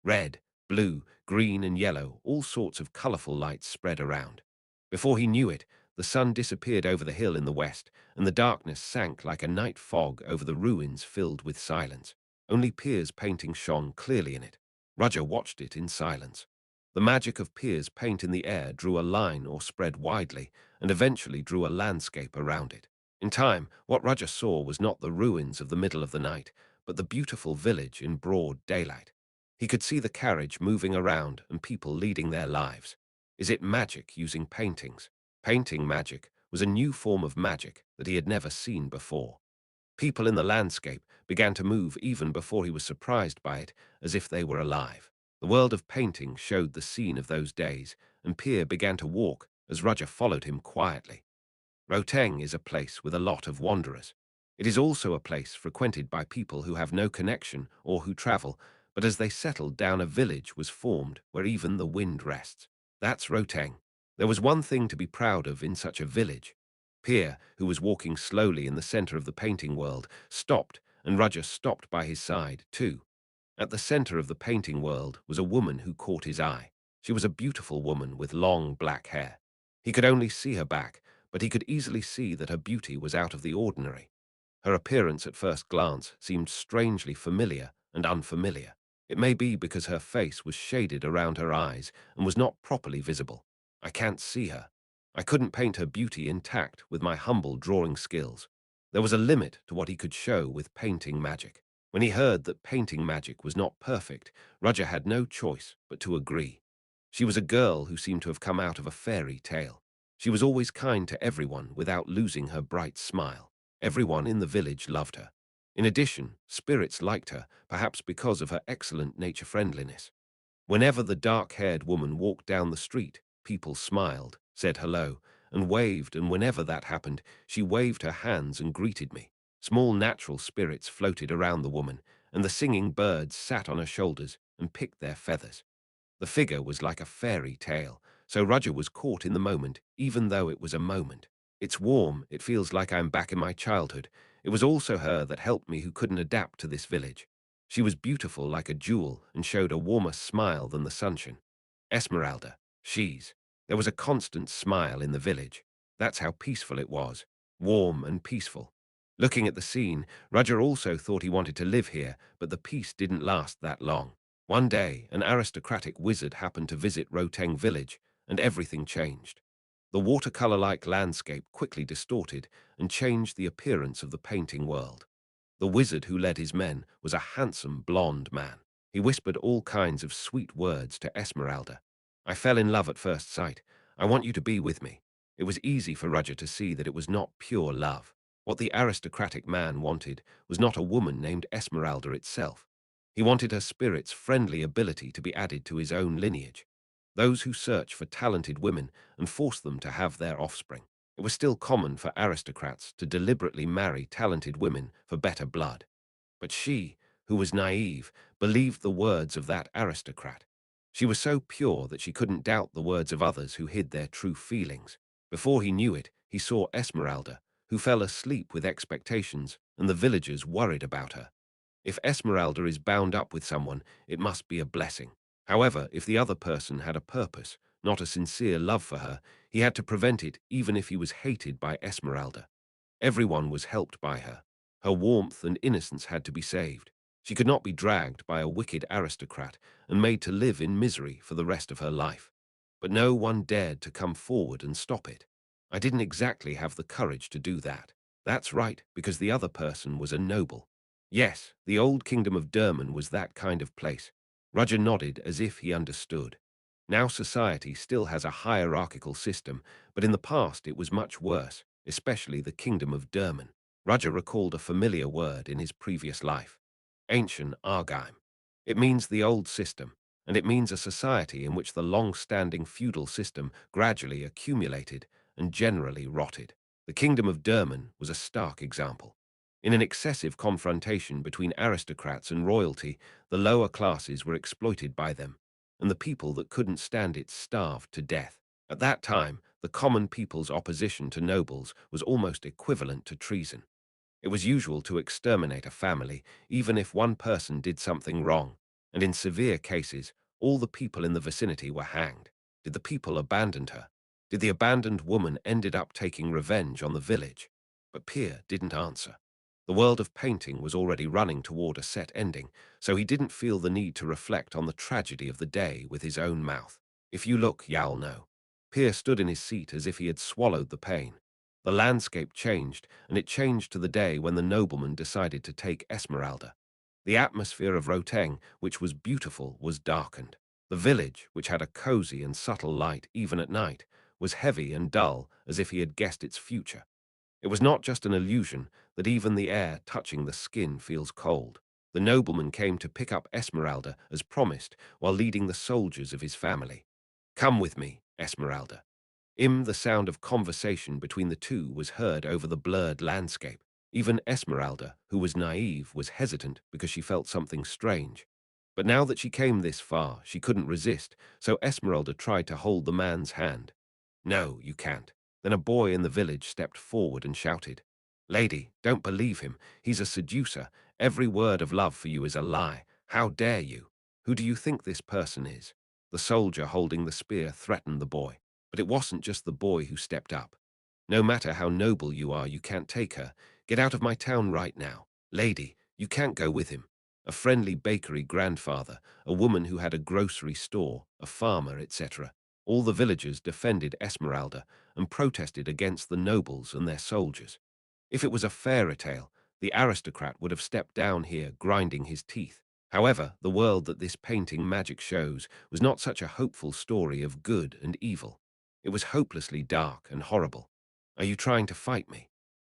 Speaker 1: Red, blue, green, and yellow, all sorts of colorful lights spread around. Before he knew it, the sun disappeared over the hill in the west, and the darkness sank like a night fog over the ruins filled with silence. Only Pier's painting shone clearly in it. Roger watched it in silence. The magic of Pier's paint in the air drew a line or spread widely, and eventually drew a landscape around it. In time, what Roger saw was not the ruins of the middle of the night, but the beautiful village in broad daylight. He could see the carriage moving around and people leading their lives. Is it magic using paintings? Painting magic was a new form of magic that he had never seen before. People in the landscape began to move even before he was surprised by it, as if they were alive. The world of painting showed the scene of those days, and Pierre began to walk as Roger followed him quietly. Roteng is a place with a lot of wanderers. It is also a place frequented by people who have no connection or who travel, but as they settled down a village was formed where even the wind rests. That's Roteng. There was one thing to be proud of in such a village. Pierre, who was walking slowly in the center of the painting world, stopped, and Roger stopped by his side, too. At the center of the painting world was a woman who caught his eye. She was a beautiful woman with long black hair. He could only see her back, but he could easily see that her beauty was out of the ordinary. Her appearance at first glance seemed strangely familiar and unfamiliar. It may be because her face was shaded around her eyes and was not properly visible. I can't see her. I couldn't paint her beauty intact with my humble drawing skills. There was a limit to what he could show with painting magic. When he heard that painting magic was not perfect, Roger had no choice but to agree. She was a girl who seemed to have come out of a fairy tale. She was always kind to everyone without losing her bright smile. Everyone in the village loved her. In addition, spirits liked her, perhaps because of her excellent nature friendliness. Whenever the dark-haired woman walked down the street, people smiled, said hello, and waved, and whenever that happened, she waved her hands and greeted me. Small natural spirits floated around the woman, and the singing birds sat on her shoulders and picked their feathers. The figure was like a fairy tale, so Roger was caught in the moment, even though it was a moment. It's warm, it feels like I'm back in my childhood. It was also her that helped me who couldn't adapt to this village. She was beautiful like a jewel and showed a warmer smile than the sunshine. Esmeralda, she's. There was a constant smile in the village. That's how peaceful it was, warm and peaceful. Looking at the scene, Roger also thought he wanted to live here, but the peace didn't last that long. One day, an aristocratic wizard happened to visit Roteng village, and everything changed. The watercolor-like landscape quickly distorted and changed the appearance of the painting world. The wizard who led his men was a handsome blonde man. He whispered all kinds of sweet words to Esmeralda. I fell in love at first sight. I want you to be with me. It was easy for Roger to see that it was not pure love. What the aristocratic man wanted was not a woman named Esmeralda itself. He wanted her spirit's friendly ability to be added to his own lineage. Those who search for talented women and force them to have their offspring. It was still common for aristocrats to deliberately marry talented women for better blood. But she, who was naive, believed the words of that aristocrat. She was so pure that she couldn't doubt the words of others who hid their true feelings. Before he knew it, he saw Esmeralda, who fell asleep with expectations, and the villagers worried about her. If Esmeralda is bound up with someone, it must be a blessing. However, if the other person had a purpose, not a sincere love for her, he had to prevent it even if he was hated by Esmeralda. Everyone was helped by her. Her warmth and innocence had to be saved. She could not be dragged by a wicked aristocrat and made to live in misery for the rest of her life. But no one dared to come forward and stop it. I didn't exactly have the courage to do that. That's right, because the other person was a noble. Yes, the old kingdom of Derman was that kind of place. Roger nodded as if he understood. Now society still has a hierarchical system, but in the past it was much worse, especially the kingdom of Derman. Roger recalled a familiar word in his previous life. Ancient Argheim. It means the old system, and it means a society in which the long-standing feudal system gradually accumulated and generally rotted. The kingdom of Derman was a stark example. In an excessive confrontation between aristocrats and royalty, the lower classes were exploited by them, and the people that couldn't stand it starved to death. At that time, the common people's opposition to nobles was almost equivalent to treason. It was usual to exterminate a family, even if one person did something wrong, and in severe cases, all the people in the vicinity were hanged. Did the people abandon her? Did the abandoned woman ended up taking revenge on the village? But Pierre didn't answer. The world of painting was already running toward a set ending, so he didn't feel the need to reflect on the tragedy of the day with his own mouth. If you look, you'll know. Pierre stood in his seat as if he had swallowed the pain. The landscape changed, and it changed to the day when the nobleman decided to take Esmeralda. The atmosphere of Roteng, which was beautiful, was darkened. The village, which had a cozy and subtle light even at night, was heavy and dull as if he had guessed its future. It was not just an illusion that even the air touching the skin feels cold. The nobleman came to pick up Esmeralda as promised while leading the soldiers of his family. Come with me, Esmeralda. The sound of conversation between the two was heard over the blurred landscape. Even Esmeralda, who was naive, was hesitant because she felt something strange. But now that she came this far, she couldn't resist, so Esmeralda tried to hold the man's hand. No, you can't. Then a boy in the village stepped forward and shouted, Lady, don't believe him. He's a seducer. Every word of love for you is a lie. How dare you? Who do you think this person is? The soldier holding the spear threatened the boy. But it wasn't just the boy who stepped up. No matter how noble you are, you can't take her. Get out of my town right now. Lady, you can't go with him. A friendly bakery grandfather, a woman who had a grocery store, a farmer, etc. All the villagers defended Esmeralda and protested against the nobles and their soldiers. If it was a fairy tale, the aristocrat would have stepped down here, grinding his teeth. However, the world that this painting magic shows was not such a hopeful story of good and evil. It was hopelessly dark and horrible. Are you trying to fight me?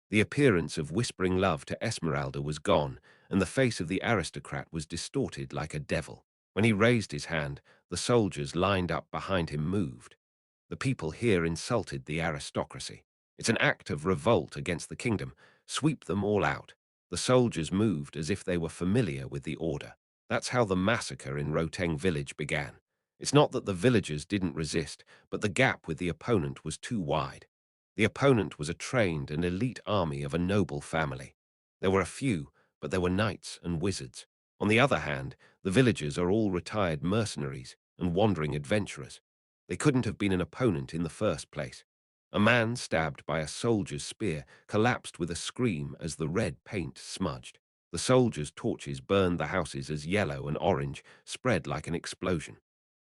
Speaker 1: The appearance of whispering love to Esmeralda was gone, and the face of the aristocrat was distorted like a devil. When he raised his hand, the soldiers lined up behind him moved. The people here insulted the aristocracy. It's an act of revolt against the kingdom. Sweep them all out. The soldiers moved as if they were familiar with the order. That's how the massacre in Roteng village began. It's not that the villagers didn't resist, but the gap with the opponent was too wide. The opponent was a trained and elite army of a noble family. There were a few, but there were knights and wizards. On the other hand, the villagers are all retired mercenaries and wandering adventurers. They couldn't have been an opponent in the first place. A man stabbed by a soldier's spear collapsed with a scream as the red paint smudged. The soldiers' torches burned the houses as yellow and orange spread like an explosion.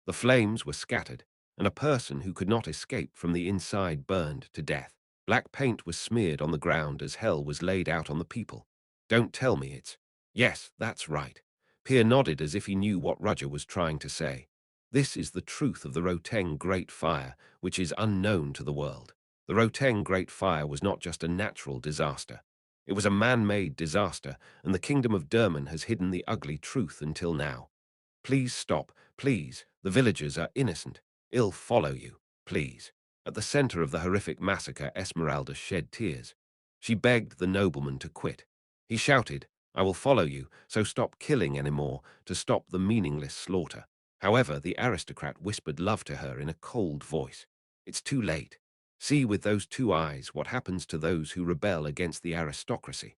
Speaker 1: The flames were scattered, and a person who could not escape from the inside burned to death. Black paint was smeared on the ground as hell was laid out on the people. Don't tell me it's... Yes, that's right. Pierre nodded as if he knew what Roger was trying to say. This is the truth of the Roteng Great Fire, which is unknown to the world. The Roteng Great Fire was not just a natural disaster. It was a man-made disaster, and the Kingdom of Derman has hidden the ugly truth until now. Please stop, please. The villagers are innocent. I'll follow you, please. At the center of the horrific massacre, Esmeralda shed tears. She begged the nobleman to quit. He shouted, I will follow you, so stop killing anymore, to stop the meaningless slaughter. However, the aristocrat whispered love to her in a cold voice. It's too late. See with those two eyes what happens to those who rebel against the aristocracy.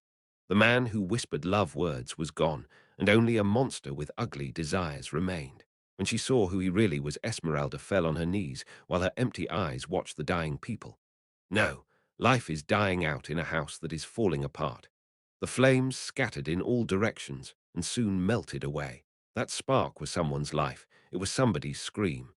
Speaker 1: The man who whispered love words was gone, and only a monster with ugly desires remained. When she saw who he really was, Esmeralda fell on her knees while her empty eyes watched the dying people. No, life is dying out in a house that is falling apart. The flames scattered in all directions and soon melted away. That spark was someone's life. It was somebody's scream.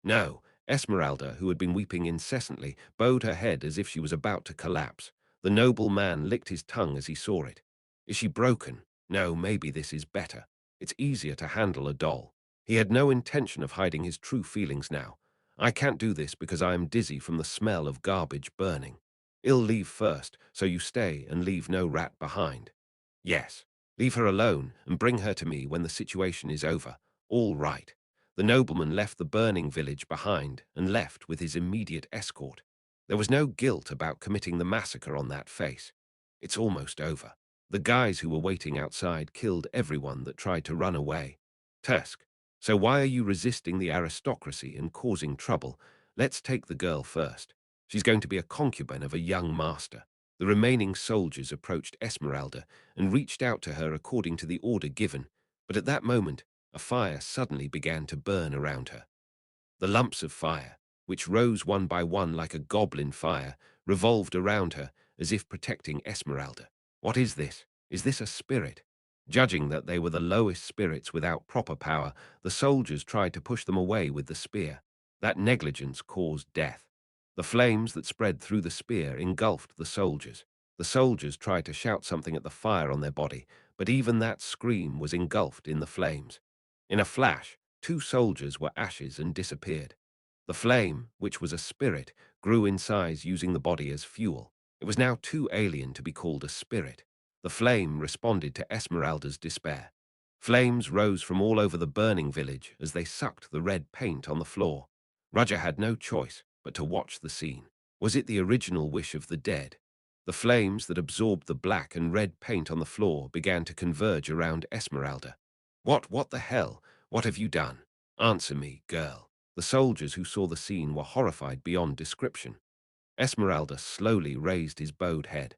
Speaker 1: No, Esmeralda, who had been weeping incessantly, bowed her head as if she was about to collapse. The noble man licked his tongue as he saw it. Is she broken? No, maybe this is better. It's easier to handle a doll. He had no intention of hiding his true feelings now. I can't do this because I am dizzy from the smell of garbage burning. I'll leave first, so you stay and leave no rat behind. Yes, leave her alone and bring her to me when the situation is over. All right. The nobleman left the burning village behind and left with his immediate escort. There was no guilt about committing the massacre on that face. It's almost over. The guys who were waiting outside killed everyone that tried to run away. Tusk, so why are you resisting the aristocracy and causing trouble? Let's take the girl first. She's going to be a concubine of a young master. The remaining soldiers approached Esmeralda and reached out to her according to the order given, but at that moment, a fire suddenly began to burn around her. The lumps of fire, which rose one by one like a goblin fire, revolved around her as if protecting Esmeralda. What is this? Is this a spirit? Judging that they were the lowest spirits without proper power, the soldiers tried to push them away with the spear. That negligence caused death. The flames that spread through the spear engulfed the soldiers. The soldiers tried to shout something at the fire on their body, but even that scream was engulfed in the flames. In a flash, two soldiers were ashes and disappeared. The flame, which was a spirit, grew in size using the body as fuel. It was now too alien to be called a spirit. The flame responded to Esmeralda's despair. Flames rose from all over the burning village as they sucked the red paint on the floor. Roger had no choice but to watch the scene. Was it the original wish of the dead? The flames that absorbed the black and red paint on the floor began to converge around Esmeralda. What the hell? What have you done? Answer me, girl. The soldiers who saw the scene were horrified beyond description. Esmeralda slowly raised his bowed head.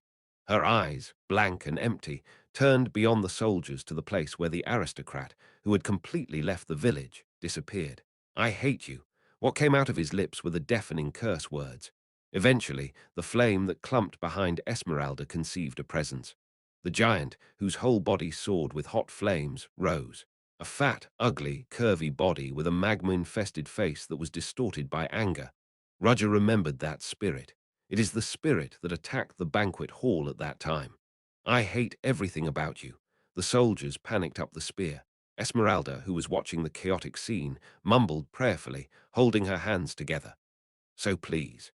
Speaker 1: Her eyes, blank and empty, turned beyond the soldiers to the place where the aristocrat, who had completely left the village, disappeared. I hate you. What came out of his lips were the deafening curse words. Eventually, the flame that clumped behind Esmeralda conceived a presence. The giant, whose whole body soared with hot flames, rose. A fat, ugly, curvy body with a magma-infested face that was distorted by anger. Roger remembered that spirit. It is the spirit that attacked the banquet hall at that time. I hate everything about you. The soldiers panicked up the spear. Esmeralda, who was watching the chaotic scene, mumbled prayerfully, holding her hands together. So please.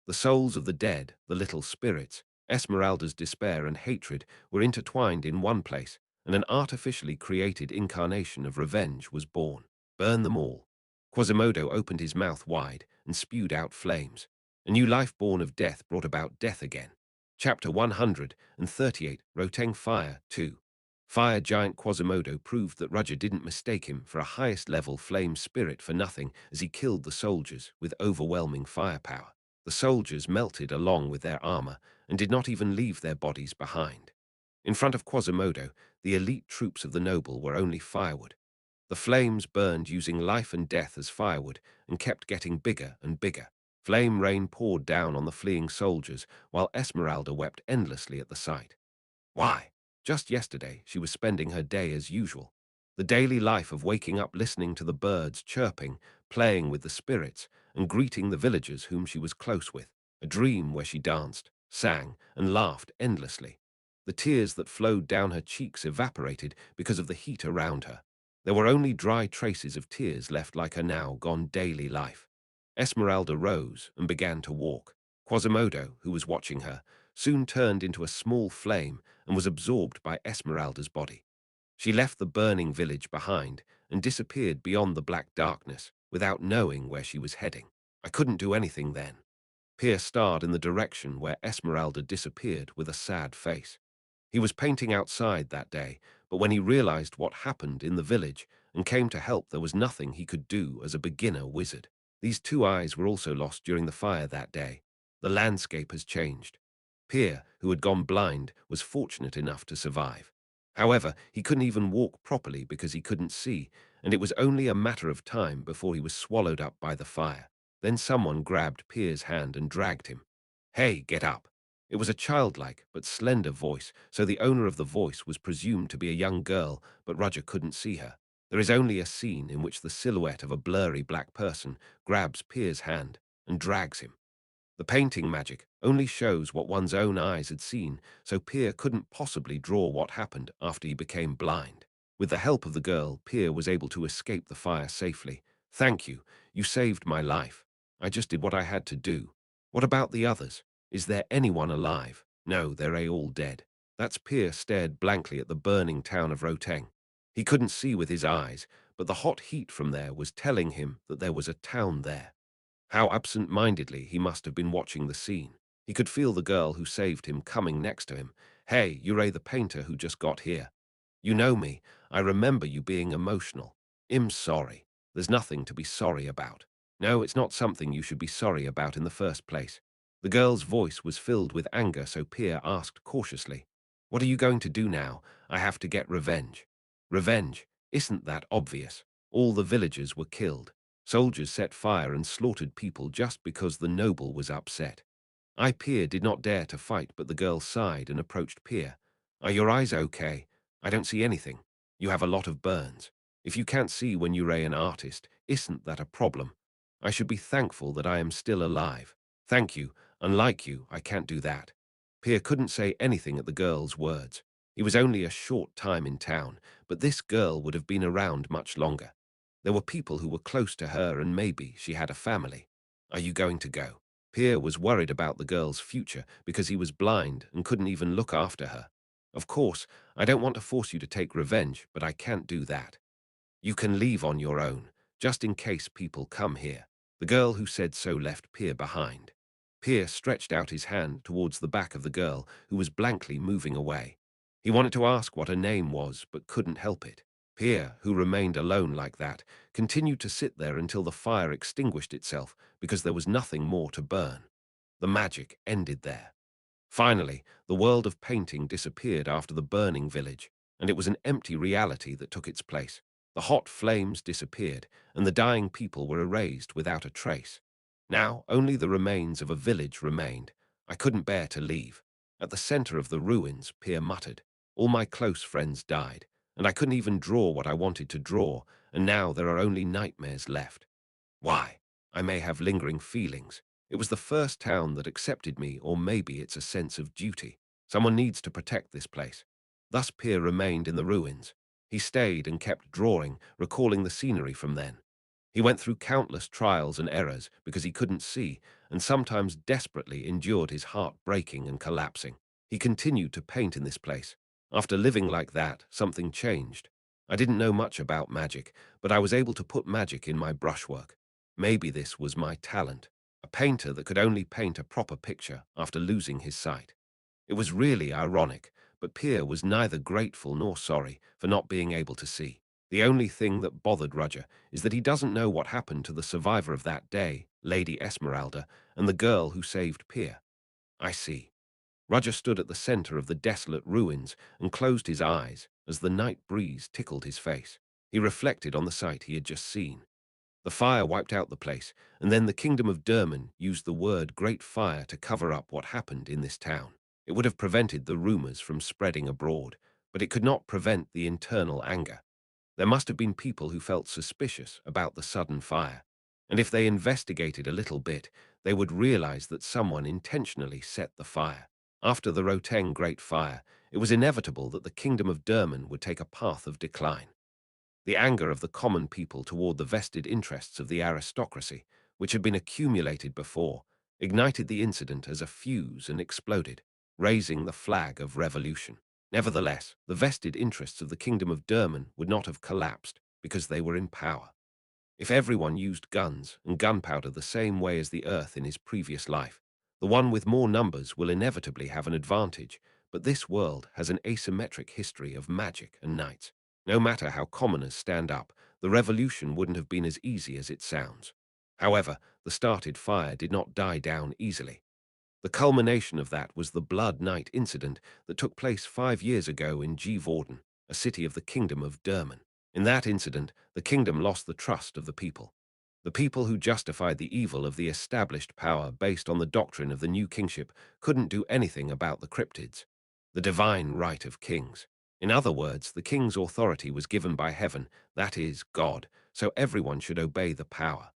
Speaker 1: The souls of the dead, the little spirits, Esmeralda's despair and hatred were intertwined in one place, and an artificially created incarnation of revenge was born. Burn them all. Quasimodo opened his mouth wide and spewed out flames. A new life born of death brought about death again. Chapter 138, Roteng Fire 2. Fire giant Quasimodo proved that Roger didn't mistake him for a highest-level flame spirit for nothing as he killed the soldiers with overwhelming firepower. The soldiers melted along with their armor and did not even leave their bodies behind. In front of Quasimodo, the elite troops of the noble were only firewood. The flames burned using life and death as firewood and kept getting bigger and bigger. Flame rain poured down on the fleeing soldiers while Esmeralda wept endlessly at the sight. Why? Just yesterday, she was spending her day as usual. The daily life of waking up listening to the birds chirping, playing with the spirits, and greeting the villagers whom she was close with. A dream where she danced, sang, and laughed endlessly. The tears that flowed down her cheeks evaporated because of the heat around her. There were only dry traces of tears left like her now gone daily life. Esmeralda rose and began to walk. Quasimodo, who was watching her, soon turned into a small flame and was absorbed by Esmeralda's body. She left the burning village behind and disappeared beyond the black darkness without knowing where she was heading. I couldn't do anything then. Pierre stared in the direction where Esmeralda disappeared with a sad face. He was painting outside that day, but when he realized what happened in the village and came to help, there was nothing he could do as a beginner wizard. These two eyes were also lost during the fire that day. The landscape has changed. Pierre, who had gone blind, was fortunate enough to survive. However, he couldn't even walk properly because he couldn't see, and it was only a matter of time before he was swallowed up by the fire. Then someone grabbed Pierre's hand and dragged him. Hey, get up. It was a childlike but slender voice, so the owner of the voice was presumed to be a young girl, but Roger couldn't see her. There is only a scene in which the silhouette of a blurry black person grabs Pierre's hand and drags him. The painting magic only shows what one's own eyes had seen, so Pierre couldn't possibly draw what happened after he became blind. With the help of the girl, Pierre was able to escape the fire safely. Thank you. You saved my life. I just did what I had to do. What about the others? Is there anyone alive? No, they're all dead. That's Pierre stared blankly at the burning town of Roteng. He couldn't see with his eyes, but the hot heat from there was telling him that there was a town there. How absent-mindedly he must have been watching the scene. He could feel the girl who saved him coming next to him. Hey, you're the painter who just got here. You know me. I remember you being emotional. I'm sorry. There's nothing to be sorry about. No, it's not something you should be sorry about in the first place. The girl's voice was filled with anger, so Pierre asked cautiously, "What are you going to do now? I have to get revenge." Revenge? Isn't that obvious? All the villagers were killed. Soldiers set fire and slaughtered people just because the noble was upset. Pierre did not dare to fight, but the girl sighed and approached Pierre. Are your eyes okay? I don't see anything. You have a lot of burns. If you can't see when you're an artist, isn't that a problem? I should be thankful that I am still alive. Thank you. Unlike you, I can't do that. Pierre couldn't say anything at the girl's words. He was only a short time in town, but this girl would have been around much longer. There were people who were close to her and maybe she had a family. Are you going to go? Pierre was worried about the girl's future because he was blind and couldn't even look after her. Of course, I don't want to force you to take revenge, but I can't do that. You can leave on your own, just in case people come here. The girl who said so left Pierre behind. Pierre stretched out his hand towards the back of the girl, who was blankly moving away. He wanted to ask what her name was, but couldn't help it. Pierre, who remained alone like that, continued to sit there until the fire extinguished itself because there was nothing more to burn. The magic ended there. Finally, the world of painting disappeared after the burning village, and it was an empty reality that took its place. The hot flames disappeared, and the dying people were erased without a trace. Now, only the remains of a village remained. I couldn't bear to leave. At the center of the ruins, Pierre muttered, all my close friends died, and I couldn't even draw what I wanted to draw, and now there are only nightmares left. Why? I may have lingering feelings. It was the first town that accepted me, or maybe it's a sense of duty. Someone needs to protect this place. Thus Pierre remained in the ruins. He stayed and kept drawing, recalling the scenery from then. He went through countless trials and errors because he couldn't see, and sometimes desperately endured his heart breaking and collapsing. He continued to paint in this place. After living like that, something changed. I didn't know much about magic, but I was able to put magic in my brushwork. Maybe this was my talent, a painter that could only paint a proper picture after losing his sight. It was really ironic, but Pierre was neither grateful nor sorry for not being able to see. The only thing that bothered Roger is that he doesn't know what happened to the survivor of that day, Lady Esmeralda, and the girl who saved Pierre. I see. Roger stood at the center of the desolate ruins and closed his eyes as the night breeze tickled his face. He reflected on the sight he had just seen. The fire wiped out the place, and then the kingdom of Derman used the word Great Fire to cover up what happened in this town. It would have prevented the rumors from spreading abroad, but it could not prevent the internal anger. There must have been people who felt suspicious about the sudden fire, and if they investigated a little bit, they would realize that someone intentionally set the fire. After the Roteng Great Fire, it was inevitable that the kingdom of Derman would take a path of decline. The anger of the common people toward the vested interests of the aristocracy, which had been accumulated before, ignited the incident as a fuse and exploded, raising the flag of revolution. Nevertheless, the vested interests of the kingdom of Derman would not have collapsed because they were in power. If everyone used guns and gunpowder the same way as the Earth in his previous life, the one with more numbers will inevitably have an advantage, but this world has an asymmetric history of magic and knights. No matter how commoners stand up, the revolution wouldn't have been as easy as it sounds. However, the started fire did not die down easily. The culmination of that was the Blood Night incident that took place 5 years ago in Givorden, a city of the kingdom of Derman. In that incident, the kingdom lost the trust of the people. The people who justified the evil of the established power based on the doctrine of the new kingship couldn't do anything about the cryptids, the divine right of kings. In other words, the king's authority was given by heaven, that is, God, so everyone should obey the power.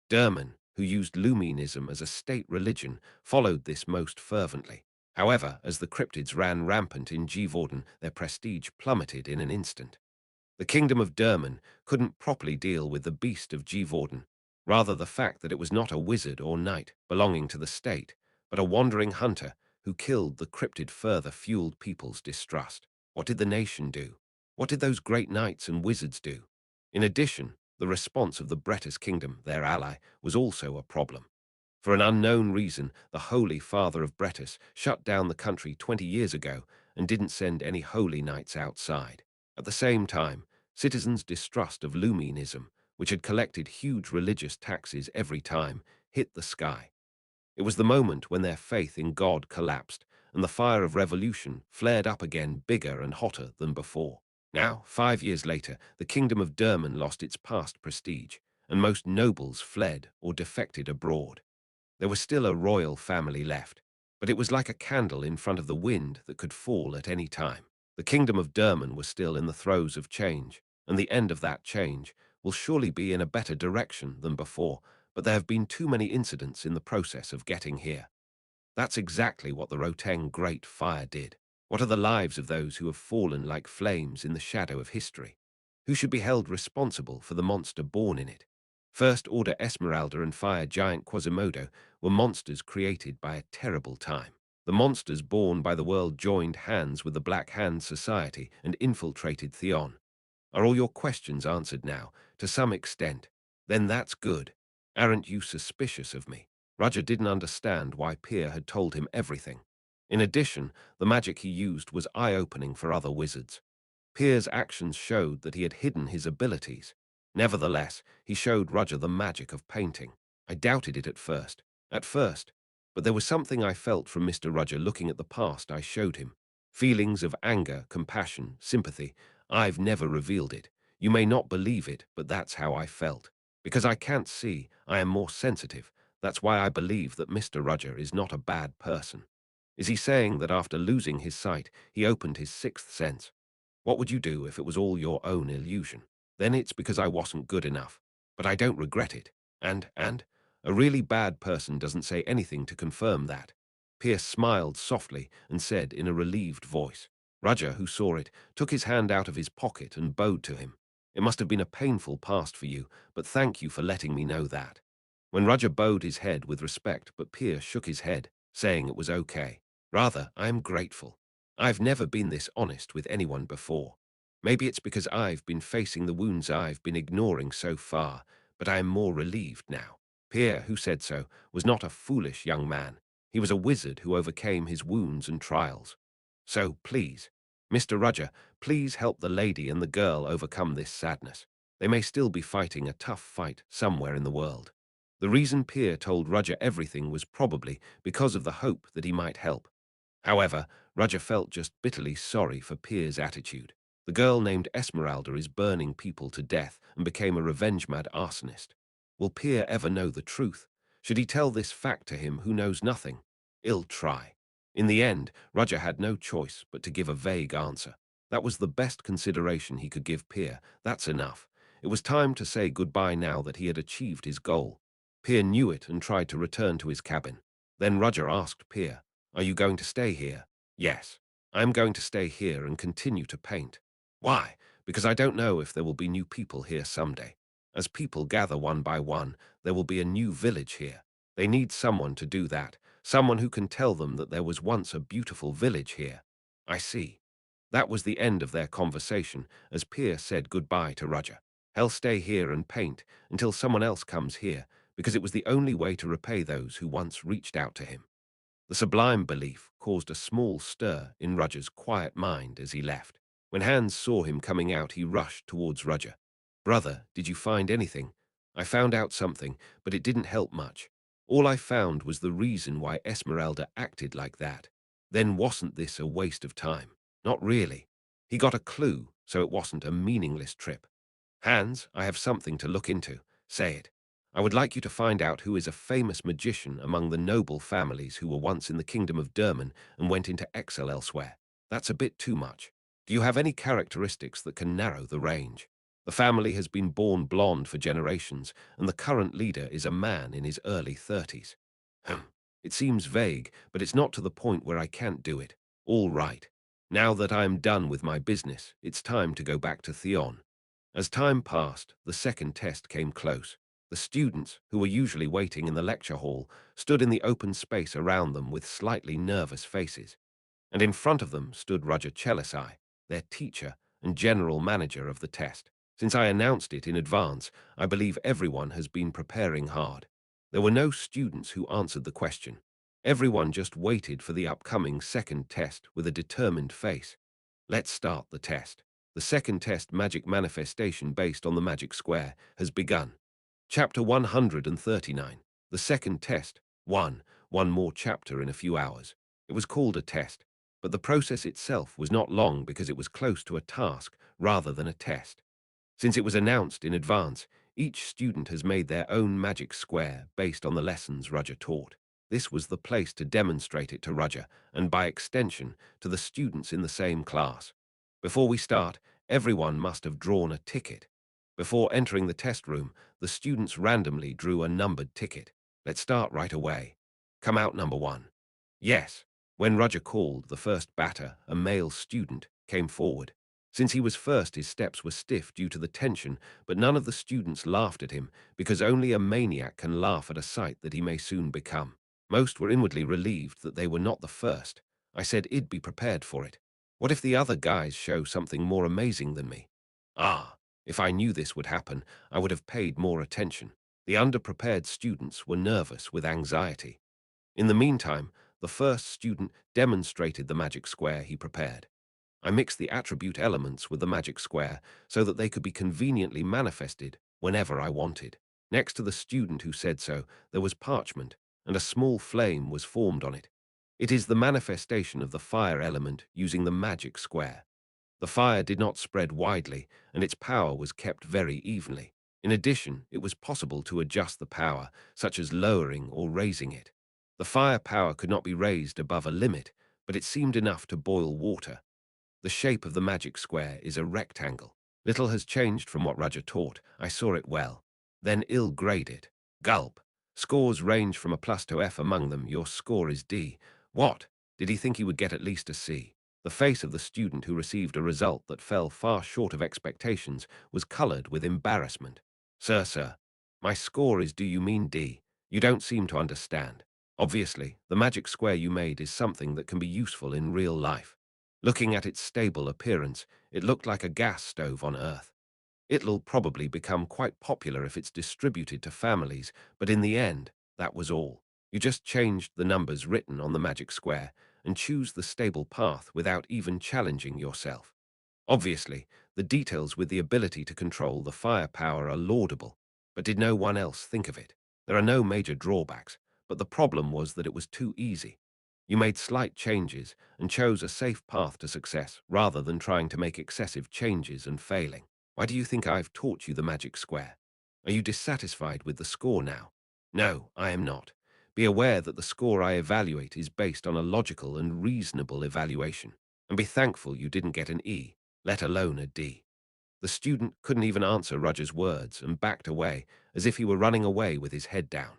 Speaker 1: Derman, who used Luminism as a state religion, followed this most fervently. However, as the cryptids ran rampant in Givorden, their prestige plummeted in an instant. The kingdom of Derman couldn't properly deal with the beast of Givorden. Rather, the fact that it was not a wizard or knight belonging to the state, but a wandering hunter who killed the cryptid further fueled people's distrust. What did the nation do? What did those great knights and wizards do? In addition, the response of the Bretish kingdom, their ally, was also a problem. For an unknown reason, the Holy Father of Bretish shut down the country 20 years ago and didn't send any holy knights outside. At the same time, citizens' distrust of Luminism, which had collected huge religious taxes every time, hit the sky. It was the moment when their faith in God collapsed, and the fire of revolution flared up again bigger and hotter than before. Now, 5 years later, the kingdom of Derman lost its past prestige, and most nobles fled or defected abroad. There was still a royal family left, but it was like a candle in front of the wind that could fall at any time. The kingdom of Derman was still in the throes of change, and the end of that change will surely be in a better direction than before, but there have been too many incidents in the process of getting here. That's exactly what the Roteng Great Fire did. What are the lives of those who have fallen like flames in the shadow of history? Who should be held responsible for the monster born in it? First Order Esmeralda and Fire Giant Quasimodo were monsters created by a terrible time. The monsters born by the world joined hands with the Black Hand Society and infiltrated Theon. Are all your questions answered now? To some extent. Then that's good. Aren't you suspicious of me? Roger didn't understand why Peer had told him everything. In addition, the magic he used was eye-opening for other wizards. Peer's actions showed that he had hidden his abilities. Nevertheless, he showed Roger the magic of painting. I doubted it at first. But there was something I felt from Mr. Roger looking at the past I showed him. Feelings of anger, compassion, sympathy. I've never revealed it. You may not believe it, but that's how I felt. Because I can't see, I am more sensitive. That's why I believe that Mr. Roger is not a bad person. Is he saying that after losing his sight, he opened his sixth sense? What would you do if it was all your own illusion? Then it's because I wasn't good enough. But I don't regret it. And, a really bad person doesn't say anything to confirm that. Pierce smiled softly and said in a relieved voice. Roger, who saw it, took his hand out of his pocket and bowed to him. It must have been a painful past for you, but thank you for letting me know that. When Roger bowed his head with respect, but Pierce shook his head, saying it was okay. Rather, I am grateful. I've never been this honest with anyone before. Maybe it's because I've been facing the wounds I've been ignoring so far, but I am more relieved now. Pierre, who said so, was not a foolish young man. He was a wizard who overcame his wounds and trials. So, please, Mr. Roger, please help the lady and the girl overcome this sadness. They may still be fighting a tough fight somewhere in the world. The reason Pierre told Roger everything was probably because of the hope that he might help. However, Roger felt just bitterly sorry for Pierre's attitude. The girl named Esmeralda is burning people to death and became a revenge-mad arsonist. Will Pierre ever know the truth? Should he tell this fact to him who knows nothing? He'll try. In the end, Roger had no choice but to give a vague answer. That was the best consideration he could give Pierre. That's enough. It was time to say goodbye now that he had achieved his goal. Pierre knew it and tried to return to his cabin. Then Roger asked Pierre, "Are you going to stay here?" "Yes, I am going to stay here and continue to paint." "Why?" "Because I don't know if there will be new people here someday. As people gather one by one, there will be a new village here. They need someone to do that, someone who can tell them that there was once a beautiful village here." "I see." That was the end of their conversation as Pierre said goodbye to Roger. "He'll stay here and paint until someone else comes here, because it was the only way to repay those who once reached out to him." The sublime belief caused a small stir in Roger's quiet mind as he left. When Hans saw him coming out, he rushed towards Roger. "Brother, did you find anything?" "I found out something, but it didn't help much. All I found was the reason why Esmeralda acted like that." "Then wasn't this a waste of time?" "Not really. He got a clue, so it wasn't a meaningless trip." "Hans, I have something to look into." "Say it." "I would like you to find out who is a famous magician among the noble families who were once in the kingdom of Derman and went into exile elsewhere." "That's a bit too much. Do you have any characteristics that can narrow the range?" "The family has been born blonde for generations, and the current leader is a man in his early 30s. It seems vague, but it's not to the point where I can't do it. All right. Now that I am done with my business, it's time to go back to Theon." As time passed, the second test came close. The students, who were usually waiting in the lecture hall, stood in the open space around them with slightly nervous faces. And in front of them stood Roger Chelisai, their teacher and general manager of the test. Since I announced it in advance, I believe everyone has been preparing hard. There were no students who answered the question. Everyone just waited for the upcoming second test with a determined face. Let's start the test. The second test, magic manifestation based on the magic square, has begun. Chapter 139. The second test. One more chapter in a few hours. It was called a test, but the process itself was not long because it was close to a task rather than a test. Since it was announced in advance, each student has made their own magic square based on the lessons Roger taught. This was the place to demonstrate it to Roger, and by extension, to the students in the same class. Before we start, everyone must have drawn a ticket. Before entering the test room, the students randomly drew a numbered ticket. Let's start right away. Come out number 1. Yes. When Roger called, the first batter, a male student, came forward. Since he was first, his steps were stiff due to the tension, but none of the students laughed at him, because only a maniac can laugh at a sight that he may soon become. Most were inwardly relieved that they were not the first. I said I'd be prepared for it. What if the other guys show something more amazing than me? Ah, if I knew this would happen, I would have paid more attention. The underprepared students were nervous with anxiety. In the meantime, the first student demonstrated the magic square he prepared. I mixed the attribute elements with the magic square so that they could be conveniently manifested whenever I wanted. Next to the student who said so, there was parchment, and a small flame was formed on it. It is the manifestation of the fire element using the magic square. The fire did not spread widely, and its power was kept very evenly. In addition, it was possible to adjust the power, such as lowering or raising it. The fire power could not be raised above a limit, but it seemed enough to boil water. The shape of the magic square is a rectangle. Little has changed from what Roger taught. I saw it well. Then ill-graded. Gulp. Scores range from a plus to F among them. Your score is D. What? Did he think he would get at least a C? The face of the student who received a result that fell far short of expectations was colored with embarrassment. Sir, my score is, do you mean D? You don't seem to understand. Obviously, the magic square you made is something that can be useful in real life. Looking at its stable appearance, it looked like a gas stove on Earth. It'll probably become quite popular if it's distributed to families, but in the end, that was all. You just changed the numbers written on the magic square and choose the stable path without even challenging yourself. Obviously, the details with the ability to control the firepower are laudable, but did no one else think of it? There are no major drawbacks, but the problem was that it was too easy. You made slight changes and chose a safe path to success rather than trying to make excessive changes and failing. Why do you think I've taught you the magic square? Are you dissatisfied with the score now? No, I am not. Be aware that the score I evaluate is based on a logical and reasonable evaluation, and be thankful you didn't get an E, let alone a D. The student couldn't even answer Roger's words and backed away as if he were running away with his head down.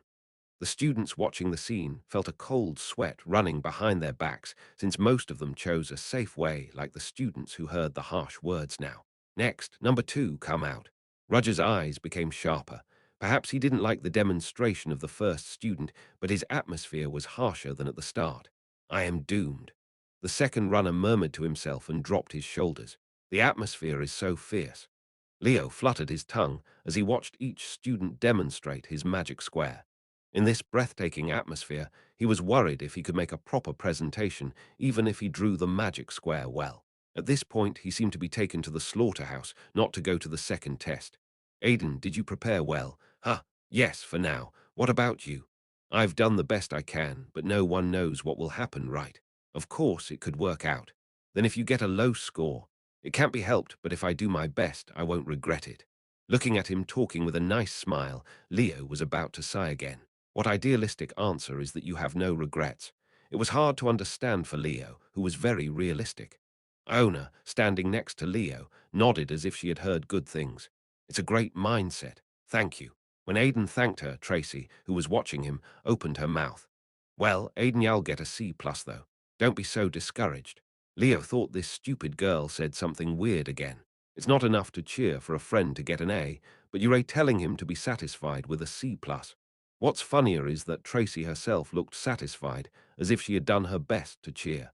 Speaker 1: The students watching the scene felt a cold sweat running behind their backs, since most of them chose a safe way, like the students who heard the harsh words now. Next, number 2 come out. Roger's eyes became sharper. Perhaps he didn't like the demonstration of the first student, but his atmosphere was harsher than at the start. I am doomed. The second runner murmured to himself and dropped his shoulders. The atmosphere is so fierce. Leo fluttered his tongue as he watched each student demonstrate his magic square. In this breathtaking atmosphere, he was worried if he could make a proper presentation, even if he drew the magic square well. At this point, he seemed to be taken to the slaughterhouse, not to go to the second test. Aiden, did you prepare well? Huh, yes, for now. What about you? I've done the best I can, but no one knows what will happen, right? Of course, it could work out. Then if you get a low score, it can't be helped, but if I do my best, I won't regret it. Looking at him talking with a nice smile, Leo was about to sigh again. What idealistic answer is that you have no regrets? It was hard to understand for Leo, who was very realistic. Iona, standing next to Leo, nodded as if she had heard good things. It's a great mindset. Thank you. When Aiden thanked her, Tracy, who was watching him, opened her mouth. Well, Aiden, you'll get a C plus though. Don't be so discouraged. Leo thought this stupid girl said something weird again. It's not enough to cheer for a friend to get an A, but you're telling him to be satisfied with a C plus. What's funnier is that Tracy herself looked satisfied, as if she had done her best to cheer.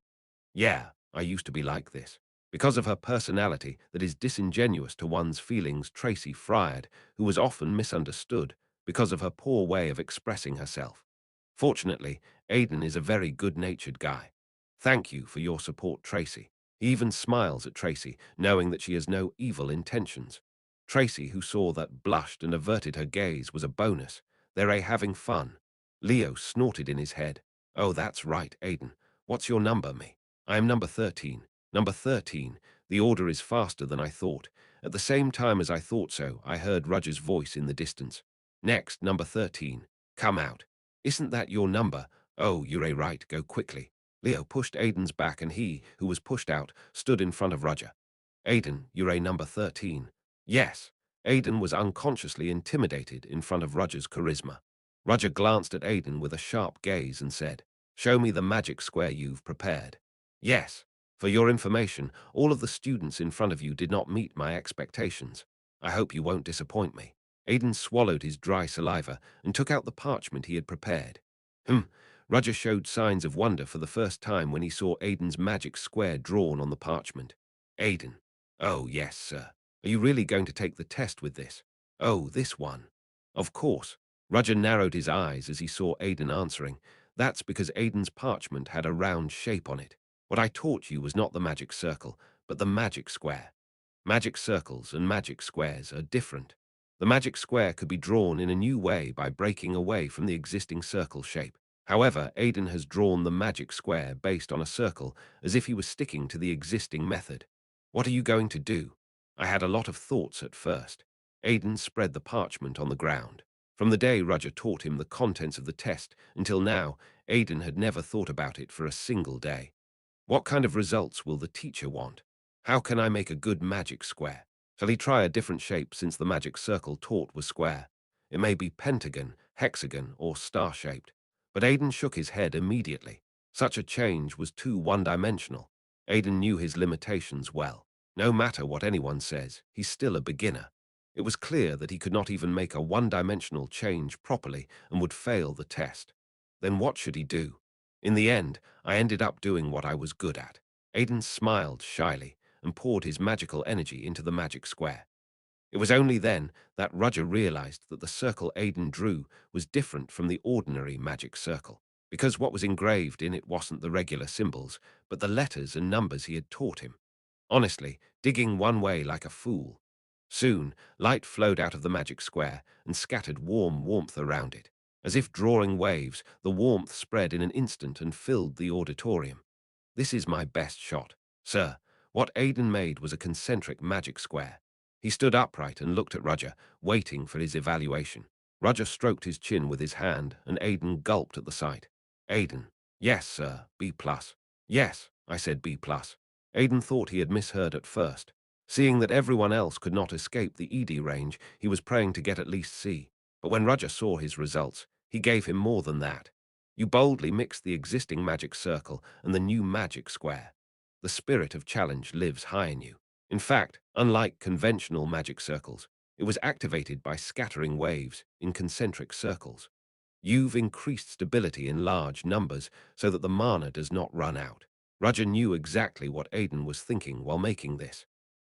Speaker 1: Yeah, I used to be like this. Because of her personality that is disingenuous to one's feelings, Tracy fried, who was often misunderstood because of her poor way of expressing herself. Fortunately, Aiden is a very good-natured guy. Thank you for your support, Tracy. He even smiles at Tracy, knowing that she has no evil intentions. Tracy, who saw that, blushed and averted her gaze, was a bonus. They're having fun. Leo snorted in his head. Oh, that's right, Aiden. What's your number, me? I am number 13. Number 13. The order is faster than I thought. At the same time as I thought so, I heard Roger's voice in the distance. Next, number 13. Come out. Isn't that your number? Oh, you're right, go quickly. Leo pushed Aiden's back and he, who was pushed out, stood in front of Roger. Aiden, you're number 13. Yes. Aiden was unconsciously intimidated in front of Roger's charisma. Roger glanced at Aiden with a sharp gaze and said, Show me the magic square you've prepared. Yes. For your information, all of the students in front of you did not meet my expectations. I hope you won't disappoint me. Aiden swallowed his dry saliva and took out the parchment he had prepared. Hmm. Roger showed signs of wonder for the first time when he saw Aiden's magic square drawn on the parchment. Aiden. Oh, yes, sir. Are you really going to take the test with this? Oh, this one. Of course. Roger narrowed his eyes as he saw Aiden answering. That's because Aiden's parchment had a round shape on it. What I taught you was not the magic circle, but the magic square. Magic circles and magic squares are different. The magic square could be drawn in a new way by breaking away from the existing circle shape. However, Aiden has drawn the magic square based on a circle as if he was sticking to the existing method. What are you going to do? I had a lot of thoughts at first. Aiden spread the parchment on the ground. From the day Roger taught him the contents of the test until now, Aiden had never thought about it for a single day. What kind of results will the teacher want? How can I make a good magic square? Shall he try a different shape since the magic circle taught was square? It may be pentagon, hexagon, or star-shaped. But Aiden shook his head immediately. Such a change was too one-dimensional. Aiden knew his limitations well. No matter what anyone says, he's still a beginner. It was clear that he could not even make a one-dimensional change properly and would fail the test. Then what should he do? In the end, I ended up doing what I was good at. Aiden smiled shyly and poured his magical energy into the magic square. It was only then that Roger realized that the circle Aiden drew was different from the ordinary magic circle, because what was engraved in it wasn't the regular symbols, but the letters and numbers he had taught him. Honestly, digging one way like a fool. Soon, light flowed out of the magic square and scattered warm warmth around it. As if drawing waves, the warmth spread in an instant and filled the auditorium. This is my best shot. Sir, what Aiden made was a concentric magic square. He stood upright and looked at Roger, waiting for his evaluation. Roger stroked his chin with his hand, and Aiden gulped at the sight. Aiden. Yes, sir, B+. Yes, I said B+. Aiden thought he had misheard at first. Seeing that everyone else could not escape the ED range, he was praying to get at least C. But when Roger saw his results, he gave him more than that. You boldly mixed the existing magic circle and the new magic square. The spirit of challenge lives high in you. In fact, unlike conventional magic circles, it was activated by scattering waves in concentric circles. You've increased stability in large numbers so that the mana does not run out. Roger knew exactly what Aiden was thinking while making this.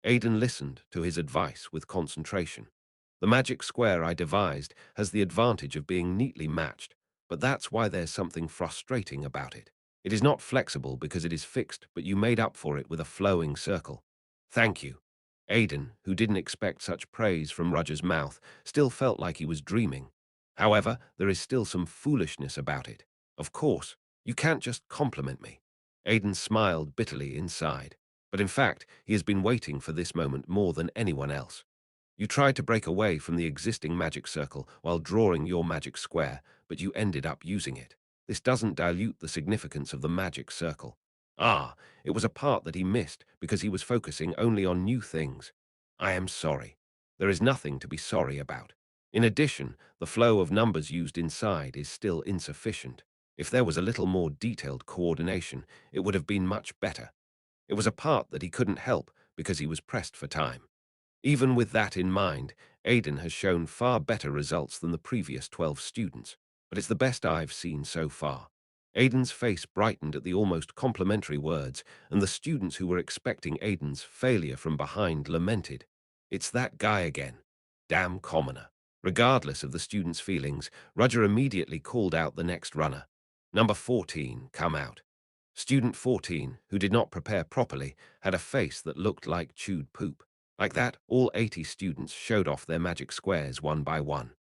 Speaker 1: Aiden listened to his advice with concentration. The magic square I devised has the advantage of being neatly matched, but that's why there's something frustrating about it. It is not flexible because it is fixed, but you made up for it with a flowing circle. Thank you. Aiden, who didn't expect such praise from Roger's mouth, still felt like he was dreaming. However, there is still some foolishness about it. Of course, you can't just compliment me. Aiden smiled bitterly inside. But in fact, he has been waiting for this moment more than anyone else. You tried to break away from the existing magic circle while drawing your magic square, but you ended up using it. This doesn't dilute the significance of the magic circle. Ah, it was a part that he missed because he was focusing only on new things. I am sorry. There is nothing to be sorry about. In addition, the flow of numbers used inside is still insufficient. If there was a little more detailed coordination, it would have been much better. It was a part that he couldn't help because he was pressed for time. Even with that in mind, Aiden has shown far better results than the previous 12 students, but it's the best I've seen so far. Aiden's face brightened at the almost complimentary words, and the students who were expecting Aiden's failure from behind lamented. It's that guy again. Damn commoner. Regardless of the students' feelings, Roger immediately called out the next runner. Number 14, come out. Student 14, who did not prepare properly, had a face that looked like chewed poop. Like that, all 80 students showed off their magic squares one by one.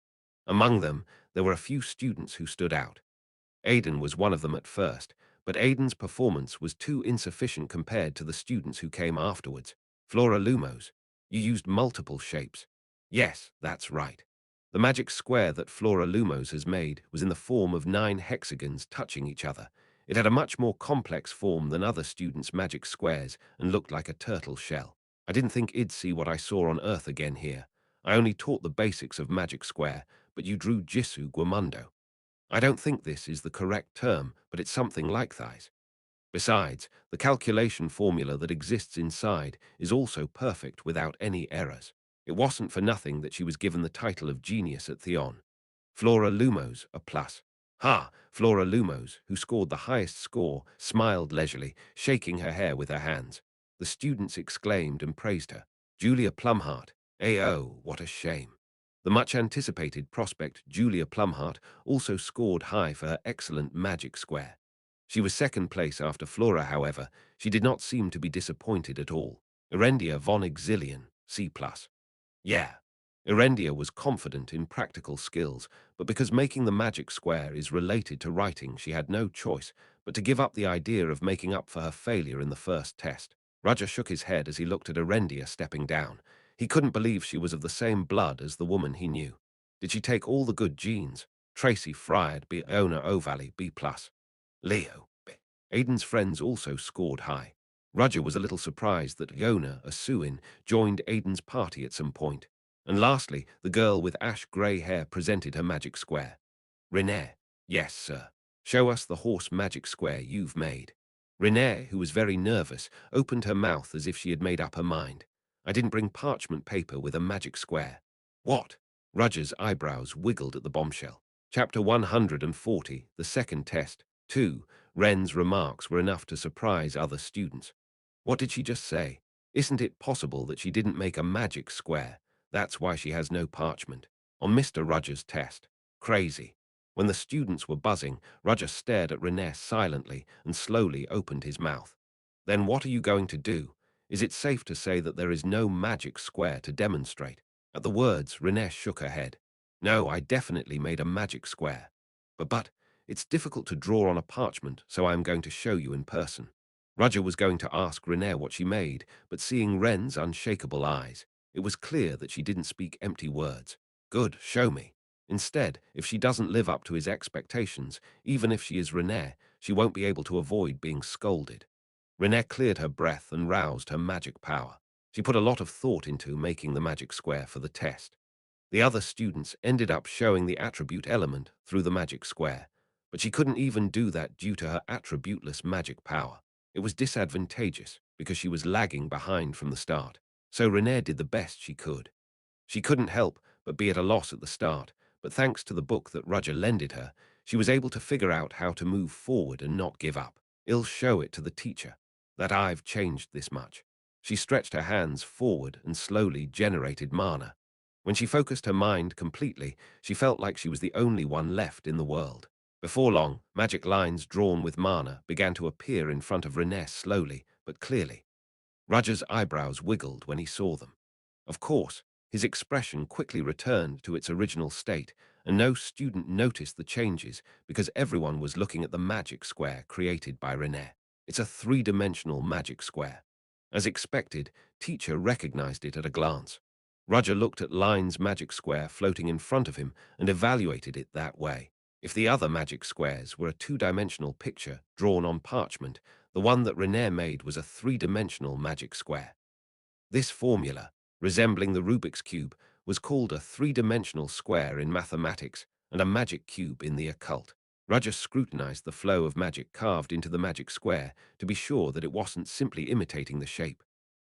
Speaker 1: Among them, there were a few students who stood out. Aiden was one of them at first, but Aiden's performance was too insufficient compared to the students who came afterwards. Flora Lumos, you used multiple shapes. Yes, that's right. The magic square that Flora Lumos has made was in the form of 9 hexagons touching each other. It had a much more complex form than other students' magic squares and looked like a turtle shell. I didn't think I'd see what I saw on Earth again here. I only taught the basics of magic square, but you drew Jisu Guamundo. I don't think this is the correct term, but it's something like that. Besides, the calculation formula that exists inside is also perfect without any errors. It wasn't for nothing that she was given the title of genius at Theon. Flora Lumos, a plus. Ha! Flora Lumos, who scored the highest score, smiled leisurely, shaking her hair with her hands. The students exclaimed and praised her. Julia Plumhart. Oh, what a shame. The much-anticipated prospect Julia Plumhart also scored high for her excellent magic square. She was second place after Flora, however. She did not seem to be disappointed at all. Erendia von Exilian, C+. Yeah. Erendia was confident in practical skills, but because making the magic square is related to writing, she had no choice but to give up the idea of making up for her failure in the first test. Roger shook his head as he looked at Erendia stepping down. He couldn't believe she was of the same blood as the woman he knew. Did she take all the good genes? Tracy Fried, B. Ona O'Valley, B+. Leo, B. Aiden's friends also scored high. Roger was a little surprised that Yona, a Suin, joined Aiden's party at some point. And lastly, the girl with ash-grey hair presented her magic square. Renee. Yes, sir. Show us the horse magic square you've made. Renee, who was very nervous, opened her mouth as if she had made up her mind. I didn't bring parchment paper with a magic square. What? Roger's eyebrows wiggled at the bombshell. Chapter 140, the second test. 2. Wren's remarks were enough to surprise other students. What did she just say? Isn't it possible that she didn't make a magic square? That's why she has no parchment. On Mr. Rogers' test. Crazy. When the students were buzzing, Roger stared at Renee silently and slowly opened his mouth. Then what are you going to do? Is it safe to say that there is no magic square to demonstrate? At the words, Renee shook her head. No, I definitely made a magic square. But, it's difficult to draw on a parchment, so I am going to show you in person. Roger was going to ask Renee what she made, but seeing Wren's unshakable eyes, it was clear that she didn't speak empty words. Good, show me. Instead, if she doesn't live up to his expectations, even if she is Renee, she won't be able to avoid being scolded. Renee cleared her breath and roused her magic power. She put a lot of thought into making the magic square for the test. The other students ended up showing the attribute element through the magic square, but she couldn't even do that due to her attributeless magic power. It was disadvantageous because she was lagging behind from the start, so Renee did the best she could. She couldn't help but be at a loss at the start, but thanks to the book that Roger lended her, she was able to figure out how to move forward and not give up. I'll show it to the teacher that I've changed this much. She stretched her hands forward and slowly generated mana. When she focused her mind completely, she felt like she was the only one left in the world. Before long, magic lines drawn with mana began to appear in front of Renee slowly but clearly. Roger's eyebrows wiggled when he saw them. Of course, his expression quickly returned to its original state, and no student noticed the changes because everyone was looking at the magic square created by Renee. It's a three-dimensional magic square. As expected, teacher recognized it at a glance. Roger looked at Line's magic square floating in front of him and evaluated it that way. If the other magic squares were a two-dimensional picture drawn on parchment, the one that Renee made was a three-dimensional magic square. This formula, resembling the Rubik's Cube, was called a three-dimensional square in mathematics and a magic cube in the occult. Roger scrutinized the flow of magic carved into the magic square to be sure that it wasn't simply imitating the shape.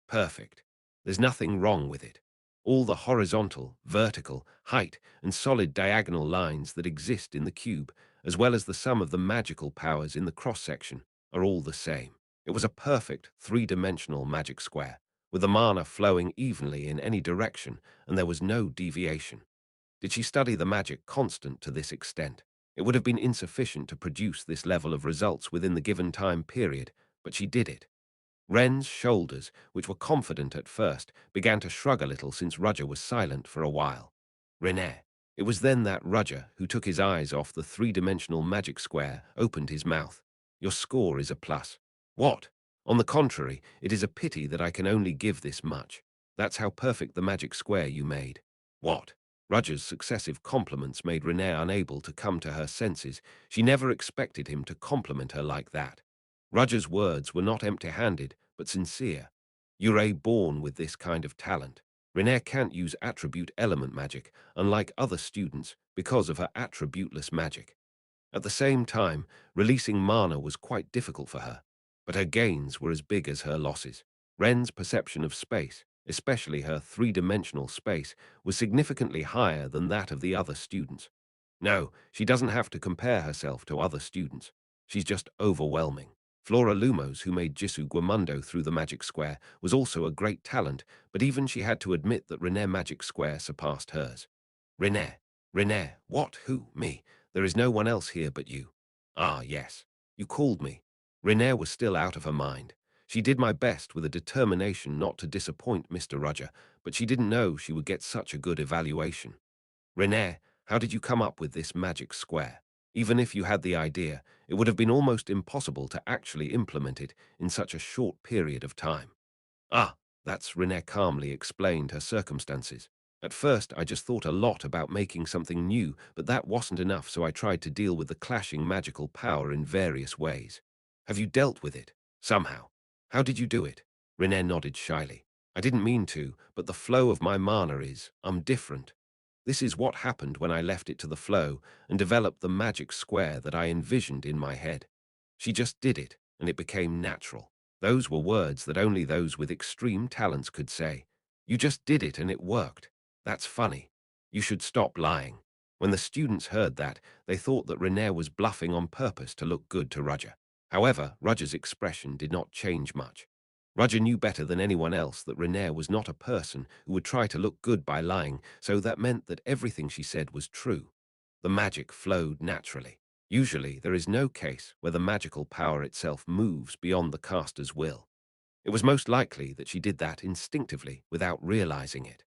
Speaker 1: Perfect. There's nothing wrong with it. All the horizontal, vertical, height, and solid diagonal lines that exist in the cube, as well as the sum of the magical powers in the cross-section, are all the same. It was a perfect three-dimensional magic square, with the mana flowing evenly in any direction, and there was no deviation. Did she study the magic constant to this extent? It would have been insufficient to produce this level of results within the given time period, but she did it. Wren's shoulders, which were confident at first, began to shrug a little since Roger was silent for a while. Renee. It was then that Roger, who took his eyes off the three-dimensional magic square, opened his mouth. Your score is a plus. What? On the contrary, it is a pity that I can only give this much. That's how perfect the magic square you made. What? Roger's successive compliments made Renee unable to come to her senses. She never expected him to compliment her like that. Roger's words were not empty-handed, but sincere. You're born with this kind of talent. Renee can't use attribute element magic, unlike other students, because of her attributeless magic. At the same time, releasing mana was quite difficult for her. but her gains were as big as her losses. Ren's perception of space, especially her three-dimensional space, was significantly higher than that of the other students. No, she doesn't have to compare herself to other students. She's just overwhelming. Flora Lumos, who made Jisoo Guamundo through the magic square, was also a great talent, but even she had to admit that Renee Magic Square surpassed hers. Renee. Renee. What? Who? Me. There is no one else here but you. Ah, yes. You called me. Renee was still out of her mind. She did my best with a determination not to disappoint Mr. Roger, but she didn't know she would get such a good evaluation. Renee, how did you come up with this magic square? Even if you had the idea, it would have been almost impossible to actually implement it in such a short period of time. Ah, that's Renee calmly explained her circumstances. At first, I just thought a lot about making something new, but that wasn't enough, so I tried to deal with the clashing magical power in various ways. Have you dealt with it? Somehow. How did you do it? Renee nodded shyly. I didn't mean to, but the flow of my mana is, I'm different. This is what happened when I left it to the flow and developed the magic square that I envisioned in my head. She just did it, and it became natural. Those were words that only those with extreme talents could say. You just did it and it worked. That's funny. You should stop lying. When the students heard that, they thought that Renee was bluffing on purpose to look good to Roger. However, Roger's expression did not change much. Roger knew better than anyone else that Renee was not a person who would try to look good by lying, so that meant that everything she said was true. The magic flowed naturally. Usually, there is no case where the magical power itself moves beyond the caster's will. It was most likely that she did that instinctively without realizing it.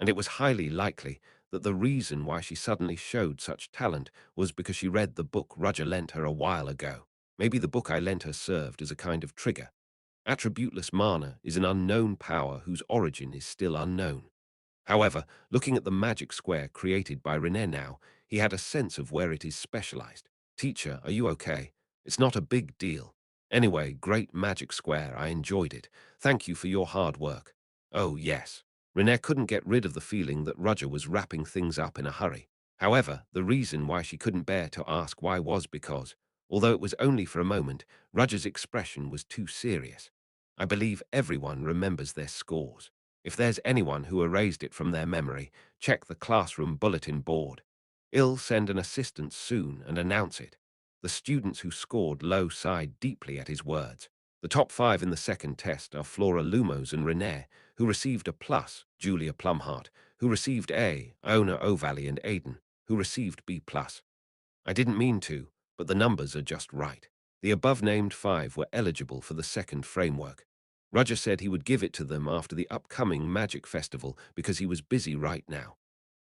Speaker 1: And it was highly likely that the reason why she suddenly showed such talent was because she read the book Roger lent her a while ago. Maybe the book I lent her served as a kind of trigger. Attributeless mana is an unknown power whose origin is still unknown. However, looking at the magic square created by René now, he had a sense of where it is specialized. Teacher, are you okay? It's not a big deal. Anyway, great magic square, I enjoyed it. Thank you for your hard work. Oh, yes. René couldn't get rid of the feeling that Roger was wrapping things up in a hurry. However, the reason why she couldn't bear to ask why was because, although it was only for a moment, Roger's expression was too serious. I believe everyone remembers their scores. If there's anyone who erased it from their memory, check the classroom bulletin board. I'll send an assistant soon and announce it. The students who scored low sighed deeply at his words. The top 5 in the second test are Flora Lumos and Renee, who received a plus, Julia Plumhart, who received A, Iona O'Valley and Aiden, who received B+. I didn't mean to, but the numbers are just right. The above-named 5 were eligible for the second framework. Roger said he would give it to them after the upcoming Magic Festival because he was busy right now.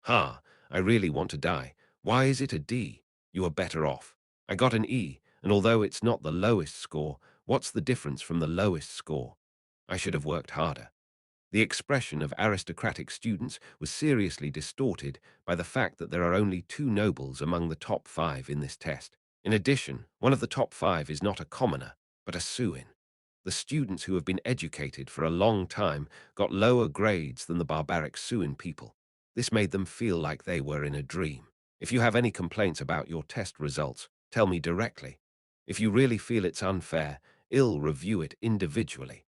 Speaker 1: Ha, I really want to die. Why is it a D? You are better off. I got an E, and although it's not the lowest score, what's the difference from the lowest score? I should have worked harder. The expression of aristocratic students was seriously distorted by the fact that there are only 2 nobles among the top 5 in this test. In addition, one of the top 5 is not a commoner, but a Suin. The students who have been educated for a long time got lower grades than the barbaric Suin people. This made them feel like they were in a dream. If you have any complaints about your test results, tell me directly. If you really feel it's unfair, I'll review it individually.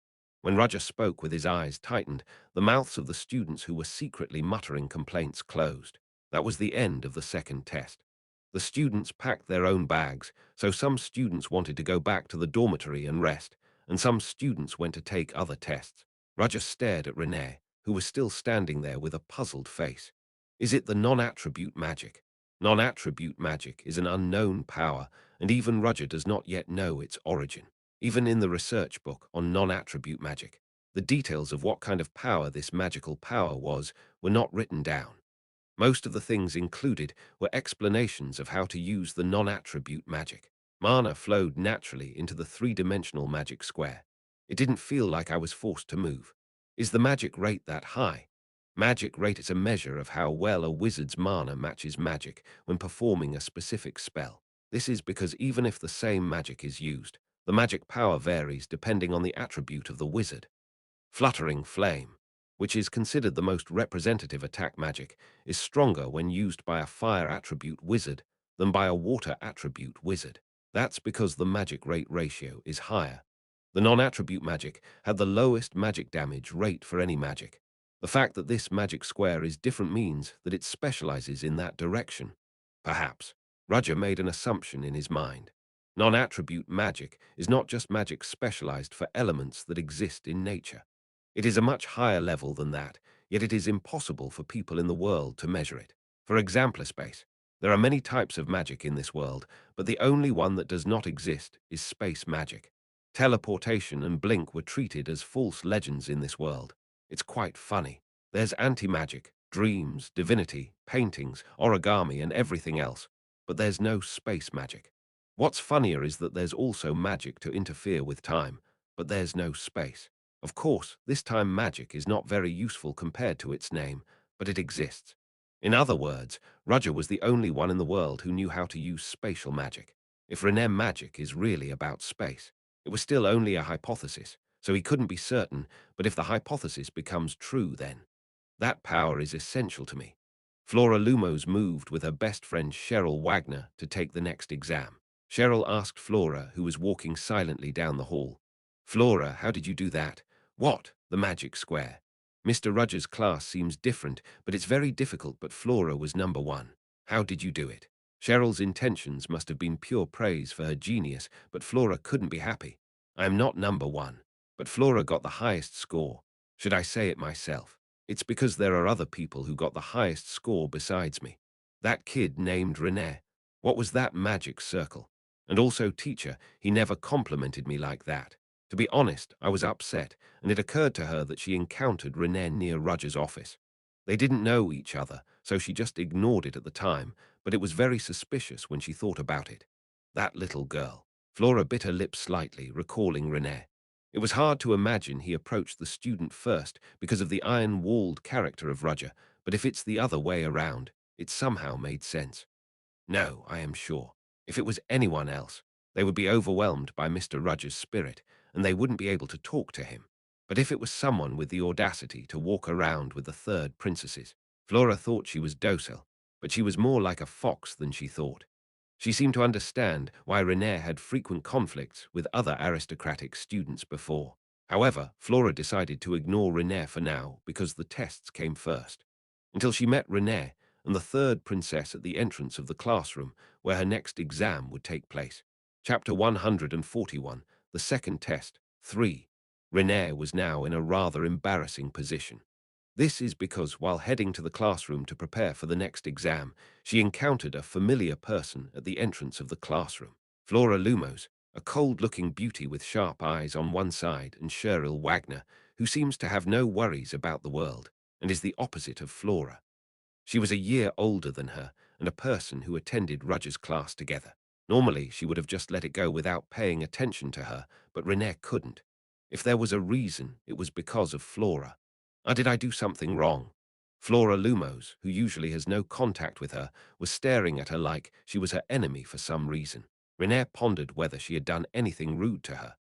Speaker 1: When Roger spoke with his eyes tightened, the mouths of the students who were secretly muttering complaints closed. That was the end of the second test. The students packed their own bags, so some students wanted to go back to the dormitory and rest, and some students went to take other tests. Roger stared at Renee, who was still standing there with a puzzled face. Is it the non-attribute magic? Non-attribute magic is an unknown power, and even Roger does not yet know its origin. Even in the research book on non-attribute magic, the details of what kind of power this magical power was were not written down. Most of the things included were explanations of how to use the non-attribute magic. Mana flowed naturally into the three-dimensional magic square. It didn't feel like I was forced to move. Is the magic rate that high? Magic rate is a measure of how well a wizard's mana matches magic when performing a specific spell. This is because even if the same magic is used, the magic power varies depending on the attribute of the wizard. Fluttering Flame, which is considered the most representative attack magic, is stronger when used by a fire attribute wizard than by a water attribute wizard. That's because the magic rate ratio is higher. The non-attribute magic had the lowest magic damage rate for any magic. The fact that this magic square is different means that it specializes in that direction. Perhaps. Roger made an assumption in his mind. Non-attribute magic is not just magic specialized for elements that exist in nature. It is a much higher level than that, yet it is impossible for people in the world to measure it. For example, space. There are many types of magic in this world, but the only one that does not exist is space magic. Teleportation and blink were treated as false legends in this world. It's quite funny. There's anti-magic, dreams, divinity, paintings, origami, and everything else. But there's no space magic. What's funnier is that there's also magic to interfere with time, but there's no space. Of course, this time magic is not very useful compared to its name, but it exists. In other words, Roger was the only one in the world who knew how to use spatial magic. If Renem magic is really about space, it was still only a hypothesis, so he couldn't be certain, but if the hypothesis becomes true then, that power is essential to me. Flora Lumos moved with her best friend Cheryl Wagner to take the next exam. Cheryl asked Flora, who was walking silently down the hall. Flora, how did you do that? What? The magic square. Mr. Rogers' class seems different, but it's very difficult, but Flora was number one. How did you do it? Cheryl's intentions must have been pure praise for her genius, but Flora couldn't be happy. I am not number one, but Flora got the highest score. Should I say it myself? It's because there are other people who got the highest score besides me. That kid named René. What was that magic circle? And also, teacher, he never complimented me like that. To be honest, I was upset, and it occurred to her that she encountered René near Roger's office. They didn't know each other, so she just ignored it at the time, but it was very suspicious when she thought about it. That little girl. Flora bit her lips slightly, recalling René. It was hard to imagine he approached the student first because of the iron-walled character of Roger, but if it's the other way around, it somehow made sense. No, I am sure. If it was anyone else, they would be overwhelmed by Mr. Rogers' spirit, and they wouldn't be able to talk to him. But if it was someone with the audacity to walk around with the third princesses, Flora thought she was docile, but she was more like a fox than she thought. She seemed to understand why René had frequent conflicts with other aristocratic students before. However, Flora decided to ignore René for now because the tests came first. Until she met René and the third princess at the entrance of the classroom where her next exam would take place. Chapter 141, the second test, 3. René was now in a rather embarrassing position. This is because while heading to the classroom to prepare for the next exam, she encountered a familiar person at the entrance of the classroom. Flora Lumos, a cold-looking beauty with sharp eyes on one side, and Cheryl Wagner, who seems to have no worries about the world, and is the opposite of Flora. She was a year older than her, and a person who attended Roger's class together. Normally, she would have just let it go without paying attention to her, but René couldn't. If there was a reason, it was because of Flora. Did I do something wrong? Flora Lumos, who usually has no contact with her, was staring at her like she was her enemy for some reason. René pondered whether she had done anything rude to her.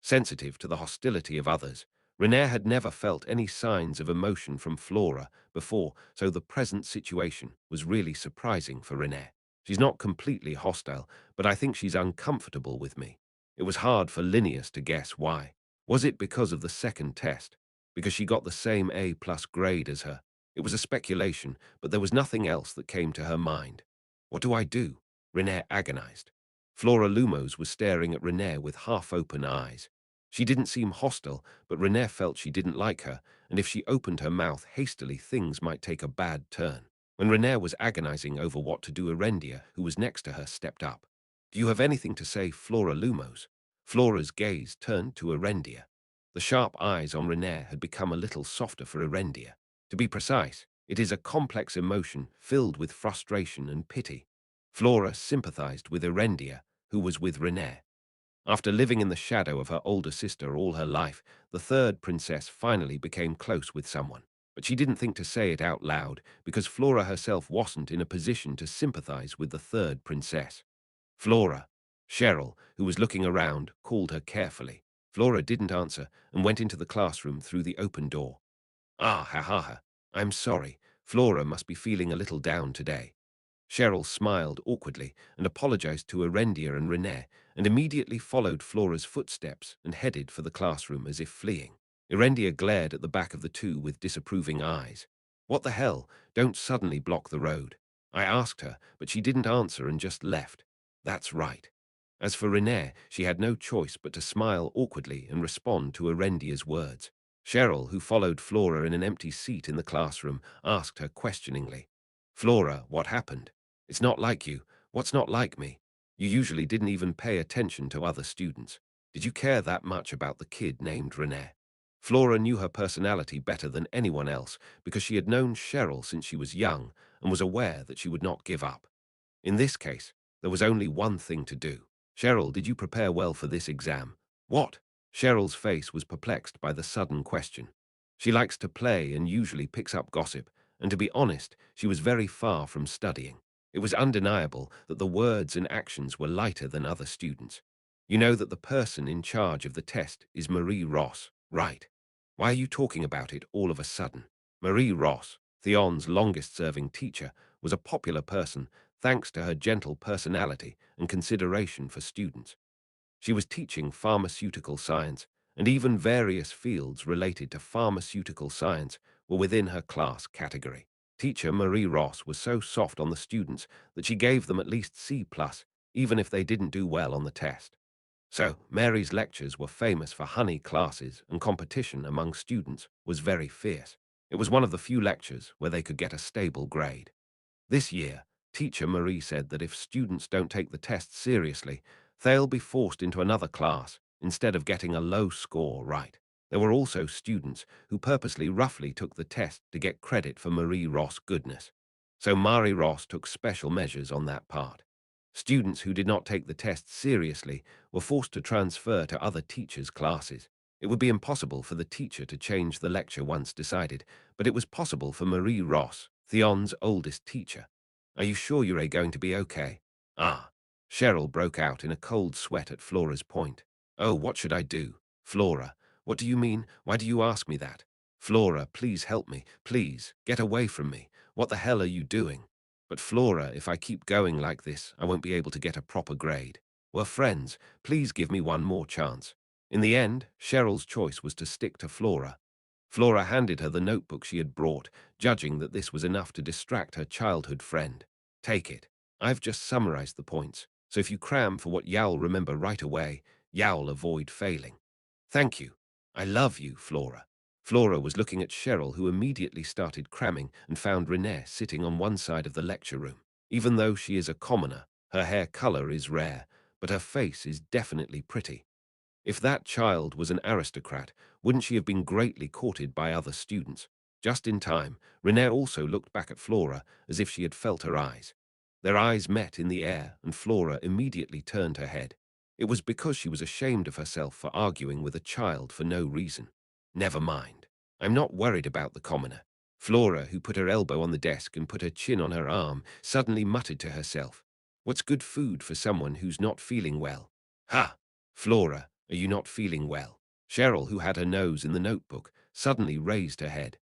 Speaker 1: Sensitive to the hostility of others, René had never felt any signs of emotion from Flora before, so the present situation was really surprising for René. She's not completely hostile, but I think she's uncomfortable with me. It was hard for Linnaeus to guess why. Was it because of the second test? Because she got the same A+ grade as her? It was a speculation, but there was nothing else that came to her mind. What do I do? René agonized. Flora Lumos was staring at René with half-open eyes. She didn't seem hostile, but René felt she didn't like her, and if she opened her mouth hastily, things might take a bad turn. When René was agonizing over what to do, Erendia, who was next to her, stepped up. Do you have anything to say, Flora Lumos? Flora's gaze turned to Erendia. The sharp eyes on René had become a little softer for Erendia. To be precise, it is a complex emotion filled with frustration and pity. Flora sympathized with Erendia, who was with René. After living in the shadow of her older sister all her life, the third princess finally became close with someone. But she didn't think to say it out loud because Flora herself wasn't in a position to sympathize with the third princess. Flora. Cheryl, who was looking around, called her carefully. Flora didn't answer and went into the classroom through the open door. Ah, ha ha ha. I'm sorry. Flora must be feeling a little down today. Cheryl smiled awkwardly and apologized to Erendia and Renee, and immediately followed Flora's footsteps and headed for the classroom as if fleeing. Erendia glared at the back of the two with disapproving eyes. What the hell? Don't suddenly block the road. I asked her, but she didn't answer and just left. That's right. As for Renee, she had no choice but to smile awkwardly and respond to Erendia's words. Cheryl, who followed Flora in an empty seat in the classroom, asked her questioningly, Flora, what happened? It's not like you. What's not like me? You usually didn't even pay attention to other students. Did you care that much about the kid named Renee? Flora knew her personality better than anyone else because she had known Cheryl since she was young and was aware that she would not give up. In this case, there was only one thing to do. Cheryl, did you prepare well for this exam? What? Cheryl's face was perplexed by the sudden question. She likes to play and usually picks up gossip, and to be honest, she was very far from studying. It was undeniable that the words and actions were lighter than other students. You know that the person in charge of the test is Marie Ross, right? Why are you talking about it all of a sudden? Marie Ross, Theon's longest-serving teacher, was a popular person thanks to her gentle personality and consideration for students. She was teaching pharmaceutical science, and even various fields related to pharmaceutical science were within her class category. Teacher Marie Ross was so soft on the students that she gave them at least C+, even if they didn't do well on the test. So, Mary's lectures were famous for honey classes, and competition among students was very fierce. It was one of the few lectures where they could get a stable grade. This year, Teacher Marie said that if students don't take the test seriously, they'll be forced into another class instead of getting a low score right. There were also students who purposely roughly took the test to get credit for Marie Ross' goodness. So Marie Ross took special measures on that part. Students who did not take the test seriously were forced to transfer to other teachers' classes. It would be impossible for the teacher to change the lecture once decided, but it was possible for Marie Ross, Theon's oldest teacher. Are you sure you're going to be okay? Ah. Cheryl broke out in a cold sweat at Flora's point. Oh, what should I do? Flora, what do you mean? Why do you ask me that? Flora, please help me. Please, get away from me. What the hell are you doing? But Flora, if I keep going like this, I won't be able to get a proper grade. We're friends. Please give me one more chance. In the end, Cheryl's choice was to stick to Flora. Flora handed her the notebook she had brought, judging that this was enough to distract her childhood friend. Take it. I've just summarized the points, so if you cram for what you'll remember right away, you'll avoid failing. Thank you. I love you, Flora. Flora was looking at Cheryl, who immediately started cramming and found Renee sitting on one side of the lecture room. Even though she is a commoner, her hair color is rare, but her face is definitely pretty. If that child was an aristocrat, wouldn't she have been greatly courted by other students? Just in time, Renee also looked back at Flora as if she had felt her eyes. Their eyes met in the air, and Flora immediately turned her head. It was because she was ashamed of herself for arguing with a child for no reason. Never mind. I'm not worried about the commoner. Flora, who put her elbow on the desk and put her chin on her arm, suddenly muttered to herself, "What's good food for someone who's not feeling well?" Ha! Flora, are you not feeling well? Cheryl, who had her nose in the notebook, suddenly raised her head.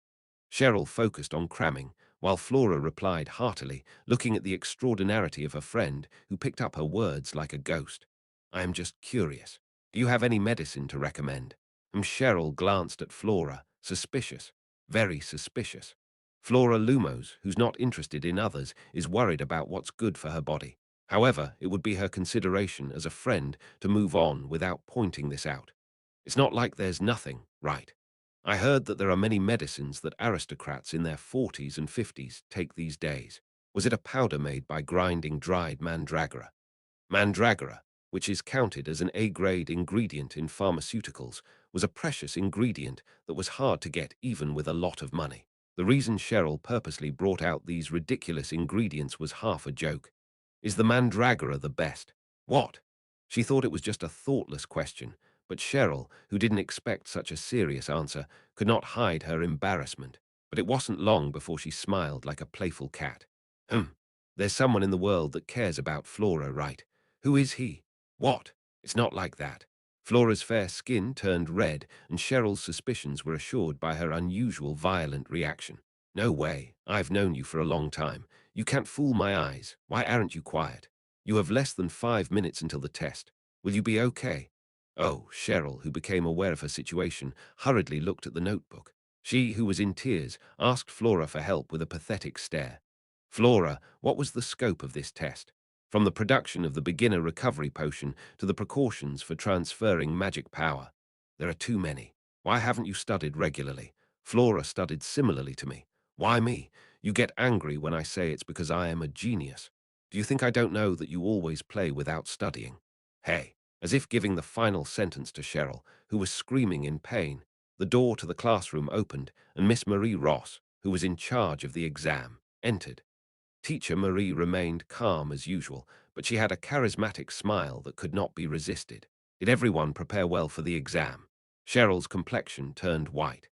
Speaker 1: Cheryl focused on cramming, while Flora replied heartily, looking at the extraordinarity of her friend, who picked up her words like a ghost. I am just curious. Do you have any medicine to recommend? And Cheryl glanced at Flora, suspicious, very suspicious. Flora Lumos, who's not interested in others, is worried about what's good for her body. However, it would be her consideration as a friend to move on without pointing this out. It's not like there's nothing, right? I heard that there are many medicines that aristocrats in their 40s and 50s take these days. Was it a powder made by grinding dried mandragora? Mandragora, which is counted as an A-grade ingredient in pharmaceuticals, was a precious ingredient that was hard to get even with a lot of money. The reason Cheryl purposely brought out these ridiculous ingredients was half a joke. Is the mandragora the best? What? She thought it was just a thoughtless question, but Cheryl, who didn't expect such a serious answer, could not hide her embarrassment. But it wasn't long before she smiled like a playful cat. There's someone in the world that cares about Flora, right? Who is he? What? It's not like that. Flora's fair skin turned red, and Cheryl's suspicions were assured by her unusual violent reaction. No way. I've known you for a long time. You can't fool my eyes. Why aren't you quiet? You have less than 5 minutes until the test. Will you be okay? Oh, Cheryl, who became aware of her situation, hurriedly looked at the notebook. She, who was in tears, asked Flora for help with a pathetic stare. Flora, what was the scope of this test? From the production of the beginner recovery potion to the precautions for transferring magic power. There are too many. Why haven't you studied regularly? Flora studied similarly to me. Why me? You get angry when I say it's because I am a genius. Do you think I don't know that you always play without studying? Hey, as if giving the final sentence to Cheryl, who was screaming in pain, the door to the classroom opened and Miss Marie Ross, who was in charge of the exam, entered. Teacher Marie remained calm as usual, but she had a charismatic smile that could not be resisted. Did everyone prepare well for the exam? Cheryl's complexion turned white.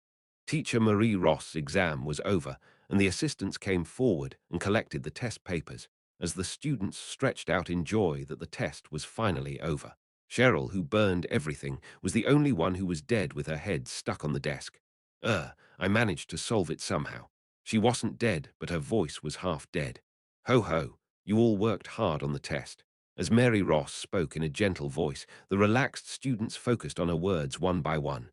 Speaker 1: Teacher Marie Ross' exam was over, and the assistants came forward and collected the test papers, as the students stretched out in joy that the test was finally over. Cheryl, who burned everything, was the only one who was dead with her head stuck on the desk. I managed to solve it somehow. She wasn't dead, but her voice was half dead. Ho ho, you all worked hard on the test. As Mary Ross spoke in a gentle voice, the relaxed students focused on her words one by one.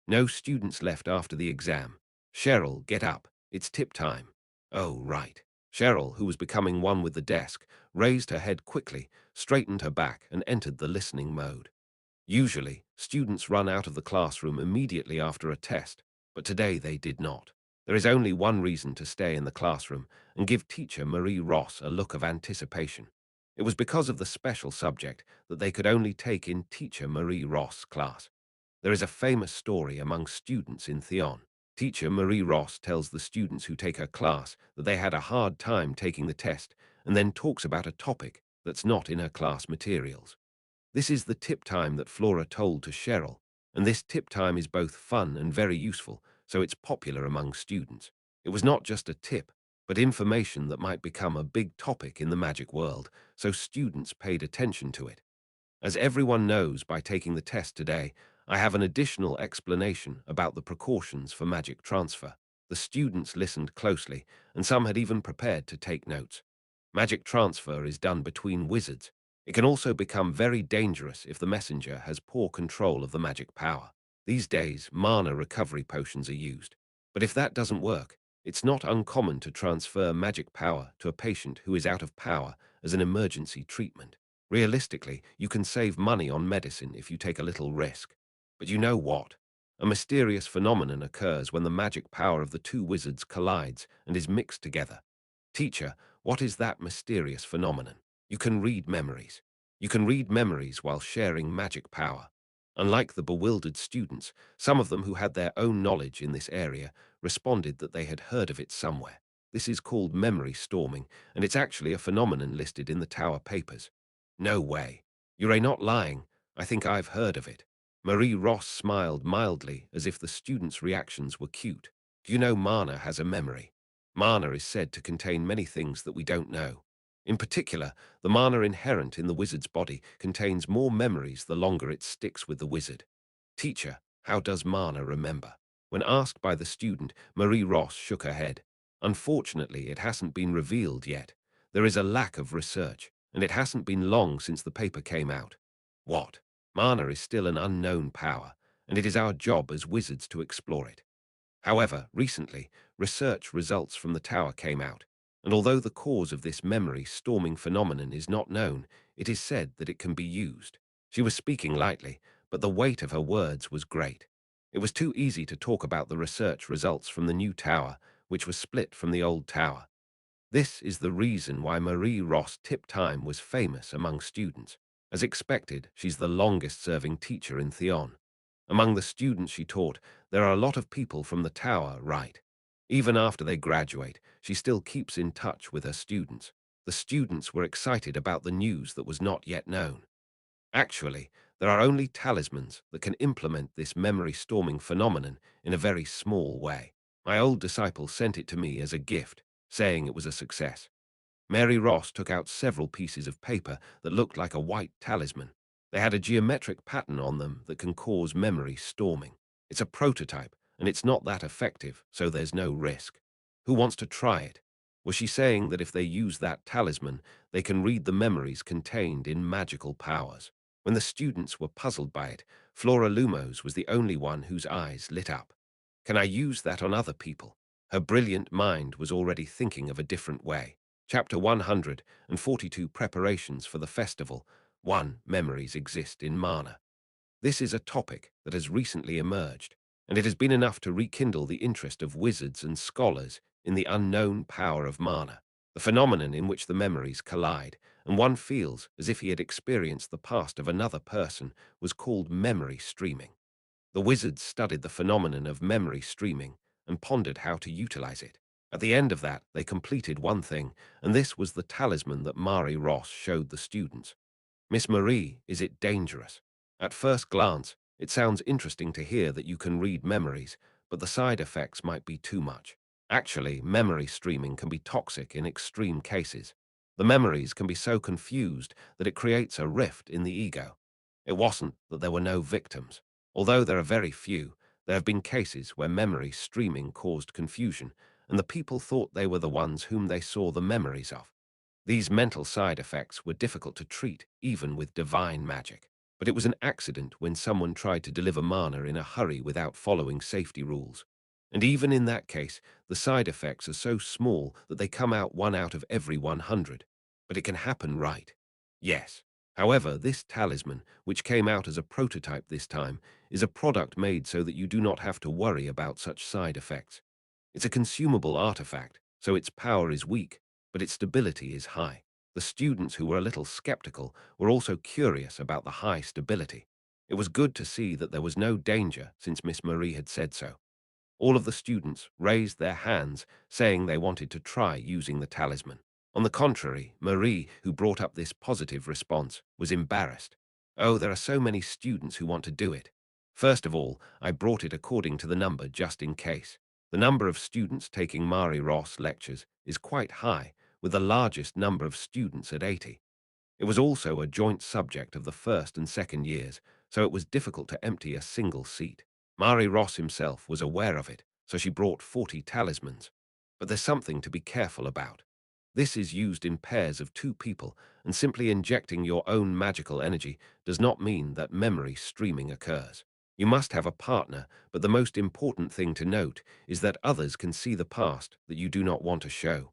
Speaker 1: No students left after the exam. Cheryl, get up. It's tip time. Oh, right. Cheryl, who was becoming one with the desk, raised her head quickly, straightened her back, and entered the listening mode. Usually, students run out of the classroom immediately after a test, but today they did not. There is only one reason to stay in the classroom and give teacher Marie Ross a look of anticipation. It was because of the special subject that they could only take in teacher Marie Ross' class. There is a famous story among students in Theon. Teacher Marie Ross tells the students who take her class that they had a hard time taking the test and then talks about a topic that's not in her class materials. This is the tip time that Flora told to Cheryl, and this tip time is both fun and very useful, so it's popular among students. It was not just a tip, but information that might become a big topic in the magic world, so students paid attention to it. As everyone knows by taking the test today, I have an additional explanation about the precautions for magic transfer. The students listened closely, and some had even prepared to take notes. Magic transfer is done between wizards. It can also become very dangerous if the messenger has poor control of the magic power. These days, mana recovery potions are used. But if that doesn't work, it's not uncommon to transfer magic power to a patient who is out of power as an emergency treatment. Realistically, you can save money on medicine if you take a little risk. But you know what? A mysterious phenomenon occurs when the magic power of the two wizards collides and is mixed together. Teacher, what is that mysterious phenomenon? You can read memories. You can read memories while sharing magic power. Unlike the bewildered students, some of them who had their own knowledge in this area responded that they had heard of it somewhere. This is called memory storming, and it's actually a phenomenon listed in the Tower Papers. No way. You're not lying. I think I've heard of it. Marie Ross smiled mildly as if the students' reactions were cute. Do you know mana has a memory? Mana is said to contain many things that we don't know. In particular, the mana inherent in the wizard's body contains more memories the longer it sticks with the wizard. Teacher, how does mana remember? When asked by the student, Marie Ross shook her head. Unfortunately, it hasn't been revealed yet. There is a lack of research, and it hasn't been long since the paper came out. What? Mana is still an unknown power, and it is our job as wizards to explore it. However, recently, research results from the tower came out, and although the cause of this memory storming phenomenon is not known, it is said that it can be used. She was speaking lightly, but the weight of her words was great. It was too easy to talk about the research results from the new tower, which was split from the old tower. This is the reason why Marie Ross Tip Time was famous among students. As expected, she's the longest-serving teacher in Theon. Among the students she taught, there are a lot of people from the tower, right? Even after they graduate, she still keeps in touch with her students. The students were excited about the news that was not yet known. Actually, there are only talismans that can implement this memory-storming phenomenon in a very small way. My old disciple sent it to me as a gift, saying it was a success. Mary Ross took out several pieces of paper that looked like a white talisman. They had a geometric pattern on them that can cause memory storming. It's a prototype, and it's not that effective, so there's no risk. Who wants to try it? Was she saying that if they use that talisman, they can read the memories contained in magical powers? When the students were puzzled by it, Flora Lumos was the only one whose eyes lit up. Can I use that on other people? Her brilliant mind was already thinking of a different way. Chapter 142, Preparations for the Festival. 1. Memories exist in mana. This is a topic that has recently emerged, and it has been enough to rekindle the interest of wizards and scholars in the unknown power of mana, the phenomenon in which the memories collide, and one feels as if he had experienced the past of another person, was called memory streaming. The wizards studied the phenomenon of memory streaming and pondered how to utilize it. At the end of that, they completed one thing, and this was the talisman that Mari Ross showed the students. Miss Marie, is it dangerous? At first glance, it sounds interesting to hear that you can read memories, but the side effects might be too much. Actually, memory streaming can be toxic in extreme cases. The memories can be so confused that it creates a rift in the ego. It wasn't that there were no victims. Although there are very few, there have been cases where memory streaming caused confusion, and the people thought they were the ones whom they saw the memories of. These mental side effects were difficult to treat, even with divine magic. But it was an accident when someone tried to deliver mana in a hurry without following safety rules. And even in that case, the side effects are so small that they come out 1 out of every 100. But it can happen, right? Yes. However, this talisman, which came out as a prototype this time, is a product made so that you do not have to worry about such side effects. It's a consumable artifact, so its power is weak, but its stability is high. The students who were a little skeptical were also curious about the high stability. It was good to see that there was no danger since Miss Marie had said so. All of the students raised their hands, saying they wanted to try using the talisman. On the contrary, Marie, who brought up this positive response, was embarrassed. Oh, there are so many students who want to do it. First of all, I brought it according to the number just in case. The number of students taking Mari Ross lectures is quite high, with the largest number of students at 80. It was also a joint subject of the first and second years, so it was difficult to empty a single seat. Mari Ross himself was aware of it, so she brought 40 talismans. But there's something to be careful about. This is used in pairs of 2 people, and simply injecting your own magical energy does not mean that memory streaming occurs. You must have a partner, but the most important thing to note is that others can see the past that you do not want to show.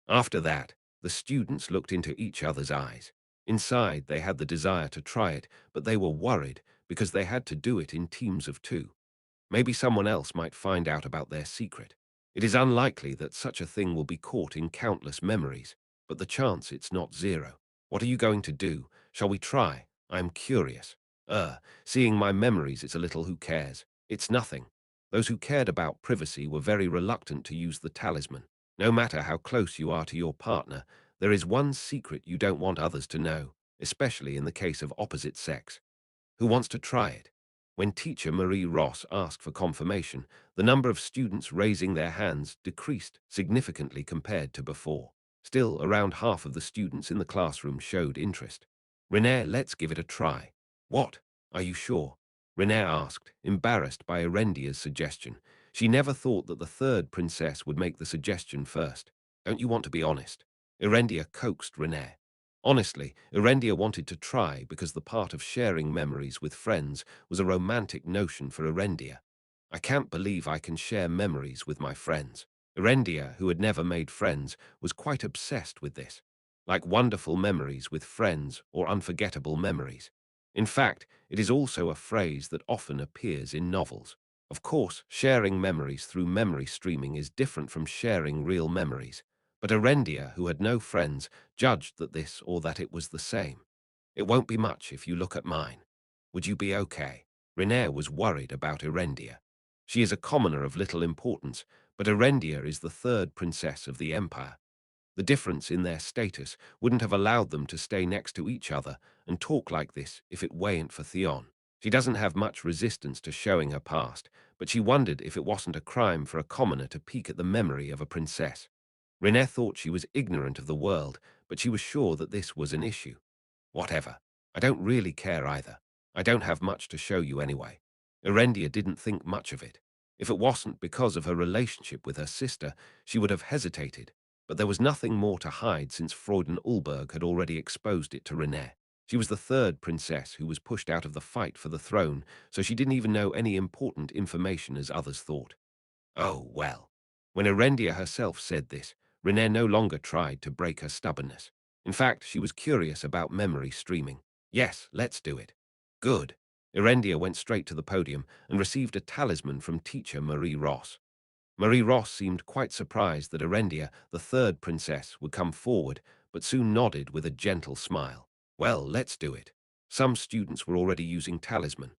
Speaker 1: After that, the students looked into each other's eyes. Inside, they had the desire to try it, but they were worried because they had to do it in teams of 2. Maybe someone else might find out about their secret. It is unlikely that such a thing will be caught in countless memories, but the chance it's not zero. What are you going to do? Shall we try? I'm curious. Seeing my memories, it's a little who cares. It's nothing. Those who cared about privacy were very reluctant to use the talisman. No matter how close you are to your partner, there is one secret you don't want others to know, especially in the case of opposite sex. Who wants to try it? When teacher Marie Ross asked for confirmation, the number of students raising their hands decreased significantly compared to before. Still, around half of the students in the classroom showed interest. Renee, let's give it a try. What? Are you sure? Renee asked, embarrassed by Erendia's suggestion. She never thought that the third princess would make the suggestion first. Don't you want to be honest? Erendia coaxed Renee. Honestly, Erendia wanted to try because the part of sharing memories with friends was a romantic notion for Erendia. I can't believe I can share memories with my friends. Erendia, who had never made friends, was quite obsessed with this. Like wonderful memories with friends or unforgettable memories. In fact, it is also a phrase that often appears in novels. Of course, sharing memories through memory streaming is different from sharing real memories. But Erendia, who had no friends, judged that this or that it was the same. It won't be much if you look at mine. Would you be okay? Renee was worried about Erendia. She is a commoner of little importance, but Erendia is the third princess of the empire. The difference in their status wouldn't have allowed them to stay next to each other and talk like this if it weren't for Theon. She doesn't have much resistance to showing her past, but she wondered if it wasn't a crime for a commoner to peek at the memory of a princess. Renee thought she was ignorant of the world, but she was sure that this was an issue. Whatever. I don't really care either. I don't have much to show you anyway. Erendia didn't think much of it. If it wasn't because of her relationship with her sister, she would have hesitated. But there was nothing more to hide since Freud and Ulberg had already exposed it to Renée. She was the third princess who was pushed out of the fight for the throne, so she didn't even know any important information as others thought. Oh, well. When Erendia herself said this, Renée no longer tried to break her stubbornness. In fact, she was curious about memory streaming. Yes, let's do it. Good. Erendia went straight to the podium and received a talisman from teacher Marie Ross. Marie Ross seemed quite surprised that Erendia, the third princess, would come forward, but soon nodded with a gentle smile. Well, let's do it. Some students were already using talisman.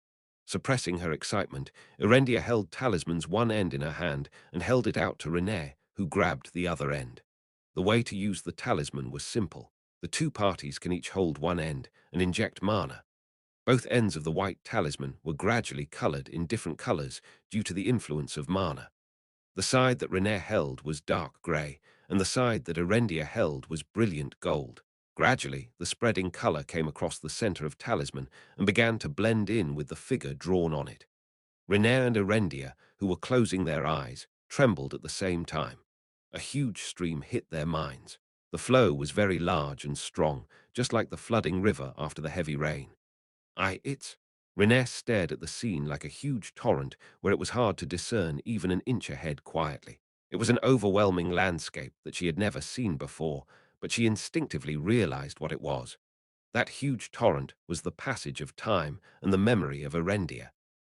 Speaker 1: Suppressing her excitement, Erendia held talisman's one end in her hand and held it out to Renée, who grabbed the other end. The way to use the talisman was simple. The two parties can each hold one end and inject mana. Both ends of the white talisman were gradually colored in different colors due to the influence of mana. The side that Renée held was dark grey, and the side that Erendia held was brilliant gold. Gradually, the spreading colour came across the centre of talisman and began to blend in with the figure drawn on it. Renée and Erendia, who were closing their eyes, trembled at the same time. A huge stream hit their minds. The flow was very large and strong, just like the flooding river after the heavy rain. It's... Renée stared at the scene like a huge torrent where it was hard to discern even an inch ahead quietly. It was an overwhelming landscape that she had never seen before, but she instinctively realized what it was. That huge torrent was the passage of time and the memory of Erendia.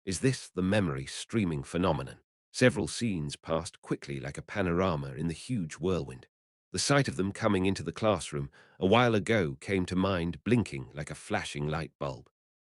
Speaker 1: Is this the memory streaming phenomenon? Several scenes passed quickly like a panorama in the huge whirlwind. The sight of them coming into the classroom a while ago came to mind, blinking like a flashing light bulb.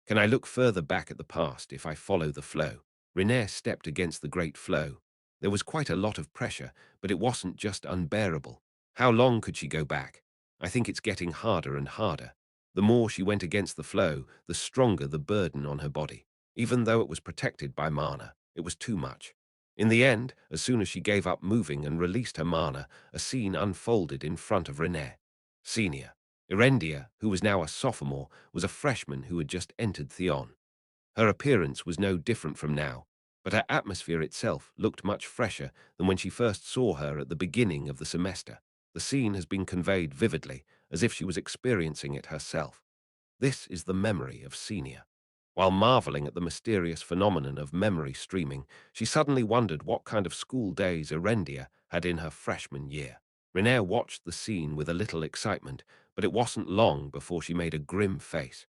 Speaker 1: Can I look further back at the past if I follow the flow? Renée stepped against the great flow. There was quite a lot of pressure, but it wasn't just unbearable. How long could she go back? I think it's getting harder and harder. The more she went against the flow, the stronger the burden on her body. Even though it was protected by mana, it was too much. In the end, as soon as she gave up moving and released her mana, a scene unfolded in front of Renée. Senior. Erendia, who was now a sophomore, was a freshman who had just entered Theon. Her appearance was no different from now, but her atmosphere itself looked much fresher than when she first saw her at the beginning of the semester. The scene has been conveyed vividly, as if she was experiencing it herself. This is the memory of Senior. While marveling at the mysterious phenomenon of memory streaming, she suddenly wondered what kind of school days Erendia had in her freshman year. Renée watched the scene with a little excitement, but it wasn't long before she made a grim face.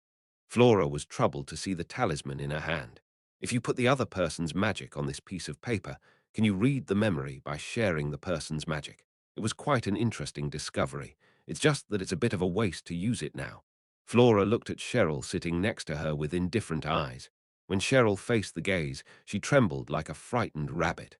Speaker 1: Flora was troubled to see the talisman in her hand. If you put the other person's magic on this piece of paper, can you read the memory by sharing the person's magic? It was quite an interesting discovery. It's just that it's a bit of a waste to use it now. Flora looked at Cheryl sitting next to her with indifferent eyes. When Cheryl faced the gaze, she trembled like a frightened rabbit.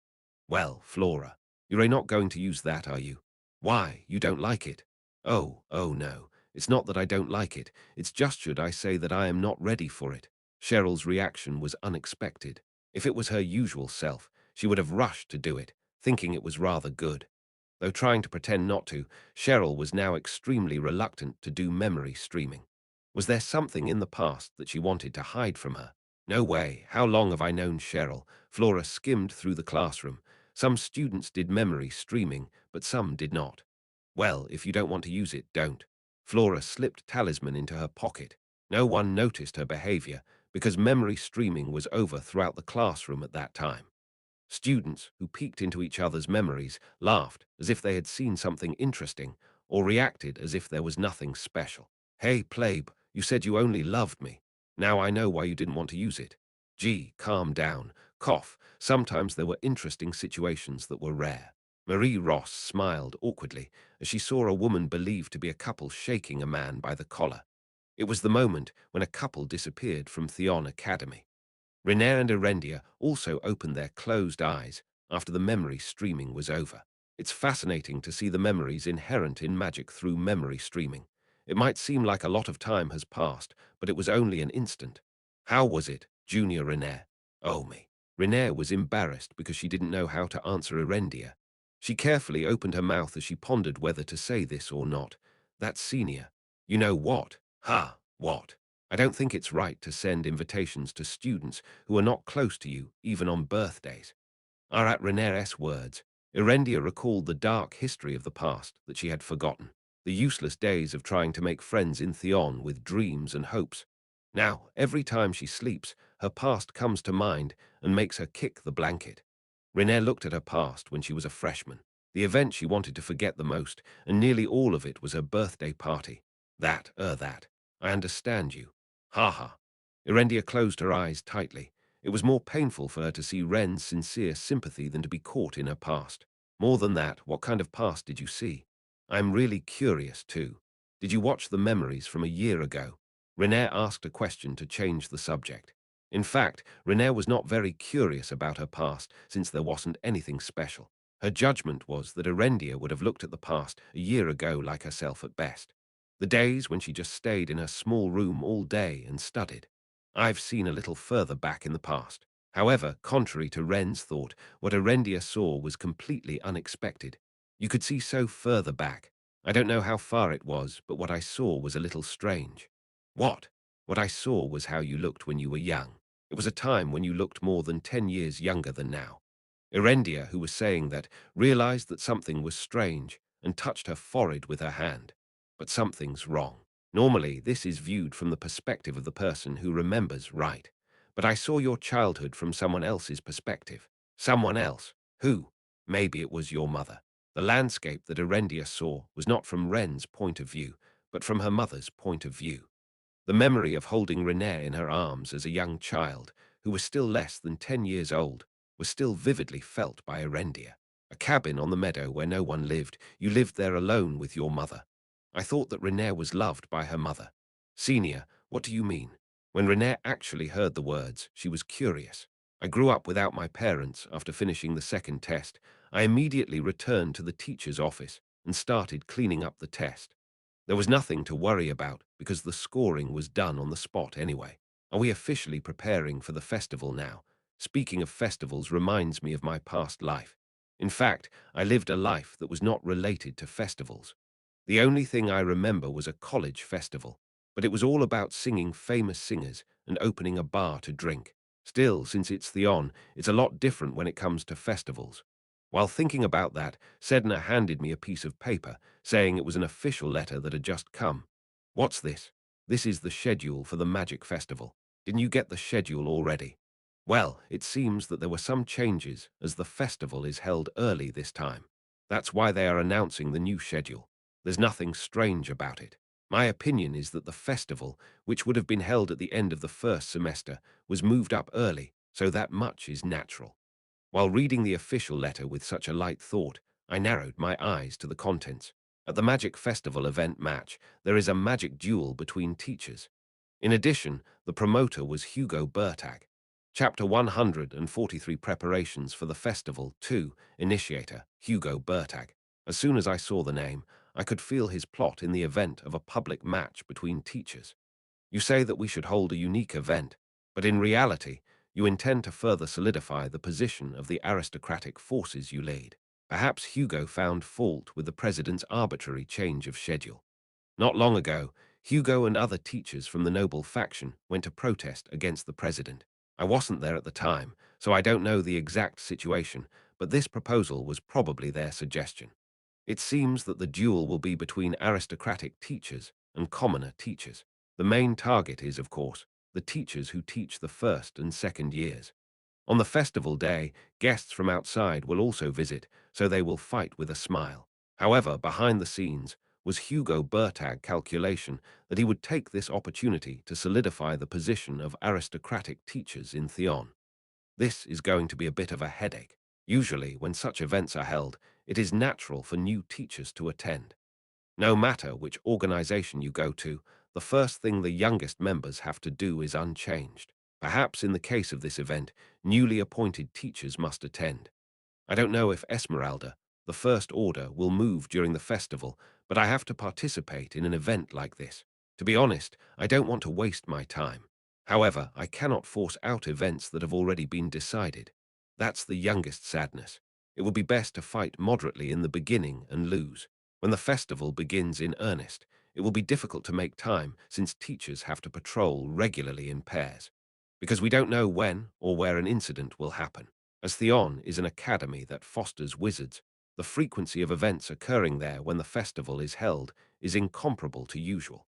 Speaker 1: Well, Flora, you're not going to use that, are you? Why, you don't like it? Oh no. It's not that I don't like it. It's just should I say that I am not ready for it. Cheryl's reaction was unexpected. If it was her usual self, she would have rushed to do it, thinking it was rather good. Though trying to pretend not to, Cheryl was now extremely reluctant to do memory streaming. Was there something in the past that she wanted to hide from her? No way. How long have I known Cheryl? Flora skimmed through the classroom. Some students did memory streaming, but some did not. Well, if you don't want to use it, don't. Flora slipped talisman into her pocket. No one noticed her behavior because memory streaming was over throughout the classroom at that time. Students who peeked into each other's memories laughed as if they had seen something interesting or reacted as if there was nothing special. Hey, plebe, you said you only loved me. Now I know why you didn't want to use it. Gee, calm down. Cough. Sometimes there were interesting situations that were rare. Marie Ross smiled awkwardly as she saw a woman believed to be a couple shaking a man by the collar. It was the moment when a couple disappeared from Theon Academy. Renée and Erendia also opened their closed eyes after the memory streaming was over. It's fascinating to see the memories inherent in magic through memory streaming. It might seem like a lot of time has passed, but it was only an instant. How was it, Junior Renée? Oh me. Renée was embarrassed because she didn't know how to answer Erendia. She carefully opened her mouth as she pondered whether to say this or not. That's Senior. You know what? Ha, what? I don't think it's right to send invitations to students who are not close to you, even on birthdays. Are at Renée's words. Erendia recalled the dark history of the past that she had forgotten, the useless days of trying to make friends in Theon with dreams and hopes. Now, every time she sleeps, her past comes to mind and makes her kick the blanket. Renee looked at her past when she was a freshman, the event she wanted to forget the most, and nearly all of it was her birthday party. That. I understand you. Ha ha. Erendia closed her eyes tightly. It was more painful for her to see Ren's sincere sympathy than to be caught in her past. More than that, what kind of past did you see? I'm really curious, too. Did you watch the memories from a year ago? Renee asked a question to change the subject. In fact, Renee was not very curious about her past, since there wasn't anything special. Her judgment was that Erendia would have looked at the past a year ago like herself at best. The days when she just stayed in her small room all day and studied. I've seen a little further back in the past. However, contrary to Ren's thought, what Erendia saw was completely unexpected. You could see so further back. I don't know how far it was, but what I saw was a little strange. What? What I saw was how you looked when you were young. It was a time when you looked more than 10 years younger than now. Erendia, who was saying that, realized that something was strange and touched her forehead with her hand. But something's wrong. Normally, this is viewed from the perspective of the person who remembers, right? But I saw your childhood from someone else's perspective. Someone else. Who? Maybe it was your mother. The landscape that Erendia saw was not from Ren's point of view, but from her mother's point of view. The memory of holding Renee in her arms as a young child, who was still less than 10 years old, was still vividly felt by Erendia. A cabin on the meadow where no one lived, you lived there alone with your mother. I thought that Renee was loved by her mother. Senior, what do you mean? When Renee actually heard the words, she was curious. I grew up without my parents after finishing the second test. I immediately returned to the teacher's office and started cleaning up the test. There was nothing to worry about because the scoring was done on the spot anyway. Are we officially preparing for the festival now? Speaking of festivals reminds me of my past life. In fact, I lived a life that was not related to festivals. The only thing I remember was a college festival, but it was all about singing famous singers and opening a bar to drink. Still, since it's Theon, it's a lot different when it comes to festivals. While thinking about that, Sedna handed me a piece of paper, saying it was an official letter that had just come. What's this? This is the schedule for the Magic Festival. Didn't you get the schedule already? Well, it seems that there were some changes as the festival is held early this time. That's why they are announcing the new schedule. There's nothing strange about it. My opinion is that the festival, which would have been held at the end of the first semester, was moved up early, so that much is natural. While reading the official letter with such a light thought, I narrowed my eyes to the contents. At the Magic Festival event match, there is a magic duel between teachers. In addition, the promoter was Hugo Bertag. Chapter 143 Preparations for the Festival 2 Initiator, Hugo Bertag. As soon as I saw the name, I could feel his plot in the event of a public match between teachers. You say that we should hold a unique event, but in reality, you intend to further solidify the position of the aristocratic forces you lead. Perhaps Hugo found fault with the president's arbitrary change of schedule. Not long ago, Hugo and other teachers from the noble faction went to protest against the president. I wasn't there at the time, so I don't know the exact situation, but this proposal was probably their suggestion. It seems that the duel will be between aristocratic teachers and commoner teachers. The main target is, of course, the teachers who teach the first and second years. On the festival day, guests from outside will also visit, so they will fight with a smile. However, behind the scenes was Hugo Bertag's calculation that he would take this opportunity to solidify the position of aristocratic teachers in Theon. This is going to be a bit of a headache. Usually, when such events are held, it is natural for new teachers to attend. No matter which organization you go to, the first thing the youngest members have to do is unchanged. Perhaps in the case of this event, newly appointed teachers must attend. I don't know if Esmeralda, the First Order, will move during the festival, but I have to participate in an event like this. To be honest, I don't want to waste my time. However, I cannot force out events that have already been decided. That's the youngest sadness. It will be best to fight moderately in the beginning and lose. When the festival begins in earnest, it will be difficult to make time since teachers have to patrol regularly in pairs. Because we don't know when or where an incident will happen. As Theon is an academy that fosters wizards, the frequency of events occurring there when the festival is held is incomparable to usual.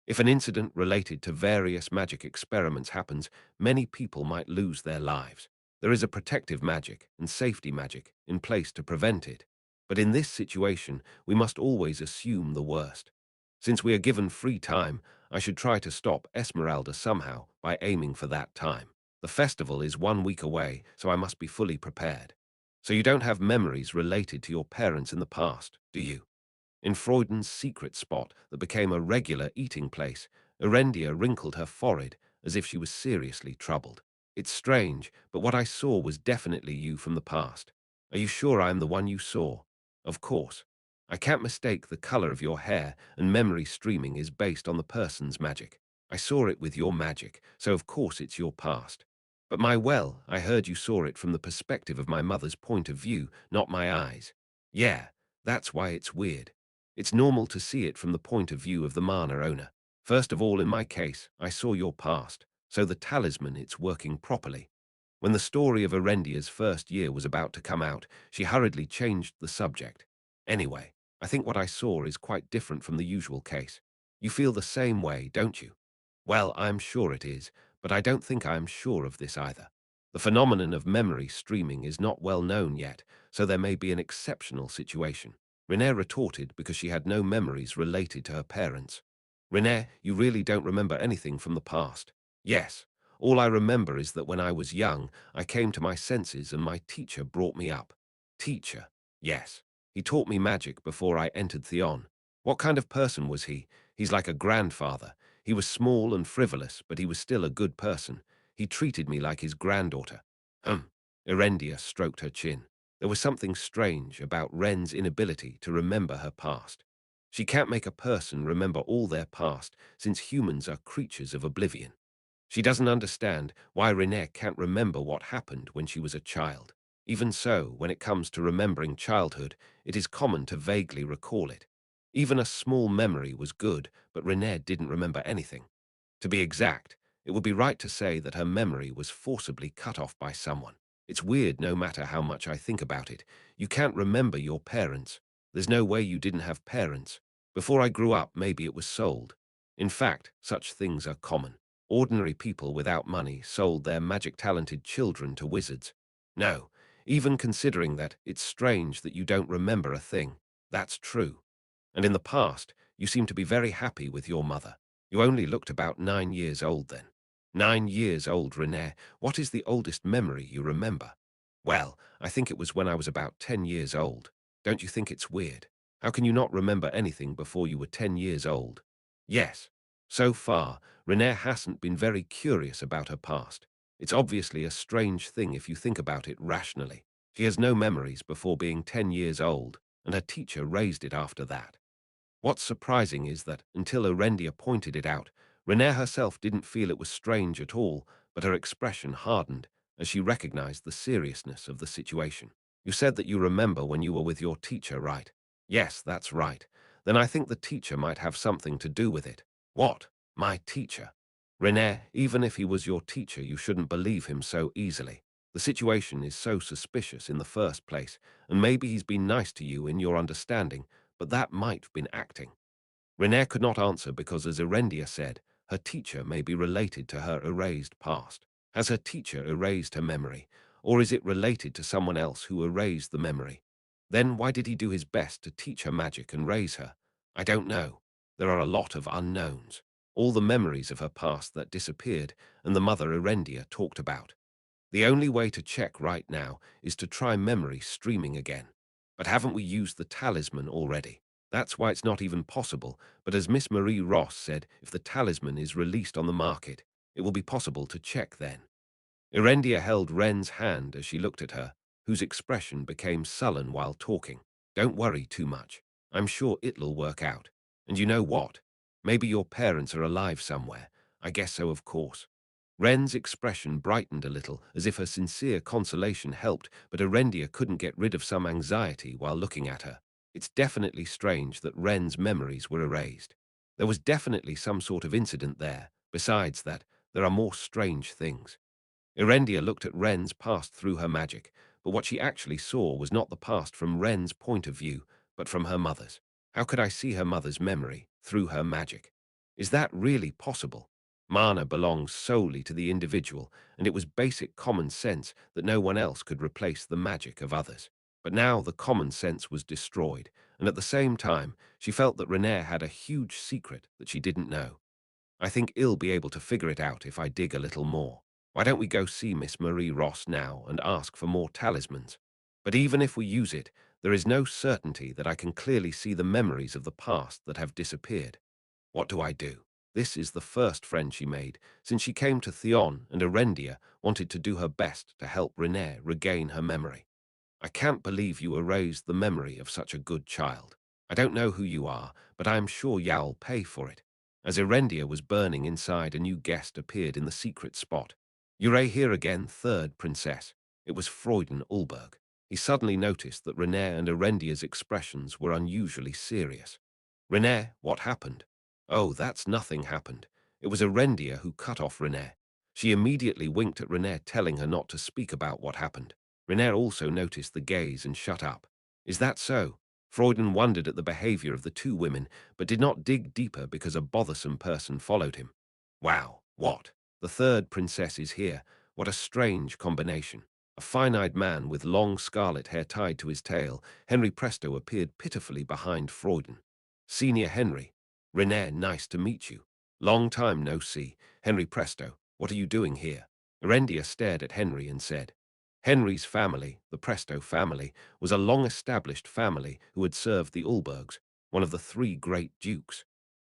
Speaker 1: If an incident related to various magic experiments happens, many people might lose their lives. There is a protective magic and safety magic in place to prevent it. But in this situation, we must always assume the worst. Since we are given free time, I should try to stop Esmeralda somehow by aiming for that time. The festival is 1 week away, so I must be fully prepared. So you don't have memories related to your parents in the past, do you? In Freuden's secret spot that became a regular eating place, Erendia wrinkled her forehead as if she was seriously troubled. It's strange, but what I saw was definitely you from the past. Are you sure I am the one you saw? Of course. I can't mistake the color of your hair, and memory streaming is based on the person's magic. I saw it with your magic, so of course it's your past. But I heard you saw it from the perspective of my mother's point of view, not my eyes. Yeah, that's why it's weird. It's normal to see it from the point of view of the mana owner. First of all, in my case, I saw your past, so the talisman it's working properly. When the story of Erendia's first year was about to come out, she hurriedly changed the subject. Anyway, I think what I saw is quite different from the usual case. You feel the same way, don't you? Well, I'm sure it is, but I don't think I'm sure of this either. The phenomenon of memory streaming is not well known yet, so there may be an exceptional situation. Renee retorted because she had no memories related to her parents. Renee, you really don't remember anything from the past? Yes. All I remember is that when I was young, I came to my senses and my teacher brought me up. Teacher? Yes. He taught me magic before I entered Theon. What kind of person was he? He's like a grandfather. He was small and frivolous, but he was still a good person. He treated me like his granddaughter. Hum. Erendia stroked her chin. There was something strange about Ren's inability to remember her past. She can't make a person remember all their past, since humans are creatures of oblivion. She doesn't understand why Renee can't remember what happened when she was a child. Even so, when it comes to remembering childhood, it is common to vaguely recall it. Even a small memory was good, but Renee didn't remember anything. To be exact, it would be right to say that her memory was forcibly cut off by someone. It's weird no matter how much I think about it. You can't remember your parents. There's no way you didn't have parents. Before I grew up, maybe it was sold. In fact, such things are common. Ordinary people without money sold their magic-talented children to wizards. No, even considering that, it's strange that you don't remember a thing. That's true. And in the past, you seem to be very happy with your mother. You only looked about 9 years old then. 9 years old, Renee. What is the oldest memory you remember? Well, I think it was when I was about 10 years old. Don't you think it's weird? How can you not remember anything before you were 10 years old? Yes. So far, Renee hasn't been very curious about her past. It's obviously a strange thing if you think about it rationally. She has no memories before being 10 years old, and her teacher raised it after that. What's surprising is that, until Erendia pointed it out, Renee herself didn't feel it was strange at all, but her expression hardened as she recognized the seriousness of the situation. You said that you remember when you were with your teacher, right? Yes, that's right. Then I think the teacher might have something to do with it. What? My teacher? Renee, even if he was your teacher, you shouldn't believe him so easily. The situation is so suspicious in the first place, and maybe he's been nice to you in your understanding, but that might have been acting. Renee could not answer because, as Erendia said, her teacher may be related to her erased past. Has her teacher erased her memory, or is it related to someone else who erased the memory? Then why did he do his best to teach her magic and raise her? I don't know. There are a lot of unknowns. All the memories of her past that disappeared and the mother Erendia talked about. The only way to check right now is to try memory streaming again. But haven't we used the talisman already? That's why it's not even possible, but as Miss Marie Ross said, if the talisman is released on the market, it will be possible to check then. Erendia held Ren's hand as she looked at her, whose expression became sullen while talking. Don't worry too much. I'm sure it'll work out. And you know what? Maybe your parents are alive somewhere. I guess so, of course. Ren's expression brightened a little, as if her sincere consolation helped, but Erendia couldn't get rid of some anxiety while looking at her. It's definitely strange that Ren's memories were erased. There was definitely some sort of incident there. Besides that, there are more strange things. Erendia looked at Ren's past through her magic, but what she actually saw was not the past from Ren's point of view, but from her mother's. How could I see her mother's memory through her magic? Is that really possible? Mana belongs solely to the individual, and it was basic common sense that no one else could replace the magic of others. But now the common sense was destroyed, and at the same time, she felt that Renee had a huge secret that she didn't know. I think I'll be able to figure it out if I dig a little more. Why don't we go see Miss Marie Ross now and ask for more talismans? But even if we use it, there is no certainty that I can clearly see the memories of the past that have disappeared. What do I do? This is the first friend she made since she came to Theon, and Erendia wanted to do her best to help Renee regain her memory. I can't believe you erased the memory of such a good child. I don't know who you are, but I am sure Ya'll pay for it. As Erendia was burning inside, a new guest appeared in the secret spot. Ure here again, third princess. It was Freuden Ulberg. He suddenly noticed that Renee and Erendia's expressions were unusually serious. Renee, what happened? Oh, that's nothing happened. It was Erendia who cut off Renee. She immediately winked at Renee, telling her not to speak about what happened. Renee also noticed the gaze and shut up. Is that so? Freuden wondered at the behavior of the two women, but did not dig deeper because a bothersome person followed him. Wow, what? The third princess is here. What a strange combination. A fine-eyed man with long scarlet hair tied to his tail, Henry Presto, appeared pitifully behind Freuden. Senior Henry. Renee, nice to meet you. Long time no see. Henry Presto, what are you doing here? Erendia stared at Henry and said, Henry's family, the Presto family, was a long-established family who had served the Ulbergs, one of the three great dukes.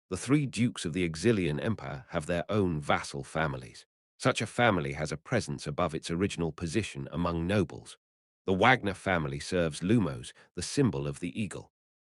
Speaker 1: The three dukes of the Exilian Empire have their own vassal families. Such a family has a presence above its original position among nobles. The Wagner family serves Lumos, the symbol of the eagle.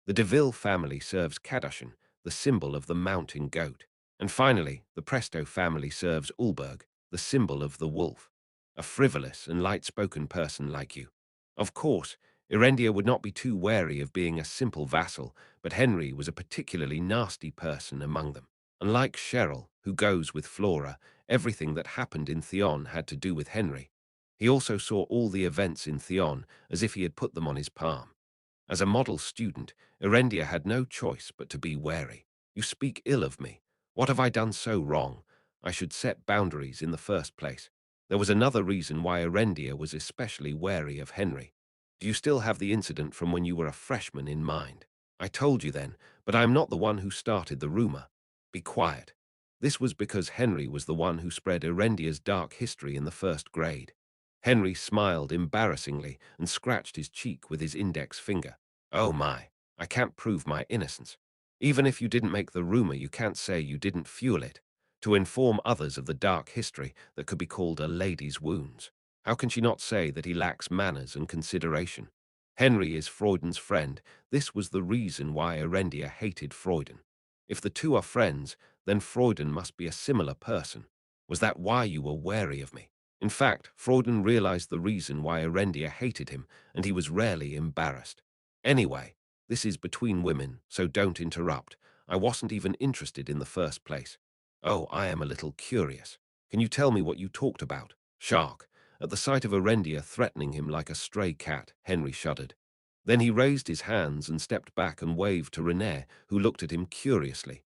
Speaker 1: The DeVille family serves Kadashan, the symbol of the mountain goat. And finally, the Presto family serves Ulberg, the symbol of the wolf. A frivolous and light-spoken person like you. Of course, Erendia would not be too wary of being a simple vassal, but Henry was a particularly nasty person among them. Unlike Cheryl, who goes with Flora, everything that happened in Theon had to do with Henry. He also saw all the events in Theon as if he had put them on his palm. As a model student, Erendia had no choice but to be wary. You speak ill of me. What have I done so wrong? I should set boundaries in the first place. There was another reason why Erendia was especially wary of Henry. Do you still have the incident from when you were a freshman in mind? I told you then, but I am not the one who started the rumor. Be quiet. This was because Henry was the one who spread Erendia's dark history in the first grade. Henry smiled embarrassingly and scratched his cheek with his index finger. Oh my, I can't prove my innocence. Even if you didn't make the rumor, you can't say you didn't fuel it to inform others of the dark history that could be called a lady's wounds. How can she not say that he lacks manners and consideration? Henry is Freuden's friend. This was the reason why Erendia hated Freuden. If the two are friends, then Freuden must be a similar person. Was that why you were wary of me? In fact, Freuden realized the reason why Erendia hated him, and he was rarely embarrassed. Anyway, this is between women, so don't interrupt. I wasn't even interested in the first place. Oh, I am a little curious. Can you tell me what you talked about? Shark. At the sight of Erendia threatening him like a stray cat, Henry shuddered. Then he raised his hands and stepped back and waved to Renee, who looked at him curiously.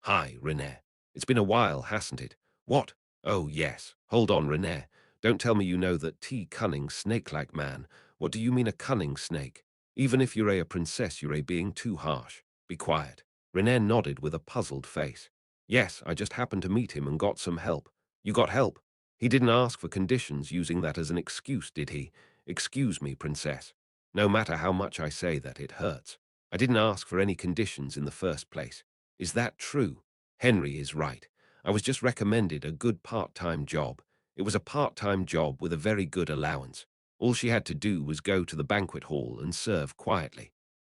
Speaker 1: Hi, Renee. It's been a while, hasn't it? What? Oh, yes. Hold on, Renee. Don't tell me you know that cunning snake-like man. What do you mean a cunning snake? Even if you're a princess, you're being too harsh. Be quiet. Renee nodded with a puzzled face. Yes, I just happened to meet him and got some help. You got help? He didn't ask for conditions, using that as an excuse, did he? Excuse me, princess. No matter how much I say that, it hurts. I didn't ask for any conditions in the first place. Is that true? Henry is right. I was just recommended a good part-time job. It was a part-time job with a very good allowance. All she had to do was go to the banquet hall and serve quietly.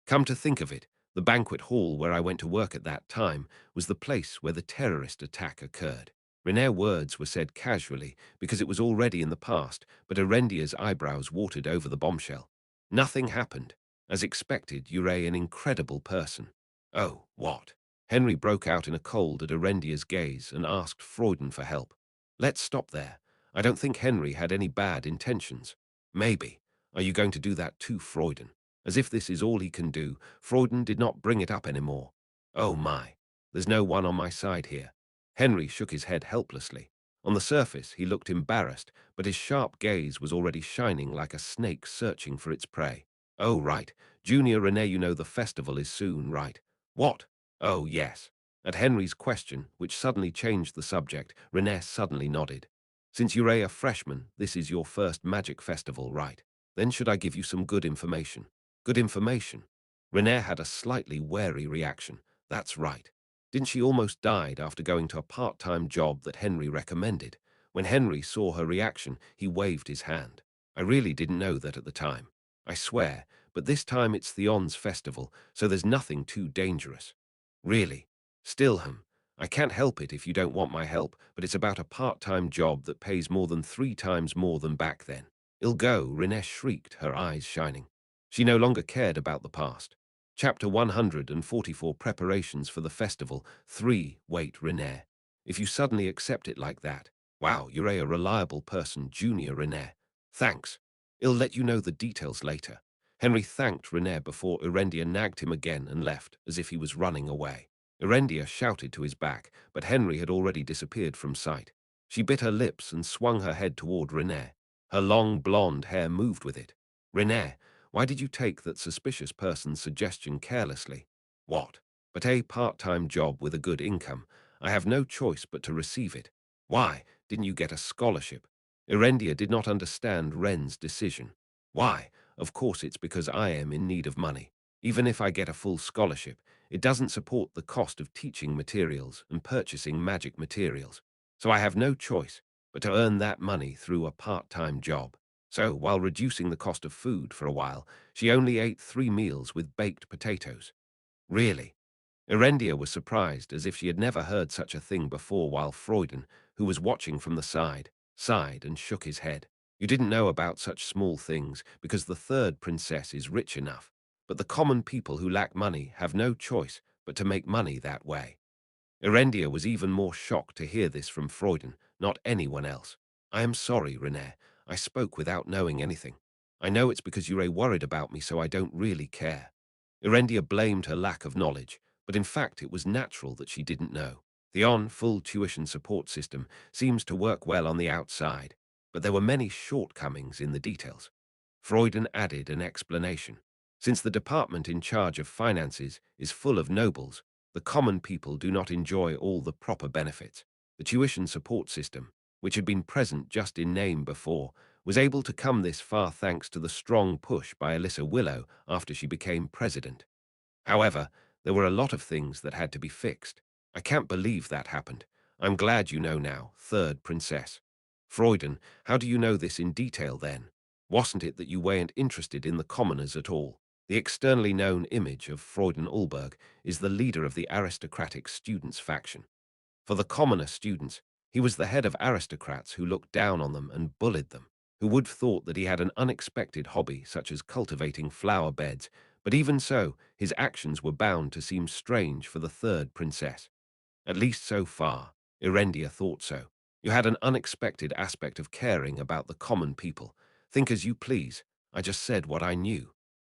Speaker 1: Come to think of it, the banquet hall where I went to work at that time was the place where the terrorist attack occurred. Renee's words were said casually because it was already in the past, but Erendia's eyebrows watered over the bombshell. Nothing happened. As expected, you're an incredible person. Oh, what? Henry broke out in a cold at Erendia's gaze and asked Freuden for help. Let's stop there. I don't think Henry had any bad intentions. Maybe. Are you going to do that too, Freuden? As if this is all he can do, Freuden did not bring it up anymore. Oh my. There's no one on my side here. Henry shook his head helplessly. On the surface, he looked embarrassed, but his sharp gaze was already shining like a snake searching for its prey. Oh, right. Junior Rene, you know the festival is soon, right? What? Oh, yes. At Henry's question, which suddenly changed the subject, Rene suddenly nodded. Since you're a freshman, this is your first magic festival, right? Then should I give you some good information? Good information? Rene had a slightly wary reaction. That's right. Didn't she almost died after going to a part-time job that Henry recommended? When Henry saw her reaction, he waved his hand. I really didn't know that at the time. I swear, but this time it's Theon's festival, so there's nothing too dangerous. Really? Stillham, I can't help it if you don't want my help, but it's about a part-time job that pays more than 3 times more than back then. I'll go, Rene shrieked, her eyes shining. She no longer cared about the past. Chapter 144 Preparations for the Festival 3 Wait, Rene. If you suddenly accept it like that, wow, you're a reliable person, Junior Rene. Thanks. I'll let you know the details later. Henry thanked Rene before Erendia nagged him again and left, as if he was running away. Erendia shouted to his back, but Henry had already disappeared from sight. She bit her lips and swung her head toward Rene. Her long blonde hair moved with it. Rene, why did you take that suspicious person's suggestion carelessly? What? But a part-time job with a good income. I have no choice but to receive it. Why? Didn't you get a scholarship? Erendia did not understand Ren's decision. Why? Of course it's because I am in need of money. Even if I get a full scholarship, it doesn't support the cost of teaching materials and purchasing magic materials. So I have no choice but to earn that money through a part-time job. So, while reducing the cost of food for a while, she only ate 3 meals with baked potatoes. Really? Erendia was surprised, as if she had never heard such a thing before, while Freuden, who was watching from the side, sighed and shook his head. You didn't know about such small things, because the third princess is rich enough. But the common people who lack money have no choice but to make money that way. Erendia was even more shocked to hear this from Freuden, not anyone else. I am sorry, Rene. I spoke without knowing anything. I know it's because you're worried about me, so I don't really care. Erendia blamed her lack of knowledge, but in fact it was natural that she didn't know. The full tuition support system seems to work well on the outside, but there were many shortcomings in the details. Freuden added an explanation. Since the department in charge of finances is full of nobles, the common people do not enjoy all the proper benefits. The tuition support system, which had been present just in name before, was able to come this far thanks to the strong push by Alyssa Willow after she became president. However, there were a lot of things that had to be fixed. I can't believe that happened. I'm glad you know now, third princess. Freuden, how do you know this in detail then? Wasn't it that you weren't interested in the commoners at all? The externally known image of Freuden Ulberg is the leader of the aristocratic students faction. For the commoner students, he was the head of aristocrats who looked down on them and bullied them. Who would have thought that he had an unexpected hobby such as cultivating flower beds, but even so, his actions were bound to seem strange for the third princess. At least so far, Erendia thought so. You had an unexpected aspect of caring about the common people. Think as you please. I just said what I knew.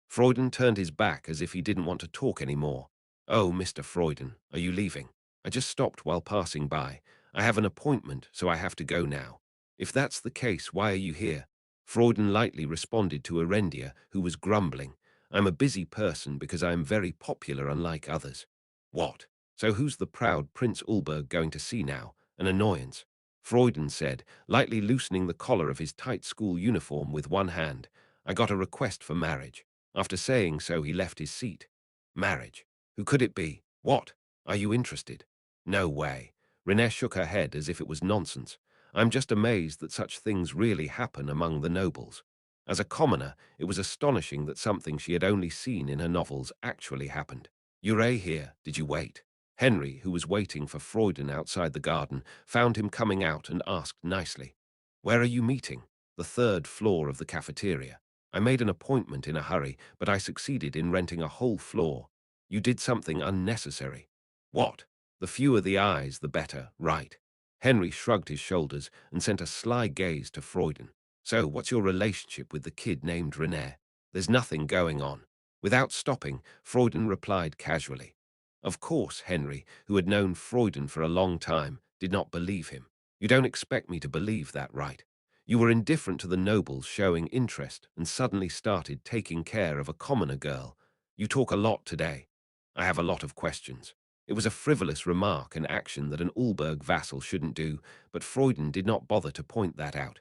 Speaker 1: Freuden turned his back as if he didn't want to talk any more. Oh, Mr. Freuden, are you leaving? I just stopped while passing by. I have an appointment, so I have to go now. If that's the case, why are you here? Freuden lightly responded to Erendia, who was grumbling. I'm a busy person because I am very popular unlike others. What? So who's the proud Prince Ulberg going to see now? An annoyance. Freuden said, lightly loosening the collar of his tight school uniform with one hand. I got a request for marriage. After saying so, he left his seat. Marriage? Who could it be? What? Are you interested? No way. Rene shook her head as if it was nonsense. I'm just amazed that such things really happen among the nobles. As a commoner, it was astonishing that something she had only seen in her novels actually happened. You're here, did you wait? Henry, who was waiting for Freuden outside the garden, found him coming out and asked nicely, Where are you meeting? The third floor of the cafeteria. I made an appointment in a hurry, but I succeeded in renting a whole floor. You did something unnecessary. What? The fewer the eyes, the better, right? Henry shrugged his shoulders and sent a sly gaze to Freuden. So, what's your relationship with the kid named René? There's nothing going on. Without stopping, Freuden replied casually. Of course, Henry, who had known Freuden for a long time, did not believe him. You don't expect me to believe that, right? You were indifferent to the nobles showing interest and suddenly started taking care of a commoner girl. You talk a lot today. I have a lot of questions. It was a frivolous remark and action that an Ulberg vassal shouldn't do, but Freuden did not bother to point that out.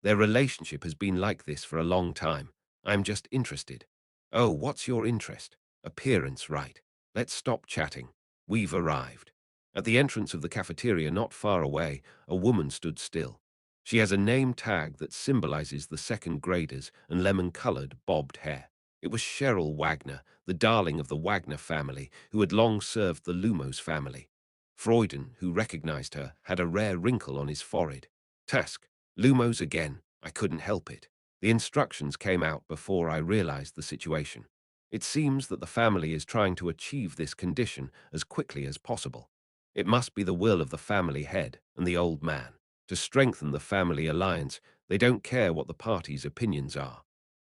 Speaker 1: Their relationship has been like this for a long time. I'm just interested. Oh, what's your interest? Appearance, right. Let's stop chatting. We've arrived. At the entrance of the cafeteria not far away, a woman stood still. She has a name tag that symbolizes the second graders and lemon-colored, bobbed hair. It was Cheryl Wagner, the darling of the Wagner family, who had long served the Lumos family. Freuden, who recognized her, had a rare wrinkle on his forehead. Tusk, Lumos again. I couldn't help it. The instructions came out before I realized the situation. It seems that the family is trying to achieve this condition as quickly as possible. It must be the will of the family head and the old man. To strengthen the family alliance, they don't care what the party's opinions are.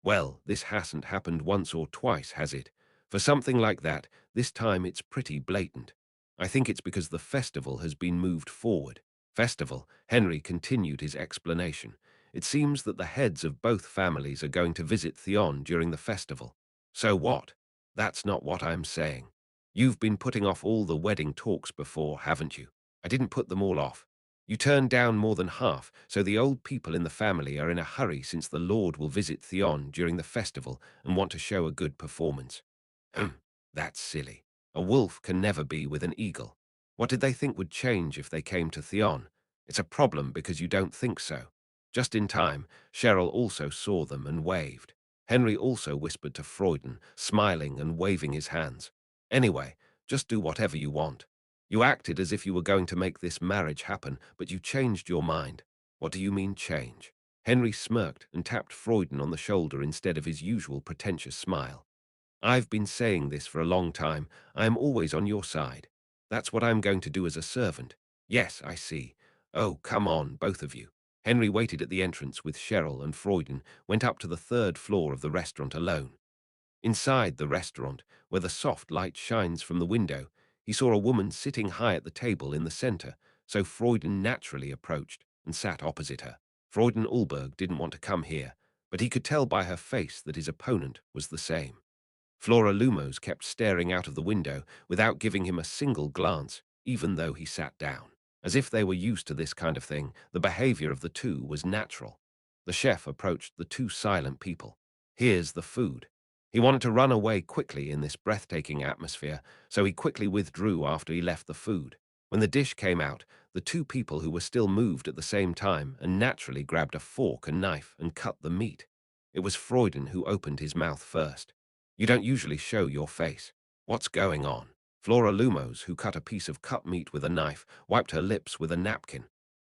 Speaker 1: Well, this hasn't happened once or twice, has it? For something like that, this time it's pretty blatant. I think it's because the festival has been moved forward. Festival, Henry continued his explanation. It seems that the heads of both families are going to visit Theon during the festival. So what? That's not what I'm saying. You've been putting off all the wedding talks before, haven't you? I didn't put them all off. You turned down more than half, so the old people in the family are in a hurry since the Lord will visit Theon during the festival and want to show a good performance. That's silly. A wolf can never be with an eagle. What did they think would change if they came to Theon? It's a problem because you don't think so. Just in time, Cheryl also saw them and waved. Henry also whispered to Freuden, smiling and waving his hands. Anyway, just do whatever you want. You acted as if you were going to make this marriage happen, but you changed your mind. What do you mean change? Henry smirked and tapped Freuden on the shoulder instead of his usual pretentious smile. I've been saying this for a long time. I am always on your side. That's what I'm going to do as a servant. Yes, I see. Oh, come on, both of you. Henry waited at the entrance with Cheryl and Freuden, went up to the third floor of the restaurant alone. Inside the restaurant, where the soft light shines from the window, he saw a woman sitting high at the table in the center, so Freuden naturally approached and sat opposite her. Freuden Ulberg didn't want to come here, but he could tell by her face that his opponent was the same. Flora Lumos kept staring out of the window without giving him a single glance, even though he sat down. As if they were used to this kind of thing, the behavior of the two was natural. The chef approached the two silent people. Here's the food. He wanted to run away quickly in this breathtaking atmosphere, so he quickly withdrew after he left the food. When the dish came out, the two people who were still moved at the same time and naturally grabbed a fork and knife and cut the meat. It was Freuden who opened his mouth first. You don't usually show your face. What's going on? Flora Lumos, who cut a piece of cut meat with a knife, wiped her lips with a napkin.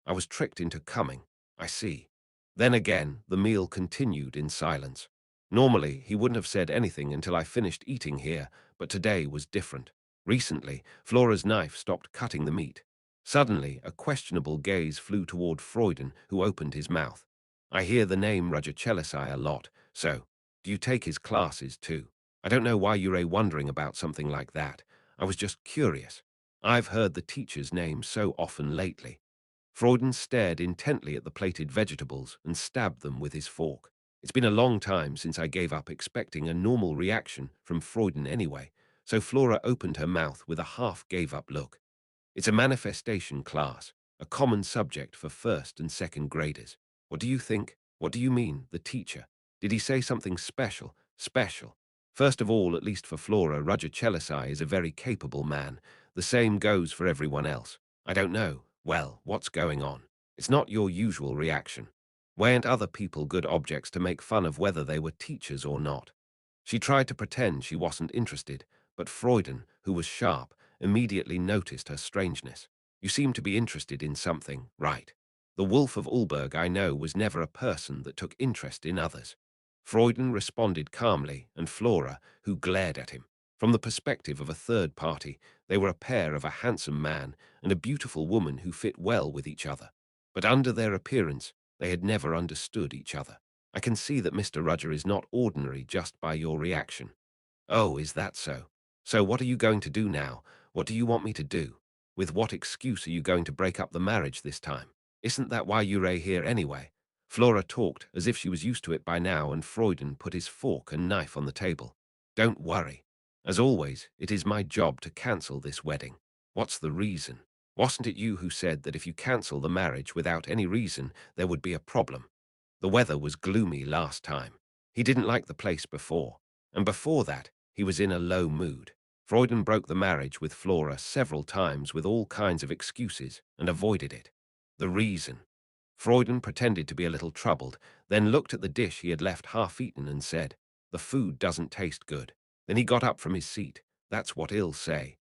Speaker 1: I was tricked into coming. I see. Then again, the meal continued in silence. Normally, he wouldn't have said anything until I finished eating here, but today was different. Recently, Flora's knife stopped cutting the meat. Suddenly, a questionable gaze flew toward Freuden, who opened his mouth. I hear the name Rajachelisai a lot, so do you take his classes too? I don't know why you're wondering about something like that. I was just curious. I've heard the teacher's name so often lately. Freuden stared intently at the plated vegetables and stabbed them with his fork. It's been a long time since I gave up expecting a normal reaction from Freuden anyway, so Flora opened her mouth with a half-gave-up look. It's a manifestation class, a common subject for first and second graders. What do you think? What do you mean, the teacher? Did he say something special? Special. First of all, at least for Flora, Roger Chelisai is a very capable man. The same goes for everyone else. I don't know. Well, what's going on? It's not your usual reaction. Weren't other people good objects to make fun of whether they were teachers or not? She tried to pretend she wasn't interested, but Freuden, who was sharp, immediately noticed her strangeness. You seem to be interested in something, right? The Wolf of Ulberg I know was never a person that took interest in others. Freuden responded calmly, and Flora, who glared at him. From the perspective of a third party, They were a pair of a handsome man and a beautiful woman who fit well with each other. But under their appearance, they had never understood each other. I can see that Mr. Rudger is not ordinary just by your reaction. Oh, is that so? So what are you going to do now? What do you want me to do? With what excuse are you going to break up the marriage this time? Isn't that why you're here anyway? Flora talked as if she was used to it by now, and Freuden put his fork and knife on the table. Don't worry. As always, it is my job to cancel this wedding. What's the reason? Wasn't it you who said that if you cancel the marriage without any reason, there would be a problem? The weather was gloomy last time. He didn't like the place before. And before that, he was in a low mood. Freuden broke the marriage with Flora several times with all kinds of excuses and avoided it. The reason. Freuden pretended to be a little troubled, then looked at the dish he had left half-eaten and said, "The food doesn't taste good." Then he got up from his seat. That's what he'll say.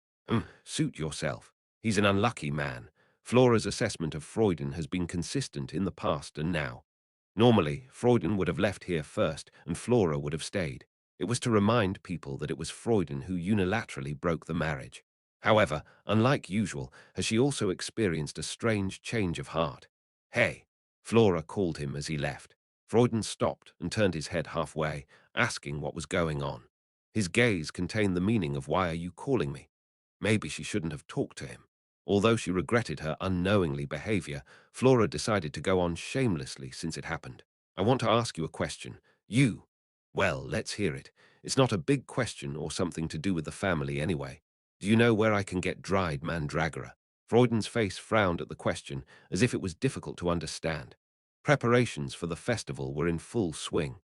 Speaker 1: Suit yourself. He's an unlucky man. Flora's assessment of Freuden has been consistent in the past and now. Normally, Freuden would have left here first and Flora would have stayed. It was to remind people that it was Freuden who unilaterally broke the marriage. However, unlike usual, has she also experienced a strange change of heart. "Hey," Flora called him as he left. Freuden stopped and turned his head halfway, asking what was going on. His gaze contained the meaning of "Why are you calling me?" Maybe she shouldn't have talked to him. Although she regretted her unknowingly behavior, Flora decided to go on shamelessly since it happened. "I want to ask you a question. You. Well, let's hear it. It's not a big question or something to do with the family anyway. Do you know where I can get dried mandragora?" Freuden's face frowned at the question, as if it was difficult to understand. Preparations for the festival were in full swing.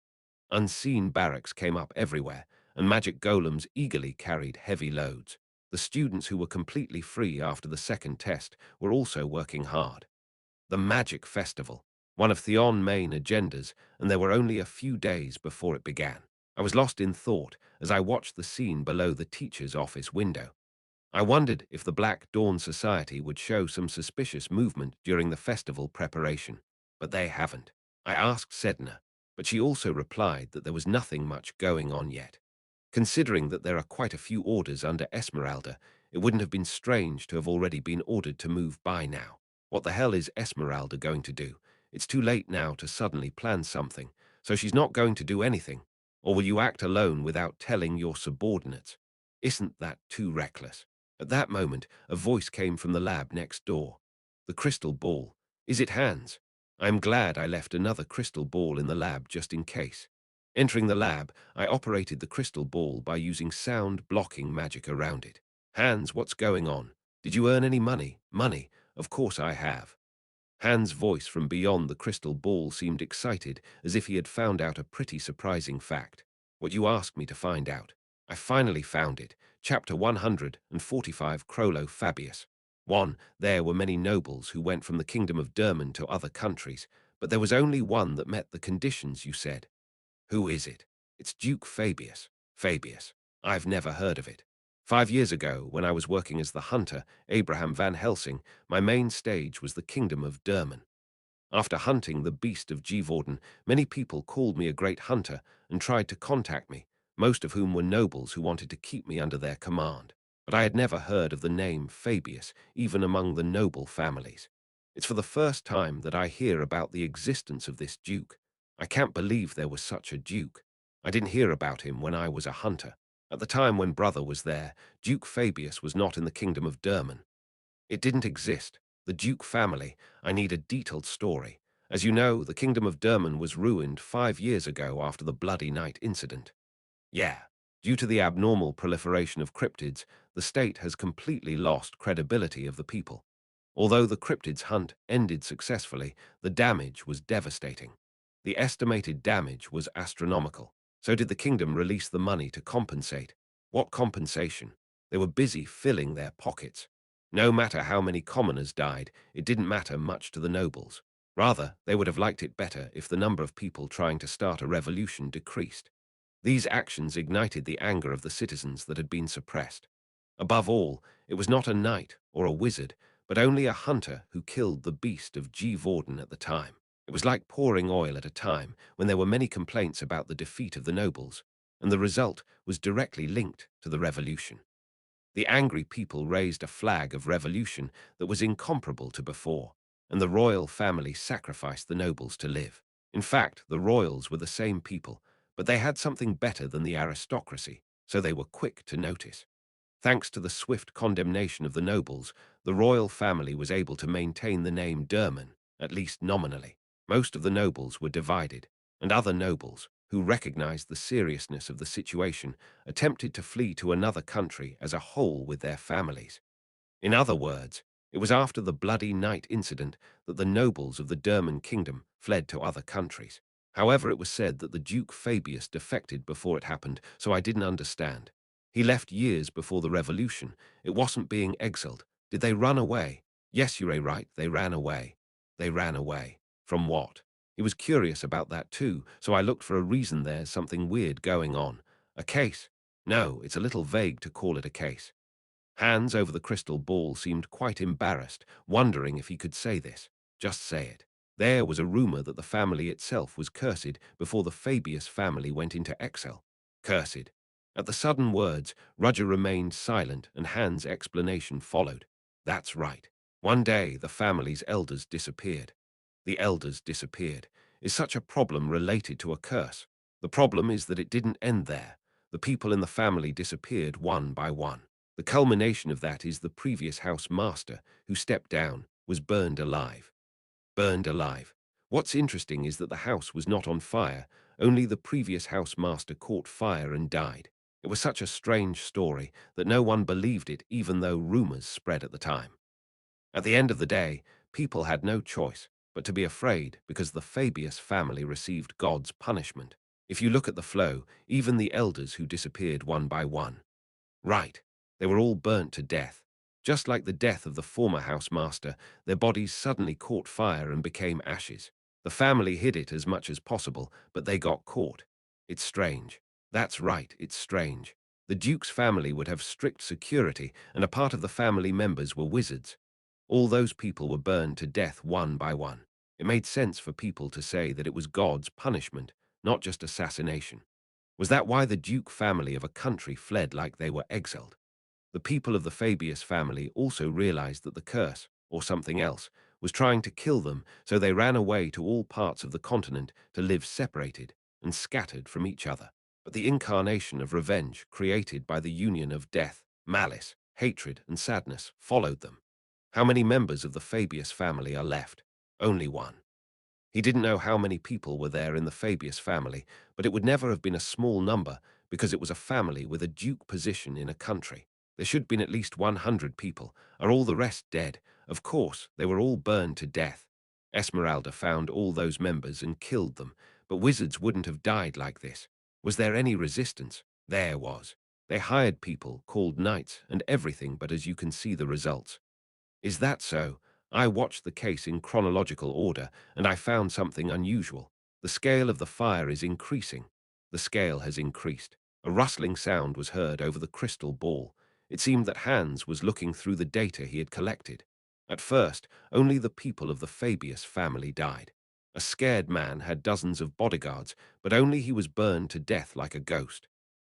Speaker 1: Unseen barracks came up everywhere, and magic golems eagerly carried heavy loads. The students who were completely free after the second test were also working hard. The Magic Festival, one of Theon's main agendas, and there were only a few days before it began. I was lost in thought as I watched the scene below the teacher's office window. I wondered if the Black Dawn Society would show some suspicious movement during the festival preparation, but they haven't. I asked Sedna, but she also replied that there was nothing much going on yet. Considering that there are quite a few orders under Esmeralda, it wouldn't have been strange to have already been ordered to move by now. What the hell is Esmeralda going to do? It's too late now to suddenly plan something, so she's not going to do anything. Or will you act alone without telling your subordinates? Isn't that too reckless? At that moment, a voice came from the lab next door. "The crystal ball. Is it Hans? I'm glad I left another crystal ball in the lab just in case." Entering the lab, I operated the crystal ball by using sound-blocking magic around it. "Hans, what's going on? Did you earn any money?" "Money? Of course I have." Hans' voice from beyond the crystal ball seemed excited, as if he had found out a pretty surprising fact. "What you asked me to find out. I finally found it. Chapter 145, Crollo Fabius. 1. There were many nobles who went from the kingdom of Derman to other countries, but there was only one that met the conditions you said. Who is it? It's Duke Fabius. Fabius. I've never heard of it. 5 years ago, when I was working as the hunter, Abraham Van Helsing, my main stage was the kingdom of Derman. After hunting the beast of Gévaudan, many people called me a great hunter and tried to contact me, most of whom were nobles who wanted to keep me under their command. But I had never heard of the name Fabius, even among the noble families. It's for the first time that I hear about the existence of this duke. I can't believe there was such a duke. I didn't hear about him when I was a hunter. At the time when brother was there, Duke Fabius was not in the kingdom of Derman. It didn't exist. The Duke family. I need a detailed story. As you know, the kingdom of Derman was ruined 5 years ago after the Bloody Night incident. Yeah. Due to the abnormal proliferation of cryptids, the state has completely lost credibility of the people. Although the cryptids hunt ended successfully, the damage was devastating. The estimated damage was astronomical. So did the kingdom release the money to compensate? What compensation? They were busy filling their pockets. No matter how many commoners died, it didn't matter much to the nobles. Rather, they would have liked it better if the number of people trying to start a revolution decreased. These actions ignited the anger of the citizens that had been suppressed. Above all, it was not a knight or a wizard, but only a hunter who killed the beast of Gévaudan at the time. It was like pouring oil at a time when there were many complaints about the defeat of the nobles, and the result was directly linked to the revolution. The angry people raised a flag of revolution that was incomparable to before, and the royal family sacrificed the nobles to live. In fact, the royals were the same people, but they had something better than the aristocracy, so they were quick to notice. Thanks to the swift condemnation of the nobles, the royal family was able to maintain the name Derman, at least nominally. Most of the nobles were divided, and other nobles, who recognized the seriousness of the situation, attempted to flee to another country as a whole with their families. In other words, it was after the Bloody Night incident that the nobles of the Derman kingdom fled to other countries. However, it was said that the Duke Fabius defected before it happened, so I didn't understand. He left years before the revolution. It wasn't being exiled. Did they run away? Yes, you're right, they ran away. They ran away. From what? He was curious about that too, so I looked for a reason. There's something weird going on. A case? No, it's a little vague to call it a case. Hands over the crystal ball seemed quite embarrassed, wondering if he could say this. Just say it. There was a rumor that the family itself was cursed before the Fabius family went into exile. Cursed. At the sudden words, Roger remained silent and Hans' explanation followed. That's right. One day, the family's elders disappeared. The elders disappeared. Is such a problem related to a curse? The problem is that it didn't end there. The people in the family disappeared one by one. The culmination of that is the previous house master, who stepped down, was burned alive. Burned alive. What's interesting is that the house was not on fire, only the previous house master caught fire and died. It was such a strange story that no one believed it, even though rumors spread at the time. At the end of the day, people had no choice but to be afraid because the Fabius family received God's punishment. If you look at the flow, even the elders who disappeared one by one. Right. They were all burnt to death. Just like the death of the former housemaster, their bodies suddenly caught fire and became ashes. The family hid it as much as possible, but they got caught. It's strange. That's right, it's strange. The Duke's family would have strict security, and a part of the family members were wizards. All those people were burned to death one by one. It made sense for people to say that it was God's punishment, not just assassination. Was that why the Duke family of a country fled like they were exiled? The people of the Fabius family also realized that the curse, or something else, was trying to kill them, so they ran away to all parts of the continent to live separated and scattered from each other. But the incarnation of revenge created by the union of death, malice, hatred, and sadness followed them. How many members of the Fabius family are left? Only one. He didn't know how many people were there in the Fabius family, but it would never have been a small number because it was a family with a duke position in a country. There should have been at least 100 people. Are all the rest dead? Of course, they were all burned to death. Esmeralda found all those members and killed them, but wizards wouldn't have died like this. Was there any resistance? There was. They hired people, called knights, and everything, but as you can see the results. Is that so? I watched the case in chronological order, and I found something unusual. The scale of the fire is increasing. The scale has increased. A rustling sound was heard over the crystal ball. It seemed that Hans was looking through the data he had collected. At first, only the people of the Fabius family died. A scared man had dozens of bodyguards, but only he was burned to death like a ghost.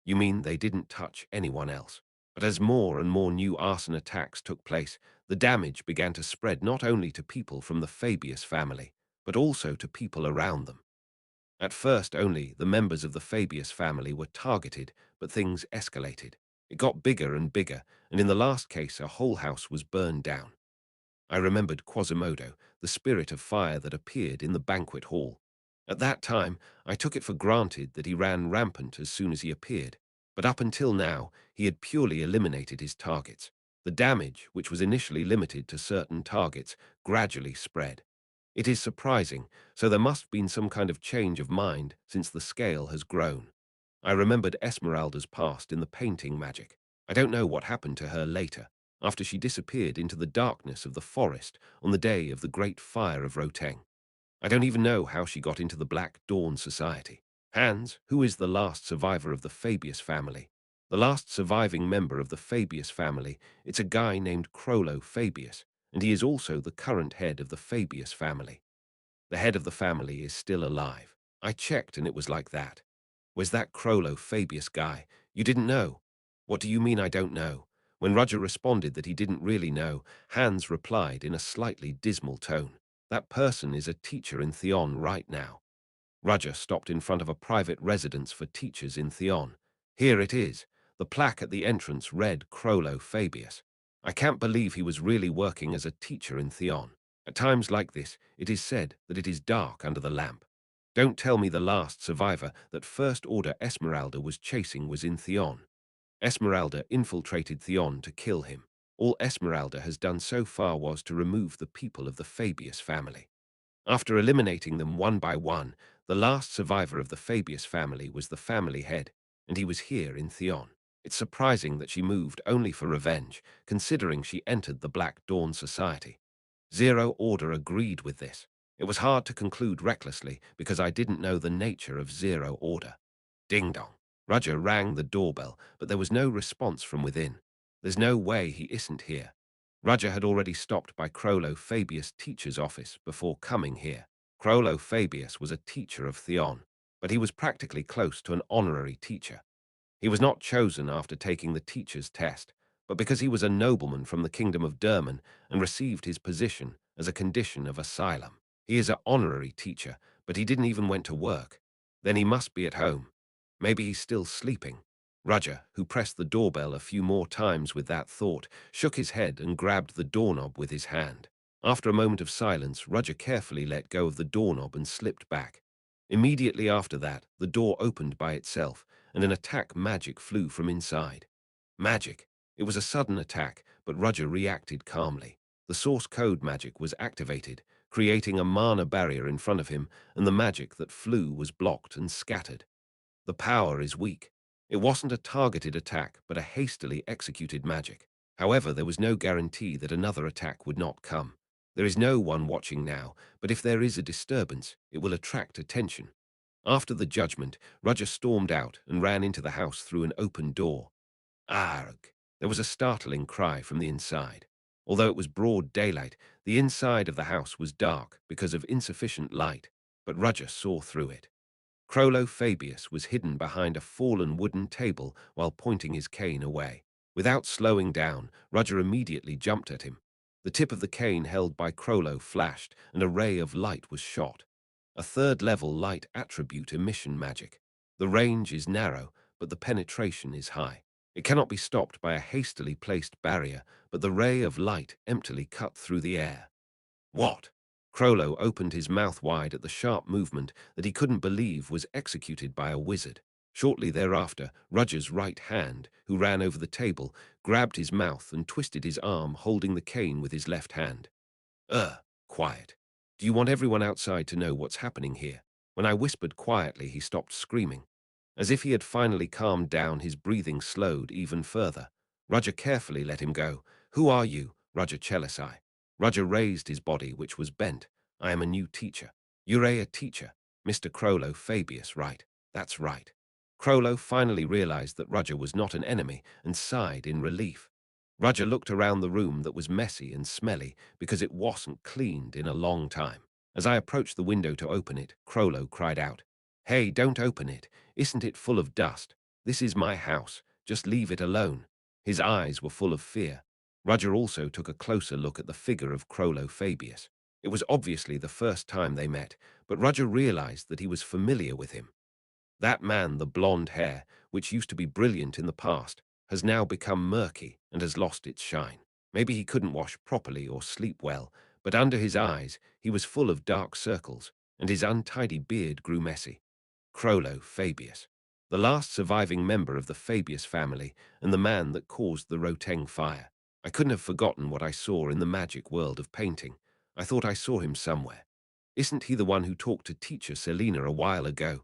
Speaker 1: You mean they didn't touch anyone else? But as more and more new arson attacks took place, the damage began to spread not only to people from the Fabius family, but also to people around them. At first only the members of the Fabius family were targeted, but things escalated. It got bigger and bigger, and in the last case a whole house was burned down. I remembered Quasimodo, the spirit of fire that appeared in the banquet hall. At that time, I took it for granted that he ran rampant as soon as he appeared, but up until now, he had purely eliminated his targets. The damage, which was initially limited to certain targets, gradually spread. It is surprising, so there must have been some kind of change of mind since the scale has grown. I remembered Esmeralda's past in the painting magic. I don't know what happened to her later, after she disappeared into the darkness of the forest on the day of the Great Fire of Roteng. I don't even know how she got into the Black Dawn Society. Hans, who is the last survivor of the Fabius family? The last surviving member of the Fabius family, it's a guy named Crollo Fabius, and he is also the current head of the Fabius family. The head of the family is still alive. I checked and it was like that. Was that Crollo Fabius guy? You didn't know? What do you mean I don't know? When Roger responded that he didn't really know, Hans replied in a slightly dismal tone, "That person is a teacher in Theon right now." Roger stopped in front of a private residence for teachers in Theon. Here it is. The plaque at the entrance read Crollo Fabius. I can't believe he was really working as a teacher in Theon. At times like this, it is said that it is dark under the lamp. Don't tell me the last survivor that First Order Esmeralda was chasing was in Theon. Esmeralda infiltrated Theon to kill him. All Esmeralda has done so far was to remove the people of the Fabius family. After eliminating them one by one, the last survivor of the Fabius family was the family head, and he was here in Theon. It's surprising that she moved only for revenge, considering she entered the Black Dawn Society. Zero Order agreed with this. It was hard to conclude recklessly because I didn't know the nature of Zero Order. Ding dong. Roger rang the doorbell, but there was no response from within. There's no way he isn't here. Roger had already stopped by Crollo Fabius' teacher's office before coming here. Crollo Fabius was a teacher of Theon, but he was practically close to an honorary teacher. He was not chosen after taking the teacher's test, but because he was a nobleman from the kingdom of Derman and received his position as a condition of asylum. He is an honorary teacher, but he didn't even went to work. Then he must be at home. Maybe he's still sleeping. Roger, who pressed the doorbell a few more times with that thought, shook his head and grabbed the doorknob with his hand. After a moment of silence, Roger carefully let go of the doorknob and slipped back. Immediately after that, the door opened by itself, and an attack magic flew from inside. Magic. It was a sudden attack, but Roger reacted calmly. The source code magic was activated, creating a mana barrier in front of him, and the magic that flew was blocked and scattered. The power is weak. It wasn't a targeted attack, but a hastily executed magic. However, there was no guarantee that another attack would not come. There is no one watching now, but if there is a disturbance, it will attract attention. After the judgment, Roger stormed out and ran into the house through an open door. Arg! There was a startling cry from the inside. Although it was broad daylight, the inside of the house was dark because of insufficient light, but Roger saw through it. Crollo Fabius was hidden behind a fallen wooden table while pointing his cane away. Without slowing down, Roger immediately jumped at him. The tip of the cane held by Crollo flashed, and a ray of light was shot. A third-level light attribute emission magic. The range is narrow, but the penetration is high. It cannot be stopped by a hastily placed barrier, but the ray of light emptily cut through the air. What? Crollo opened his mouth wide at the sharp movement that he couldn't believe was executed by a wizard. Shortly thereafter, Roger's right hand, who ran over the table, grabbed his mouth and twisted his arm, holding the cane with his left hand. Quiet. Do you want everyone outside to know what's happening here? When I whispered quietly, he stopped screaming. As if he had finally calmed down, his breathing slowed even further. Roger carefully let him go. Who are you? Roger Chelisai. Roger raised his body, which was bent. I am a new teacher. You're a teacher. Mr. Crollo Fabius, right? That's right. Crollo finally realized that Roger was not an enemy and sighed in relief. Roger looked around the room that was messy and smelly because it wasn't cleaned in a long time. As I approached the window to open it, Crollo cried out, "Hey, don't open it. Isn't it full of dust? This is my house. Just leave it alone." His eyes were full of fear. Roger also took a closer look at the figure of Crollo Fabius. It was obviously the first time they met, but Roger realized that he was familiar with him. That man, the blonde hair, which used to be brilliant in the past, has now become murky and has lost its shine. Maybe he couldn't wash properly or sleep well, but under his eyes he was full of dark circles, and his untidy beard grew messy. Crollo Fabius, the last surviving member of the Fabius family and the man that caused the Roteng fire. I couldn't have forgotten what I saw in the magic world of painting. I thought I saw him somewhere. Isn't he the one who talked to teacher Selena a while ago?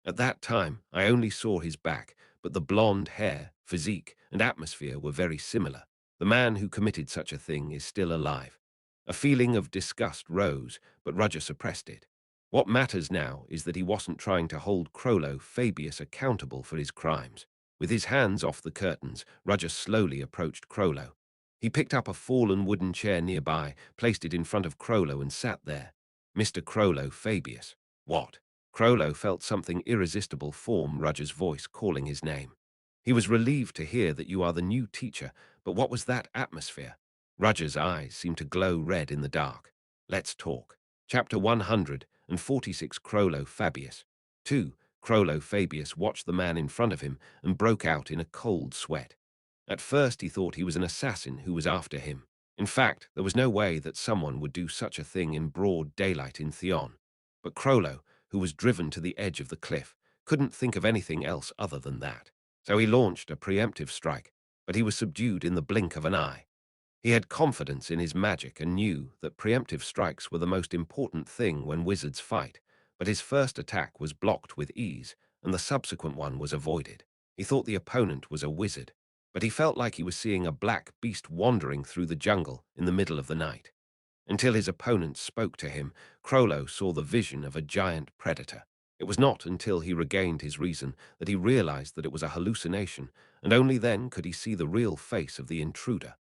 Speaker 1: At that time, I only saw his back, but the blonde hair, physique, and atmosphere were very similar. The man who committed such a thing is still alive. A feeling of disgust rose, but Roger suppressed it. What matters now is that he wasn't trying to hold Crollo Fabius accountable for his crimes. With his hands off the curtains, Roger slowly approached Crollo. He picked up a fallen wooden chair nearby, placed it in front of Crollo and sat there. Mr. Crollo Fabius. What? Crollo felt something irresistible form Roger's voice calling his name. He was relieved to hear that you are the new teacher, But what was that atmosphere? Roger's eyes seemed to glow red in the dark. Let's talk. Chapter 146. Crollo Fabius. 2. Crollo Fabius watched the man in front of him and broke out in a cold sweat. At first he thought he was an assassin who was after him. In fact, there was no way that someone would do such a thing in broad daylight in Theon. But Crollo, who was driven to the edge of the cliff, couldn't think of anything else other than that. So he launched a preemptive strike, but he was subdued in the blink of an eye. He had confidence in his magic and knew that preemptive strikes were the most important thing when wizards fight, but his first attack was blocked with ease, and the subsequent one was avoided. He thought the opponent was a wizard, but he felt like he was seeing a black beast wandering through the jungle in the middle of the night. Until his opponent spoke to him, Crollo saw the vision of a giant predator. It was not until he regained his reason that he realized that it was a hallucination, and only then could he see the real face of the intruder.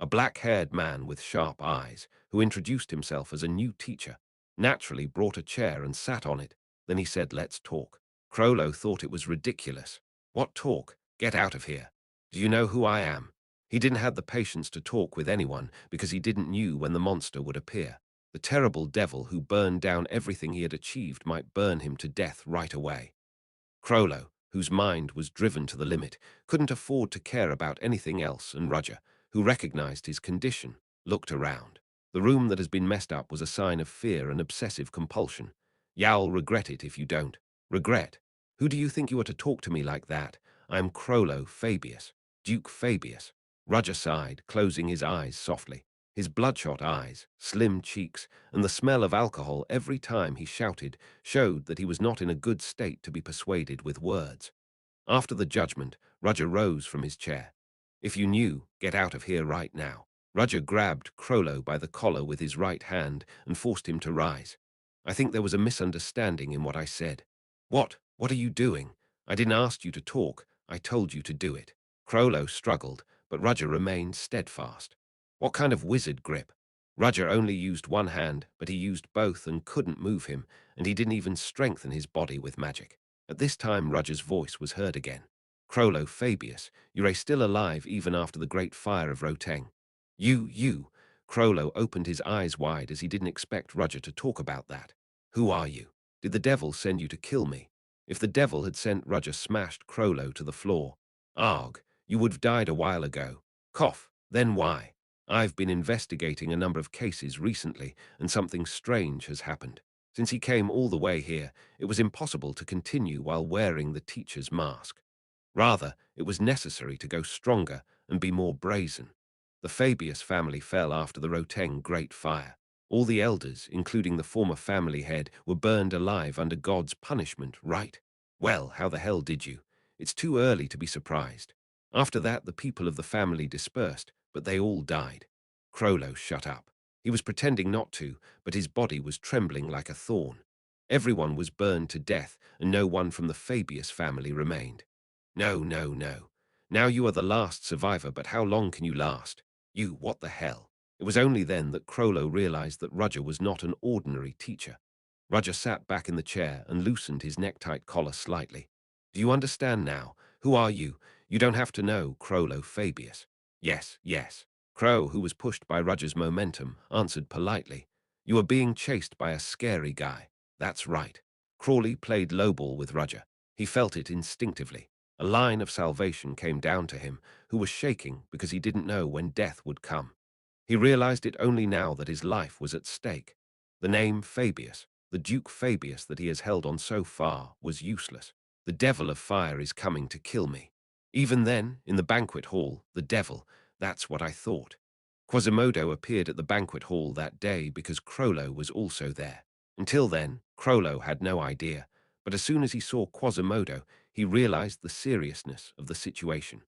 Speaker 1: A black-haired man with sharp eyes, who introduced himself as a new teacher, naturally brought a chair and sat on it. Then he said, "Let's talk." Crollo thought it was ridiculous. "What talk? Get out of here. Do you know who I am?" He didn't have the patience to talk with anyone because he didn't knew when the monster would appear. The terrible devil who burned down everything he had achieved might burn him to death right away. Crollo, whose mind was driven to the limit, couldn't afford to care about anything else, and Roger, who recognized his condition, looked around. The room that has been messed up was a sign of fear and obsessive compulsion. "You'll regret it if you don't." "Regret? Who do you think you are to talk to me like that? I am Crollo Fabius, Duke Fabius." Roger sighed, closing his eyes softly. His bloodshot eyes, slim cheeks, and the smell of alcohol every time he shouted showed that he was not in a good state to be persuaded with words. After the judgment, Roger rose from his chair. "If you knew, get out of here right now." Roger grabbed Crollo by the collar with his right hand and forced him to rise. "I think there was a misunderstanding in what I said." "What? What are you doing? I didn't ask you to talk. I told you to do it." Crollo struggled, but Roger remained steadfast. "What kind of wizard grip?" Roger only used one hand, but he used both and couldn't move him, and he didn't even strengthen his body with magic. At this time Roger's voice was heard again. "Crollo Fabius, you're still alive even after the great fire of Roteng." You. Crollo opened his eyes wide as he didn't expect Roger to talk about that. "Who are you? Did the devil send you to kill me?" If the devil had sent, Roger smashed Crollo to the floor. "Arg, you would have died a while ago." "Cough, then why?" "I've been investigating a number of cases recently, and something strange has happened. Since he came all the way here, it was impossible to continue while wearing the teacher's mask. Rather, it was necessary to go stronger and be more brazen. The Fabius family fell after the Roteng Great Fire. All the elders, including the former family head, were burned alive under God's punishment, right? Well, how the hell did you? It's too early to be surprised. After that, the people of the family dispersed, but they all died." Crollo shut up. He was pretending not to, but his body was trembling like a thorn. Everyone was burned to death, and no one from the Fabius family remained. No. Now you are the last survivor, but how long can you last? What the hell?" It was only then that Crollo realized that Roger was not an ordinary teacher. Roger sat back in the chair and loosened his necktie collar slightly. "Do you understand now? Who are you? You don't have to know, Crollo Fabius." Yes. Crow, who was pushed by Roger's momentum, answered politely. "You are being chased by a scary guy." "That's right." Crawley played lowball with Roger. He felt it instinctively. A line of salvation came down to him, who was shaking because he didn't know when death would come. He realized it only now that his life was at stake. The name Fabius, the Duke Fabius that he has held on so far, was useless. "The devil of fire is coming to kill me." Even then, in the banquet hall, the devil, that's what I thought. Quasimodo appeared at the banquet hall that day because Crollo was also there. Until then, Crollo had no idea, but as soon as he saw Quasimodo, he realized the seriousness of the situation.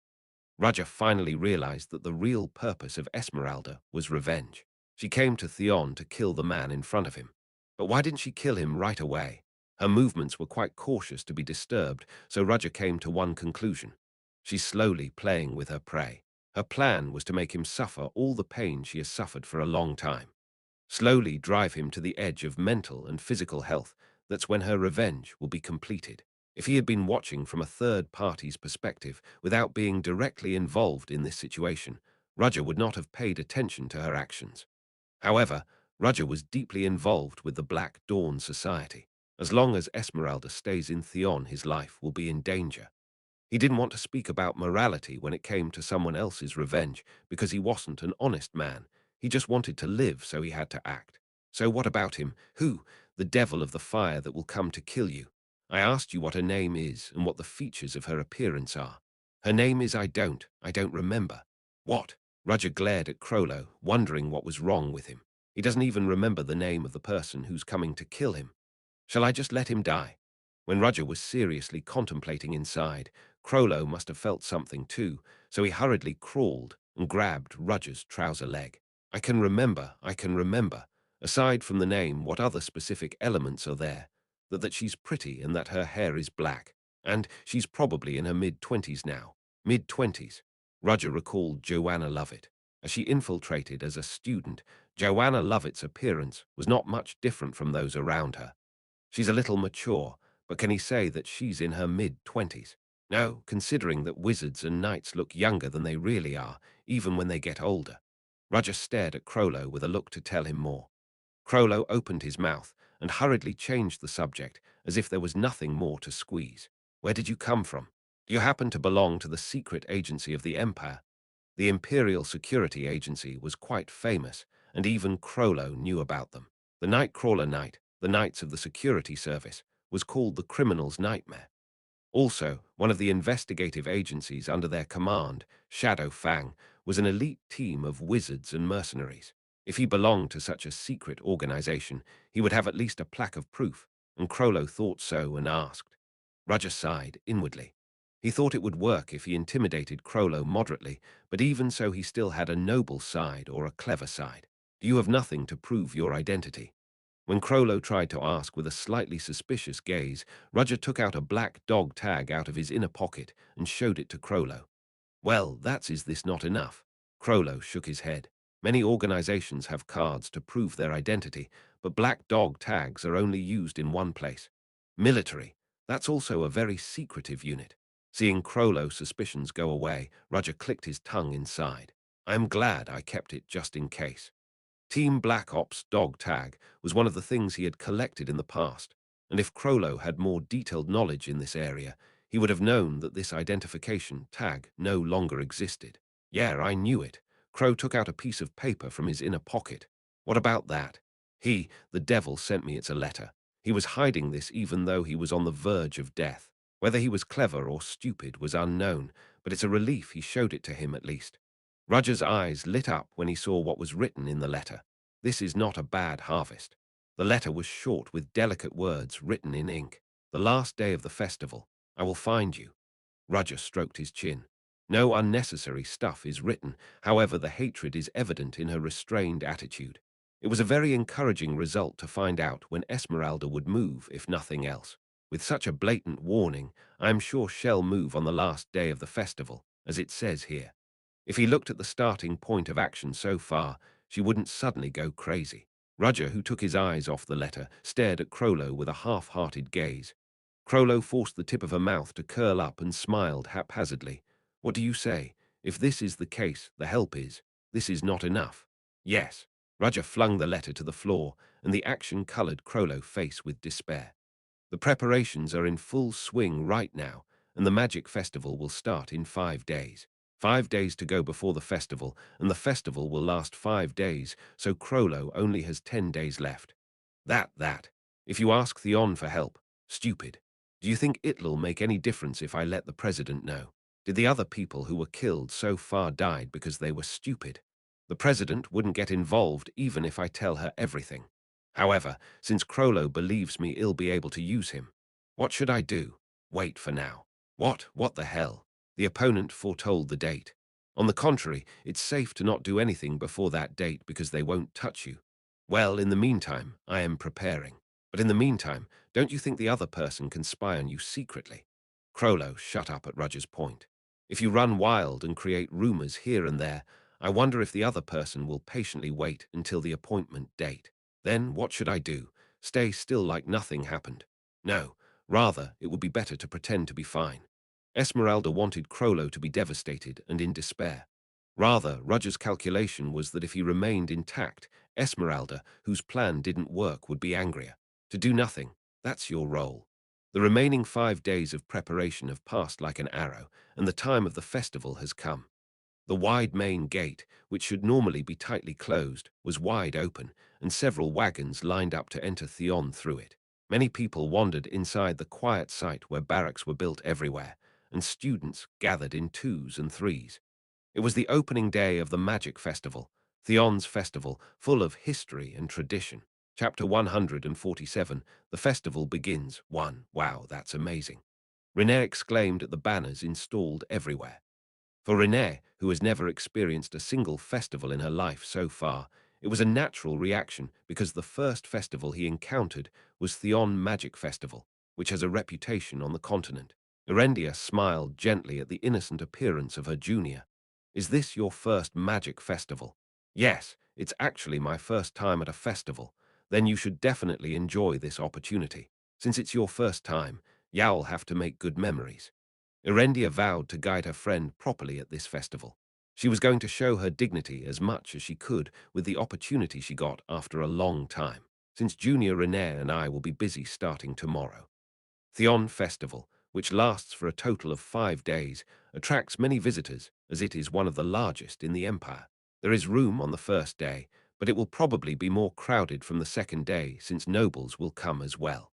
Speaker 1: Roger finally realized that the real purpose of Esmeralda was revenge. She came to Theon to kill the man in front of him. But why didn't she kill him right away? Her movements were quite cautious to be disturbed, so Roger came to one conclusion. She's slowly playing with her prey. Her plan was to make him suffer all the pain she has suffered for a long time. Slowly drive him to the edge of mental and physical health. That's when her revenge will be completed. If he had been watching from a third party's perspective without being directly involved in this situation, Roger would not have paid attention to her actions. However, Roger was deeply involved with the Black Dawn Society. As long as Esmeralda stays in Theon, his life will be in danger. He didn't want to speak about morality when it came to someone else's revenge because he wasn't an honest man. He just wanted to live, so he had to act. So what about him? Who? The devil of the fire that will come to kill you. I asked you what her name is and what the features of her appearance are. Her name is I don't remember. What? Roger glared at Crollo, wondering what was wrong with him. He doesn't even remember the name of the person who's coming to kill him. Shall I just let him die? When Roger was seriously contemplating inside, Crollo must have felt something too, so he hurriedly crawled and grabbed Roger's trouser leg. I can remember. Aside from the name, what other specific elements are there? That she's pretty and that her hair is black. And she's probably in her mid-20s now. Mid-20s. Roger recalled Joanna Lovett. As she infiltrated as a student, Joanna Lovett's appearance was not much different from those around her. She's a little mature, but can he say that she's in her mid-20s? No, considering that wizards and knights look younger than they really are, even when they get older. Roger stared at Crollo with a look to tell him more. Crollo opened his mouth and hurriedly changed the subject, as if there was nothing more to squeeze. Where did you come from? Do you happen to belong to the secret agency of the Empire? The Imperial Security Agency was quite famous, and even Crollo knew about them. The Nightcrawler Knight, the Knights of the Security Service, was called the Criminal's Nightmare. Also, one of the investigative agencies under their command, Shadow Fang, was an elite team of wizards and mercenaries. If he belonged to such a secret organization, he would have at least a plaque of proof, and Crollo thought so and asked. Roger sighed inwardly. He thought it would work if he intimidated Crollo moderately, but even so he still had a noble side or a clever side. You have nothing to prove your identity. When Crollo tried to ask with a slightly suspicious gaze, Roger took out a black dog tag out of his inner pocket and showed it to Crollo. Well, is this not enough? Crollo shook his head. Many organizations have cards to prove their identity, but black dog tags are only used in one place. Military. That's also a very secretive unit. Seeing Crollo's suspicions go away, Roger clicked his tongue inside. I'm glad I kept it just in case. Team Black Ops dog tag was one of the things he had collected in the past, and if Crollo had more detailed knowledge in this area, he would have known that this identification tag no longer existed. Yeah, I knew it. Crow took out a piece of paper from his inner pocket. What about that? The devil, sent me. It's a letter. He was hiding this even though he was on the verge of death. Whether he was clever or stupid was unknown, but it's a relief he showed it to him at least. Roger's eyes lit up when he saw what was written in the letter. This is not a bad harvest. The letter was short with delicate words written in ink. The last day of the festival, I will find you. Roger stroked his chin. No unnecessary stuff is written, however the hatred is evident in her restrained attitude. It was a very encouraging result to find out when Esmeralda would move, if nothing else. With such a blatant warning, I am sure she'll move on the last day of the festival, as it says here. If he looked at the starting point of action so far, she wouldn't suddenly go crazy. Roger, who took his eyes off the letter, stared at Crollo with a half-hearted gaze. Crollo forced the tip of her mouth to curl up and smiled haphazardly. What do you say? If this is the case, the help is. This is not enough. Yes. Roger flung the letter to the floor, and the action colored Crollo's face with despair. The preparations are in full swing right now, and the magic festival will start in 5 days. 5 days to go before the festival, and the festival will last 5 days, so Crollo only has 10 days left. That. If you ask Theon for help, stupid. Do you think it'll make any difference if I let the president know? Did the other people who were killed so far died because they were stupid? The president wouldn't get involved even if I tell her everything. However, since Crollo believes me, I'll be able to use him. What should I do? Wait for now. What the hell? The opponent foretold the date. On the contrary, it's safe to not do anything before that date because they won't touch you. Well, in the meantime, I am preparing. But in the meantime, don't you think the other person can spy on you secretly? Crollo shut up at Roger's point. If you run wild and create rumors here and there, I wonder if the other person will patiently wait until the appointment date. Then what should I do? Stay still like nothing happened? No. Rather, it would be better to pretend to be fine. Esmeralda wanted Crollo to be devastated and in despair. Rather, Rudger's calculation was that if he remained intact, Esmeralda, whose plan didn't work, would be angrier. To do nothing, that's your role. The remaining 5 days of preparation have passed like an arrow, and the time of the festival has come. The wide main gate, which should normally be tightly closed, was wide open, and several wagons lined up to enter Theon through it. Many people wandered inside the quiet site where barracks were built everywhere, and students gathered in twos and threes. It was the opening day of the Magic Festival, Theon's festival, full of history and tradition. Chapter 147, the festival begins. 1. Wow, that's amazing. Renee exclaimed at the banners installed everywhere. For Renee, who has never experienced a single festival in her life so far, it was a natural reaction because the first festival he encountered was Theon Magic Festival, which has a reputation on the continent. Erendia smiled gently at the innocent appearance of her junior. Is this your first magic festival? Yes, it's actually my first time at a festival. Then you should definitely enjoy this opportunity. Since it's your first time, you'll have to make good memories. Erendia vowed to guide her friend properly at this festival. She was going to show her dignity as much as she could with the opportunity she got after a long time, since Junior Renee and I will be busy starting tomorrow. Theon Festival, which lasts for a total of 5 days, attracts many visitors as it is one of the largest in the Empire. There is room on the first day, but it will probably be more crowded from the second day since nobles will come as well.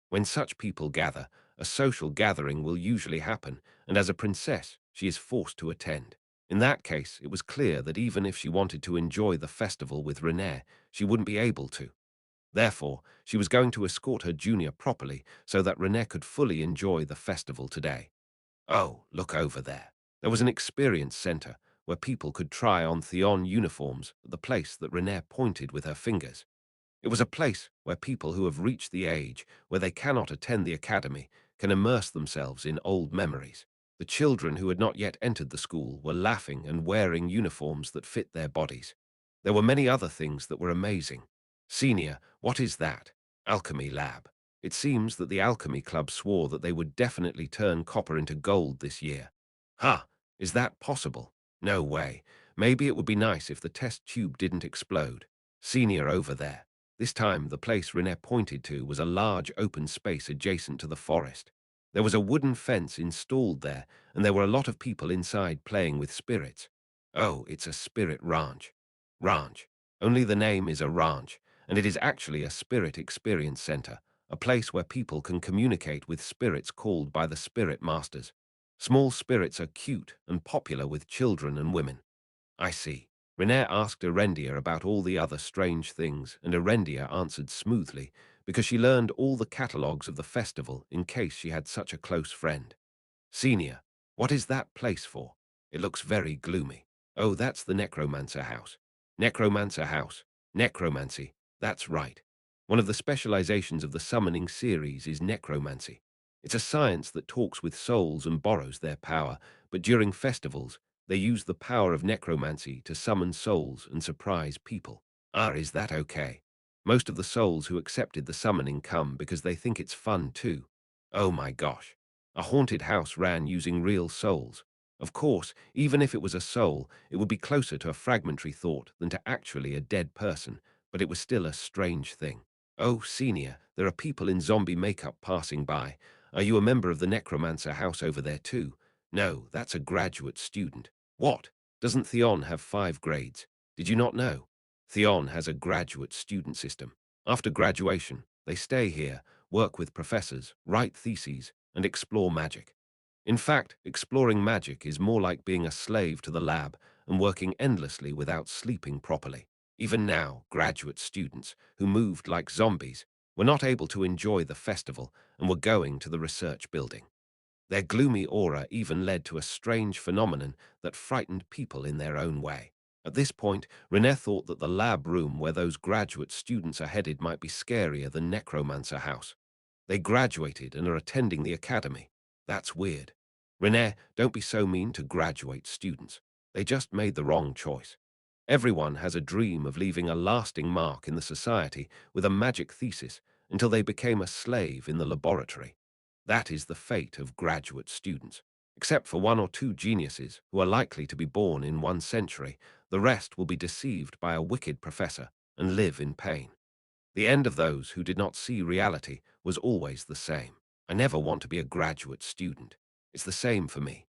Speaker 1: When such people gather, a social gathering will usually happen, and as a princess, she is forced to attend. In that case, it was clear that even if she wanted to enjoy the festival with Renee, she wouldn't be able to. Therefore, she was going to escort her junior properly so that Renee could fully enjoy the festival today. Oh, look over there. There was an experience center where people could try on Theon uniforms at the place that Renee pointed with her fingers. It was a place where people who have reached the age where they cannot attend the academy can immerse themselves in old memories. The children who had not yet entered the school were laughing and wearing uniforms that fit their bodies. There were many other things that were amazing. Senior, what is that? Alchemy lab. It seems that the Alchemy Club swore that they would definitely turn copper into gold this year. Huh, is that possible? No way. Maybe it would be nice if the test tube didn't explode. Senior over there. This time, the place Renee pointed to was a large open space adjacent to the forest. There was a wooden fence installed there, and there were a lot of people inside playing with spirits. Oh, it's a spirit ranch. Ranch. Only the name is a ranch, and it is actually a spirit experience center, a place where people can communicate with spirits called by the spirit masters. Small spirits are cute and popular with children and women. I see. Renee asked Erendia about all the other strange things, and Erendia answered smoothly, because she learned all the catalogues of the festival in case she had such a close friend. Senior, what is that place for? It looks very gloomy. Oh, that's the Necromancer House. Necromancer House. Necromancy. That's right. One of the specializations of the summoning series is necromancy. It's a science that talks with souls and borrows their power, but during festivals, they use the power of necromancy to summon souls and surprise people. Ah, is that okay? Most of the souls who accepted the summoning come because they think it's fun too. Oh my gosh. A haunted house ran using real souls. Of course, even if it was a soul, it would be closer to a fragmentary thought than to actually a dead person, but it was still a strange thing. Oh, Senior, there are people in zombie makeup passing by. Are you a member of the necromancer house over there too? No, that's a graduate student. What? Doesn't Theon have 5 grades? Did you not know? Theon has a graduate student system. After graduation, they stay here, work with professors, write theses, and explore magic. In fact, exploring magic is more like being a slave to the lab and working endlessly without sleeping properly. Even now, graduate students, who moved like zombies, were not able to enjoy the festival and were going to the research building. Their gloomy aura even led to a strange phenomenon that frightened people in their own way. At this point, Renee thought that the lab room where those graduate students are headed might be scarier than Necromancer House. They graduated and are attending the academy. That's weird. Renee, don't be so mean to graduate students. They just made the wrong choice. Everyone has a dream of leaving a lasting mark in the society with a magic thesis until they became a slave in the laboratory. That is the fate of graduate students. Except for one or two geniuses who are likely to be born in 1 century, the rest will be deceived by a wicked professor and live in pain. The end of those who did not see reality was always the same. I never want to be a graduate student. It's the same for me.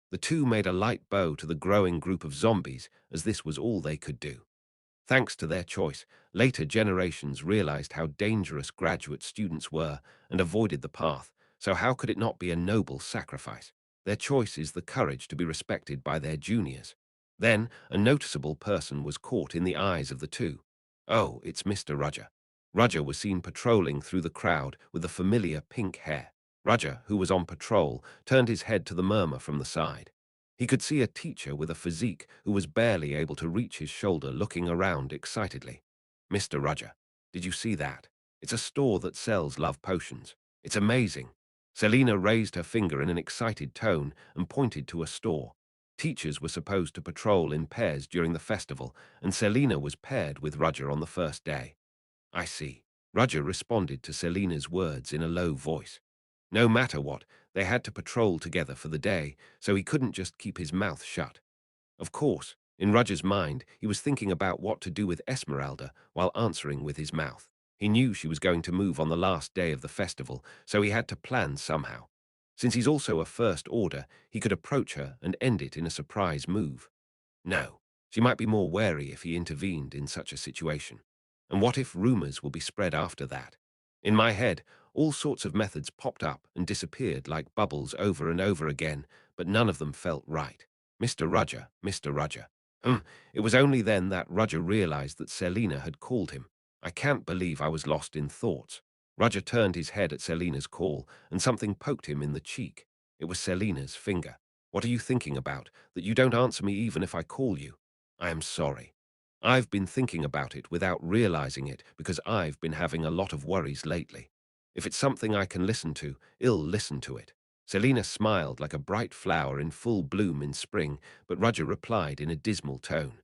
Speaker 1: The two made a light bow to the growing group of zombies, as this was all they could do. Thanks to their choice, later generations realized how dangerous graduate students were and avoided the path, so how could it not be a noble sacrifice? Their choice is the courage to be respected by their juniors. Then, a noticeable person was caught in the eyes of the two. Oh, it's Mr. Rudger. Rudger was seen patrolling through the crowd with the familiar pink hair. Rudger, who was on patrol, turned his head to the murmur from the side. He could see a teacher with a physique who was barely able to reach his shoulder looking around excitedly. Mr. Rudger, did you see that? It's a store that sells love potions. It's amazing. Selina raised her finger in an excited tone and pointed to a store. Teachers were supposed to patrol in pairs during the festival, and Selina was paired with Rudger on the first day. I see. Rudger responded to Selina's words in a low voice. No matter what, they had to patrol together for the day, so he couldn't just keep his mouth shut. Of course, in Rudger's mind, he was thinking about what to do with Esmeralda while answering with his mouth. He knew she was going to move on the last day of the festival, so he had to plan somehow. Since he's also a First Order, he could approach her and end it in a surprise move. No, she might be more wary if he intervened in such a situation. And what if rumors will be spread after that? In my head, all sorts of methods popped up and disappeared like bubbles over and over again, but none of them felt right. Mr. Rudger, Mr. Rudger. It was only then that Rudger realized that Selina had called him. I can't believe I was lost in thoughts. Rudger turned his head at Selina's call, and something poked him in the cheek. It was Selina's finger. What are you thinking about, that you don't answer me even if I call you? I am sorry. I've been thinking about it without realizing it because I've been having a lot of worries lately. If it's something I can listen to, I'll listen to it. Selina smiled like a bright flower in full bloom in spring, but Rudger replied in a dismal tone.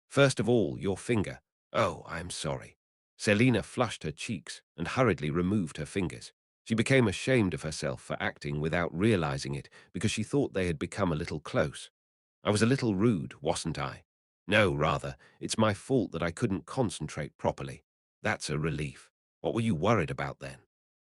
Speaker 1: First of all, your finger. Oh, I am sorry. Selina flushed her cheeks and hurriedly removed her fingers. She became ashamed of herself for acting without realizing it because she thought they had become a little close. I was a little rude, wasn't I? No, rather, it's my fault that I couldn't concentrate properly. That's a relief. What were you worried about then?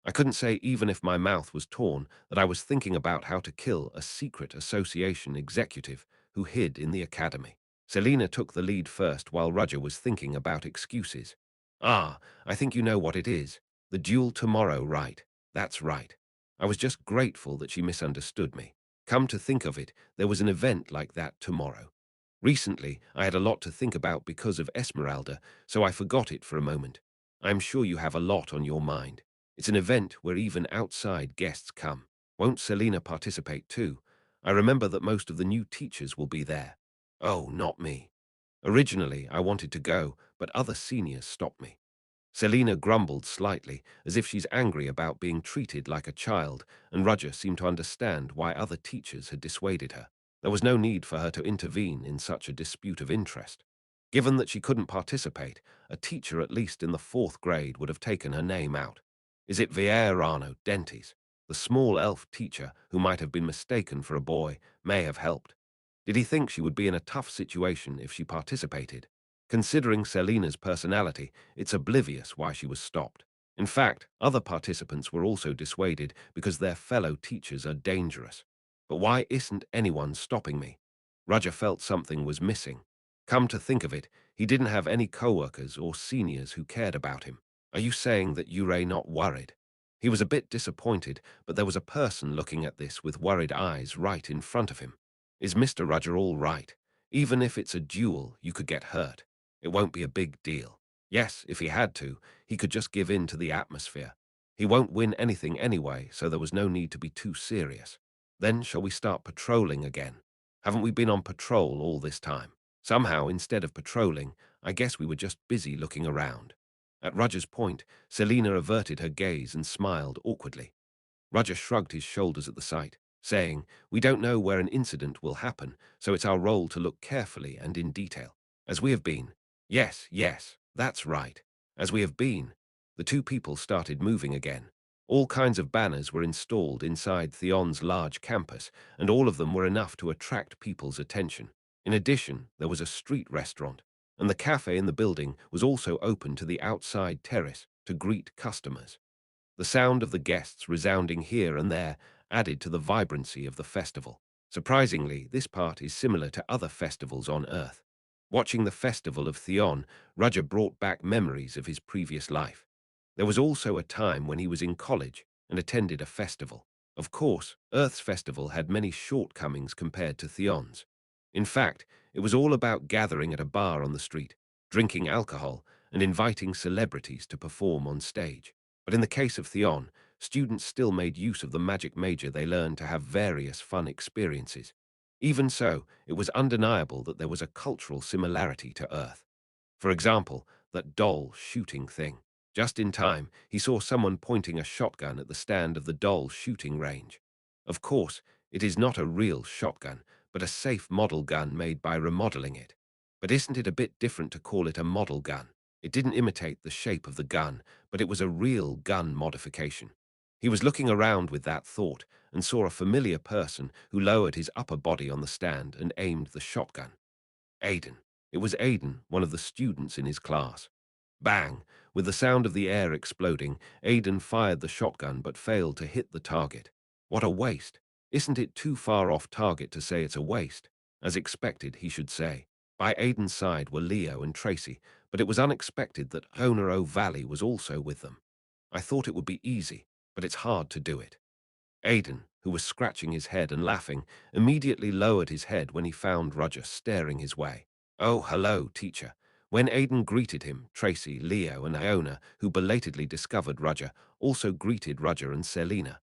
Speaker 1: I couldn't say even if my mouth was torn that I was thinking about how to kill a secret association executive who hid in the academy. Selina took the lead first while Rudger was thinking about excuses. Ah, I think you know what it is. The duel tomorrow, right? That's right. I was just grateful that she misunderstood me. Come to think of it, there was an event like that tomorrow. Recently, I had a lot to think about because of Esmeralda, so I forgot it for a moment. I'm sure you have a lot on your mind. It's an event where even outside guests come. Won't Selina participate too? I remember that most of the new teachers will be there. Oh, not me. Originally, I wanted to go, but other seniors stopped me. Selina grumbled slightly, as if she's angry about being treated like a child, and Rudger seemed to understand why other teachers had dissuaded her. There was no need for her to intervene in such a dispute of interest. Given that she couldn't participate, a teacher at least in the 4th grade would have taken her name out. Is it Vierano Dentes? The small elf teacher, who might have been mistaken for a boy, may have helped. Did he think she would be in a tough situation if she participated? Considering Selina's personality, it's oblivious why she was stopped. In fact, other participants were also dissuaded because their fellow teachers are dangerous. But why isn't anyone stopping me? Rudger felt something was missing. Come to think of it, he didn't have any co-workers or seniors who cared about him. Are you saying that Yurei not worried? He was a bit disappointed, but there was a person looking at this with worried eyes right in front of him. Is Mr. Rudger all right? Even if it's a duel, you could get hurt. It won't be a big deal. Yes, if he had to, he could just give in to the atmosphere. He won't win anything anyway, so there was no need to be too serious. Then shall we start patrolling again? Haven't we been on patrol all this time? Somehow, instead of patrolling, I guess we were just busy looking around. At Rudger's point, Selina averted her gaze and smiled awkwardly. Rudger shrugged his shoulders at the sight, saying, "We don't know where an incident will happen, so it's our role to look carefully and in detail. As we have been." Yes, yes, that's right. As we have been. The two people started moving again. All kinds of banners were installed inside Theon's large campus, and all of them were enough to attract people's attention. In addition, there was a street restaurant, and the cafe in the building was also open to the outside terrace to greet customers. The sound of the guests resounding here and there added to the vibrancy of the festival. Surprisingly, this part is similar to other festivals on Earth. Watching the festival of Theon, Roger brought back memories of his previous life. There was also a time when he was in college and attended a festival. Of course, Earth's festival had many shortcomings compared to Theon's. In fact, it was all about gathering at a bar on the street, drinking alcohol, and inviting celebrities to perform on stage. But in the case of Theon, students still made use of the magic major they learned to have various fun experiences. Even so, it was undeniable that there was a cultural similarity to Earth. For example, that doll shooting thing. Just in time, he saw someone pointing a shotgun at the stand of the doll shooting range. Of course, it is not a real shotgun, but a safe model gun made by remodeling it. But isn't it a bit different to call it a model gun? It didn't imitate the shape of the gun, but it was a real gun modification. He was looking around with that thought and saw a familiar person who lowered his upper body on the stand and aimed the shotgun. Aiden. It was Aiden, one of the students in his class. Bang! With the sound of the air exploding, Aiden fired the shotgun but failed to hit the target. What a waste! Isn't it too far off target to say it's a waste? As expected, he should say. By Aiden's side were Leo and Tracy, but it was unexpected that Owner O'Valley was also with them. I thought it would be easy, but it's hard to do it. Aiden, who was scratching his head and laughing, immediately lowered his head when he found Roger staring his way. "Oh, hello, teacher." When Aiden greeted him, Tracy, Leo, and Iona, who belatedly discovered Roger, also greeted Roger and Selena.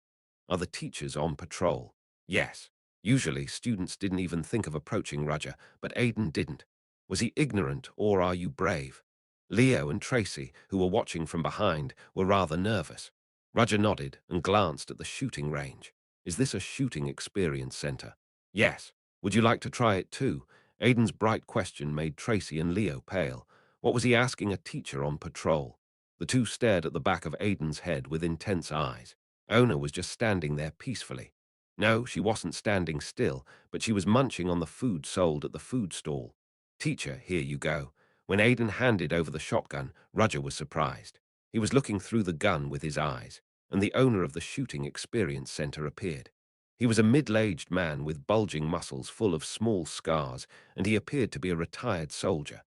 Speaker 1: "Are the teachers on patrol?" "Yes." Usually, students didn't even think of approaching Roger, but Aiden didn't. Was he ignorant, or are you brave? Leo and Tracy, who were watching from behind, were rather nervous. Roger nodded and glanced at the shooting range. "Is this a shooting experience center?" "Yes." "Would you like to try it too?" Aiden's bright question made Tracy and Leo pale. What was he asking a teacher on patrol? The two stared at the back of Aiden's head with intense eyes. Ona was just standing there peacefully. No, she wasn't standing still, but she was munching on the food sold at the food stall. "Teacher, here you go." When Aiden handed over the shotgun, Roger was surprised. He was looking through the gun with his eyes, and the owner of the shooting experience center appeared. He was a middle-aged man with bulging muscles full of small scars, and he appeared to be a retired soldier.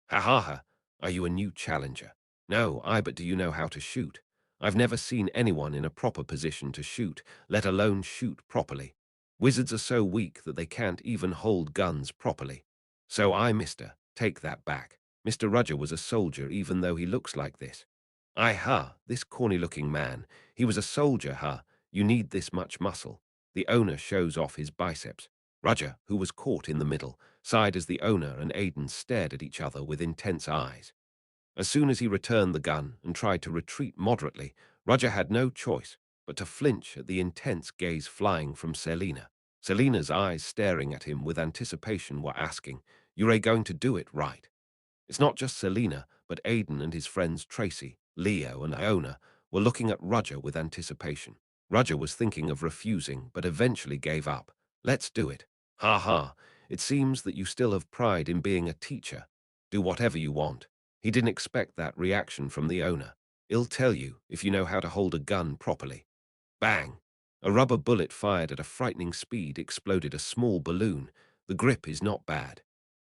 Speaker 1: "Ha ha ha, are you a new challenger?" "No, but do you know how to shoot?" "I've never seen anyone in a proper position to shoot, let alone shoot properly. Wizards are so weak that they can't even hold guns properly." "So mister, take that back. Mr. Roger was a soldier even though he looks like this." This corny-looking man. He was a soldier, You need this much muscle." The owner shows off his biceps. Roger, who was caught in the middle, sighed as the owner and Aiden stared at each other with intense eyes. As soon as he returned the gun and tried to retreat moderately, Roger had no choice but to flinch at the intense gaze flying from Selena. Selena's eyes staring at him with anticipation were asking, "You're going to do it, right?" It's not just Selena, but Aiden and his friends Tracy, Leo, and Iona were looking at Roger with anticipation. Roger was thinking of refusing, but eventually gave up. "Let's do it." "Ha ha, it seems that you still have pride in being a teacher. Do whatever you want." He didn't expect that reaction from the owner. "I'll tell you if you know how to hold a gun properly." Bang! A rubber bullet fired at a frightening speed exploded a small balloon. The grip is not bad.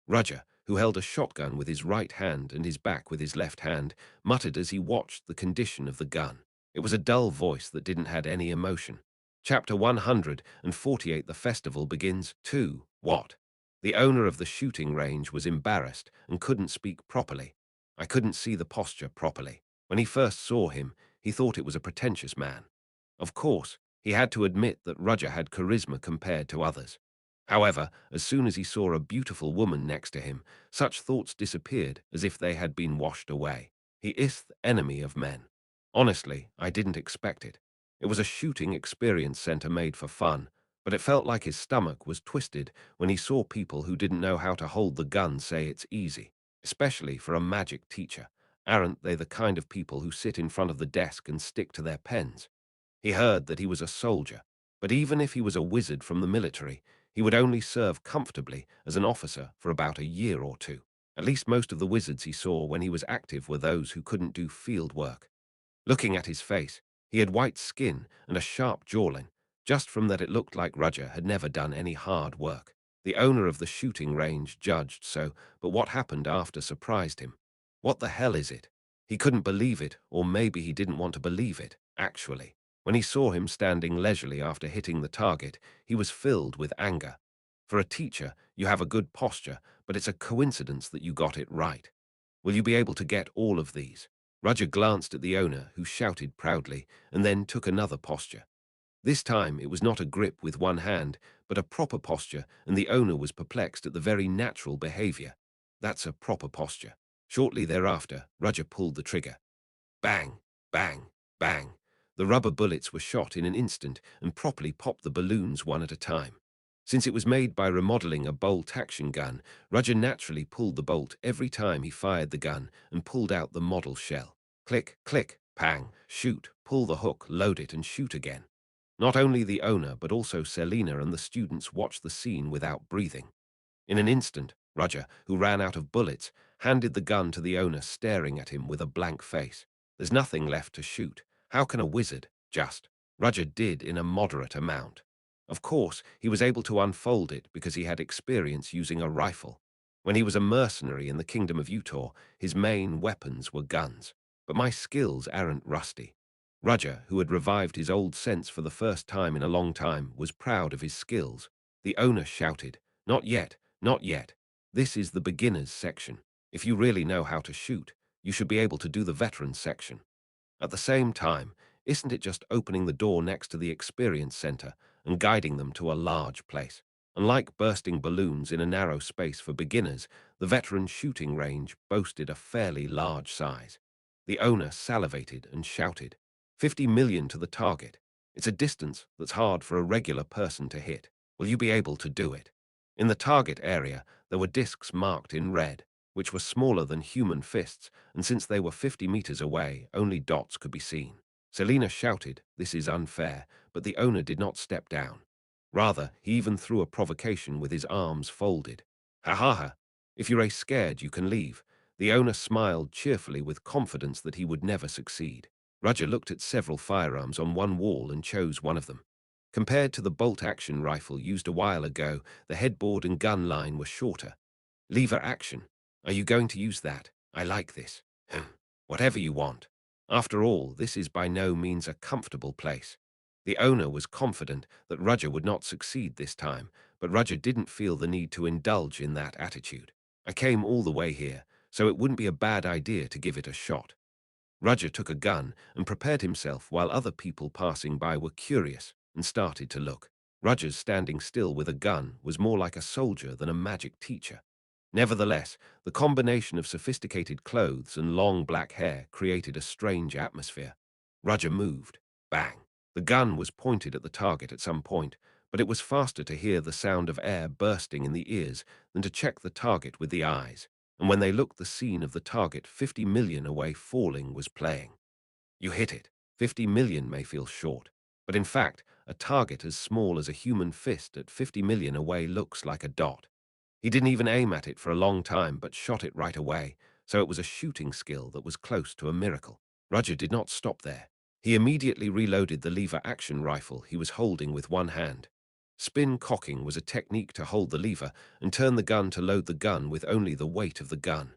Speaker 1: Roger, who held a shotgun with his right hand and his back with his left hand, muttered as he watched the condition of the gun. It was a dull voice that didn't have any emotion. Chapter 148. The festival begins. 2. What? The owner of the shooting range was embarrassed and couldn't speak properly. I couldn't see the posture properly. When he first saw him, he thought it was a pretentious man. Of course, he had to admit that Roger had charisma compared to others. However, as soon as he saw a beautiful woman next to him, such thoughts disappeared as if they had been washed away. He is the enemy of men. Honestly, I didn't expect it. It was a shooting experience center made for fun, but it felt like his stomach was twisted when he saw people who didn't know how to hold the gun say it's easy, especially for a magic teacher. Aren't they the kind of people who sit in front of the desk and stick to their pens? He heard that he was a soldier, but even if he was a wizard from the military, he would only serve comfortably as an officer for about a year or two. At least most of the wizards he saw when he was active were those who couldn't do field work. Looking at his face, he had white skin and a sharp jawline. Just from that it looked like Roger had never done any hard work. The owner of the shooting range judged so, but what happened after surprised him. What the hell is it? He couldn't believe it, or maybe he didn't want to believe it, actually. When he saw him standing leisurely after hitting the target, he was filled with anger. For a teacher, you have a good posture, but it's a coincidence that you got it right. Will you be able to get all of these? Roger glanced at the owner, who shouted proudly, and then took another posture. This time it was not a grip with one hand, but a proper posture, and the owner was perplexed at the very natural behavior. That's a proper posture. Shortly thereafter, Roger pulled the trigger. Bang, bang, bang. The rubber bullets were shot in an instant and properly popped the balloons one at a time. Since it was made by remodeling a bolt-action gun, Roger naturally pulled the bolt every time he fired the gun and pulled out the model shell. Click, click, pang, shoot, pull the hook, load it, and shoot again. Not only the owner, but also Selena and the students watched the scene without breathing. In an instant, Roger, who ran out of bullets, handed the gun to the owner, staring at him with a blank face. There's nothing left to shoot. How can a wizard just? Roger did in a moderate amount. Of course, he was able to unfold it because he had experience using a rifle. When he was a mercenary in the Kingdom of Utah, his main weapons were guns. But my skills aren't rusty. Roger, who had revived his old sense for the first time in a long time, was proud of his skills. The owner shouted, "Not yet, not yet. This is the beginners section. If you really know how to shoot, you should be able to do the veterans section." At the same time, isn't it just opening the door next to the experience center and guiding them to a large place? Unlike bursting balloons in a narrow space for beginners, the veteran shooting range boasted a fairly large size. The owner salivated and shouted, 50 million to the target. It's a distance that's hard for a regular person to hit. Will you be able to do it? In the target area, there were discs marked in red, which were smaller than human fists, and since they were 50 meters away, only dots could be seen. Selena shouted, "This is unfair," but the owner did not step down. Rather, he even threw a provocation with his arms folded. "Ha ha ha! If you're scared, you can leave." The owner smiled cheerfully with confidence that he would never succeed. Roger looked at several firearms on one wall and chose one of them. Compared to the bolt-action rifle used a while ago, the headboard and gun line were shorter. Lever action. Are you going to use that? I like this. Whatever you want. After all, this is by no means a comfortable place. The owner was confident that Roger would not succeed this time, but Roger didn't feel the need to indulge in that attitude. I came all the way here, so it wouldn't be a bad idea to give it a shot. Roger took a gun and prepared himself while other people passing by were curious and started to look. Roger's standing still with a gun was more like a soldier than a magic teacher. Nevertheless, the combination of sophisticated clothes and long black hair created a strange atmosphere. Roger moved. Bang! The gun was pointed at the target at some point, but it was faster to hear the sound of air bursting in the ears than to check the target with the eyes. And when they looked, the scene of the target 50 million away falling was playing. You hit it. 50 million may feel short, but in fact, a target as small as a human fist at 50 million away looks like a dot. He didn't even aim at it for a long time, but shot it right away, so it was a shooting skill that was close to a miracle. Roger did not stop there. He immediately reloaded the lever action rifle he was holding with one hand. Spin cocking was a technique to hold the lever and turn the gun to load the gun with only the weight of the gun.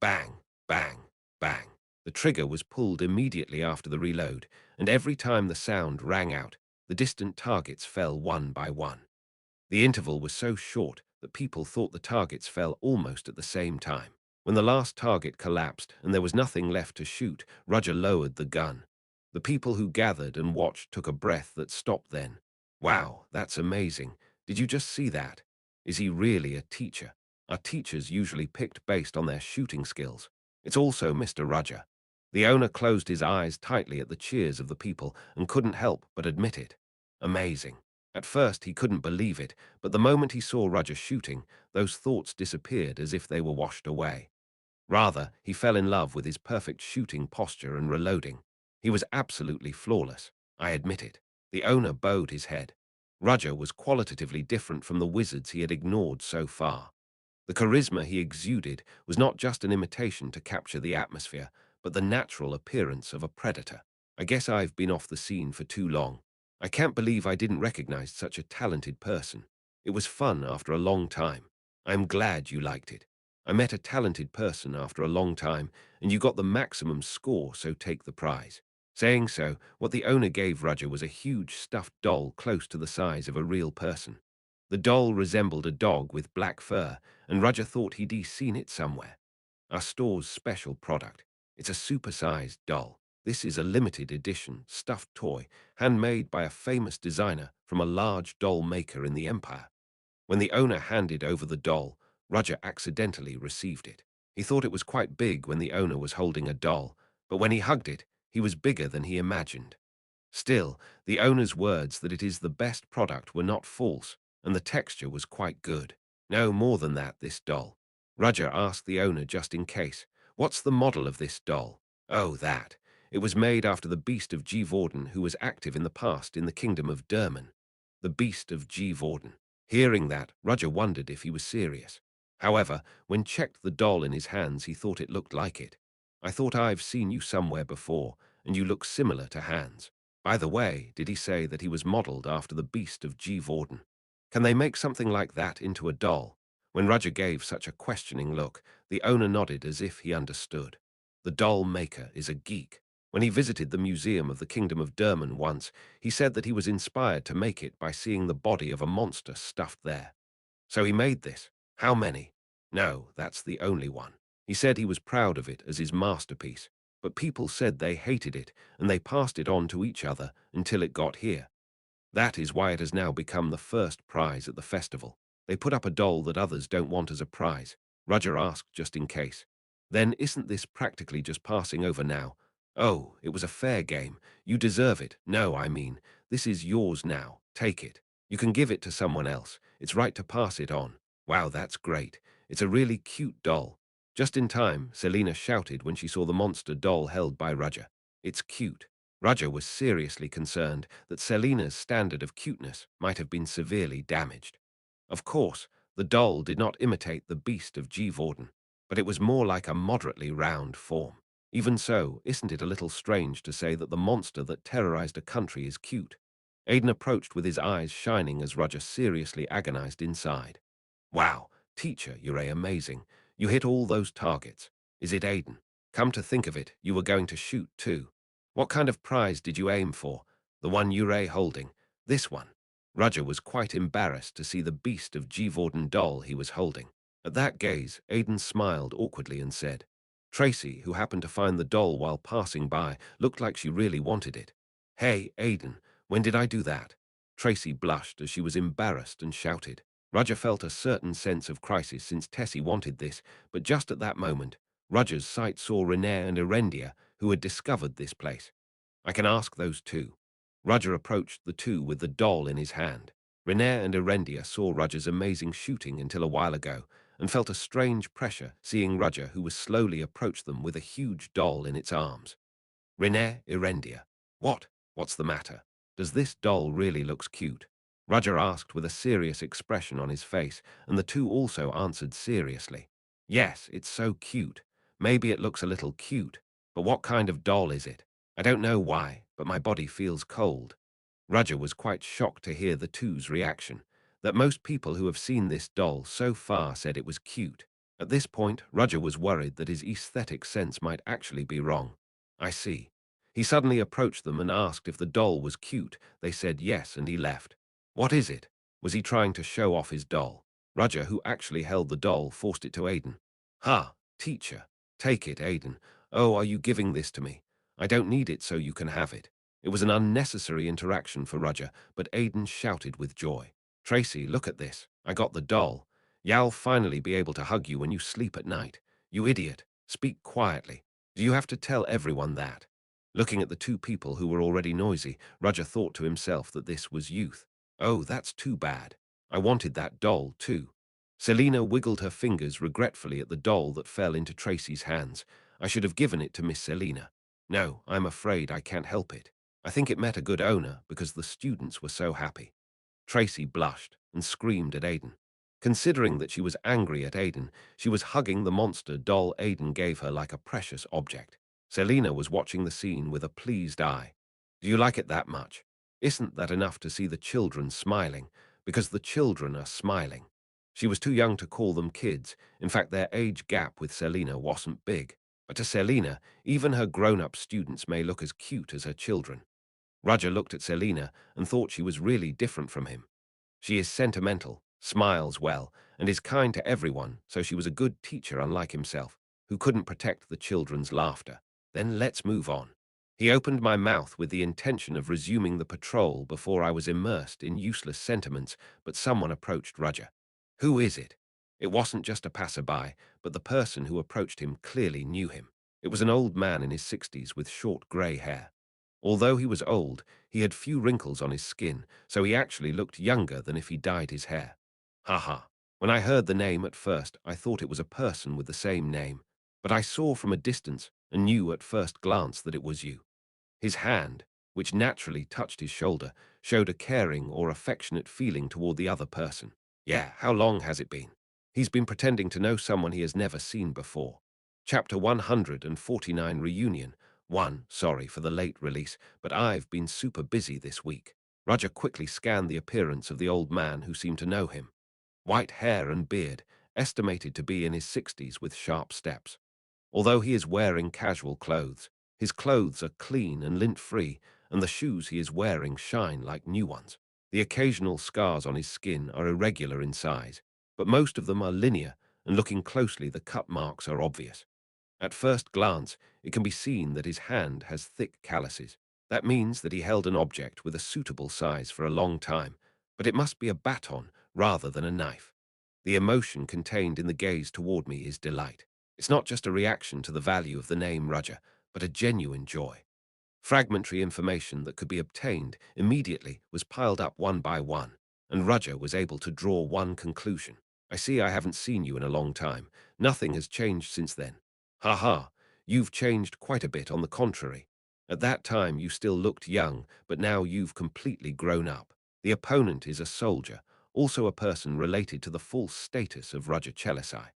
Speaker 1: Bang, bang, bang. The trigger was pulled immediately after the reload, and every time the sound rang out, the distant targets fell one by one. The interval was so short that people thought the targets fell almost at the same time. When the last target collapsed and there was nothing left to shoot, Roger lowered the gun. The people who gathered and watched took a breath that stopped then. Wow, that's amazing. Did you just see that? Is he really a teacher? Are teachers usually picked based on their shooting skills? It's also Mr. Roger. The owner closed his eyes tightly at the cheers of the people and couldn't help but admit it. Amazing. At first he couldn't believe it, but the moment he saw Roger shooting, those thoughts disappeared as if they were washed away. Rather, he fell in love with his perfect shooting posture and reloading. He was absolutely flawless. I admit it. The owner bowed his head. Roger was qualitatively different from the wizards he had ignored so far. The charisma he exuded was not just an imitation to capture the atmosphere, but the natural appearance of a predator. I guess I've been off the scene for too long. I can't believe I didn't recognize such a talented person. It was fun after a long time. I'm glad you liked it. I met a talented person after a long time, and you got the maximum score, so take the prize. Saying so, what the owner gave Roger was a huge stuffed doll close to the size of a real person. The doll resembled a dog with black fur, and Roger thought he'd seen it somewhere. Our store's special product. It's a super-sized doll. This is a limited edition stuffed toy, handmade by a famous designer from a large doll maker in the Empire. When the owner handed over the doll, Roger accidentally received it. He thought it was quite big when the owner was holding a doll, but when he hugged it, he was bigger than he imagined. Still, the owner's words that it is the best product were not false, and the texture was quite good. No more than that, this doll. Roger asked the owner just in case, "What's the model of this doll?" "Oh, that. It was made after the Beast of Gévaudan, who was active in the past in the kingdom of Derman." The Beast of Gévaudan. Hearing that, Roger wondered if he was serious. However, when checked the doll in his hands, he thought it looked like it. "I thought I've seen you somewhere before, and you look similar to Hans. By the way, did he say that he was modeled after the Beast of Gévaudan? Can they make something like that into a doll?" When Roger gave such a questioning look, the owner nodded as if he understood. The doll maker is a geek. When he visited the museum of the Kingdom of Derman once, he said that he was inspired to make it by seeing the body of a monster stuffed there. So he made this. How many? No, that's the only one. He said he was proud of it as his masterpiece, but people said they hated it and they passed it on to each other until it got here. That is why it has now become the first prize at the festival. They put up a doll that others don't want as a prize. Roger asked just in case. Then isn't this practically just passing over now? Oh, it was a fair game. You deserve it. No, I mean, this is yours now. Take it. You can give it to someone else. It's right to pass it on. Wow, that's great. It's a really cute doll. Just in time, Selina shouted when she saw the monster doll held by Roger. It's cute. Roger was seriously concerned that Selina's standard of cuteness might have been severely damaged. Of course, the doll did not imitate the Beast of Gévaudan, but it was more like a moderately round form. Even so, isn't it a little strange to say that the monster that terrorized a country is cute? Aidan approached with his eyes shining as Roger seriously agonized inside. "Wow, teacher, you're amazing. You hit all those targets. Is it Aidan? Come to think of it, you were going to shoot too. What kind of prize did you aim for? The one you're holding? This one?" Roger was quite embarrassed to see the Beast of Gévaudan doll he was holding. At that gaze, Aidan smiled awkwardly and said, Tracy, who happened to find the doll while passing by, looked like she really wanted it. "Hey, Aidan, when did I do that?" Tracy blushed as she was embarrassed and shouted. Roger felt a certain sense of crisis since Tessie wanted this, but just at that moment, Roger's sight saw Renee and Erendia, who had discovered this place. "I can ask those two." Roger approached the two with the doll in his hand. Renee and Erendia saw Roger's amazing shooting until a while ago, and felt a strange pressure seeing Roger, who was slowly approached them with a huge doll in its arms. "Renee, Erendia, what's the matter? Does this doll really looks cute?" Roger asked with a serious expression on his face, and the two also answered seriously. "Yes, it's so cute. Maybe it looks a little cute, but what kind of doll is it? I don't know why, but my body feels cold." Roger was quite shocked to hear the two's reaction, that most people who have seen this doll so far said it was cute. At this point, Roger was worried that his aesthetic sense might actually be wrong. "I see." He suddenly approached them and asked if the doll was cute. They said yes, and he left. "What is it?" Was he trying to show off his doll? Roger, who actually held the doll, forced it to Aidan. "Ha, teacher. Take it, Aidan. Oh, are you giving this to me? I don't need it, so you can have it." It was an unnecessary interaction for Roger, but Aidan shouted with joy. "Tracy, look at this. I got the doll. Y'all finally be able to hug you when you sleep at night. You idiot. Speak quietly. Do you have to tell everyone that?" Looking at the two people who were already noisy, Roger thought to himself that this was youth. "Oh, that's too bad. I wanted that doll, too." Selina wiggled her fingers regretfully at the doll that fell into Tracy's hands. "I should have given it to Miss Selina. No, I'm afraid I can't help it. I think it met a good owner because the students were so happy. Tracy blushed and screamed at Aidan. Considering that she was angry at Aidan, she was hugging the monster doll Aidan gave her like a precious object. Selina was watching the scene with a pleased eye. Do you like it that much? Isn't that enough to see the children smiling? Because the children are smiling. She was too young to call them kids. In fact, their age gap with Selina wasn't big. But to Selina, even her grown-up students may look as cute as her children. Roger looked at Selina and thought she was really different from him. She is sentimental, smiles well, and is kind to everyone, so she was a good teacher unlike himself, who couldn't protect the children's laughter. Then let's move on. He opened my mouth with the intention of resuming the patrol before I was immersed in useless sentiments, but someone approached Roger. Who is it? It wasn't just a passerby, but the person who approached him clearly knew him. It was an old man in his 60s with short grey hair. Although he was old, he had few wrinkles on his skin, so he actually looked younger than if he dyed his hair. Haha. When I heard the name at first, I thought it was a person with the same name, but I saw from a distance and knew at first glance that it was you. His hand, which naturally touched his shoulder, showed a caring or affectionate feeling toward the other person. Yeah, how long has it been? He's been pretending to know someone he has never seen before. Chapter 149 Reunion. 1. Sorry for the late release, but I've been super busy this week. Roger quickly scanned the appearance of the old man who seemed to know him. White hair and beard, estimated to be in his 60s with sharp steps. Although he is wearing casual clothes, his clothes are clean and lint-free, and the shoes he is wearing shine like new ones. The occasional scars on his skin are irregular in size, but most of them are linear, and looking closely the cut marks are obvious. At first glance, it can be seen that his hand has thick calluses. That means that he held an object with a suitable size for a long time, but it must be a baton rather than a knife. The emotion contained in the gaze toward me is delight. It's not just a reaction to the value of the name Roger, but a genuine joy. Fragmentary information that could be obtained immediately was piled up one by one, and Roger was able to draw one conclusion. I see I haven't seen you in a long time. Nothing has changed since then. Ha ha, you've changed quite a bit on the contrary. At that time you still looked young, but now you've completely grown up. The opponent is a soldier, also a person related to the false status of Roger Chelisai.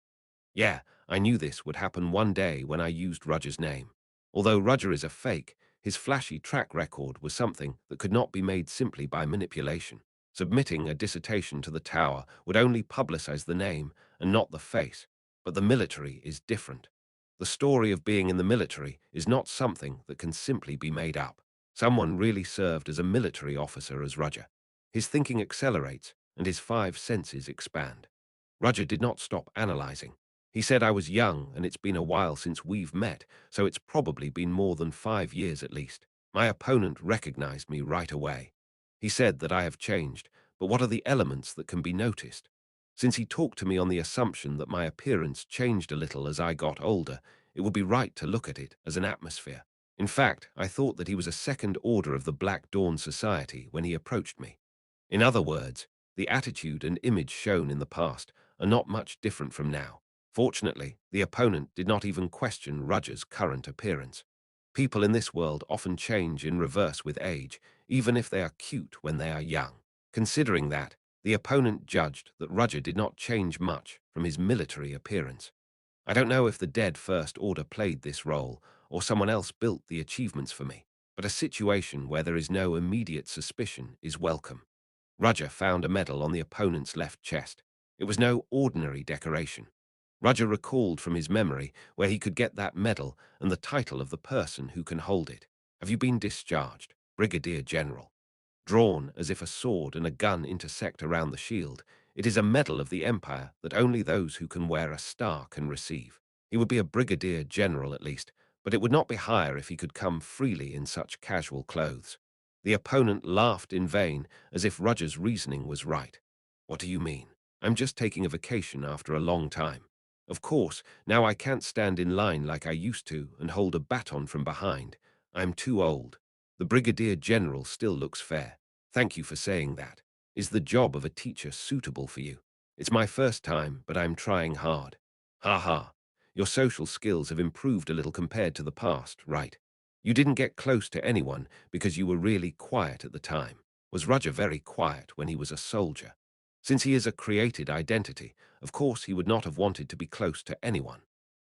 Speaker 1: Yeah, I knew this would happen one day when I used Roger's name. Although Roger is a fake, his flashy track record was something that could not be made simply by manipulation. Submitting a dissertation to the tower would only publicize the name and not the face, but the military is different. The story of being in the military is not something that can simply be made up. Someone really served as a military officer as Roger. His thinking accelerates and his five senses expand. Roger did not stop analyzing. He said I was young and it's been a while since we've met, so it's probably been more than 5 years at least. My opponent recognized me right away. He said that I have changed, but what are the elements that can be noticed? Since he talked to me on the assumption that my appearance changed a little as I got older, it would be right to look at it as an atmosphere. In fact, I thought that he was a second order of the Black Dawn Society when he approached me. In other words, the attitude and image shown in the past are not much different from now. Fortunately, the opponent did not even question Roger's current appearance. People in this world often change in reverse with age, even if they are cute when they are young. Considering that, the opponent judged that Roger did not change much from his military appearance. I don't know if the dead First Order played this role, or someone else built the achievements for me, but a situation where there is no immediate suspicion is welcome. Roger found a medal on the opponent's left chest. It was no ordinary decoration. Roger recalled from his memory where he could get that medal and the title of the person who can hold it. Have you been discharged? Brigadier General. Drawn as if a sword and a gun intersect around the shield, it is a medal of the Empire that only those who can wear a star can receive. He would be a brigadier general at least, but it would not be higher if he could come freely in such casual clothes. The opponent laughed in vain, as if Roger's reasoning was right. What do you mean? I'm just taking a vacation after a long time. Of course, now I can't stand in line like I used to and hold a baton from behind. I'm too old. The Brigadier General still looks fair. Thank you for saying that. Is the job of a teacher suitable for you? It's my first time, but I'm trying hard. Ha ha. Your social skills have improved a little compared to the past, right? You didn't get close to anyone because you were really quiet at the time. Was Roger very quiet when he was a soldier? Since he is a created identity, of course he would not have wanted to be close to anyone.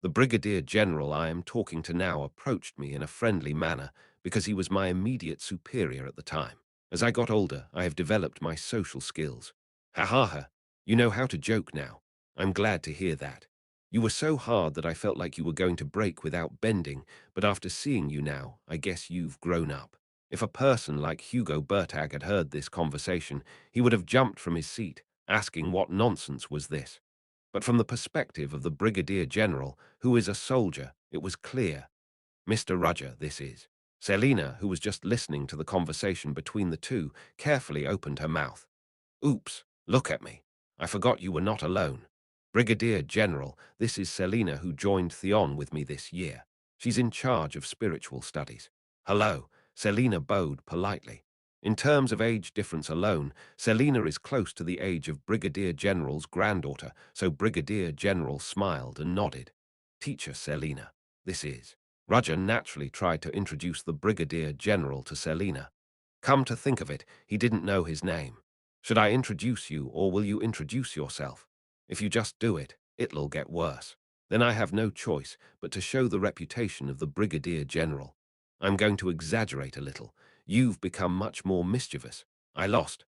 Speaker 1: The brigadier general I am talking to now approached me in a friendly manner because he was my immediate superior at the time. As I got older, I have developed my social skills. Ha ha ha, you know how to joke now. I'm glad to hear that. You were so hard that I felt like you were going to break without bending, but after seeing you now, I guess you've grown up. If a person like Hugo Bertag had heard this conversation, he would have jumped from his seat, asking what nonsense was this. But from the perspective of the brigadier general, who is a soldier, it was clear. Mr. Roger, this is. Selina, who was just listening to the conversation between the two, carefully opened her mouth. Oops, look at me. I forgot you were not alone. Brigadier General, this is Selina who joined Theon with me this year. She's in charge of spiritual studies. Hello, Selina bowed politely. In terms of age difference alone, Selina is close to the age of Brigadier General's granddaughter, so Brigadier General smiled and nodded. Teacher Selina, this is. Roger naturally tried to introduce the Brigadier General to Selina. Come to think of it, he didn't know his name. Should I introduce you, or will you introduce yourself? If you just do it, it'll get worse. Then I have no choice but to show the reputation of the Brigadier General. I'm going to exaggerate a little. You've become much more mischievous. I lost.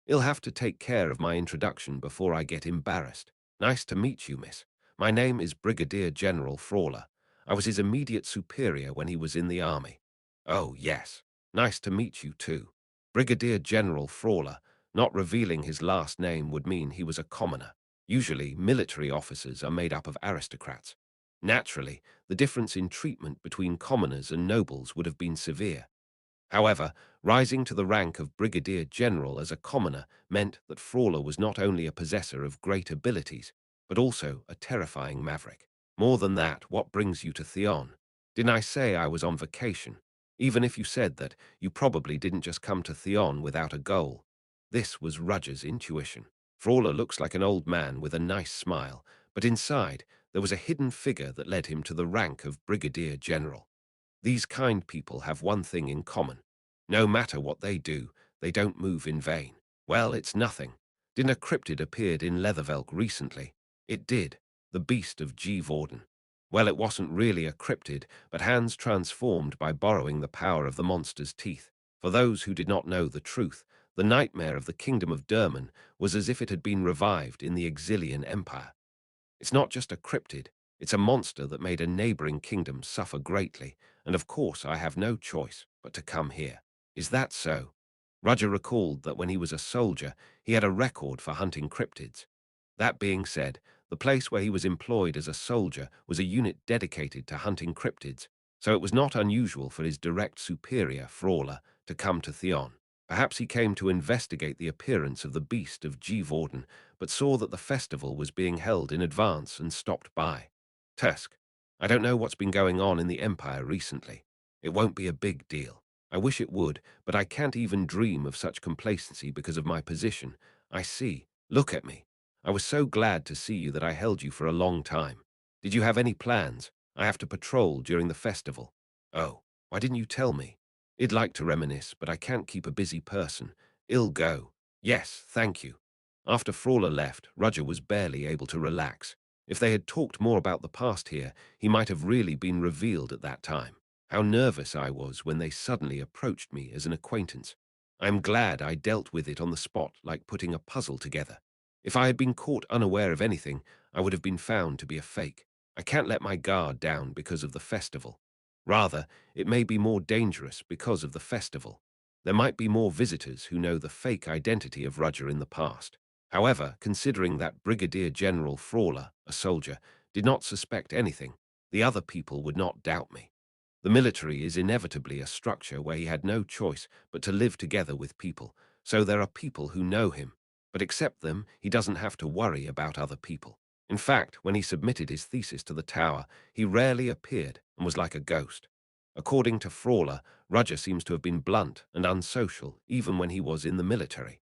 Speaker 1: You'll have to take care of my introduction before I get embarrassed. Nice to meet you, miss. My name is Brigadier General Frawler. I was his immediate superior when he was in the army. Oh, yes. Nice to meet you, too. Brigadier General Frawler, not revealing his last name would mean he was a commoner. Usually, military officers are made up of aristocrats. Naturally, the difference in treatment between commoners and nobles would have been severe. However, rising to the rank of Brigadier General as a commoner meant that Frawler was not only a possessor of great abilities, but also a terrifying maverick. More than that, what brings you to Theon? Didn't I say I was on vacation? Even if you said that, you probably didn't just come to Theon without a goal. This was Roger's intuition. Frawler looks like an old man with a nice smile, but inside there was a hidden figure that led him to the rank of Brigadier General. These kind people have one thing in common. No matter what they do, they don't move in vain. Well, it's nothing. Didn't a cryptid appeared in Leathervelk recently? It did. The beast of G. Vorden. Well, it wasn't really a cryptid, but hands transformed by borrowing the power of the monster's teeth. For those who did not know the truth, the nightmare of the kingdom of Derman was as if it had been revived in the Exilian Empire. It's not just a cryptid, it's a monster that made a neighboring kingdom suffer greatly, and of course I have no choice but to come here. Is that so? Roger recalled that when he was a soldier, he had a record for hunting cryptids. That being said, the place where he was employed as a soldier was a unit dedicated to hunting cryptids, so it was not unusual for his direct superior, Frawler, to come to Theon. Perhaps he came to investigate the appearance of the beast of G. Vorden, but saw that the festival was being held in advance and stopped by. Tusk, I don't know what's been going on in the Empire recently. It won't be a big deal. I wish it would, but I can't even dream of such complacency because of my position. I see. Look at me. I was so glad to see you that I held you for a long time. Did you have any plans? I have to patrol during the festival. Oh, why didn't you tell me? I'd like to reminisce, but I can't keep a busy person. I'll go. Yes, thank you. After Frawler left, Roger was barely able to relax. If they had talked more about the past here, he might have really been revealed at that time. How nervous I was when they suddenly approached me as an acquaintance. I'm glad I dealt with it on the spot like putting a puzzle together. If I had been caught unaware of anything, I would have been found to be a fake. I can't let my guard down because of the festival. Rather, it may be more dangerous because of the festival. There might be more visitors who know the fake identity of Roger in the past. However, considering that Brigadier General Frawler, a soldier, did not suspect anything, the other people would not doubt me. The military is inevitably a structure where he had no choice but to live together with people, so there are people who know him, but except them, he doesn't have to worry about other people. In fact, when he submitted his thesis to the tower, he rarely appeared and was like a ghost. According to Frawler, Roger seems to have been blunt and unsocial even when he was in the military.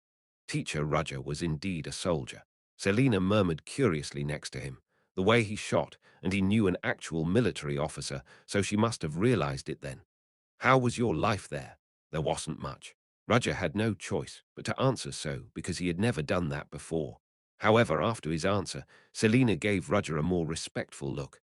Speaker 1: Teacher Roger was indeed a soldier. Selina murmured curiously next to him. The way he shot, and he knew an actual military officer, so she must have realized it then. How was your life there? There wasn't much. Roger had no choice but to answer so because he had never done that before. However, after his answer, Selina gave Roger a more respectful look.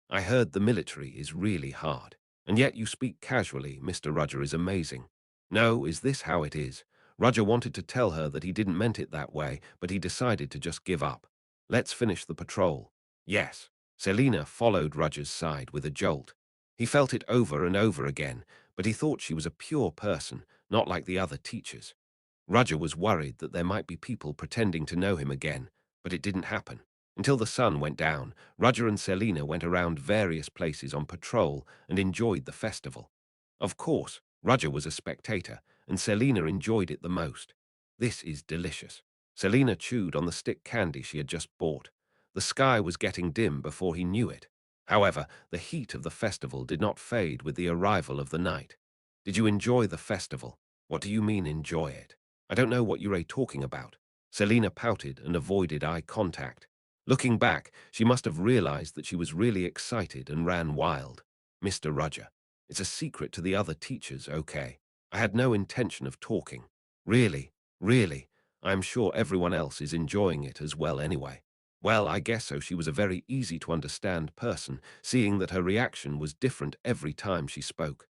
Speaker 1: I heard the military is really hard. And yet you speak casually, Mr. Roger is amazing. No, is this how it is? Roger wanted to tell her that he didn't meant it that way, but he decided to just give up. Let's finish the patrol. Yes. Selina followed Roger's side with a jolt. He felt it over and over again, but he thought she was a pure person, not like the other teachers. Roger was worried that there might be people pretending to know him again, but it didn't happen. Until the sun went down, Roger and Selina went around various places on patrol and enjoyed the festival. Of course, Roger was a spectator, and Selina enjoyed it the most. This is delicious. Selina chewed on the stick candy she had just bought. The sky was getting dim before he knew it. However, the heat of the festival did not fade with the arrival of the night. Did you enjoy the festival? What do you mean enjoy it? I don't know what you're talking about. Selina pouted and avoided eye contact. Looking back, she must have realized that she was really excited and ran wild. Mr. Roger, it's a secret to the other teachers, okay? I had no intention of talking. Really, really, I am sure everyone else is enjoying it as well anyway. Well, I guess so. She was a very easy to understand person, seeing that her reaction was different every time she spoke.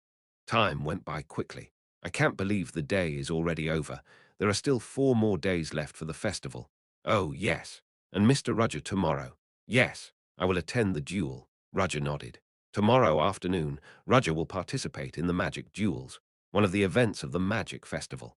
Speaker 1: Time went by quickly. I can't believe the day is already over. There are still 4 more days left for the festival. Oh, yes. And Mr. Roger tomorrow. Yes, I will attend the duel. Roger nodded. Tomorrow afternoon, Roger will participate in the magic duels, one of the events of the magic festival.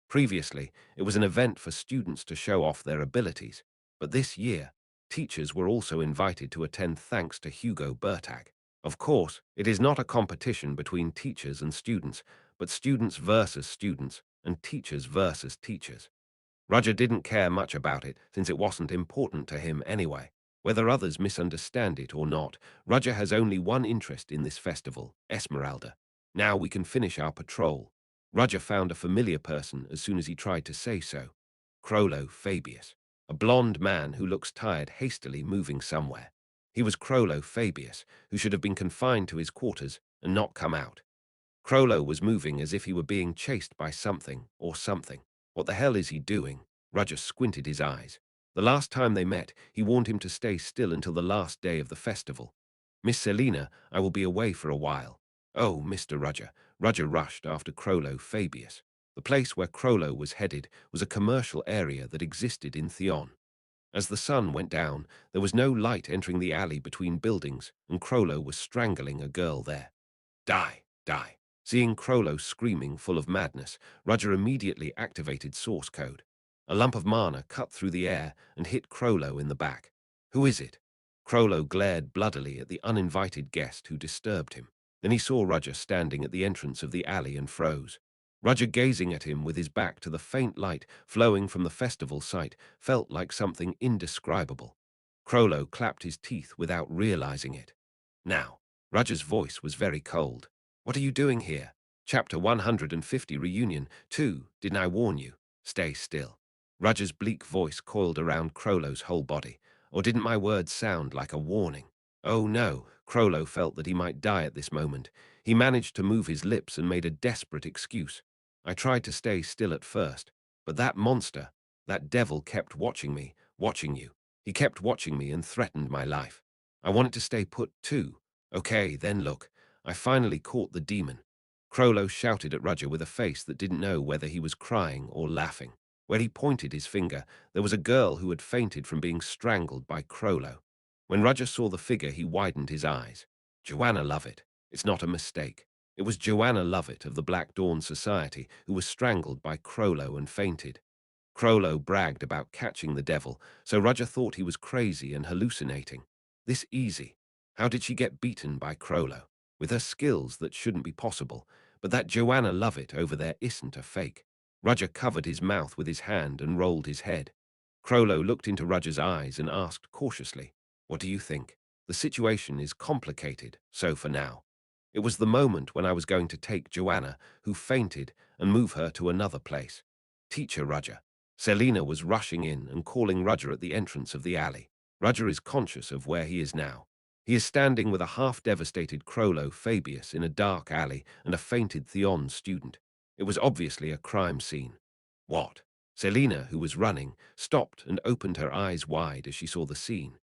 Speaker 1: Previously, it was an event for students to show off their abilities, but this year, teachers were also invited to attend thanks to Hugo Bertag. Of course, it is not a competition between teachers and students, but students versus students and teachers versus teachers. Roger didn't care much about it, since it wasn't important to him anyway. Whether others misunderstand it or not, Roger has only one interest in this festival, Esmeralda. Now we can finish our patrol. Roger found a familiar person as soon as he tried to say so. Crollo Fabius, a blond man who looks tired, hastily moving somewhere. He was Crollo Fabius, who should have been confined to his quarters and not come out. Crollo was moving as if he were being chased by something or something. What the hell is he doing? Roger squinted his eyes. The last time they met, he warned him to stay still until the last day of the festival. Miss Selina, I will be away for a while. Oh, Mr. Roger. Roger rushed after Crollo Fabius. The place where Crollo was headed was a commercial area that existed in Theon. As the sun went down, there was no light entering the alley between buildings, and Crollo was strangling a girl there. Die, die. Seeing Crollo screaming full of madness, Roger immediately activated source code. A lump of mana cut through the air and hit Crollo in the back. Who is it? Crollo glared bloodily at the uninvited guest who disturbed him. Then he saw Roger standing at the entrance of the alley and froze. Roger, gazing at him with his back to the faint light flowing from the festival site, felt like something indescribable. Crollo clapped his teeth without realizing it. Now, Roger's voice was very cold. What are you doing here? Chapter 150 Reunion 2. Didn't I warn you? Stay still. Roger's bleak voice coiled around Crollo's whole body. Or didn't my words sound like a warning? Oh no, Crollo felt that he might die at this moment. He managed to move his lips and made a desperate excuse. I tried to stay still at first, but that monster, that devil kept watching me, watching you. He kept watching me and threatened my life. I wanted to stay put too. Okay, then look. I finally caught the demon. Crollo shouted at Roger with a face that didn't know whether he was crying or laughing. Where he pointed his finger, there was a girl who had fainted from being strangled by Crollo. When Roger saw the figure, he widened his eyes. Joanna Lovett. It's not a mistake. It was Joanna Lovett of the Black Dawn Society who was strangled by Crollo and fainted. Crollo bragged about catching the devil, so Roger thought he was crazy and hallucinating. This easy. How did she get beaten by Crollo? With her skills, that shouldn't be possible, but that Joanna Lovett over there isn't a fake. Roger covered his mouth with his hand and rolled his head. Crollo looked into Roger's eyes and asked cautiously, "What do you think? The situation is complicated, so for now. It was the moment when I was going to take Joanna, who fainted, and move her to another place. Teacher Roger." Selina was rushing in and calling Roger at the entrance of the alley. Roger is conscious of where he is now. He is standing with a half-devastated Crollo Fabius in a dark alley and a fainted Theon student. It was obviously a crime scene. What? Selina, who was running, stopped and opened her eyes wide as she saw the scene.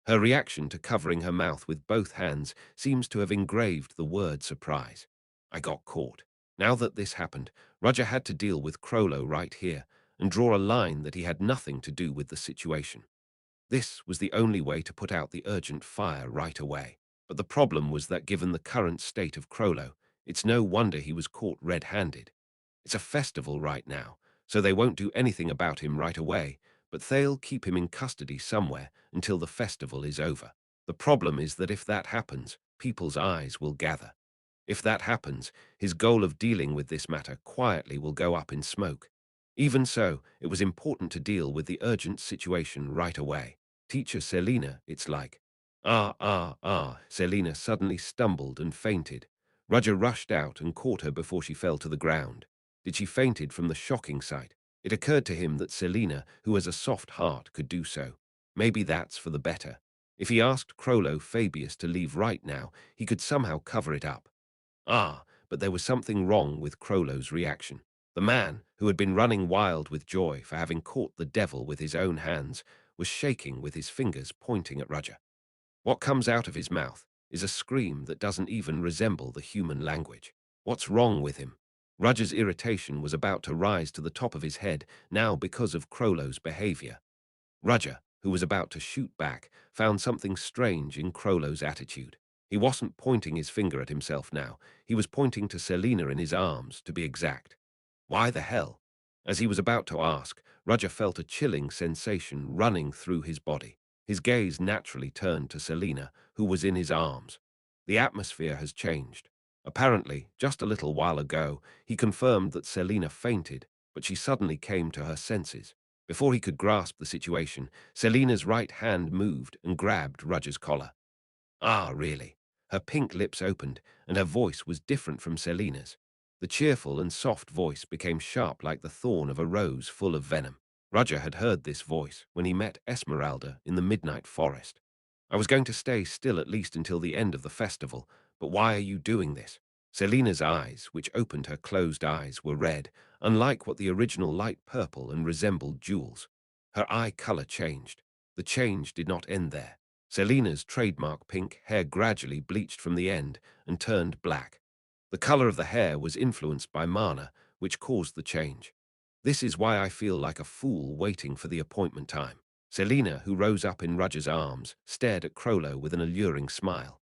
Speaker 1: Her reaction to covering her mouth with both hands seems to have engraved the word surprise. I got caught. Now that this happened, Roger had to deal with Crollo right here and draw a line that he had nothing to do with the situation. This was the only way to put out the urgent fire right away. But the problem was that given the current state of Crollo, it's no wonder he was caught red-handed. It's a festival right now, so they won't do anything about him right away, but they'll keep him in custody somewhere until the festival is over. The problem is that if that happens, people's eyes will gather. If that happens, his goal of dealing with this matter quietly will go up in smoke. Even so, it was important to deal with the urgent situation right away. Teacher Selina, it's like. Selina suddenly stumbled and fainted. Roger rushed out and caught her before she fell to the ground. Did she fainted from the shocking sight? It occurred to him that Selina, who has a soft heart, could do so. Maybe that's for the better. If he asked Crollo Fabius to leave right now, he could somehow cover it up. But there was something wrong with Crollo's reaction. The man, who had been running wild with joy for having caught the devil with his own hands, was shaking with his fingers pointing at Roger. What comes out of his mouth is a scream that doesn't even resemble the human language. What's wrong with him? Roger's irritation was about to rise to the top of his head now because of Crollo's behavior. Roger, who was about to shoot back, found something strange in Crollo's attitude. He wasn't pointing his finger at himself now. He was pointing to Selina in his arms, to be exact. Why the hell? As he was about to ask, Roger felt a chilling sensation running through his body. His gaze naturally turned to Selina, who was in his arms. The atmosphere has changed. Apparently, just a little while ago, he confirmed that Selina fainted, but she suddenly came to her senses. Before he could grasp the situation, Selina's right hand moved and grabbed Roger's collar. Really? Her pink lips opened, and her voice was different from Selina's. The cheerful and soft voice became sharp like the thorn of a rose full of venom. Roger had heard this voice when he met Esmeralda in the midnight forest. I was going to stay still at least until the end of the festival, but why are you doing this? Selina's eyes, which opened her closed eyes, were red, unlike what the original light purple and resembled jewels. Her eye color changed. The change did not end there. Selina's trademark pink hair gradually bleached from the end and turned black. The color of the hair was influenced by mana, which caused the change. This is why I feel like a fool waiting for the appointment time. Selina, who rose up in Roger's arms, stared at Crollo with an alluring smile.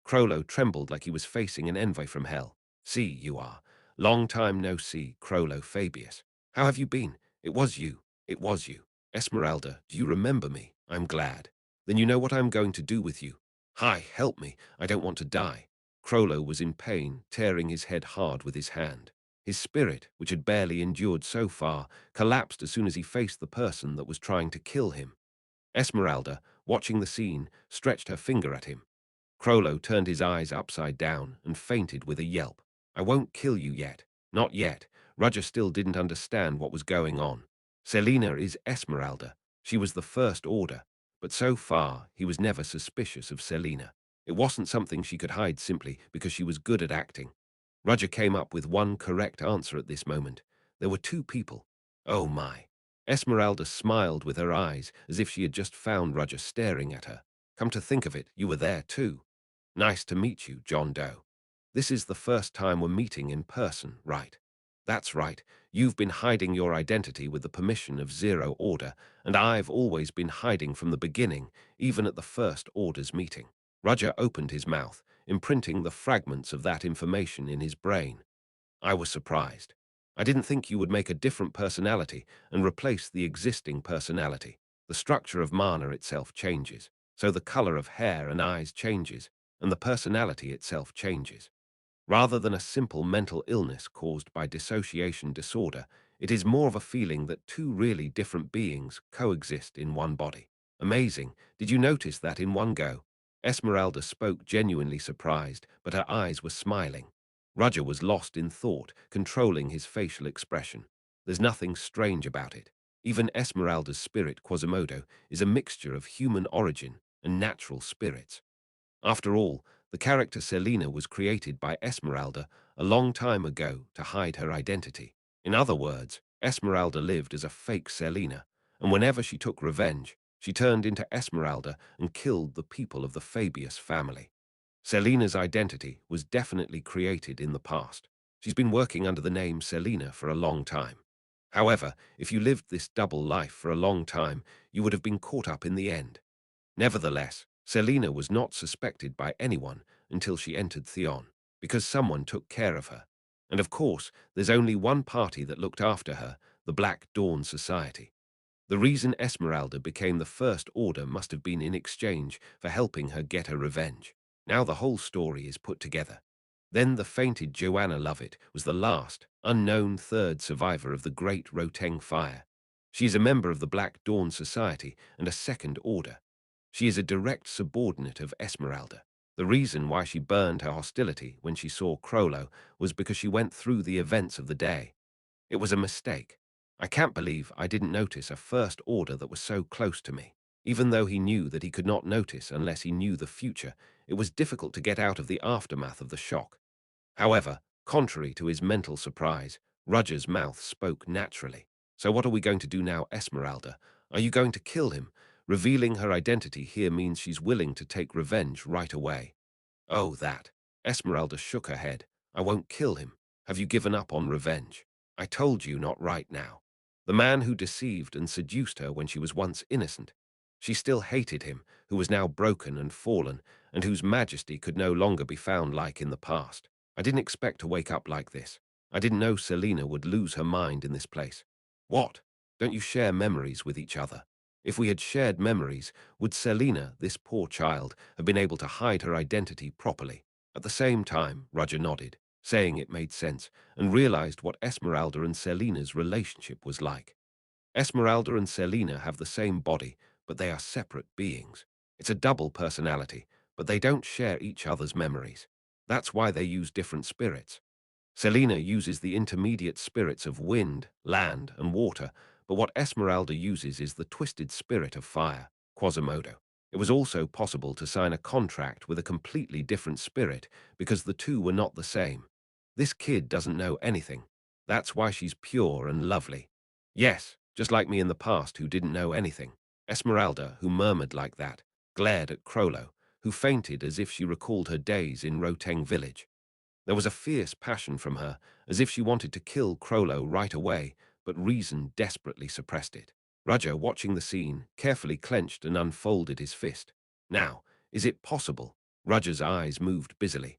Speaker 1: Crollo trembled like he was facing an envoy from hell. See, you are. Long time no see, Crollo Fabius. How have you been? It was you. It was you. Esmeralda, do you remember me? I'm glad. Then you know what I'm going to do with you. Hi, help me. I don't want to die. Crollo was in pain, tearing his head hard with his hand. His spirit, which had barely endured so far, collapsed as soon as he faced the person that was trying to kill him. Esmeralda, watching the scene, stretched her finger at him. Crollo turned his eyes upside down and fainted with a yelp. I won't kill you yet. Not yet. Roger still didn't understand what was going on. Selina is Esmeralda. She was the First Order. But so far, he was never suspicious of Selina. It wasn't something she could hide simply because she was good at acting. Roger came up with one correct answer at this moment. There were two people. Oh my. Esmeralda smiled with her eyes as if she had just found Roger staring at her. Come to think of it, you were there too. Nice to meet you, John Doe. This is the first time we're meeting in person, right? That's right. You've been hiding your identity with the permission of Zero Order, and I've always been hiding from the beginning, even at the First Order's meeting. Roger opened his mouth, imprinting the fragments of that information in his brain. I was surprised. I didn't think you would make a different personality and replace the existing personality. The structure of mana itself changes, so the color of hair and eyes changes, and the personality itself changes. Rather than a simple mental illness caused by dissociation disorder, it is more of a feeling that two really different beings coexist in one body. Amazing. Did you notice that in one go? Esmeralda spoke genuinely surprised, but her eyes were smiling. Roger was lost in thought, controlling his facial expression. There's nothing strange about it. Even Esmeralda's spirit, Quasimodo, is a mixture of human origin and natural spirits. After all, the character Selina was created by Esmeralda a long time ago to hide her identity. In other words, Esmeralda lived as a fake Selina, and whenever she took revenge, she turned into Esmeralda and killed the people of the Fabius family. Selina's identity was definitely created in the past. She's been working under the name Selina for a long time. However, if you lived this double life for a long time, you would have been caught up in the end. Nevertheless, Selina was not suspected by anyone until she entered Theon, because someone took care of her. And of course, there's only one party that looked after her, the Black Dawn Society. The reason Esmeralda became the First Order must have been in exchange for helping her get her revenge. Now the whole story is put together. Then the fainted Joanna Lovett was the last, unknown third survivor of the Great Roteng Fire. She is a member of the Black Dawn Society and a Second Order. She is a direct subordinate of Esmeralda. The reason why she burned her hostility when she saw Crollo was because she went through the events of the day. It was a mistake. I can't believe I didn't notice a First Order that was so close to me. Even though he knew that he could not notice unless he knew the future, it was difficult to get out of the aftermath of the shock. However, contrary to his mental surprise, Roger's mouth spoke naturally. So what are we going to do now, Esmeralda? Are you going to kill him? Revealing her identity here means she's willing to take revenge right away. Oh, that. Esmeralda shook her head. I won't kill him. Have you given up on revenge? I told you not right now. The man who deceived and seduced her when she was once innocent. She still hated him, who was now broken and fallen, and whose majesty could no longer be found like in the past. I didn't expect to wake up like this. I didn't know Selina would lose her mind in this place. What? Don't you share memories with each other? If we had shared memories, would Selina, this poor child, have been able to hide her identity properly? At the same time, Roger nodded, saying it made sense, and realized what Esmeralda and Selina's relationship was like. Esmeralda and Selina have the same body, but they are separate beings. It's a double personality, but they don't share each other's memories. That's why they use different spirits. Selina uses the intermediate spirits of wind, land, and water, but what Esmeralda uses is the twisted spirit of fire, Quasimodo. It was also possible to sign a contract with a completely different spirit because the two were not the same. This kid doesn't know anything. That's why she's pure and lovely. Yes, just like me in the past who didn't know anything. Esmeralda, who murmured like that, glared at Crollo, who fainted as if she recalled her days in Roteng village. There was a fierce passion from her, as if she wanted to kill Crollo right away, but reason desperately suppressed it. Roger, watching the scene, carefully clenched and unfolded his fist. Now, is it possible? Roger's eyes moved busily.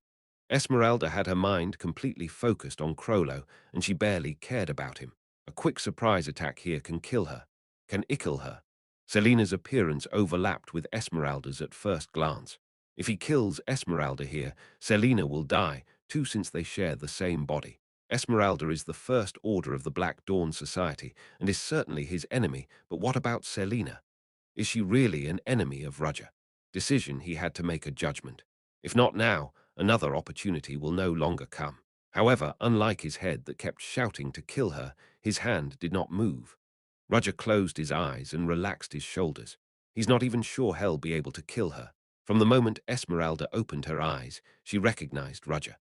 Speaker 1: Esmeralda had her mind completely focused on Crollo, and she barely cared about him. A quick surprise attack here can kill her, can ickle her. Selina's appearance overlapped with Esmeralda's at first glance. If he kills Esmeralda here, Selina will die, too, since they share the same body. Esmeralda is the First Order of the Black Dawn Society and is certainly his enemy, but what about Selina? Is she really an enemy of Roger? Decision he had to make a judgment. If not now, another opportunity will no longer come. However, unlike his head that kept shouting to kill her, his hand did not move. Roger closed his eyes and relaxed his shoulders. He's not even sure he'll be able to kill her. From the moment Esmeralda opened her eyes, she recognized Roger.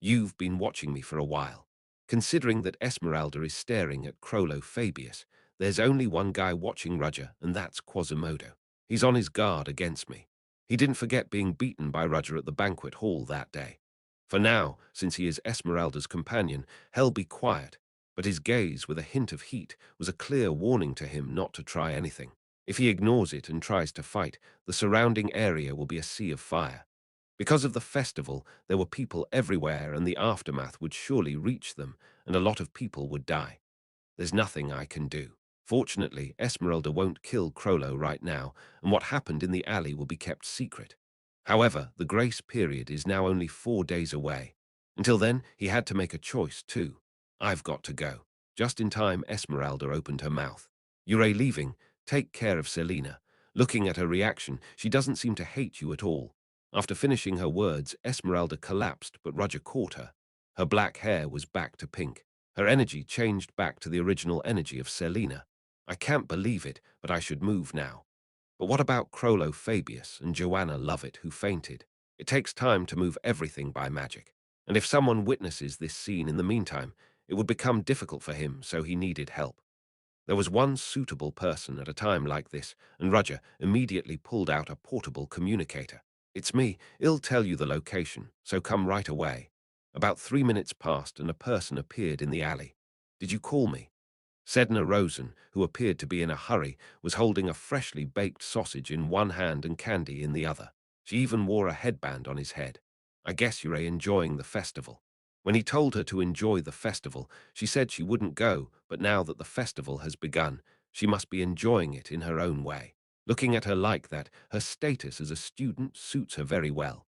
Speaker 1: You've been watching me for a while. Considering that Esmeralda is staring at Crollo Fabius, there's only one guy watching Roger, and that's Quasimodo. He's on his guard against me. He didn't forget being beaten by Roger at the banquet hall that day. For now, since he is Esmeralda's companion, he'll be quiet, but his gaze with a hint of heat was a clear warning to him not to try anything. If he ignores it and tries to fight, the surrounding area will be a sea of fire. Because of the festival, there were people everywhere and the aftermath would surely reach them, and a lot of people would die. There's nothing I can do. Fortunately, Esmeralda won't kill Crollo right now, and what happened in the alley will be kept secret. However, the grace period is now only 4 days away. Until then, he had to make a choice too. I've got to go. Just in time, Esmeralda opened her mouth. You're leaving. Take care of Selina. Looking at her reaction, she doesn't seem to hate you at all. After finishing her words, Esmeralda collapsed, but Roger caught her. Her black hair was back to pink. Her energy changed back to the original energy of Selina. I can't believe it, but I should move now. But what about Crollo Fabius and Joanna Lovett, who fainted? It takes time to move everything by magic. And if someone witnesses this scene in the meantime, it would become difficult for him, so he needed help. There was one suitable person at a time like this, and Roger immediately pulled out a portable communicator. It's me. I'll tell you the location, so come right away. About 3 minutes passed and a person appeared in the alley. Did you call me? Sedna Rosen, who appeared to be in a hurry, was holding a freshly baked sausage in one hand and candy in the other. She even wore a headband on his head. I guess you're enjoying the festival. When he told her to enjoy the festival, she said she wouldn't go, but now that the festival has begun, she must be enjoying it in her own way. Looking at her like that, her status as a student suits her very well.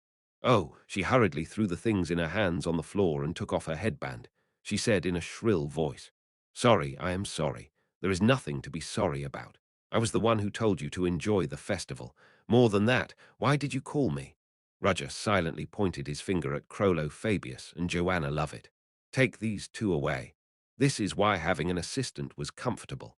Speaker 1: Oh, she hurriedly threw the things in her hands on the floor and took off her headband. She said in a shrill voice, "Sorry, I am sorry. There is nothing to be sorry about. I was the one who told you to enjoy the festival. More than that, why did you call me?" Roger silently pointed his finger at Crollo Fabius and Joanna Lovett. "Take these two away. This is why having an assistant was comfortable.